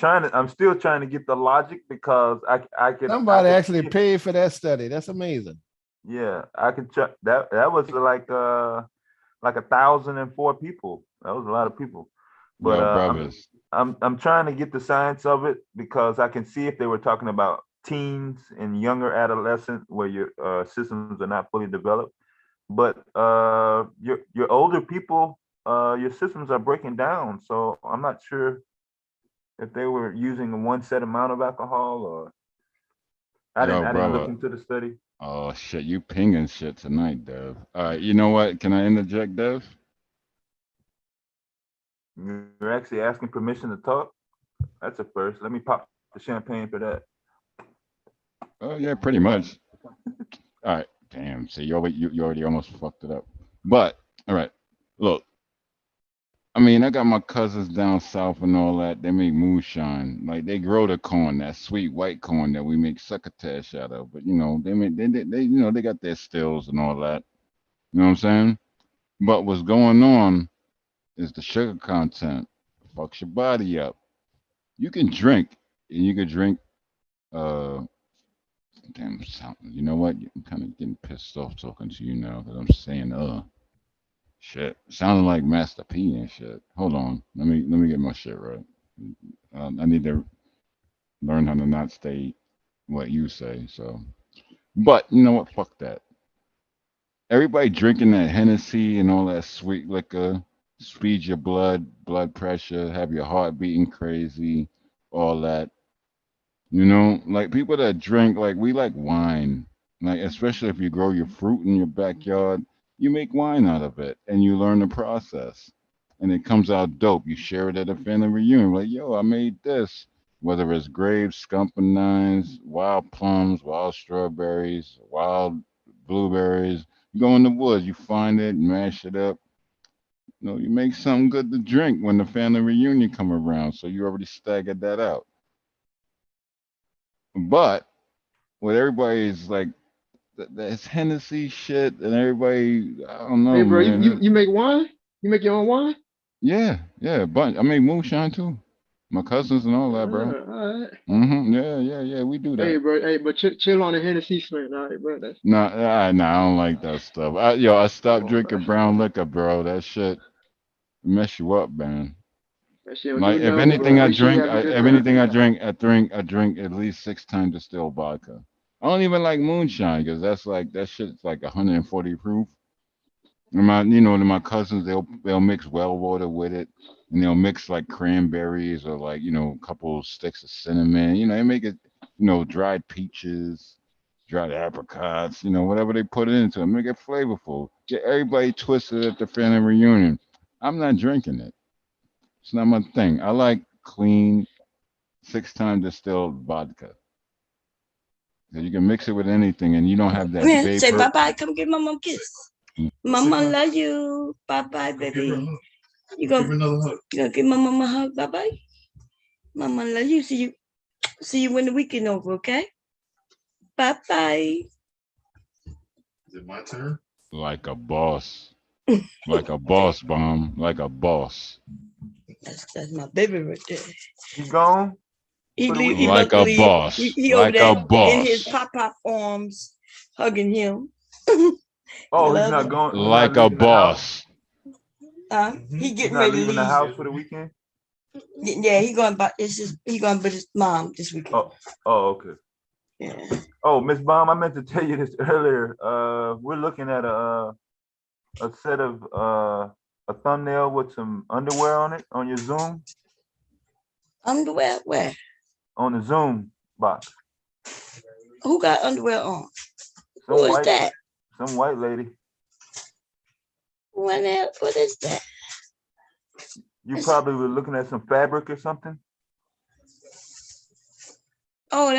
still trying to get the logic because I can. Somebody actually paid for that study. That's amazing. Yeah, I could check that. That was like 1,004 people. That was a lot of people. But I'm trying to get the science of it because I can see if they were talking about teens and younger adolescents where your systems are not fully developed. But your older people, your systems are breaking down. So I'm not sure if they were using one set amount of alcohol or I didn't look into the study. Oh shit, you pinging shit tonight, Dev. All right, you know what? Can I interject, Dev? You're actually asking permission to talk? That's a first. Let me pop the champagne for that. Oh yeah, pretty much. All right. Damn. See, you already almost fucked it up. But all right. Look. I mean, I got my cousins down south and all that. They make moonshine. Like they grow the corn, that sweet white corn that we make succotash out of. But you know, they got their stills and all that. You know what I'm saying? But what's going on is the sugar content fucks your body up. You can drink, and you can drink damn, you know what? I'm kind of getting pissed off talking to you now because I'm saying shit. Sounding like Master P and shit. Hold on, let me get my shit right. I need to learn how to not say what you say. So, but you know what? Fuck that. Everybody drinking that Hennessy and all that sweet liquor speeds your blood pressure, have your heart beating crazy, all that. You know, like people that drink, like we like wine, like especially if you grow your fruit in your backyard, you make wine out of it and you learn the process and it comes out dope. You share it at a family reunion, like, yo, I made this. whether it's grapes, scumpernines, wild plums, wild strawberries, wild blueberries. You go in the woods, you find it, mash it up. You make something good to drink when the family reunion come around. So you already staggered that out. But what everybody's like, that's Hennessy shit, and everybody, I don't know, Hey, bro, man. you make wine? You make your own wine? Yeah, but I make moonshine too. My cousins and all that, bro. All right. Yeah, we do Hey, that. bro, hey, but chill on the Hennessy slant, all right, bro. That's Nah, I don't like that stuff. I stopped come on, drinking bro. brown liquor, bro. That shit mess you up, man. That shit don't Like do if nothing, bro. anything At I least you drink, have a good if time. anything I drink at least 6 times distilled vodka. I don't even like moonshine because that's like that shit's like 140 proof. And my cousins they'll mix well water with it, and they'll mix like cranberries or like a couple sticks of cinnamon. They make it, dried peaches, dried apricots, whatever they put into it, make it flavorful. Get everybody twisted at the family reunion. I'm not drinking it. It's not my thing. I like clean 6 times distilled vodka. 'Cause you can mix it with anything, and you don't have that Come here, say vapor. bye-bye. Come give mama a kiss. Mama love you. Bye-bye, baby. You Give her another hug. gonna give my mama a hug? Bye-bye. Mama love you. See you when the weekend over, okay? Bye-bye. Is it my turn? Like a boss. Like a boss, bomb. Like a boss. That's my baby right there. He gone? He Like about to a leave. boss. He over Like there a boss. in his pop-pop arms, hugging him. Oh, he's Love not him. going. He's not Like a leaving the house. boss. He He's getting not ready to leaving the leave. house for the weekend. Yeah, he going with his mom this weekend. Oh, okay. Yeah. Oh, Miss Baum, I meant to tell you this earlier. We're looking at a set of a thumbnail with some underwear on it on your Zoom. Underwear? Where? On the Zoom box. Who got underwear on? Some Who is white, that? some white lady. What is that? You probably were looking at some fabric or something. Oh,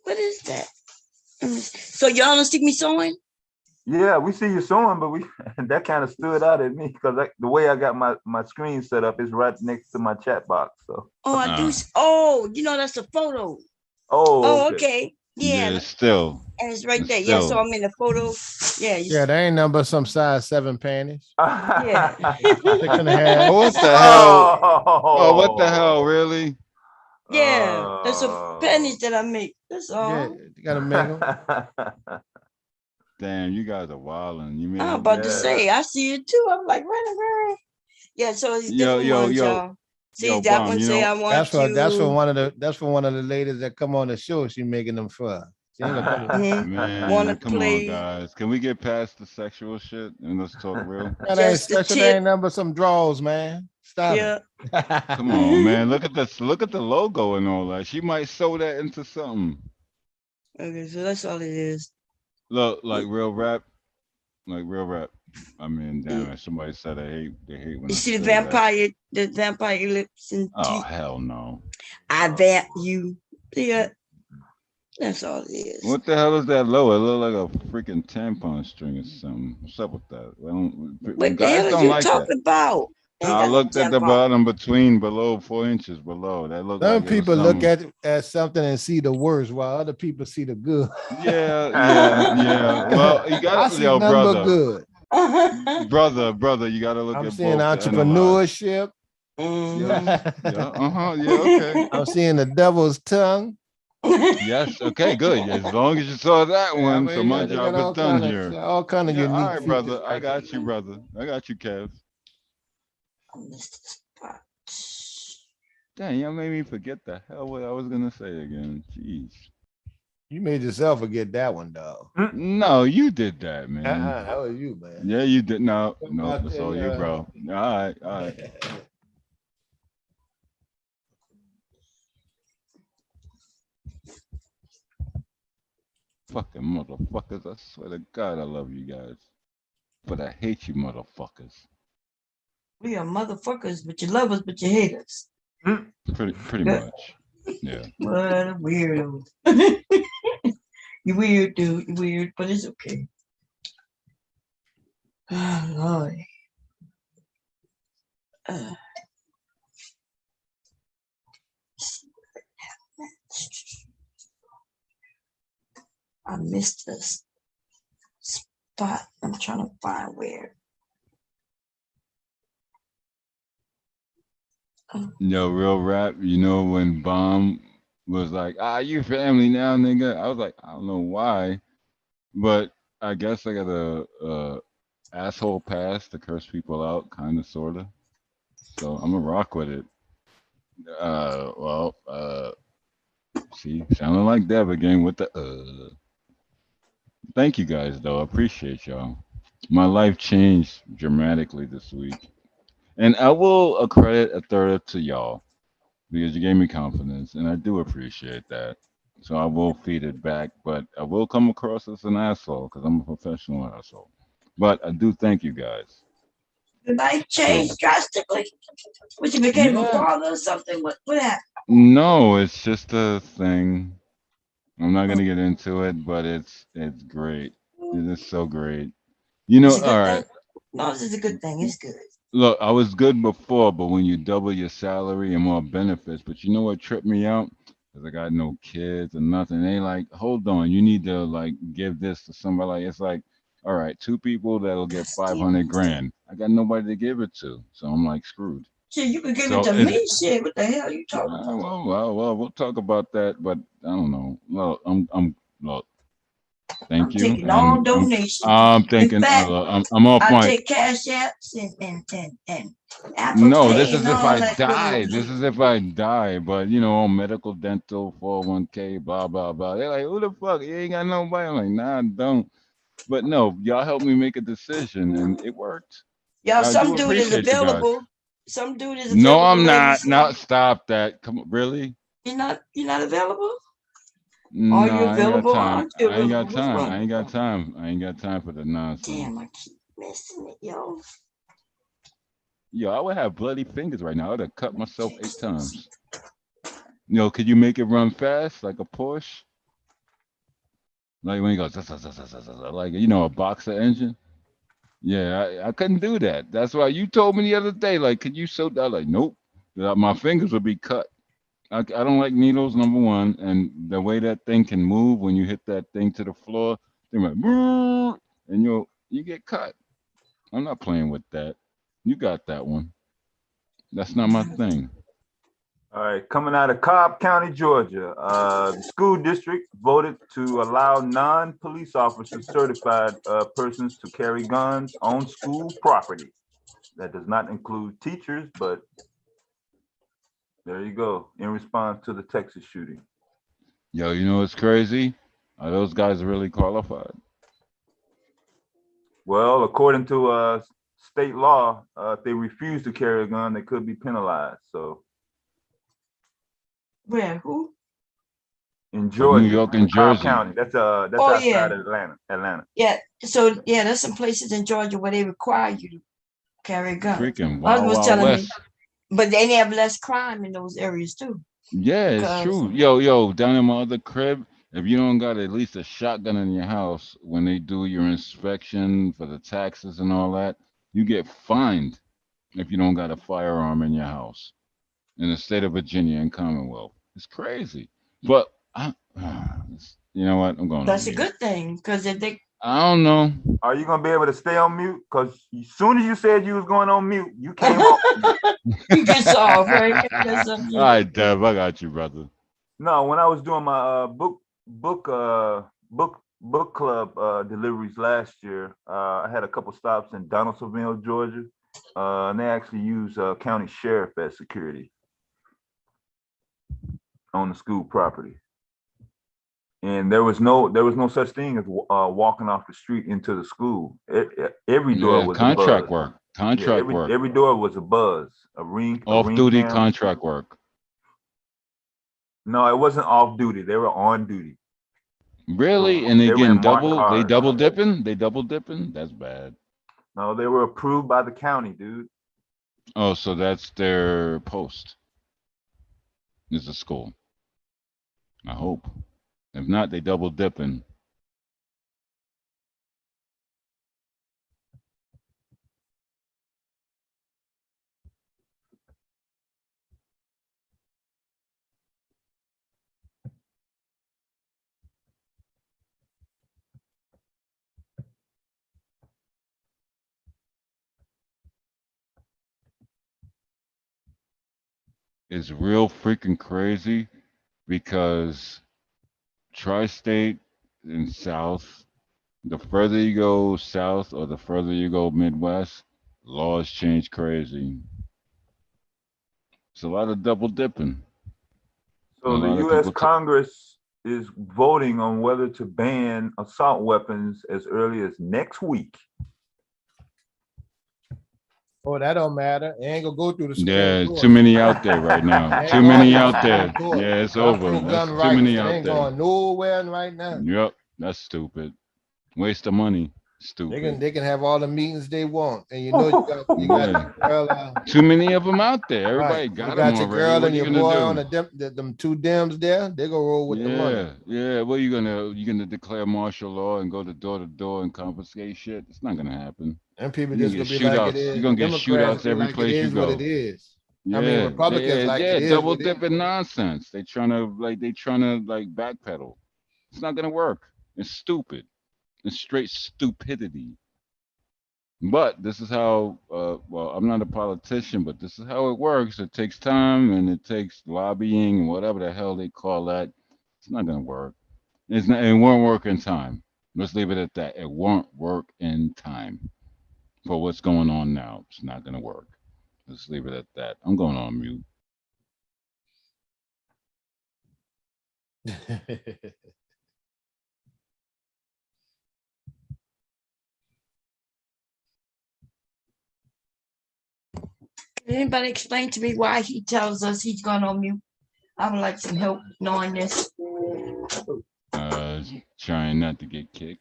what is that? So y'all don't see me sewing? Yeah, we see you sewing, but that kind of stood out at me because the way I got my screen set up is right next to my chat box. So. Oh, I do. Oh, that's a photo. Oh, okay. Yeah. Still. And it's right there. Yeah, so I'm in the photo. Yeah. Yeah, there ain't number some size 7 panties. Yeah. 6.5. What the hell? Oh, what the hell, really? Yeah, there's some pennies that I make. That's all. Yeah, you gotta make them. Damn, you guys are wilding. You mean? I'm about to say, I see it too. I'm like, right. Yeah, so it's different ones, y'all. See, that Bomb, one say I want that's for one of the ladies that come on the show. She making them for. She ain't gonna come. Man, come on, guys. Can we get past the sexual shit and let's talk real? That ain't special. That ain't number some draws, man. Stop it. Come on, man. Look at this. Look at the logo and all that. She might sew that into something. Okay, so that's all it is. Look, like real rap. I mean, damn it. Somebody said they hate when you I see the say vampire lips and oh hell no. I vamp you. Yeah. That's all it is. What the hell is that low? It look like a freaking tampon string or something. What's up with that? What the hell are you talking about? I looked at the bottom below 4 inches below. That looked Some like people look at something and see the worst, while other people see the good. Yeah. Well, you got to, yo, brother. Good. brother, you got to look I'm at seeing both. entrepreneurship. Yeah. Okay. I'm seeing the devil's tongue. Yes. Okay. Good. As long as you saw that one, so my job is done here. All kind of unique. All right, brother. I got you, brother. I got you, Kev. Dang, y'all made me forget the hell what I was gonna say again. Jeez. You made yourself forget that one, dog. No, you did that, man. That was you, man. Yeah, you did. No, it's all you, bro. All right. Fucking motherfuckers. I swear to God, I love you guys. But I hate you motherfuckers. We are motherfuckers, but you love us, but you hate us. Pretty much. Yeah. What a weirdo. You weird, dude. You weird, but it's okay. Oh, Lord. I missed this spot. I'm trying to find where. Yo, real rap. You know when Bomb was like, you family now, nigga. I was like, I don't know why, but I guess I got a asshole pass to curse people out, kind of, sorta. So I'm gonna rock with it. See, sounding like Dev again with the. Thank you guys, though. I appreciate y'all. My life changed dramatically this week, and I will accredit a third to y'all because you gave me confidence, and I do appreciate that. So I will feed it back, but I will come across as an asshole because I'm a professional asshole. But I do thank you guys. The life changed drastically. Which you became a father or something? What happened? No, it's just a thing. I'm not gonna get into it, but it's great. It is so great. You know, It's a good all thing. right. No, this is a good thing. It's good. Look, I was good before, but when you double your salary and more benefits, but you know what tripped me out? Because I got no kids or nothing. They like, hold on, you need to like give this to somebody. Like it's like, all right, two people that'll get 500 grand. I got nobody to give it to, so I'm like screwed. Shit, you can give it So to it's me. Shit, what the hell are you talking about? well, we'll talk about that, but I don't know. Look, look. Thank I'm you. taking all donations. I'm In thinking fact, I'm off I mic. take cash apps and Apple No, Pay this and is if all I that good die. old This shit. is if I die. But you know, medical, dental, 401k, blah blah blah. They're like, who the fuck? You ain't got nobody. I'm like, nah, I don't. But no, y'all helped me make a decision, and it worked. Y'all, I some do dude is appreciate you guys. available. Some dude is No, available, I'm ladies. not. Now stop that. Come on, really? You're not available? Are No, you I ain't got available? time. Aren't you I ain't available? got Which time. one? I ain't got time. I ain't got time for the nonsense. Damn, I keep missing it, yo. Yo, I would have bloody fingers right now. I would have cut myself 8 times. Yo, could you make it run fast like a Porsche? Like when he goes, like you know, a boxer engine. Yeah, I couldn't do that. That's why you told me the other day, like, could you sew that? Like, nope, my fingers would be cut. I don't like needles, number one, and the way that thing can move when you hit that thing to the floor, they're like, "Brrr," and you get cut. I'm not playing with that. You got that one. That's not my thing. All right, coming out of Cobb County, Georgia, the school district voted to allow non-police officers certified persons to carry guns on school property. That does not include teachers, but there you go. In response to the Texas shooting. Yo, you know what's crazy? Are those guys really qualified? Well, according to state law, if they refuse to carry a gun, they could be penalized. So Where? Who? in New Georgia, York and Cobb Jersey. County, that's Oh outside yeah, of Atlanta. yeah. So yeah, there's some places in Georgia where they require you to carry a gun. Freaking My husband Wild was Wild telling me, West. but they have less crime in those areas too. Yeah, it's Because true. Yo, down in my other crib, if you don't got at least a shotgun in your house when they do your inspection for the taxes and all that, you get fined if you don't got a firearm in your house in the state of Virginia and Commonwealth. It's crazy. But you know what? I'm going on that's a mute. good thing. Because if they, I don't know. Are you gonna be able to stay on mute? Because as soon as you said you was going on mute, you came off mute. you get off, right? That's All right, Dev, I got you, brother. No, when I was doing my book club deliveries last year, I had a couple stops in Donaldsonville, Georgia, and they actually use county sheriff as security on the school property. And there was no such thing as walking off the street into the school. Every door was a contract buzz. work. Yeah, Contract work. every door was a buzz, a ring Off-duty cam. contract work. No, it wasn't off duty. They were on duty. Really? And they They were getting in marked double? They cars. double dipping? They double dipping? That's bad. No, they were approved by the county, dude. Oh, so that's their post. Is a school. I hope. If not, they double dipping. It's real freaking crazy because tri-state and south, the further you go south or the further you go Midwest, laws change crazy. It's a lot of double dipping. And So a the lot of U.S. people Congress is voting on whether to ban assault weapons as early as next week. Oh, that don't matter. It ain't gonna go through the Supreme yeah, Court. too many out there right now. It ain't Too going many to the out Supreme there. Court. Yeah, it's That's over. pro That's gun too many rights. It out ain't there. going nowhere right now. Yep, that's stupid. Waste of money. Stupid. They can have all the meetings they want, and you know you got Yeah. your girl. Too many of them out there. Right, Everybody you got them got your already. girl What and are you your gonna boy do? on them two Dems there. They go roll with the money. Yeah. What are you gonna declare martial law and go to door and confiscate shit? It's not gonna happen. And people You're just gonna gonna get be like it shootouts. You're is. The gonna get Democrats shootouts be every like it place you is what it go. is. I mean, Yeah, Republicans like it is double what it is. dipping nonsense. They trying to backpedal. It's not gonna work. It's stupid. It's straight stupidity. But this is how, well, I'm not a politician, but this is how it works. It takes time and it takes lobbying and whatever the hell they call that. It's not going to work. It won't work in time. Let's leave it at that. It won't work in time for what's going on now. It's not going to work. Let's leave it at that. I'm going on mute. Can anybody explain to me why he tells us he's gone on mute? I would like some help knowing this. Trying not to get kicked.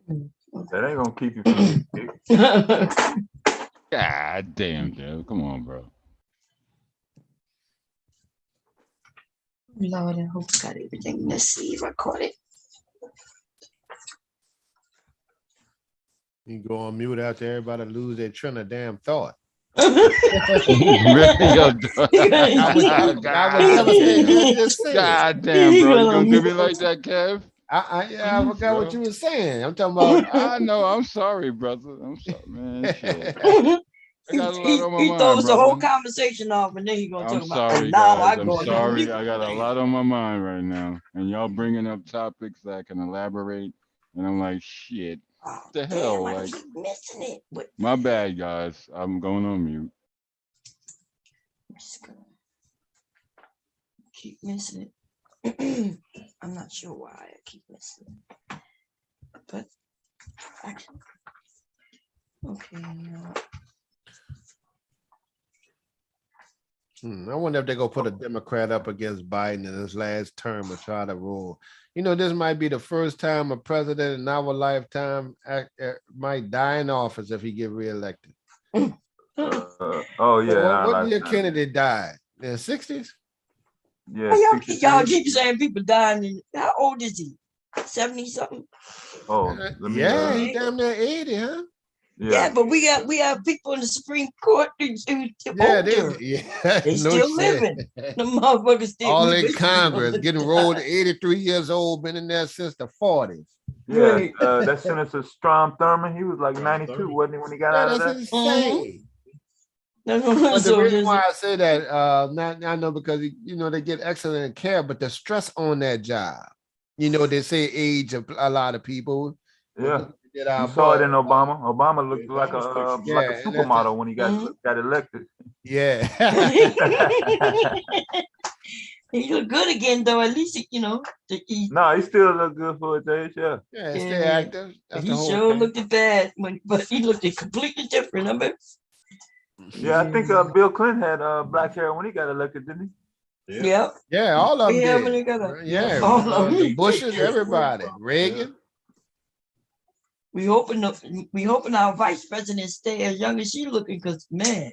That ain't gonna keep you from getting kicked. God damn, dude. Come on, bro. Lord, I hope I got everything. Let's see if I caught it. You go on mute after everybody lose their train of damn thought. God damn, bro. You gonna do me like that, Kev? I forgot what you were saying. I'm talking about. I know. I'm sorry, brother. I'm sorry, man. Shit. I got a lot on my He mind, throws the brother. whole conversation off, and then he's gonna I'm talk about. sorry, And now guys. I I'm go on sorry. mute. I got a lot on my mind right now, and y'all bringing up topics that I can elaborate, and I'm like, shit. What the hell? Damn, I Like, keep missing it. But my bad, guys. I'm going on mute. keep missing it. I'm not sure why I keep missing it. But actually, okay. I wonder if they're gonna put a Democrat up against Biden in his last term and try to rule. You know, this might be the first time a president in our lifetime might die in office if he get reelected. Oh yeah. What year Kennedy died? In the 60s? Yeah. Y'all keep saying people dying. How old is he? 70 something? Oh, yeah, he damn near 80, huh? Yeah, but we have people in the Supreme Court who Yeah, older. They no still shit. living. The motherfuckers still. All in Congress, getting rolled at 83 years old, been in there since the 40s. Yeah, that Senator Strom Thurmond, he was like 92, wasn't he, when he got out of that? That's insane. But So the reason why I say that, I know because they get excellent care, but the stress on that job, they say age of a lot of people. Yeah, you saw it in Obama. Obama looked like a supermodel when he got elected. Yeah. He looked good again, though. At least No, he still looked good for his age. Yeah. Yeah, stay active. That's he the whole sure thing. looked bad, but he looked completely different. I bet. Yeah, I think Bill Clinton had black hair when he got elected, didn't he? Yeah. Yeah, all of them did. When he got Yeah, all of them. the Bushes, everybody. Reagan. We hoping our vice president stay as young as she looking, because man.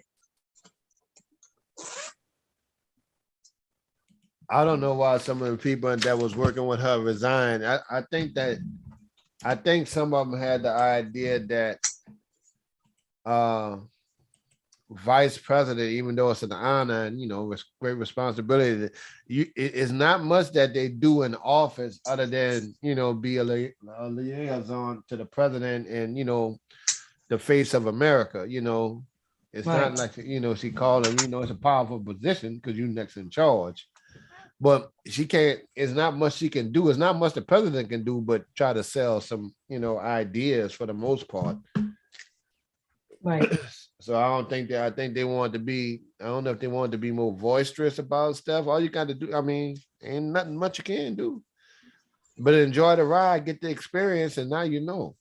I don't know why some of the people that was working with her resigned. I think some of them had the idea that vice president, even though it's an honor and it's great responsibility, it's not much that they do in office other than be a liaison to the president and the face of America. It's not like she called her. It's a powerful position because you're next in charge. But she can't. It's not much she can do. It's not much the president can do, but try to sell some ideas for the most part. Right. So I think they wanted to be, I don't know if they wanted to be more boisterous about stuff. All you got to do, ain't nothing much you can do. But enjoy the ride, get the experience, and now you know.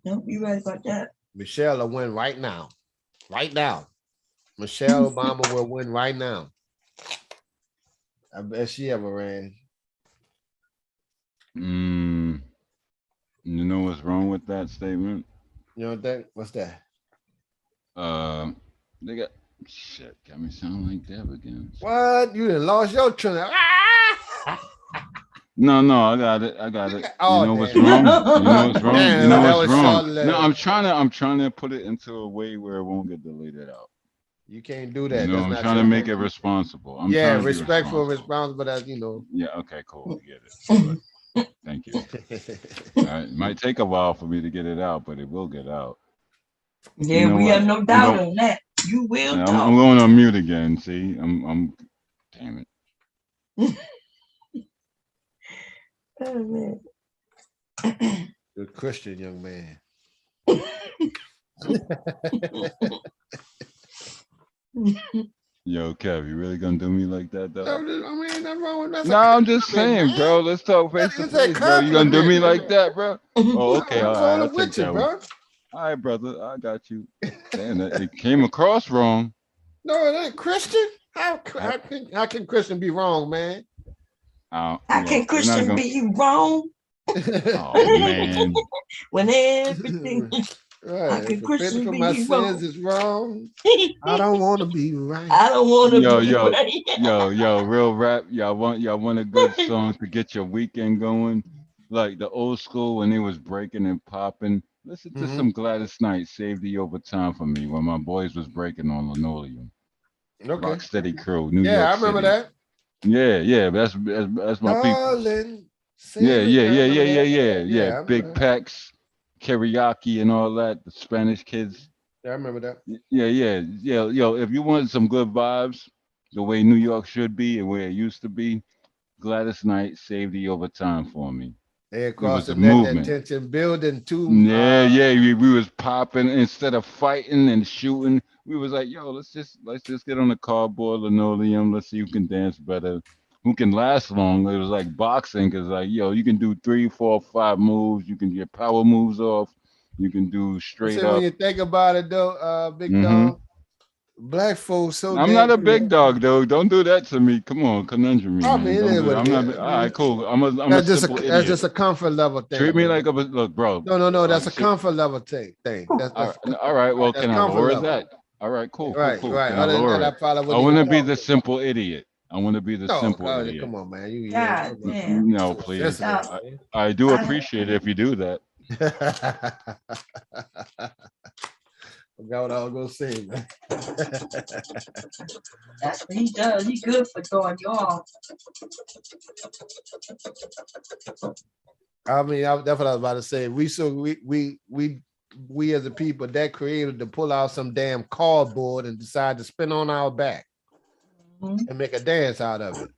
Nope, you're right about that. Michelle will win right now. Right now. Michelle Obama will win right now. I bet she ever ran. You know what's wrong with that statement? You know what what's that? They got shit. Got me sounding like Deb again. What? You done lost your train. No, I got it. Oh, you know what's wrong? You know what's wrong? Damn, you know that what's was wrong? Toddler. No, I'm trying to put it into a way where it won't get deleted out. You can't do that. I'm trying to make it responsible. Yeah, respectful, responsible, as Yeah, okay, cool. We get it. But, thank you. It might take a while for me to get it out, but it will get out. Yeah, we have no doubt on that. You will talk. I'm going on mute again. See, I'm damn it. Oh, man. Good Christian young man. Yo, Kev, you really gonna do me like that, though? Nothing wrong with that. No, I'm just saying, bro. Let's talk face to face, bro. You gonna do me like that, bro? Oh, okay. All right, I'll take that one. All right, brother. I got you. Damn, it came across wrong. No, it ain't Christian. How can Christian be wrong, man? How can Christian be wrong? Oh, man. When everything... Right. How can Christian for be my wrong? sins is wrong. I don't want to be right. I don't want to be right. Yo, real rap. Y'all want a good song to get your weekend going? Like the old school when they was breaking and popping. Listen to some Gladys Knight, Save the Overtime for me when my boys was breaking on linoleum. Okay. Rocksteady Crew, New York I remember City. that. Yeah. That's my Darling, people. Yeah. Big Packs, karaoke and all that. The Spanish kids. Yeah, I remember that. Yeah. Yo, if you want some good vibes, the way New York should be and where it used to be, Gladys Knight, Save the Overtime for me. They across the net, that tension building too. Yeah. We was popping instead of fighting and shooting. We was like, yo, let's just get on the cardboard linoleum. Let's see who can dance better, who can last long. It was like boxing, cause like, yo, you can do 3, 4, 5 moves. You can get power moves off. You can do straight up. When you think about it, though, big dog, black folks. I'm not a big dog, though. Don't do that to me. Come on, conundrum me. I mean, I'm not. All right, cool. I'm a simple idiot. That's just a comfort level thing. Treat me like a look, bro. No. That's a comfort level thing. All right. Well, can I lower that? All right, cool. Right. Other than that, I want to be the simple idiot. I want to be the simple idiot. Come on, man. God damn. No, please. I do appreciate it if you do that. Forgot what I was gonna say, man. That's what he does. He good for throwing you off. I mean, that's what I was about to say. We as a people that created to pull out some damn cardboard and decide to spin on our back and make a dance out of it.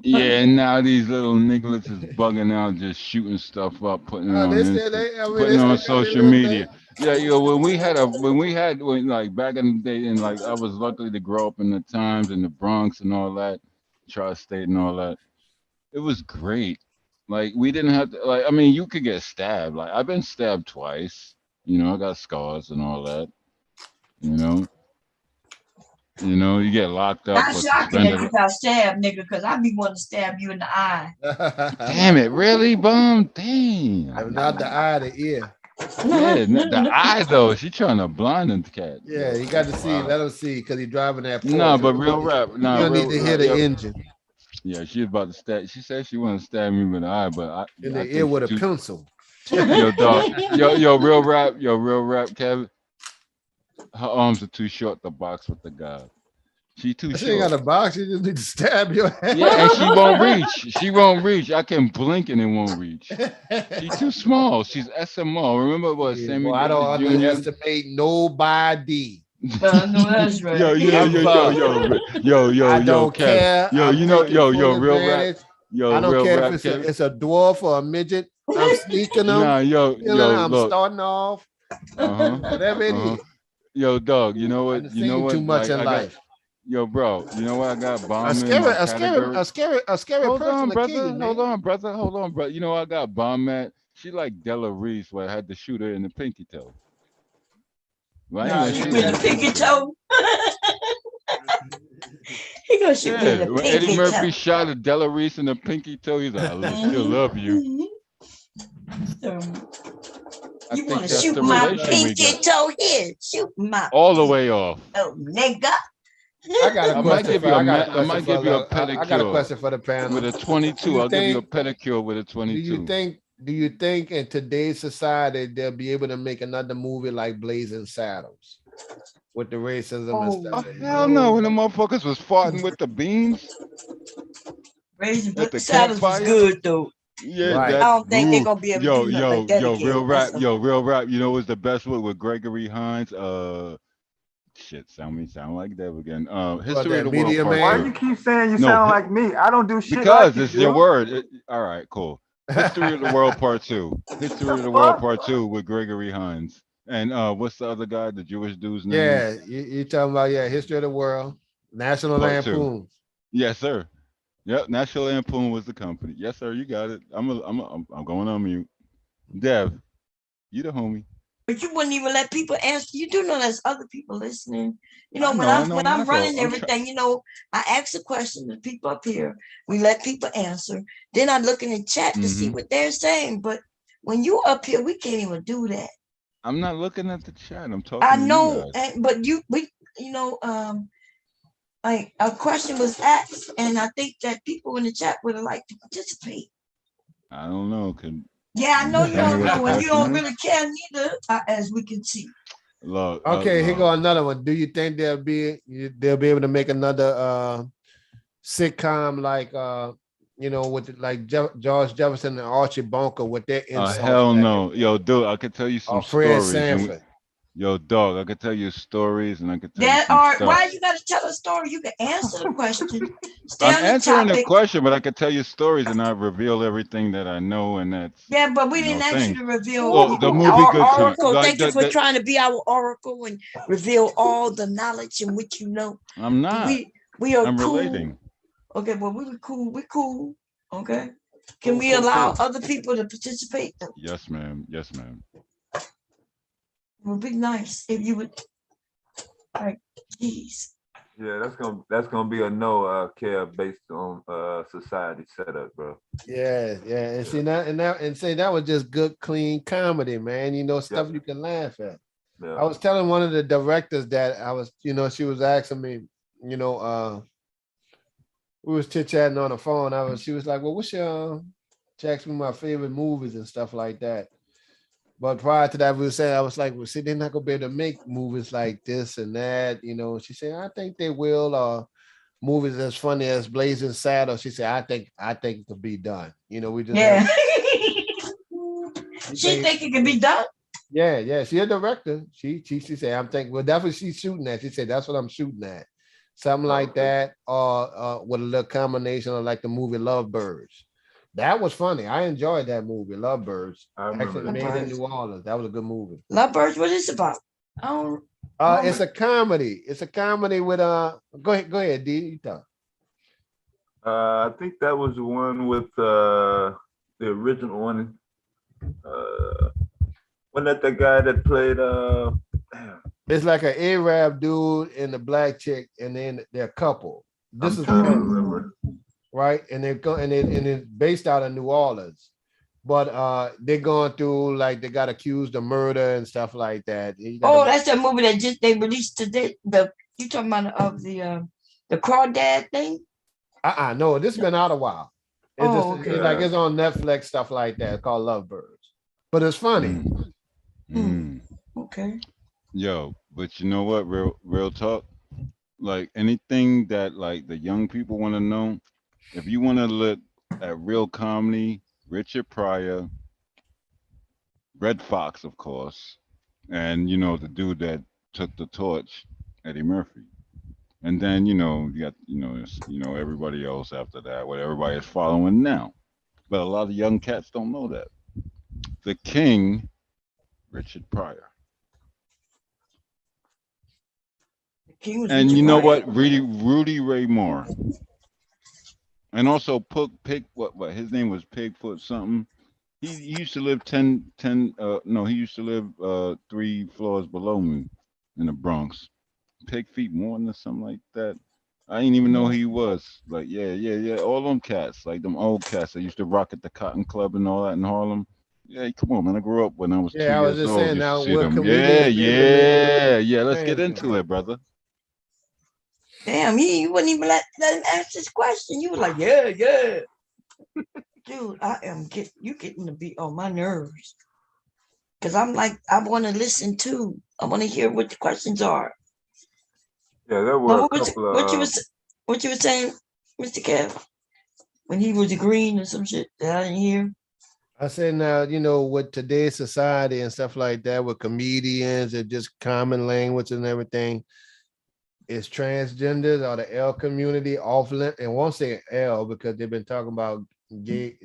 Yeah, and now these little nigglets is bugging out, just shooting stuff up, putting it on social media. Yeah, when like back in the day, and like I was lucky to grow up in the times in the Bronx and all that, tri-state and all that. It was great. Like we didn't have to. Like I mean, you could get stabbed. Like I've been stabbed twice. I got scars and all that. You get locked up. Not shocking that you got stabbed, nigga, because I be wanting to stab you in the eye. Damn it, really, Bum? Damn. Not the eye, the ear. Yeah, the eye though. She trying to blind the cat. Yeah, you got to see. Wow. Let him see because he's driving that Nah, Porsche. but real rap. You Nah, don't need real. to hear the Yo, engine yeah, she was about to stab. She said she wanted to stab me with an eye, but in I the ear think she with a too. pencil. Yo, dog. Real rap, Kevin. Her arms are too short to box with the guy. She too She ain't got short. a box. You just need to stab your head. Yeah, and she won't reach. She won't reach. I can blink and it won't reach. She's too small. She's SMO. Remember what Yeah, Sammy boy, I Davis don't Jr. underestimate nobody. No, that's right. I Yo, don't Kev. care. Yo, I'm you know, taking full real rap. advantage. Yo, I don't real care if rap, Kevin. it's a dwarf or a midget. I'm sneaking them. Nah, yo, I'm look. starting off. Whatever it is. Yo, dog, you know I've what? You know seen too what? much Like in I got, life. yo, bro, you know what? I got A bomb in scary, my a scary, category. a scary Hold person on, to kill brother. you, Hold man. on, brother. Hold on, bro. You know I got bomb at. She like Della Reese, where I had to shoot her in the pinky toe. Well, I ain't Nah, gonna shoot shoot me her in in the the pinky pinky toe. toe. He gonna shoot me in Yeah, the when Eddie pinky toe. Murphy shot at Della Reese in the pinky toe, he's like, I still love you. I You think want to that's shoot the my relation we pinky got. toe here? Shoot my All the way off. oh nigga. I got a I might question give for. you a I got a I question might for. give you a I got a pedicure question for the panel. with a Do 22. you I'll give you a think? pedicure with a Do you 22. think? Do you think in today's society they'll be able to make another movie like Blazing Saddles with the racism and Oh stuff? hell no! When the motherfuckers was farting with the beans Raising at the Saddles was campfire. good though. Yeah, Right. I that don't think they're gonna be able to do nothing like that again. real rap, real rap. You know what's the best one with Gregory Hines? Shit, sound like that again. What, History of that the World Media Part Why Man? you Two. keep saying you No, sound like me? I don't do shit like because you it's your do. word. All right, cool. History of the World Part Two. History of The the World fuck? Part Two with Gregory Hines. And what's the other guy? The Jewish dude's name? Yeah, you talking about History of the World, National Part Two. Lampoon. Yes, sir. Yep, National Lampoon was the company. Yes, sir. You got it. I'm going on mute. Dev, you the homie. But you wouldn't even let people answer. You do know there's other people listening. You know, I know. when I'm I'm not going. running everything, you know, I ask a question to people up here. We let people answer. Then I look in the chat to see what they're saying. But when you up here, we can't even do that. I'm not looking at the chat. I'm talking I to know, you guys. but you know, like a question was asked, and I think that people in the chat would have liked to participate. I don't know. Can Yeah, I know you tell me don't what the know, and you question don't is? really care neither, as we can see. Look. Okay, here Look. go another one. Do you think they'll be able to make another sitcom like with like George Jefferson and Archie Bunker with their insults Hell back and no. Yo, dude, I could tell you some or Fred stories. Sanford? Yo, dog, I could tell you stories and I could tell you That some are stuff. why you got to tell a story. You can answer the question, stay I'm on the answering the topic. question, but I could tell you stories and I reveal everything that I know, and that's Yeah, but we didn't ask you to reveal Look, the movie our Good Time. oracle. Like Thank you for trying to be our oracle and reveal all the knowledge in which you know. I'm not. We are I'm cool. relating. Okay, well we were cool. We're cool. Okay. Can we allow other people to participate? Yes, ma'am. Yes, ma'am. It would be nice if you would. Like, geez. Yeah, that's gonna be a no care based on society setup, bro. Yeah, and see that was just good, clean comedy, man. You know, stuff you can laugh at. Yeah. I was telling one of the directors that I was, she was asking me, we was chit-chatting on the phone. She was like, well, what's your, she asked me my favorite movies and stuff like that. But prior to that, we were saying, I was like, well, see, they're not gonna be able to make movies like this and that, She said, I think they will, movies as funny as Blazing Saddles. She said, I think it could be done. We just She think it can be done. Yeah. She's a director. She said, I'm thinking, well, that's what she's shooting at. She said, that's what I'm shooting at. Something like that, or with a little combination of like the movie Lovebirds. That was funny. I enjoyed that movie, Lovebirds. Actually made in New Orleans. That was a good movie. Lovebirds, what is it about? It's a comedy. It's a comedy with go ahead, D. You talk. I think that was the one with the original one. Wasn't that the guy that played It's like an Arab dude and a black chick, and then they're a couple. This is remember. Right, and it's based out of New Orleans, but they're going through like they got accused of murder and stuff like that. Oh, that's a movie that just they released today. You talking about of the crawdad thing? No, this has been out a while. It's just okay. it's like it's on Netflix, stuff like that. It's called Lovebirds, but it's funny. Okay. Yo, but you know what? Real talk. Like anything that like the young people want to know, if you want to look at real comedy, Richard Pryor, Red Fox, of course, and you know the dude that took the torch, Eddie Murphy. And then you got everybody else after that, what everybody is following now. But a lot of young cats don't know that. The King, Richard Pryor. And you know what? Rudy Ray Moore. And also Pig what his name was Pigfoot something. He used to live 10 no, he used to live 3 floors below me in the Bronx. Pig Feet Morton or something like that. I didn't even know who he was. Like, yeah. All them cats, like them old cats that used to rock at the Cotton Club and all that in Harlem. Yeah, come on, man. I grew up when I was 2 I was years just old. saying Used now to see what them. comedians Yeah. Let's get into it, brother. Damn, you wouldn't even let him ask this question. You were like, yeah. Dude, you getting to be on my nerves. Cause I'm like, I want to listen too. I want to hear what the questions are. Yeah, there were what you were saying, Mr. Kev, when he was agreeing or some shit that I didn't hear. I say now, with today's society and stuff like that, with comedians and just common language and everything, is transgenders or the L community off limit? And won't say L because they've been talking about gay,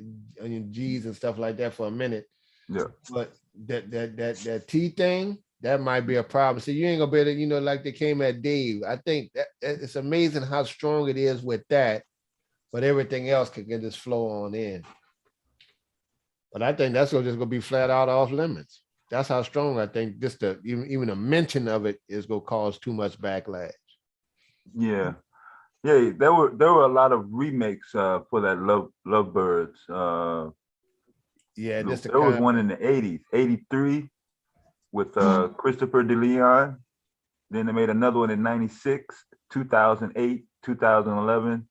G's and stuff like that for a minute. Yeah. But that T thing, that might be a problem. So you ain't gonna be able to, like they came at Dave. I think that it's amazing how strong it is with that, but everything else can just flow on in. But I think that's just gonna be flat out off limits. That's how strong I think just even a mention of it is gonna cause too much backlash. Yeah. There were a lot of remakes for that Lovebirds. There was one in the 80s, 83 with Christopher DeLeon. Then they made another one in 96, 2008, 2011,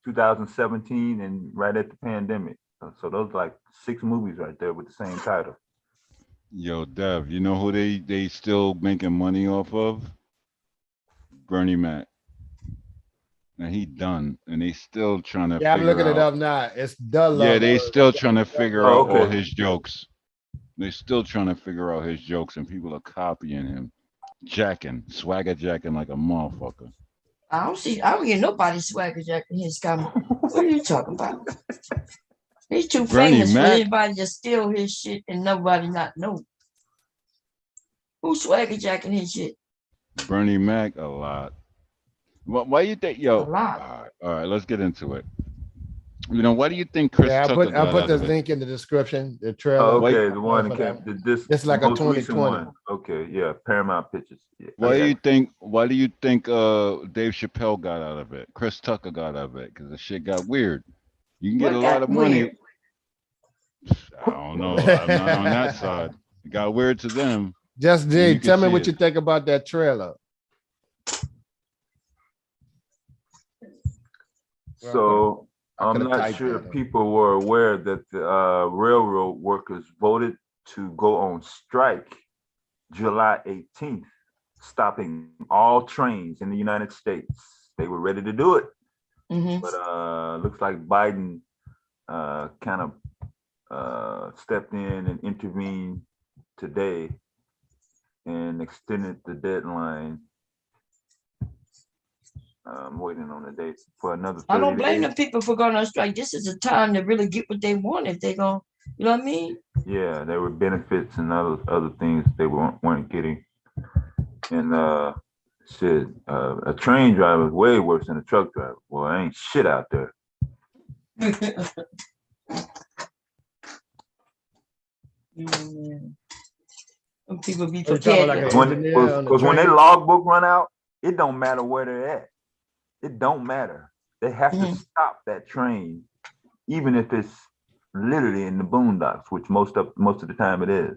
2017, and right at the pandemic. So those like 6 movies right there with the same title. Yo, Dev, you know who they still making money off of? Bernie Mac. And he done, and they still trying to. Yeah, I'm looking it up now. It's the Love. Yeah, they still trying to figure out all okay. his jokes. They still trying to figure out his jokes, and people are copying him, swagger jacking like a motherfucker. I don't hear nobody swagger jacking his comment. What are you talking about? He's too famous for anybody to steal his shit and nobody not know. Who's swagger jacking his shit? Bernie Mac a lot. Why you think, yo? A lot. All right, let's get into it. Why do you think Chris Tucker I put this link in the description. The trailer. Oh, okay, the one that this like a 2020 one. Okay, yeah, Paramount Pictures. Yeah. Why do you think Dave Chappelle got out of it? Chris Tucker got out of it because the shit got weird. You can get a lot of money. I don't know. I'm not on that side. It got weird to them. Just Jay, tell me what you think about that trailer. So I'm not sure if people were aware that the railroad workers voted to go on strike July 18th, stopping all trains in the United States. They were ready to do it, but looks like Biden kind of stepped in and intervened today and extended the deadline. I'm waiting on the date for another 30 I don't blame days. the people for going on strike. This is a time to really get what they want if they go, you know what I mean? Yeah, there were benefits and other things they weren't getting. And a train driver is way worse than a truck driver. Well, I ain't shit out there. People be Because when they logbook run out, it don't matter where they're at. It don't matter. They have to stop that train, even if it's literally in the boondocks, which most of the time it is.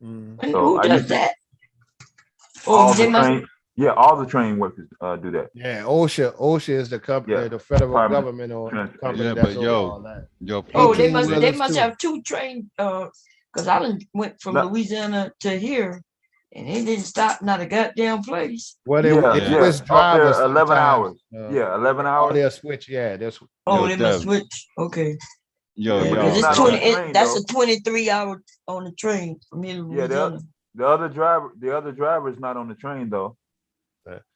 And So who I does used to, that? all Oh, they the must. train, yeah, all the train workers do that. Yeah, OSHA is the company, Yeah, the federal Department government or of Transportation. company Yeah, that's but over all that. Oh, 18 they wheelers must too. have two train. Because I done went from No, Louisiana to here, and it didn't stop not a goddamn place. Well, yeah, they yeah, switch up drivers there 11 sometimes. hours. Yeah, 11 Or hours. they'll switch. Yeah, they'll switch. Oh, Yo, they must Dev. switch. Okay. Yo, Yeah, but Because it's yo, it's not on 20. the train That's though. a 23-hour on the train from here to Yeah, Louisiana. the other driver is not on the train though.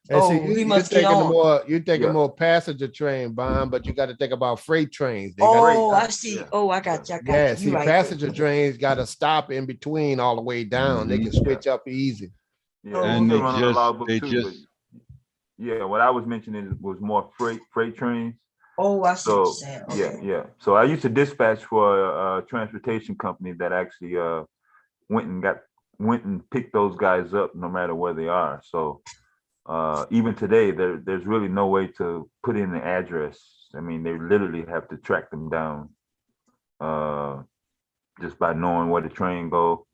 And see, Oh, he you're must get taking on. the Yeah, more passenger train, Bond, but you got to think about freight trains. They got freight. Oh, I see. Yeah, Oh, I got you. I got yeah. you. See, You right. passenger trains got to stop in between all the way down. They can yeah, switch up easy. yeah. Oh, It's and still they running a just, logbook they too, but just, yeah, what I was mentioning was more freight trains. Oh, I see what you're So saying. yeah, Okay. yeah. So I used to dispatch for a transportation company that actually went and picked those guys up no matter where they are. So even today, there's really no way to put in the address. I mean, they literally have to track them down just by knowing where the train go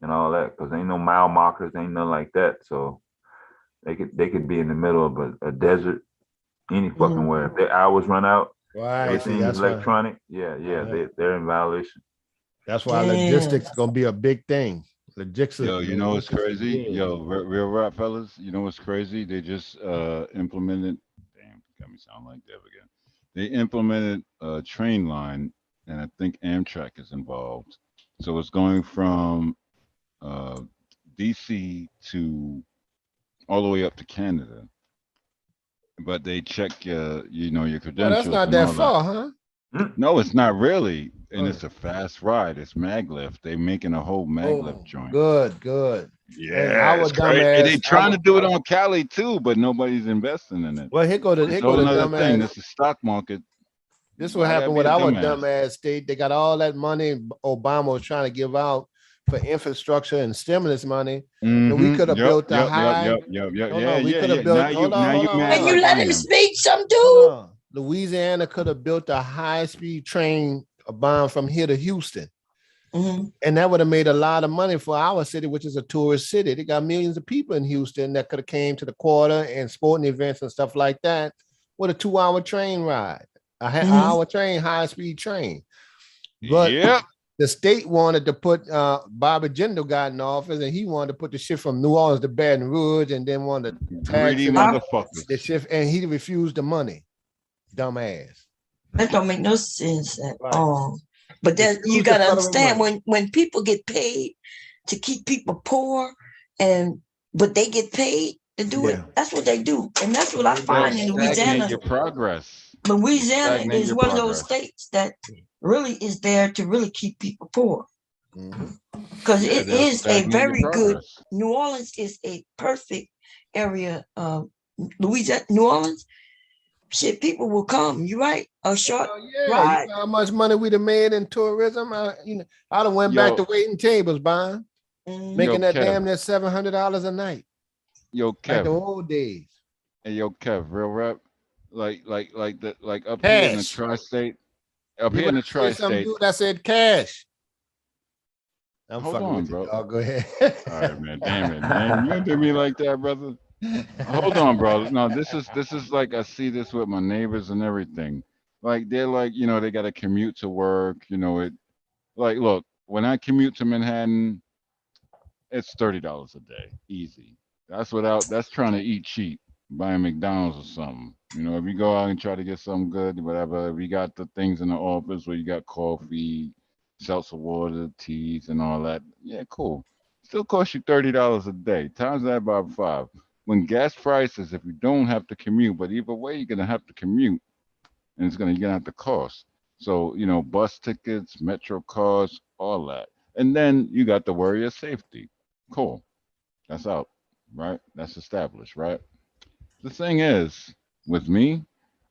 and all that, because ain't no mile markers, ain't nothing like that. So they could be in the middle of a desert, any fucking where. If their hours run out, Right. See, everything is that's why. electronic. Yeah, they're in violation. That's why Damn. logistics gonna be a big thing. Logistics. yo, you know what's logistics is crazy? big. Yo, real rap fellas, you know what's crazy? They just implemented, damn, got me sound like Dev again. They implemented a train line, and I think Amtrak is involved. So it's going from uh, DC to all the way up to Canada. But they check your Well, that's credentials not and that all that. far, huh? No, it's not really, and Oh, it's a fast ride. It's maglev. They making a whole maglev joint. good. Hey, Yeah, it's crazy. They trying to do it on Cali too, but nobody's investing in it. Well, It's a whole the another thing. dumbass. This is stock market. This is what Why gotta happened be with a our dumbass? dumbass state. They got all that money Obama was trying to give out for infrastructure and stimulus money. And we could have Yep, built a yep, yep, high. yep, yep, yep. Hold Yeah, on, we yeah, could yeah. have built. Now you mad Can you like let I him am. speak some Hold dude? on. Louisiana could have built a high-speed train bomb from here to Houston. And that would have made a lot of money for our city, which is a tourist city. They got millions of people in Houston that could have came to the quarter and sporting events and stuff like that with a 2-hour train ride, an hour train, high-speed train. But the state wanted to put Bobby Jindal got in office, and he wanted to put the shit from New Orleans to Baton Rouge, and then wanted to tax Greedy it motherfuckers. the shift, and he refused the money. Dumbass. That don't make no sense at all. But that you Refused the gotta federal understand money. when people get paid to keep people poor, but they get paid to do it. That's what they do, and that's what I find in Stagnate Louisiana. your progress. Louisiana Stagnate is your one of those progress. states that really is there to really keep people poor. Because Yeah, it they'll is a stagnate your very good. progress. New Orleans is a perfect area. Louisiana, New Orleans, shit, people will come. You right? A short Yeah, you ride. know how much money we'd have made in tourism. I'd have went back to waiting tables, Bond, making that Kev. damn near $700 a night. Yo, Like the Kev. old days. Hey, yo, Kev, real rap. Like up here in the Cash. tri-state. Up You here in better the say something, tri-state. dude. I said cash. I'm Hold fucking on, with you, bro. dog. Go ahead. All right, man. Damn it, man. You don't do me like that, brother. Hold on, bro. No, this is like I see this with my neighbors and everything. Like they're like, they gotta commute to work, like look, when I commute to Manhattan, it's $30 a day. Easy. That's trying to eat cheap, buying McDonald's or something. If you go out and try to get something good, whatever, if you got the things in the office where you got coffee, seltzer water, teas, and all that, yeah, cool. Still costs you $30 a day. Times that by 5. When gas prices, if you don't have to commute, but either way, you're gonna have to commute, and you're gonna have to cost. So, bus tickets, metro cards, all that. And then you got the worry of safety. Cool. That's out, right? That's established, right? The thing is, with me,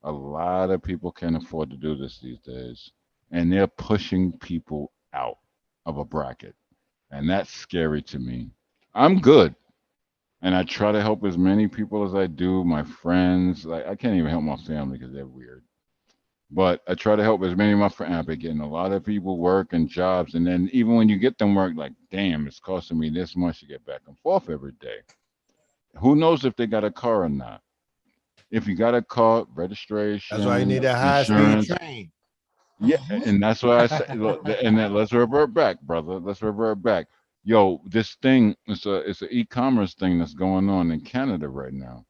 a lot of people can't afford to do this these days. And they're pushing people out of a bracket. And that's scary to me. I'm good. And I try to help as many people as I do, my friends. Like I can't even help my family because they're weird. But I try to help as many of my friends. I've been getting a lot of people work and jobs, and then even when you get them work, like, damn, it's costing me this much to get back and forth every day. Who knows if they got a car or not? If you got a car, That's why you need registration, a high-speed insurance, train. yeah, and that's why I say, look, and then let's revert back, brother. Let's revert back. Yo, this thing it's an e-commerce thing that's going on in Canada right now.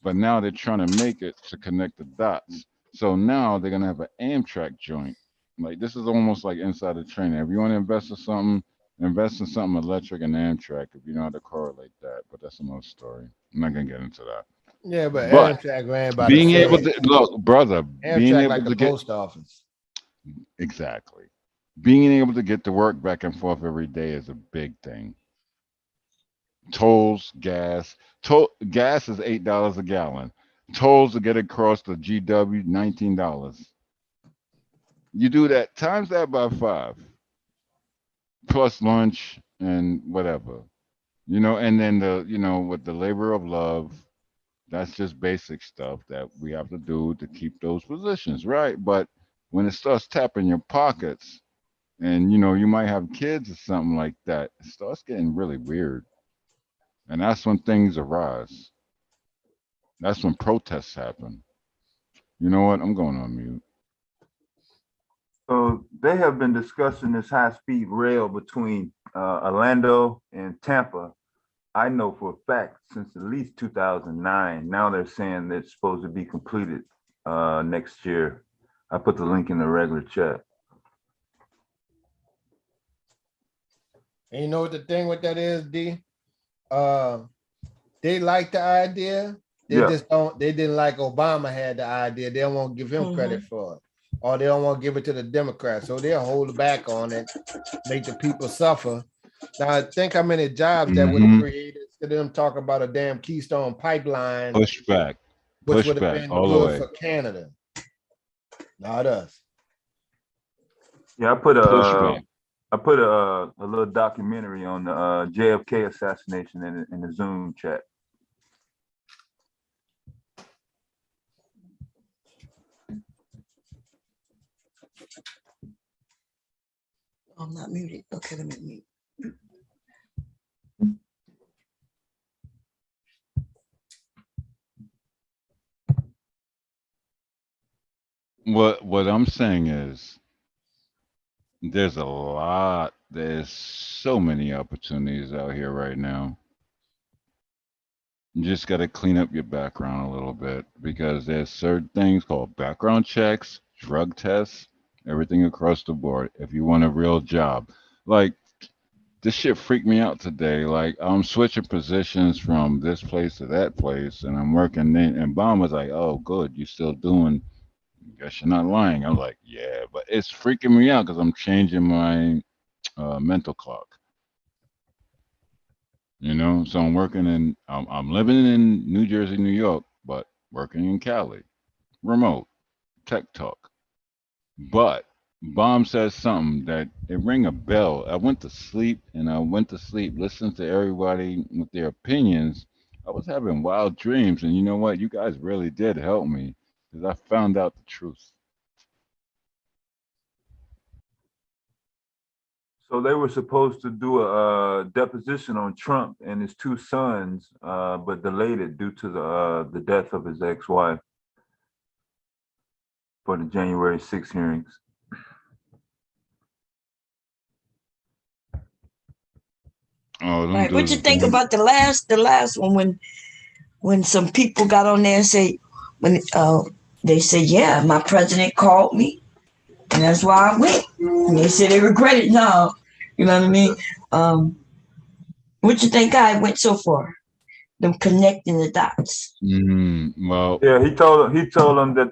But now they're trying to make it to connect the dots. So now they're gonna have an Amtrak joint. Like this is almost like inside the train. If you want to invest in something electric and Amtrak. If you know how to correlate that, but that's another story. I'm not gonna get into that. Yeah, but But Amtrak ran by the being able Fed. to look, brother, being Amtrak able like the to get post office. exactly, being able to get to work back and forth every day is a big thing. Tolls, gas is $8 a gallon. Tolls to get across the GW, $19. You do that times that by five, plus lunch and whatever. And then with the labor of love, that's just basic stuff that we have to do to keep those positions, right? But when it starts tapping your pockets and you might have kids or something like that, it starts getting really weird. And that's when things arise. That's when protests happen. You know what? I'm going on mute. So they have been discussing this high-speed rail between Orlando and Tampa. I know for a fact since at least 2009. Now they're saying that it's supposed to be completed next year. I put the link in the regular chat. And you know what the thing with that is, D? They like the idea. They didn't like Obama had the idea. They don't want to give him credit for it. Or they don't want to give it to the Democrats. So they'll hold back on it, make the people suffer. Now think how many jobs that would have created instead of them talking about a damn Keystone pipeline, Push back, which would have been all the good way. for Canada. Not us. Yeah, I put Push back. a little documentary on the JFK assassination in the Zoom chat. I'm not muted. Okay, let me mute. What I'm saying is there's so many opportunities out here right now. You just got to clean up your background a little bit because there's certain things called background checks, drug tests, everything across the board. If you want a real job, like this shit freaked me out today. Like I'm switching positions from this place to that place, and I'm working. And Bomb was like, "Oh, good, you still doing? Guess you're not lying." I'm like, "Yeah," but it's freaking me out because I'm changing my mental clock. So I'm living in New Jersey, New York, but working in Cali, remote, tech talk. But Bomb says something that it rang a bell. I went to sleep listening to everybody with their opinions. I was having wild dreams, and you know what? You guys really did help me because I found out the truth. So they were supposed to do a deposition on Trump and his two sons, but delayed it due to the death of his ex-wife for the January 6 hearings. Oh, right. What you think about the last one when some people got on there and say they said, yeah, my president called me and that's why I went. And they said they regret it now. You know what I mean? What you think I went so far? Them connecting the dots. Well, yeah, he told them that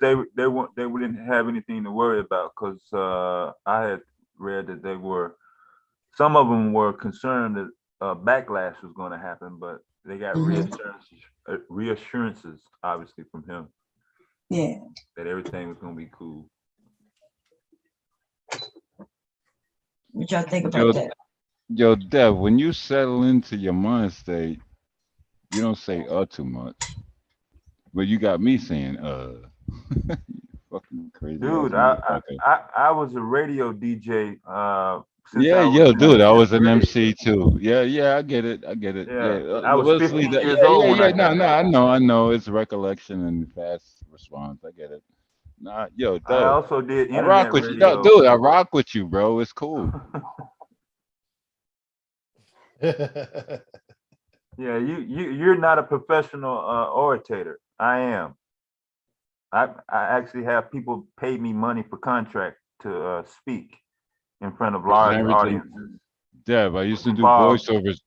they wouldn't have anything to worry about because I had read that some of them were concerned that backlash was going to happen, but they got reassurances, obviously, from him. Yeah. That everything was going to be cool. What y'all think about that? Yo, Dev, when you settle into your mind state, you don't say too much. But you got me saying Fucking crazy ass Dude, motherfucker. I was a radio DJ since Yeah, I was yo, in dude, I was fifth an grade. MC too. Yeah, yeah, I get it. I get it. Yeah, Yeah, I but was let's leave 15 that. years Yeah, yeah, old when yeah. I No, got no, that. I know. It's recollection and fast response. I get it. Nah, yo, I dope. also did I rock internet with you, yo, radio. dude. I rock with you, bro. It's cool. Yeah, you're not a professional orator. I am. I actually have people pay me money for contract to speak in front of And large everything. audiences. Dev, I used to do Involve voiceovers.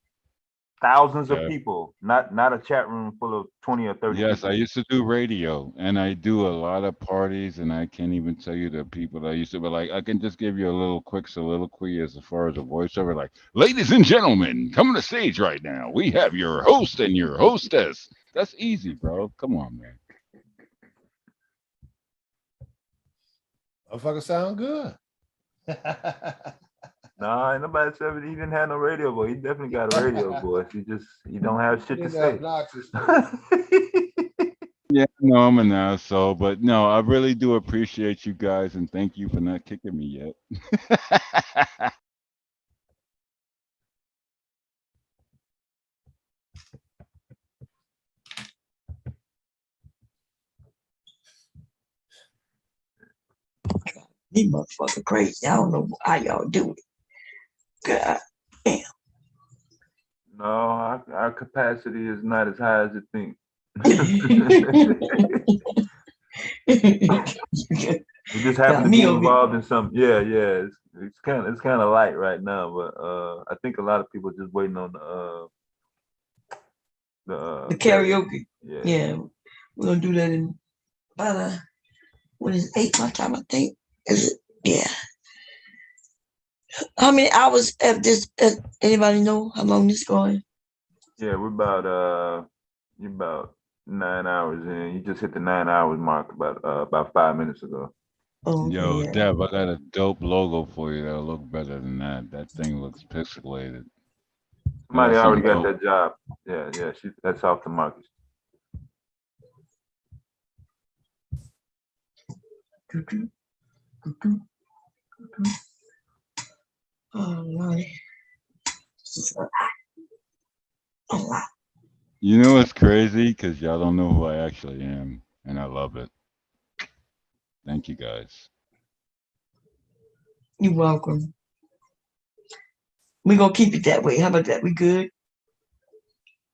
thousands of Dev. people, not a chat room full of 20 or 30 Yes, I people. used to do radio, and I do a lot of parties, and I can't even tell you the people that I used to. But like, I can just give you a little quick soliloquy as far as a voiceover. Like, ladies and gentlemen, coming to stage right now, we have your host and your hostess. That's easy, bro. Come on, man. Motherfucker sound good. Nah, ain't nobody said he didn't have no radio voice. He definitely got a radio voice. He don't have shit to say. Yeah, no, I'm an asshole, but no, I really do appreciate you guys, and thank you for not kicking me yet. These motherfuckers crazy. I don't know how y'all do it. God damn. No, our capacity is not as high as you think. We just happen to be involved in some. Yeah. It's kind of light right now, but I think a lot of people are just waiting on the karaoke. Yeah. Yeah, we're gonna do that in about what is it, 8 my time, I think. Is it? Yeah. How many hours have this? Anybody know how long this going? Yeah, we're about you're about 9 hours in. You just hit the 9 hours mark about 5 minutes ago. Oh, Yo, yeah. Dev, I got a dope logo for you that'll look better than that. That thing looks pixelated. Somebody already got dope. that job. Yeah, that's off the market. Oh, Lord. A lot. You know what's crazy? Because y'all don't know who I actually am, and I love it. Thank you, guys. You're welcome. We're gonna keep it that way. How about that? We good?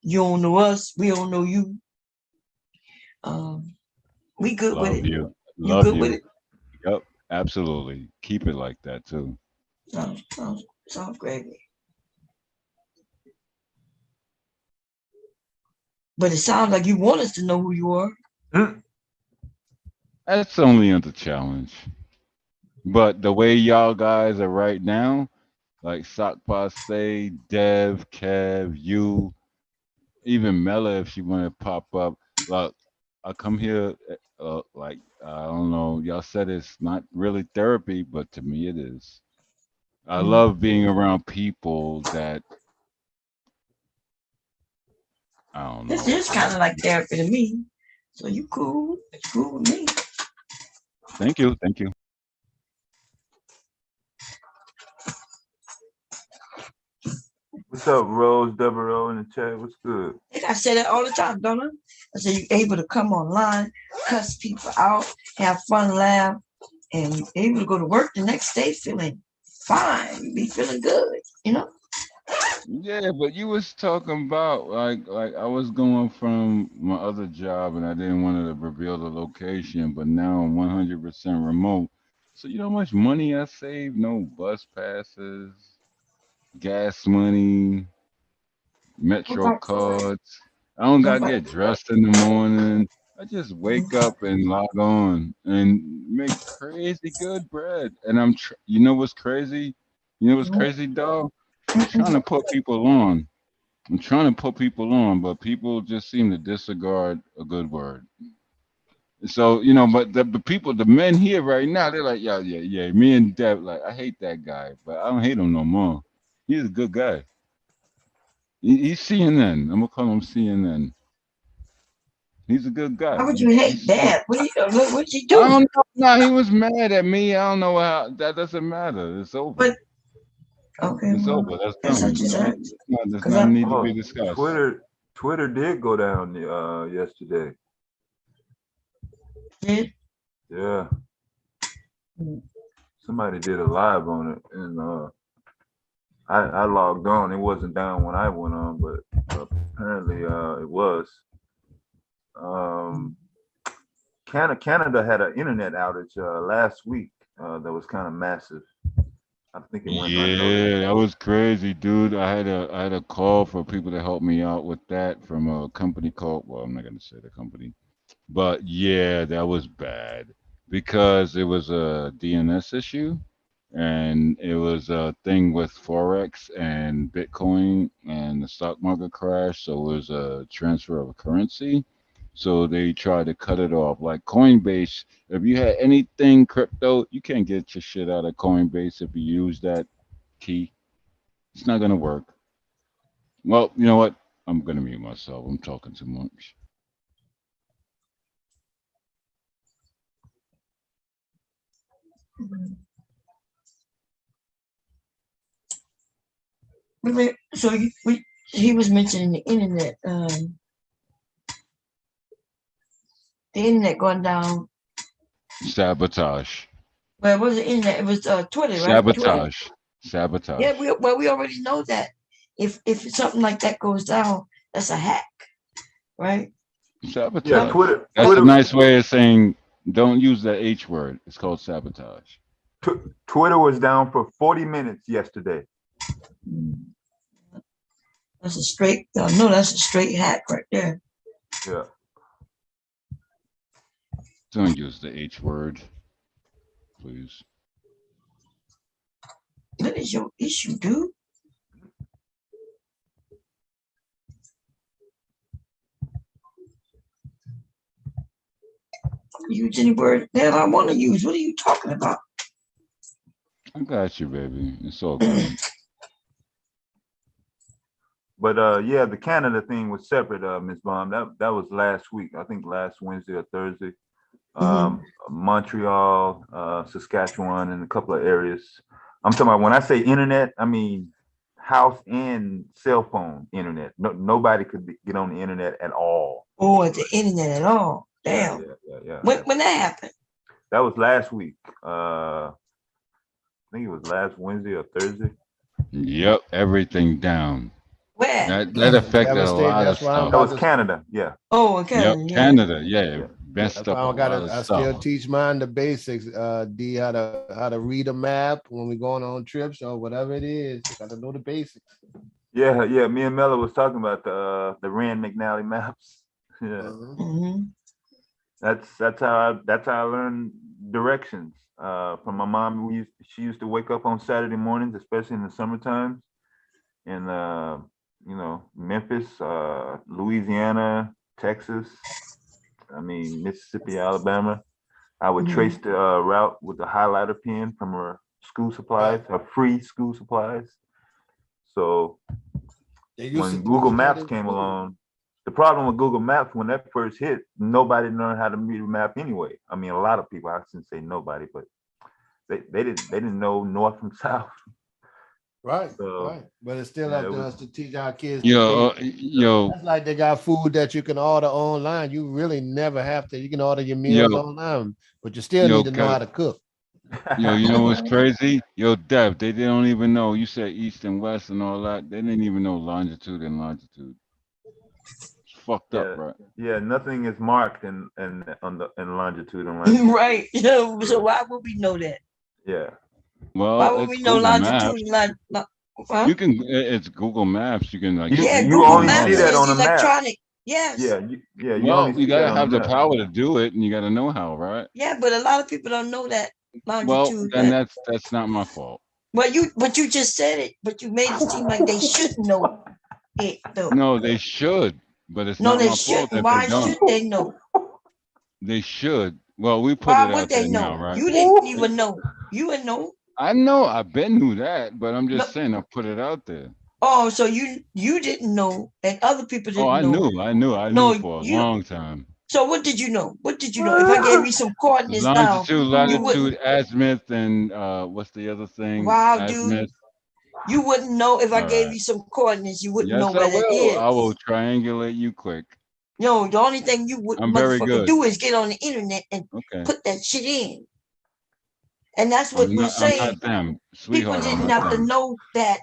You don't know us, we don't know you. We good Love with it. you. You Love good you. with it? Yep, absolutely. Keep it like that too. Sounds great. But it sounds like you want us to know who you are. That's only under challenge. But the way y'all guys are right now, like Sock Passe, Dev, Kev, you, even Mela, if she want to pop up, like I come here, like I don't know, y'all said it's not really therapy, but to me it is. I love being around people that I don't know. This is kind of like therapy to me. So you cool? It's cool with me. Thank you, thank you. What's up, Rose Double O in the chat? What's good? I say that all the time, don't I? I say you're able to come online, cuss people out, have fun, laugh, and you're able to go to work the next day feeling fine. You be feeling good, you know? Yeah, but you was talking about like I was going from my other job and I didn't want to reveal the location, but now I'm 100% remote. So you know how much money I save? No bus passes, gas money, Metro cards. I don't gotta get dressed in the morning. I just wake up and log on and make crazy good bread. And you know what's crazy? You know what's crazy, dog? I'm trying to put people on. I'm trying to put people on, but people just seem to disregard a good word. So, you know, but the people, the men here right now, they're like, yeah. Me and Deb, like, I hate that guy, but I don't hate him no more. He's a good guy. He's CNN. I'm gonna call him CNN. He's a good guy. Why would you hate Dad? What'd he do? I don't know. No, he was mad at me. I don't know how. That doesn't matter. It's over. But okay, it's well, over. That's that's done. what you said. Does not need to be discussed. Twitter did go down yesterday. Did? Yeah. Somebody did a live on it, and I logged on. It wasn't down when I went on, but apparently it was. Canada had an internet outage last week that was kind of massive. I think it went unnoticed. That was crazy, dude. I had a call for people to help me out with that from a company called, well, I'm not gonna say the company, but yeah, that was bad because it was a DNS issue and it was a thing with Forex and Bitcoin and the stock market crash, so it was a transfer of a currency. So they tried to cut it off. Like Coinbase, if you had anything crypto, you can't get your shit out of Coinbase if you use that key. It's not gonna work. Well, you know what? I'm gonna mute myself. I'm talking too much. So he was mentioning the internet. The internet going down. Sabotage. Well, it wasn't internet. It was Twitter, right? Sabotage. Twitter. Sabotage. Yeah, we already know that if something like that goes down, that's a hack, right? Sabotage. Yeah, Twitter. That's a nice way of saying don't use the H word. It's called sabotage. Twitter was down for 40 minutes yesterday. That's a straight. No, that's a straight hack right there. Yeah. Don't use the H word, please. What is your issue, dude? Use any word that I want to use. What are you talking about? I got you, baby. It's all good. But yeah, the Canada thing was separate, Ms. Baum. That was last week. I think last Wednesday or Thursday. Montreal, Saskatchewan, and a couple of areas. I'm talking about when I say internet, I mean house and cell phone internet. Nobody could get on the internet at all. Oh, at the internet at all. Damn. Yeah. When that happened? That was last week. I think it was last Wednesday or Thursday. Yep, everything down. Where? That affected a lot of stuff. That was Canada, yeah. Oh, Canada. Yep, Canada, yeah. Messed up a lot of I stuff. still teach mine the basics, D, how to read a map when we're going on trips or whatever it is. You gotta know the basics. Yeah. Me and Mella was talking about the Rand McNally maps. Yeah. That's how I learned directions from my mom. She used to wake up on Saturday mornings, especially in the summertime, in Memphis, Louisiana, Texas. I mean Mississippi, Alabama. I would trace the route with the highlighter pen from her school supplies, her free school supplies. So when Google Maps came along, the problem with Google Maps when that first hit, nobody learned how to read a map anyway. I mean, a lot of people, I shouldn't say nobody, but they didn't know north from south. Right. But it's still up to us to teach our kids. That's like they got food that you can order online. You really never have to. You can order your meals online, but you still need to know how to cook. You know what's crazy? Dev, they don't even know. You said east and west and all that. They didn't even know longitude and latitude. It's fucked up, right? Yeah, nothing is marked in longitude and latitude. Right. So why would we know that? Yeah. Well, why would we know longitude and You can. It's Google Maps. You can like. You only see that on a map. Yes. Yeah. You gotta have the power to do it, and you gotta know how, right? Yeah, but a lot of people don't know that longitude. Well, then that's not my fault. But you just said it, but you made it seem like they should know it though. No, they should, but it's not my fault if Why they don't. should they know? They should. Well, we put Why it would out they there know? now, right? You didn't even know. You didn't know. I know. I've been knew that, but I'm just saying I put it out there. Oh, so you didn't know, and other people didn't know. I knew for a long time. So what did you know? What did you know? If I gave you some coordinates now, Longitude, you wouldn't. latitude, azimuth, and what's the other thing? Wow, dude. Azimuth. You wouldn't know if I All gave right. you some coordinates. You wouldn't know Yes, I where that will. I will is. triangulate you quick. No, the only thing you would I'm very motherfucker good. do is get on the internet and Okay. put that shit in. And that's what we're I'm saying. not them. People Sweetheart, I'm didn't not have to them. know that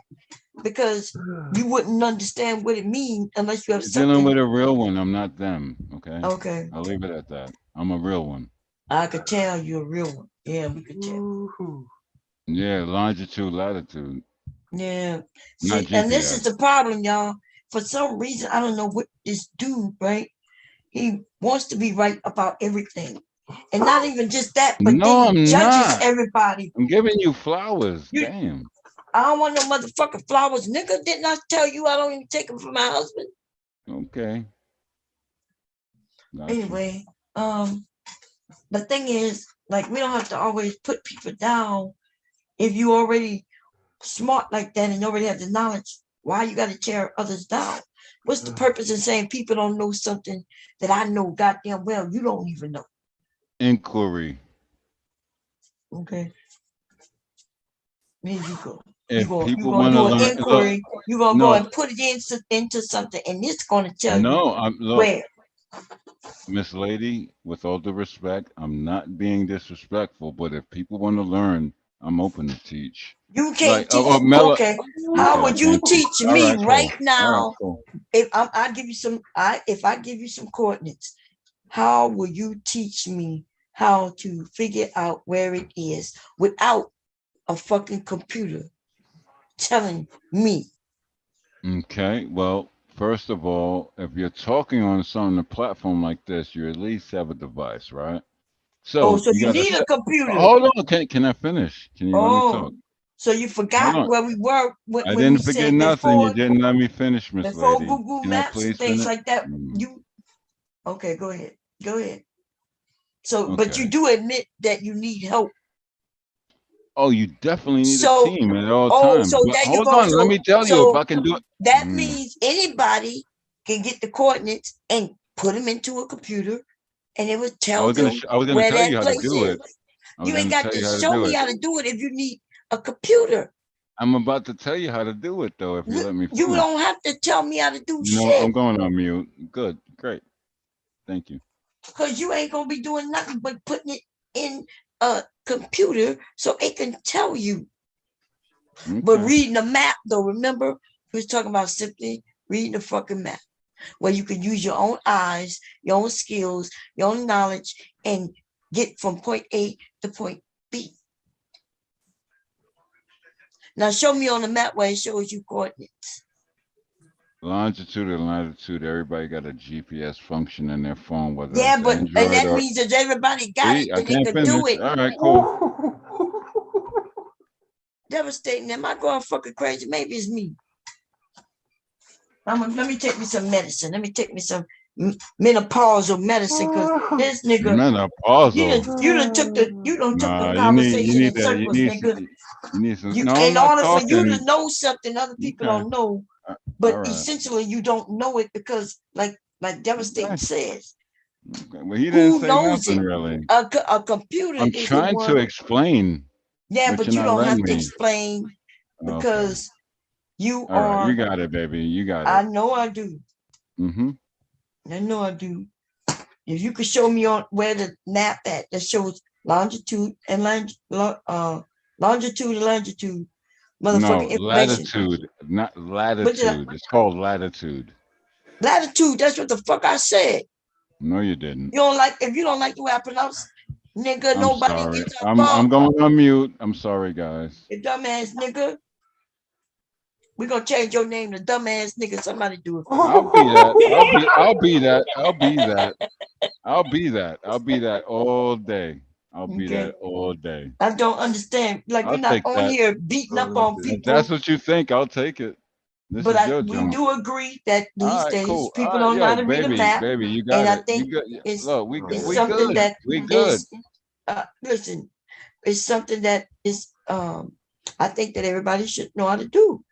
because you wouldn't understand what it means unless you have You're something. dealing with a real one. I'm not them. Okay. Okay. I'll leave it at that. I'm a real one. I could tell you're a real one. Yeah, we could tell. Yeah, longitude, latitude. Yeah. Not See, and this GPS. is the problem, y'all. For some reason, I don't know what this dude, right? He wants to be right about everything. And not even just that, but No, then he I'm judges not. everybody. I'm giving you flowers. Damn. I don't want no motherfucking flowers. Nigga, didn't I tell you I don't even take them from my husband? Okay. Gotcha. Anyway, the thing is, like, we don't have to always put people down. If you already smart like that and already have the knowledge, why you got to tear others down? What's the purpose in saying people don't know something that I know goddamn well you don't even know? Inquiry. Okay. There you go. If You're people going to want to do an learn, inquiry. You're going to no, go and put it into something, and it's going to tell you look, where. Miss Lady, with all due respect, I'm not being disrespectful, but if people want to learn, I'm open to teach. You can't teach. Okay. How would you teach me right now? Cool. If I give you some, if I give you some coordinates, how will you teach me how to figure out where it is without a fucking computer telling me? Okay. Well, first of all, if you're talking on some platform like this, you at least have a device, right? So so you need a computer. Hold on. Can I finish? Can you let me talk? So you forgot where we were when I didn't we forget said nothing. before, You didn't let me finish, Miss before Lady. Google Can I Maps please and things finish? like that. Okay, go ahead. Go ahead. So, but you Okay. do admit that you need help. Oh, you definitely need a team at all times. So But there you hold go. on, let me tell you if I can do it. That means anybody can get the coordinates and put them into a computer, and it would tell them I was gonna where tell that you how to place do is. it. You ain't got to show me how to do it if you need a computer. I'm about to tell you how to do it though, if you let me finish. You don't have to tell me how to do You know, shit. I'm going on mute. Good, great. Thank you. Because you ain't gonna be doing nothing but putting it in a computer so it can tell you. Okay. But reading the map, though, remember, we was talking about simply reading the fucking map, where you can use your own eyes, your own skills, your own knowledge, and get from point A to point B. Now show me on the map where it shows you coordinates. Longitude and latitude, everybody got a GPS function in their phone, whether yeah, it's but Android and that or... means that everybody got it, I then they can't could finish. do it. All right, cool. Devastating. Am I going fucking crazy? Maybe it's me. Let me take me some medicine. Let me take me some menopausal medicine, because this nigga, menopausal. You don't took the Nah, conversation in circles, nigga. You need some. In order for you to know something other people don't know, but right. essentially you don't know it because, like Devastating says, well, he didn't say nothing really. A computer. I'm is trying the one, to explain. Yeah, but you don't have to explain because you All are. Right, you got it, baby. You got it. I know I do. Mm-hmm. I know I do. If you could show me on where the map at that shows longitude and longitude, motherfucking information. Latitude, not latitude. It's called latitude. Latitude. That's what the fuck I said. No, you didn't. You don't like, if you don't like the way I pronounce, nigga. Nobody gets involved. I'm going on mute. I'm sorry, guys. You dumbass nigga. We're gonna change your name to dumbass nigga. Somebody do it. I'll be that. I'll be that. I'll be that. I'll be that. I'll be that all day. I'll be that all day. I don't understand. Like, we're not on here beating up on people. If that's what you think, I'll take it. This is your we joint. do agree that these days cool. people don't know how to read a map. Baby, you got and it. I think Look, we something good. that we good. Is, listen, it's something that is I think that everybody should know how to do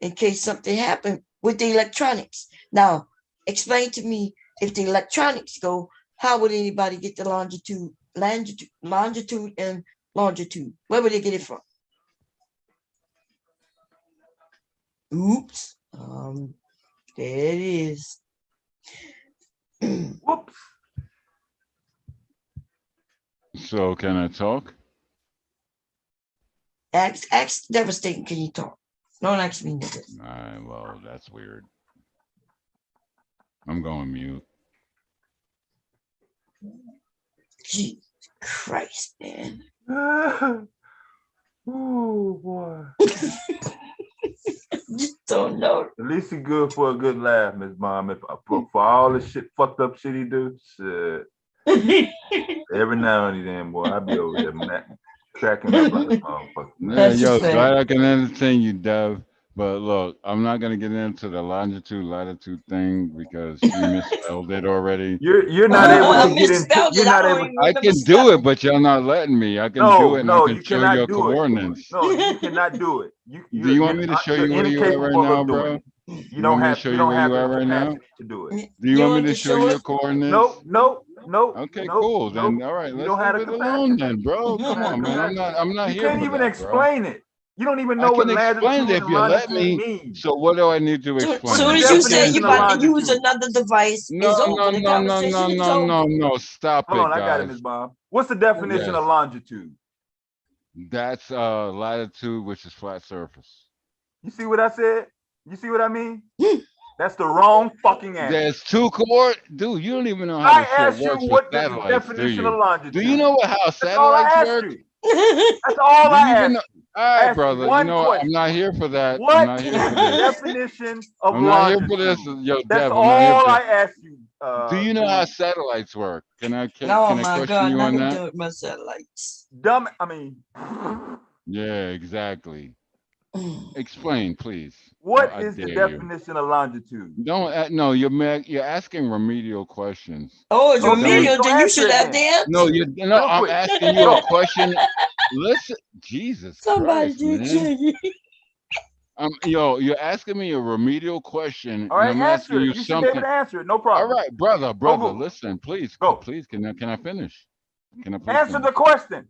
in case something happened with the electronics. Now, explain to me, if the electronics go, How would anybody get the longitude and longitude? Where would they get it from? Oops. There it is. Whoops. So can I talk? Ask Devastating, can you talk? Don't ask me niggas. All right, well, that's weird. I'm going mute. Jesus Christ, man. Oh boy. Just don't know. At least he good for a good laugh, Miss Mom. If for all the shit, fucked up shit he do, shit. Every now and then, boy, I be over here cracking up like a motherfucker. Yeah, yo, glad I can entertain you, Dev. But look, I'm not gonna get into the longitude latitude thing because you misspelled it already. You're not able to get into. You're not able. I can do it, but you're not letting me. I can do it, and I can show your coordinates. No, you cannot do it. Do you want me to show you where you are right now, bro? You don't have. Show you where you are right now. To do it. Do you want me to show you your coordinates? No. Okay, cool. Then all right, let's leave it alone then, bro. Come on, man. I'm not here. You can't even explain it. You don't even know what explain it if you let me. Means. So what do I need to explain? As soon as you say you about to use another device, no. Stop it, Hold on, guys. I got it, Ms. Bob. What's the definition of longitude? That's latitude, which is flat surface. You see what I said? You see what I mean? That's the wrong fucking answer. There's two coordinates. Dude, you don't even know how this shit works with satellites, definition of longitude. Do you know how satellites work? That's all I asked. All right, brother. You know what? I'm not here for that. What I'm not here is for the this. definition of I'm not here for longitude? this. Yo, That's Dev, all I asked you. Do you know how satellites work? Can I question you on that? With my satellites. Dumb. I mean. Yeah, exactly. Explain, please. What is the definition of longitude? Don't no. You're asking remedial questions. Oh, it's remedial. Then you should have the answer. No, I'm asking you a question. Listen, Jesus Somebody Christ, man. You're asking me a remedial question, all right, and I'm asking you something. something. You should be able to answer it. No problem. All right, brother, listen, please, please. Can I finish? Can I please answer finish? the question?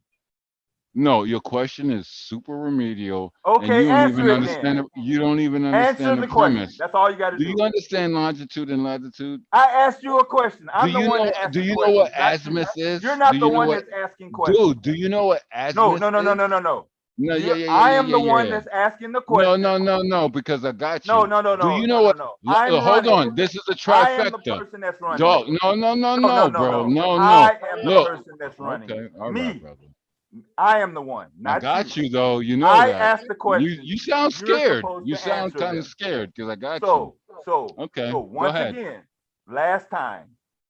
No, your question is super remedial. Okay, and you don't even understand it. You don't even understand the premise. That's all you got to do. Do you understand longitude and latitude? I asked you a question. I'm the one that asked. Do you know what azimuth is? You're not the one that's asking questions. Dude, do you know what azimuth is? No. No, I am the one that's asking the question. No, because I got you. No. Do you know what? Hold on. This is a trifecta. I am the person that's running. Dog, no, bro. No. I am the person that's running. Okay, all right, brother. I am the one. Not I got you though. You know I that. asked the question. You sound scared. You sound kind of scared because I got you. So once again, last time,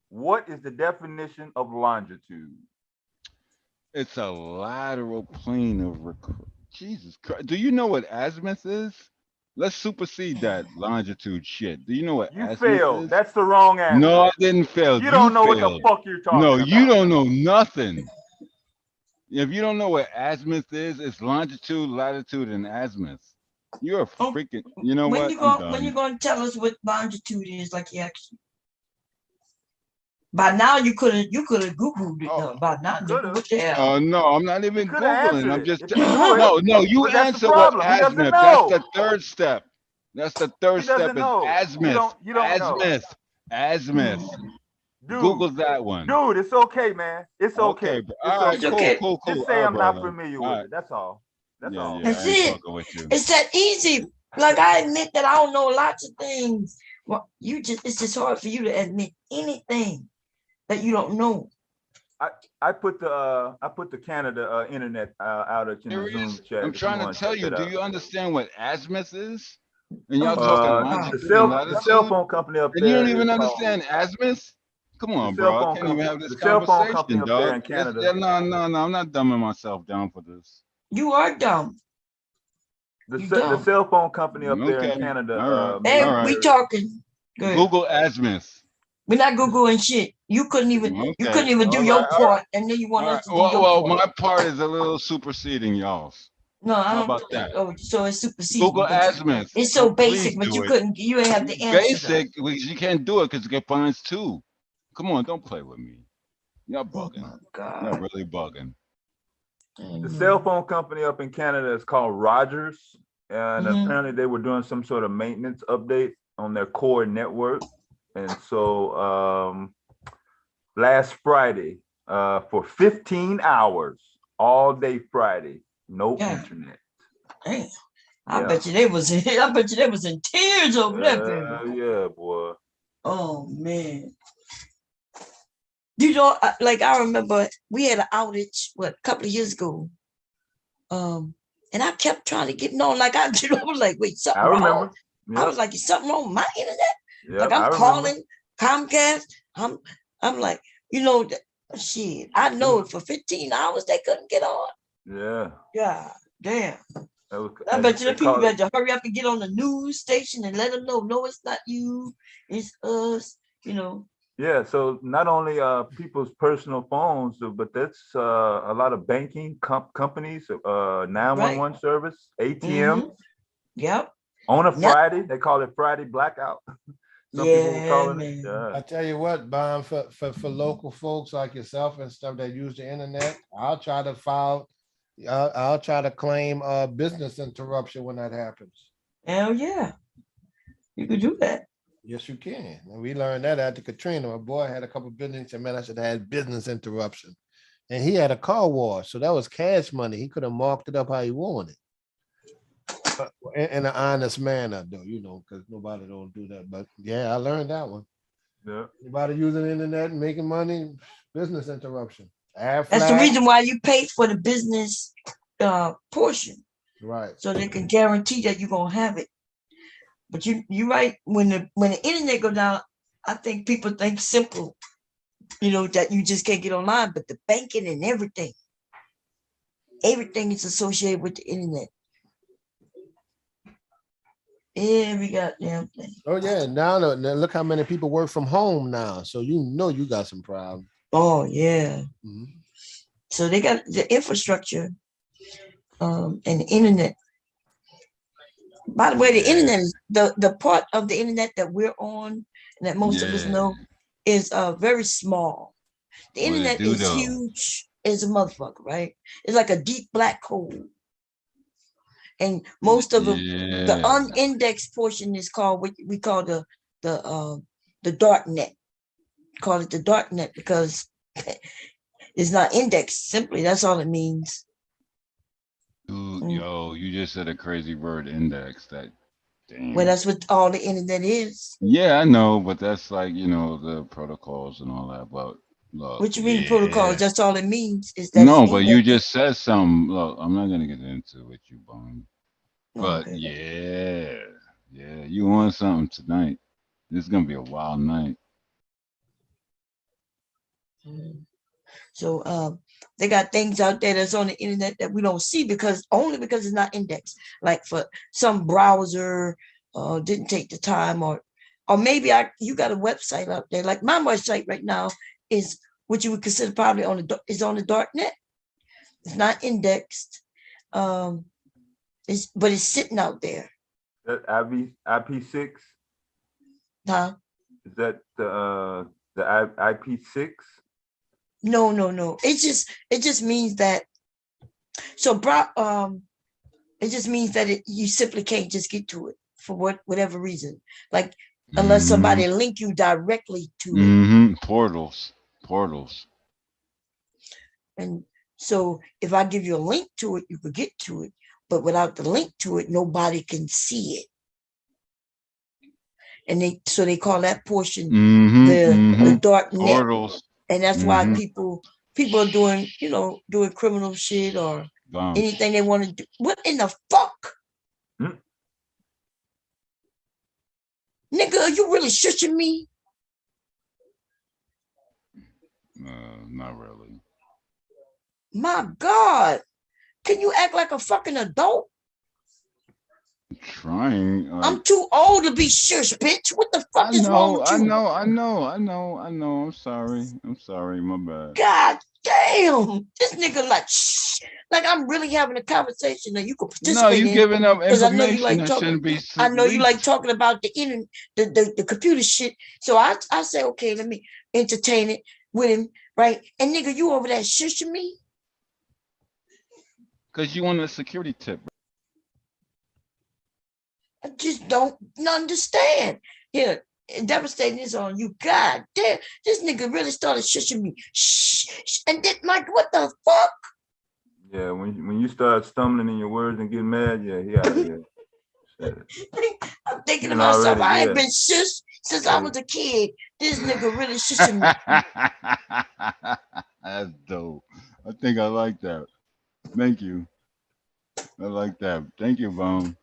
what is the definition of longitude? It's a lateral plane of Jesus Christ. Do you know what azimuth is? Let's supersede that longitude shit. Do you know what azimuth failed. is? That's the wrong answer. No, I didn't fail. You don't know failed. what the fuck you're talking about. No, you don't know nothing. If you don't know what azimuth is, it's longitude, latitude, and azimuth. You're a freaking. You know what? When you going to tell us what longitude is, like you actually? By now you could have Googled it. By now, what the hell? Oh no, I'm not even Googling. I'm just no. You But that's answer the what problem. He doesn't azimuth. know. That's the third step. That's the third step. Is know. azimuth. You don't know. Azimuth. Dude, Google that one. Dude, it's okay, man. It's okay. Okay, all right, cool. Just say I'm not familiar with it. That's all. That's all. That's it. It's that easy. Like I admit that I don't know lots of things. Well, it's just hard for you to admit anything that you don't know. I put the Canada internet outage in the Zoom chat. I'm trying to tell you. Do you understand what azimuth is? And y'all talking the cell phone company up there. And you don't even understand azimuth? Come on, bro. I can't even have this conversation, dog. No, I'm not dumbing myself down for this. You are dumb. The cell phone company up there in Canada. We talking. Good. Google azimuth. We're not Googling shit. You couldn't even do your part, and then you want us to do your part. My part is a little superseding y'all's. No, I don't. How about that? Oh, so it's superseding. Google azimuth. It's so basic, but you couldn't. You ain't have the answer. Basic, you can't do it because it gets points too. Come on, don't play with me. Y'all bugging. Oh God. Y'all really bugging. The cell phone company up in Canada is called Rogers, and apparently they were doing some sort of maintenance update on their core network. And so last Friday, for 15 hours, all day Friday, no internet. Damn. I bet you they was in tears over that, baby. Yeah, boy. Oh man. You know, like I remember we had an outage a couple of years ago. And I kept trying to get on. Like I was like, wait, something wrong. Yep. I was like, is something wrong with my internet? Yep, like I'm calling Comcast. I'm like, you know, shit. I know for 15 hours they couldn't get on. Yeah. God damn. I bet you the people had to hurry up and get on the news station and let them know, no, it's not you, it's us, you know. Yeah, so not only people's personal phones, but that's a lot of banking companies, 911 service, ATMs. Yep. On a Friday, they call it Friday blackout. Some people will call it. Yeah. I tell you what, Bob, for local folks like yourself and stuff that use the internet, I'll try to claim business interruption when that happens. Hell yeah, you could do that. Yes, you can. And we learned that after Katrina. My boy had a couple of business, and man, I should have had business interruption. And he had a car wash, so that was cash money. He could have marked it up how he wanted. In an honest manner, though, you know, because nobody don't do that. But yeah, I learned that one. Yeah. Anybody using the internet and making money, business interruption. That's the reason why you pay for the business portion. Right. So they can guarantee that you're gonna have it. But you're right, when the internet go down, I think people think simple, you know, that you just can't get online, but the banking and everything is associated with the internet. Every goddamn thing. Oh yeah, now look how many people work from home now. So you know you got some problems. Oh yeah. Mm-hmm. So they got the infrastructure and the internet. By the way, the internet is the part of the internet that we're on and that most of us know is very small. The internet is huge as a motherfucker, right? It's like a deep black hole. And most of the unindexed portion is called what we call the dark net. Call it the dark net because it's not indexed. Simply, that's all it means. Dude, yo, you just said a crazy word, index. That damn. Well, that's what all the internet is. Yeah, I know, but that's like, you know, the protocols and all that. But look, what you mean protocols? That's all it means. Is that no, but you just said something. Look, I'm not gonna get into it with you, Bone. But yeah, you want something tonight? This is gonna be a wild night. So they got things out there that's on the internet that we don't see because it's not indexed. Like for some browser didn't take the time, or maybe you got a website out there. Like my website right now is what you would consider probably on the dark net. It's not indexed. But it's sitting out there. That IP6? Huh? Is that the IP6? No. It just means that. So, it just means that you simply can't just get to it for whatever reason. Like unless somebody link you directly to it. Portals. And so, if I give you a link to it, you could get to it. But without the link to it, nobody can see it. And they call that portion the dark net. Portals. And that's why people are doing criminal shit or anything they want to do. What in the fuck? Nigga, are you really shushing me? Not really. My God. Can you act like a fucking adult? Trying. I'm too old to be shush, bitch. What the fuck is wrong with you? I know. I'm sorry. My bad. God damn. This nigga like, shh. Like I'm really having a conversation that you could participate in. No, you giving up information I know you like shouldn't be. I know you like talking about the internet, the computer shit. So I say, okay, let me entertain it with him. right? And nigga, you over there shushing me? Because you want a security tip. I just don't understand. Here, devastating is on you. God damn, this nigga really started shushing me. Shh, shh. And then, like, what the fuck? Yeah, when you start stumbling in your words and get mad, yeah, he out of here. I'm thinking to myself, I ain't been shushed since I was a kid. This nigga really shushing me. That's dope. I think I like that. Thank you. I like that. Thank you, Bone.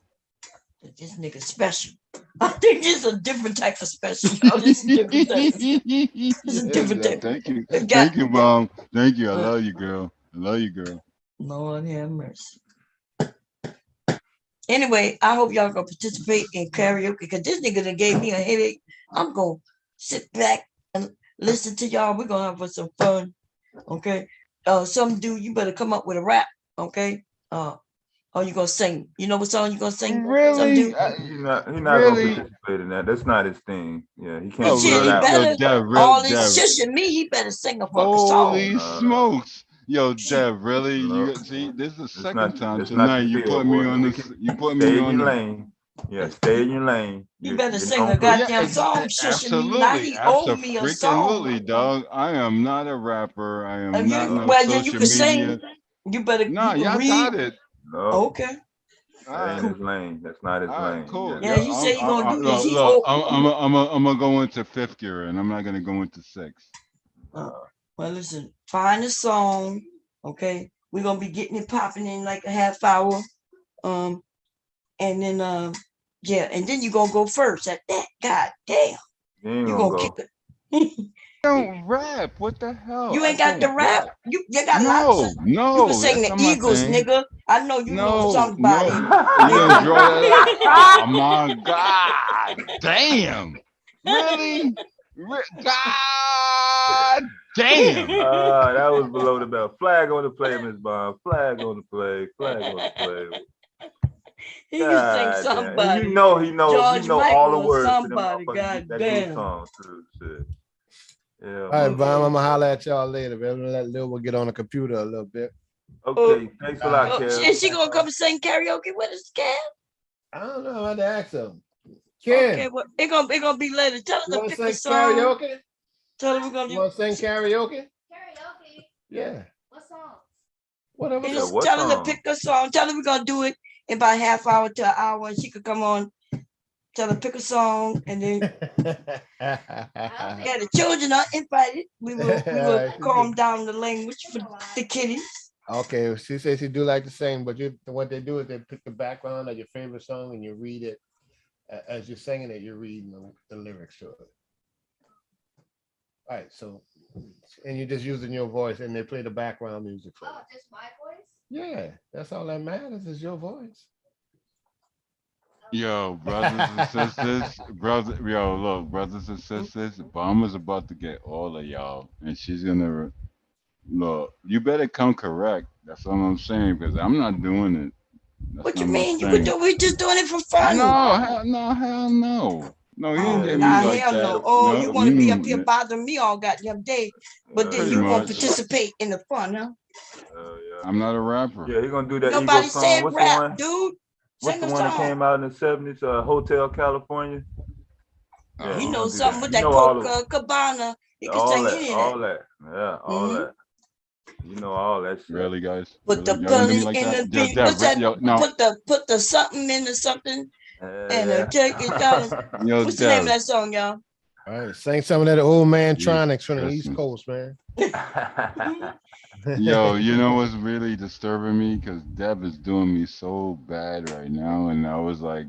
This nigga special. I think this is a different type of special. Y'all. This is different type of, this is a different type. Thank you. Thank you, Mom. Thank you. I love you, girl. I love you, girl. Lord have mercy. Anyway, I hope y'all gonna participate in karaoke because this nigga done gave me a headache. I'm gonna sit back and listen to y'all. We're gonna have some fun. Okay. Some dude, you better come up with a rap. Okay. Or you gonna sing? You know what song you gonna sing? Really? He's not really? gonna participate in that. That's not his thing. Yeah, he can't. Oh, shit, he better. All this shushing me, he better sing a fucking song. Holy smokes. Yo, Dev, really? You see, this is the second time tonight you put me on this. You put me on your lane. Yeah, stay in your lane. You better sing a goddamn song, shushing me. Now he owe me a song. Absolutely, dog. I am not a rapper. I am not no well, social you can media. Sing. You better. No, y'all read. got it. No. Okay. That ain't his lane. That's not his lane. Cool. Yeah, he said he gonna do this. Look, I'm gonna go into fifth gear, and I'm not gonna go into sixth. Well, listen. Find a song. Okay, we're gonna be getting it popping in like a half hour. And then yeah, and then you gonna go first at that. God damn. You gonna keep it. Don't rap. What the hell? You ain't got the rap. You got lots of. No, you can sing the Eagles, nigga. I know you know somebody. You gonna draw that out? Oh my God! Damn! Really? God damn! That was below the belt. Flag on the play, Miss Bond. Flag on the play. Flag on the play. He can sing somebody. He know George Michael all the words somebody. to them that new song too. Shit. Yeah. All right, Bob, I'm gonna holler at y'all later, man. I'm gonna let Lil get on the computer a little bit. Okay, thanks a lot, Kev. Is she gonna come sing karaoke with us, Kev? I don't know. I had to ask him. Kev. Okay, well, it gonna be later. Tell her to pick a song. Karaoke? Tell her we're gonna do. You wanna sing karaoke? Karaoke? Yeah. What song? Whatever. Tell her to pick a song. Tell her we're gonna do it in about half hour to an hour, and she could come on. Tell her pick a song, and then the children are invited. We will calm down the language for the kiddies. Okay, she says she do like to sing, but what they do is they pick the background of your favorite song and you read it as you're singing it. You're reading the lyrics to it. All right, so and you're just using your voice, and they play the background music for it. Oh, just my voice? Yeah, that's all that matters is your voice. Yo, brothers and sisters, brothers and sisters, Obama's about to get all of y'all, and she's gonna look. You better come correct. That's all I'm saying, because I'm not doing it. What you mean? We're just doing it for fun. Hell no. No, you didn't get me like hell that. no. Oh, you want to be up here bothering me all goddamn day, but then you won't participate in the fun, huh? I'm not a rapper. Yeah, he's gonna do that. Nobody Eagle song. said What's rap, the one? dude. What's the one that came out in the 70s? Hotel California. Yeah, he knows something with that Coca Cabana. He can sing any of that. All that. Yeah, all that. You know all that shit. Really, guys? Put the pellet in the beat. What's that? Put the something into something and take it down. What's the name of that song, y'all? All right, sing some of that old man Tronics from the East Coast, man. Yo, you know what's really disturbing me? Because Deb is doing me so bad right now, and I was like,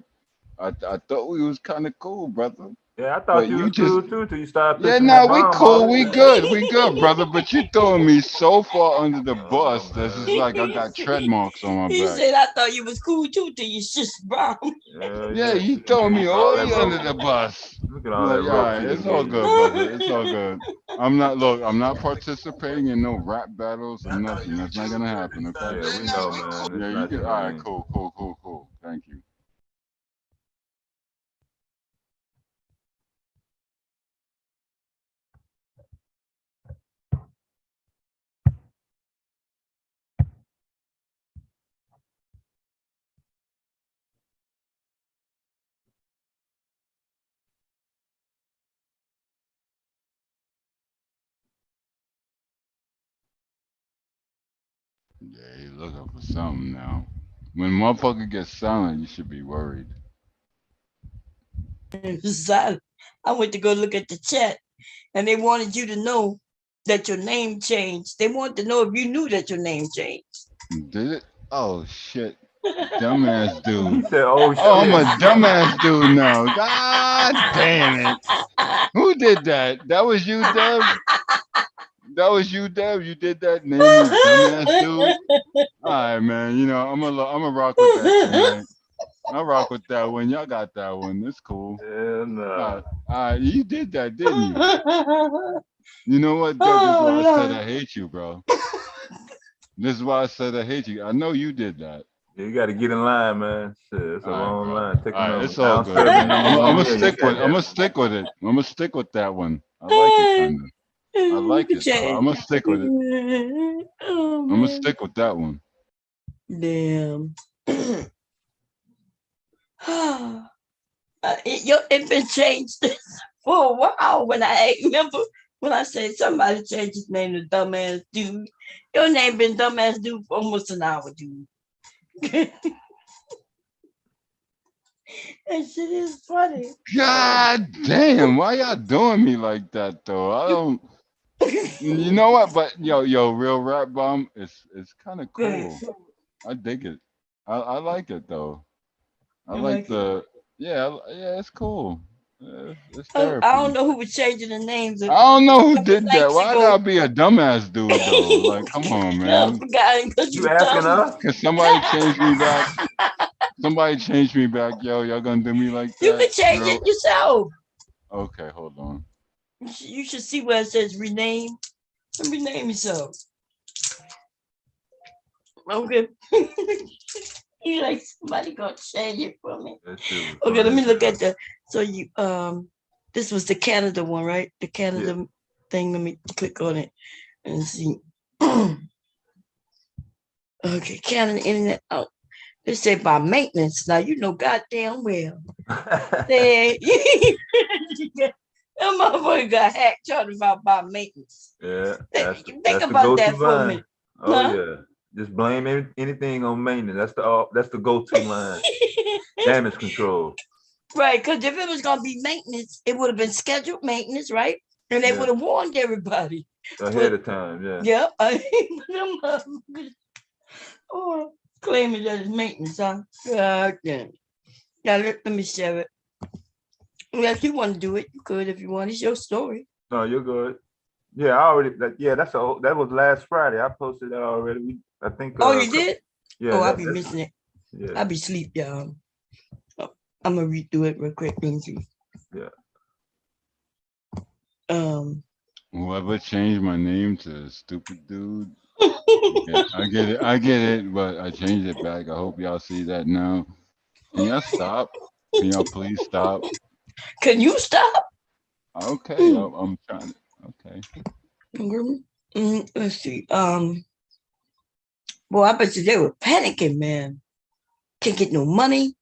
I thought we was kind of cool, brother. Yeah, I thought you was cool too till you started. Yeah, we cool, we good, brother. But you throwing me so far under the bus that it's like I got tread marks on my He back. said, I thought you was cool too till you just brown. Yeah, you throwing me all the way under the bus. Look at all that Right, it's all good, brother. It's all good. I'm not participating in no rap battles or nothing. That's not gonna happen, okay? Yeah, we know, man. Yeah, you can. All right, cool. Thank you. Yeah, you looking for something now. When motherfucker gets silent, you should be worried. Silent. I went to go look at the chat, and they wanted you to know that your name changed. They wanted to know if you knew that your name changed. Did it? Oh shit. Dumbass He dude. said, "Oh Oh, I'm shit." a dumbass dude now. God damn it. Who did that? That was you, Dev? That was you, Dev? You did that? Name me dumbass dude? All right, man. You know, I'm gonna rock with that tonight. I'll rock with that one. Y'all got that one. It's cool. Yeah, no. You did that, didn't you? You know what, Dev? This is Oh why I said Lord. I hate you, bro. This is why I said I hate you. I know you did that. You got to get in line, man. Shit, it's a All right, long bro. line. Take a All right, number. it's all Down good, serving man. number I'm one. gonna Yeah, you stick with. got I'm that gonna one. stick with it. I'm gonna stick with that one. I like it, kind of. I like it, so I'm Change. gonna stick with it. Oh I'm gonna man. stick with that one. Damn. It been changed for a while. When I remember when I said somebody changed his name to dumbass dude. Your name been dumbass dude for almost an hour, dude. That shit is funny. God damn, why y'all doing me like that though? I don't. You know what? But yo, real rap bomb. It's kind of cool. I dig it. I like it though. I You like like it? the yeah. It's cool. It's I don't therapy. know who was changing the names I don't a know who couple did that. nights Why ago. gotta be a dumbass dude though? Like, come on, I man. forgot because You you asking dumb. us? Can somebody change me back? Somebody change me back, yo. Y'all gonna do me like You that? can change Real? it yourself. Okay, hold on. You should see where it says rename. Rename yourself. Okay. You like somebody gonna change it for me. That shit was Okay, let funny. me look at the so you this was the Canada one, right? The Canada Yeah. thing. Let me click on it and see. Okay, Canada internet. Oh, they say by maintenance. Now you know goddamn well. That motherfucker got hacked talking about by maintenance. Yeah, Think that's the about go-to that for a line. minute. Oh Huh? yeah, just blame anything on maintenance. That's the go-to line. Damage control. Right, because if it was gonna be maintenance, it would have been scheduled maintenance, right? And they Yeah, would have warned everybody. ahead But of time. Yeah. yeah, them motherfuckers claiming that it's maintenance, huh? God damn. Now let me share it. Well, if you want to do it, you could if you want. It's your story. No, you're good. Yeah, I already. That was last Friday. I posted that already. I think. Oh, you did? Yeah. Oh, I'll be missing it. Yeah. I'll be asleep, y'all. I'm gonna redo it real quick. Let me see. Yeah. Whoever changed my name to stupid dude. I get it, but I changed it back. I hope y'all see that now. Can y'all stop? Can y'all please stop? Can you stop? Okay, I'm trying to. Okay. Let's see. Boy, I bet you they were panicking, man. Can't get no money.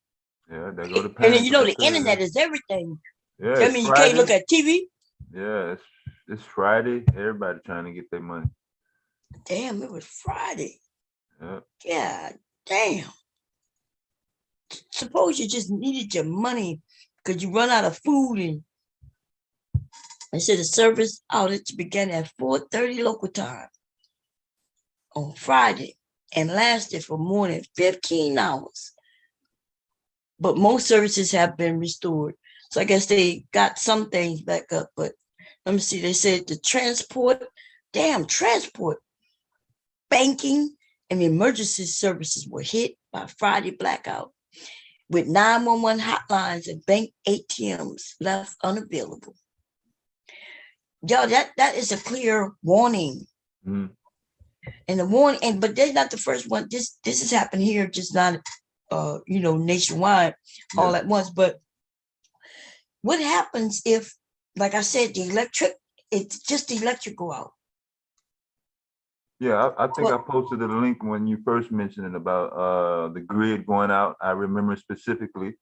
Yeah, they go to And then panic you know right the there. internet is everything. Yeah, That it's means you can't Friday. look at TV. Yeah, it's Friday. Everybody trying to get their money. Damn, it was Friday. Yeah. Yeah, damn. Suppose you just needed your money because you run out of food, and they said the service outage began at 4:30 local time on Friday and lasted for more than 15 hours. But most services have been restored. So I guess they got some things back up. But let me see. They said the transport, banking, and emergency services were hit by Friday blackout, with 911 hotlines and bank ATMs left unavailable. Yo, that is a clear warning. Mm-hmm. And the warning, but they're not the first one. This has happened here, just not nationwide all at once. But what happens if, like I said, the electric go out? Yeah, I think I posted a link when you first mentioned it about the grid going out. I remember specifically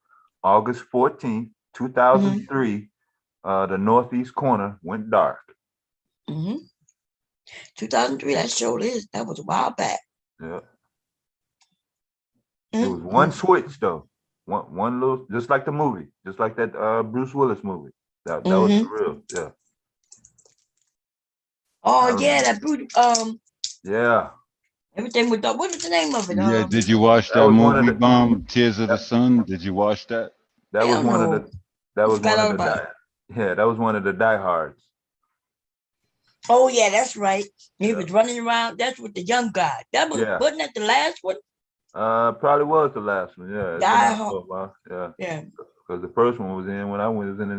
August 14th, 2003, the northeast corner went dark. 2003, that sure is. That was a while back. Yeah. It was one switch though. One little, just like the movie, just like that Bruce Willis movie. That was for real. Yeah. Oh yeah, that booty. Yeah. Everything with the, what was the name of it? Yeah, did you watch that movie, Bomb, Tears of the Sun? Did you watch that? That was one of the. That was one of the. about Yeah, that was one of the diehards. Oh yeah, that's right. He was running around. That's with the young guy. That was wasn't that the last one? Probably was the last one. Yeah, it's been out for a while. Yeah. Yeah. Because the first one was in when I was in the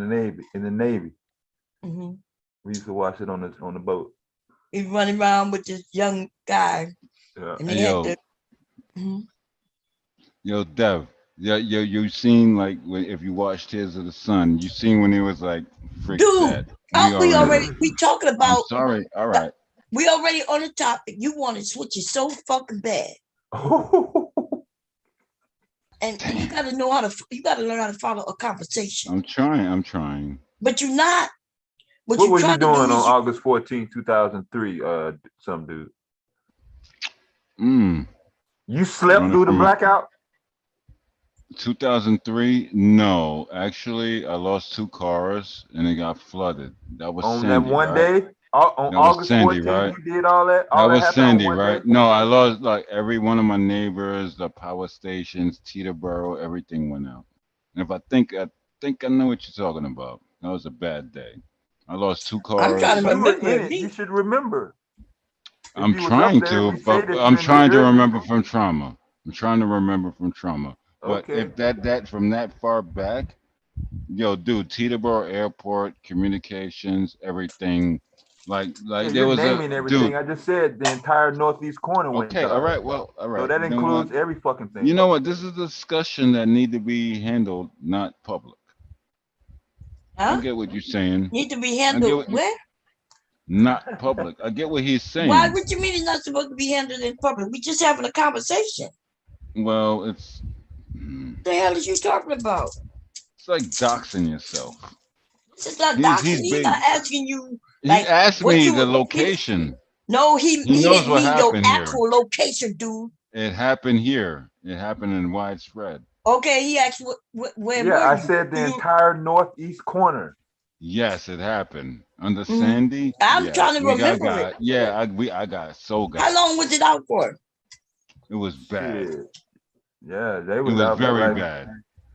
Navy. Mm-hmm. We used to watch it on the boat. He's running around with this young guy. Yeah. And they had to. Mm-hmm. Yo, Dev. Yeah, you seen like if you watch Tears of the Sun, you seen when it was like freak Dude, we talking about. I'm sorry. All right. We already on the topic. You want to switch it so fucking bad. And you gotta know how to. You gotta learn how to follow a conversation. I'm trying. But you're not. What were you doing on August 14, 2003? Some dude. You slept through the blackout? 2003? No, actually, I lost 2 cars and it got flooded. That was on Sandy, that one right? day. On that was August Sandy, 14th, right? you did all that. That was happened Sandy, on one right? day? No, I lost like every one of my neighbors, the power stations, Teterboro, everything went out. And if I think I know what you're talking about. That was a bad day. I lost 2 cars. I'm trying to remember. You should remember. I'm trying to, but I'm trying to remember from trauma. But if that from that far back, yo, dude, Teterboro Airport, communications, everything, like there was naming everything. dude. I just said the entire northeast corner went Okay, dark. all right, well, all right. So that includes every fucking thing. You know what? This is a discussion that need to be handled, not public. Huh? I get what you're saying. Need to be handled where? Not public. I get what he's saying. Why? What you mean it's not supposed to be handled in public? We just having a conversation. Well, it's. What the hell is you talking about? It's like doxing yourself. This is not doxing. He's not asking you. Like, he asked me the location. No, he knows what need your happened here. actual location, dude. It happened here. It happened in widespread. Okay, he asked where. Yeah, I said the entire northeast corner. Yes, it happened under Sandy. I'm trying to remember it. Yeah, I got so good. How long was it out for? It was bad. Shit. Yeah, they was It was out for very bad.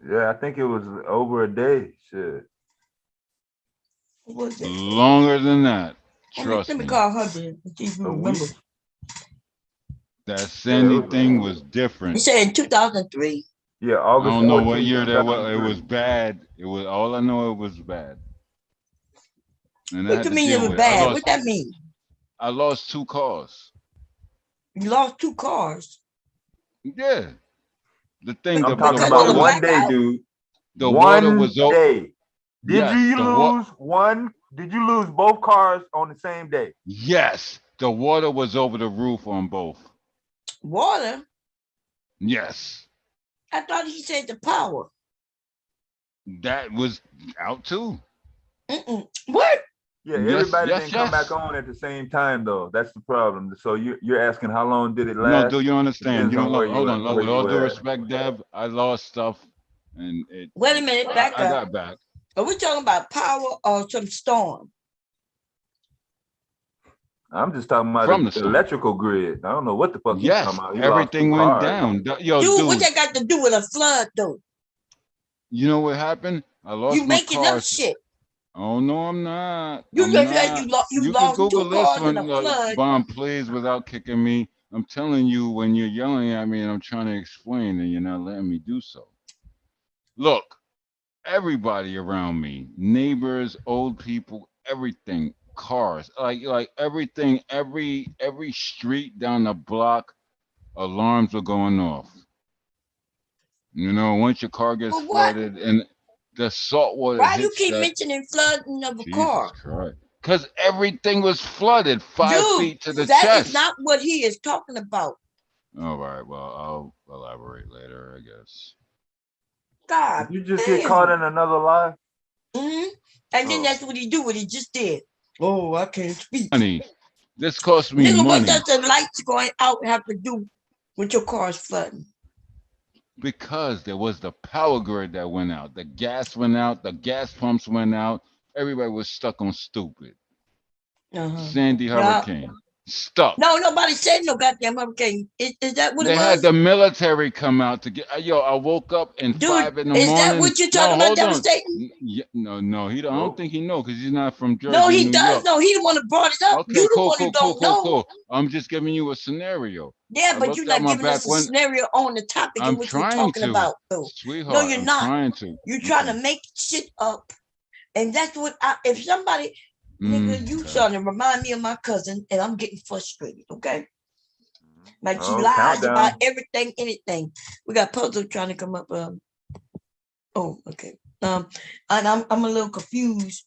Yeah, I think it was over a day. Shit. What was it? Longer than that. Trust Let me me. call her then. See if you remember. That Sandy thing was different. You said in 2003? Yeah, August. I don't know what year that was. It was bad. It was all I know. It was bad. And What you mean it was bad? What that mean? I lost 2 cars. You lost 2 cars? Yeah. The thing. I'm talking about one day, dude. The water was day. Did you lose both cars on the same day? Yes. The water was over the roof on both. Water? Yes. I thought he said the power. That was out too. What? Yeah, everybody didn't come back on at the same time though. That's the problem. So you're asking how long did it last? No, do you understand? Hold on. With all due respect, Deb, I lost stuff and it. Wait a minute, back up. I got back. Are we talking about power or some storm? I'm just talking about the electrical grid. I don't know what the fuck you're talking about. Everything went down. Yo, dude, what that got to do with a flood, though? You know what happened? I lost you my making car. Up shit. Oh no, I'm not. You lost can Google 2 this cars one, in a flood. Bomb, please, without kicking me. I'm telling you, when you're yelling at me and I'm trying to explain and you're not letting me do so. Look, everybody around me, neighbors, old people, everything, cars, like everything, every street down the block, alarms are going off. You know, once your car gets flooded and the salt water. Why do you keep mentioning flooding of a car? Christ. Because everything was flooded 5 feet to the that chest. That is not what he is talking about. All right, well, I'll elaborate later, I guess. God, you just get caught in another lie. And then that's what he do. What he just did. Oh, I can't speak. Funny. This cost me Nigga, what money. does the lights going out have to do with your car's flooding? Because there was the power grid that went out. The gas went out. The gas pumps went out. Everybody was stuck on stupid. Sandy Yeah. hurricane. Stuck. No, nobody said no goddamn hurricane. Is that what They it had was? the military come out to get. Yo, I woke up in Dude, 5 in the is that morning. what you're No, talking about, hold on. devastating? No. He don't. I don't think he know because he's not from Jersey, No, he New does York. know. He the one that brought it up. Okay, You the cool, one who don't know. cool. I'm just giving you a scenario. Yeah, I but looked you're out not my giving us back a when scenario on the topic in I'm which we're trying talking to, about, though. sweetheart. No, you're I'm not. trying to. You're trying to make shit up. And that's what if somebody, nigga, you starting to remind me of my cousin, and I'm getting frustrated, okay? Like she lies about everything, anything. We got Puzzle trying to come up. Oh, okay. And I'm a little confused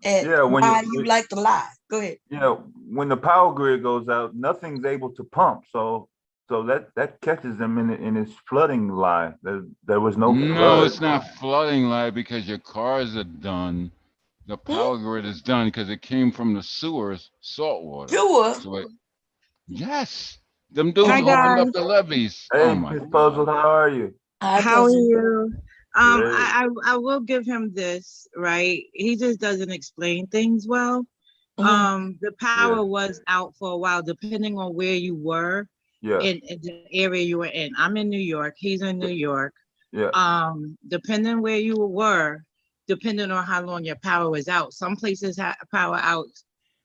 at why you like to lie. Go ahead. When the power grid goes out, nothing's able to pump. So that catches them in its flooding lie. There was no No, flood. it's not flooding lie because your cars are done. The power grid is done because it came from the sewers, salt water. So yes, them dudes opened up the levees. Hey, Oh my Miss God. Puzzle, how are you? How are you? Great. I will give him this, right? He just doesn't explain things well. The power was out for a while, depending on where you were in the area you were in. I'm in New York. He's in New York. Depending where you were, depending on how long your power was out. Some places have power out.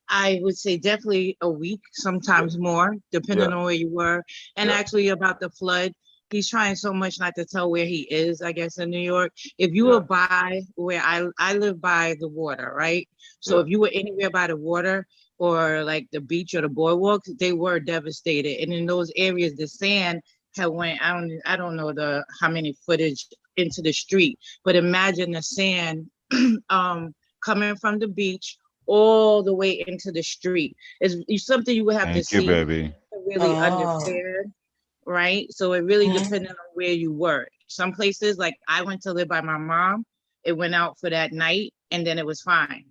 I would say definitely a week, sometimes more, depending on where you were. And actually about the flood, he's trying so much not to tell where he is, I guess, in New York. If you were by where I live by the water, right? So if you were anywhere by the water or like the beach or the boardwalks, they were devastated. And in those areas, the sand had went, I don't know how many footage into the street, but imagine the sand coming from the beach all the way into the street. It's something you would have to Thank you, see baby. to really understand, right? So it really depended on where you were. Some places, like I went to live by my mom, it went out for that night and then it was fine.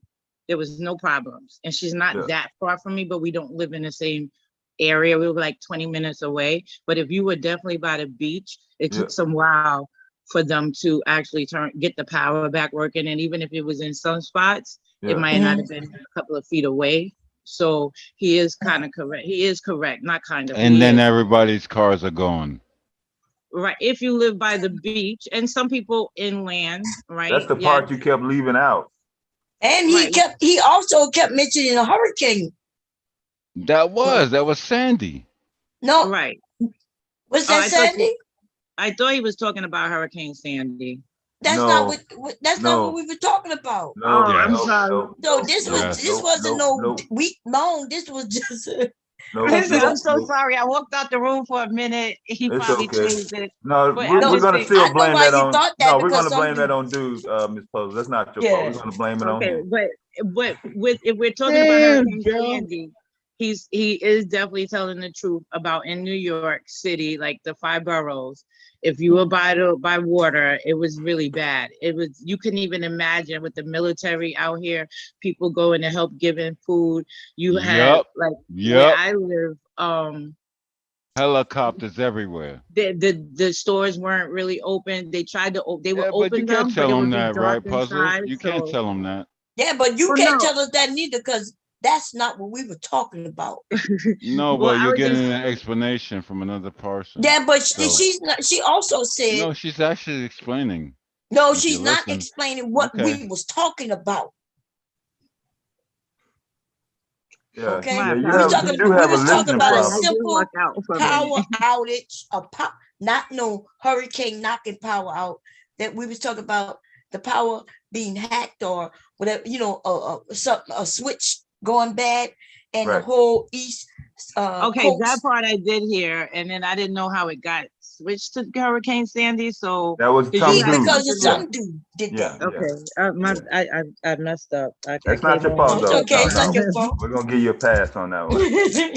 There was no problems. And she's not that far from me, but we don't live in the same area. We were like 20 minutes away. But if you were definitely by the beach, it took some while for them to actually get the power back working. And even if it was in some spots, it might not have been a couple of feet away. So he is kind of correct. He is correct, not kind of. And then everybody's cars are gone. Right. If you live by the beach, and some people inland, right? That's the part you kept leaving out. And he also kept mentioning a hurricane. That was Sandy. No. Right. Was that Sandy? I thought he was talking about Hurricane Sandy. That's not what we were talking about. I'm sorry. No, this wasn't no week long. This was just Listen, I'm so sorry. I walked out the room for a minute. He probably changed it. No, we're gonna still blame that on. No, we're gonna blame that on dude, Miss Puzzle. That's not your fault. We're gonna blame it on him. But if we're talking about Hurricane Sandy, he is definitely telling the truth about in New York City, like the 5 boroughs. If you were by water, it was really bad. You couldn't even imagine with the military out here, people going to help giving food. You had where I live, helicopters everywhere. The stores weren't really open. They tried to they were open, but you can't tell them that, right, Puzzle? Inside, you can't tell them that. Yeah, but you can't tell us that neither, because that's not what we were talking about. No, but you're getting an explanation from another person. Yeah, but she's not. She also said. No, she's actually explaining. No, she's not explaining what we was talking about. Yeah. Okay. Yeah, we was talking about a simple power outage, not no hurricane knocking power out. That we was talking about the power being hacked or whatever, a switch going bad and the whole east. Coast. That part I did hear, and then I didn't know how it got switched to Hurricane Sandy. So that was because of some dude did that. Okay, I messed up. That's not your fault, though. Okay, it's not your fault. We're gonna give you a pass on that one.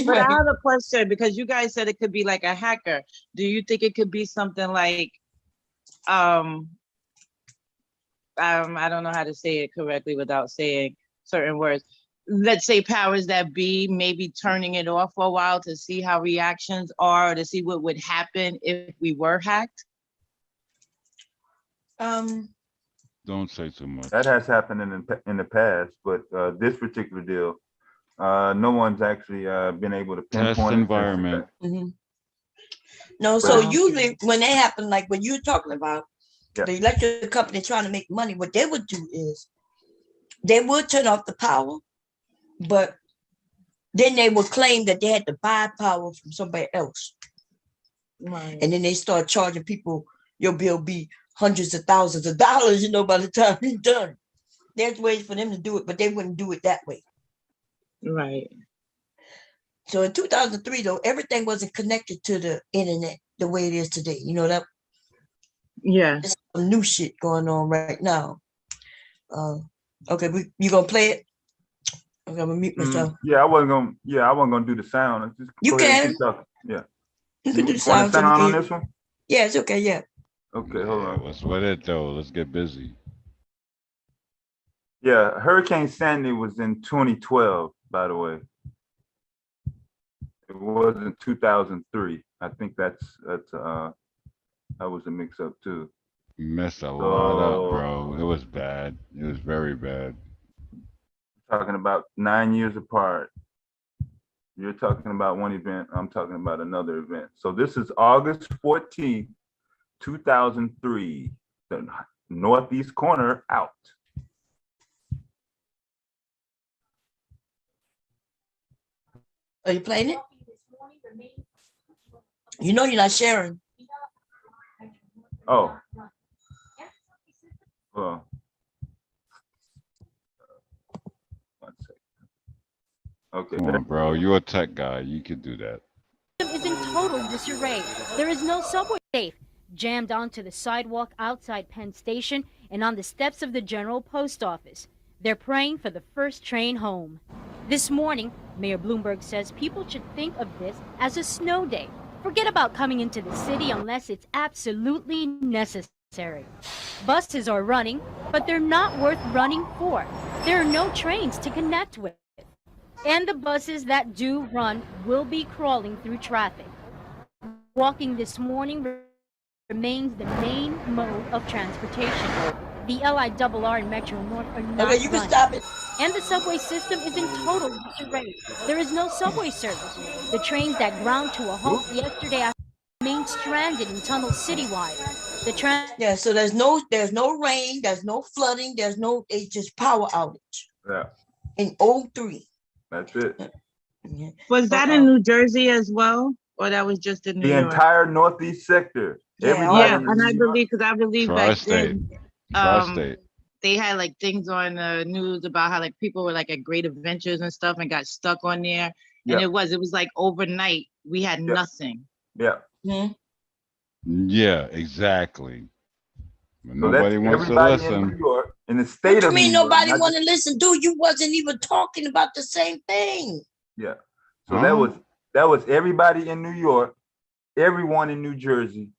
But I have a question, because you guys said it could be like a hacker. Do you think it could be something like, I don't know how to say it correctly without saying certain words. let's say powers that be, maybe turning it off for a while to see how reactions are, or to see what would happen if we were hacked? Don't say too much. That has happened in the past, but this particular deal, no one's actually been able to pinpoint Test it. environment. No, so usually when they happen, like what you're talking about, the electric company trying to make money, what they would do is they would turn off the power, but then they would claim that they had to buy power from somebody else. Right. And then they start charging people, your bill be hundreds of thousands of dollars, by the time it's done. There's ways for them to do it, but they wouldn't do it that way. Right. So in 2003, though, everything wasn't connected to the internet the way it is today. That. Yeah. There's some new shit going on right now. Okay, you gonna play it? I'm gonna mute myself. I wasn't gonna do the sound. Just you can. Yeah. You can do the sound. sound on this one? Yeah, it's okay. Yeah. Okay, hold on. Let's let it though. Let's get busy. Yeah, Hurricane Sandy was in 2012, by the way. It wasn't 2003. I think that was a mix-up too. You messed a lot up, bro. It was bad. It was very bad. Talking about 9 years apart. You're talking about one event. I'm talking about another event. So this is August 14th, 2003. The northeast corner out. Are you playing it? You're not sharing. Oh. Well. One second. Okay. Come on, bro. You're a tech guy. You could do that. Is in total disarray. There is no subway safe. Jammed onto the sidewalk outside Penn Station and on the steps of the General Post Office. They're praying for the first train home. This morning, Mayor Bloomberg says people should think of this as a snow day. Forget about coming into the city unless it's absolutely necessary. Buses are running, but they're not worth running for. There are no trains to connect with. And the buses that do run will be crawling through traffic. Walking this morning remains the main mode of transportation. The LIRR and Metro North are not Okay, you can running. stop it. And the subway system is in total disarray. There is no subway service. The trains that ground to a halt yesterday remain stranded in tunnels citywide. Yeah, so there's no rain, there's no flooding, it's just power outage. Yeah. In 03. That's it. Was that in New Jersey as well? Or that was just in New York? The entire northeast sector. Yeah, and I believe back Tri-state. then, they had like things on the news about how like people were like at Great Adventures and stuff and got stuck on there. And it was like overnight we had nothing. Yeah. Yeah, exactly. But So nobody wants to everybody listen. in New York, in the state What you of mean New York, nobody not want to just- listen? Dude, you wasn't even talking about the same thing. Yeah. So that was everybody in New York, everyone in New Jersey,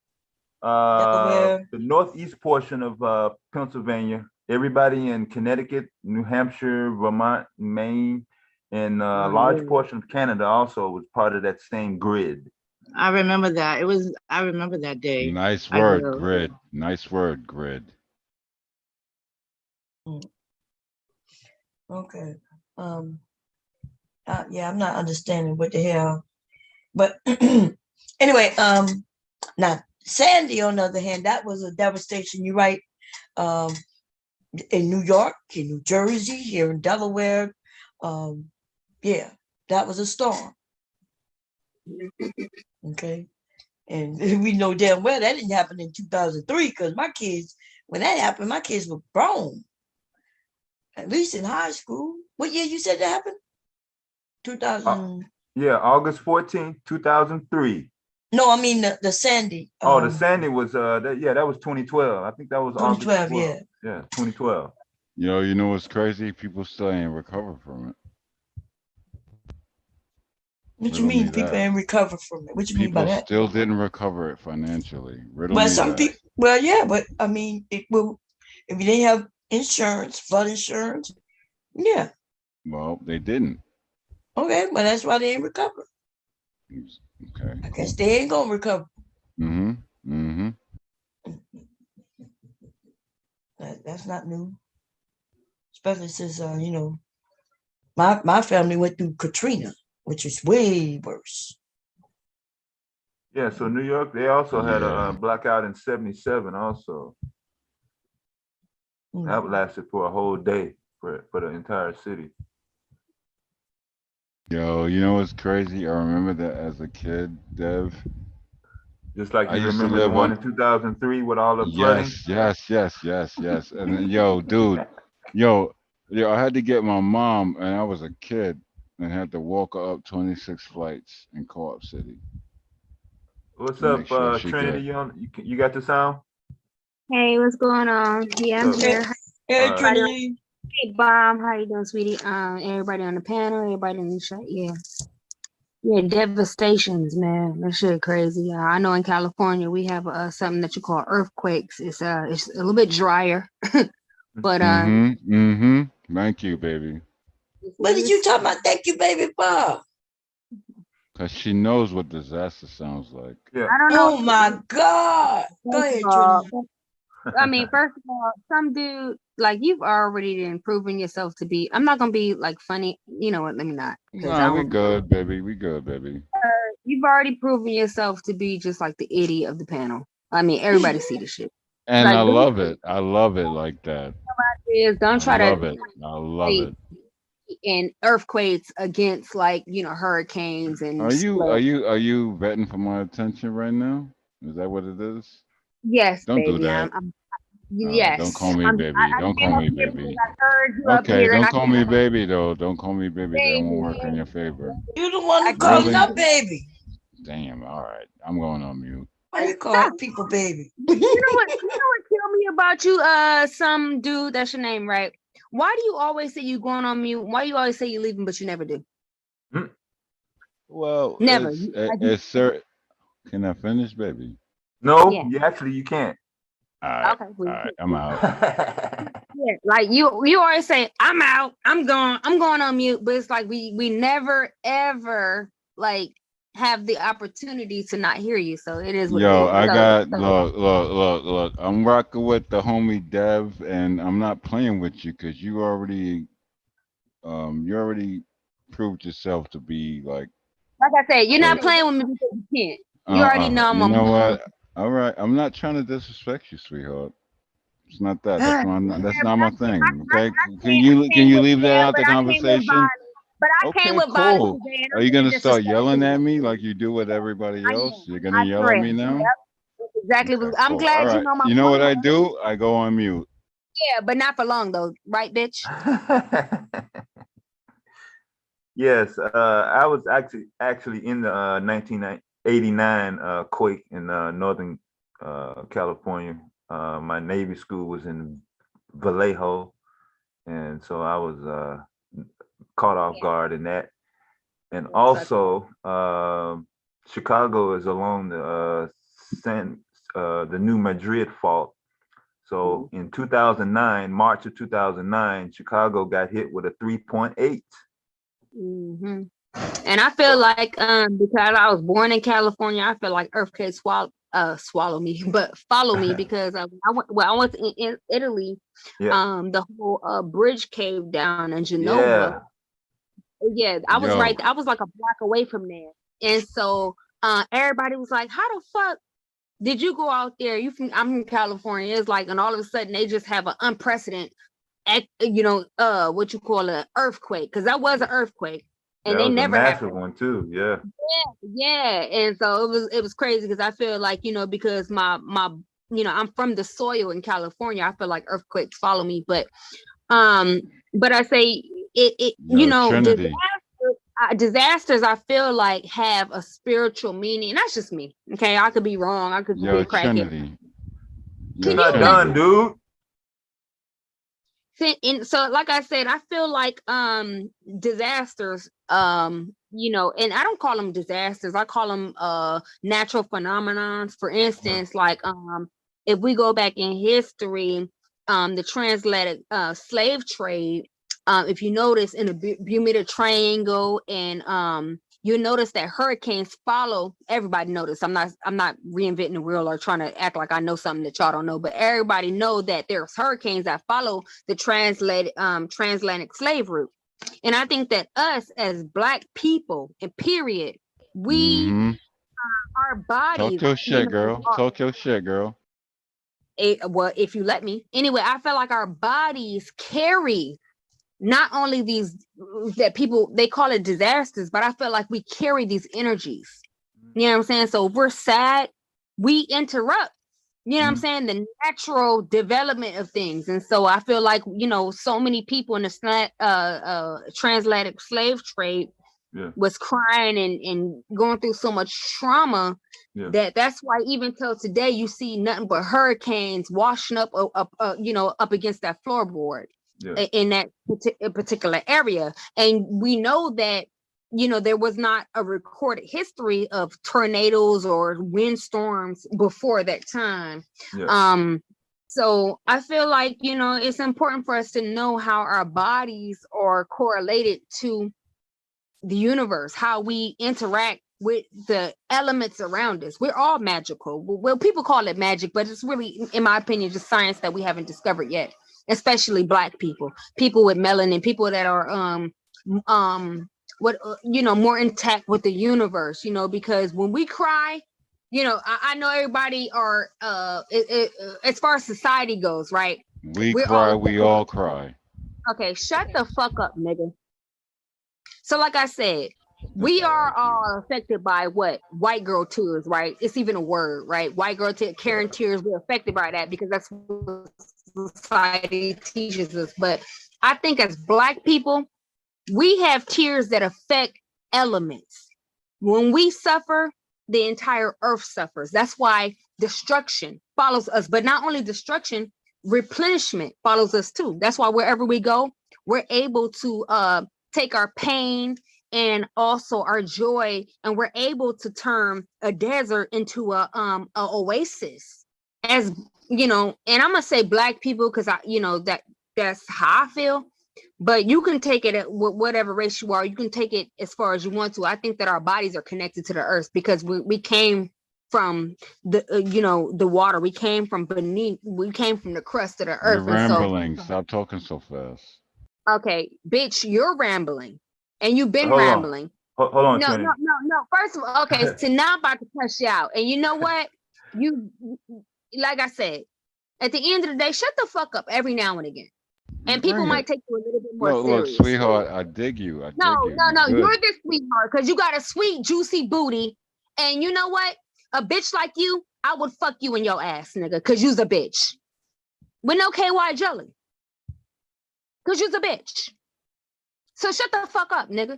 the northeast portion of Pennsylvania, everybody in Connecticut, New Hampshire, Vermont, Maine, and a large portion of Canada also was part of that same grid. I remember that. I remember that day. Nice word, grid. Nice word, grid. Okay. Yeah, I'm not understanding what the hell. But anyway, now Sandy, on the other hand, that was a devastation. You're right. In New York, in New Jersey, here in Delaware. Yeah, that was a storm. Okay. And we know damn well that didn't happen in 2003 because my kids, when that happened, my kids were grown. At least in high school. What year you said that happened? 2000. Yeah, August 14th, 2003. No, I mean the Sandy. The Sandy was that was 2012. I think that was 2012, August 12th. Yeah, 2012. You know what's crazy? People still ain't recover from it. What you mean people ain't recover from it? What you mean by that? People still didn't recover it financially. Well, some people, yeah, but I mean, it will, if they have insurance, flood insurance, yeah. Well, they didn't. Okay, but that's why they ain't recovered. Okay. I guess they ain't gonna recover. That's not new. Especially since my family went through Katrina, which is way worse. Yeah, so New York, they also had a blackout in '77 also. That lasted for a whole day for the entire city. Yo, you know what's crazy? I remember that as a kid, Dev. Just like I you used to remember the live one on. in 2003 with all the flooding? Yes. And yo, dude, yo, I had to get my mom, and I was a kid, and had to walk her up 26 flights in Co-op City. What's to up, make sure she Trinity? could. You got the sound? Hey, what's going on? Yeah, I'm So, here. Hey, Everybody on- Trinity. Hey, Bob, how you doing, sweetie? Everybody on the panel, everybody in the chat, yeah, devastations, man. That shit crazy. I know in California we have something that you call earthquakes. It's a little bit drier, but Thank you, baby. What did you talk about? Thank you, baby Bob. Cause she knows what disaster sounds like. Yeah. I don't know. Oh my God. Go ahead, Trinity. I mean, first of all, some dude, like, you've already been proving yourself to be. I'm not gonna be like funny. You know what? Let me not. Nah, we good, baby. We good, baby. You've already proven yourself to be just like the idiot of the panel. I mean, everybody see the shit. And Like, I love it. I love it like that. don't try I love to it. I love it. and earthquakes against, like, hurricanes and Are you floods. betting for my attention right now? Is that what it is? Yes, Don't do baby. that. Yes. Don't call me baby. Don't came call up me here baby. because I heard you up Okay, here and don't I call me baby though. Don't call me baby. That won't baby. work in your favor. You the one who Really? calling up baby. Damn. All right. I'm going on mute. Why you call people baby? You know what killed me about you? Some dude, that's your name, right? Why do you always say you going on mute? Why you always say you leaving, but you never do? Well, Never. it's sir. Can I finish, baby? No, Yeah. you can't. All right. Okay. All right. I'm out. Yeah, like you always say, I'm out, I'm going on mute, but it's like we never ever like have the opportunity to not hear you. So it is what it Yo, is. I So, got look. I'm rocking with the homie Dev, and I'm not playing with you because you already proved yourself to be like I said, you're not playing with me because you can't. You already know I'm you on. know what? All right, I'm not trying to disrespect you, sweetheart. It's not that. That's not my thing. Okay, can you leave that out the conversation? But I came Okay, with violence cool. today, and Are you gonna start disrespect yelling you. at me like you do with everybody else? You're gonna I yell swear. at me now? Yep. Exactly. Okay, I'm cool. glad All you right. know my You know what point. I do? I go on mute. Yeah, but not for long though, right, bitch? Yes, I was actually in the 1989 quake in Northern California. My Navy school was in Vallejo, and so I was caught off guard in that. And also, Chicago is along the New Madrid fault. So in 2009, March of 2009, Chicago got hit with a 3.8. Mm-hmm. And I feel like because I was born in California, I feel like earthquakes swallow me, but follow me because I went in Italy. Yeah. The whole bridge caved down in Genova. Yeah, I was right. I was like a block away from there, and so everybody was like, "How the fuck did you go out there? I'm from California." It's like, and all of a sudden they just have an unprecedented, what you call an earthquake, because that was an earthquake, and that they was never a massive happened. one too. Yeah. Yeah, and so it was crazy because I feel like because my I'm from the soil in California. I feel like earthquakes follow me, but I say it Trinity. disasters I feel like have a spiritual meaning, and that's just me. Okay, I could be wrong. I could be a crackhead. Trinity. You're not done, dude. And so, like I said, I feel like disasters, and I don't call them disasters. I call them natural phenomenons. For instance, like if we go back in history, the transatlantic slave trade, If you notice in the Bermuda Triangle, and you notice that hurricanes follow. Everybody notice. I'm not reinventing the wheel or trying to act like I know something that y'all don't know, but everybody know that there's hurricanes that follow the transatlantic slave route. And I think that us as Black people, and period, we our bodies. Talk your shit, girl. Talk your shit, girl. Well, if you let me. Anyway, I feel like our bodies carry not only these that people, they call it disasters, but I feel like we carry these energies. You know what I'm saying? So if we're sad, we interrupt, you know what I'm saying, the natural development of things. And so I feel like, you know, so many people in the transatlantic slave trade was crying and going through so much trauma that's why even till today you see nothing but hurricanes washing up against that floorboard in that particular area. And we know that, you know, there was not a recorded history of tornadoes or windstorms before that time. So I feel like, you know, it's important for us to know how our bodies are correlated to the universe, how we interact with the elements around us. We're all magical. Well, people call it magic, but it's really, in my opinion, just science that we haven't discovered yet, especially Black people with melanin, people that are more intact with the universe, you know, because when we cry, you know, I know everybody are as far as society goes, right? We all cry. Okay, shut the fuck up, nigga. So like I said, we are all affected by what? White girl tears, right? It's even a word, right? White girl tears, Karen tears, we're affected by that because that's what society teaches us. But I think as Black people, we have tears that affect elements. When we suffer, the entire earth suffers. That's why destruction follows us. But not only destruction, replenishment follows us too. That's why wherever we go, we're able to take our pain and also our joy, and we're able to turn a desert into a oasis. As you know, and I'm gonna say Black people because that's how I feel. But you can take it at whatever race you are. You can take it as far as you want to. I think that our bodies are connected to the earth because we came from the water. We came from beneath. We came from the crust of the earth. You're rambling. Stop talking so fast. Okay, bitch, you're rambling, and you've been rambling. Hold on, no, Trini. no. First of all, okay, so now I'm about to cuss you out, and you know what? You, like I said, at the end of the day, shut the fuck up every now and again. And people might take you a little bit more serious. Look, sweetheart, I dig you. No, you're the sweetheart because you got a sweet, juicy booty. And you know what? A bitch like you, I would fuck you in your ass, nigga, because you's a bitch. With no KY jelly. Because you's a bitch. So shut the fuck up, nigga.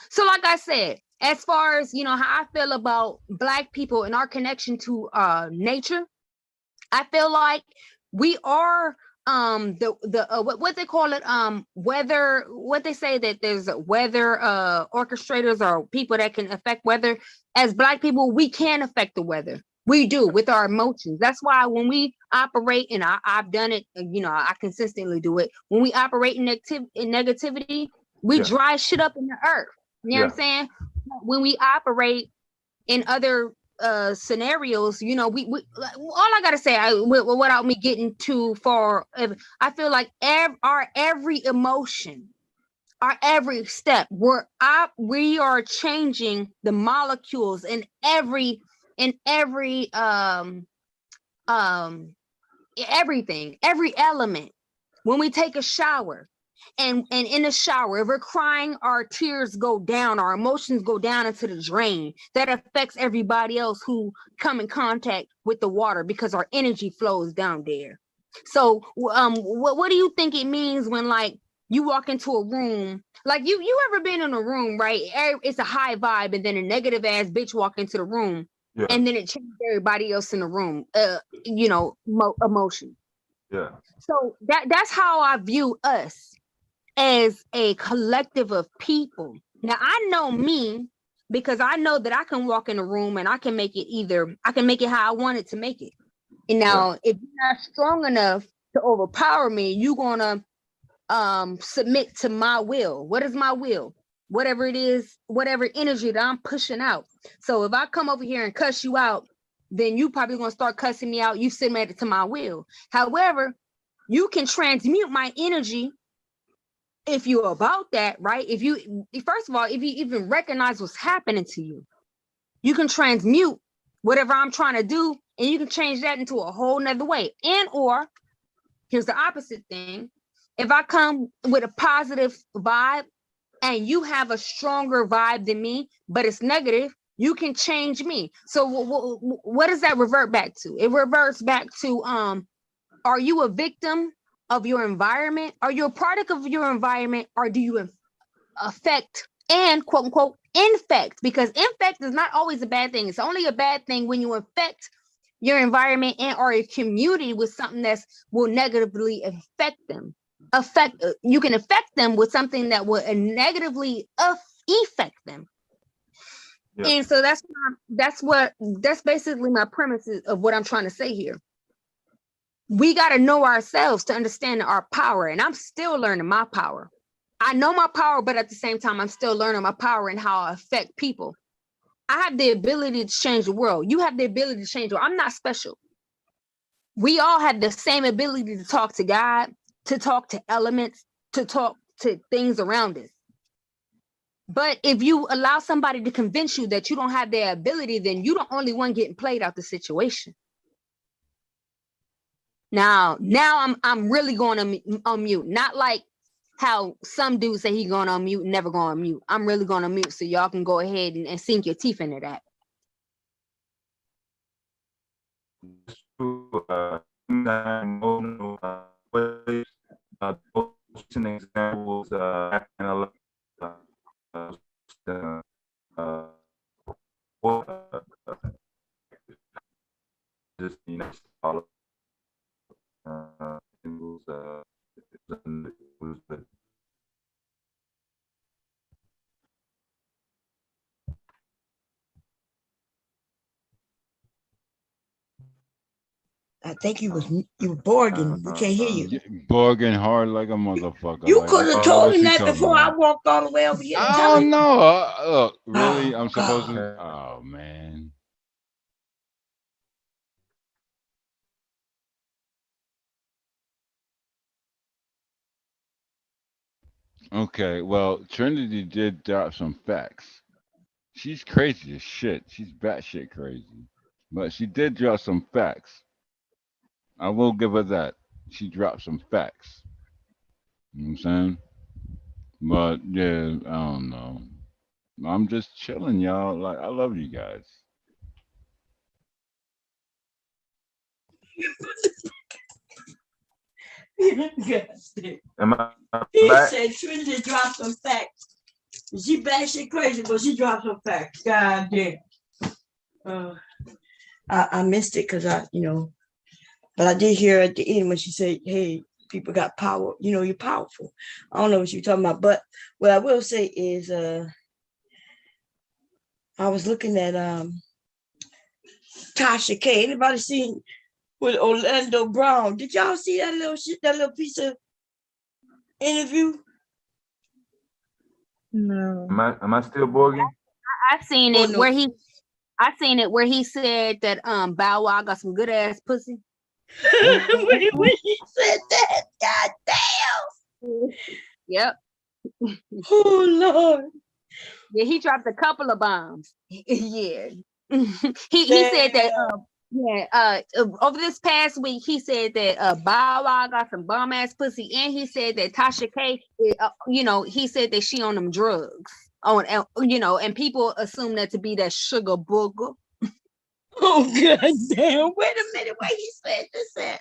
So like I said, as far as, you know, how I feel about Black people and our connection to nature, I feel like we are what they call it, weather, what they say that there's weather orchestrators or people that can affect weather. As Black people, we can affect the weather. We do with our emotions. That's why when we operate, and I've done it, you know, I consistently do it. When we operate in negativity, we dry shit up in the earth. You know what I'm saying? When we operate in other scenarios, you know, we all I gotta say, without me getting too far, I feel like our every emotion, our every step, we are changing the molecules in every everything, every element. When we take a shower, and in the shower, if we're crying, our tears go down, our emotions go down into the drain. That affects everybody else who come in contact with the water because our energy flows down there. So what do you think it means when, like, you walk into a room, like you ever been in a room, right? It's a high vibe, and then a negative ass bitch walk into the room, and then it changes everybody else in the room, emotion. So that's how I view us as a collective of people. Now I know me because I know that I can walk in a room and I can make it how I want it to make it. And now if you're not strong enough to overpower me, you're gonna submit to my will. What is my will? Whatever it is, whatever energy that I'm pushing out. So if I come over here and cuss you out, then you probably gonna start cussing me out. You submit it to my will. However, you can transmute my energy if you're about that, right? If you, first of all, if you even recognize what's happening to you, you can transmute whatever I'm trying to do, and you can change that into a whole nother way. And or here's the opposite thing. If I come with a positive vibe and you have a stronger vibe than me, but it's negative, you can change me. So what does that revert back to? It reverts back to, are you a victim of your environment? Are you a product of your environment? Or do you affect and quote unquote infect? Because infect is not always a bad thing. It's only a bad thing when you infect your environment and or a community with something that will negatively affect them. You can affect them with something that will negatively affect them. Yeah. And so that's basically my premise of what I'm trying to say here. We got to know ourselves to understand our power, and I'm still learning my power. I know my power, but at the same time, I'm still learning my power and how I affect people. I have the ability to change the world. You have the ability to change the world. I'm not special. We all have the same ability to talk to God, to talk to elements, to talk to things around us. But if you allow somebody to convince you that you don't have their ability, then you're the only one getting played out the situation. Now I'm really going on mute. Not like how some dudes say he going on mute, never going on mute. I'm really going on mute so y'all can go ahead and sink your teeth into that. Examples, just all I think you were bargaining. We can't hear you. Bargaining hard like a motherfucker. You like, could have told him that before I walked all the way over here. I don't know. Really? I'm supposed to? Oh, man. Okay, well, Trinity did drop some facts. She's crazy as shit. She's batshit crazy. But she did drop some facts. I will give her that. She dropped some facts. You know what I'm saying? But yeah, I don't know. I'm just chilling, y'all. Like, I love you guys. Am I he back? said Trinity dropped some facts. She batshit crazy, but she dropped some facts. God damn. I missed it because but I did hear at the end when she said, hey, people got power. You're powerful. I don't know what you're talking about, but what I will say is I was looking at Tasha K. Anybody seen with Orlando Brown? Did y'all see that little piece of interview? No. Am I still booging? I seen it where he said that Bow Wow got some good ass pussy. when he said that, god damn. Yep. Oh Lord. Yeah, he dropped a couple of bombs. Yeah. he said that over this past week he said that Bow Wow got some bomb ass pussy, and he said that Tasha K he said that she on them drugs and people assume that to be that sugar booger. Oh god damn, wait a minute, where he said this at?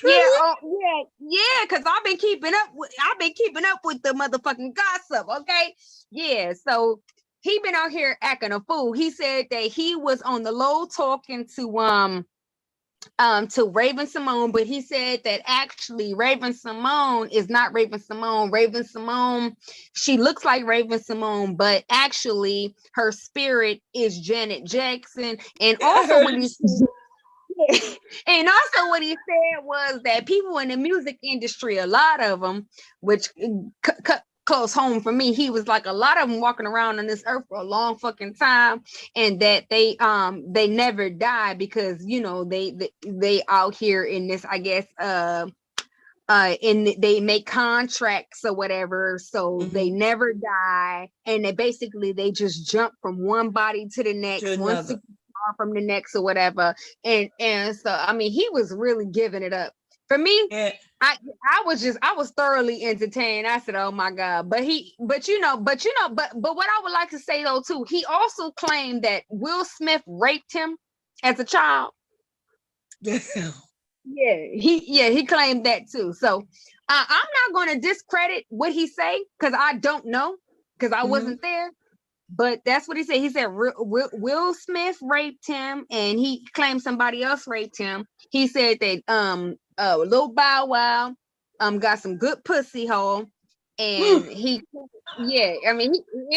Yeah, because I've been keeping up with the motherfucking gossip, okay? Yeah, so he been out here acting a fool. He said that he was on the low talking to Raven Simone, but he said that actually Raven Simone is not Raven Simone. Raven Simone, she looks like Raven Simone, but actually her spirit is Janet Jackson. And also when he said, And also what he said was that people in the music industry, a lot of them, which cut close home for me, he was like, a lot of them walking around on this earth for a long fucking time, and that they never die because, you know, they out here in this, I guess, and they make contracts or whatever, so they never die, and they just jump from one body to the next, one from the next or whatever, and so I mean, he was really giving it up for me. I was thoroughly entertained. I said, oh my God. But what I would like to say though too, he also claimed that Will Smith raped him as a child. Damn. He claimed that too. So I'm not going to discredit what he say because I don't know, because I wasn't there. But that's what he said. He said Will Smith raped him, and he claimed somebody else raped him. He said that Lil Bow Wow got some good pussy hole, and it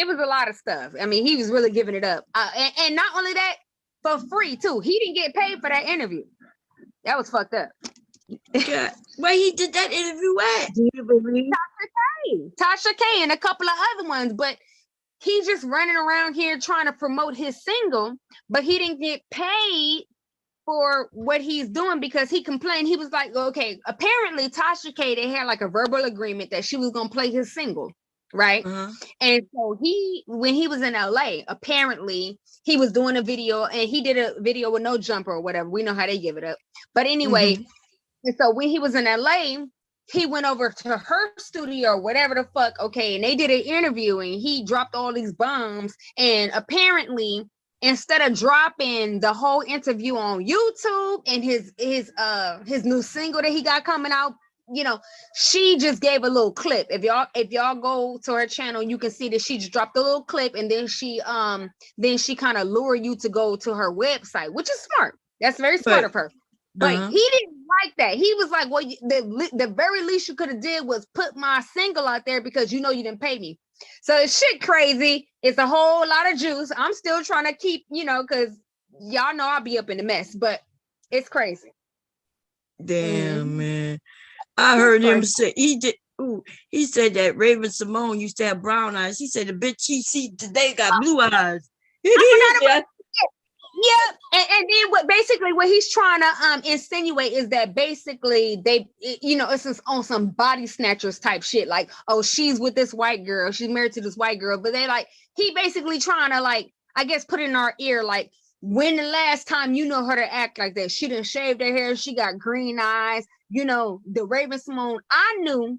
was a lot of stuff. I mean, he was really giving it up, and not only that, for free too. He didn't get paid for that interview. That was fucked up. God, where he did that interview at? Do you believe Tasha K and a couple of other ones, but he's just running around here trying to promote his single, but he didn't get paid for what he's doing because he complained. He was like, okay, apparently Tasha K, they had like a verbal agreement that she was going to play his single, right? And so when he was in LA, apparently he was doing a video, and he did a video with no jumper or whatever. We know how they give it up. But anyway, and so when he was in LA, he went over to her studio or whatever the fuck, okay, and they did an interview, and he dropped all these bombs, and apparently instead of dropping the whole interview on YouTube and his new single that he got coming out, you know, she just gave a little clip. If y'all go to her channel, you can see that she just dropped a little clip, and then she kind of lure you to go to her website, which is smart. That's very smart of her. But he didn't like that. He was like, well, the very least you could have did was put my single out there because you know you didn't pay me. So it's shit crazy. It's a whole lot of juice. I'm still trying to keep, you know, because y'all know I'll be up in the mess, but it's crazy. Damn, man. I heard him say he said that Raven Simone used to have brown eyes. He said the bitch he see today got blue eyes. Yeah, and then what he's trying to insinuate is that basically they, you know, it's on some body snatchers type shit, like, oh, she's with this white girl, she's married to this white girl, but they like, he basically trying to, like, I guess put in our ear, like, when the last time you know her to act like that? She didn't shave her hair, she got green eyes, you know, the Raven Simone I knew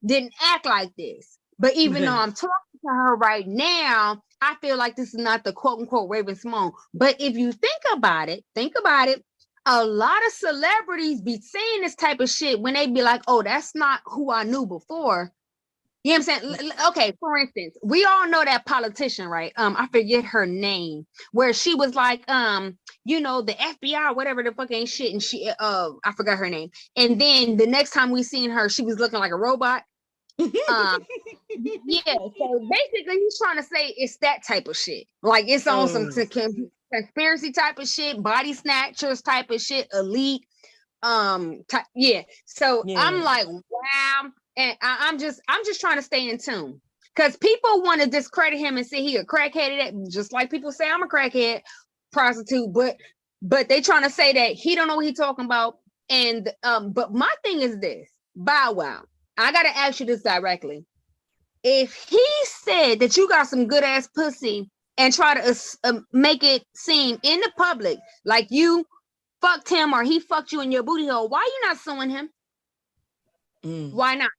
didn't act like this. But even though I'm talking to her right now, I feel like this is not the quote unquote Raven Simone. But if you think about it, a lot of celebrities be saying this type of shit when they be like, oh, that's not who I knew before. You know what I'm saying? Okay, for instance, we all know that politician, right? I forget her name, where she was like, you know, the FBI, whatever the fuck ain't shit, and she I forgot her name. And then the next time we seen her, she was looking like a robot. So basically he's trying to say it's that type of shit, like it's on some conspiracy type of shit, body snatchers type of shit, elite I'm like, wow, and I'm just trying to stay in tune, because people want to discredit him and say he a crackhead, just like people say I'm a crackhead prostitute, but they trying to say that he don't know what he talking about. And but my thing is this, Bow Wow, I gotta ask you this directly. If he said that you got some good ass pussy and try to make it seem in the public like you fucked him or he fucked you in your booty hole, why you not suing him? Why not?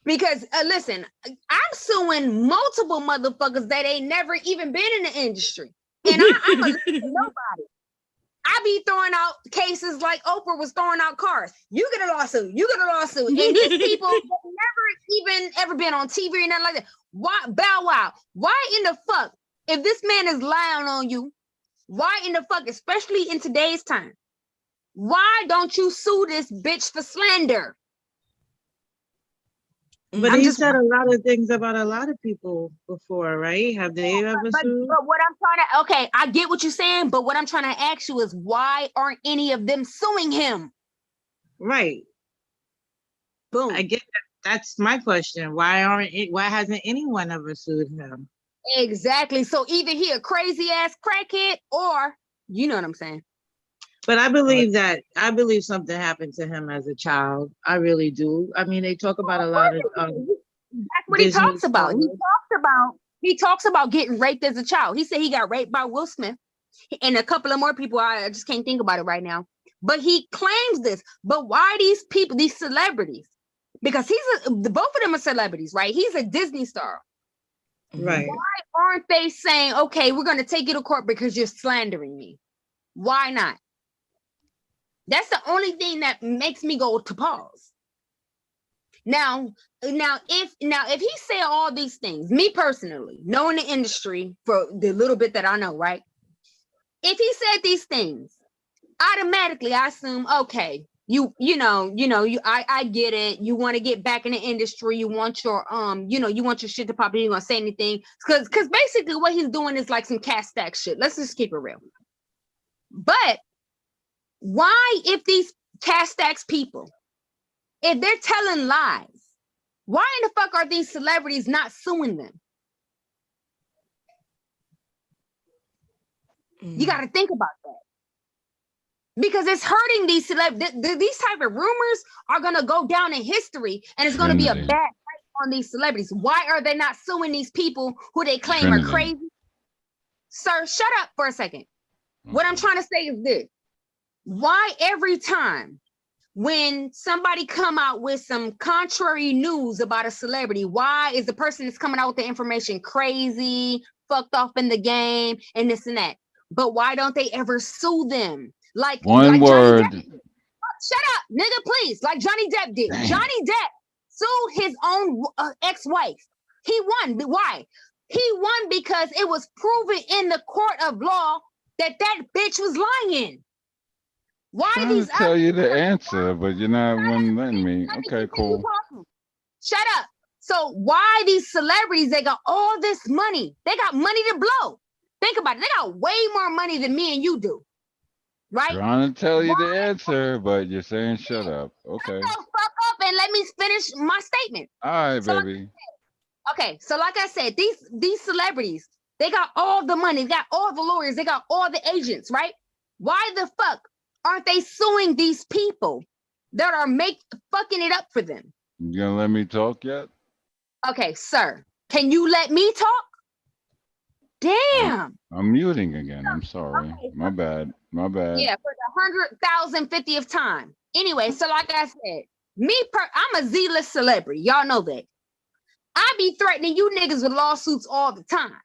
Because listen, I'm suing multiple motherfuckers that ain't never even been in the industry, and I'm a nobody. I be throwing out cases like Oprah was throwing out cars. You get a lawsuit. And these people have never even ever been on TV or nothing like that. Why, Bow Wow? Why in the fuck, if this man is lying on you, why in the fuck, especially in today's time, why don't you sue this bitch for slander? But he said a lot of things about a lot of people before, right? Have they ever sued? But what I'm trying to, okay, I get what you're saying, but what I'm trying to ask you is why aren't any of them suing him? Right. Boom. I get that. That's my question. Why hasn't anyone ever sued him? Exactly. So either he a crazy ass crackhead or you know what I'm saying. But I believe something happened to him as a child. I really do. I mean, they talk about a lot of that's what he talks about. He talks about getting raped as a child. He said he got raped by Will Smith and a couple of more people. I just can't think about it right now. But he claims this. But why these people, these celebrities? Because both of them are celebrities, right? He's a Disney star. Right. Why aren't they saying, okay, we're going to take you to court because you're slandering me? Why not? That's the only thing that makes me go to pause. Now, if he said all these things, me personally, knowing the industry for the little bit that I know, right? If he said these things, automatically I assume, okay, I get it. You want to get back in the industry. You want your you want your shit to pop. You gonna say anything? Because basically what he's doing is like some cast stack shit. Let's just keep it real. But why, if these cast stacks people, if they're telling lies, why in the fuck are these celebrities not suing them? You got to think about that. Because it's hurting these celebrities. These type of rumors are going to go down in history, and it's going to be a bad fight on these celebrities. Why are they not suing these people who they claim are crazy? Sir, shut up for a second. What I'm trying to say is this. Why every time when somebody come out with some contrary news about a celebrity, why is the person that's coming out with the information crazy, fucked off in the game, and this and that? But why don't they ever sue them? Like one word. Shut up, nigga, please. Like Johnny Depp did. Damn. Johnny Depp sued his own ex-wife. He won. Why? He won because it was proven in the court of law that bitch was lying. Why I'm these? trying to tell you the answer, but you're not letting me. Okay, cool. Shut up. So why these celebrities? They got all this money. They got money to blow. Think about it. They got way more money than me and you do. Right? Trying to tell you the answer, but you're saying shut up. Okay. Shut the fuck up and let me finish my statement. All right, baby. So like I said, these celebrities, they got all the money, they got all the lawyers, they got all the agents, right? Why the fuck aren't they suing these people that are fucking it up for them? You gonna let me talk yet? Okay, sir. Can you let me talk? Damn. I'm muting again. I'm sorry. Okay. My bad. Yeah, for the 100,050th time. Anyway, so like I said, I'm a Z-list celebrity. Y'all know that. I be threatening you niggas with lawsuits all the time.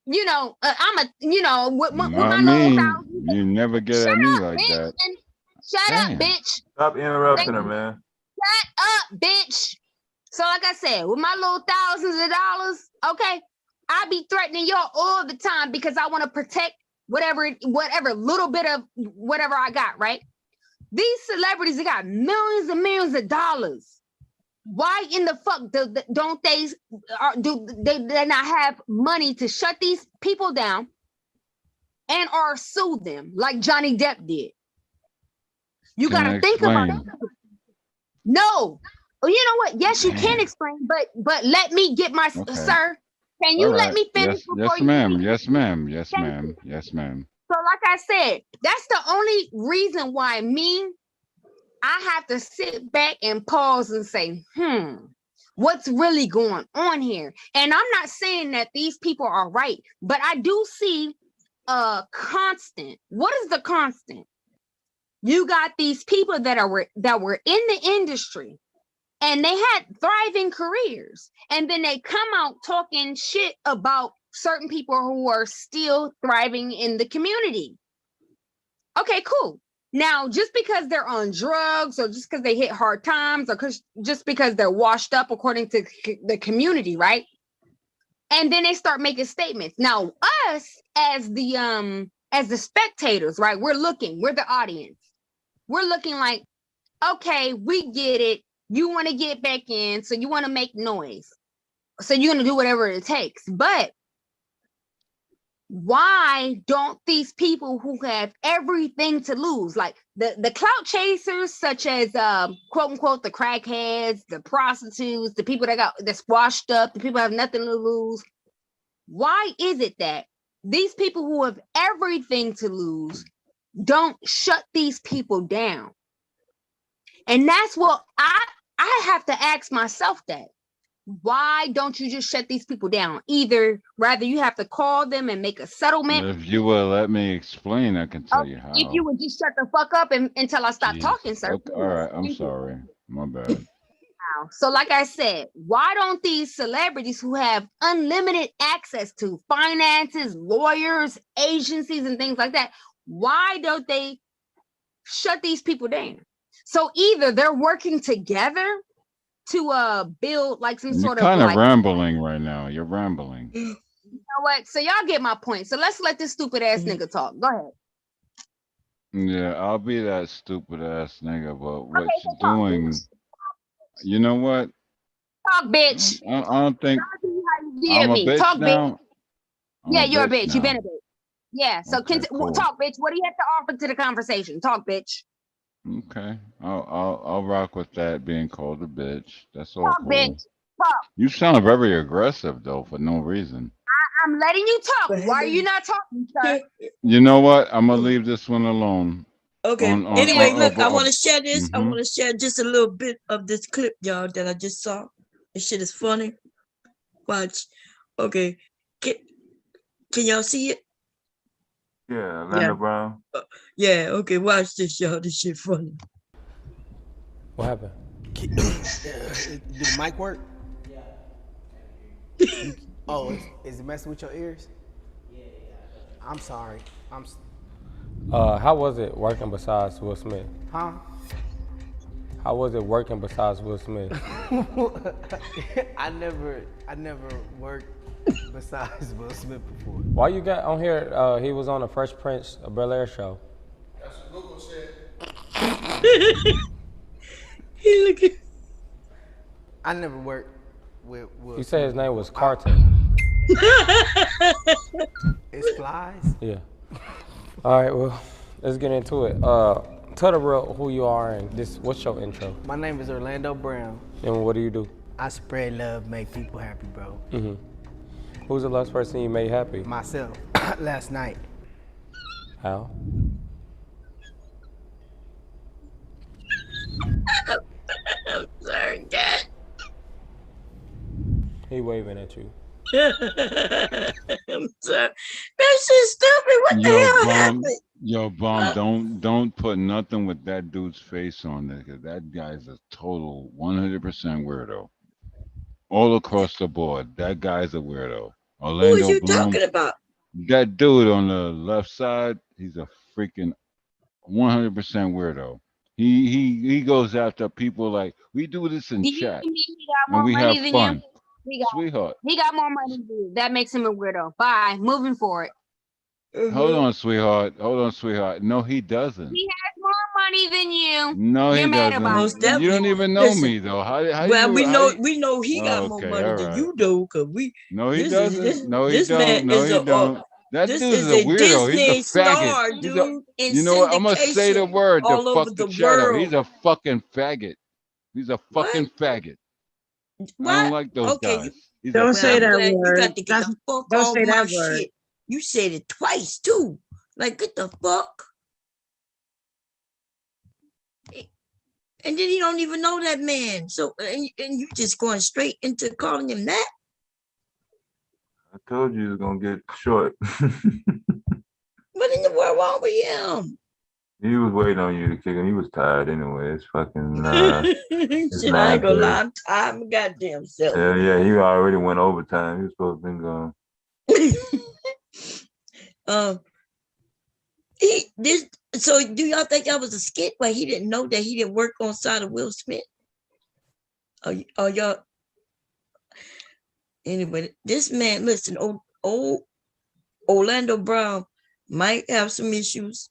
With my little thousand. You never get at me like that. Shut up, bitch. Stop interrupting her, man. Shut up, bitch. So like I said, with my little thousands of dollars, okay, I be threatening y'all all the time because I want to protect whatever little bit of whatever I got, right? These celebrities, they got millions and millions of dollars. Why in the fuck don't they not have money to shut these people down and or sue them like Johnny Depp did? You got to think about it. No. Well, you know what? Yes, you can explain, but let me get my sir. Can you let me finish? Yes, ma'am. Yes, ma'am. Yes, ma'am. Yes, ma'am. So, like I said, that's the only reason why I have to sit back and pause and say, what's really going on here? And I'm not saying that these people are right, but I do see a constant. What is the constant? You got these people that were in the industry and they had thriving careers. And then they come out talking shit about certain people who are still thriving in the community. Okay, cool. Now, just because they're on drugs or just because they hit hard times or just because they're washed up according to the community, right? And then they start making statements. Now, us as the spectators, right? We're the audience. We're looking like, okay, we get it. You want to get back in, so you want to make noise. So you're going to do whatever it takes. But why don't these people who have everything to lose, like the clout chasers, such as quote unquote the crackheads, the prostitutes, the people that's washed up, the people who have nothing to lose, why is it that these people who have everything to lose don't shut these people down? And that's what I have to ask myself that. Why don't you just shut these people down? Rather you have to call them and make a settlement. If you will let me explain, I can tell you how. If you would just shut the fuck up until I stop talking, sir. Okay, all right, I'm sorry. My bad. So like I said, why don't these celebrities who have unlimited access to finances, lawyers, agencies, and things like that, why don't they shut these people down? So either they're working together to build like some sort of You're kind of rambling right now. You're rambling. You know what? So y'all get my point. So let's let this stupid ass nigga talk. Go ahead. Yeah, I'll be that stupid ass nigga, but what you're doing, you know what? Talk, bitch. I don't think I'm a bitch talk, now. bitch. Yeah, you're a bitch. Now. You've been a bitch. Yeah. So Okay, cool. talk, bitch. What do you have to offer to the conversation? Talk, bitch. Okay, I'll rock with that being called a bitch. That's all Talk, cool. bitch. Talk. You sound very aggressive though for no reason. I'm letting you talk. Why are you not talking, sir? You know what? I'm gonna leave this one alone. Okay. Anyway, look, I want to share this. I want to share just a little bit of this clip, y'all, that I just saw. This shit is funny. Watch. Okay. Can y'all see it? Yeah, Orlando Brown. Yeah. Okay. Watch this, y'all. This shit funny. What happened? Did the mic work? Oh, is it messing with your ears? I'm sorry. How was it working besides Will Smith? Huh? How was it working besides Will Smith? I never worked besides Will Smith before. Why you got on here? He was on the Fresh Prince of Bel-Air show. That's what Google said. He looking. I never worked with Will. You said his name was Carton. It's Flies? Yeah. All right, well, let's get into it. Tell the real who you are and what's your intro? My name is Orlando Brown. And what do you do? I spread love, make people happy, bro. Mm-hmm. Who's the last person you made happy? Myself, last night. How? I'm sorry, God. He waving at you. I'm sorry. That's just stupid. What the hell happened? Yo, Bomb, don't put nothing with that dude's face on there, because that guy's a total 100% weirdo. All across the board, that guy's a weirdo. Orlando Who is you Bloom, talking about? that dude on the left side, he's a freaking 100% weirdo. He goes after people like, we do this in chat and we have fun. Sweetheart. He got more money than you. That makes him a weirdo. Bye. Moving forward. Hold on, sweetheart. No, he doesn't. He has more money than you. No, You're he mad doesn't. about it. You don't even know me though. How Well, you, we know he got more money than you do, cause we. No, he this doesn't. Is, no, he this don't. Man no, is he don't. That this dude is a weirdo. Disney He's a faggot. star, dude. You know what? I'm gonna say the word to all fuck the over chat up. world. He's a fucking faggot. He's a fucking faggot. What? I don't like those guys. Don't say that word. You got to get the fuck Don't off say my that word. shit. You said it twice too. Like, get the fuck. And then he don't even know that man. So and you just going straight into calling him that. I told you it was gonna get short. What in the world wrong with him? He was waiting on you to kick him. He was tired anyway. It's fucking. Shit, I ain't gonna lie. I'm tired. I'm goddamn self. Yeah, he already went overtime. He was supposed to be gone. So do y'all think that was a skit where he didn't know that he didn't work on side of Will Smith? Oh y'all. Anyway, this man, listen, old Orlando Brown might have some issues.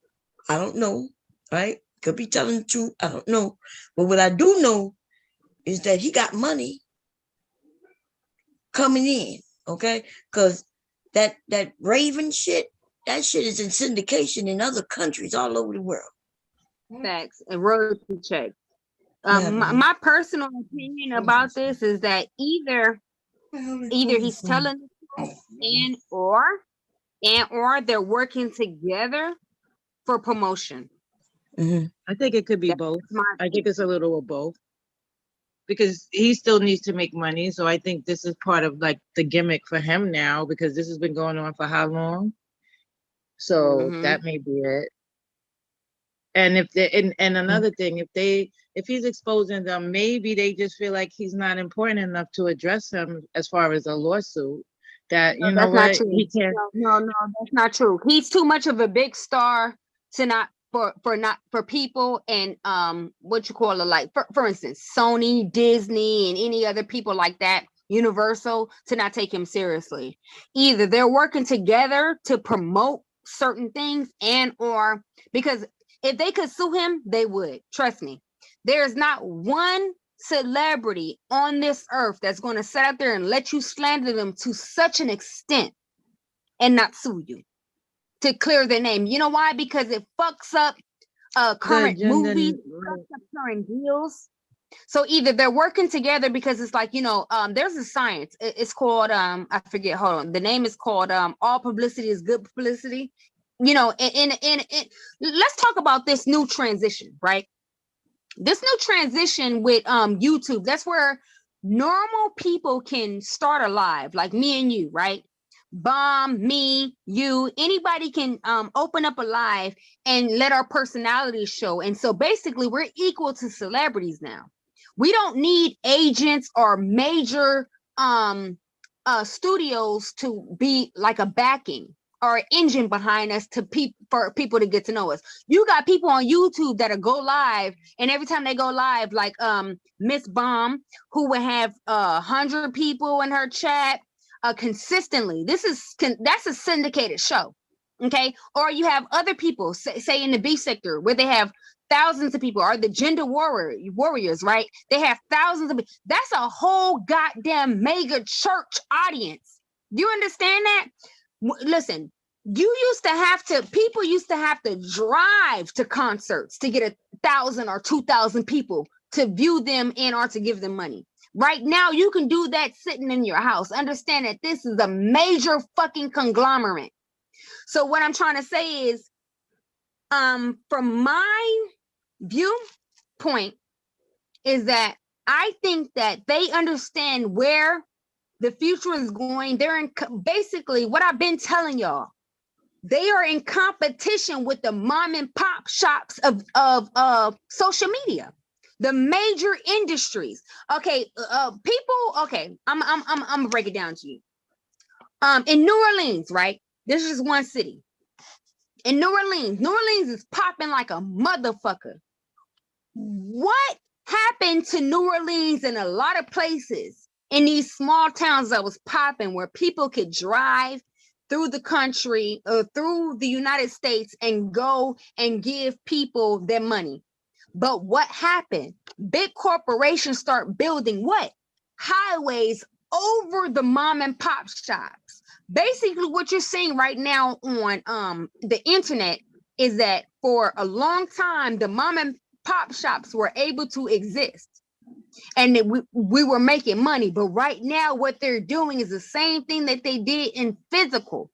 I don't know, right? Could be telling the truth. I don't know. But what I do know, is that he got money coming in, okay? Because that Raven shit, that shit is in syndication in other countries all over the world. Facts and royalty checks. My personal opinion about this is that either he's telling the truth and or they're working together for promotion. I think it could be both. I think it's a little of both. Because he still needs to make money. So I think this is part of like the gimmick for him now, because this has been going on for how long? So that may be it. And if they and another thing, if he's exposing them, maybe they just feel like he's not important enough to address him as far as a lawsuit. That you know what, he can't. No, that's not true. He's too much of a big star to not for people and what you call it, like for instance, Sony, Disney, and any other people like that, Universal, to not take him seriously. Either they're working together to promote certain things and or because if they could sue him, they would. Trust me. There's not one celebrity on this earth that's going to sit out there and let you slander them to such an extent and not sue you to clear their name. You know why? Because it fucks up current movies, fucks up current deals. So either they're working together because it's like, there's a science. It's called, I forget, hold on. The name is called all publicity is good publicity. And let's talk about this new transition, right? This new transition with YouTube, that's where normal people can start a live, like me and you, right? Bomb, me, you, anybody can open up a live and let our personalities show. And so basically we're equal to celebrities now. We don't need agents or major studios to be like a backing or an engine behind us for people to get to know us. You got people on YouTube that'll go live, and every time they go live, like Miss Bomb, who would have 100 people in her chat consistently. That's a syndicated show, okay? Or you have other people, say in the B sector, where they have thousands of people, or the gender warriors, right? They have thousands of people. That's a whole goddamn mega church audience. Do you understand that? Listen, people used to have to drive to concerts to get 1,000 or 2,000 people to view them and or to give them money. Right now, you can do that sitting in your house. Understand that this is a major fucking conglomerate. So what I'm trying to say is, from my viewpoint, is that I think that they understand where the future is going. They're in basically what I've been telling y'all. They are in competition with the mom and pop shops of social media, the major industries. Okay, people. Okay, I'm gonna break it down to you. In New Orleans, right? This is one city. In New Orleans is popping like a motherfucker. What happened to New Orleans and a lot of places in these small towns that was popping, where people could drive through the country or through the United States and go and give people their money? But what happened? Big corporations start building what? Highways over the mom and pop shops. Basically, what you're seeing right now on the internet is that for a long time, the mom and pop shops were able to exist and we were making money. But right now, what they're doing is the same thing that they did in physical.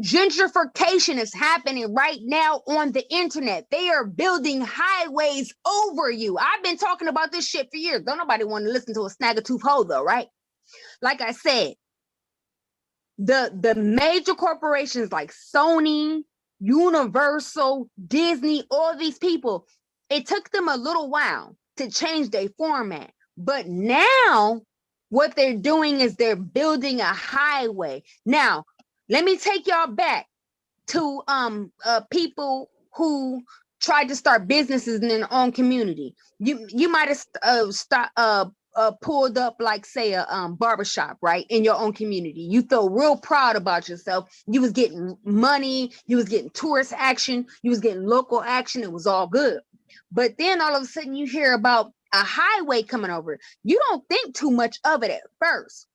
Gentrification is happening right now on the internet. They are building highways over you. I've been talking about this shit for years. Don't nobody want to listen to a snag-a-tooth hoe though, right? Like I said, the major corporations like Sony, Universal, Disney, all these people, it took them a little while to change their format. But now what they're doing is they're building a highway. Now, let me take y'all back to people who tried to start businesses in their own community. You might have pulled up, like, say, a barbershop, right, in your own community. You feel real proud about yourself. You was getting money, you was getting tourist action, you was getting local action. It was all good. But then all of a sudden you hear about a highway coming over, you don't think too much of it at first.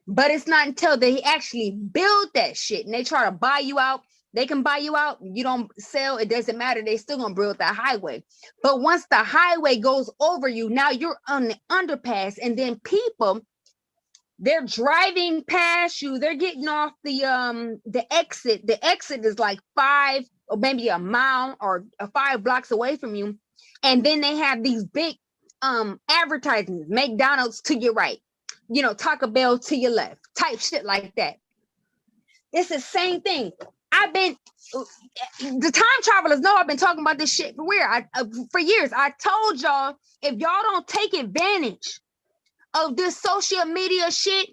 But it's not until they actually build that shit and they try to buy you out. They can buy you out. You don't sell. It doesn't matter. They still gonna build that highway. But once the highway goes over you, now you're on the underpass, and then people, they're driving past you. They're getting off the exit. The exit is like 5 or maybe a mile or 5 blocks away from you, and then they have these big advertisements: McDonald's to your right, Taco Bell to your left, type shit like that. It's the same thing. The time travelers know I've been talking about this shit for years. I told y'all, if y'all don't take advantage of this social media shit,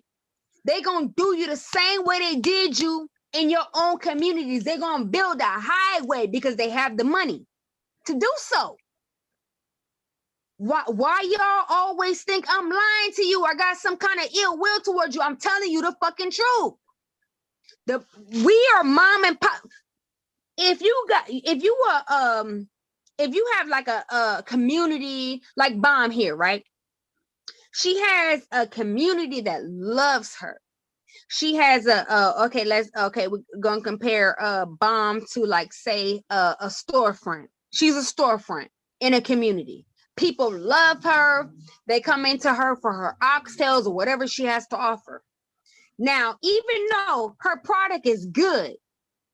they gonna do you the same way they did you in your own communities. They're gonna build a highway because they have the money to do so. Why y'all always think I'm lying to you? I got some kind of ill will towards you. I'm telling you the fucking truth. We are mom and pop. If you have like a community like Bomb here, right? She has a community that loves her. She has we're gonna compare Bomb to, like, say a storefront. She's a storefront in a community. People love her. They come into her for her oxtails or whatever she has to offer. Now, even though her product is good,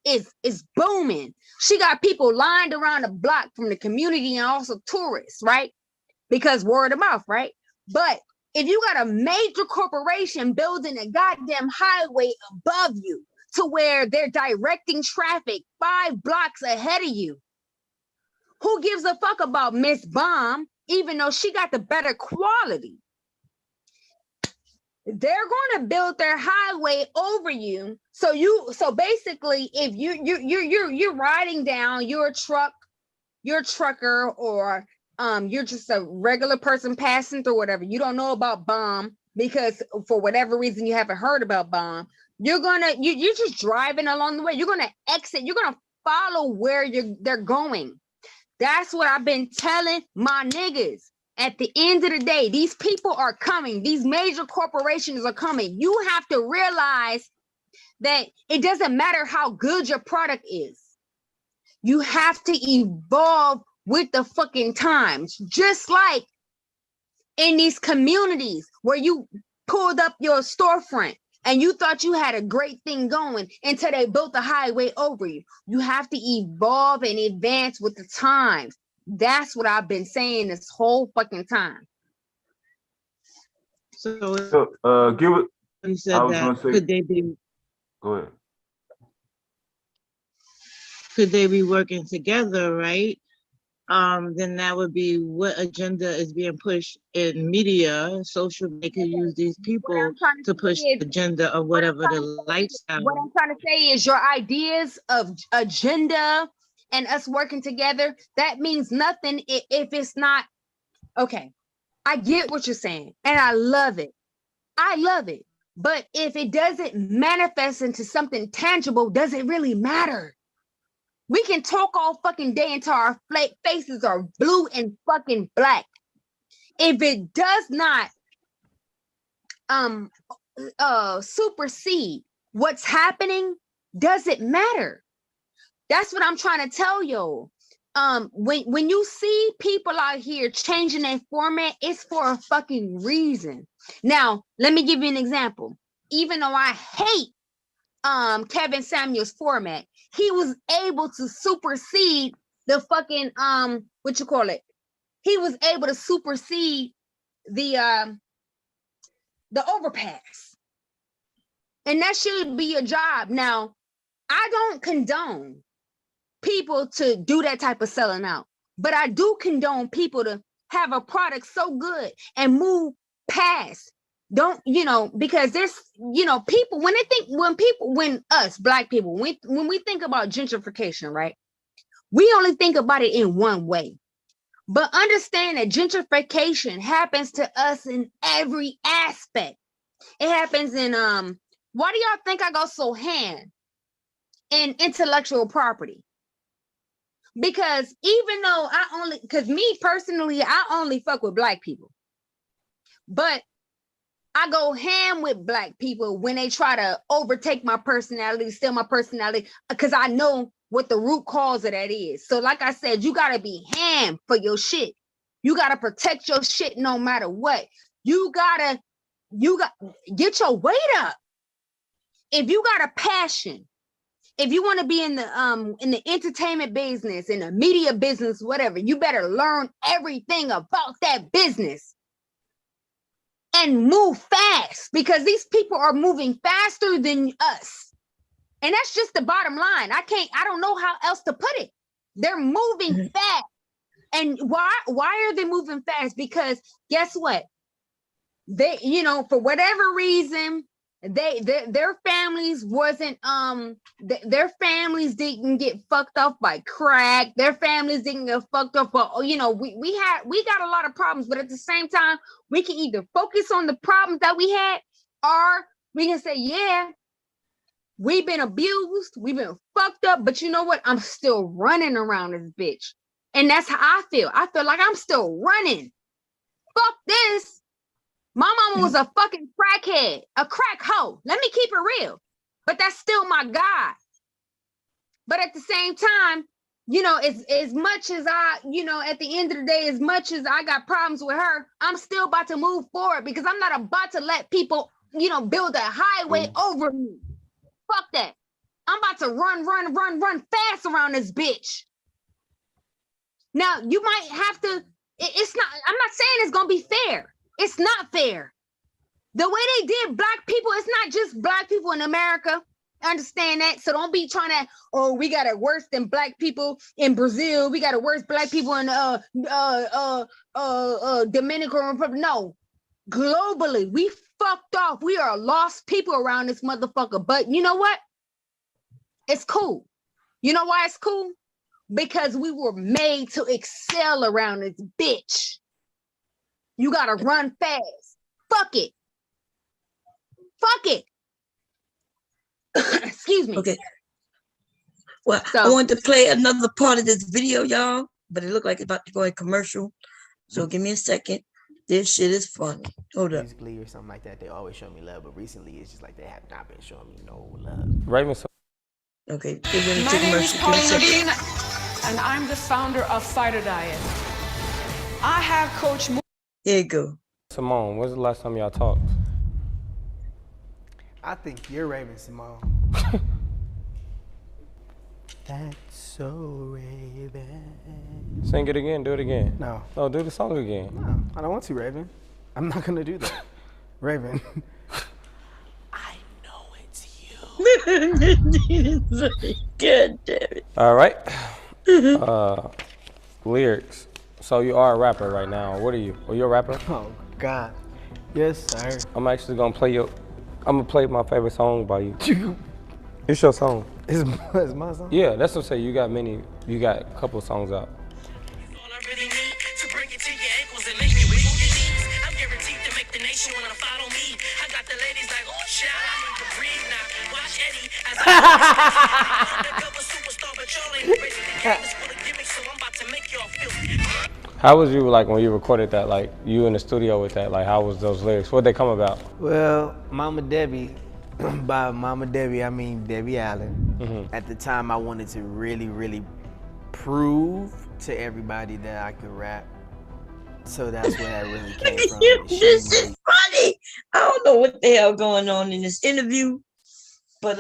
it's booming, she got people lined around the block from the community and also tourists, right? Because word of mouth, right? But if you got a major corporation building a goddamn highway above you to where they're directing traffic 5 blocks ahead of you, who gives a fuck about Miss Bomb, even though she got the better quality? They're going to build their highway over you. So basically, if you're riding down, you're a trucker, or you're just a regular person passing through, whatever. You don't know about Bomb because for whatever reason you haven't heard about Bomb. You're just driving along the way. You're gonna exit. You're gonna follow where they're going. That's what I've been telling my niggas. At the end of the day, these people are coming. These major corporations are coming. You have to realize that it doesn't matter how good your product is. You have to evolve with the fucking times. Just like in these communities where you pulled up your storefront and you thought you had a great thing going until they built the highway over you. You have to evolve and advance with the times. That's what I've been saying this whole fucking time. So give it. You said that. Could they be? Go ahead. Could they be working together, right? Then that would be what agenda is being pushed in media, social. They could use these people to push the agenda of whatever the lifestyle. What I'm trying to say is your ideas of agenda and us working together, that means nothing if it's not okay. I get what you're saying, and I love it. But if it doesn't manifest into something tangible, does it really matter? We can talk all fucking day until our faces are blue and fucking black. If it does not supersede what's happening, does it matter? That's what I'm trying to tell you. When you see people out here changing their format, it's for a fucking reason. Now, let me give you an example. Even though I hate Kevin Samuel's format, he was able to supersede the fucking he was able to supersede the overpass. And that should be your job. Now, I don't condone people to do that type of selling out, but I do condone people to have a product so good and move past. Don't, because there's, people, when us black people, when we think about gentrification, right? We only think about it in one way. But understand that gentrification happens to us in every aspect. It happens in, why do y'all think I go so hand in intellectual property? Because even though because me personally, I only fuck with black people. But I go ham with black people when they try to overtake my personality, steal my personality, because I know what the root cause of that is. So like I said, you got to be ham for your shit. You got to protect your shit no matter what. You got get your weight up. If you got a passion, if you want to be in the entertainment business, in the media business, whatever, you better learn everything about that business and move fast, because these people are moving faster than us. And that's just the bottom line. I don't know how else to put it. They're moving fast. And why are they moving fast? Because guess what? They, for whatever reason, their families wasn't their families didn't get fucked up by crack. Their families didn't get fucked up for, we got a lot of problems, but at the same time, we can either focus on the problems that we had, or we can say, yeah, we've been abused, we've been fucked up, but you know what? I'm still running around this bitch. And that's how I feel. I feel like I'm still running. Fuck this. My mama was a fucking crackhead, a crack hoe. Let me keep it real. But that's still my God. But at the same time, as much as I, at the end of the day, as much as I got problems with her, I'm still about to move forward, because I'm not about to let people, build a highway over me. Fuck that. I'm about to run fast around this bitch. Now, you might have to, I'm not saying it's going to be fair. It's not fair. The way they did black people, it's not just black people in America. Understand that? So don't be trying to, we got it worse than black people in Brazil. We got it worse black people in Dominican Republic. No. Globally, we fucked off. We are lost people around this motherfucker. But you know what? It's cool. You know why it's cool? Because we were made to excel around this bitch. You gotta run fast. Fuck it. Fuck it. Excuse me. Okay. Well, I wanted to play another part of this video, y'all, but it looked like it's about to go in commercial. So give me a second. This shit is funny. Hold up. Musically or something like that, they always show me love, but recently it's just like they have not been showing me no love. Raven. Okay. My name is Pauline Levine, and I'm the founder of Fighter Diet. I have Coach. Here you go. Simone, when's the last time y'all talked? I think you're Raven, Simone. That's so Raven. Sing it again. Do it again. No. No, do the song again. No, I don't want to, Raven. I'm not gonna do that. Raven. I know it's you. Good, damn it. All right. Lyrics. So you are a rapper right now. What are you? Are you a rapper? Oh God. Yes, sir. I'm actually gonna play my favorite song by you. It's your song. It's my song? Yeah, that's what I'm saying. You got a couple songs out. How was you like when you recorded that? Like you in the studio with that? Like how was those lyrics? What'd they come about? Well, Mama Debbie, by Mama Debbie I mean Debbie Allen. Mm-hmm. At the time, I wanted to really prove to everybody that I could rap. So that's where that really came from. This is funny. I don't know what the hell going on in this interview, but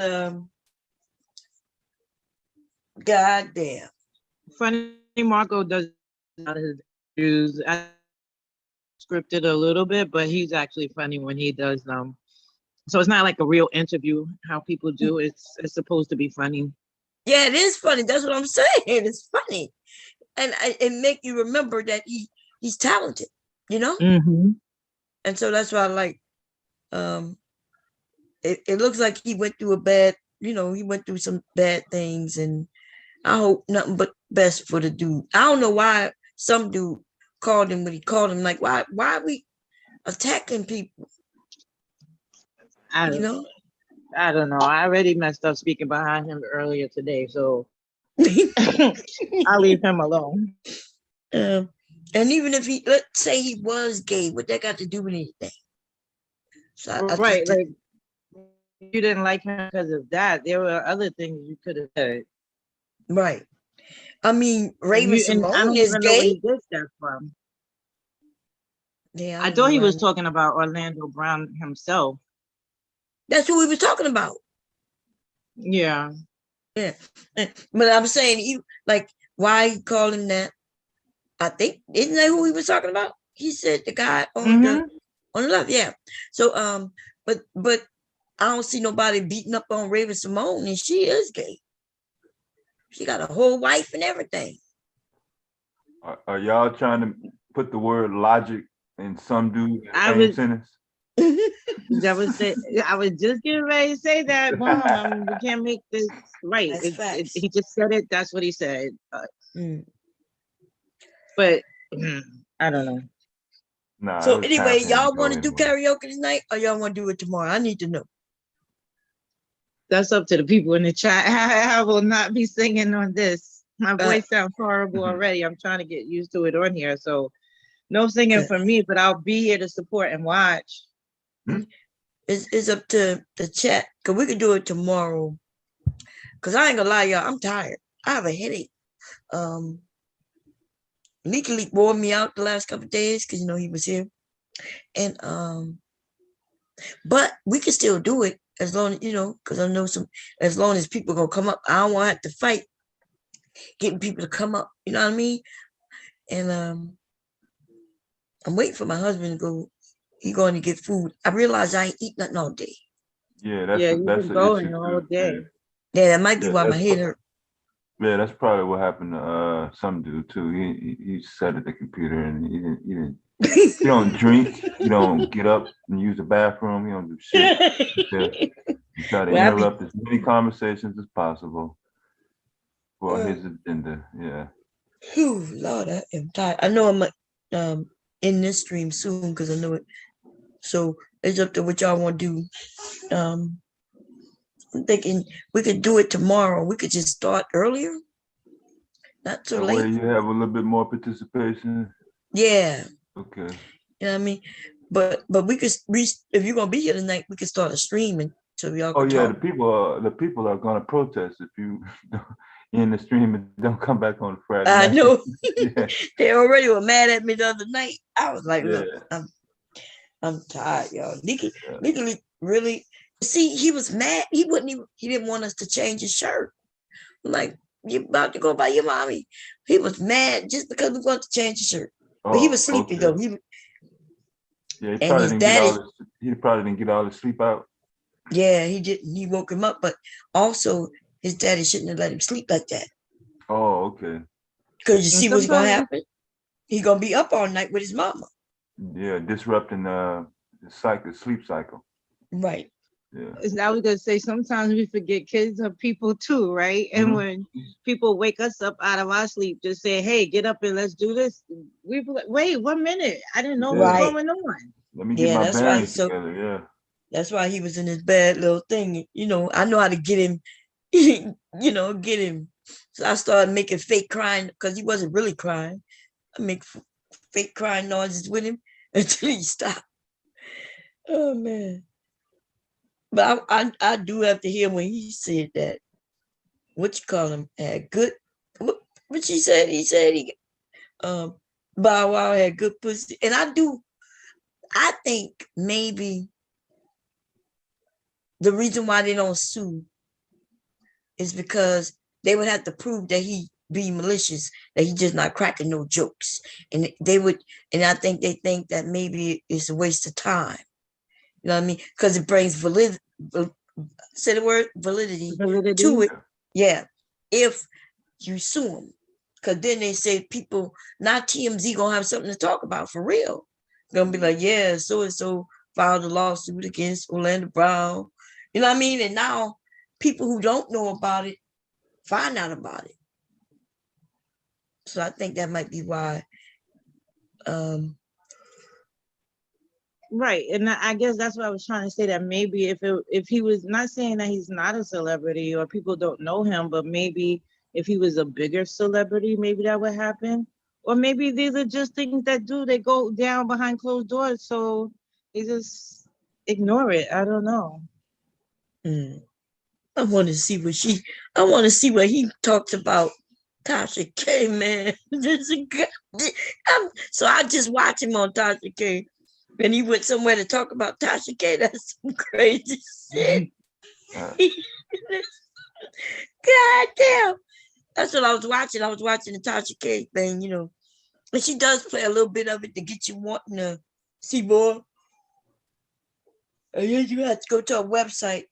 goddamn. Funny Marco does his interviews. I scripted a little bit, but he's actually funny when he does them. So it's not like a real interview, how people do. It's supposed to be funny. Yeah, it is funny. That's what I'm saying. It's funny. And it make you remember that he's talented, you know? Mm-hmm. And so that's why I like, it looks like he went through he went through some bad things, and I hope nothing but best for the dude. I don't know why some dude called him when he called him. Like, why are we attacking people? I don't know. I already messed up speaking behind him earlier today. So I'll leave him alone. And even if let's say he was gay, what that got to do with anything? So right, like you didn't like him because of that. There were other things you could have said. Right. I mean, Raven Simone I don't is even know where gay. he gets that from. Yeah, I thought he was talking about Orlando Brown himself. That's who we were talking about. Yeah. Yeah. But I'm saying, why you call him that? I think, isn't that who he was talking about? He said the guy on the left. Yeah. So, but I don't see nobody beating up on Raven Simone, and she is gay. She got a whole wife and everything. Are y'all trying to put the word logic in some dude in the same sentence? I was just getting ready to say that. Mom, we can't make this right. He just said it. That's what he said. But I don't know. Nah, so anyway, y'all want to do karaoke tonight, or y'all want to do it tomorrow? I need to know. That's up to the people in the chat. I will not be singing on this. My voice sounds horrible already. I'm trying to get used to it on here. So no singing for me, but I'll be here to support and watch. It's up to the chat, because we can do it tomorrow. Because I ain't gonna lie, y'all, I'm tired. I have a headache. Leak wore me out the last couple of days because he was here. And but we can still do it as long as because I know as long as people gonna come up. I don't want to have to fight getting people to come up, you know what I mean? And I'm waiting for my husband to go. He going to get food. I realize I ain't eat nothing all day. Yeah, that's going all day. Yeah, that might be why my head hurt. Yeah, that's probably what happened to some dude too. He sat at the computer and he don't drink. He don't get up and use the bathroom. He don't do shit. He try to interrupt as many conversations as possible for his agenda. Yeah. Whew, Lord, I am tired. I know I'm in this stream soon because I know it. So it's up to what y'all want to do. I'm thinking we could do it tomorrow. We could just start earlier. Not too late. Way you have a little bit more participation. Yeah. Okay. You know what I mean? But we could if you're gonna be here tonight, we could start a streaming so y'all can talk. The people are gonna protest if you in the stream and don't come back on Friday I night. know. They already were mad at me the other night. I was like, look, I'm tired, y'all. Nikki really see, he was mad. He didn't want us to change his shirt. I'm like, you about to go by your mommy. He was mad just because we wanted to change his shirt. But he was sleepy though. He probably didn't get all the sleep out. Yeah, he didn't. He woke him up, but also his daddy shouldn't have let him sleep like that. Oh, okay. Because you see what's gonna happen? He gonna be up all night with his mama. Yeah, disrupting the sleep cycle. Right. Yeah. I was gonna say sometimes we forget kids are people too, right? And when people wake us up out of our sleep, just say, "Hey, get up and let's do this." We be like, "Wait, 1 minute! I didn't know what was going on." Let me get my bearings together. Yeah. That's why he was in his bad little thing. I know how to get him. Get him. So I started making fake crying because he wasn't really crying. I make fake crying noises with him until he stopped. Oh man. But I do have to hear when he said that. What you call him? Had good. What she said? He said he. Bow Wow had good pussy, and I do. I think maybe the reason why they don't sue is because they would have to prove that he be malicious, that he just not cracking no jokes, and I think they think that maybe it's a waste of time. You know what I mean? Because it brings validity to it. Yeah. If you sue them. Because then they say people, not TMZ, gonna have something to talk about for real. Gonna be like, yeah, so-and-so filed a lawsuit against Orlando Brown. You know what I mean? And now people who don't know about it find out about it. So I think that might be why. Right, and I guess that's what I was trying to say, that maybe if he was not saying that he's not a celebrity or people don't know him, but maybe If he was a bigger celebrity, maybe that would happen. Or maybe these are just things that they go down behind closed doors, so they just ignore it. I don't know. I want to see what he talks about. Tasha K, man. So I just watch him on Tasha K. When he went somewhere to talk about Tasha K, that's some crazy shit. God damn. That's what I was watching. I was watching the Tasha K thing, you know. And she does play a little bit of it to get you wanting to see more. And then you have to go to a website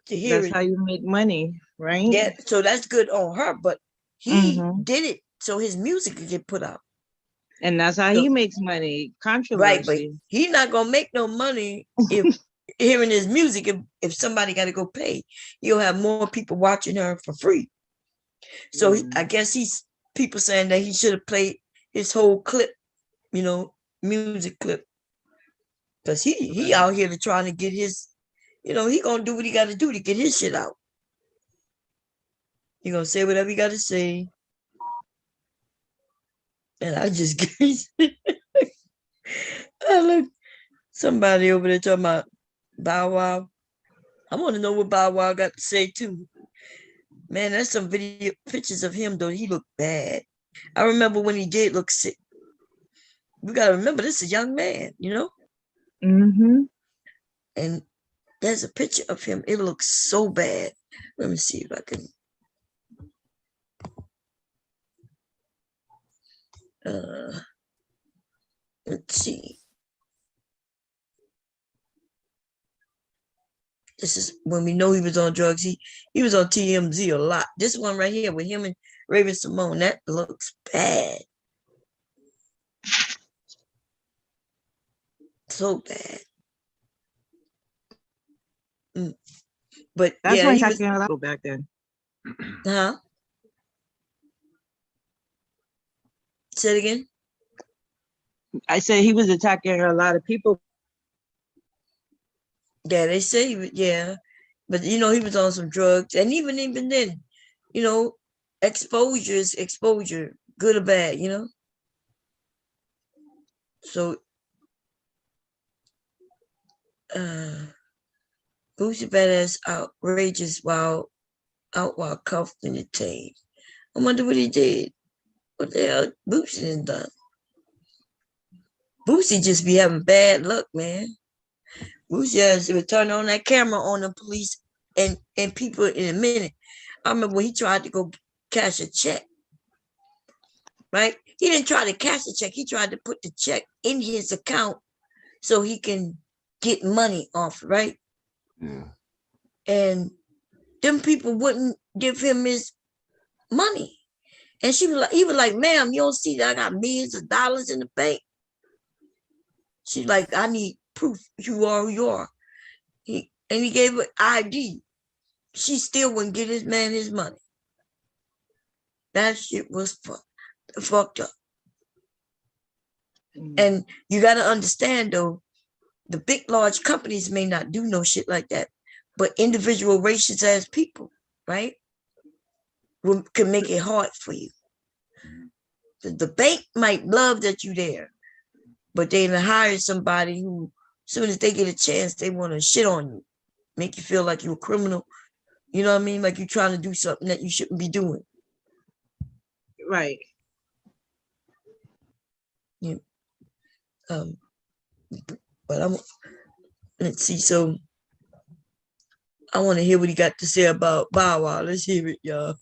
to hear it. That's how you make money, right? Yeah, so that's good on her, but he did it so his music could get put out. And that's how he makes money. Controversy. Right, but he's not gonna make no money if hearing his music if somebody got to go pay. He'll have more people watching her for free. So I guess people saying that he should have played his whole clip, you know, music clip, because he out here to trying to get his, you know, he gonna do what he got to do to get his shit out. He gonna say whatever he got to say, and I just look, somebody over there talking about Bow Wow. I want to know what Bow Wow got to say too. Man, that's some video pictures of him though. He looked bad. I remember when he did look sick. We gotta remember this is a young man, you know. And there's a picture of him. It looks so bad. Let me see if I can. Let's see. This is when we know he was on drugs. He was on TMZ a lot. This one right here with him and Raven Simone, that looks bad. So bad. But that's yeah, when he was back then. Huh? Say it again. I said he was attacking a lot of people. Yeah, they say yeah. But you know, he was on some drugs. And even then, you know, exposure is exposure, good or bad, you know. So Boosie Badass outrageous while cuffed and detained. I wonder what he did. What the hell Boosie done done? Boosie just be having bad luck, man. Boosie has to turn on that camera on the police and people in a minute. I remember when he tried to go cash a check, right? He didn't try to cash a check. He tried to put the check in his account so he can get money off, right? Yeah. And them people wouldn't give him his money. And he was like, ma'am, you don't see that I got millions of dollars in the bank? She's like, I need proof you are who you are. He gave her ID. She still wouldn't get his man his money. That shit was fucked up. And you got to understand, though, the big, large companies may not do no shit like that, but individual racist ass people, right, can make it hard for you. The bank might love that you there, but they hire somebody who, as soon as they get a chance, they want to shit on you, make you feel like you're a criminal. You know what I mean? Like you're trying to do something that you shouldn't be doing. Right. Yeah. But let's see. So I want to hear what he got to say about Bow Wow. Let's hear it, y'all.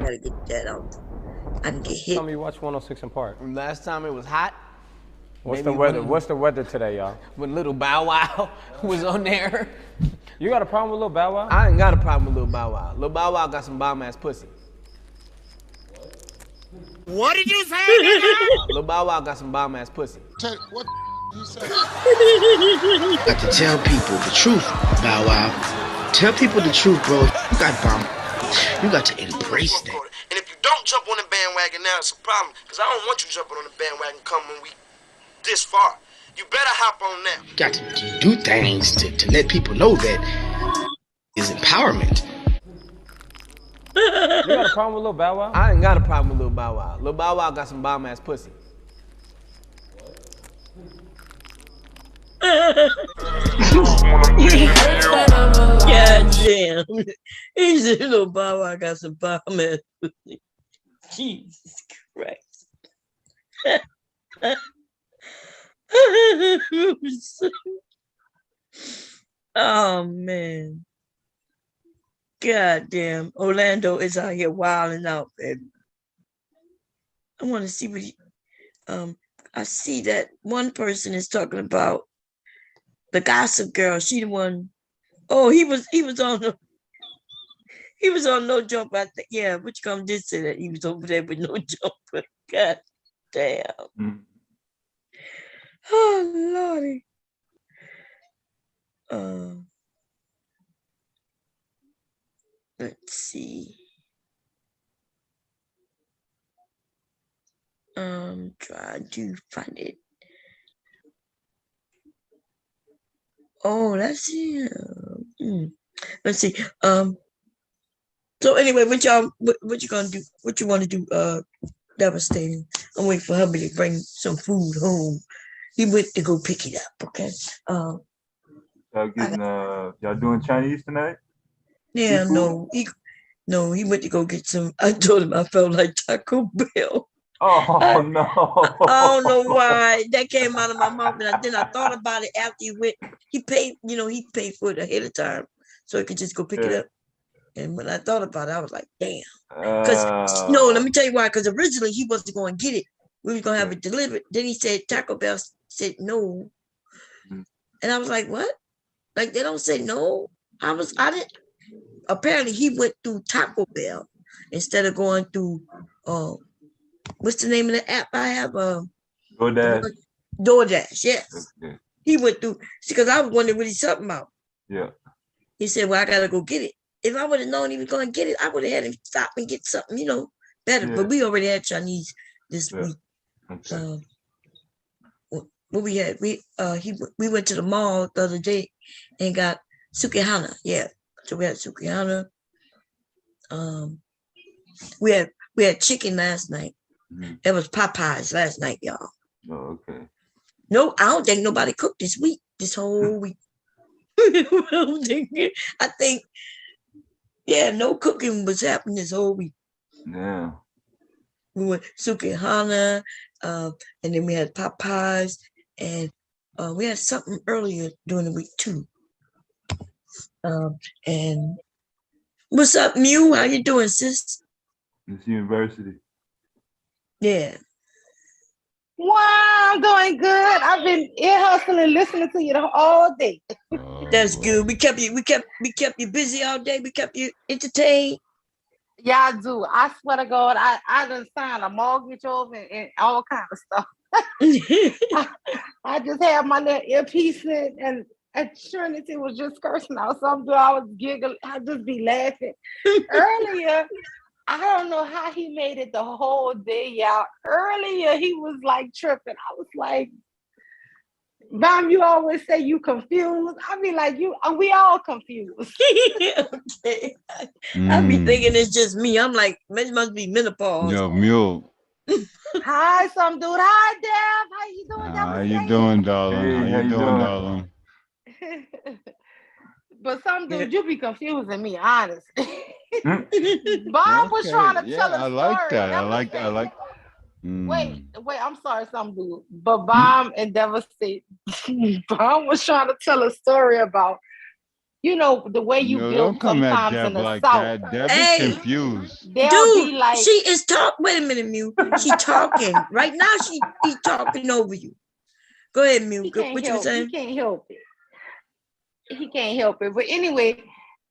Gotta get that out. I can get hit. Tell me you watch 106 in Park. Last time it was hot. What's the weather? What's the weather today, y'all? When Little Bow Wow was on there. You got a problem with Little Bow Wow? I ain't got a problem with Little Bow Wow. Little Bow Wow got some bomb ass pussy. What did you say, nigga? Little Bow Wow got some bomb ass pussy. What you say? Got to tell people the truth, Bow Wow. Tell people the truth, bro. You got bomb. You got to embrace that. And if you don't jump on the bandwagon now, it's a problem. Because I don't want you jumping on the bandwagon coming we this far. You better hop on now. You got to do things to let people know that is empowerment. You got a problem with Lil Bow Wow? I ain't got a problem with Lil Bow Wow. Lil Bow Wow got some bomb ass pussy. God damn. He said, Lil Bow Wow got some bomb ass pussy. Jesus Christ. Oh man. God damn. Orlando is out here wilding out, baby. I want to see what he, I see that one person is talking about the Gossip Girl. She the one. Oh, he was on No Jumper. I think, yeah, which come did say that he was over there with No Jumper. God damn. Oh Lordy. Let's see. Try to find it. Oh, that's him. Let's see. So anyway, what you gonna do? What you want to do? Devastating. I'm waiting for hubby to bring some food home. He went to go pick it up. Okay. Y'all doing Chinese tonight? Yeah, no, he went to go get some. I told him I felt like Taco Bell. Oh no! I don't know why that came out of my mouth, and then I thought about it after he went. He paid for it ahead of time, so he could just go pick it up. And when I thought about it, I was like, "Damn!" Because no, let me tell you why. Because originally he wasn't going to get it. We were going to have it delivered. Then he said Taco Bell said no, and I was like, "What? Like they don't say no?" I didn't. Apparently, he went through Taco Bell instead of going through. What's the name of the app I have? DoorDash. DoorDash, yes. Okay. He went through, because I was wondering what he's talking about. Yeah. He said, well, I got to go get it. If I would have known he was going to get it, I would have had him stop and get something, better. Yeah. But we already had Chinese this week. Okay. What we had, we went to the mall the other day and got Sukihana. Yeah. So we had Sukihana. We had chicken last night. It was Popeyes last night, y'all. Oh, okay. No, I don't think nobody cooked this whole week. I think, yeah, no cooking was happening this whole week. Yeah. We went Sukihana, and then we had Popeyes, and we had something earlier during the week too. And what's up, Mew? How you doing, sis? It's university. Yeah. Wow, I'm doing good. I've been ear hustling, listening to you all day. That's good. We kept you busy all day. We kept you entertained. Yeah, I do. I swear to God, I done signed a mortgage over and all kind of stuff. I just had my little earpiece in, and Trinity was just cursing out something. I was giggling. I'd just be laughing. Earlier, I don't know how he made it the whole day, y'all. Earlier, he was like tripping. I was like, Mom, you always say you confused. I be like, we all confused. Okay. I be thinking it's just me. I'm like, it must be menopause. Yo, Mule. Hi, some dude. Hi, Dev. How you doing? How you doing, darling? Hey, how you doing, darling? But some dude, you be confusing me, honest. Bob was trying to tell a story. I like that. I like. Wait, I'm sorry, some dude. But Bob and Devastate, Bob was trying to tell a story about, the way you build sometimes in the like South. That. Deb is confused. They'll be like, she is talking. Wait a minute, Mew. She talking right now. She's talking over you. Go ahead, Mew. What you saying? He can't help it. He can't help it. But anyway,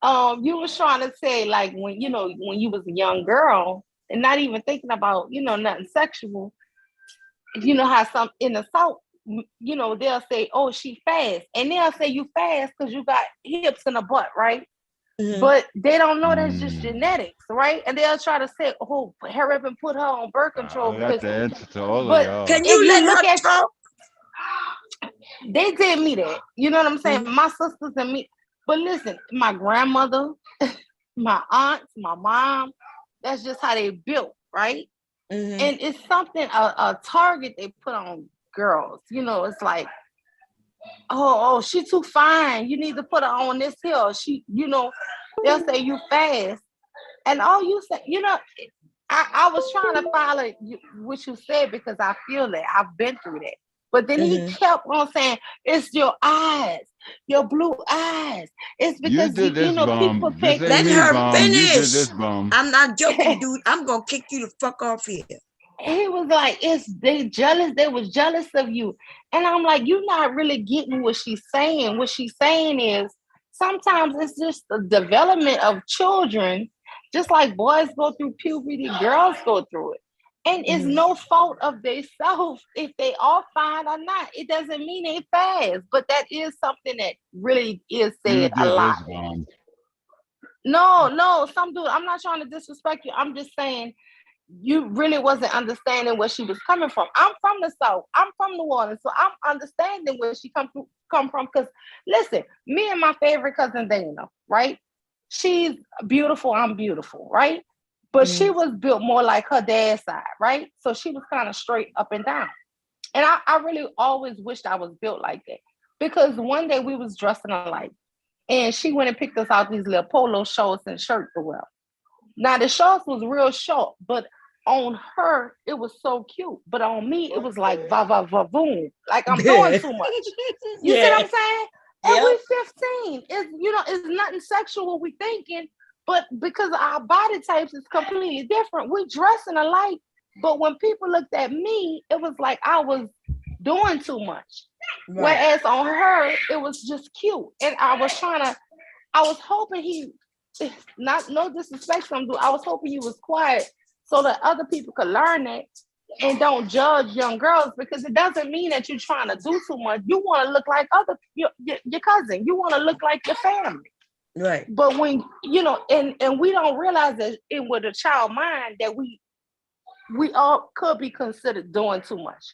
you was trying to say, like, when you was a young girl and not even thinking about, nothing sexual, how some in the South, they'll say, oh, she fast. And they'll say you fast because you got hips and a butt, right? Mm-hmm. But they don't know that's just genetics, right? And they'll try to say, oh, hurry up and put her on birth control. That's the answer to all of y'all. Can you let her talk? They did me that. You know what I'm saying? Mm-hmm. My sisters and me. But listen, my grandmother, my aunts, my mom. That's just how they built, right? And it's something, a target they put on girls. You know, it's like, oh, she too fine. You need to put her on this hill. She, you know, they'll say you fast. And all you say, you know, I was trying to follow what you said because I feel that I've been through that. But then he kept on saying, it's your eyes, your blue eyes. It's You because, did this, you know, people Bum. This pick. ain't Let me, her Bum. You did finish. this, Bum. I'm not joking, dude. I'm gonna kick you the fuck off here. He was like, they jealous. They was jealous of you. And I'm like, you're not really getting what she's saying. What she's saying is sometimes it's just the development of children, just like boys go through puberty, girls go through it. And it's no fault of themselves if they are fine or not. It doesn't mean they fast, but that is something that really is You said a did lot. this, Bum. No, some dude, I'm not trying to disrespect you. I'm just saying you really wasn't understanding where she was coming from. I'm from the South. I'm from New Orleans. So I'm understanding where she come from. Because listen, me and my favorite cousin Dana, right? She's beautiful. I'm beautiful, right? But she was built more like her dad's side, right? So she was kind of straight up and down. And I really always wished I was built like that. Because one day we was dressing alike. And she went and picked us out these little polo shorts and shirt to wear. Now the shorts was real short, but on her it was so cute. But on me it was like va va va boom, like I'm doing too much. You see what I'm saying? And we 15. It's it's nothing sexual we thinking, but because our body types is completely different, we dressing alike. But when people looked at me, it was like I was doing too much. Right. Whereas on her, it was just cute. And I was hoping not no disrespect some dude. I was hoping he was quiet so that other people could learn it and don't judge young girls, because it doesn't mean that you're trying to do too much. You want to look like your cousin. You want to look like your family. Right. But when and we don't realize that with a child mind that we all could be considered doing too much.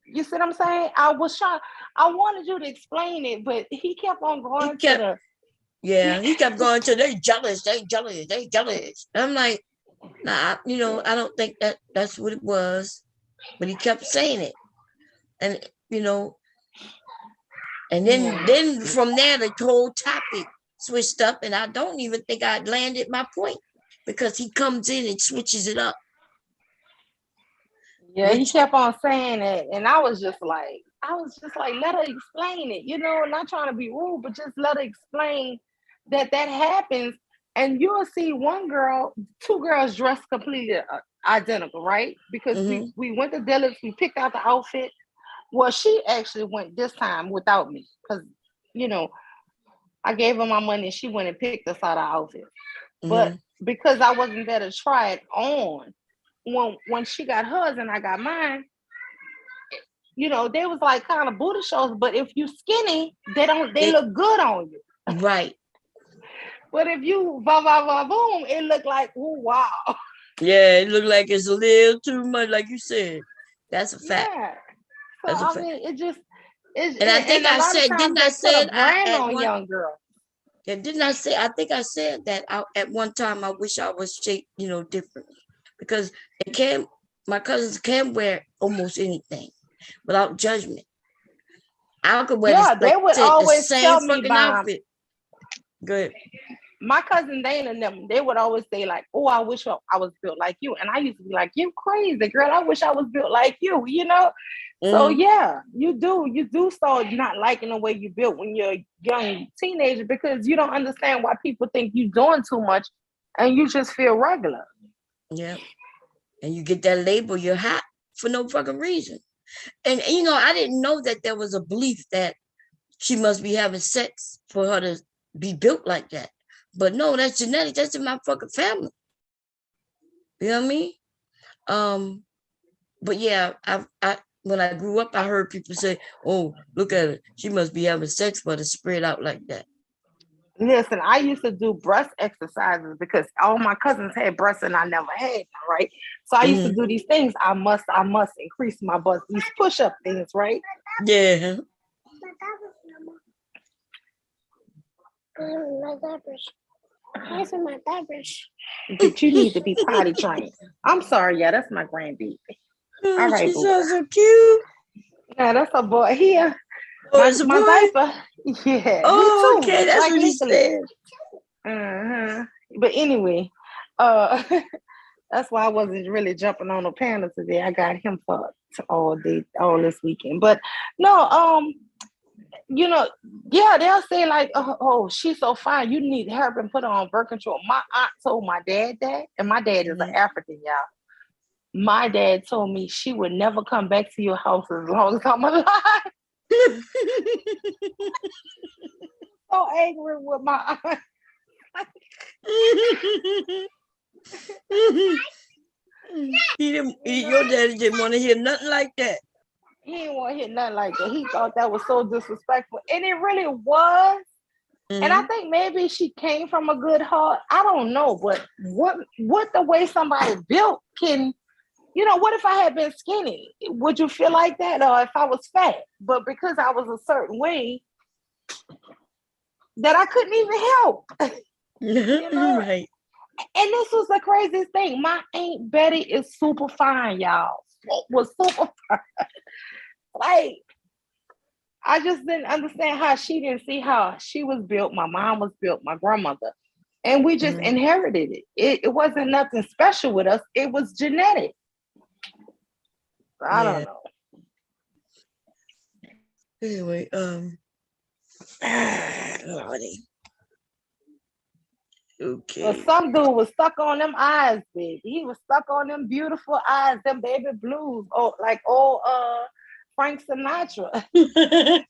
You see what I'm saying? I wanted you to explain it, but he kept on going he kept going to they jealous. I'm like, nah, I don't think that's what it was, but he kept saying it, and and then from there the whole topic switched up, and I don't even think I landed my point because he comes in and switches it up. Yeah, he kept on saying it, and I was just like, let her explain it, not trying to be rude, but just let her explain that happens. And you'll see two girls dressed completely identical, right? Because we went to Dillard's, we picked out the outfit. Well, she actually went this time without me because, I gave her my money and she went and picked us out our outfit. But because I wasn't there to try it on, when she got hers and I got mine, they was like kind of booty shows, but if you skinny, they look good on you. Right. But if you va va va boom, it looked like, oh wow. Yeah, it looked like it's a little too much, like you said. That's a fact. Yeah. So that's a fact. mean, it just and I think I said, didn't I say on young girl? Yeah, didn't I say? I think I said that at one time. I wish I was shaped, differently, because my cousins can wear almost anything without judgment. I could wear they would always the same tell me fucking outfit. Good. My cousin Dana and them, they would always say like, "Oh, I wish I was built like you," and I used to be like, "You crazy, girl! I wish I was built like you," So yeah, you do start not liking the way you built when you're a young teenager, because you don't understand why people think you're doing too much, and you just feel regular. Yeah, and you get that label, you're hot for no fucking reason. And I didn't know that there was a belief that she must be having sex for her to be built like that. But no, that's genetic. That's in my fucking family. You know what I mean? But yeah, I when I grew up, I heard people say, "Oh, look at her. She must be having sex for her to spread out like that." Listen, I used to do breast exercises because all my cousins had breasts and I never had them, right? So I used to do these things. I must increase my bust, these push-up things, right? Yeah. Where's my diapers? But you need to be potty trained. I'm sorry, yeah, that's my grandbaby. Oh, All right, she's boo. so cute. Yeah, that's a boy here. Oh, it's a My boy? diaper. Yeah, Oh, me too. okay, that's Like what he Nicholas. said. But anyway, that's why I wasn't really jumping on the panel today. I got him fucked all day, all this weekend. But no, you know, yeah, they'll say like, oh, she's so fine. You need help and put her on birth control. My aunt told my dad that, and my dad is an African, y'all. My dad told me she would never come back to your house as long as I'm alive. So angry with my aunt. Your daddy didn't want to hear nothing like that. He didn't want to hear nothing like that. He thought that was so disrespectful. And it really was. Mm-hmm. And I think maybe she came from a good heart. I don't know. But what the way somebody built can, you know, what if I had been skinny? Would you feel like that? Or if I was fat? But because I was a certain way, that I couldn't even help. You know? Right. And this was the craziest thing. My Aunt Betty is super fine, y'all. Was super fine. Like, I just didn't understand how she didn't see how she was built. My mom was built, my grandmother. And we just inherited it. It wasn't nothing special with us. It was genetic. I don't know. Anyway, Lordy. Okay. Well, some dude was stuck on them eyes, baby. He was stuck on them beautiful eyes, them baby blues. Oh, like old Frank Sinatra. I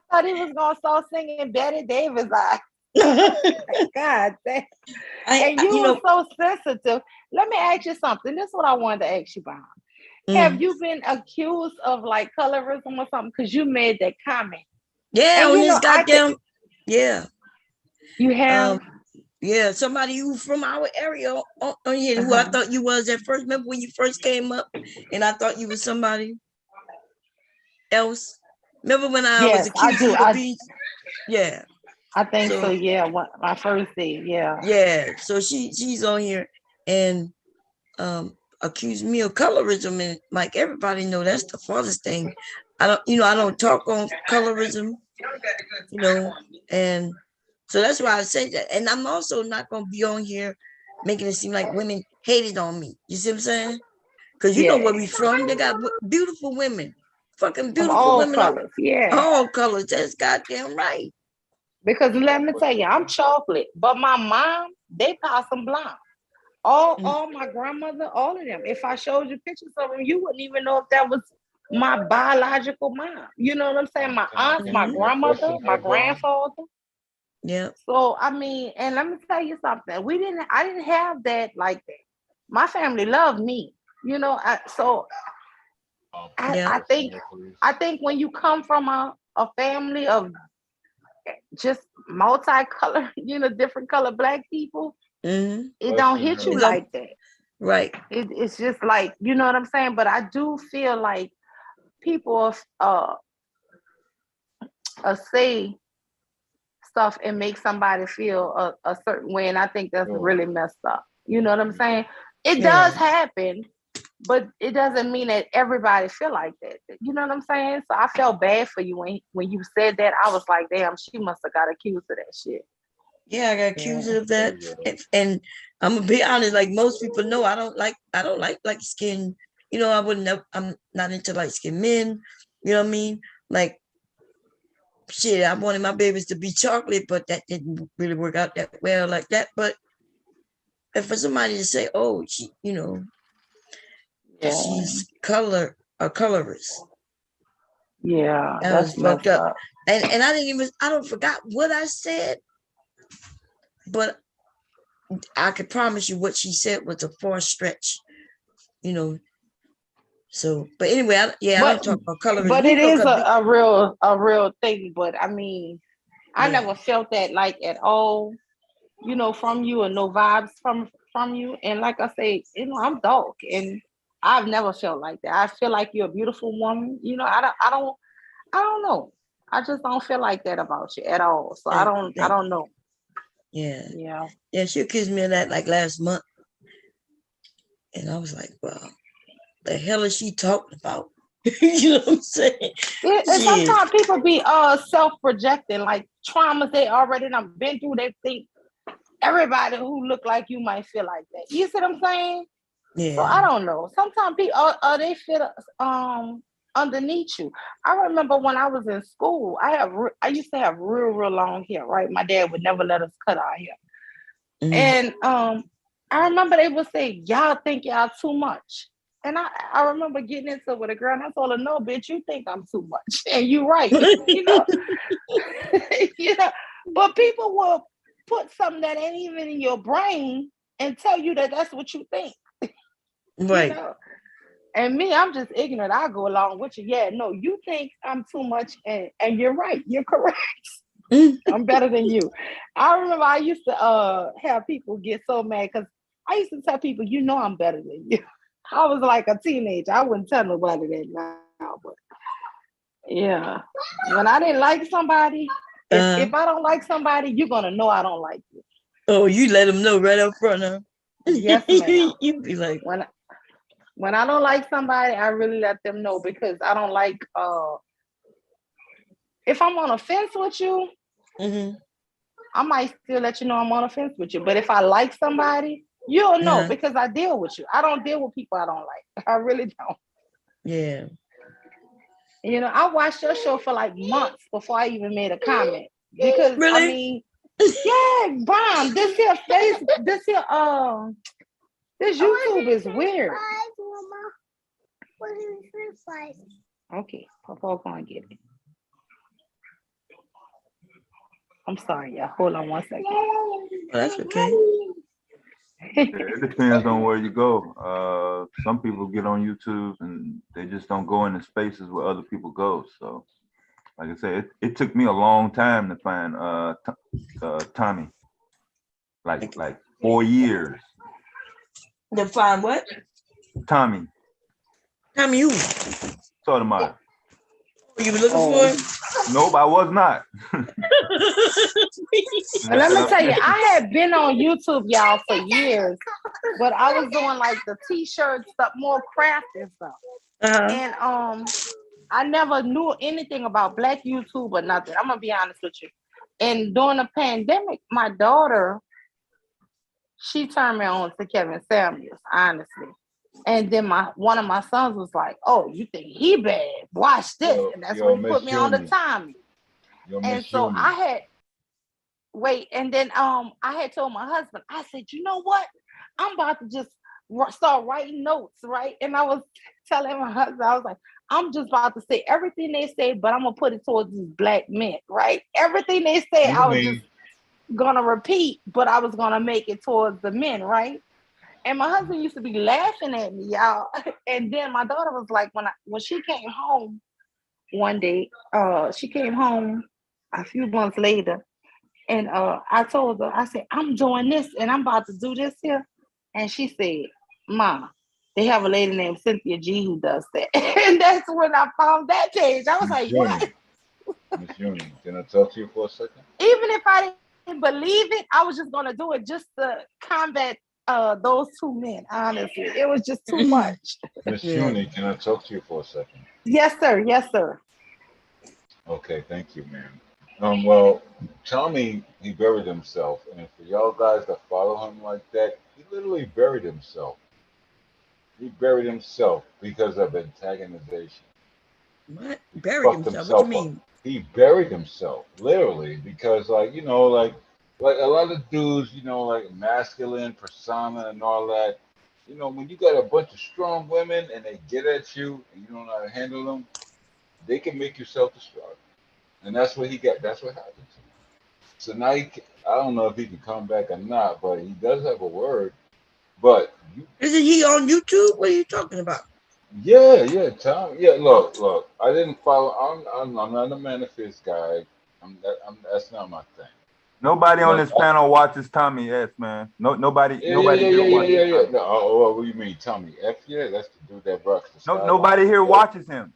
thought he was gonna start singing Betty Davis eyes. God damn. And you were so sensitive. Let me ask you something. This is what I wanted to ask you about. Have you been accused of like colorism or something? Because you made that comment. Yeah, and on his goddamn. Yeah. You have? Yeah, somebody who from our area on here who I thought you was at first. Remember when you first came up and I thought you was somebody else? Remember when I was accused of being? Yeah. I think so, yeah. My first day, yeah. Yeah. So she's on here and accused me of colorism, and like everybody know that's the farthest thing. I don't talk on colorism, and so that's why I say that. And I'm also not gonna be on here making it seem like women hated on me. You see what I'm saying? Because you know where we from. They got beautiful women, fucking beautiful all women. Colors, all colors. That's goddamn right. Because let me tell you, I'm chocolate, but my mom, they possum blonde. All my grandmother, all of them. If I showed you pictures of them, you wouldn't even know if that was my biological mom. You know what I'm saying? My aunt, my grandmother, my grandfather. Yeah. So I mean, and let me tell you something. I didn't have that like that. My family loved me. I think when you come from a family of just multicolor, different color Black people, it don't hit you like that. Right. It's just like, you know what I'm saying? But I do feel like people say stuff and make somebody feel a certain way. And I think that's really messed up. You know what I'm saying? It does happen, but it doesn't mean that everybody feel like that. You know what I'm saying? So I felt bad for you when you said that. I was like, damn, she must have got accused of that shit. Yeah, I got accused of that. And I'm gonna be honest, like most people know, I don't like light skin. I'm not into light skinned men. You know what I mean? Like shit, I wanted my babies to be chocolate, but that didn't really work out that well like that. But if for somebody to say, oh, she's a colorist. Yeah, that was fucked up. And I don't forgot what I said, but I could promise you what she said was a far stretch, So, but anyway, I don't talk about colorism. But it is a real thing. But I mean, I never felt that like at all, from you, or no vibes from you. And like I say, I'm dark, and I've never felt like that. I feel like you're a beautiful woman. I don't know. I just don't feel like that about you at all. So I don't know. Yeah. Yeah. Yeah, she accused me of that like last month. And I was like, well, the hell is she talking about? You know what I'm saying? And sometimes people be self-projecting, like traumas they already done been through. They think everybody who look like you might feel like that. You see what I'm saying? Yeah. So I don't know. Sometimes people they feel underneath you. I remember when I was in school, I used to have real long hair, right? My dad would never let us cut our hair. And I remember they would say, y'all think y'all too much. And I remember getting into it with a girl and I told her, no, bitch, you think I'm too much. And you're right. You know, but people will put something that ain't even in your brain and tell you that that's what you think. Right. You know? And me, I'm just ignorant. I go along with you. Yeah, no, you think I'm too much and you're right. You're correct. I'm better than you. I remember I used to have people get so mad because I used to tell people, you know I'm better than you. I was like a teenager. I wouldn't tell nobody that now, but yeah. When I didn't like somebody, if I don't like somebody, you're gonna know I don't like you. Oh, you let them know right up front, huh? Yes, ma'am. You be like, when I don't like somebody, I really let them know because I don't like if I'm on a fence with you, I might still let you know I'm on a fence with you. But if I like somebody, you'll know because I deal with you. I don't deal with people I don't like. I really don't. Yeah. You know, I watched your show for like months before I even made a comment. Because really? I mean, yeah, bomb. This YouTube is weird. Okay, Papa gonna get it. I'm sorry, y'all. Hold on one second. Oh, that's okay. It depends on where you go. Some people get on YouTube and they just don't go into spaces where other people go. So, like I said, it took me a long time to find Tommy. Like 4 years. To find what? Tommy. Tommy who? Talking about. You were looking for him? Nope, I was not. Let me tell you, I had been on YouTube, y'all, for years, but I was doing like the t-shirts, stuff, more crafting stuff. And I never knew anything about Black YouTube or nothing. I'm gonna be honest with you. And during the pandemic, my daughter, she turned me on to Kevin Samuels, honestly. And then one of my sons was like, "Oh, you think he bad? Watch this." And that's when he put me on the Tommy. And so I had and then I had told my husband, I said, you know what? I'm about to just start writing notes, right? And I was telling my husband, I was like, I'm just about to say everything they say, but I'm gonna put it towards these Black men, right? Everything they say, I was just gonna repeat, but I was gonna make it towards the men, right? And my husband used to be laughing at me, y'all. And then my daughter was like, when she came home one day, she came home a few months later, and I told her, I said, I'm doing this and I'm about to do this here. And she said, "Ma, they have a lady named Cynthia G who does that." And that's when I found that page. I was like, what? Miss Uni, can I talk to you for a second? Even if I didn't believe it, I was just gonna do it just to combat those two men. Honestly, it was just too much. Miss Uni, can I talk to you for a second? Yes, sir. Yes, sir. Okay, thank you, ma'am. Well, Tommy, he buried himself, and for y'all guys that follow him like that, he literally buried himself. He buried himself because of antagonization. What? Buried himself? What you mean? He buried himself, literally, because like a lot of dudes, like masculine persona and all that. When you got a bunch of strong women and they get at you and you don't know how to handle them, they can make you self-destruct. And that's what he got. That's what happened to him. So now I don't know if he can come back or not, but he does have a word. But isn't he on YouTube? What are you talking about? Yeah, Tom. Yeah, look. I didn't follow. I'm not a manifest guy. That's not my thing. Nobody on this panel watches Tommy S, man. Nobody here watches. Yeah. No, what do you mean, Tommy F? Yeah, that's the dude that rocks the skyline. Nobody here watches him.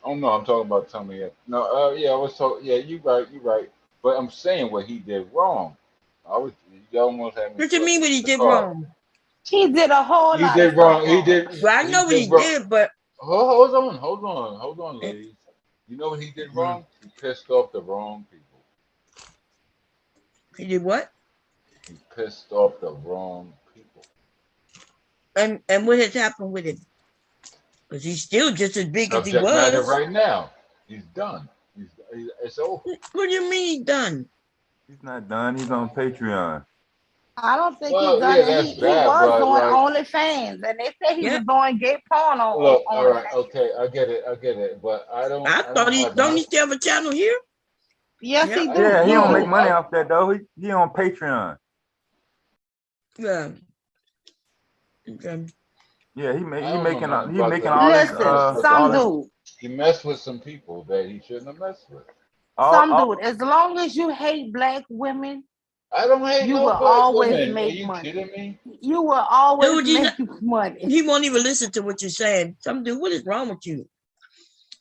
Oh no, I'm talking about Tommy F. No, yeah, I was talking. Yeah, you right. But I'm saying what he did wrong. You almost had me. What you mean what he did car. wrong? He did a whole He lot did of wrong. stuff He wrong. did. Well, I know what he did, but hold on, ladies. You know what he did wrong? He pissed off the wrong people. He did what? He pissed off the wrong people. And what has happened with him? Because he's still just as big as he Subject matter was. right now. He's done. It's over. What do you mean he's done? He's not done. He's on Patreon. I don't think Well, he's done yeah, it. that's He bad, was but, doing like- OnlyFans, and they said he Yeah. was doing gay porn on Look, all OnlyFans. right, okay, I get it, but I don't. I thought he don't he still have a channel here? Yes, he do. Yeah, he don't make do. money off that though. He on Patreon. Yeah. Okay. Yeah, he I don't making know nothing he about making that. all this. Listen, some dude. He messed with some people that he shouldn't have messed with. Some dude. As long as you hate black women, I don't hate you no will black always women. Are make you money. kidding me? You will always Dude, make money. He won't even listen to what you're saying. Some dude, what is wrong with you?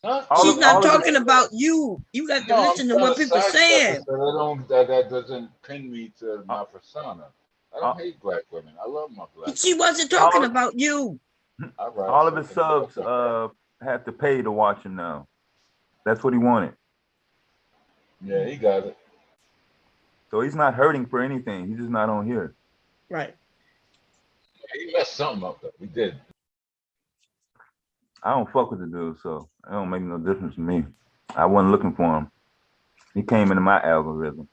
Huh? She's not talking about you. You got to No, listen to I'm what trying people sidestep saying. it so that doesn't pin me to my persona. I don't hate black women. I love my black She women. wasn't talking about you. All right, All of his subs have to pay to watch him now. That's what he wanted. Yeah, he got it. So he's not hurting for anything. He's just not on here. Right. He messed something up though. He did. I don't fuck with the dude, so it don't make no difference to me. I wasn't looking for him. He came into my algorithm.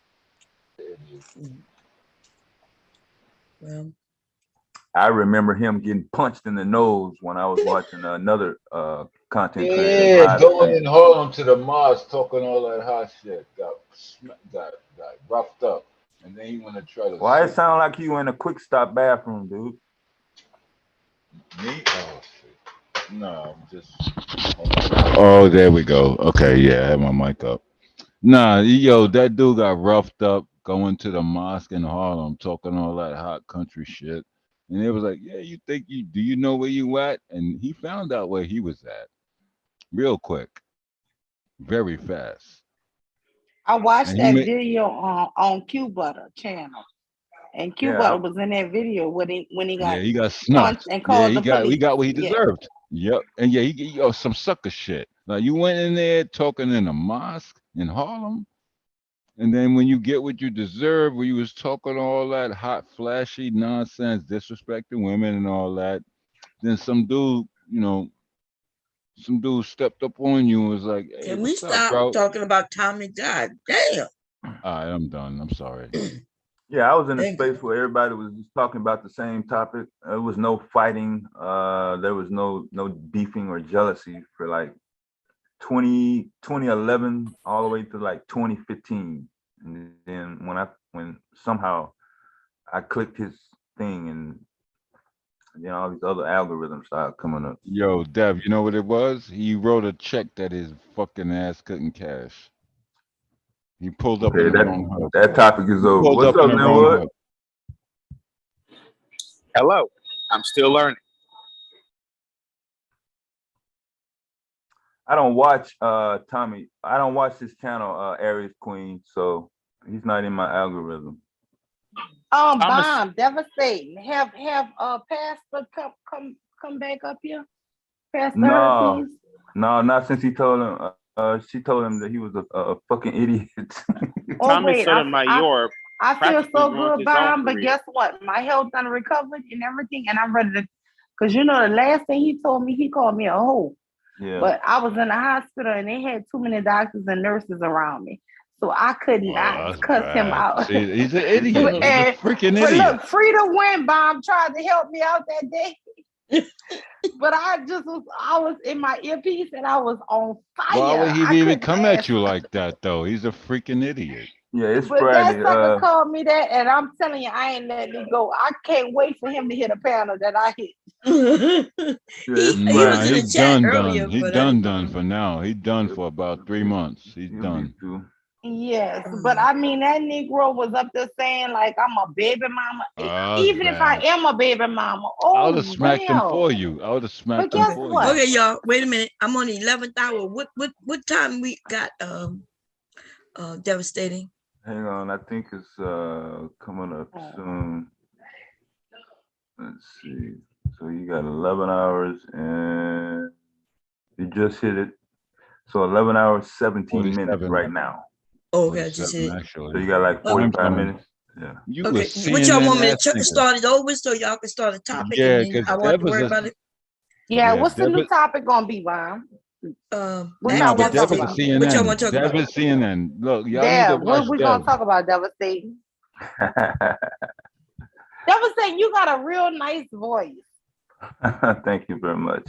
Well, I remember him getting punched in the nose when I was watching another content creator. Yeah, live going stream. in Harlem to the mosque, talking all that hot shit. Got roughed up, and then he want to try to. Why it sound like you in a quick stop bathroom, dude? Me? Oh shit. No, I'm just. Oh, there we go. Okay, yeah, I had my mic up. Nah, yo, that dude got roughed up going to the mosque in Harlem, talking all that hot country shit. And it was like, yeah, do you know where you at? And he found out where he was at real quick, very fast. I watched And he that made- video on Q Butter channel, and Q Butter was in that video when he got Yeah, he got snuffed. punched and Yeah, called he the got police. what he Yeah. deserved. Yep. And yeah, he some sucker shit. Like you went in there talking in a mosque in Harlem, and then when you get what you deserve, where you was talking all that hot, flashy nonsense, disrespecting women and all that, then some dude stepped up on you and was like, "Hey, can we what's up, stop bro?" talking about Tommy? God damn. All right, I'm done. I'm sorry. Yeah, I was in a space where everybody was just talking about the same topic. There was no fighting. There was no beefing or jealousy for like 2011 all the way to like 2015. And then when somehow I clicked his thing and all these other algorithms started coming up. Yo, Dev, you know what it was? He wrote a check that his fucking ass couldn't cash. He pulled up Okay, in the wrong hook. that topic is over. Pulled What's up up, in the wrong Linwood? hook. Hello, I'm still learning. I don't watch Tommy. I don't watch his channel, Aries Queen, so he's not in my algorithm. Bomb, devastating. Have Pastor come back up here. Pastor Hercules. No, not since he told him. She told him that he was a fucking idiot. Thomas Sotomayor. I feel so practically ruined good, his Bomb, own but career. guess what? My health done recovered and everything, and I'm ready to. Because the last thing he told me, he called me a hoe. Yeah. But I was in the hospital and they had too many doctors and nurses around me. So I could not cuss him out. See, he's an idiot. He's a freaking But idiot. look, Frida Bomb tried to help me out that day. But I was in my earpiece and I was on fire. Why would he I even couldn't come laugh. at you like that, though? He's a freaking idiot. Yeah, it's But Friday. that sucker called me that, and I'm telling you, I ain't letting it go. I can't wait for him to hit a panel that I hit. Nah, he's done. He done for now. He done for about 3 months. He's done. Yes, but I mean that Negro was up there saying like I'm a baby mama. Even if I am a baby mama, I would have smacked him for you. I would have smacked him for you. Okay, y'all. Wait a minute. I'm on the 11th hour. What time we got? Devastating. Hang on, I think it's coming up soon. Let's see. So you got 11 hours and you just hit it. So 11 hours, 17 minutes right now. Okay, I just hit it. So you got like 45 minutes. Yeah. You Okay, was what y'all want me to CNN start it over so y'all can start a topic Yeah, and then because I want to worry about it? Yeah, what's the new topic gonna be, Ron? What y'all want to talk about? What y'all want to talk about? CNN. Look, y'all Yeah, need to what watch we Dev. gonna talk about? Devastating. Devastating, you got a real nice voice. Thank you very much.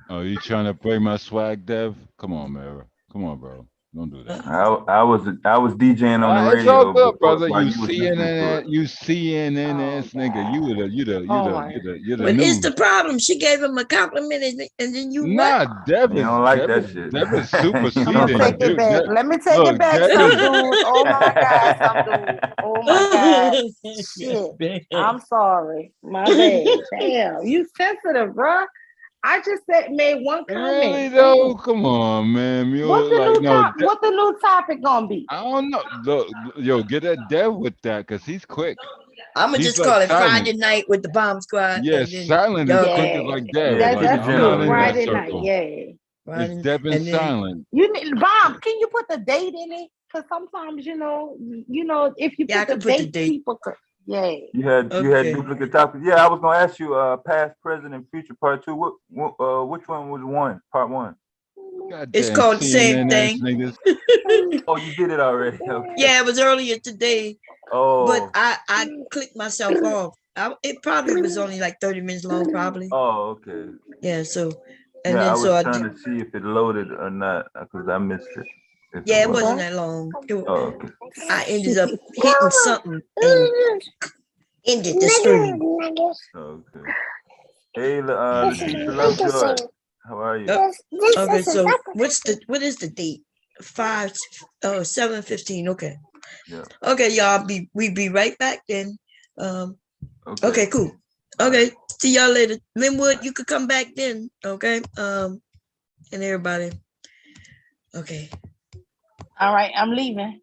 Oh, you trying to play my swag, Dev? Come on, man. Come on, bro. Don't do that. I was DJing on the It's all radio good, brother. while You you was listening to CNN, it. you CNN ass nigga. You the What is news. the problem? She gave him a compliment and then you Nah, what? Dev You is don't like Dev that is shit. Dev is I'm gonna superseding. take it back. Let me take Look, it back, Dev some is dude. Oh my God, some dude. Oh my God. Shit. I'm sorry. My bad. Damn, you sensitive, bruh. I just made one comment. really though. Come on, man. You What the like new no. what the new topic gonna be? I don't know. Look, yo, get that Dev with that because he's quick. I'm gonna He's just like call it silent. Friday night with the bomb squad. Yeah, And then silent is y'all quick Yeah, as like Dev. Yeah, Like keep it that's I'm general. not true. in that Friday night, circle. yeah. It's Dev and and then silent. You need Bob, can you put the date in it? Because sometimes you know, if you Yeah, I put can the put the date, date. people could You had duplicate topics. Yeah, I was gonna ask you past, present, and future part 2. Which one was one? Part 1. It's Goddamn called the same CNN ass thing. niggas. Oh, you did it already. Okay. Yeah, it was earlier today, but Oh. I clicked myself off. It probably was only like 30 minutes long, probably. Oh, okay. Yeah, so and Yeah, I then was so I trying did. to see if it loaded or not because I missed it. Yeah, it wasn't that long. Oh, okay. I ended up hitting something and ended the stream. Okay. Hey, Lovejoy, how are you? Okay, so what is the date? 7:15. Okay. Yeah. Okay, y'all. We be right back then. Okay, cool. Okay, see y'all later. Linwood, you could come back then. Okay. And everybody. Okay. All right, I'm leaving.